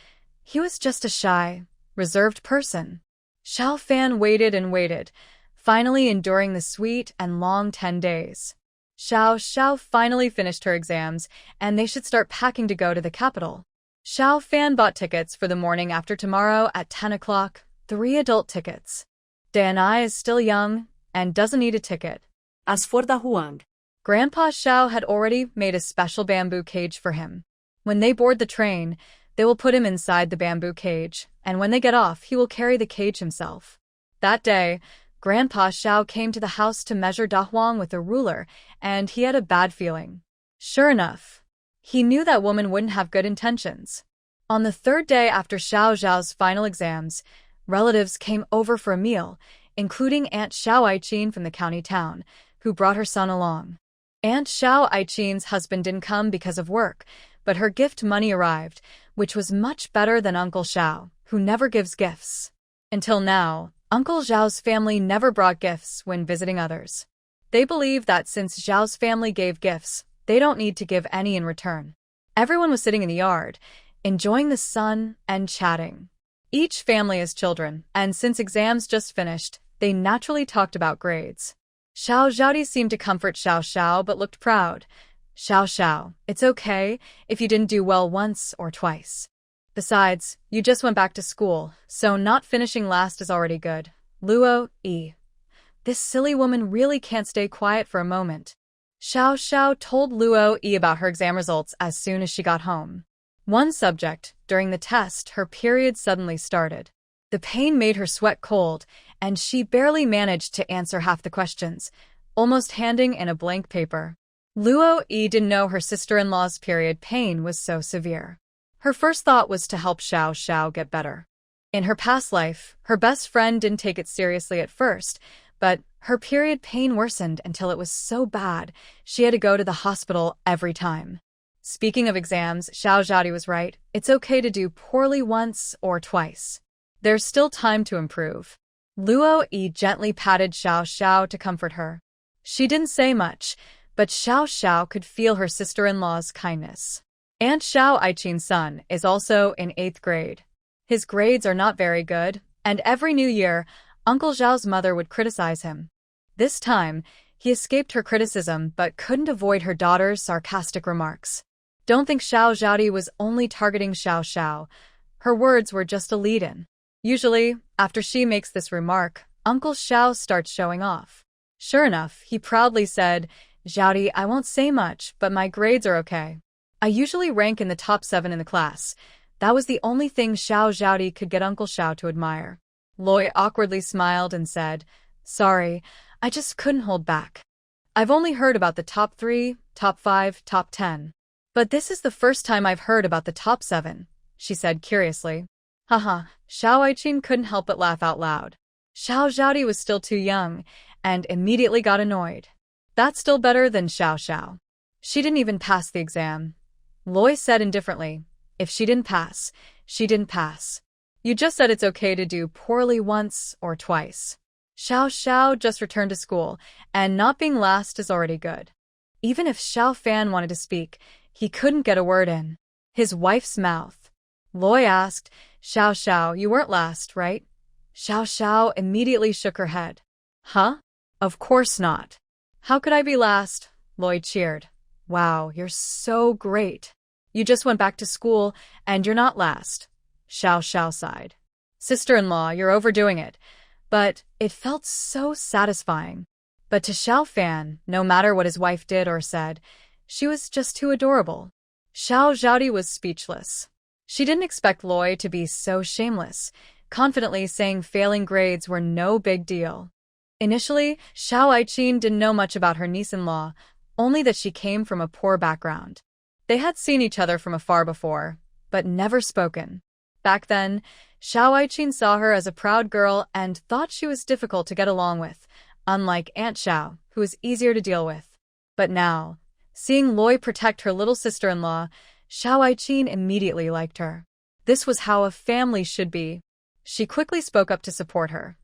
He was just a shy, reserved person. Xiao Fan waited and waited, finally enduring the sweet and long 10 days. Xiao finally finished her exams, and they should start packing to go to the capital. Xiao Fan bought tickets for the morning after tomorrow at 10 o'clock, 3 adult tickets. Danai is still young and doesn't need a ticket. As for the Huang, Grandpa Xiao had already made a special bamboo cage for him. When they board the train, they will put him inside the bamboo cage, and when they get off, he will carry the cage himself. That day, Grandpa Xiao came to the house to measure Da Huang with a ruler, and he had a bad feeling. Sure enough, he knew that woman wouldn't have good intentions. On the 3rd day after Xiao Zhao's final exams, relatives came over for a meal, including Aunt Xiao Aiqin from the county town, who brought her son along. Aunt Xiao Aiqin's husband didn't come because of work, but her gift money arrived, which was much better than Uncle Xiao, who never gives gifts. Until now, Uncle Zhao's family never brought gifts when visiting others. They believe that since Zhao's family gave gifts, they don't need to give any in return. Everyone was sitting in the yard, enjoying the sun and chatting. Each family has children, and since exams just finished, they naturally talked about grades. Xiao Zhaodi seemed to comfort Xiao Xiao but looked proud. Xiao Xiao, it's okay if you didn't do well once or twice. Besides, you just went back to school, so not finishing last is already good. Luo, E. This silly woman really can't stay quiet for a moment. Xiao Xiao told Luo E about her exam results as soon as she got home. One subject, during the test, her period suddenly started. The pain made her sweat cold, and she barely managed to answer half the questions, almost handing in a blank paper. Luo E didn't know her sister-in-law's period pain was so severe. Her first thought was to help Xiao Xiao get better. In her past life, her best friend didn't take it seriously at first, but her period pain worsened until it was so bad she had to go to the hospital every time. Speaking of exams, Xiao Zhadi was right. It's okay to do poorly once or twice. There's still time to improve. Luo Yi gently patted Xiao Xiao to comfort her. She didn't say much, but Xiao Xiao could feel her sister-in-law's kindness. Aunt Xiao Aichin's son is also in 8th grade. His grades are not very good, and every new year, Uncle Zhao's mother would criticize him. This time, he escaped her criticism but couldn't avoid her daughter's sarcastic remarks. Don't think Xiao Zhadi was only targeting Xiao Xiao. Her words were just a lead-in. Usually, after she makes this remark, Uncle Xiao starts showing off. Sure enough, he proudly said, "Zhadi, I won't say much, but my grades are okay. I usually rank in the top 7 in the class." That was the only thing Xiao Zhadi could get Uncle Xiao to admire. Loi awkwardly smiled and said, "Sorry, I just couldn't hold back. I've only heard about the top 3, top 5, top 10. But this is the first time I've heard about the top 7, she said curiously. Haha, Xiao Aichin couldn't help but laugh out loud. Xiao Zhadi was still too young, and immediately got annoyed. That's still better than Xiao Xiao. She didn't even pass the exam. Loi said indifferently, if she didn't pass, she didn't pass. You just said it's okay to do poorly once or twice. Xiao Xiao just returned to school, and not being last is already good. Even if Xiao Fan wanted to speak, he couldn't get a word in. His wife's mouth. Loi asked, Xiao Xiao, you weren't last, right? Xiao Xiao immediately shook her head. Huh? Of course not. How could I be last? Loi cheered. Wow, you're so great. You just went back to school, and you're not last. Xiao Xiao sighed. Sister-in-law, you're overdoing it. But it felt so satisfying. But to Xiao Fan, no matter what his wife did or said, she was just too adorable. Xiao Zhadi was speechless. She didn't expect Loi to be so shameless, confidently saying failing grades were no big deal. Initially, Xiao Aichin didn't know much about her niece-in-law, only that she came from a poor background. They had seen each other from afar before, but never spoken. Back then, Xiao Aichin saw her as a proud girl and thought she was difficult to get along with, unlike Aunt Xiao, who was easier to deal with. But now, seeing Loi protect her little sister-in-law, Xiao Aichin immediately liked her. This was how a family should be. She quickly spoke up to support her.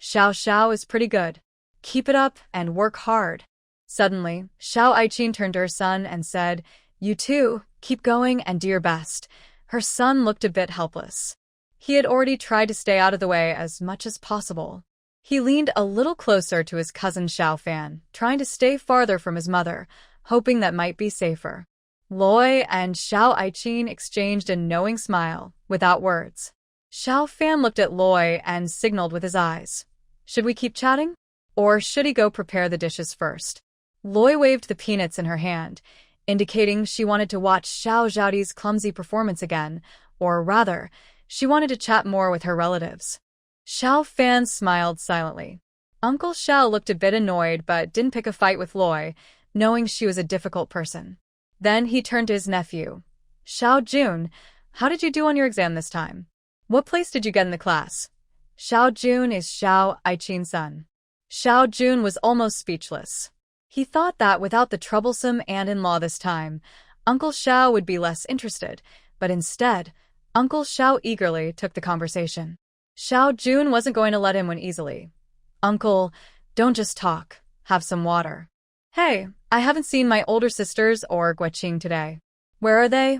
Xiao Xiao is pretty good. Keep it up and work hard. Suddenly, Xiao Aichin turned to her son and said, You too, keep going and do your best. Her son looked a bit helpless. He had already tried to stay out of the way as much as possible. He leaned a little closer to his cousin Xiao Fan, trying to stay farther from his mother, hoping that might be safer. Loi and Xiao Aichin exchanged a knowing smile, without words. Xiao Fan looked at Loi and signaled with his eyes. Should we keep chatting? Or should he go prepare the dishes first? Loi waved the peanuts in her hand, indicating she wanted to watch Xiao Zhadi's clumsy performance again, or rather, she wanted to chat more with her relatives. Xiao Fan smiled silently. Uncle Xiao looked a bit annoyed but didn't pick a fight with Loi, knowing she was a difficult person. Then he turned to his nephew. Xiao Jun, how did you do on your exam this time? What place did you get in the class? Xiao Jun is Xiao Aichin's son. Xiao Jun was almost speechless. He thought that without the troublesome aunt-in-law this time, Uncle Xiao would be less interested, but instead, Uncle Xiao eagerly took the conversation. Xiao Jun wasn't going to let him win easily. Uncle, don't just talk, have some water. Hey, I haven't seen my older sisters or Guiqing today. Where are they?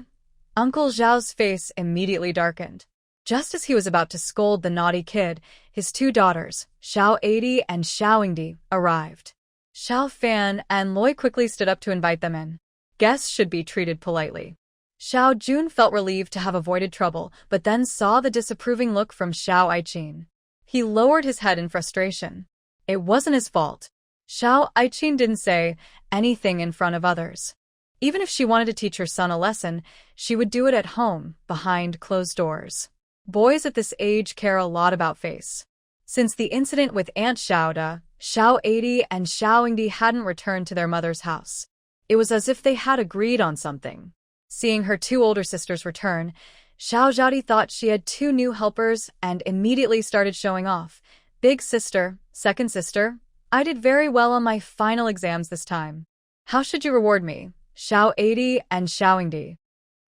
Uncle Zhao's face immediately darkened. Just as he was about to scold the naughty kid, his 2 daughters, Xiao Adi and Xiao Yingdi, arrived. Xiao Fan and Loi quickly stood up to invite them in. Guests should be treated politely. Xiao Jun felt relieved to have avoided trouble, but then saw the disapproving look from Xiao Aiqin. He lowered his head in frustration. It wasn't his fault. Xiao Aiqin didn't say anything in front of others. Even if she wanted to teach her son a lesson, she would do it at home, behind closed doors. Boys at this age care a lot about face. Since the incident with Aunt Xiaoda, Xiao Adi and Xiao Yingdi hadn't returned to their mother's house. It was as if they had agreed on something. Seeing her two older sisters return, Xiao Zhaodi thought she had two new helpers and immediately started showing off. Big sister, second sister, I did very well on my final exams this time. How should you reward me? Xiao Adi and Xiao Yingdi.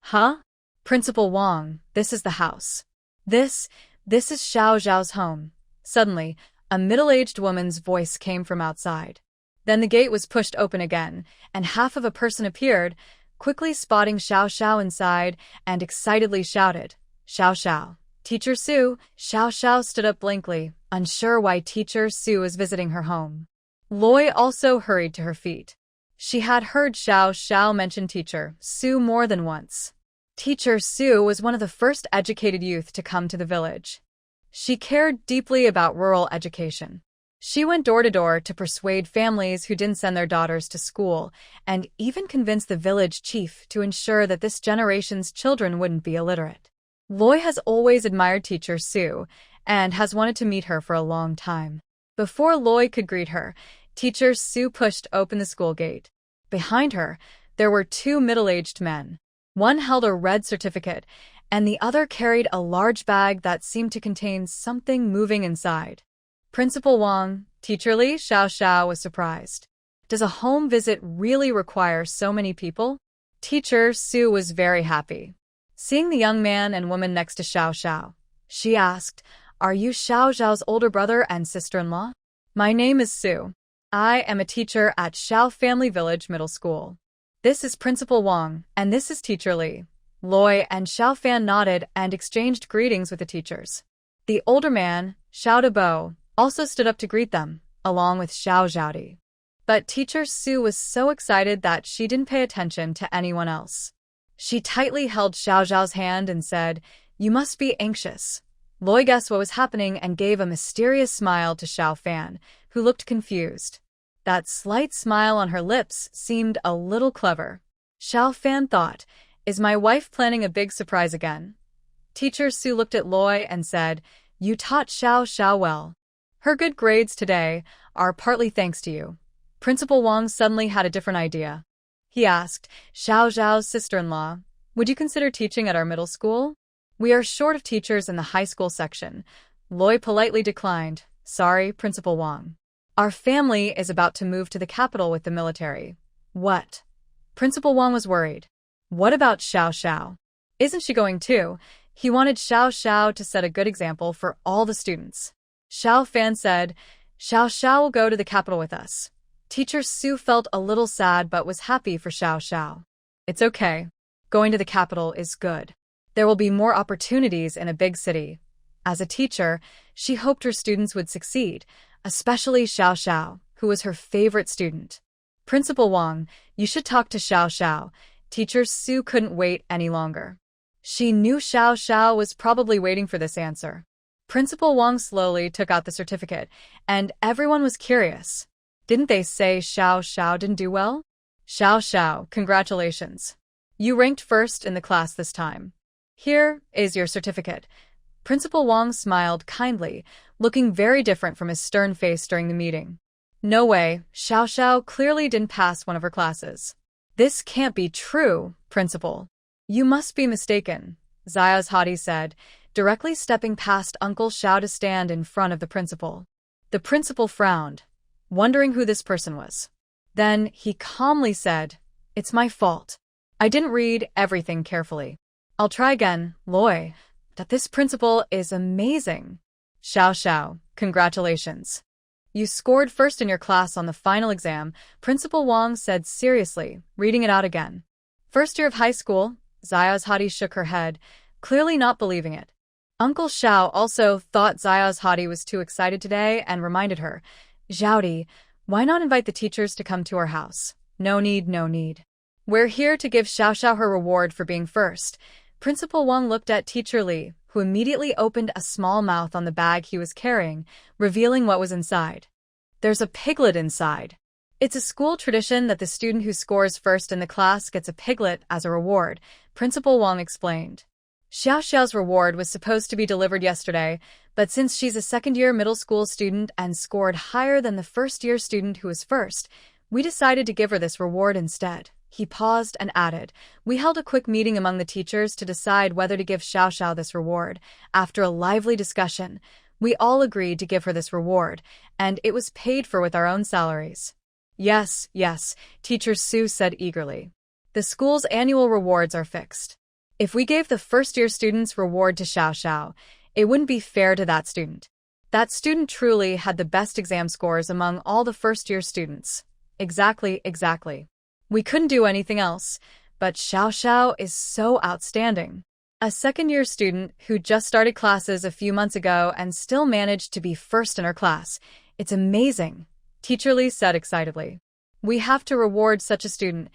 Huh? Principal Wang, this is the house. This is Xiao Zhao's home. Suddenly, a middle-aged woman's voice came from outside. Then the gate was pushed open again, and half of a person appeared, quickly spotting Xiao Xiao inside, and excitedly shouted, Xiao Xiao. Teacher Su. Xiao Xiao stood up blankly, unsure why Teacher Su was visiting her home. Loi also hurried to her feet. She had heard Xiao Xiao mention Teacher Su more than once. Teacher Su was one of the first educated youth to come to the village. She cared deeply about rural education. She went door to door to persuade families who didn't send their daughters to school, and even convinced the village chief to ensure that this generation's children wouldn't be illiterate. Loi has always admired Teacher Su, and has wanted to meet her for a long time. Before Loi could greet her, Teacher Su pushed open the school gate. Behind her, there were two middle-aged men. One held a red certificate, and the other carried a large bag that seemed to contain something moving inside. Principal Wang, Teacher Li. Xiao Xiao was surprised. Does a home visit really require so many people? Teacher Su was very happy. Seeing the young man and woman next to Xiao Xiao, she asked, Are you Xiao Zhao's older brother and sister-in-law? My name is Su. I am a teacher at Xiao Family Village Middle School. This is Principal Wang, and this is Teacher Li. Loi and Xiao Fan nodded and exchanged greetings with the teachers. The older man, Xiao Debo, also stood up to greet them, along with Xiao Zhaodi. But Teacher Su was so excited that she didn't pay attention to anyone else. She tightly held Xiao Zhao's hand and said, You must be anxious. Loi guessed what was happening and gave a mysterious smile to Xiao Fan, who looked confused. That slight smile on her lips seemed a little clever. Xiao Fan thought, Is my wife planning a big surprise again? Teacher Su looked at Loi and said, You taught Xiao Xiao well. Her good grades today are partly thanks to you. Principal Wang suddenly had a different idea. He asked, Xiao Zhao's sister-in-law, would you consider teaching at our middle school? We are short of teachers in the high school section. Loi politely declined. Sorry, Principal Wang. Our family is about to move to the capital with the military. What? Principal Wang was worried. What about Xiao Xiao? Isn't she going too? He wanted Xiao Xiao to set a good example for all the students. Xiao Fan said, Xiao Xiao will go to the capital with us. Teacher Su felt a little sad but was happy for Xiao Xiao. It's okay. Going to the capital is good. There will be more opportunities in a big city. As a teacher, she hoped her students would succeed, especially Xiao Xiao, who was her favorite student. Principal Wang, you should talk to Xiao Xiao. Teacher Su couldn't wait any longer. She knew Xiao Xiao was probably waiting for this answer. Principal Wang slowly took out the certificate, and everyone was curious. Didn't they say Xiao Xiao didn't do well? Xiao Xiao, congratulations. You ranked first in the class this time. Here is your certificate. Principal Wang smiled kindly, looking very different from his stern face during the meeting. No way, Xiao Xiao clearly didn't pass one of her classes. This can't be true, Principal. You must be mistaken, Zayas Hadi said, directly stepping past Uncle Xiao to stand in front of the principal. The principal frowned, wondering who this person was. Then he calmly said, It's my fault. I didn't read everything carefully. I'll try again, Loi. That this principal is amazing. Xiao Xiao, congratulations. You scored first in your class on the final exam, Principal Wang said seriously, reading it out again. First year of high school, Zayas Hadi shook her head, clearly not believing it. Uncle Xiao also thought Zayas Hadi was too excited today and reminded her, Zhaodi, why not invite the teachers to come to our house? No need, no need. We're here to give Xiao Xiao her reward for being first. Principal Wang looked at Teacher Li, who immediately opened a small mouth on the bag he was carrying, revealing what was inside. There's a piglet inside. It's a school tradition that the student who scores first in the class gets a piglet as a reward, Principal Wang explained. Xiao Xiao's reward was supposed to be delivered yesterday, but since she's a second-year middle school student and scored higher than the first-year student who was first, we decided to give her this reward instead. He paused and added, "We held a quick meeting among the teachers to decide whether to give Xiao Xiao this reward. After a lively discussion, we all agreed to give her this reward, and it was paid for with our own salaries." Yes, Teacher Su said eagerly. The school's annual rewards are fixed. If we gave the first-year student's reward to Xiao Xiao, it wouldn't be fair to that student. That student truly had the best exam scores among all the first-year students. Exactly. We couldn't do anything else, but Xiao Xiao is so outstanding. A second-year student who just started classes a few months ago and still managed to be first in her class. It's amazing, Teacher Li said excitedly. We have to reward such a student,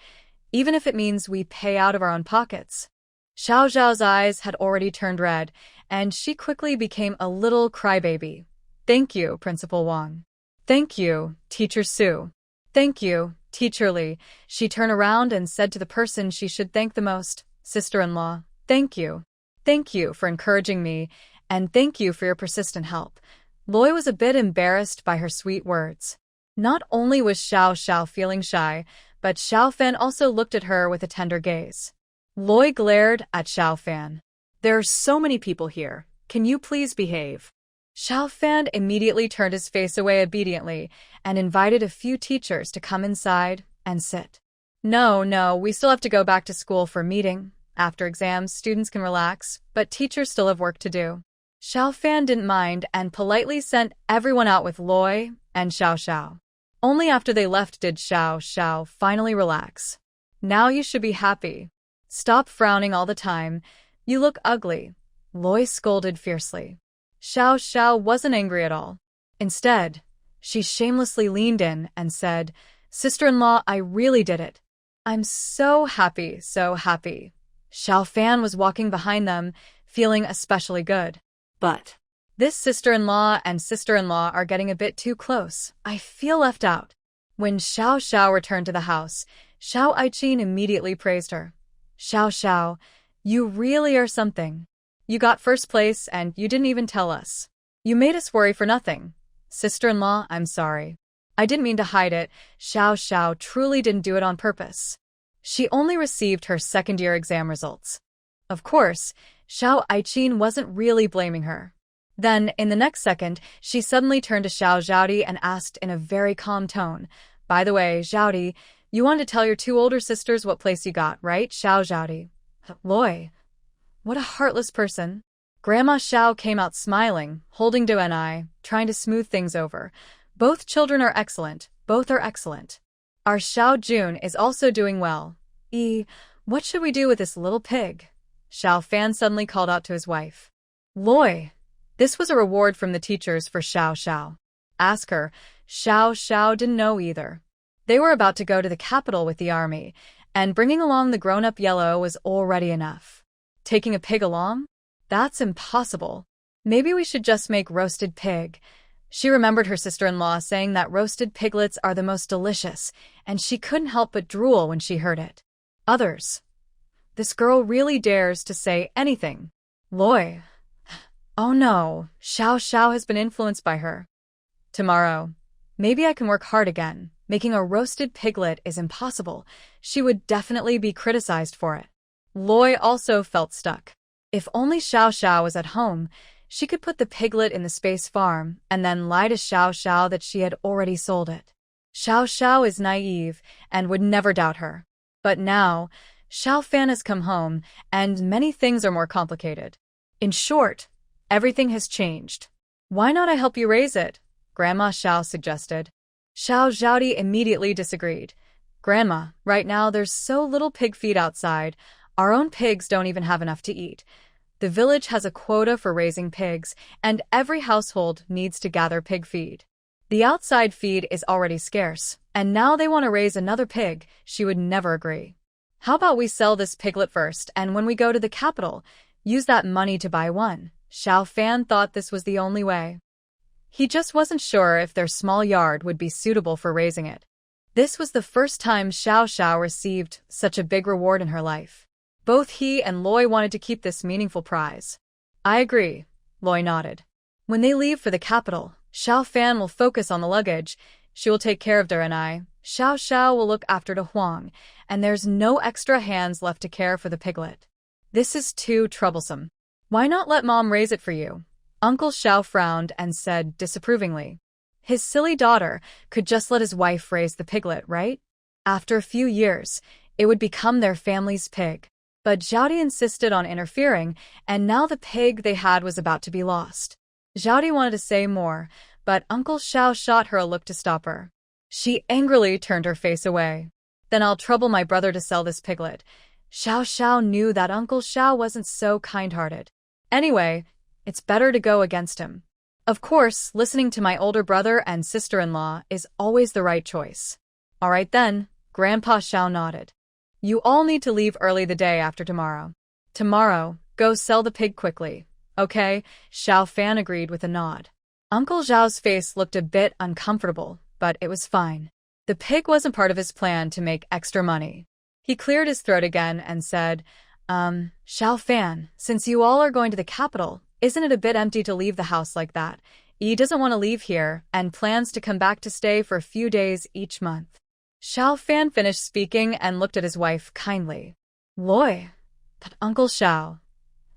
even if it means we pay out of our own pockets. Xiao Xiao's eyes had already turned red, and she quickly became a little crybaby. Thank you, Principal Wang. Thank you, Teacher Su. Thank you, Teacher Li. She turned around and said to the person she should thank the most, sister-in-law, thank you. Thank you for encouraging me, and thank you for your persistent help. Loi was a bit embarrassed by her sweet words. Not only was Xiao Xiao feeling shy, but Xiao Fan also looked at her with a tender gaze. Loi glared at Xiao Fan. There are so many people here. Can you please behave? Xiao Fan immediately turned his face away obediently and invited a few teachers to come inside and sit. No, we still have to go back to school for a meeting. After exams, students can relax, but teachers still have work to do. Xiao Fan didn't mind and politely sent everyone out with Loi and Xiao Xiao. Only after they left did Xiao Xiao finally relax. Now you should be happy. Stop frowning all the time. You look ugly, Loi scolded fiercely. Xiao Xiao wasn't angry at all. Instead, she shamelessly leaned in and said, "Sister-in-law, I really did it. I'm so happy, so happy." Xiao Fan was walking behind them, feeling especially good. But this sister-in-law and sister-in-law are getting a bit too close. I feel left out. When Xiao Xiao returned to the house, Xiao Aiqin immediately praised her. Xiao Xiao, you really are something. You got first place and you didn't even tell us. You made us worry for nothing. Sister-in-law, I'm sorry. I didn't mean to hide it. Xiao Xiao truly didn't do it on purpose. She only received her second-year exam results. Of course, Xiao Aiqin wasn't really blaming her. Then, in the next second, she suddenly turned to Xiao Zhaodi and asked in a very calm tone, "By the way, Zhaodi, you wanted to tell your two older sisters what place you got, right?" Xiao Zhaodi. Loi. What a heartless person. Grandma Xiao came out smiling, holding Do and I, trying to smooth things over. Both children are excellent. Both are excellent. Our Xiao Jun is also doing well. What should we do with this little pig? Xiao Fan suddenly called out to his wife. Loi. This was a reward from the teachers for Xiao Xiao. Ask her. Xiao Xiao didn't know either. They were about to go to the capital with the army, and bringing along the grown-up yellow was already enough. Taking a pig along? That's impossible. Maybe we should just make roasted pig. She remembered her sister-in-law saying that roasted piglets are the most delicious, and she couldn't help but drool when she heard it. Others. This girl really dares to say anything. Loi. Oh no, Xiao Xiao has been influenced by her. Tomorrow. Maybe I can work hard again. Making a roasted piglet is impossible. She would definitely be criticized for it. Loi also felt stuck. If only Xiao Xiao was at home, she could put the piglet in the space farm and then lie to Xiao Xiao that she had already sold it. Xiao Xiao is naive and would never doubt her. But now, Xiao Fan has come home, and many things are more complicated. In short, everything has changed. Why not I help you raise it? Grandma Xiao suggested. Xiao Zhaodi immediately disagreed. Grandma, right now there's so little pig feed outside. Our own pigs don't even have enough to eat. The village has a quota for raising pigs, and every household needs to gather pig feed. The outside feed is already scarce, and now they want to raise another pig. She would never agree. How about we sell this piglet first, and when we go to the capital, use that money to buy one? Xiao Fan thought this was the only way. He just wasn't sure if their small yard would be suitable for raising it. This was the first time Xiao Xiao received such a big reward in her life. Both he and Loi wanted to keep this meaningful prize. I agree, Loi nodded. When they leave for the capital, Xiao Fan will focus on the luggage. She will take care of Der and I. Xiao Xiao will look after De Huang, and there's no extra hands left to care for the piglet. This is too troublesome. Why not let Mom raise it for you? Uncle Xiao frowned and said disapprovingly. His silly daughter could just let his wife raise the piglet, right? After a few years, it would become their family's pig. But Zhaodi insisted on interfering, and now the pig they had was about to be lost. Zhaodi wanted to say more, but Uncle Xiao shot her a look to stop her. She angrily turned her face away. Then I'll trouble my brother to sell this piglet. Xiao Xiao knew that Uncle Xiao wasn't so kind-hearted. Anyway, it's better to go against him. Of course, listening to my older brother and sister-in-law is always the right choice. All right then, Grandpa Xiao nodded. You all need to leave early the day after tomorrow. Tomorrow, go sell the pig quickly. Okay, Xiao Fan agreed with a nod. Uncle Zhao's face looked a bit uncomfortable, but it was fine. The pig wasn't part of his plan to make extra money. He cleared his throat again and said, Xiao Fan, since you all are going to the capital, isn't it a bit empty to leave the house like that? Yi doesn't want to leave here and plans to come back to stay for a few days each month. Xiao Fan finished speaking and looked at his wife kindly. Loi, but Uncle Xiao.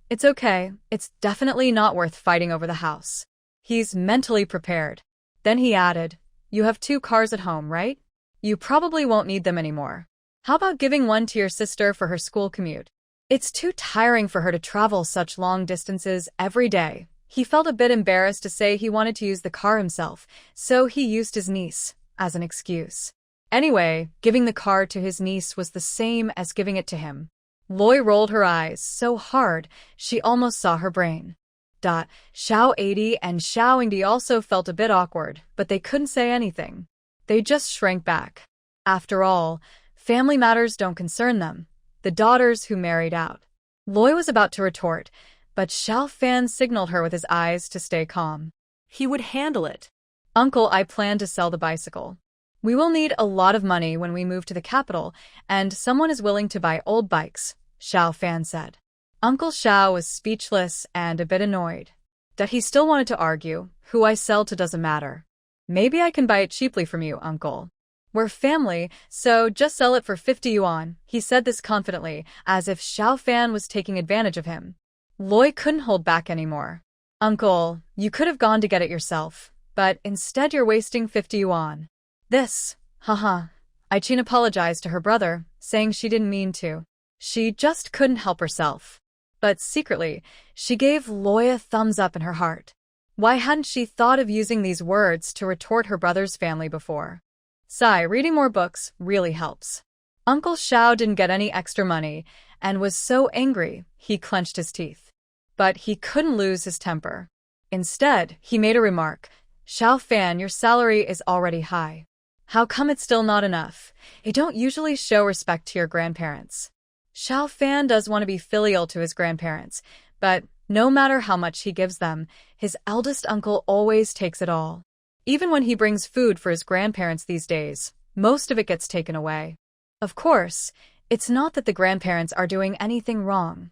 It's okay, it's definitely not worth fighting over the house. He's mentally prepared. Then he added, you have 2 cars at home, right? You probably won't need them anymore. How about giving one to your sister for her school commute? It's too tiring for her to travel such long distances every day. He felt a bit embarrassed to say he wanted to use the car himself, so he used his niece as an excuse. Anyway, giving the car to his niece was the same as giving it to him. Loi rolled her eyes so hard she almost saw her brain. Xiao Adi and Xiao Yingdi also felt a bit awkward, but they couldn't say anything. They just shrank back. After all, family matters don't concern them. The daughters who married out. Loi was about to retort, but Xiao Fan signaled her with his eyes to stay calm. He would handle it. Uncle, I plan to sell the bicycle. We will need a lot of money when we move to the capital, and someone is willing to buy old bikes, Xiao Fan said. Uncle Xiao was speechless and a bit annoyed. That he still wanted to argue, who I sell to doesn't matter. Maybe I can buy it cheaply from you, Uncle. We're family, so just sell it for 50 yuan. He said this confidently, as if Xiao Fan was taking advantage of him. Loi couldn't hold back anymore. Uncle, you could have gone to get it yourself, but instead you're wasting 50 yuan. This, haha. Aichin apologized to her brother, saying she didn't mean to. She just couldn't help herself. But secretly, she gave Loi a thumbs up in her heart. Why hadn't she thought of using these words to retort her brother's family before? Sigh, reading more books really helps. Uncle Xiao didn't get any extra money and was so angry he clenched his teeth. But he couldn't lose his temper. Instead, he made a remark. Xiao Fan, your salary is already high. How come it's still not enough? You don't usually show respect to your grandparents. Xiao Fan does want to be filial to his grandparents, but no matter how much he gives them, his eldest uncle always takes it all. Even when he brings food for his grandparents these days, most of it gets taken away. Of course, it's not that the grandparents are doing anything wrong.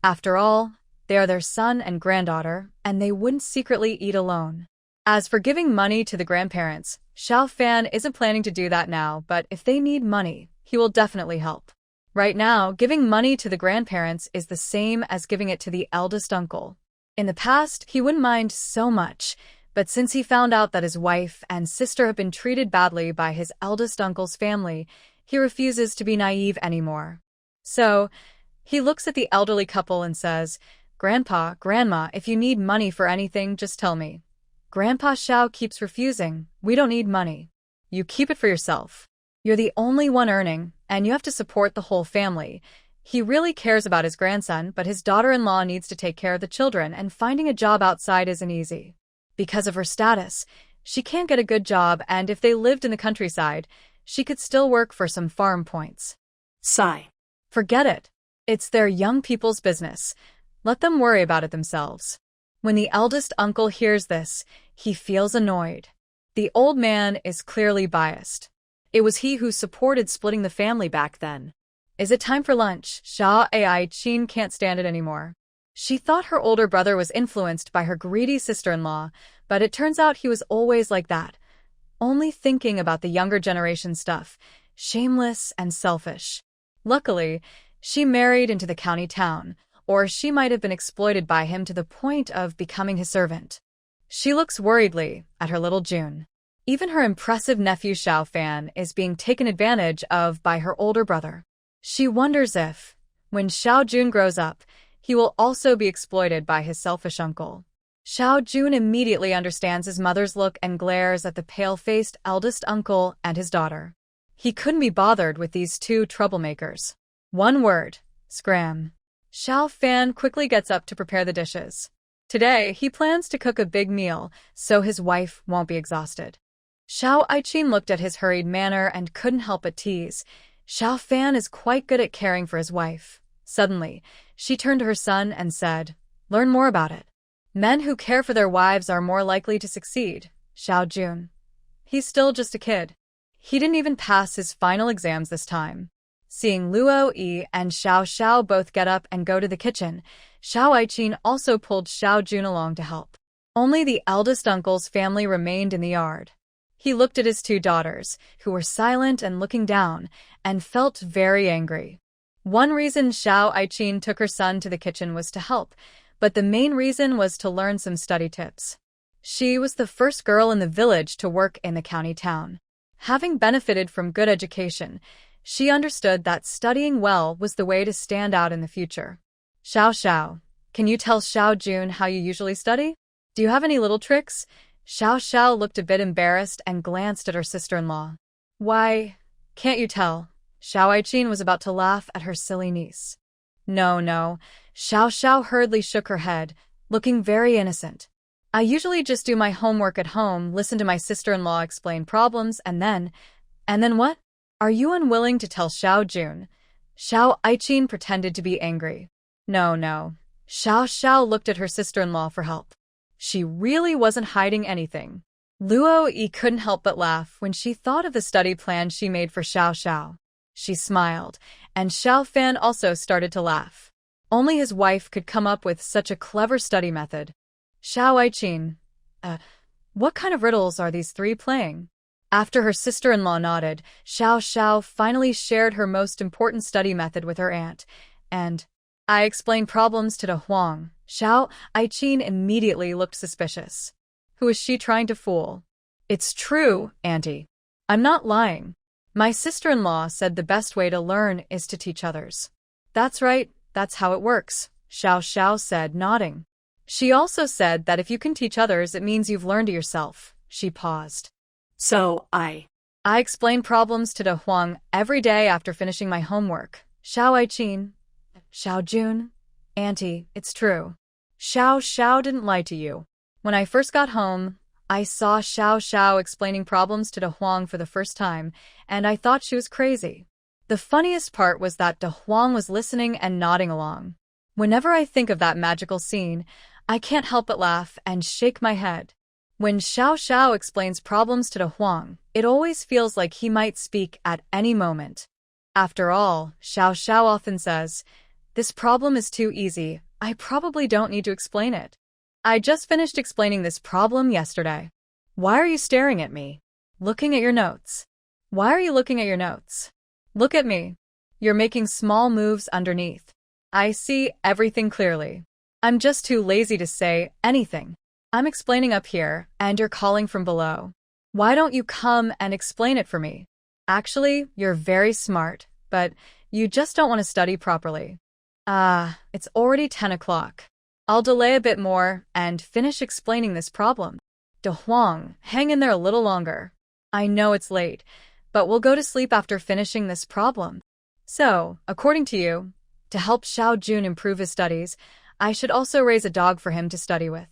After all, they are their son and granddaughter, and they wouldn't secretly eat alone. As for giving money to the grandparents, Xiao Fan isn't planning to do that now, but if they need money, he will definitely help. Right now, giving money to the grandparents is the same as giving it to the eldest uncle. In the past, he wouldn't mind so much, but since he found out that his wife and sister have been treated badly by his eldest uncle's family, he refuses to be naive anymore. So, he looks at the elderly couple and says, Grandpa, Grandma, if you need money for anything, just tell me. Grandpa Xiao keeps refusing. We don't need money. You keep it for yourself. You're the only one earning, and you have to support the whole family. He really cares about his grandson, but his daughter-in-law needs to take care of the children, and finding a job outside isn't easy. Because of her status, she can't get a good job, and if they lived in the countryside, she could still work for some farm points. Sigh. Forget it. It's their young people's business. Let them worry about it themselves. When the eldest uncle hears this, he feels annoyed. The old man is clearly biased. It was he who supported splitting the family back then. Is it time for lunch? Xiao Ai-chin can't stand it anymore. She thought her older brother was influenced by her greedy sister-in-law, but it turns out he was always like that. Only thinking about the younger generation stuff, shameless and selfish. Luckily, she married into the county town, or she might have been exploited by him to the point of becoming his servant. She looks worriedly at her little June. Even her impressive nephew Xiao Fan is being taken advantage of by her older brother. She wonders if, when Xiao Jun grows up, he will also be exploited by his selfish uncle. Xiao Jun immediately understands his mother's look and glares at the pale-faced eldest uncle and his daughter. He couldn't be bothered with these two troublemakers. One word: scram. Xiao Fan quickly gets up to prepare the dishes. Today, he plans to cook a big meal, so his wife won't be exhausted. Xiao Ai-chin looked at his hurried manner and couldn't help but tease. Xiao Fan is quite good at caring for his wife. Suddenly, she turned to her son and said, "Learn more about it. Men who care for their wives are more likely to succeed." Xiao Jun. He's still just a kid. He didn't even pass his final exams this time. Seeing Luo Yi and Xiao Xiao both get up and go to the kitchen, Xiao Ai-chin also pulled Xiao Jun along to help. Only the eldest uncle's family remained in the yard. He looked at his two daughters, who were silent and looking down, and felt very angry. One reason Xiao Ai-chin took her son to the kitchen was to help, but the main reason was to learn some study tips. She was the first girl in the village to work in the county town. Having benefited from good education, she understood that studying well was the way to stand out in the future. Xiao Xiao, can you tell Xiao Jun how you usually study? Do you have any little tricks? Xiao Xiao looked a bit embarrassed and glanced at her sister-in-law. Why, can't you tell? Xiao Ai-chin was about to laugh at her silly niece. No. Xiao Xiao hurriedly shook her head, looking very innocent. I usually just do my homework at home, listen to my sister-in-law explain problems, and then what? Are you unwilling to tell Xiao Jun? Xiao Ai-chin pretended to be angry. No. Xiao Xiao looked at her sister-in-law for help. She really wasn't hiding anything. Luo Yi couldn't help but laugh when she thought of the study plan she made for Xiao Xiao. She smiled, and Xiao Fan also started to laugh. Only his wife could come up with such a clever study method. Xiao Ai-chin, what kind of riddles are these three playing? After her sister-in-law nodded, Xiao Xiao finally shared her most important study method with her aunt, and I explained problems to De Huang. Xiao Ai-chin immediately looked suspicious. Who is she trying to fool? It's true, Auntie. I'm not lying. My sister-in-law said the best way to learn is to teach others. That's right, that's how it works, Xiao Xiao said, nodding. She also said that if you can teach others, it means you've learned it yourself. She paused. So, I explain problems to De Huang every day after finishing my homework. Xiao Ai-chin. Xiao Jun. Auntie, it's true. Xiao Xiao didn't lie to you. When I first got home, I saw Xiao Xiao explaining problems to De Huang for the first time, and I thought she was crazy. The funniest part was that De Huang was listening and nodding along. Whenever I think of that magical scene, I can't help but laugh and shake my head. When Xiao Xiao explains problems to De Huang, it always feels like he might speak at any moment. After all, Xiao Xiao often says, "This problem is too easy. I probably don't need to explain it. I just finished explaining this problem yesterday." Why are you staring at me? Looking at your notes. Why are you looking at your notes? Look at me. You're making small moves underneath. I see everything clearly. I'm just too lazy to say anything. I'm explaining up here, and you're calling from below. Why don't you come and explain it for me? Actually, you're very smart, but you just don't want to study properly. It's already 10 o'clock. I'll delay a bit more and finish explaining this problem. De Huang, hang in there a little longer. I know it's late, but we'll go to sleep after finishing this problem. So, according to you, to help Xiao Jun improve his studies, I should also raise a dog for him to study with.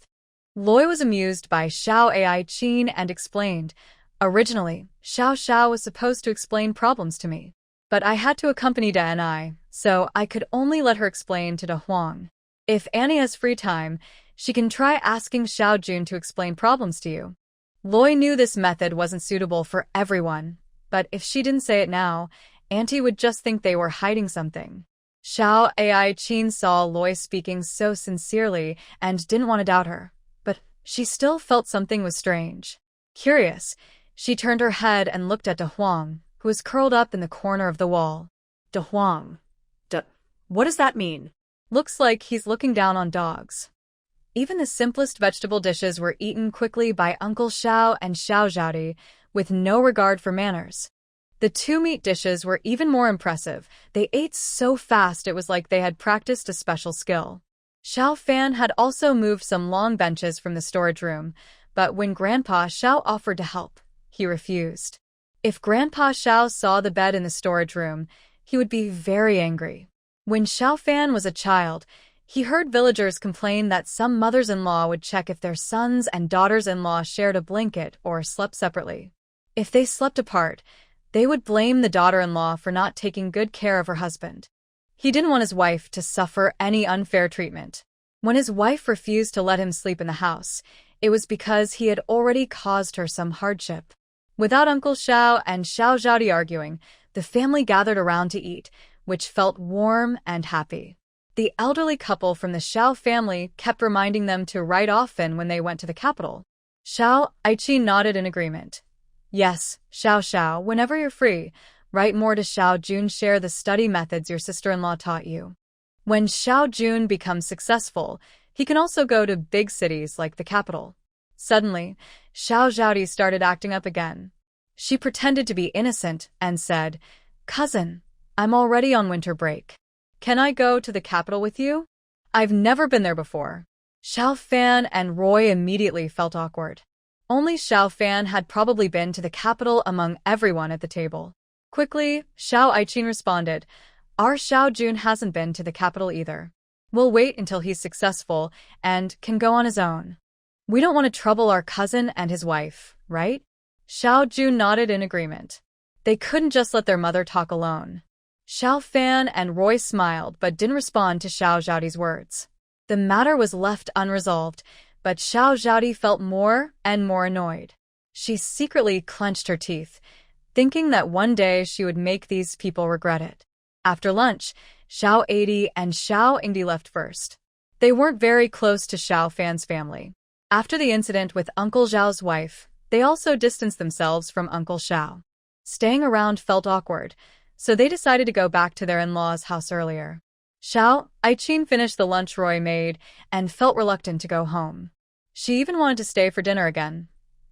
Loi was amused by Xiao Ai-chin and explained, originally, Xiao Xiao was supposed to explain problems to me, but I had to accompany Da and I, so I could only let her explain to De Huang. If Annie has free time, she can try asking Xiao Jun to explain problems to you. Loi knew this method wasn't suitable for everyone, but if she didn't say it now, Auntie would just think they were hiding something. Xiao Ai Qin saw Loi speaking so sincerely and didn't want to doubt her, but she still felt something was strange. Curious, she turned her head and looked at De Huang, who was curled up in the corner of the wall. De Huang. What does that mean? Looks like he's looking down on dogs. Even the simplest vegetable dishes were eaten quickly by Uncle Xiao and Xiao Zhaodi, with no regard for manners. The two meat dishes were even more impressive. They ate so fast it was like they had practiced a special skill. Xiao Fan had also moved some long benches from the storage room, but when Grandpa Xiao offered to help, he refused. If Grandpa Xiao saw the bed in the storage room, he would be very angry. When Xiao Fan was a child, he heard villagers complain that some mothers-in-law would check if their sons and daughters-in-law shared a blanket or slept separately. If they slept apart, they would blame the daughter-in-law for not taking good care of her husband. He didn't want his wife to suffer any unfair treatment. When his wife refused to let him sleep in the house, it was because he had already caused her some hardship. Without Uncle Xiao and Xiao Zhaodi arguing, the family gathered around to eat, which felt warm and happy. The elderly couple from the Xiao family kept reminding them to write often when they went to the capital. Xiao Aiqi nodded in agreement. Yes, Xiao, whenever you're free, write more to Xiao Jun, share the study methods your sister-in-law taught you. When Xiao Jun becomes successful, he can also go to big cities like the capital. Suddenly, Xiao Zhaodi started acting up again. She pretended to be innocent and said, "Cousin, I'm already on winter break. Can I go to the capital with you? I've never been there before." Xiao Fan and Roy immediately felt awkward. Only Xiao Fan had probably been to the capital among everyone at the table. Quickly, Xiao Aiqin responded, "Our Xiao Jun hasn't been to the capital either. We'll wait until he's successful and can go on his own. We don't want to trouble our cousin and his wife, right?" Xiao Jun nodded in agreement. They couldn't just let their mother talk alone. Xiao Fan and Roy smiled but didn't respond to Xiao Zhaodi's words. The matter was left unresolved, but Xiao Zhaodi felt more and more annoyed. She secretly clenched her teeth, thinking that one day she would make these people regret it. After lunch, Xiao Adi and Xiao Ingdi left first. They weren't very close to Xiao Fan's family. After the incident with Uncle Xiao's wife, they also distanced themselves from Uncle Xiao. Staying around felt awkward, so they decided to go back to their in-laws' house earlier. Xiao Aiqin finished the lunch Roy made and felt reluctant to go home. She even wanted to stay for dinner again.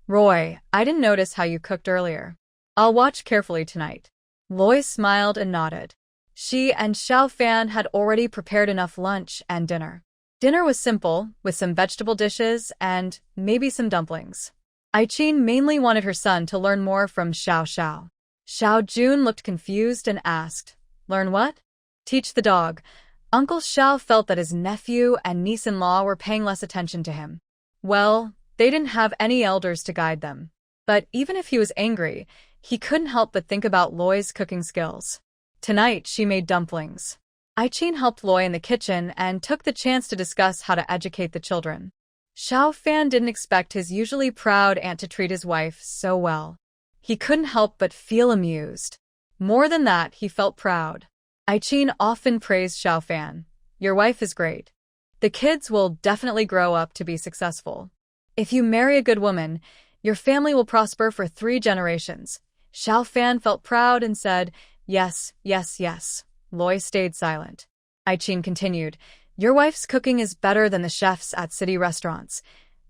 "Roy, I didn't notice how you cooked earlier. I'll watch carefully tonight." Loi smiled and nodded. She and Xiao Fan had already prepared enough lunch and dinner. Dinner was simple, with some vegetable dishes and maybe some dumplings. Aiqin mainly wanted her son to learn more from Xiao. Xiao Jun looked confused and asked, "Learn what?" "Teach the dog." Uncle Xiao felt that his nephew and niece-in-law were paying less attention to him. Well, they didn't have any elders to guide them. But even if he was angry, he couldn't help but think about Loi's cooking skills. Tonight, she made dumplings. Aiqin helped Loi in the kitchen and took the chance to discuss how to educate the children. Xiao Fan didn't expect his usually proud aunt to treat his wife so well. He couldn't help but feel amused. More than that, he felt proud. Aiqin often praised Xiao Fan. "Your wife is great. The kids will definitely grow up to be successful. If you marry a good woman, your family will prosper for 3 generations." Xiao Fan felt proud and said, "Yes. Loi stayed silent. Aiqin continued, "Your wife's cooking is better than the chefs at city restaurants."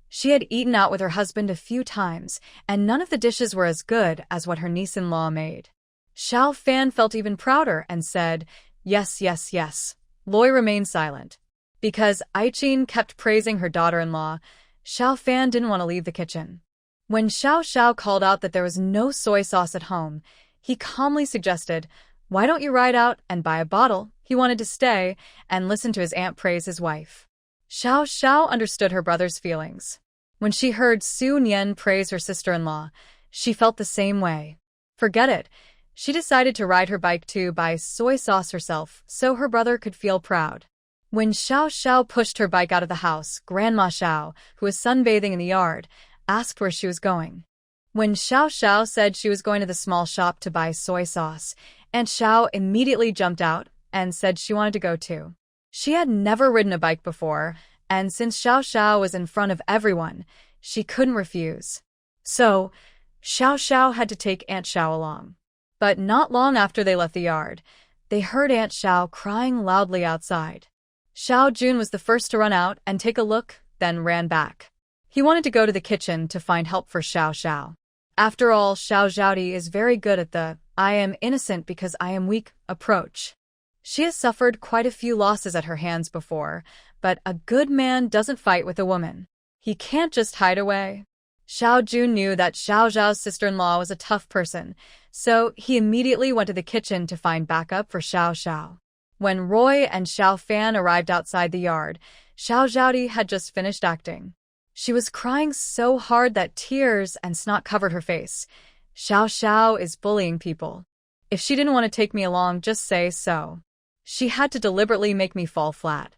She had eaten out with her husband a few times, and none of the dishes were as good as what her niece-in-law made. Xiao Fan felt even prouder and said, Yes. Loi remained silent. Because Aiqin kept praising her daughter-in-law, Xiao Fan didn't want to leave the kitchen. When Xiao called out that there was no soy sauce at home, he calmly suggested, "Why don't you ride out and buy a bottle?" He wanted to stay and listen to his aunt praise his wife. Xiao understood her brother's feelings. When she heard Su Nian praise her sister-in-law, she felt the same way. Forget it. She decided to ride her bike to buy soy sauce herself so her brother could feel proud. When Xiao Xiao pushed her bike out of the house, Grandma Xiao, who was sunbathing in the yard, asked where she was going. When Xiao Xiao said she was going to the small shop to buy soy sauce, Aunt Xiao immediately jumped out and said she wanted to go too. She had never ridden a bike before, and since Xiao Xiao was in front of everyone, she couldn't refuse. So, Xiao Xiao had to take Aunt Xiao along. But not long after they left the yard, they heard Aunt Xiao crying loudly outside. Xiao Jun was the first to run out and take a look, then ran back. He wanted to go to the kitchen to find help for Xiao Xiao. After all, Xiao Zhaodi is very good at the "I am innocent because I am weak" approach. She has suffered quite a few losses at her hands before, but a good man doesn't fight with a woman. He can't just hide away. Xiao Jun knew that Xiao Zhao's sister-in-law was a tough person, so he immediately went to the kitchen to find backup for Xiao Xiao. When Roy and Xiao Fan arrived outside the yard, Xiao Zhaodi had just finished acting. She was crying so hard that tears and snot covered her face. Xiao Xiao is bullying people. If she didn't want to take me along, just say so. She had to deliberately make me fall flat.